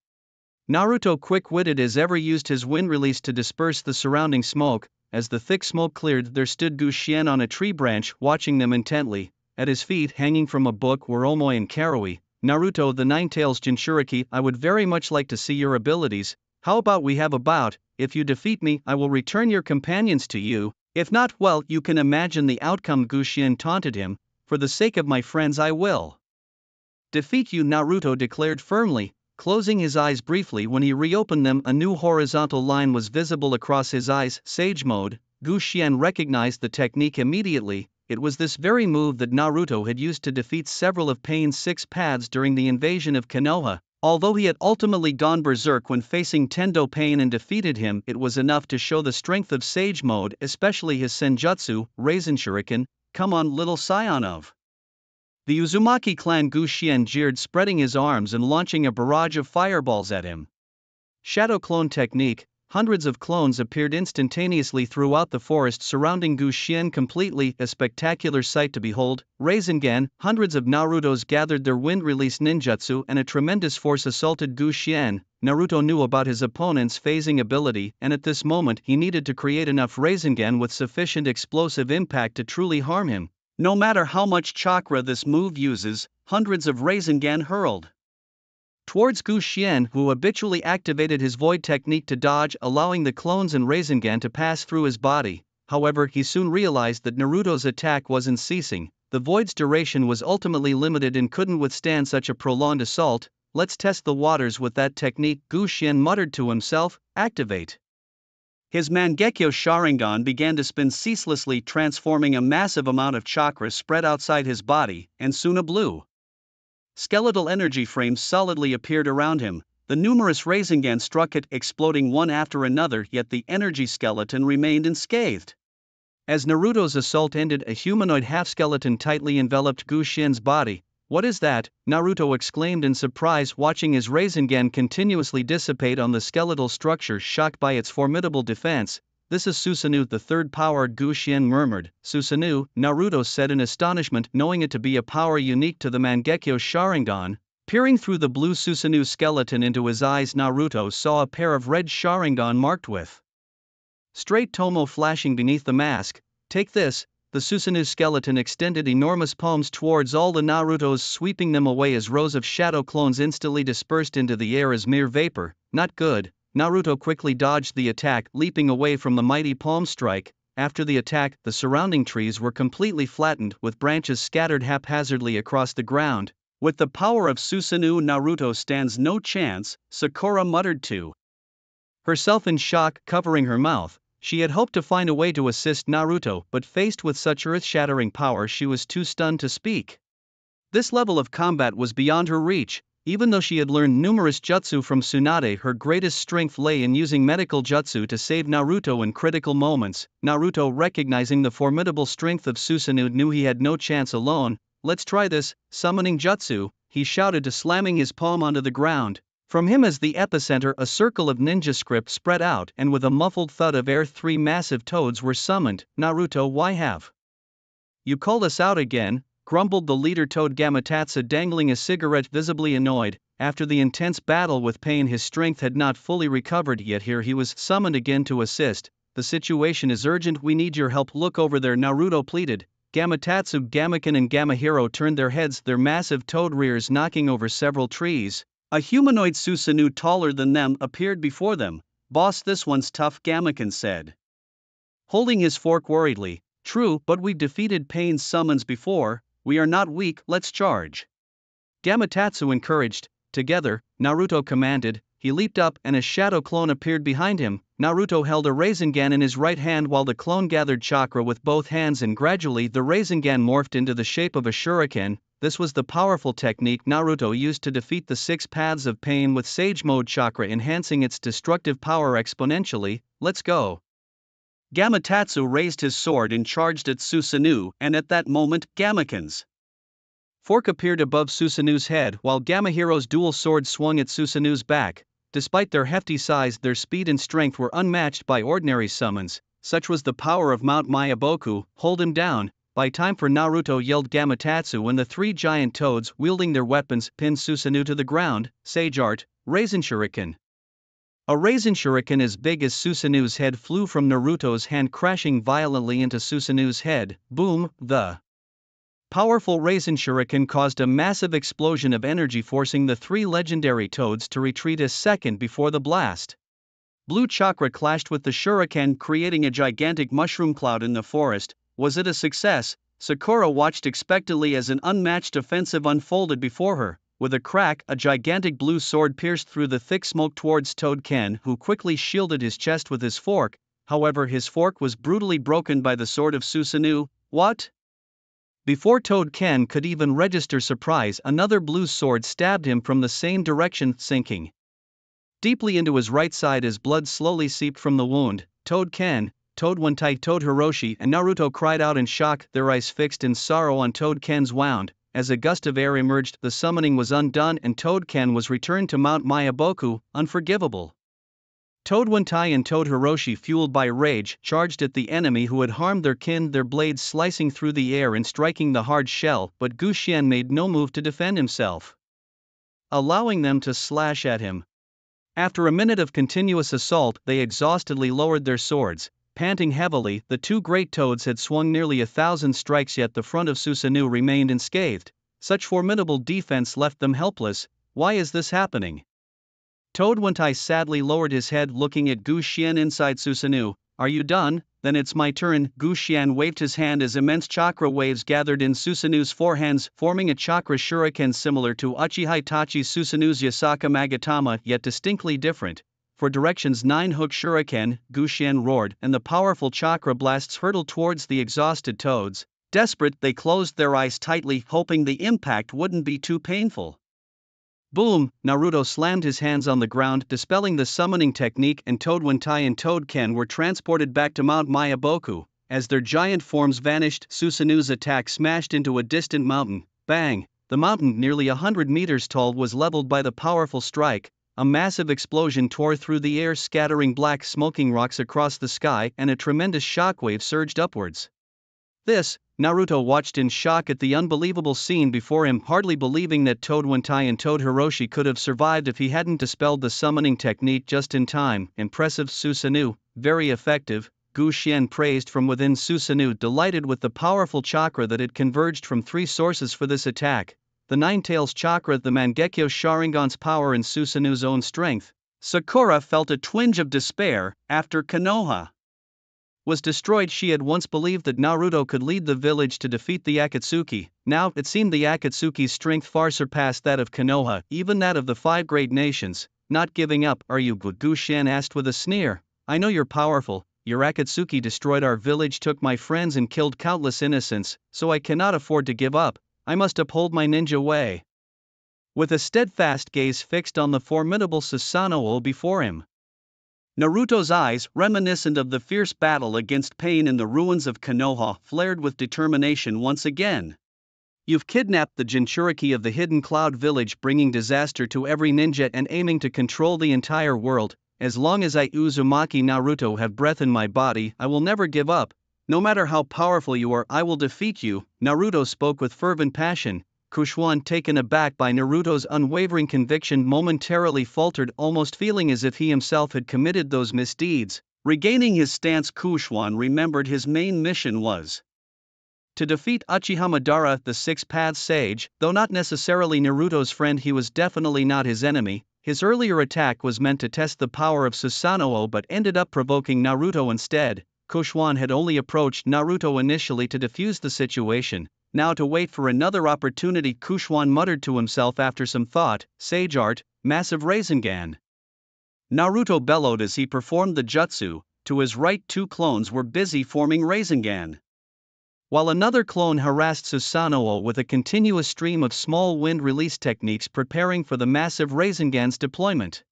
Naruto, quick-witted as ever, used his wind release to disperse the surrounding smoke. As the thick smoke cleared, there stood Gushuan on a tree branch, watching them intently. At his feet, hanging from a book, were Omoi and Karui. Naruto, the Nine-Tails Jinchuriki, I would very much like to see your abilities. How about we have a bout? If you defeat me, I will return your companions to you. If not, well, you can imagine the outcome, Gushuan taunted him. For the sake of my friends, I will defeat you, Naruto declared firmly. Closing his eyes briefly, when he reopened them, a new horizontal line was visible across his eyes. Sage mode. Gushuan recognized the technique immediately. It was this very move that Naruto had used to defeat several of Pain's 6 paths during the invasion of Konoha. Although he had ultimately gone berserk when facing Tendo Pain and defeated him, it was enough to show the strength of Sage mode, especially his Senjutsu, Rasen Shuriken. Come on, little scion of the Uzumaki clan, Gushuan jeered, spreading his arms and launching a barrage of fireballs at him. Shadow clone technique. Hundreds of clones appeared instantaneously throughout the forest surrounding Gushuan, completely a spectacular sight to behold. Rasengan. Hundreds of Narutos gathered their wind-release ninjutsu, and a tremendous force assaulted Gushuan. Naruto knew about his opponent's phasing ability, and at this moment he needed to create enough Rasengan with sufficient explosive impact to truly harm him. No matter how much chakra this move uses, hundreds of Rasengan hurled towards Gushuan, who habitually activated his void technique to dodge, allowing the clones and Rasengan to pass through his body. However, he soon realized that Naruto's attack wasn't ceasing. The void's duration was ultimately limited and couldn't withstand such a prolonged assault. Let's test the waters with that technique, Gushuan muttered to himself. Activate. His Mangekyo Sharingan began to spin ceaselessly, transforming a massive amount of chakra spread outside his body, and soon a blue skeletal energy frame solidly appeared around him. The numerous Rasengan struck it, exploding one after another, yet the energy skeleton remained unscathed. As Naruto's assault ended, a humanoid half-skeleton tightly enveloped Gu Xian's body. "What is that?" Naruto exclaimed in surprise, watching his Rasengan continuously dissipate on the skeletal structure, shocked by its formidable defense. "This is Susanoo, the third power," Gu Xian murmured. "Susanoo," Naruto said in astonishment, knowing it to be a power unique to the Mangekyo Sharingan. Peering through the blue Susanoo skeleton into his eyes, Naruto saw a pair of red Sharingan marked with straight Tomo flashing beneath the mask. "Take this." The Susanoo skeleton extended enormous palms towards all the Narutos, sweeping them away as rows of shadow clones instantly dispersed into the air as mere vapor. "Not good." Naruto quickly dodged the attack, leaping away from the mighty palm strike. After the attack, the surrounding trees were completely flattened, with branches scattered haphazardly across the ground. "With the power of Susanoo, Naruto stands no chance," Sakura muttered to herself in shock, covering her mouth. She had hoped to find a way to assist Naruto, but faced with such earth-shattering power, she was too stunned to speak. This level of combat was beyond her reach. Even though she had learned numerous jutsu from Tsunade, her greatest strength lay in using medical jutsu to save Naruto in critical moments. Naruto, recognizing the formidable strength of Susanoo, knew he had no chance alone. "Let's try this." Summoning jutsu, he shouted to, slamming his palm onto the ground. From him as the epicenter, a circle of ninja script spread out, and with a muffled thud of air, 3 massive toads were summoned. "Naruto, why have you called us out again?" grumbled the leader Toad Gamatsu, dangling a cigarette, visibly annoyed. After the intense battle with pain, his strength had not fully recovered, yet here he was summoned again to assist. "The situation is urgent, we need your help." "Look over there," Naruto pleaded. Gamatsu, Gamaken and Gamahiro turned their heads, their massive toad rears knocking over several trees. A humanoid Susanoo taller than them appeared before them. "Boss, this one's tough," Gamaken said, holding his fork worriedly. "True, but we've defeated Pain's summons before. We are not weak, let's charge," Gamatsu encouraged. "Together," Naruto commanded. He leaped up, and a shadow clone appeared behind him. Naruto held a Rasengan in his right hand while the clone gathered chakra with both hands, and gradually the Rasengan morphed into the shape of a shuriken. This was the powerful technique Naruto used to defeat the 6 paths of pain, with Sage Mode chakra enhancing its destructive power exponentially. "Let's go." Gamatsu raised his sword and charged at Susanoo, and at that moment, Gamaken's fork appeared above Susanoo's head, while Gamahiro's dual sword swung at Susanoo's back. Despite their hefty size, their speed and strength were unmatched by ordinary summons. Such was the power of Mount Mayaboku. "Hold him down." "By time for Naruto," yelled Gamatsu when the 3 giant toads, wielding their weapons, pinned Susanoo to the ground. Sage Art, Raisin Shuriken. A Raisin Shuriken as big as Susanoo's head flew from Naruto's hand, crashing violently into Susanoo's head. Boom! The powerful Raisin Shuriken caused a massive explosion of energy, forcing the 3 legendary toads to retreat a second before the blast. Blue chakra clashed with the shuriken, creating a gigantic mushroom cloud in the forest. Was it a success? Sakura watched expectantly as an unmatched offensive unfolded before her. With a crack, a gigantic blue sword pierced through the thick smoke towards Toad Ken, who quickly shielded his chest with his fork. However, his fork was brutally broken by the sword of Susanoo. "What?" Before Toad Ken could even register surprise, another blue sword stabbed him from the same direction, sinking deeply into his right side as blood slowly seeped from the wound. Toad Ken, Toad Wantai, Toad Hiroshi and Naruto cried out in shock, their eyes fixed in sorrow on Toad Ken's wound. As a gust of air emerged, the summoning was undone and Toad Ken was returned to Mount Mayaboku, unforgivable. Toad Wantai and Toad Hiroshi, fueled by rage, charged at the enemy who had harmed their kin, their blades slicing through the air and striking the hard shell, but Gu Xian made no move to defend himself, allowing them to slash at him. After a minute of continuous assault, they exhaustedly lowered their swords. Panting heavily, the 2 great toads had swung nearly 1,000 strikes, yet the front of Susanoo remained unscathed. Such formidable defense left them helpless. Why is this happening? Toad Wantai sadly lowered his head, looking at Gu Xian inside Susanoo. "Are you done? Then it's my turn." Gu Xian waved his hand as immense chakra waves gathered in Susanoo's forehands, forming a chakra shuriken similar to Uchiha Itachi Susanoo's Yasaka Magatama, yet distinctly different. For directions 9-hook shuriken, Gu Xian roared, and the powerful chakra blasts hurtled towards the exhausted toads. Desperate, they closed their eyes tightly, hoping the impact wouldn't be too painful. Boom! Naruto slammed his hands on the ground, dispelling the summoning technique, and Toad Wantai and Toad Ken were transported back to Mount Mayaboku. As their giant forms vanished, Susanu's attack smashed into a distant mountain. Bang! The mountain, nearly 100 meters tall, was leveled by the powerful strike. A massive explosion tore through the air, scattering black smoking rocks across the sky, and a tremendous shockwave surged upwards. This, Naruto watched in shock at the unbelievable scene before him, hardly believing that Toad Wantai and Toad Hiroshi could have survived if he hadn't dispelled the summoning technique just in time. Impressive Susanoo, very effective, Gu Xian praised from within. Susanoo, delighted with the powerful chakra that had converged from three sources for this attack: the Nine Tails chakra, the Mangekyo Sharingan's power, and Susanoo's own strength. Sakura felt a twinge of despair. After Konoha was destroyed, she had once believed that Naruto could lead the village to defeat the Akatsuki. Now, it seemed the Akatsuki's strength far surpassed that of Konoha, even that of the five great nations. Not giving up, are you? Gu Xian asked with a sneer. I know you're powerful. Your Akatsuki destroyed our village, took my friends, and killed countless innocents, so I cannot afford to give up. I must uphold my ninja way. With a steadfast gaze fixed on the formidable Susanoo before him, Naruto's eyes, reminiscent of the fierce battle against Pain in the ruins of Konoha, flared with determination once again. You've kidnapped the Jinchuriki of the Hidden Cloud Village, bringing disaster to every ninja and aiming to control the entire world. As long as I, Uzumaki Naruto, have breath in my body, I will never give up. No matter how powerful you are, I will defeat you. Naruto spoke with fervent passion. Kushuan, taken aback by Naruto's unwavering conviction, momentarily faltered, almost feeling as if he himself had committed those misdeeds. Regaining his stance, Kushuan remembered his main mission was to defeat Uchiha Madara, the Six-Paths Sage. Though not necessarily Naruto's friend, he was definitely not his enemy. His earlier attack was meant to test the power of Susanoo but ended up provoking Naruto instead. Kushuan had only approached Naruto initially to defuse the situation, now to wait for another opportunity. Kushuan muttered to himself after some thought. Sage art, massive Rasengan. Naruto bellowed as he performed the jutsu. To his right, two clones were busy forming Rasengan, while another clone harassed Susanoo with a continuous stream of small wind release techniques, preparing for the massive Rasengan's deployment.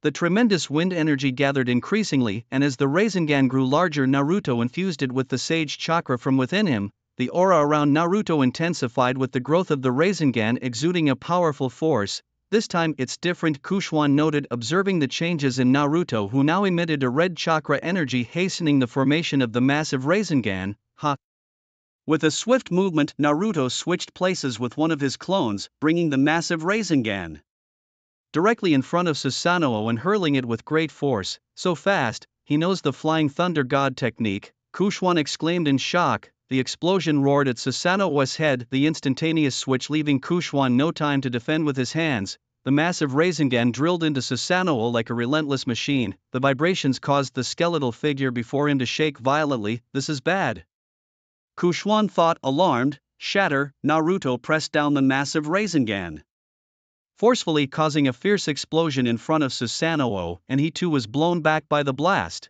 The tremendous wind energy gathered increasingly, and as the Rasengan grew larger, Naruto infused it with the Sage Chakra from within him. The aura around Naruto intensified with the growth of the Rasengan, exuding a powerful force. This time it's different, Kushuan noted, observing the changes in Naruto, who now emitted a red chakra energy, hastening the formation of the massive Rasengan. Ha! With a swift movement, Naruto switched places with one of his clones, bringing the massive Rasengan directly in front of Susanoo and hurling it with great force. So fast, he knows the Flying Thunder God technique, Kushuan exclaimed in shock. The explosion roared at Susanoo's head, the instantaneous switch leaving Kushuan no time to defend with his hands. The massive Rasengan drilled into Susanoo like a relentless machine. The vibrations caused the skeletal figure before him to shake violently. This is bad, Kushuan thought, alarmed. Shatter! Naruto pressed down the massive Rasengan, forcefully causing a fierce explosion in front of Susanoo, and he too was blown back by the blast.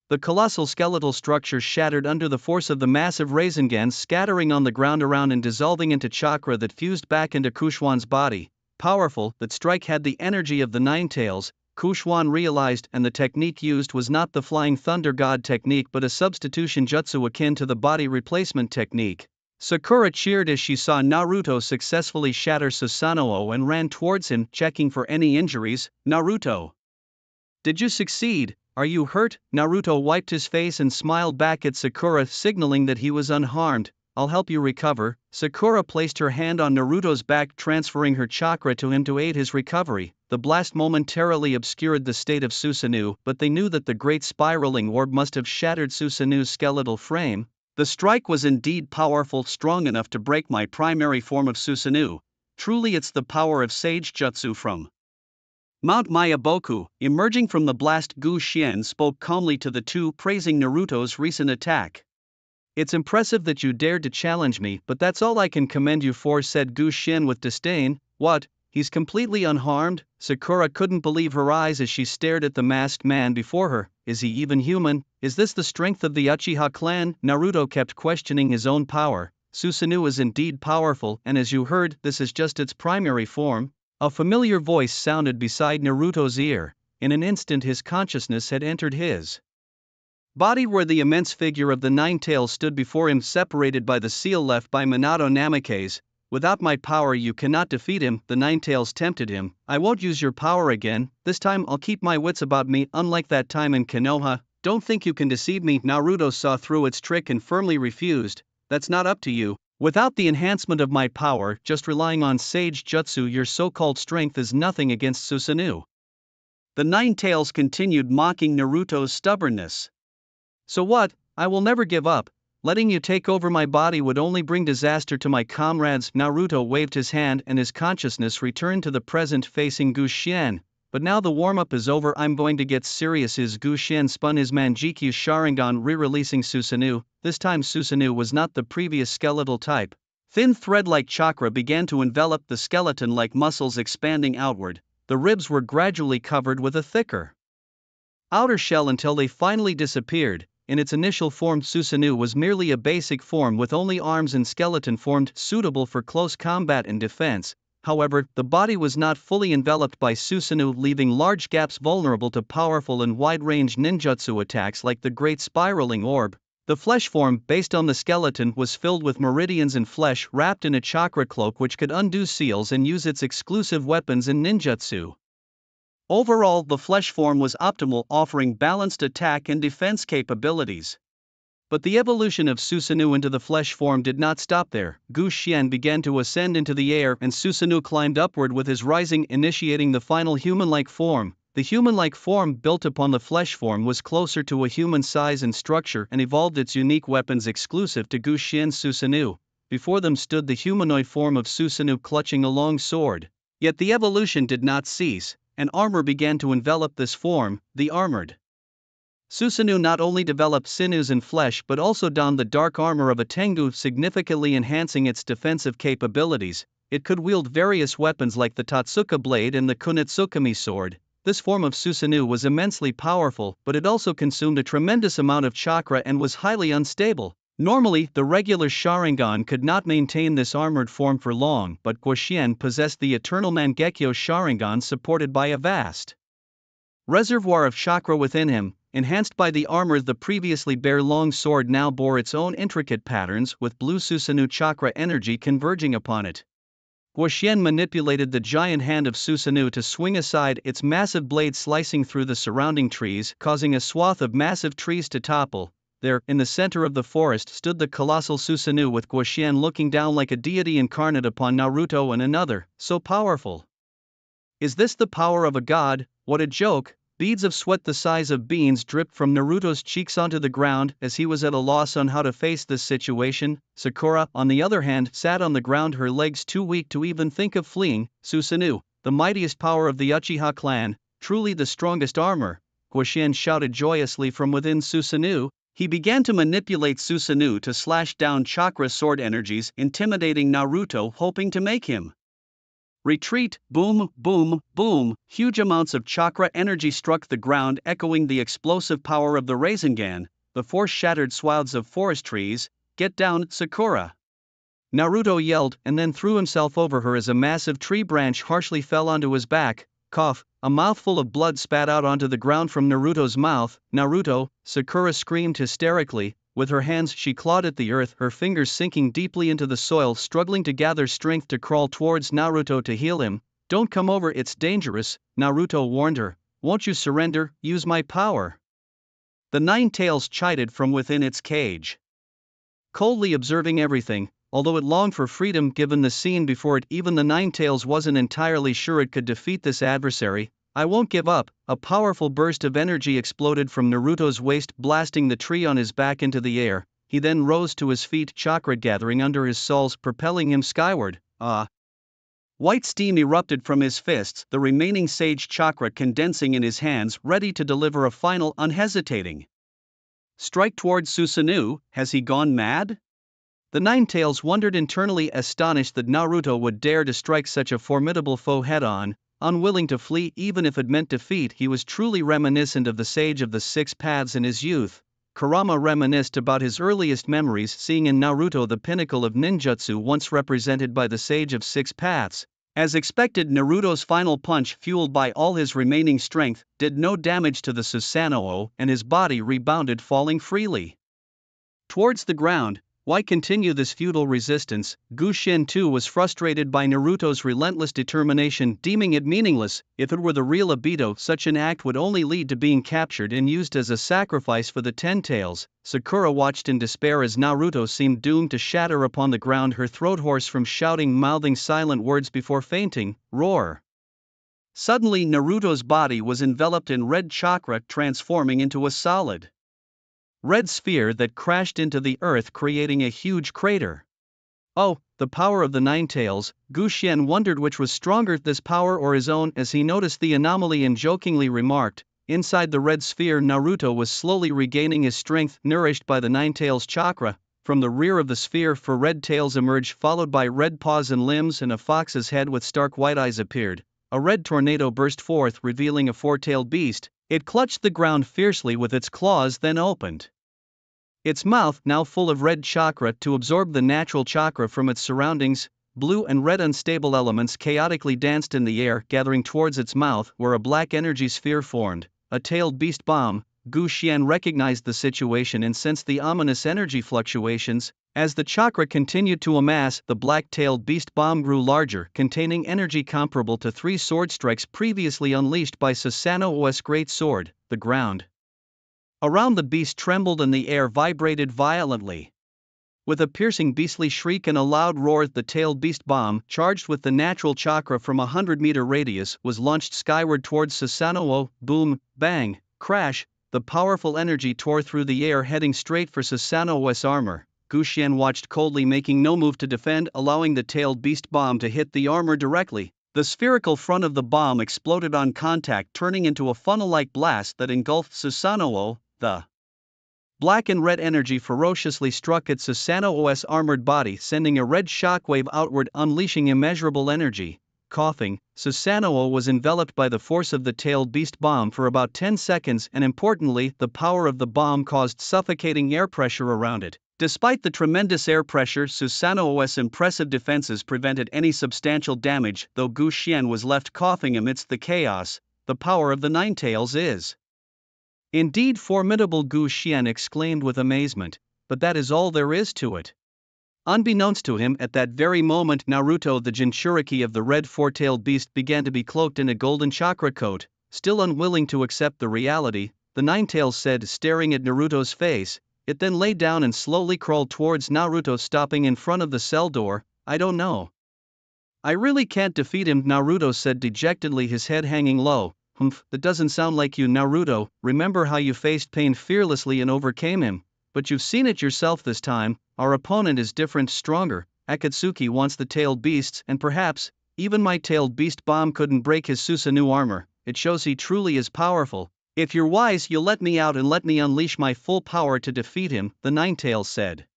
The colossal skeletal structure shattered under the force of the massive Rasengan, scattering on the ground around and dissolving into chakra that fused back into Kushuan's body. Powerful, that strike had the energy of the Nine Tails, Kushuan realized, and the technique used was not the Flying Thunder God technique but a substitution jutsu akin to the body replacement technique. Sakura cheered as she saw Naruto successfully shatter Susanoo and ran towards him, checking for any injuries. Naruto, did you succeed? Are you hurt? Naruto wiped his face and smiled back at Sakura, signaling that he was unharmed. I'll help you recover. Sakura placed her hand on Naruto's back, transferring her chakra to him to aid his recovery. The blast momentarily obscured the state of Susanoo, but they knew that the great spiraling orb must have shattered Susanoo's skeletal frame. The strike was indeed powerful, strong enough to break my primary form of Susanoo. Truly, it's the power of Sage Jutsu from Mount Mayaboku. Emerging from the blast, Gu Xian spoke calmly to the two, praising Naruto's recent attack. It's impressive that you dared to challenge me, but that's all I can commend you for, said Gu Xian with disdain. What? He's completely unharmed? Sakura couldn't believe her eyes as she stared at the masked man before her. Is he even human? Is this the strength of the Uchiha clan? Naruto kept questioning his own power. Susanoo is indeed powerful, and as you heard, this is just its primary form. A familiar voice sounded beside Naruto's ear. In an instant his consciousness had entered his body where the immense figure of the Nine Tails stood before him, separated by the seal left by Minato Namikaze. Without my power you cannot defeat him, the Nine Tails tempted him. I won't use your power again, this time I'll keep my wits about me, unlike that time in Konoha. Don't think you can deceive me. Naruto saw through its trick and firmly refused. That's not up to you. Without the enhancement of my power, just relying on Sage Jutsu, your so-called strength is nothing against Susanoo. The Nine Tails continued mocking Naruto's stubbornness. So what? I will never give up. Letting you take over my body would only bring disaster to my comrades. Naruto waved his hand and his consciousness returned to the present, facing Gushien. But now the warm-up is over, I'm going to get serious. His Gushien spun his Manjikyu Sharingan, re-releasing Susanoo. This time Susanoo was not the previous skeletal type. Thin thread-like chakra began to envelop the skeleton like muscles expanding outward. The ribs were gradually covered with a thicker outer shell until they finally disappeared. In its initial form, Susanoo was merely a basic form with only arms and skeleton formed, suitable for close combat and defense. However, the body was not fully enveloped by Susanoo, leaving large gaps vulnerable to powerful and wide-range ninjutsu attacks like the Great Spiraling Orb. The flesh form, based on the skeleton, was filled with meridians and flesh wrapped in a chakra cloak which could undo seals and use its exclusive weapons in ninjutsu. Overall, the flesh form was optimal, offering balanced attack and defense capabilities. But the evolution of Susanoo into the flesh form did not stop there. Gushien began to ascend into the air and Susanoo climbed upward with his rising, initiating the final human-like form. The human-like form built upon the flesh form was closer to a human size and structure and evolved its unique weapons exclusive to Gushien's Susanoo. Before them stood the humanoid form of Susanoo clutching a long sword. Yet the evolution did not cease. An armor began to envelop this form, the armored. Susanoo not only developed sinews and flesh but also donned the dark armor of a Tengu, significantly enhancing its defensive capabilities. It could wield various weapons like the Totsuka blade and the Kunitsukami sword. This form of Susanoo was immensely powerful, but it also consumed a tremendous amount of chakra and was highly unstable. Normally, the regular Sharingan could not maintain this armored form for long, but Gushien possessed the eternal Mangekyo Sharingan, supported by a vast reservoir of chakra within him. Enhanced by the armor, the previously bare long sword now bore its own intricate patterns, with blue Susanoo chakra energy converging upon it. Gushien manipulated the giant hand of Susanoo to swing aside, its massive blade slicing through the surrounding trees, causing a swath of massive trees to topple. There, in the center of the forest, stood the colossal Susanoo, with Gushien looking down like a deity incarnate upon Naruto and another, so powerful. Is this the power of a god? What a joke! Beads of sweat the size of beans dripped from Naruto's cheeks onto the ground as he was at a loss on how to face this situation. Sakura, on the other hand, sat on the ground, her legs too weak to even think of fleeing. Susanoo, the mightiest power of the Uchiha clan, truly the strongest armor. Gushien shouted joyously from within Susanoo. He began to manipulate Susanoo to slash down chakra sword energies, intimidating Naruto, hoping to make him retreat. Boom, boom, boom. Huge amounts of chakra energy struck the ground, echoing the explosive power of the Rasengan. The force shattered swaths of forest trees. Get down, Sakura! Naruto yelled and then threw himself over her as a massive tree branch harshly fell onto his back. Cough, a mouthful of blood spat out onto the ground from Naruto's mouth. Naruto, Sakura screamed hysterically. With her hands she clawed at the earth, her fingers sinking deeply into the soil, struggling to gather strength to crawl towards Naruto to heal him. Don't come over, it's dangerous, Naruto warned her. Won't you surrender? Use my power. The Nine Tails chided from within its cage, coldly observing everything. Although it longed for freedom given the scene before it, even the Nine Tails wasn't entirely sure it could defeat this adversary. I won't give up. A powerful burst of energy exploded from Naruto's waist, blasting the tree on his back into the air. He then rose to his feet, chakra gathering under his soles, propelling him skyward. White steam erupted from his fists, the remaining sage chakra condensing in his hands, ready to deliver a final, unhesitating strike towards Susanoo. Has he gone mad? The Nine Tails wondered internally, astonished that Naruto would dare to strike such a formidable foe head-on. Unwilling to flee even if it meant defeat, he was truly reminiscent of the Sage of the Six Paths in his youth. Kurama reminisced about his earliest memories, seeing in Naruto the pinnacle of ninjutsu once represented by the Sage of Six Paths. As expected, Naruto's final punch, fueled by all his remaining strength, did no damage to the Susanoo, and his body rebounded, falling freely towards the ground. Why continue this futile resistance? Gu Xian too was frustrated by Naruto's relentless determination, deeming it meaningless. If it were the real Obito, such an act would only lead to being captured and used as a sacrifice for the Ten Tails. Sakura watched in despair as Naruto seemed doomed to shatter upon the ground, her throat hoarse from shouting, mouthing silent words before fainting. Roar! Suddenly Naruto's body was enveloped in red chakra, transforming into a solid red sphere that crashed into the earth, creating a huge crater. Oh, the power of the Nine Tails! Gu Xian wondered which was stronger, this power or his own, as he noticed the anomaly and jokingly remarked, inside the red sphere Naruto was slowly regaining his strength, nourished by the Nine Tails chakra. From the rear of the sphere, four red tails emerged, followed by red paws and limbs, and a fox's head with stark white eyes appeared. A red tornado burst forth, revealing a four-tailed beast. It clutched the ground fiercely with its claws, then opened its mouth, now full of red chakra, to absorb the natural chakra from its surroundings. Blue and red unstable elements chaotically danced in the air, gathering towards its mouth, where a black energy sphere formed, a tailed beast bomb. Gu Xian recognized the situation and sensed the ominous energy fluctuations. As the chakra continued to amass, the black-tailed beast bomb grew larger, containing energy comparable to 3 sword strikes previously unleashed by Susanoo's great sword. The ground around the beast trembled and the air vibrated violently. With a piercing beastly shriek and a loud roar, the tailed beast bomb, charged with the natural chakra from a 100-meter radius, was launched skyward towards Susanoo. Boom, bang, crash! The powerful energy tore through the air, heading straight for Susanoo's armor. Gu Xian watched coldly, making no move to defend, allowing the tailed beast bomb to hit the armor directly. The spherical front of the bomb exploded on contact, turning into a funnel-like blast that engulfed Susanoo. The black and red energy ferociously struck at Susanoo's armored body, sending a red shockwave outward, unleashing immeasurable energy. Coughing, Susanoo was enveloped by the force of the tailed beast bomb for about 10 seconds, and importantly, the power of the bomb caused suffocating air pressure around it. Despite the tremendous air pressure, Susanoo's impressive defenses prevented any substantial damage, though Gu Xian was left coughing amidst the chaos. The power of the Nine Tails is indeed formidable, Gu Xian exclaimed with amazement, but that is all there is to it. Unbeknownst to him, at that very moment, Naruto, the Jinchuriki of the red four-tailed beast, began to be cloaked in a golden chakra coat. Still unwilling to accept the reality, the Nine Tails said, staring at Naruto's face. It then lay down and slowly crawled towards Naruto, stopping in front of the cell door. I don't know. I really can't defeat him, Naruto said dejectedly, his head hanging low. Humph, that doesn't sound like you, Naruto. Remember how you faced pain fearlessly and overcame him? But you've seen it yourself this time. Our opponent is different, stronger. Akatsuki wants the tailed beasts, and perhaps even my tailed beast bomb couldn't break his Susanoo armor. It shows he truly is powerful. If you're wise, you'll let me out and let me unleash my full power to defeat him, the Nine Tails said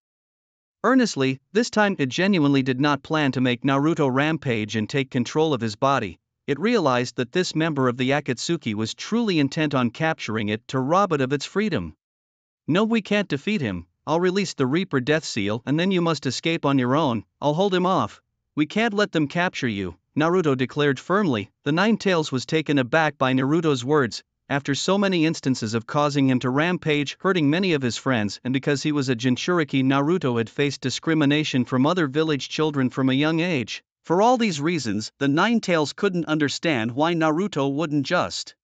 earnestly. This time it genuinely did not plan to make Naruto rampage and take control of his body. It realized that this member of the Akatsuki was truly intent on capturing it, to rob it of its freedom. No, we can't defeat him. I'll release the Reaper Death Seal and then you must escape on your own. I'll hold him off. We can't let them capture you, Naruto declared firmly. The Nine Tails was taken aback by Naruto's words. After so many instances of causing him to rampage, hurting many of his friends, and because he was a Jinchuriki, Naruto had faced discrimination from other village children from a young age. For all these reasons, the Nine Tails couldn't understand why Naruto wouldn't just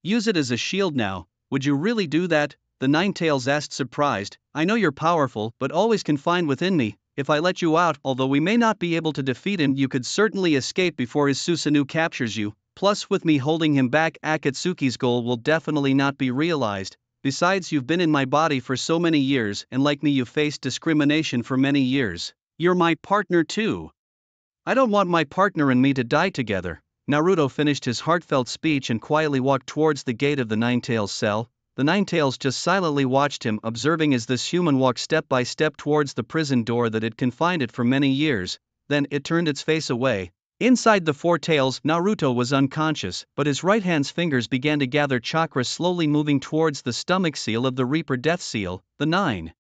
use it as a shield now. Would you really do that? The Nine Tails asked, surprised. I know you're powerful, but always confined within me. If I let you out, although we may not be able to defeat him, you could certainly escape before his Susanoo captures you. Plus, with me holding him back, Akatsuki's goal will definitely not be realized. Besides, you've been in my body for so many years, and like me, you've faced discrimination for many years. You're my partner too. I don't want my partner and me to die together. Naruto finished his heartfelt speech and quietly walked towards the gate of the Nine Tails cell. The Nine Tails just silently watched him, observing as this human walked step by step towards the prison door that had confined it for many years. Then it turned its face away. Inside the Four Tails, Naruto was unconscious, but his right hand's fingers began to gather chakra, slowly moving towards the stomach seal of the Reaper Death Seal. The Nine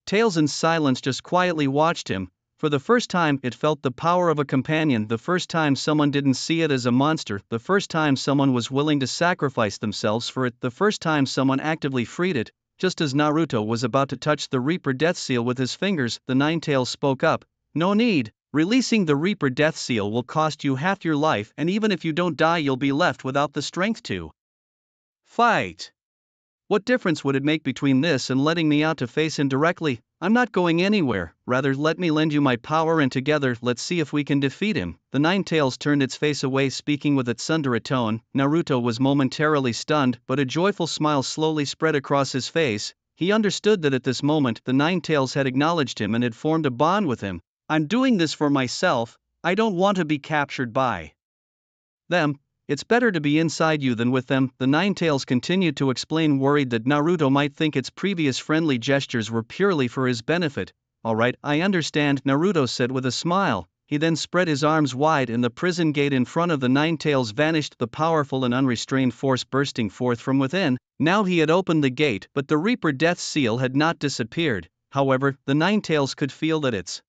Tails in silence just quietly watched him. For the first time, it felt the power of a companion, the first time someone didn't see it as a monster, the first time someone was willing to sacrifice themselves for it, the first time someone actively freed it. Just as Naruto was about to touch the Reaper Death Seal with his fingers, the Ninetales spoke up. No need. Releasing the Reaper Death Seal will cost you half your life, and even if you don't die, you'll be left without the strength to fight. What difference would it make between this and letting me out to face him directly? I'm not going anywhere, rather let me lend you my power and together let's see if we can defeat him. The Ninetales turned its face away, speaking with its tsundere tone. Naruto was momentarily stunned, but a joyful smile slowly spread across his face. He understood that at this moment the Ninetales had acknowledged him and had formed a bond with him. I'm doing this for myself, I don't want to be captured by them. It's better to be inside you than with them, the Ninetales continued to explain, worried that Naruto might think its previous friendly gestures were purely for his benefit. Alright, I understand, Naruto said with a smile. He then spread his arms wide and the prison gate in front of the Ninetales vanished, the powerful and unrestrained force bursting forth from within. Now he had opened the gate, but the Reaper Death Seal had not disappeared. However, the Ninetales could feel that its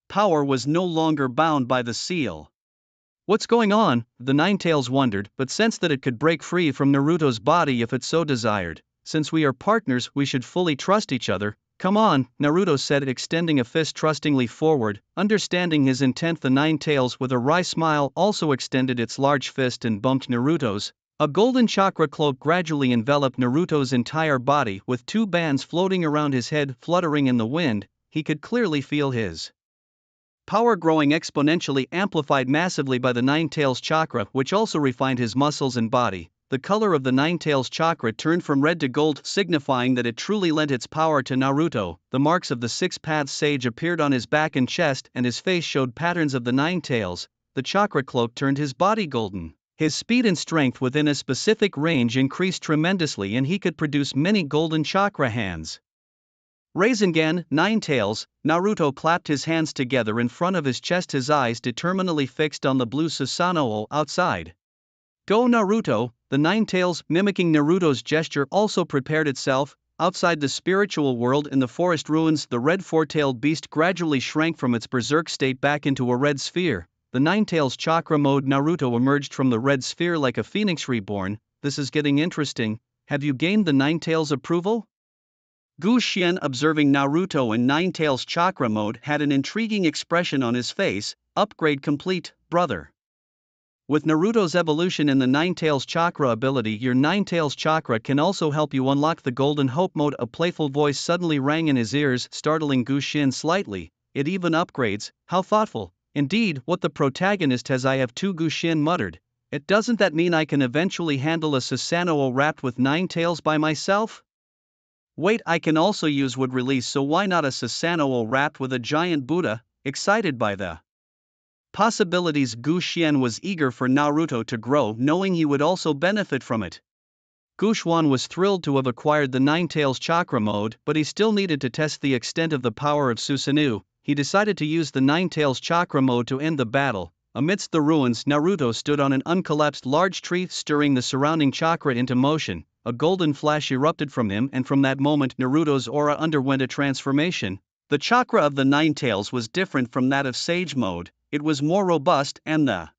power was no longer bound by the seal. What's going on? The Ninetales wondered, but sensed that it could break free from Naruto's body if it so desired. Since we are partners, we should fully trust each other. Come on, Naruto said, extending a fist trustingly forward. Understanding his intent, the Ninetales with a wry smile also extended its large fist and bumped Naruto's. A golden chakra cloak gradually enveloped Naruto's entire body, with two bands floating around his head fluttering in the wind. He could clearly feel his power growing exponentially, amplified massively by the Ninetales chakra, which also refined his muscles and body. The color of the Ninetales chakra turned from red to gold, signifying that it truly lent its power to Naruto. The marks of the Six Paths Sage appeared on his back and chest, and his face showed patterns of the Ninetales. The chakra cloak turned his body golden. His speed and strength within a specific range increased tremendously, and he could produce many golden chakra hands. Rasengan, Ninetales. Naruto clapped his hands together in front of his chest, his eyes determinedly fixed on the blue Susanoo outside. Go Naruto! The Ninetales, mimicking Naruto's gesture, also prepared itself. Outside the spiritual world in the forest ruins, the red four-tailed beast gradually shrank from its berserk state back into a red sphere. The Ninetales chakra mode Naruto emerged from the red sphere like a phoenix reborn. This is getting interesting. Have you gained the Ninetales' approval? Gu Xian, observing Naruto in Ninetales chakra mode, had an intriguing expression on his face. Upgrade complete, brother. With Naruto's evolution in the Ninetales chakra ability, your Ninetales chakra can also help you unlock the Golden Hope mode. A playful voice suddenly rang in his ears, startling Gu Xian slightly. It even upgrades, how thoughtful. Indeed, what the protagonist has I have too, Gu Xian muttered. Doesn't that mean I can eventually handle a Susanoo wrapped with Ninetales by myself? Wait, I can also use wood release, so why not a Susanoo wrapped with a giant Buddha? Excited by the possibilities, Gu Xian was eager for Naruto to grow, knowing he would also benefit from it. Gu Xuan was thrilled to have acquired the Ninetales chakra mode, but he still needed to test the extent of the power of Susanoo. He decided to use the Ninetales chakra mode to end the battle. Amidst the ruins, Naruto stood on an uncollapsed large tree, stirring the surrounding chakra into motion. A golden flash erupted from him, and from that moment Naruto's aura underwent a transformation. The chakra of the Ninetales was different from that of Sage mode. It was more robust, and the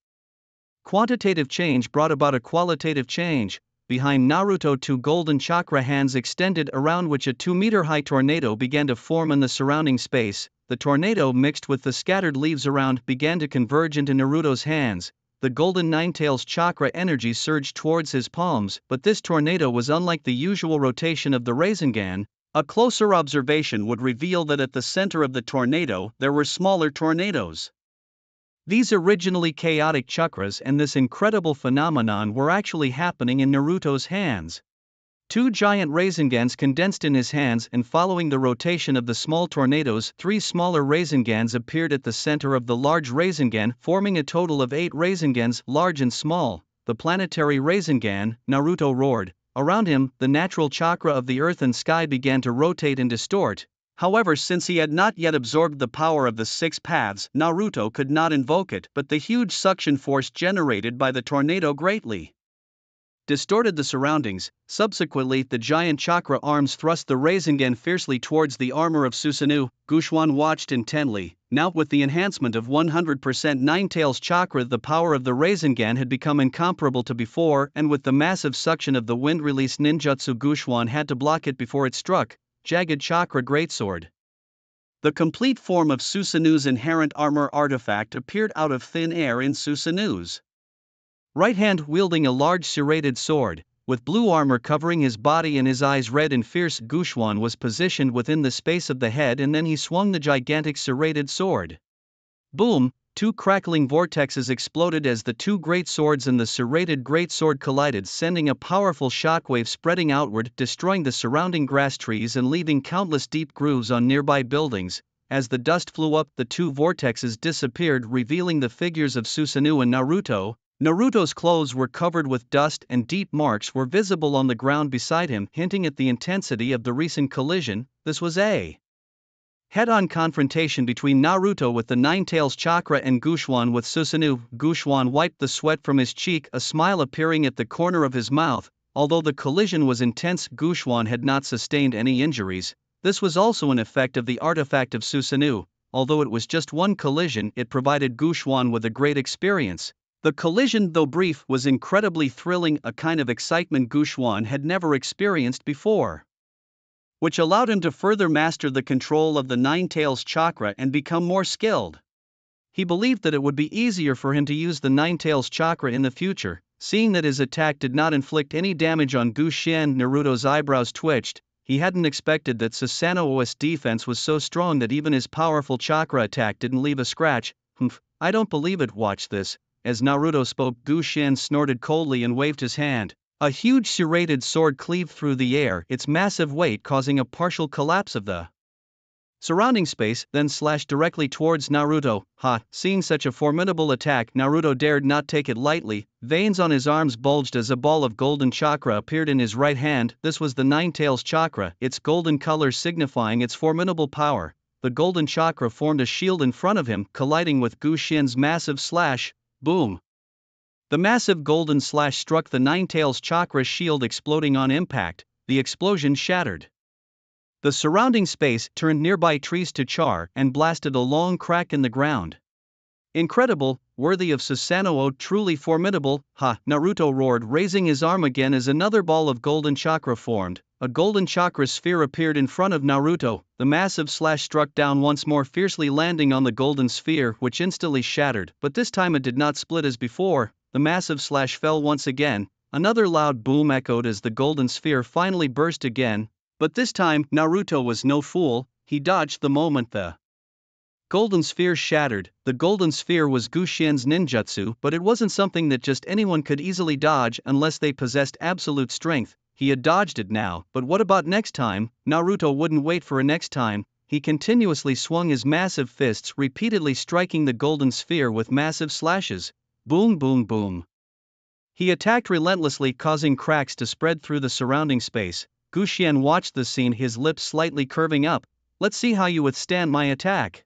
quantitative change brought about a qualitative change. Behind Naruto, two golden chakra hands extended, around which a 2-meter-high tornado began to form in the surrounding space. The tornado, mixed with the scattered leaves around, began to converge into Naruto's hands. The golden Ninetales chakra energy surged towards his palms, but this tornado was unlike the usual rotation of the Rasengan. A closer observation would reveal that at the center of the tornado there were smaller tornadoes. These originally chaotic chakras and this incredible phenomenon were actually happening in Naruto's hands. Two giant Rasengans condensed in his hands, and following the rotation of the small tornadoes, 3 smaller Rasengans appeared at the center of the large Rasengan, forming a total of 8 Rasengans, large and small. The planetary Rasengan, Naruto roared. Around him, the natural chakra of the earth and sky began to rotate and distort. However, since he had not yet absorbed the power of the 6 paths, Naruto could not invoke it, but the huge suction force generated by the tornado greatly distorted the surroundings. Subsequently, the giant chakra arms thrust the Rasengan fiercely towards the armor of Susanoo. Guxuan watched intently. Now, with the enhancement of 100% Nine-Tails chakra, the power of the Rasengan had become incomparable to before, and with the massive suction of the wind release ninjutsu, Guxuan had to block it before it struck. Jagged chakra greatsword. The complete form of Susanoo's inherent armor artifact appeared out of thin air in Susanoo's right hand, wielding a large serrated sword, with blue armor covering his body and his eyes red and fierce. Guxuan was positioned within the space of the head, and then he swung the gigantic serrated sword. Boom! Two crackling vortexes exploded as the two great swords and the serrated great sword collided, sending a powerful shockwave spreading outward, destroying the surrounding grass trees and leaving countless deep grooves on nearby buildings. As the dust flew up, the two vortexes disappeared, revealing the figures of Susanoo and Naruto. Naruto's clothes were covered with dust and deep marks were visible on the ground beside him, hinting at the intensity of the recent collision. This was a head-on confrontation between Naruto with the Nine-Tails chakra and Guxuan with Susanoo. Guxuan wiped the sweat from his cheek, a smile appearing at the corner of his mouth. Although the collision was intense, Guxuan had not sustained any injuries. This was also an effect of the artifact of Susanoo. Although it was just one collision, it provided Guxuan with a great experience. The collision, though brief, was incredibly thrilling, a kind of excitement Guxuan had never experienced before, which allowed him to further master the control of the Nine-Tails chakra and become more skilled. He believed that it would be easier for him to use the Nine-Tails chakra in the future, seeing that his attack did not inflict any damage on Guxian. Naruto's eyebrows twitched. He hadn't expected that Susanoo's defense was so strong that even his powerful chakra attack didn't leave a scratch. Humph, I don't believe it, watch this. As Naruto spoke, Guxian snorted coldly and waved his hand. A huge serrated sword cleaved through the air, its massive weight causing a partial collapse of the surrounding space, then slashed directly towards Naruto. Seeing such a formidable attack, Naruto dared not take it lightly. Veins on his arms bulged as a ball of golden chakra appeared in his right hand. This was the Nine-Tails chakra, its golden color signifying its formidable power. The golden chakra formed a shield in front of him, colliding with Guxian's massive slash. Boom! The massive golden slash struck the Nine-Tails chakra's shield, exploding on impact. The explosion shattered the surrounding space, turned nearby trees to char, and blasted a long crack in the ground. Incredible, worthy of Susanoo, truly formidable. Naruto roared, raising his arm again as another ball of golden chakra formed. A golden chakra sphere appeared in front of Naruto. The massive slash struck down once more, fiercely landing on the golden sphere, which instantly shattered, but this time it did not split as before. The massive slash fell once again. Another loud boom echoed as the golden sphere finally burst again. But this time, Naruto was no fool. He dodged the moment the golden sphere shattered. The golden sphere was Guxian's ninjutsu, but it wasn't something that just anyone could easily dodge unless they possessed absolute strength. He had dodged it now, but what about next time? Naruto wouldn't wait for a next time. He continuously swung his massive fists, repeatedly striking the golden sphere with massive slashes. Boom, boom, boom. He attacked relentlessly, causing cracks to spread through the surrounding space. Guxian watched the scene, his lips slightly curving up. Let's see how you withstand my attack.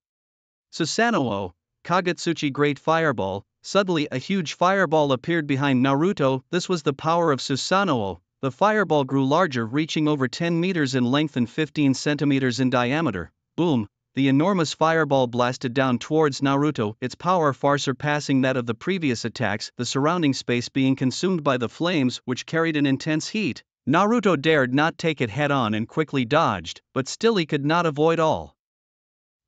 Susanoo, Kagetsuchi Great Fireball. Suddenly a huge fireball appeared behind Naruto. This was the power of Susanoo. The fireball grew larger, reaching over 10 meters in length and 15 centimeters in diameter. Boom! The enormous fireball blasted down towards Naruto, its power far surpassing that of the previous attacks, the surrounding space being consumed by the flames, which carried an intense heat. Naruto dared not take it head-on and quickly dodged, but still he could not avoid all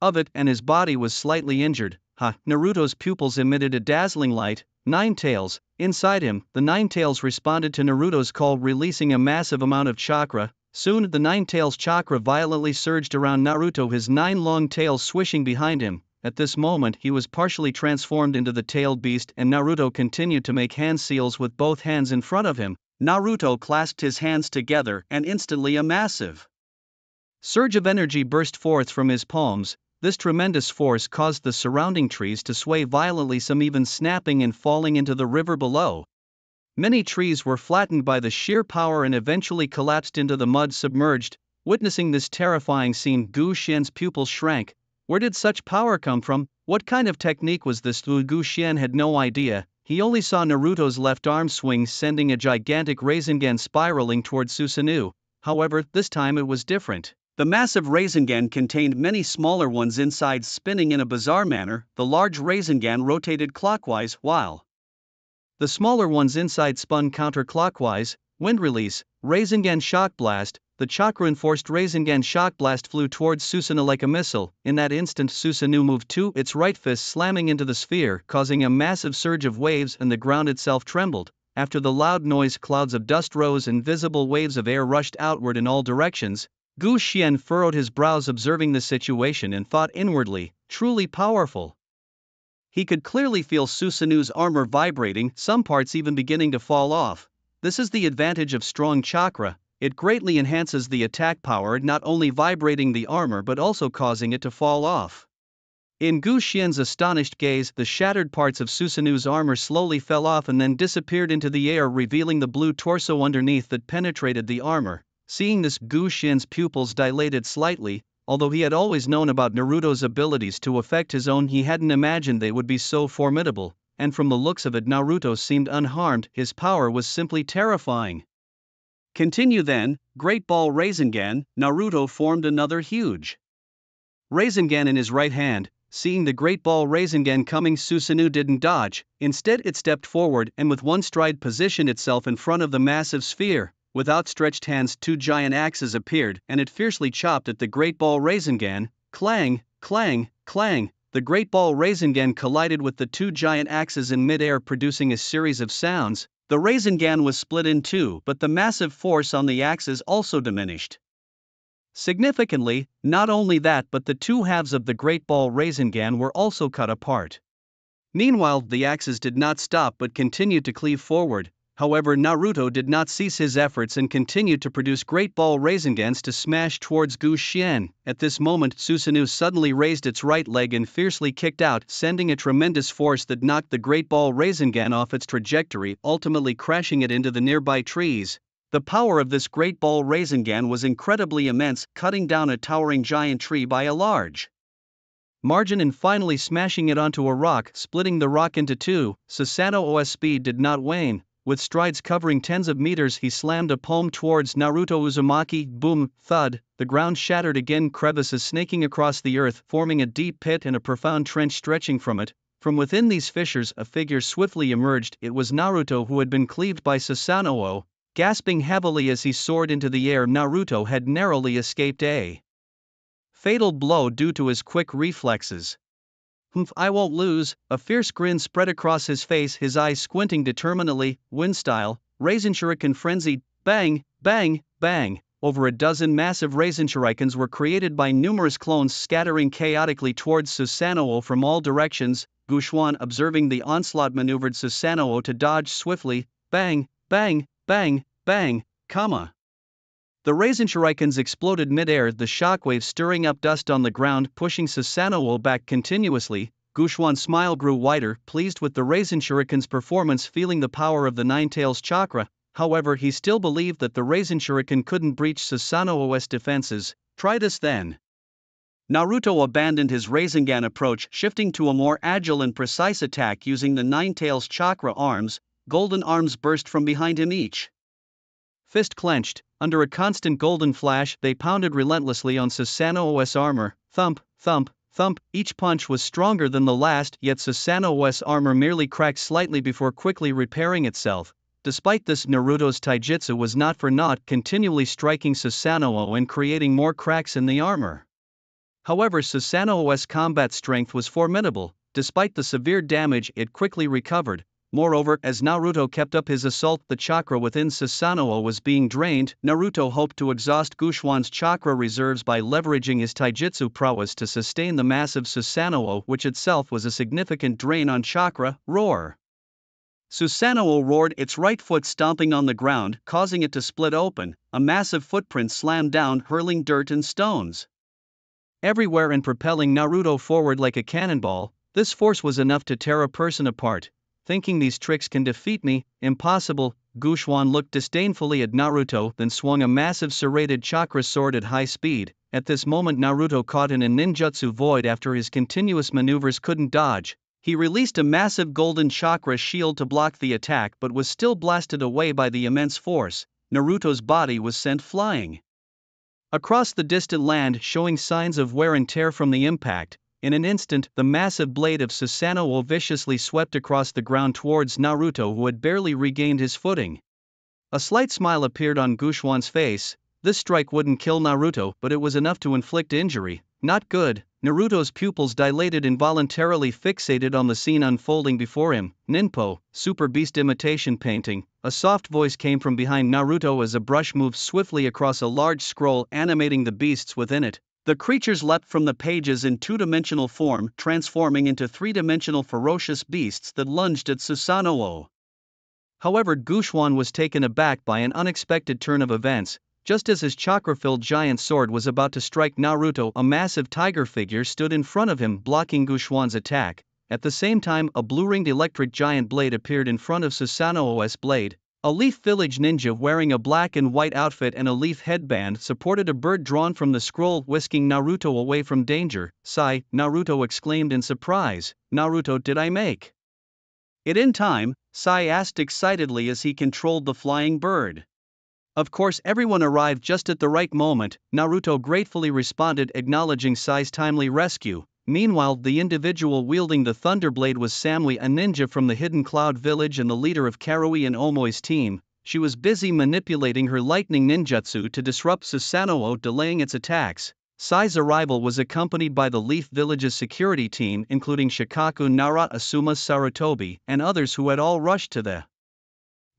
of it, and his body was slightly injured. Naruto's pupils emitted a dazzling light. Nine-Tails. Inside him, the Nine-Tails responded to Naruto's call, releasing a massive amount of chakra. Soon the Nine-Tails chakra violently surged around Naruto, his 9 long tails swishing behind him. At this moment he was partially transformed into the tailed beast, and Naruto continued to make hand seals with both hands in front of him. Naruto clasped his hands together, and instantly a massive surge of energy burst forth from his palms. This tremendous force caused the surrounding trees to sway violently, some even snapping and falling into the river below. Many trees were flattened by the sheer power and eventually collapsed into the mud, submerged. Witnessing this terrifying scene, Guxian's pupils shrank. Where did such power come from? What kind of technique was this? Guxian had no idea. he only saw Naruto's left arm swing, sending a gigantic Rasengan spiraling towards Susanoo. However, this time it was different. The massive Rasengan contained many smaller ones inside, spinning in a bizarre manner. The large Rasengan rotated clockwise, while the smaller ones inside spun counterclockwise. Wind release, Rasengan shock blast. The chakra-enforced Rasengan shock blast flew towards Susanoo like a missile. In that instant, Susanoo moved too, its right fist slamming into the sphere, causing a massive surge of waves, and the ground itself trembled. After the loud noise, clouds of dust rose and visible waves of air rushed outward in all directions. Gu Xian furrowed his brows, observing the situation, and thought inwardly, truly powerful. He could clearly feel Susanoo's armor vibrating, some parts even beginning to fall off. This is the advantage of strong chakra. It greatly enhances the attack power, not only vibrating the armor but also causing it to fall off. In Gu Xian's astonished gaze, the shattered parts of Susanoo's armor slowly fell off and then disappeared into the air, revealing the blue torso underneath that penetrated the armor. Seeing this, Gu Xian's pupils dilated slightly. Although he had always known about Naruto's abilities to affect his own, he hadn't imagined they would be so formidable, and from the looks of it, Naruto seemed unharmed. His power was simply terrifying. Continue then, Great Ball Rasengan. Naruto formed another huge Rasengan in his right hand. Seeing the Great Ball Rasengan coming, Susanoo didn't dodge. Instead, it stepped forward and with one stride positioned itself in front of the massive sphere. With outstretched hands, two giant axes appeared, and it fiercely chopped at the Great Ball Rasengan. Clang, clang, clang. The Great Ball Rasengan collided with the two giant axes in mid-air, producing a series of sounds. The Rasengan was split in two, but the massive force on the axes also diminished significantly. Not only that, but the two halves of the Great Ball Rasengan were also cut apart. Meanwhile, the axes did not stop but continued to cleave forward. However, Naruto did not cease his efforts and continued to produce Great Ball Rasengans to smash towards Gu Xian. At this moment, Susanoo suddenly raised its right leg and fiercely kicked out, sending a tremendous force that knocked the Great Ball Rasengan off its trajectory, ultimately crashing it into the nearby trees. The power of this Great Ball Rasengan was incredibly immense, cutting down a towering giant tree by a large margin and finally smashing it onto a rock, splitting the rock into two. Susanoo's speed did not wane. With strides covering tens of meters, he slammed a palm towards Naruto Uzumaki. Boom, thud, the ground shattered again, crevices snaking across the earth, forming a deep pit and a profound trench stretching from it. From within these fissures, a figure swiftly emerged. It was Naruto, who had been cleaved by Susanoo. Gasping heavily as he soared into the air, Naruto had narrowly escaped a fatal blow due to his quick reflexes. "Humph, I won't lose." A fierce grin spread across his face, his eyes squinting determinedly. Wind style, Rasen Shuriken frenzied. Bang, bang, bang. Over a dozen massive Rasen Shurikens were created by numerous clones, scattering chaotically towards Susanoo from all directions. Gu Xian, observing the onslaught, maneuvered Susanoo to dodge swiftly. Bang, bang, bang, bang, comma. The Rasen Shurikens exploded mid-air, the shockwave stirring up dust on the ground, pushing Susanoo back continuously. Gu Xian's smile grew wider, pleased with the Rasen Shuriken's performance, feeling the power of the Nine Tails chakra. However, he still believed that the Rasen Shuriken couldn't breach Susanoo's defenses. Try this then. Naruto abandoned his Rasengan approach, shifting to a more agile and precise attack using the Nine Tails chakra arms. Golden arms burst from behind him, each fist clenched. Under a constant golden flash, they pounded relentlessly on Susanoo's armor. Thump, thump, thump. Each punch was stronger than the last, yet Susanoo's armor merely cracked slightly before quickly repairing itself. Despite this, Naruto's taijutsu was not for naught, continually striking Susanoo and creating more cracks in the armor. However, Susanoo's combat strength was formidable. Despite the severe damage, it quickly recovered. Moreover, as Naruto kept up his assault, the chakra within Susanoo was being drained. Naruto hoped to exhaust Gu Xian's chakra reserves by leveraging his taijutsu prowess to sustain the massive Susanoo, which itself was a significant drain on chakra. Roar! Susanoo roared, its right foot stomping on the ground, causing it to split open. A massive footprint slammed down, hurling dirt and stones everywhere and propelling Naruto forward like a cannonball. This force was enough to tear a person apart. Thinking these tricks can defeat me? Impossible. Gu Xian looked disdainfully at Naruto, then swung a massive serrated chakra sword at high speed. At this moment, Naruto, caught in a ninjutsu void after his continuous maneuvers, couldn't dodge. He released a massive golden chakra shield to block the attack but was still blasted away by the immense force. Naruto's body was sent flying across the distant land, showing signs of wear and tear from the impact. In an instant, the massive blade of Susanoo viciously swept across the ground towards Naruto, who had barely regained his footing. A slight smile appeared on Gushwan's face. This strike wouldn't kill Naruto, but it was enough to inflict injury. Not good. Naruto's pupils dilated, involuntarily fixated on the scene unfolding before him. Ninpo, Super Beast imitation painting. A soft voice came from behind Naruto as a brush moved swiftly across a large scroll, animating the beasts within it. The creatures leapt from the pages in two-dimensional form, transforming into three-dimensional ferocious beasts that lunged at Susanoo. However, Gushwan was taken aback by an unexpected turn of events. Just as his chakra-filled giant sword was about to strike Naruto, a massive tiger figure stood in front of him, blocking Gushwan's attack. At the same time, a blue-ringed electric giant blade appeared in front of Susanoo's blade. A Leaf Village ninja wearing a black and white outfit and a leaf headband supported a bird drawn from the scroll, whisking Naruto away from danger. Sigh, Naruto exclaimed in surprise. Naruto, did I make it in time? Sai asked excitedly as he controlled the flying bird. Of course, everyone arrived just at the right moment. Naruto gratefully responded, acknowledging Sai's timely rescue. Meanwhile, the individual wielding the Thunderblade was Samui, a ninja from the Hidden Cloud Village and the leader of Karui and Omoi's team. She was busy manipulating her lightning ninjutsu to disrupt Susanoo, delaying its attacks. Sai's arrival was accompanied by the Leaf Village's security team, including Shikaku, Nara, Asuma, Sarutobi, and others who had all rushed to the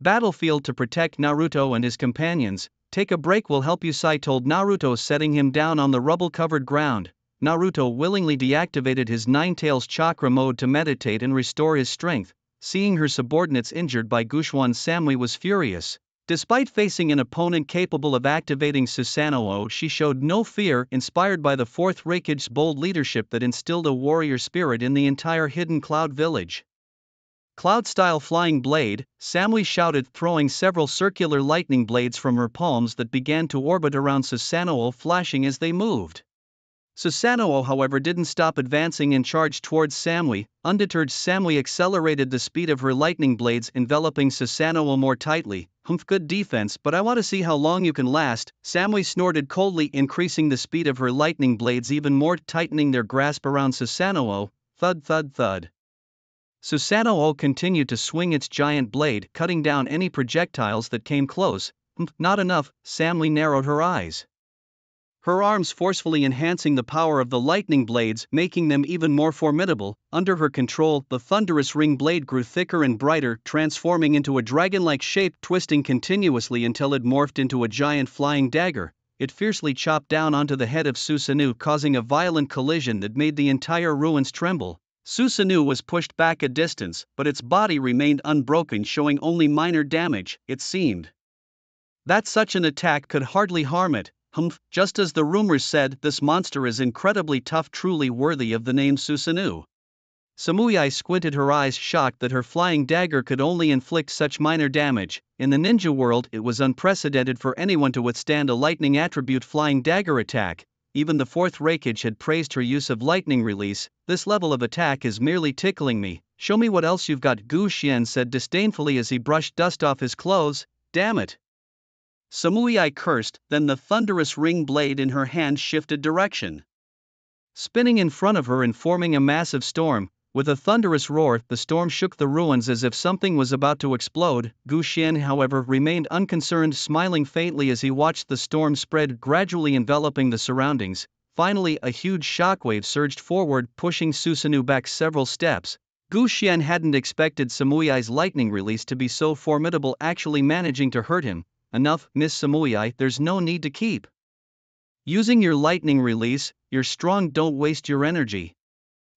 battlefield to protect Naruto and his companions. Take a break will help you, Sai told Naruto, setting him down on the rubble-covered ground. Naruto willingly deactivated his Nine-Tails chakra mode to meditate and restore his strength. Seeing her subordinates injured by Gushwan, Samui was furious. Despite facing an opponent capable of activating Susanoo, she showed no fear, inspired by the Fourth Raikage's bold leadership that instilled a warrior spirit in the entire Hidden Cloud Village. Cloud-style flying blade, Samui shouted, throwing several circular lightning blades from her palms that began to orbit around Susanoo, flashing as they moved. Susanoo, however, didn't stop advancing and charged towards Samui. Undeterred, Samui accelerated the speed of her lightning blades, enveloping Susanoo more tightly. Humph, good defense, but I want to see how long you can last. Samui snorted coldly, increasing the speed of her lightning blades even more, tightening their grasp around Susanoo. Thud, thud, thud. Susanoo continued to swing its giant blade, cutting down any projectiles that came close. Not enough, Samui narrowed her eyes. Her arms forcefully enhancing the power of the lightning blades, making them even more formidable. Under her control, the thunderous ring blade grew thicker and brighter, transforming into a dragon-like shape, twisting continuously until it morphed into a giant flying dagger. It fiercely chopped down onto the head of Susanoo, causing a violent collision that made the entire ruins tremble. Susanoo was pushed back a distance, but its body remained unbroken, showing only minor damage. It seemed that such an attack could hardly harm it. Humph, just as the rumors said, this monster is incredibly tough, truly worthy of the name Susanoo. Samui squinted her eyes, shocked that her flying dagger could only inflict such minor damage. In the ninja world, it was unprecedented for anyone to withstand a lightning attribute flying dagger attack. Even the Fourth Raikage had praised her use of lightning release. This level of attack is merely tickling me. Show me what else you've got, Gu Xian said disdainfully as he brushed dust off his clothes. Damn it! Samui cursed, then the thunderous ring blade in her hand shifted direction, spinning in front of her and forming a massive storm. With a thunderous roar, the storm shook the ruins as if something was about to explode. Gu Xian, however, remained unconcerned, smiling faintly as he watched the storm spread, gradually enveloping the surroundings. Finally, a huge shockwave surged forward, pushing Susanoo back several steps. Gu Xian hadn't expected Samui's lightning release to be so formidable, actually managing to hurt him. Enough, Miss Samui, there's no need to keep using your lightning release. You're strong, don't waste your energy.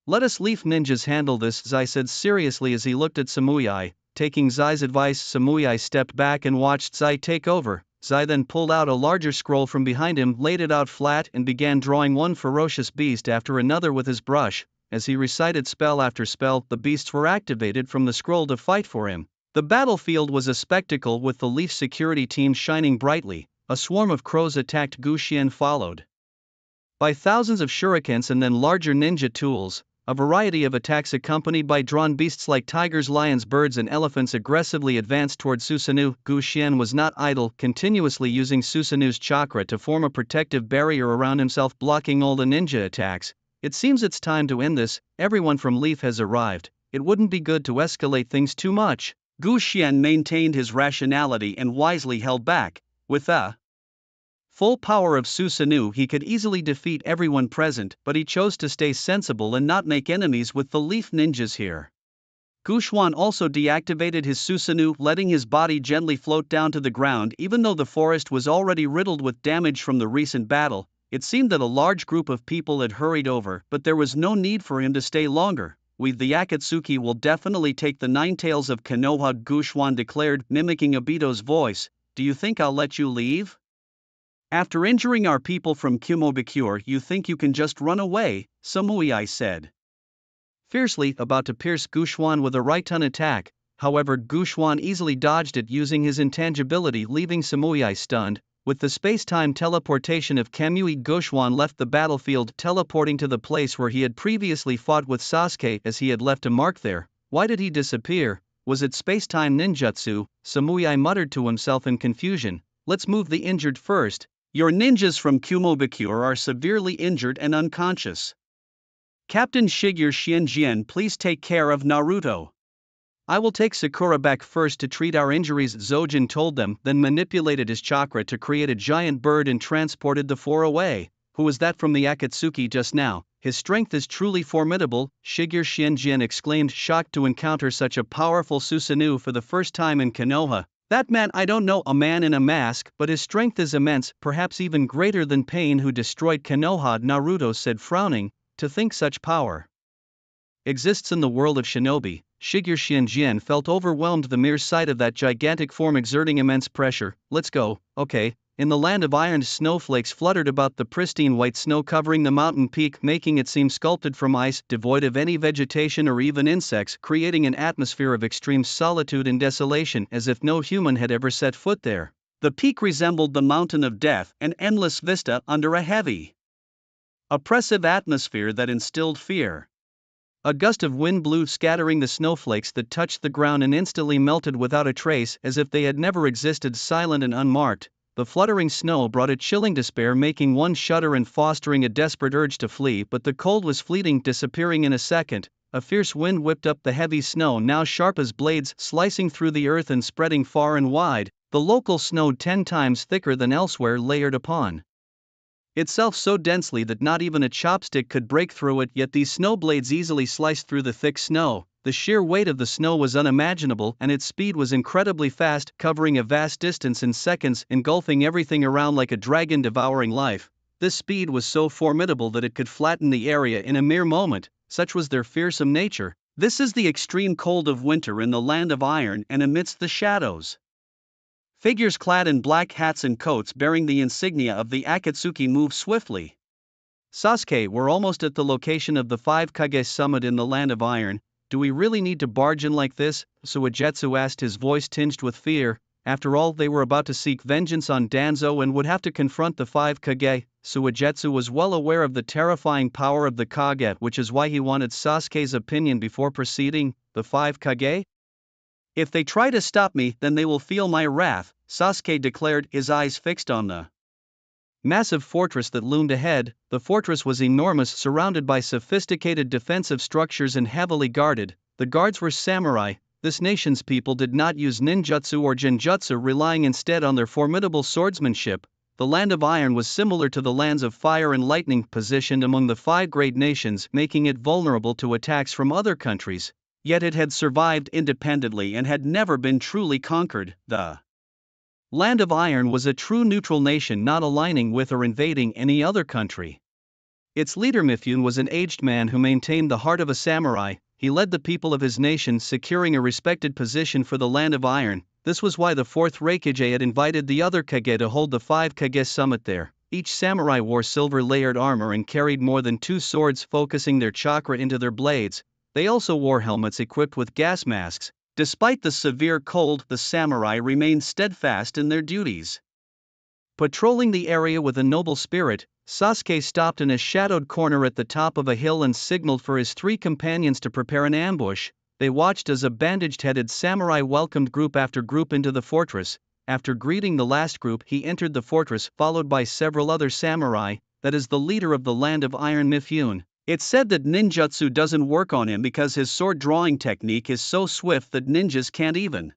Let us Leaf Ninjas handle this, Zai said seriously as he looked at Samui. Taking Zai's advice, Samui stepped back and watched Zai take over. Zai then pulled out a larger scroll from behind him, laid it out flat, and began drawing one ferocious beast after another with his brush. As he recited spell after spell, the beasts were activated from the scroll to fight for him. The battlefield was a spectacle, with the Leaf security team shining brightly. A swarm of crows attacked. Gu Xian followed by thousands of shurikens and then larger ninja tools. A variety of attacks accompanied by drawn beasts like tigers, lions, birds and elephants aggressively advanced toward Susanoo. Gu Xian was not idle, continuously using Susanoo's chakra to form a protective barrier around himself, blocking all the ninja attacks. It seems it's time to end this. Everyone from Leaf has arrived. It wouldn't be good to escalate things too much. Gu Xian maintained his rationality and wisely held back. With the full power of Susanoo, he could easily defeat everyone present, but he chose to stay sensible and not make enemies with the Leaf ninjas here. Gu Xuan also deactivated his Susanoo, letting his body gently float down to the ground. Even though the forest was already riddled with damage from the recent battle, it seemed that a large group of people had hurried over, but there was no need for him to stay longer. The Akatsuki will definitely take the nine tails of Konoha, Gu Xuan declared, mimicking Obito's voice. Do you think I'll let you leave? After injuring our people from Kumobakure, you think you can just run away, Samui said. Fiercely, about to pierce Gu Xuan with a right-hand attack. However, Gu Xuan easily dodged it using his intangibility, leaving Samui stunned. With the space-time teleportation of Kamui, Gu Xuan left the battlefield, teleporting to the place where he had previously fought with Sasuke, as he had left a mark there. Why did he disappear? Was it space-time ninjutsu? Samui muttered to himself in confusion. Let's move the injured first. Your ninjas from Kumobakure are severely injured and unconscious. Captain Shigeru Shinjian, please take care of Naruto. I will take Sakura back first to treat our injuries, Zojin told them, then manipulated his chakra to create a giant bird and transported the four away. Who was that from the Akatsuki just now? His strength is truly formidable, Shigeru Shinjian exclaimed, shocked to encounter such a powerful Susanoo for the first time in Konoha. That man, I don't know, a man in a mask, but his strength is immense, perhaps even greater than Pain who destroyed Konoha, Naruto said, frowning. To think such power exists in the world of shinobi. Shigeru Shinjian felt overwhelmed, the mere sight of that gigantic form exerting immense pressure. Let's go, okay. In the land of iron, snowflakes fluttered about the pristine white snow covering the mountain peak, making it seem sculpted from ice, devoid of any vegetation or even insects, creating an atmosphere of extreme solitude and desolation, as if no human had ever set foot there. The peak resembled the mountain of death, an endless vista under a heavy, oppressive atmosphere that instilled fear. A gust of wind blew, scattering the snowflakes that touched the ground and instantly melted without a trace, as if they had never existed, silent and unmarked. The fluttering snow brought a chilling despair, making one shudder and fostering a desperate urge to flee, but the cold was fleeting, disappearing in a second. A fierce wind whipped up the heavy snow, now sharp as blades, slicing through the earth and spreading far and wide. The local snow 10 times thicker than elsewhere, layered upon itself so densely that not even a chopstick could break through it, yet these snow blades easily sliced through the thick snow. The sheer weight of the snow was unimaginable, and its speed was incredibly fast, covering a vast distance in seconds, engulfing everything around like a dragon devouring life. This speed was so formidable that it could flatten the area in a mere moment, such was their fearsome nature. This is the extreme cold of winter in the land of iron, and amidst the shadows, figures clad in black hats and coats bearing the insignia of the Akatsuki move swiftly. Sasuke, we're almost at the location of the 5 Kage summit in the land of iron. Do we really need to barge in like this? Suigetsu asked, his voice tinged with fear. After all, they were about to seek vengeance on Danzo and would have to confront the 5 Kage. Suigetsu was well aware of the terrifying power of the Kage, which is why he wanted Sasuke's opinion before proceeding. The 5 Kage? If they try to stop me, then they will feel my wrath, Sasuke declared, his eyes fixed on the massive fortress that loomed ahead. The fortress was enormous, surrounded by sophisticated defensive structures and heavily guarded. The guards were samurai. This nation's people did not use ninjutsu or genjutsu, relying instead on their formidable swordsmanship. The land of iron was similar to the lands of fire and lightning, positioned among the 5 great nations, making it vulnerable to attacks from other countries. Yet it had survived independently and had never been truly conquered. The land of iron was a true neutral nation, not aligning with or invading any other country. Its leader Mifune was an aged man who maintained the heart of a samurai. He led the people of his nation, securing a respected position for the land of iron. This was why the 4th Raikage had invited the other Kage to hold the 5 Kage summit there. Each samurai wore silver-layered armor and carried more than 2 swords, focusing their chakra into their blades. They also wore helmets equipped with gas masks. Despite the severe cold, the samurai remained steadfast in their duties, patrolling the area with a noble spirit. Sasuke stopped in a shadowed corner at the top of a hill and signaled for his three companions to prepare an ambush. They watched as a bandaged-headed samurai welcomed group after group into the fortress. After greeting the last group, he entered the fortress, followed by several other samurai. That is the leader of the Land of Iron, Mifune. It's said that ninjutsu doesn't work on him because his sword drawing technique is so swift that ninjas can't even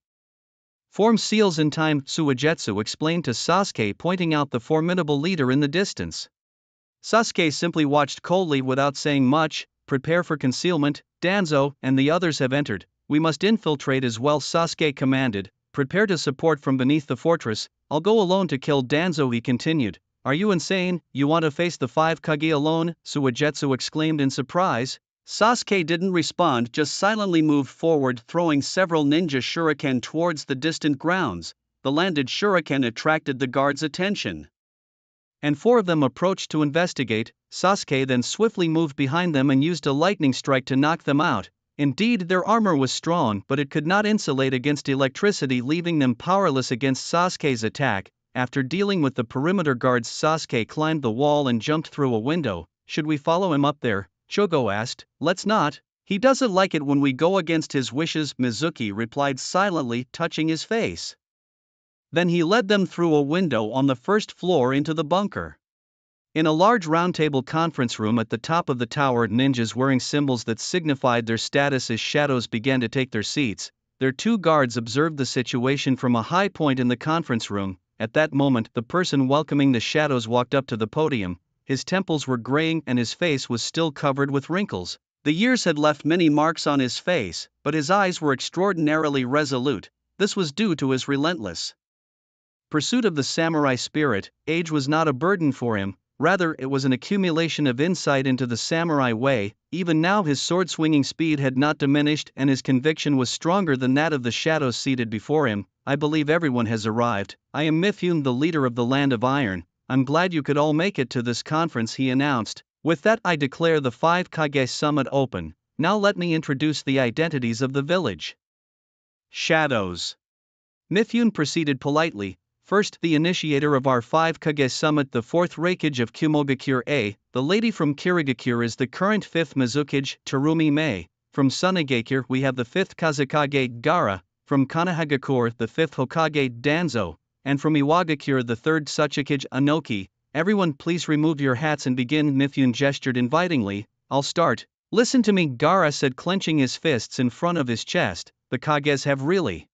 form seals in time, Suigetsu explained to Sasuke, pointing out the formidable leader in the distance. Sasuke simply watched coldly without saying much. Prepare for concealment, Danzo and the others have entered. We must infiltrate as well, Sasuke commanded. Prepare to support from beneath the fortress. I'll go alone to kill Danzo, he continued. Are you insane? You want to face the 5 Kage alone? Suigetsu exclaimed in surprise. Sasuke didn't respond, just silently moved forward, throwing several ninja shuriken towards the distant grounds. The landed shuriken attracted the guards' attention, and 4 of them approached to investigate. Sasuke then swiftly moved behind them and used a lightning strike to knock them out. Indeed, their armor was strong, but it could not insulate against electricity, leaving them powerless against Sasuke's attack. After dealing with the perimeter guards, Sasuke climbed the wall and jumped through a window. Should we follow him up there? Chogo asked. Let's not. He doesn't like it when we go against his wishes, Mizuki replied silently, touching his face. Then he led them through a window on the first floor into the bunker. In a large roundtable conference room at the top of the tower, ninjas wearing symbols that signified their status as shadows began to take their seats. Their 2 guards observed the situation from a high point in the conference room. At that moment, the person welcoming the shadows walked up to the podium. His temples were graying and his face was still covered with wrinkles. The years had left many marks on his face, but his eyes were extraordinarily resolute. This was due to his relentless pursuit of the samurai spirit. Age was not a burden for him, rather it was an accumulation of insight into the samurai way. Even now his sword-swinging speed had not diminished and his conviction was stronger than that of the shadows seated before him. I believe everyone has arrived. I am Mifune, the leader of the Land of Iron. I'm glad you could all make it to this conference, he announced. With that, I declare the 5 Kage Summit open. Now let me introduce the identities of the village shadows. Mifune proceeded politely. First, the initiator of our 5 Kage Summit, the 4th Raikage of Kumogakure A. The lady from Kirigakure is the current 5th Mizukage, Terumi Mei. From Sunagakure we have the 5th Kazekage, Gaara. From Kanahagakure the 5th Hokage, Danzo. And from Iwagakure the 3rd Tsuchikage, Anoki. Everyone please remove your hats and begin. Mifune gestured invitingly. I'll start. Listen to me, Gaara said, clenching his fists in front of his chest. The Kages have really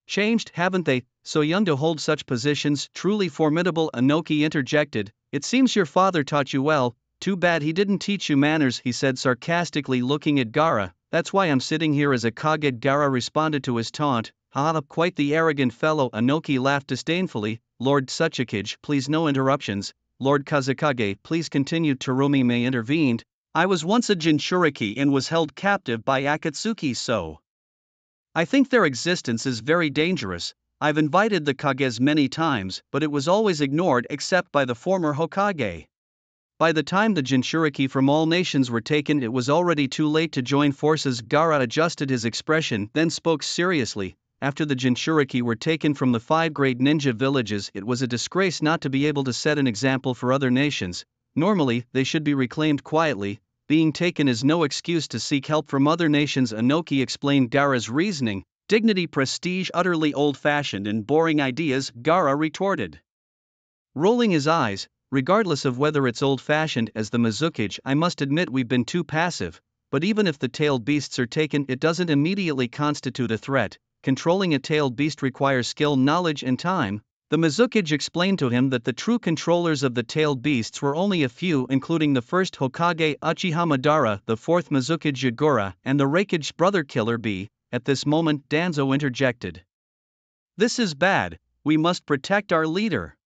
changed, haven't they? So young to hold such positions, truly formidable, Anoki interjected. It seems your father taught you well. Too bad he didn't teach you manners, he said sarcastically, looking at Gaara. That's why I'm sitting here as a Kage, Gaara responded to his taunt. Haha, quite the arrogant fellow, Anoki laughed disdainfully. Lord Tsuchikage, please no interruptions. Lord Kazekage, please continue, Terumi Mei intervened. I was once a Jinchuriki and was held captive by Akatsuki, so I think their existence is very dangerous. I've invited the Kages many times, but it was always ignored except by the former Hokage. By the time the Jinchuriki from all nations were taken, it was already too late to join forces. Gaara adjusted his expression, then spoke seriously. After the Jinchuriki were taken from the 5 great ninja villages, it was a disgrace not to be able to set an example for other nations. Normally, they should be reclaimed quietly. Being taken is no excuse to seek help from other nations, Anoki explained Gaara's reasoning. Dignity, prestige, utterly old-fashioned and boring ideas, Gaara retorted, rolling his eyes. Regardless of whether it's old-fashioned as the Mizukage, I must admit we've been too passive. But even if the tailed beasts are taken, it doesn't immediately constitute a threat. Controlling a tailed beast requires skill, knowledge and time. The Mizukage explained to him that the true controllers of the tailed beasts were only a few, including the 1st Hokage Uchiha Madara, the 4th Mizukage Yagura, and the Raikage brother Killer Bee. At this moment, Danzo interjected. This is bad, we must protect our leader.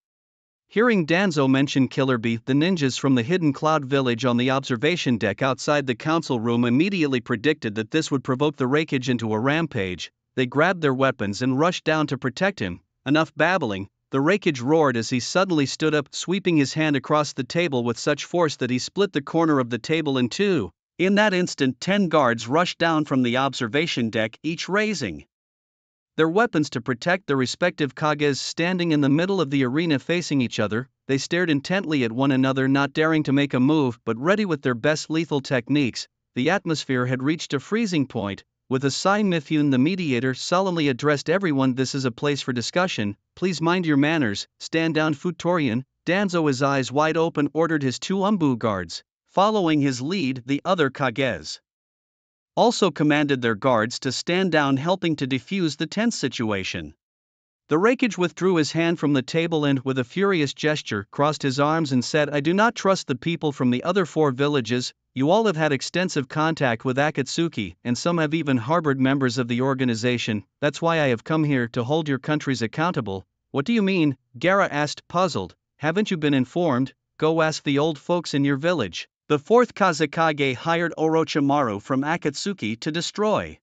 Hearing Danzo mention Killer Bee, the ninjas from the hidden cloud village on the observation deck outside the council room immediately predicted that this would provoke the Raikage into a rampage. They grabbed their weapons and rushed down to protect him. Enough babbling. The Raikage roared as he suddenly stood up, sweeping his hand across the table with such force that he split the corner of the table in 2. In that instant, 10 guards rushed down from the observation deck, each raising their weapons to protect their respective Kages. Standing in the middle of the arena facing each other, they stared intently at one another, not daring to make a move but ready with their best lethal techniques. The atmosphere had reached a freezing point. With a sigh, Mifune the mediator solemnly addressed everyone. This is a place for discussion, please mind your manners, stand down. Futorian, Danzo, his eyes wide open, ordered his 2 Umbu guards. Following his lead, the other Kages also commanded their guards to stand down, helping to defuse the tense situation. The Raikage withdrew his hand from the table and, with a furious gesture, crossed his arms and said, I do not trust the people from the other 4 villages. You all have had extensive contact with Akatsuki, and some have even harbored members of the organization. That's why I have come here to hold your countries accountable. What do you mean? Gara asked, puzzled. Haven't you been informed? Go ask the old folks in your village. The 4th Kazekage hired Orochimaru from Akatsuki to destroy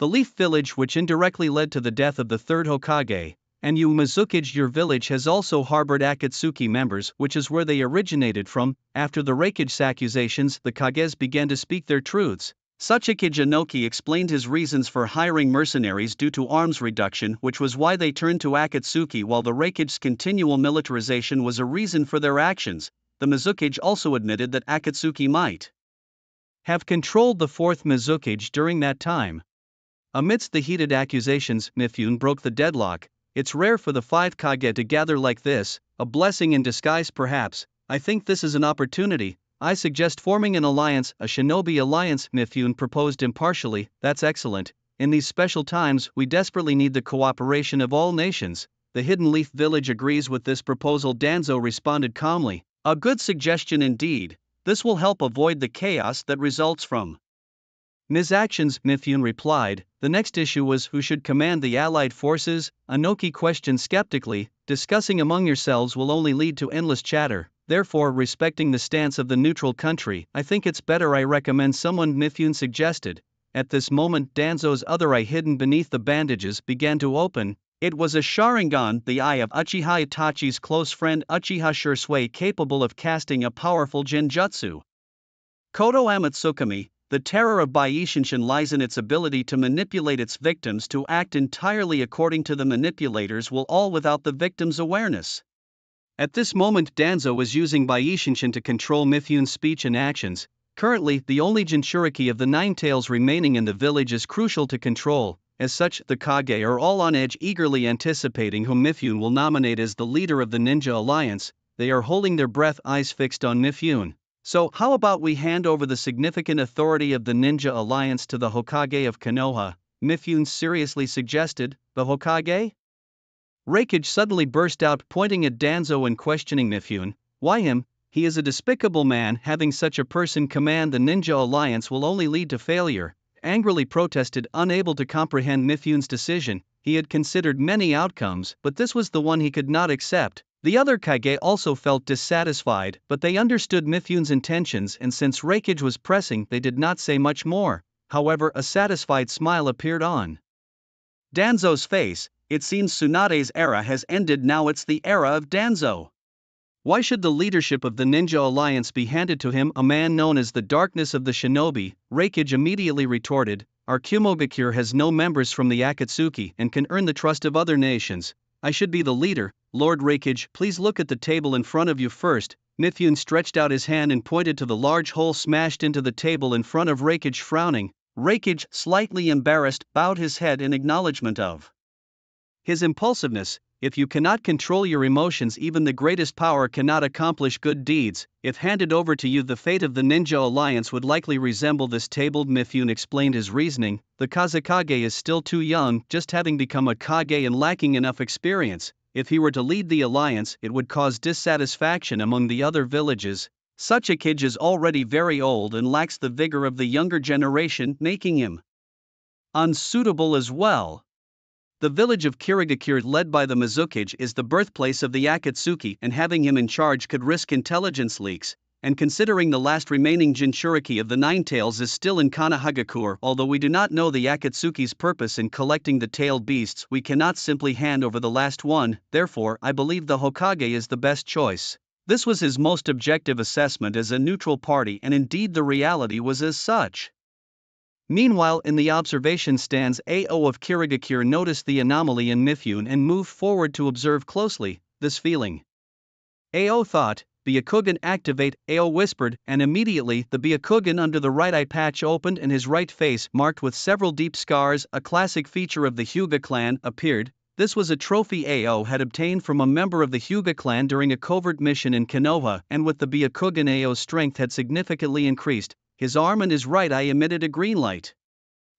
the Leaf Village, which indirectly led to the death of the 3rd Hokage, and you Mizukage, your village has also harbored Akatsuki members, which is where they originated from. After the Raikage's accusations, the Kages began to speak their truths. Sachikage Inoki explained his reasons for hiring mercenaries due to arms reduction, which was why they turned to Akatsuki, while the Raikage's continual militarization was a reason for their actions. The Mizukage also admitted that Akatsuki might have controlled the 4th Mizukage during that time. Amidst the heated accusations, Mifune broke the deadlock. It's rare for the 5 Kage to gather like this, a blessing in disguise perhaps. I think this is an opportunity. I suggest forming an alliance, a shinobi alliance, Mifune proposed impartially. That's excellent. In these special times, we desperately need the cooperation of all nations. The Hidden Leaf Village agrees with this proposal. Danzo responded calmly. A good suggestion indeed. This will help avoid the chaos that results from misactions, Mifune replied. The next issue was who should command the allied forces. Inoki questioned skeptically. Discussing among yourselves will only lead to endless chatter. Therefore, respecting the stance of the neutral country, I think it's better I recommend someone, Mifune suggested. At this moment, Danzo's other eye, hidden beneath the bandages, began to open. It was a Sharingan, the eye of Uchiha Itachi's close friend Uchiha Shursui, capable of casting a powerful genjutsu. Koto Amatsukami. The terror of Baishinshin lies in its ability to manipulate its victims to act entirely according to the manipulators' will, all without the victim's awareness. At this moment, Danzo was using Baishinshin to control Mifune's speech and actions. Currently, the only Jinchuriki of the 9 tails remaining in the village is crucial to control. As such, the Kage are all on edge, eagerly anticipating whom Mifune will nominate as the leader of the Ninja Alliance. They are holding their breath, eyes fixed on Mifune. So, how about we hand over the significant authority of the Ninja Alliance to the Hokage of Konoha? Mifune seriously suggested. The Hokage? Raikage suddenly burst out, pointing at Danzo and questioning Mifune. Why him? He is a despicable man. Having such a person command the Ninja Alliance will only lead to failure. Angrily protested, unable to comprehend Mifune's decision. He had considered many outcomes, but this was the one he could not accept. The other Kage also felt dissatisfied, but they understood Mifune's intentions, and since Raikage was pressing, they did not say much more. However, a satisfied smile appeared on Danzo's face. It seems Tsunade's era has ended. Now it's the era of Danzo. Why should the leadership of the Ninja Alliance be handed to him, a man known as the Darkness of the Shinobi? Raikage immediately retorted. Our Kumogakure has no members from the Akatsuki and can earn the trust of other nations. I should be the leader. Lord Raikage, please look at the table in front of you first. Mifune stretched out his hand and pointed to the large hole smashed into the table in front of Raikage, frowning. Raikage, slightly embarrassed, bowed his head in acknowledgement of his impulsiveness. If you cannot control your emotions, even the greatest power cannot accomplish good deeds. If handed over to you, the fate of the Ninja Alliance would likely resemble this table. Mifune explained his reasoning. The Kazekage is still too young, just having become a Kage and lacking enough experience. If he were to lead the alliance, it would cause dissatisfaction among the other villages. Such a kid is already very old and lacks the vigor of the younger generation, making him unsuitable as well. The village of Kirigakure, led by the Mizukage, is the birthplace of the Akatsuki, and having him in charge could risk intelligence leaks. And considering the last remaining Jinchuriki of the 9 tails is still in Konohagakure, although we do not know the Akatsuki's purpose in collecting the tailed beasts, we cannot simply hand over the last one. Therefore, I believe the Hokage is the best choice. This was his most objective assessment as a neutral party, and indeed the reality was as such. Meanwhile, in the observation stands, Ao of Kirigakure noticed the anomaly in Mifune and moved forward to observe closely. This feeling Ao thought. Byakugan activate, Ao whispered, and immediately the Byakugan under the right eye patch opened and his right face, marked with several deep scars, a classic feature of the Hyuga clan, appeared. This was a trophy Ao had obtained from a member of the Hyuga clan during a covert mission in Konoha, and with the Byakugan Ao's strength had significantly increased. His arm and his right eye emitted a green light.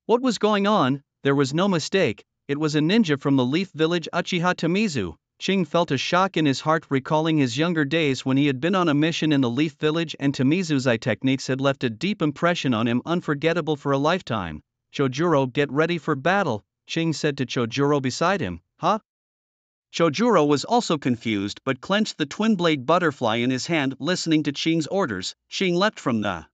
What was going on? There was no mistake, it was a ninja from the Leaf Village, Uchiha Tamizu. Ching felt a shock in his heart, recalling his younger days when he had been on a mission in the Leaf Village, and Tamizu's eye techniques had left a deep impression on him, unforgettable for a lifetime. Chojuro, get ready for battle, Ching said to Chojuro beside him. Huh? Chojuro was also confused but clenched the twin-blade butterfly in his hand, listening to Ching's orders. Ching leapt from the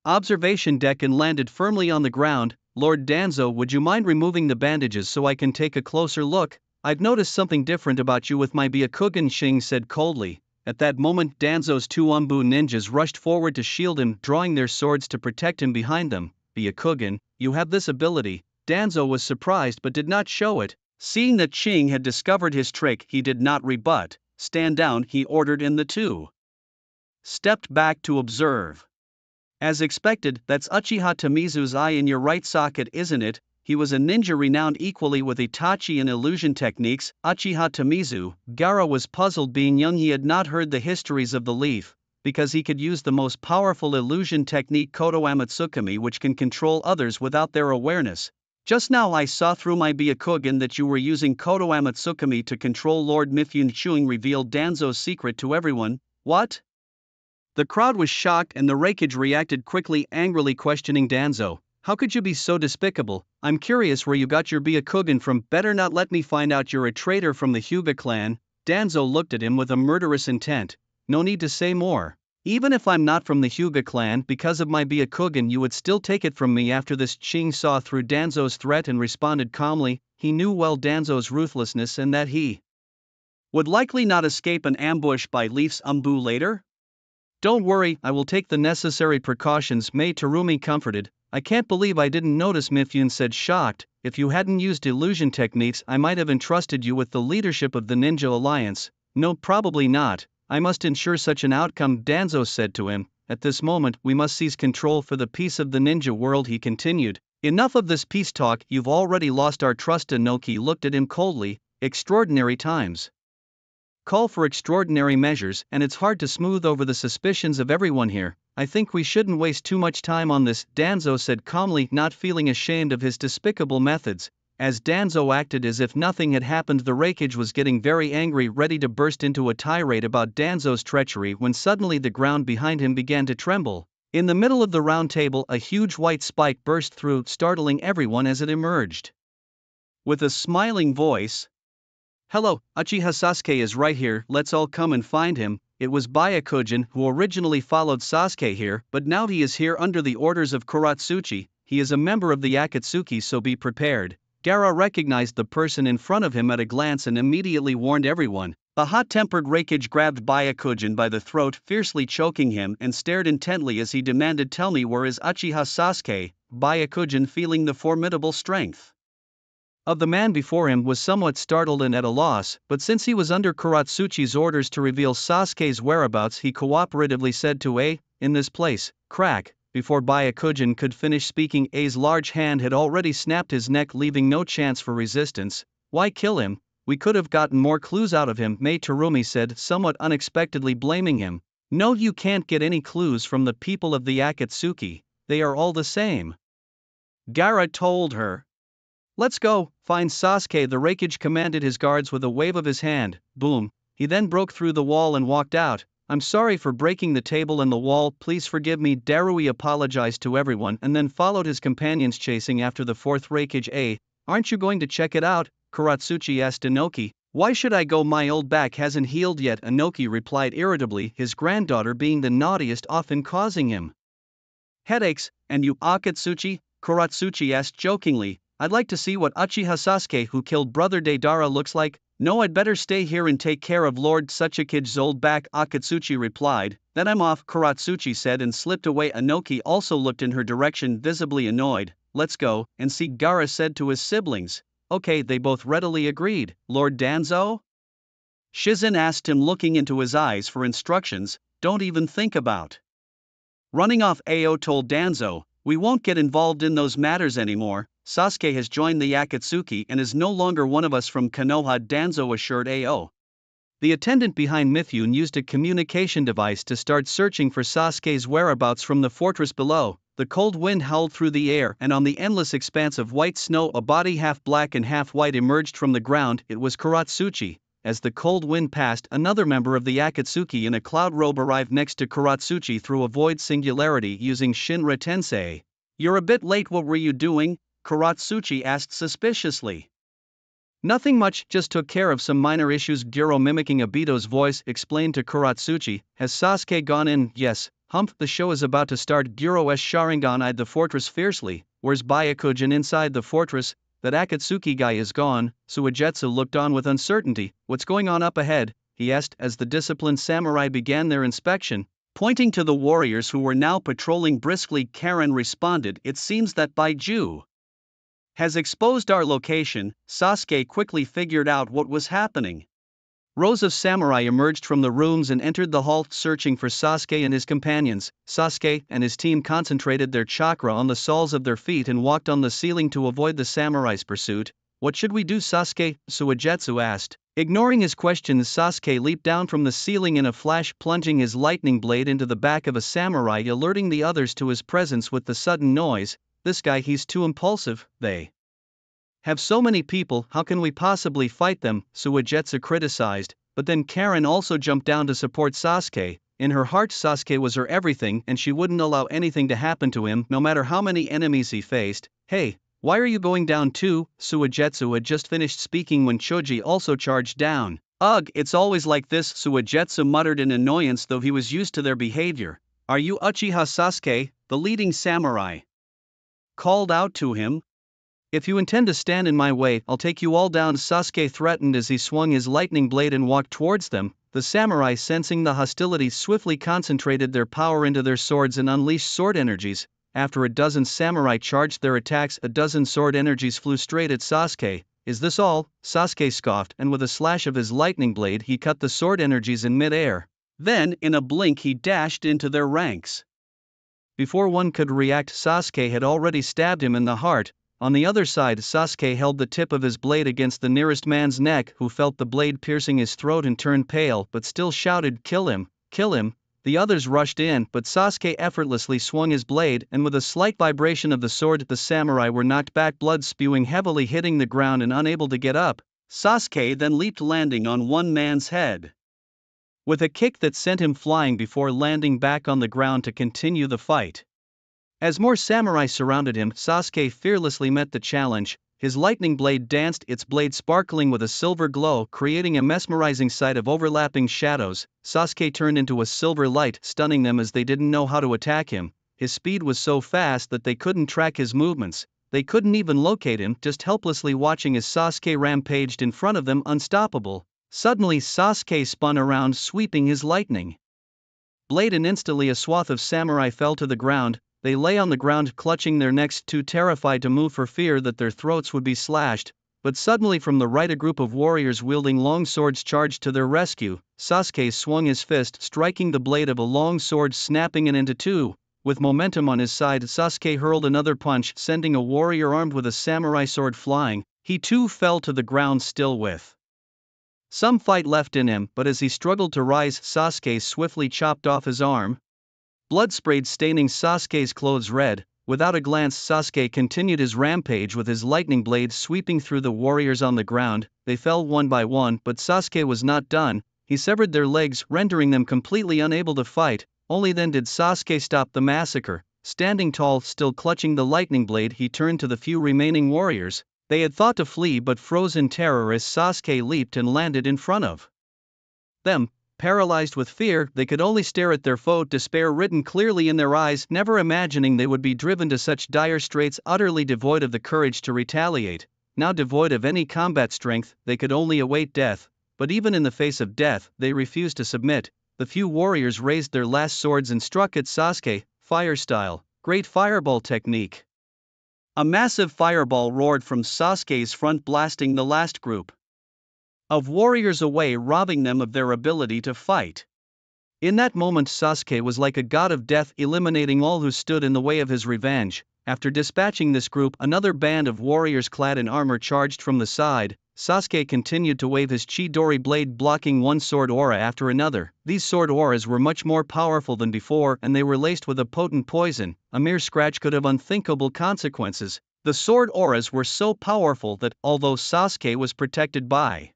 observation deck and landed firmly on the ground. Lord Danzo, would you mind removing the bandages so I can take a closer look? I've noticed something different about you with my Byakugan, Ching said coldly. At that moment, Danzo's two Umbu ninjas rushed forward to shield him, drawing their swords to protect him behind them. Byakugan, you have this ability. Danzo was surprised but did not show it. Seeing that Ching had discovered his trick, he did not rebut. Stand down, he ordered, and the two stepped back to observe. As expected, that's Uchiha Tamizu's eye in your right socket, isn't it? He was a ninja renowned equally with Itachi and illusion techniques. Uchiha Tamizu. Gaara was puzzled. Being young, he had not heard the histories of the leaf, because he could use the most powerful illusion technique, Koto Amatsukami, which can control others without their awareness. Just now I saw through my Byakugan that you were using Koto Amatsukami to control Lord Mifune. Chewing revealed Danzo's secret to everyone. What? The crowd was shocked and the Raikage reacted quickly, angrily questioning Danzo. How could you be so despicable? I'm curious where you got your Byakugan from. Better not let me find out you're a traitor from the Hyuga clan. Danzo looked at him with a murderous intent. No need to say more. Even if I'm not from the Hyuga clan, because of my Byakugan you would still take it from me. After this, Ching saw through Danzo's threat and responded calmly. He knew well Danzo's ruthlessness and that he would likely not escape an ambush by Leaf's Umbu later. Don't worry, I will take the necessary precautions, Mei Terumi comforted. I can't believe I didn't notice, Mifune said, shocked. If you hadn't used illusion techniques, I might have entrusted you with the leadership of the Ninja Alliance. No, probably not. I must ensure such an outcome, Danzo said to him. At this moment, we must seize control for the peace of the ninja world, he continued. Enough of this peace talk, you've already lost our trust. Inoki looked at him coldly. Extraordinary times call for extraordinary measures, and it's hard to smooth over the suspicions of everyone here. I think we shouldn't waste too much time on this, Danzo said calmly, not feeling ashamed of his despicable methods. As Danzo acted as if nothing had happened, the Raikage was getting very angry, ready to burst into a tirade about Danzo's treachery, when suddenly the ground behind him began to tremble. In the middle of the round table, a huge white spike burst through, startling everyone as it emerged. With a smiling voice, "Hello, Uchiha Sasuke is right here, let's all come and find him." It was Byakugan who originally followed Sasuke here, but now he is here under the orders of Kuratsuchi. He is a member of the Akatsuki, so be prepared. Gaara recognized the person in front of him at a glance and immediately warned everyone. The hot-tempered Raikage grabbed Byakugan by the throat, fiercely choking him, and stared intently as he demanded, "Tell me, where is Uchiha Sasuke?" Byakugan, feeling the formidable strength of the man before him, was somewhat startled and at a loss, but since he was under Kuratsuchi's orders to reveal Sasuke's whereabouts, he cooperatively said to A, "In this place." Crack. Before Byakugan could finish speaking, A's large hand had already snapped his neck, leaving no chance for resistance. "Why kill him? We could have gotten more clues out of him," Mei Terumi said, somewhat unexpectedly blaming him. "No, you can't get any clues from the people of the Akatsuki. They are all the same," Gaara told her. "Let's go, find Sasuke," the Raikage commanded his guards with a wave of his hand. Boom. He then broke through the wall and walked out. "I'm sorry for breaking the table and the wall, please forgive me." Darui apologized to everyone and then followed his companions, chasing after the fourth Raikage. Aren't you going to check it out?" Kuratsuchi asked Inoki. "Why should I go? My old back hasn't healed yet," Inoki replied irritably, his granddaughter being the naughtiest, often causing him headaches. "And you, Akatsuchi?" Kuratsuchi asked jokingly. "I'd like to see what Uchiha Sasuke, who killed brother Deidara, looks like." "No, I'd better stay here and take care of Lord Tsuchikige's old back," Akatsuchi replied. "Then I'm off," Kuratsuchi said and slipped away. Inoki also looked in her direction, visibly annoyed. "Let's go and see," Gaara said to his siblings. "Okay," they both readily agreed. "Lord Danzo?" Shizen asked him, looking into his eyes for instructions. Don't even think about running off. Ao told Danzo, we won't get involved in those matters anymore. Sasuke has joined the Akatsuki and is no longer one of us from Konoha, Danzo assured Ao. The attendant behind Mifune used a communication device to start searching for Sasuke's whereabouts from the fortress below. The cold wind howled through the air, and on the endless expanse of white snow a body half black and half white emerged from the ground. It was Kuratsuchi. As the cold wind passed, another member of the Akatsuki in a cloud robe arrived next to Kuratsuchi through a void singularity using Shinra Tensei. You're a bit late, what were you doing? Kuratsuchi asked suspiciously. Nothing much, just took care of some minor issues. Guro, mimicking Obito's voice, explained to Kuratsuchi. Has Sasuke gone in? Yes. Humph, the show is about to start. Guro's Sharingan eyed the fortress fiercely. Where's Byakujin? Inside the fortress. That Akatsuki guy is gone. Suigetsu looked on with uncertainty. What's going on up ahead? He asked as the disciplined samurai began their inspection. Pointing to the warriors who were now patrolling briskly, Karen responded, it seems that Baiju has exposed our location. Sasuke quickly figured out what was happening. Rows of samurai emerged from the rooms and entered the hall, searching for Sasuke and his companions. Sasuke and his team concentrated their chakra on the soles of their feet and walked on the ceiling to avoid the samurai's pursuit. What should we do, Sasuke? Suigetsu asked. Ignoring his questions, Sasuke leaped down from the ceiling in a flash, plunging his lightning blade into the back of a samurai, alerting the others to his presence with the sudden noise. This guy, he's too impulsive. They have so many people, how can we possibly fight them? Suigetsu criticized, but then Karen also jumped down to support Sasuke. In her heart, Sasuke was her everything and she wouldn't allow anything to happen to him, no matter how many enemies he faced. Hey, why are you going down too? Suigetsu had just finished speaking when Choji also charged down. Ugh, it's always like this, Suigetsu muttered in annoyance, though he was used to their behavior. Are you Uchiha? Sasuke, the leading samurai, called out to him. If you intend to stand in my way, I'll take you all down, Sasuke threatened as he swung his lightning blade and walked towards them. The samurai, sensing the hostility, swiftly concentrated their power into their swords and unleashed sword energies. After a dozen samurai charged their attacks, a dozen sword energies flew straight at Sasuke. Is this all? Sasuke scoffed, and with a slash of his lightning blade he cut the sword energies in mid-air. Then, in a blink, he dashed into their ranks. Before one could react, Sasuke had already stabbed him in the heart. On the other side, Sasuke held the tip of his blade against the nearest man's neck, who felt the blade piercing his throat and turned pale but still shouted, kill him, kill him. The others rushed in, but Sasuke effortlessly swung his blade, and with a slight vibration of the sword, the samurai were knocked back, blood spewing heavily, hitting the ground and unable to get up. Sasuke then leaped, landing on one man's head with a kick that sent him flying before landing back on the ground to continue the fight. As more samurai surrounded him, Sasuke fearlessly met the challenge. His lightning blade danced, its blade sparkling with a silver glow, creating a mesmerizing sight of overlapping shadows. Sasuke turned into a silver light, stunning them as they didn't know how to attack him. His speed was so fast that they couldn't track his movements. They couldn't even locate him, just helplessly watching as Sasuke rampaged in front of them, unstoppable. Suddenly Sasuke spun around, sweeping his lightning blade, and instantly a swath of samurai fell to the ground. They lay on the ground, clutching their necks, too terrified to move for fear that their throats would be slashed. But suddenly from the right, a group of warriors wielding long swords charged to their rescue. Sasuke swung his fist, striking the blade of a long sword, snapping it into two. With momentum on his side, Sasuke hurled another punch, sending a warrior armed with a samurai sword flying. He too fell to the ground, still with some fight left in him, but as he struggled to rise, Sasuke swiftly chopped off his arm. Blood sprayed, staining Sasuke's clothes red. Without a glance, Sasuke continued his rampage with his lightning blade sweeping through the warriors on the ground. They fell one by one, but Sasuke was not done. He severed their legs, rendering them completely unable to fight. Only then did Sasuke stop the massacre. Standing tall, still clutching the lightning blade, he turned to the few remaining warriors. They had thought to flee but froze in terror as Sasuke leaped and landed in front of them. Paralyzed with fear, they could only stare at their foe, despair written clearly in their eyes, never imagining they would be driven to such dire straits. Utterly devoid of the courage to retaliate, now devoid of any combat strength, they could only await death. But even in the face of death, they refused to submit. The few warriors raised their last swords and struck at Sasuke, fire style, great fireball technique. A massive fireball roared from Sasuke's front, blasting the last group of warriors away, robbing them of their ability to fight. In that moment, Sasuke was like a god of death, eliminating all who stood in the way of his revenge. After dispatching this group, another band of warriors clad in armor charged from the side. Sasuke continued to wave his Chidori blade, blocking one sword aura after another. These sword auras were much more powerful than before, and they were laced with a potent poison. A mere scratch could have unthinkable consequences. The sword auras were so powerful that, although Sasuke was protected by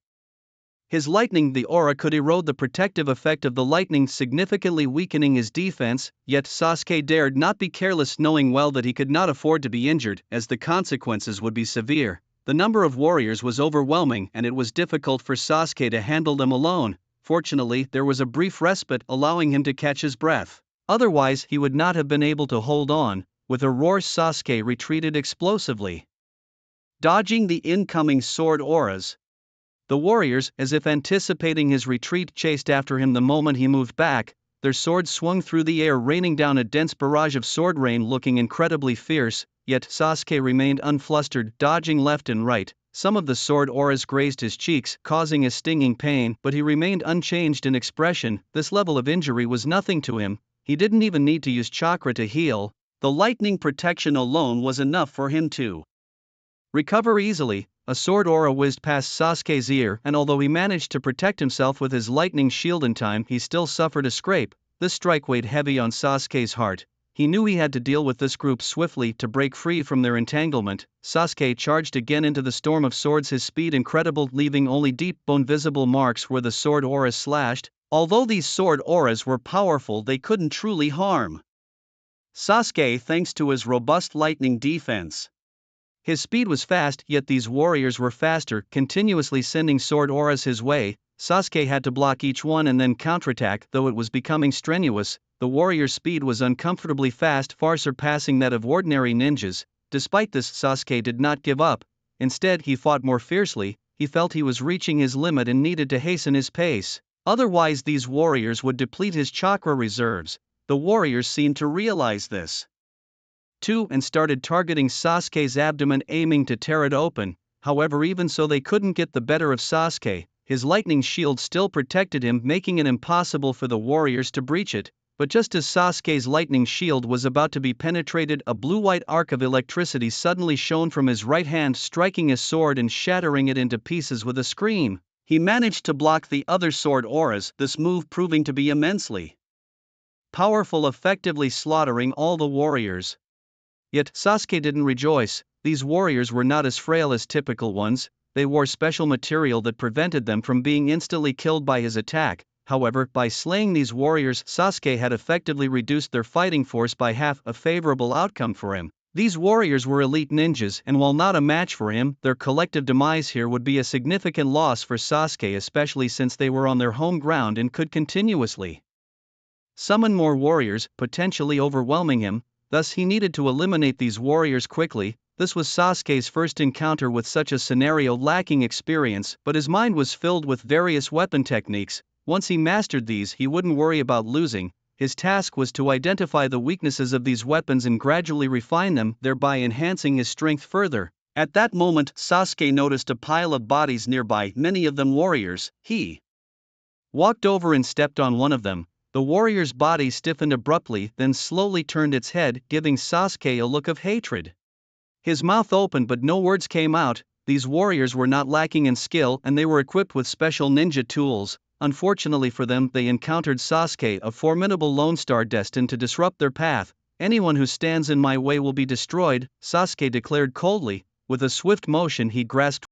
his lightning, the aura could erode the protective effect of the lightning, significantly weakening his defense. Yet Sasuke dared not be careless, knowing well that he could not afford to be injured, as the consequences would be severe. The number of warriors was overwhelming, and it was difficult for Sasuke to handle them alone. Fortunately, there was a brief respite, allowing him to catch his breath. Otherwise, he would not have been able to hold on. With a roar, Sasuke retreated explosively, dodging the incoming sword auras. The warriors, as if anticipating his retreat, chased after him the moment he moved back. Their swords swung through the air, raining down a dense barrage of sword rain, looking incredibly fierce. Yet Sasuke remained unflustered, dodging left and right. Some of the sword auras grazed his cheeks, causing a stinging pain, but he remained unchanged in expression. This level of injury was nothing to him. He didn't even need to use chakra to heal. The lightning protection alone was enough for him to recover easily. A sword aura whizzed past Sasuke's ear, and although he managed to protect himself with his lightning shield in time, he still suffered a scrape. This strike weighed heavy on Sasuke's heart. He knew he had to deal with this group swiftly to break free from their entanglement. Sasuke charged again into the storm of swords, his speed incredible, leaving only deep, bone-visible marks where the sword auras slashed. Although these sword auras were powerful, they couldn't truly harm Sasuke thanks to his robust lightning defense. His speed was fast, yet these warriors were faster, continuously sending sword auras his way. Sasuke had to block each one and then counterattack, though it was becoming strenuous. The warrior's speed was uncomfortably fast, far surpassing that of ordinary ninjas. Despite this, Sasuke did not give up. Instead, he fought more fiercely. He felt he was reaching his limit and needed to hasten his pace. Otherwise, these warriors would deplete his chakra reserves. The warriors seemed to realize this too, and started targeting Sasuke's abdomen, aiming to tear it open. However, even so, they couldn't get the better of Sasuke. His lightning shield still protected him, making it impossible for the warriors to breach it. But just as Sasuke's lightning shield was about to be penetrated, a blue-white arc of electricity suddenly shone from his right hand, striking his sword and shattering it into pieces with a scream. He managed to block the other sword auras, this move proving to be immensely powerful, effectively slaughtering all the warriors. Yet, Sasuke didn't rejoice. These warriors were not as frail as typical ones. They wore special material that prevented them from being instantly killed by his attack. However, by slaying these warriors, Sasuke had effectively reduced their fighting force by half, a favorable outcome for him. These warriors were elite ninjas, and while not a match for him, their collective demise here would be a significant loss for Sasuke, especially since they were on their home ground and could continuously summon more warriors, potentially overwhelming him. Thus, he needed to eliminate these warriors quickly. This was Sasuke's first encounter with such a scenario, lacking experience, but his mind was filled with various weapon techniques. Once he mastered these, he wouldn't worry about losing. His task was to identify the weaknesses of these weapons and gradually refine them, thereby enhancing his strength further. At that moment, Sasuke noticed a pile of bodies nearby, many of them warriors. He walked over and stepped on one of them. The warrior's body stiffened abruptly, then slowly turned its head, giving Sasuke a look of hatred. His mouth opened, but no words came out. These warriors were not lacking in skill, and they were equipped with special ninja tools. Unfortunately for them, they encountered Sasuke, a formidable lone star destined to disrupt their path. "Anyone who stands in my way will be destroyed," Sasuke declared coldly. With a swift motion, he grasped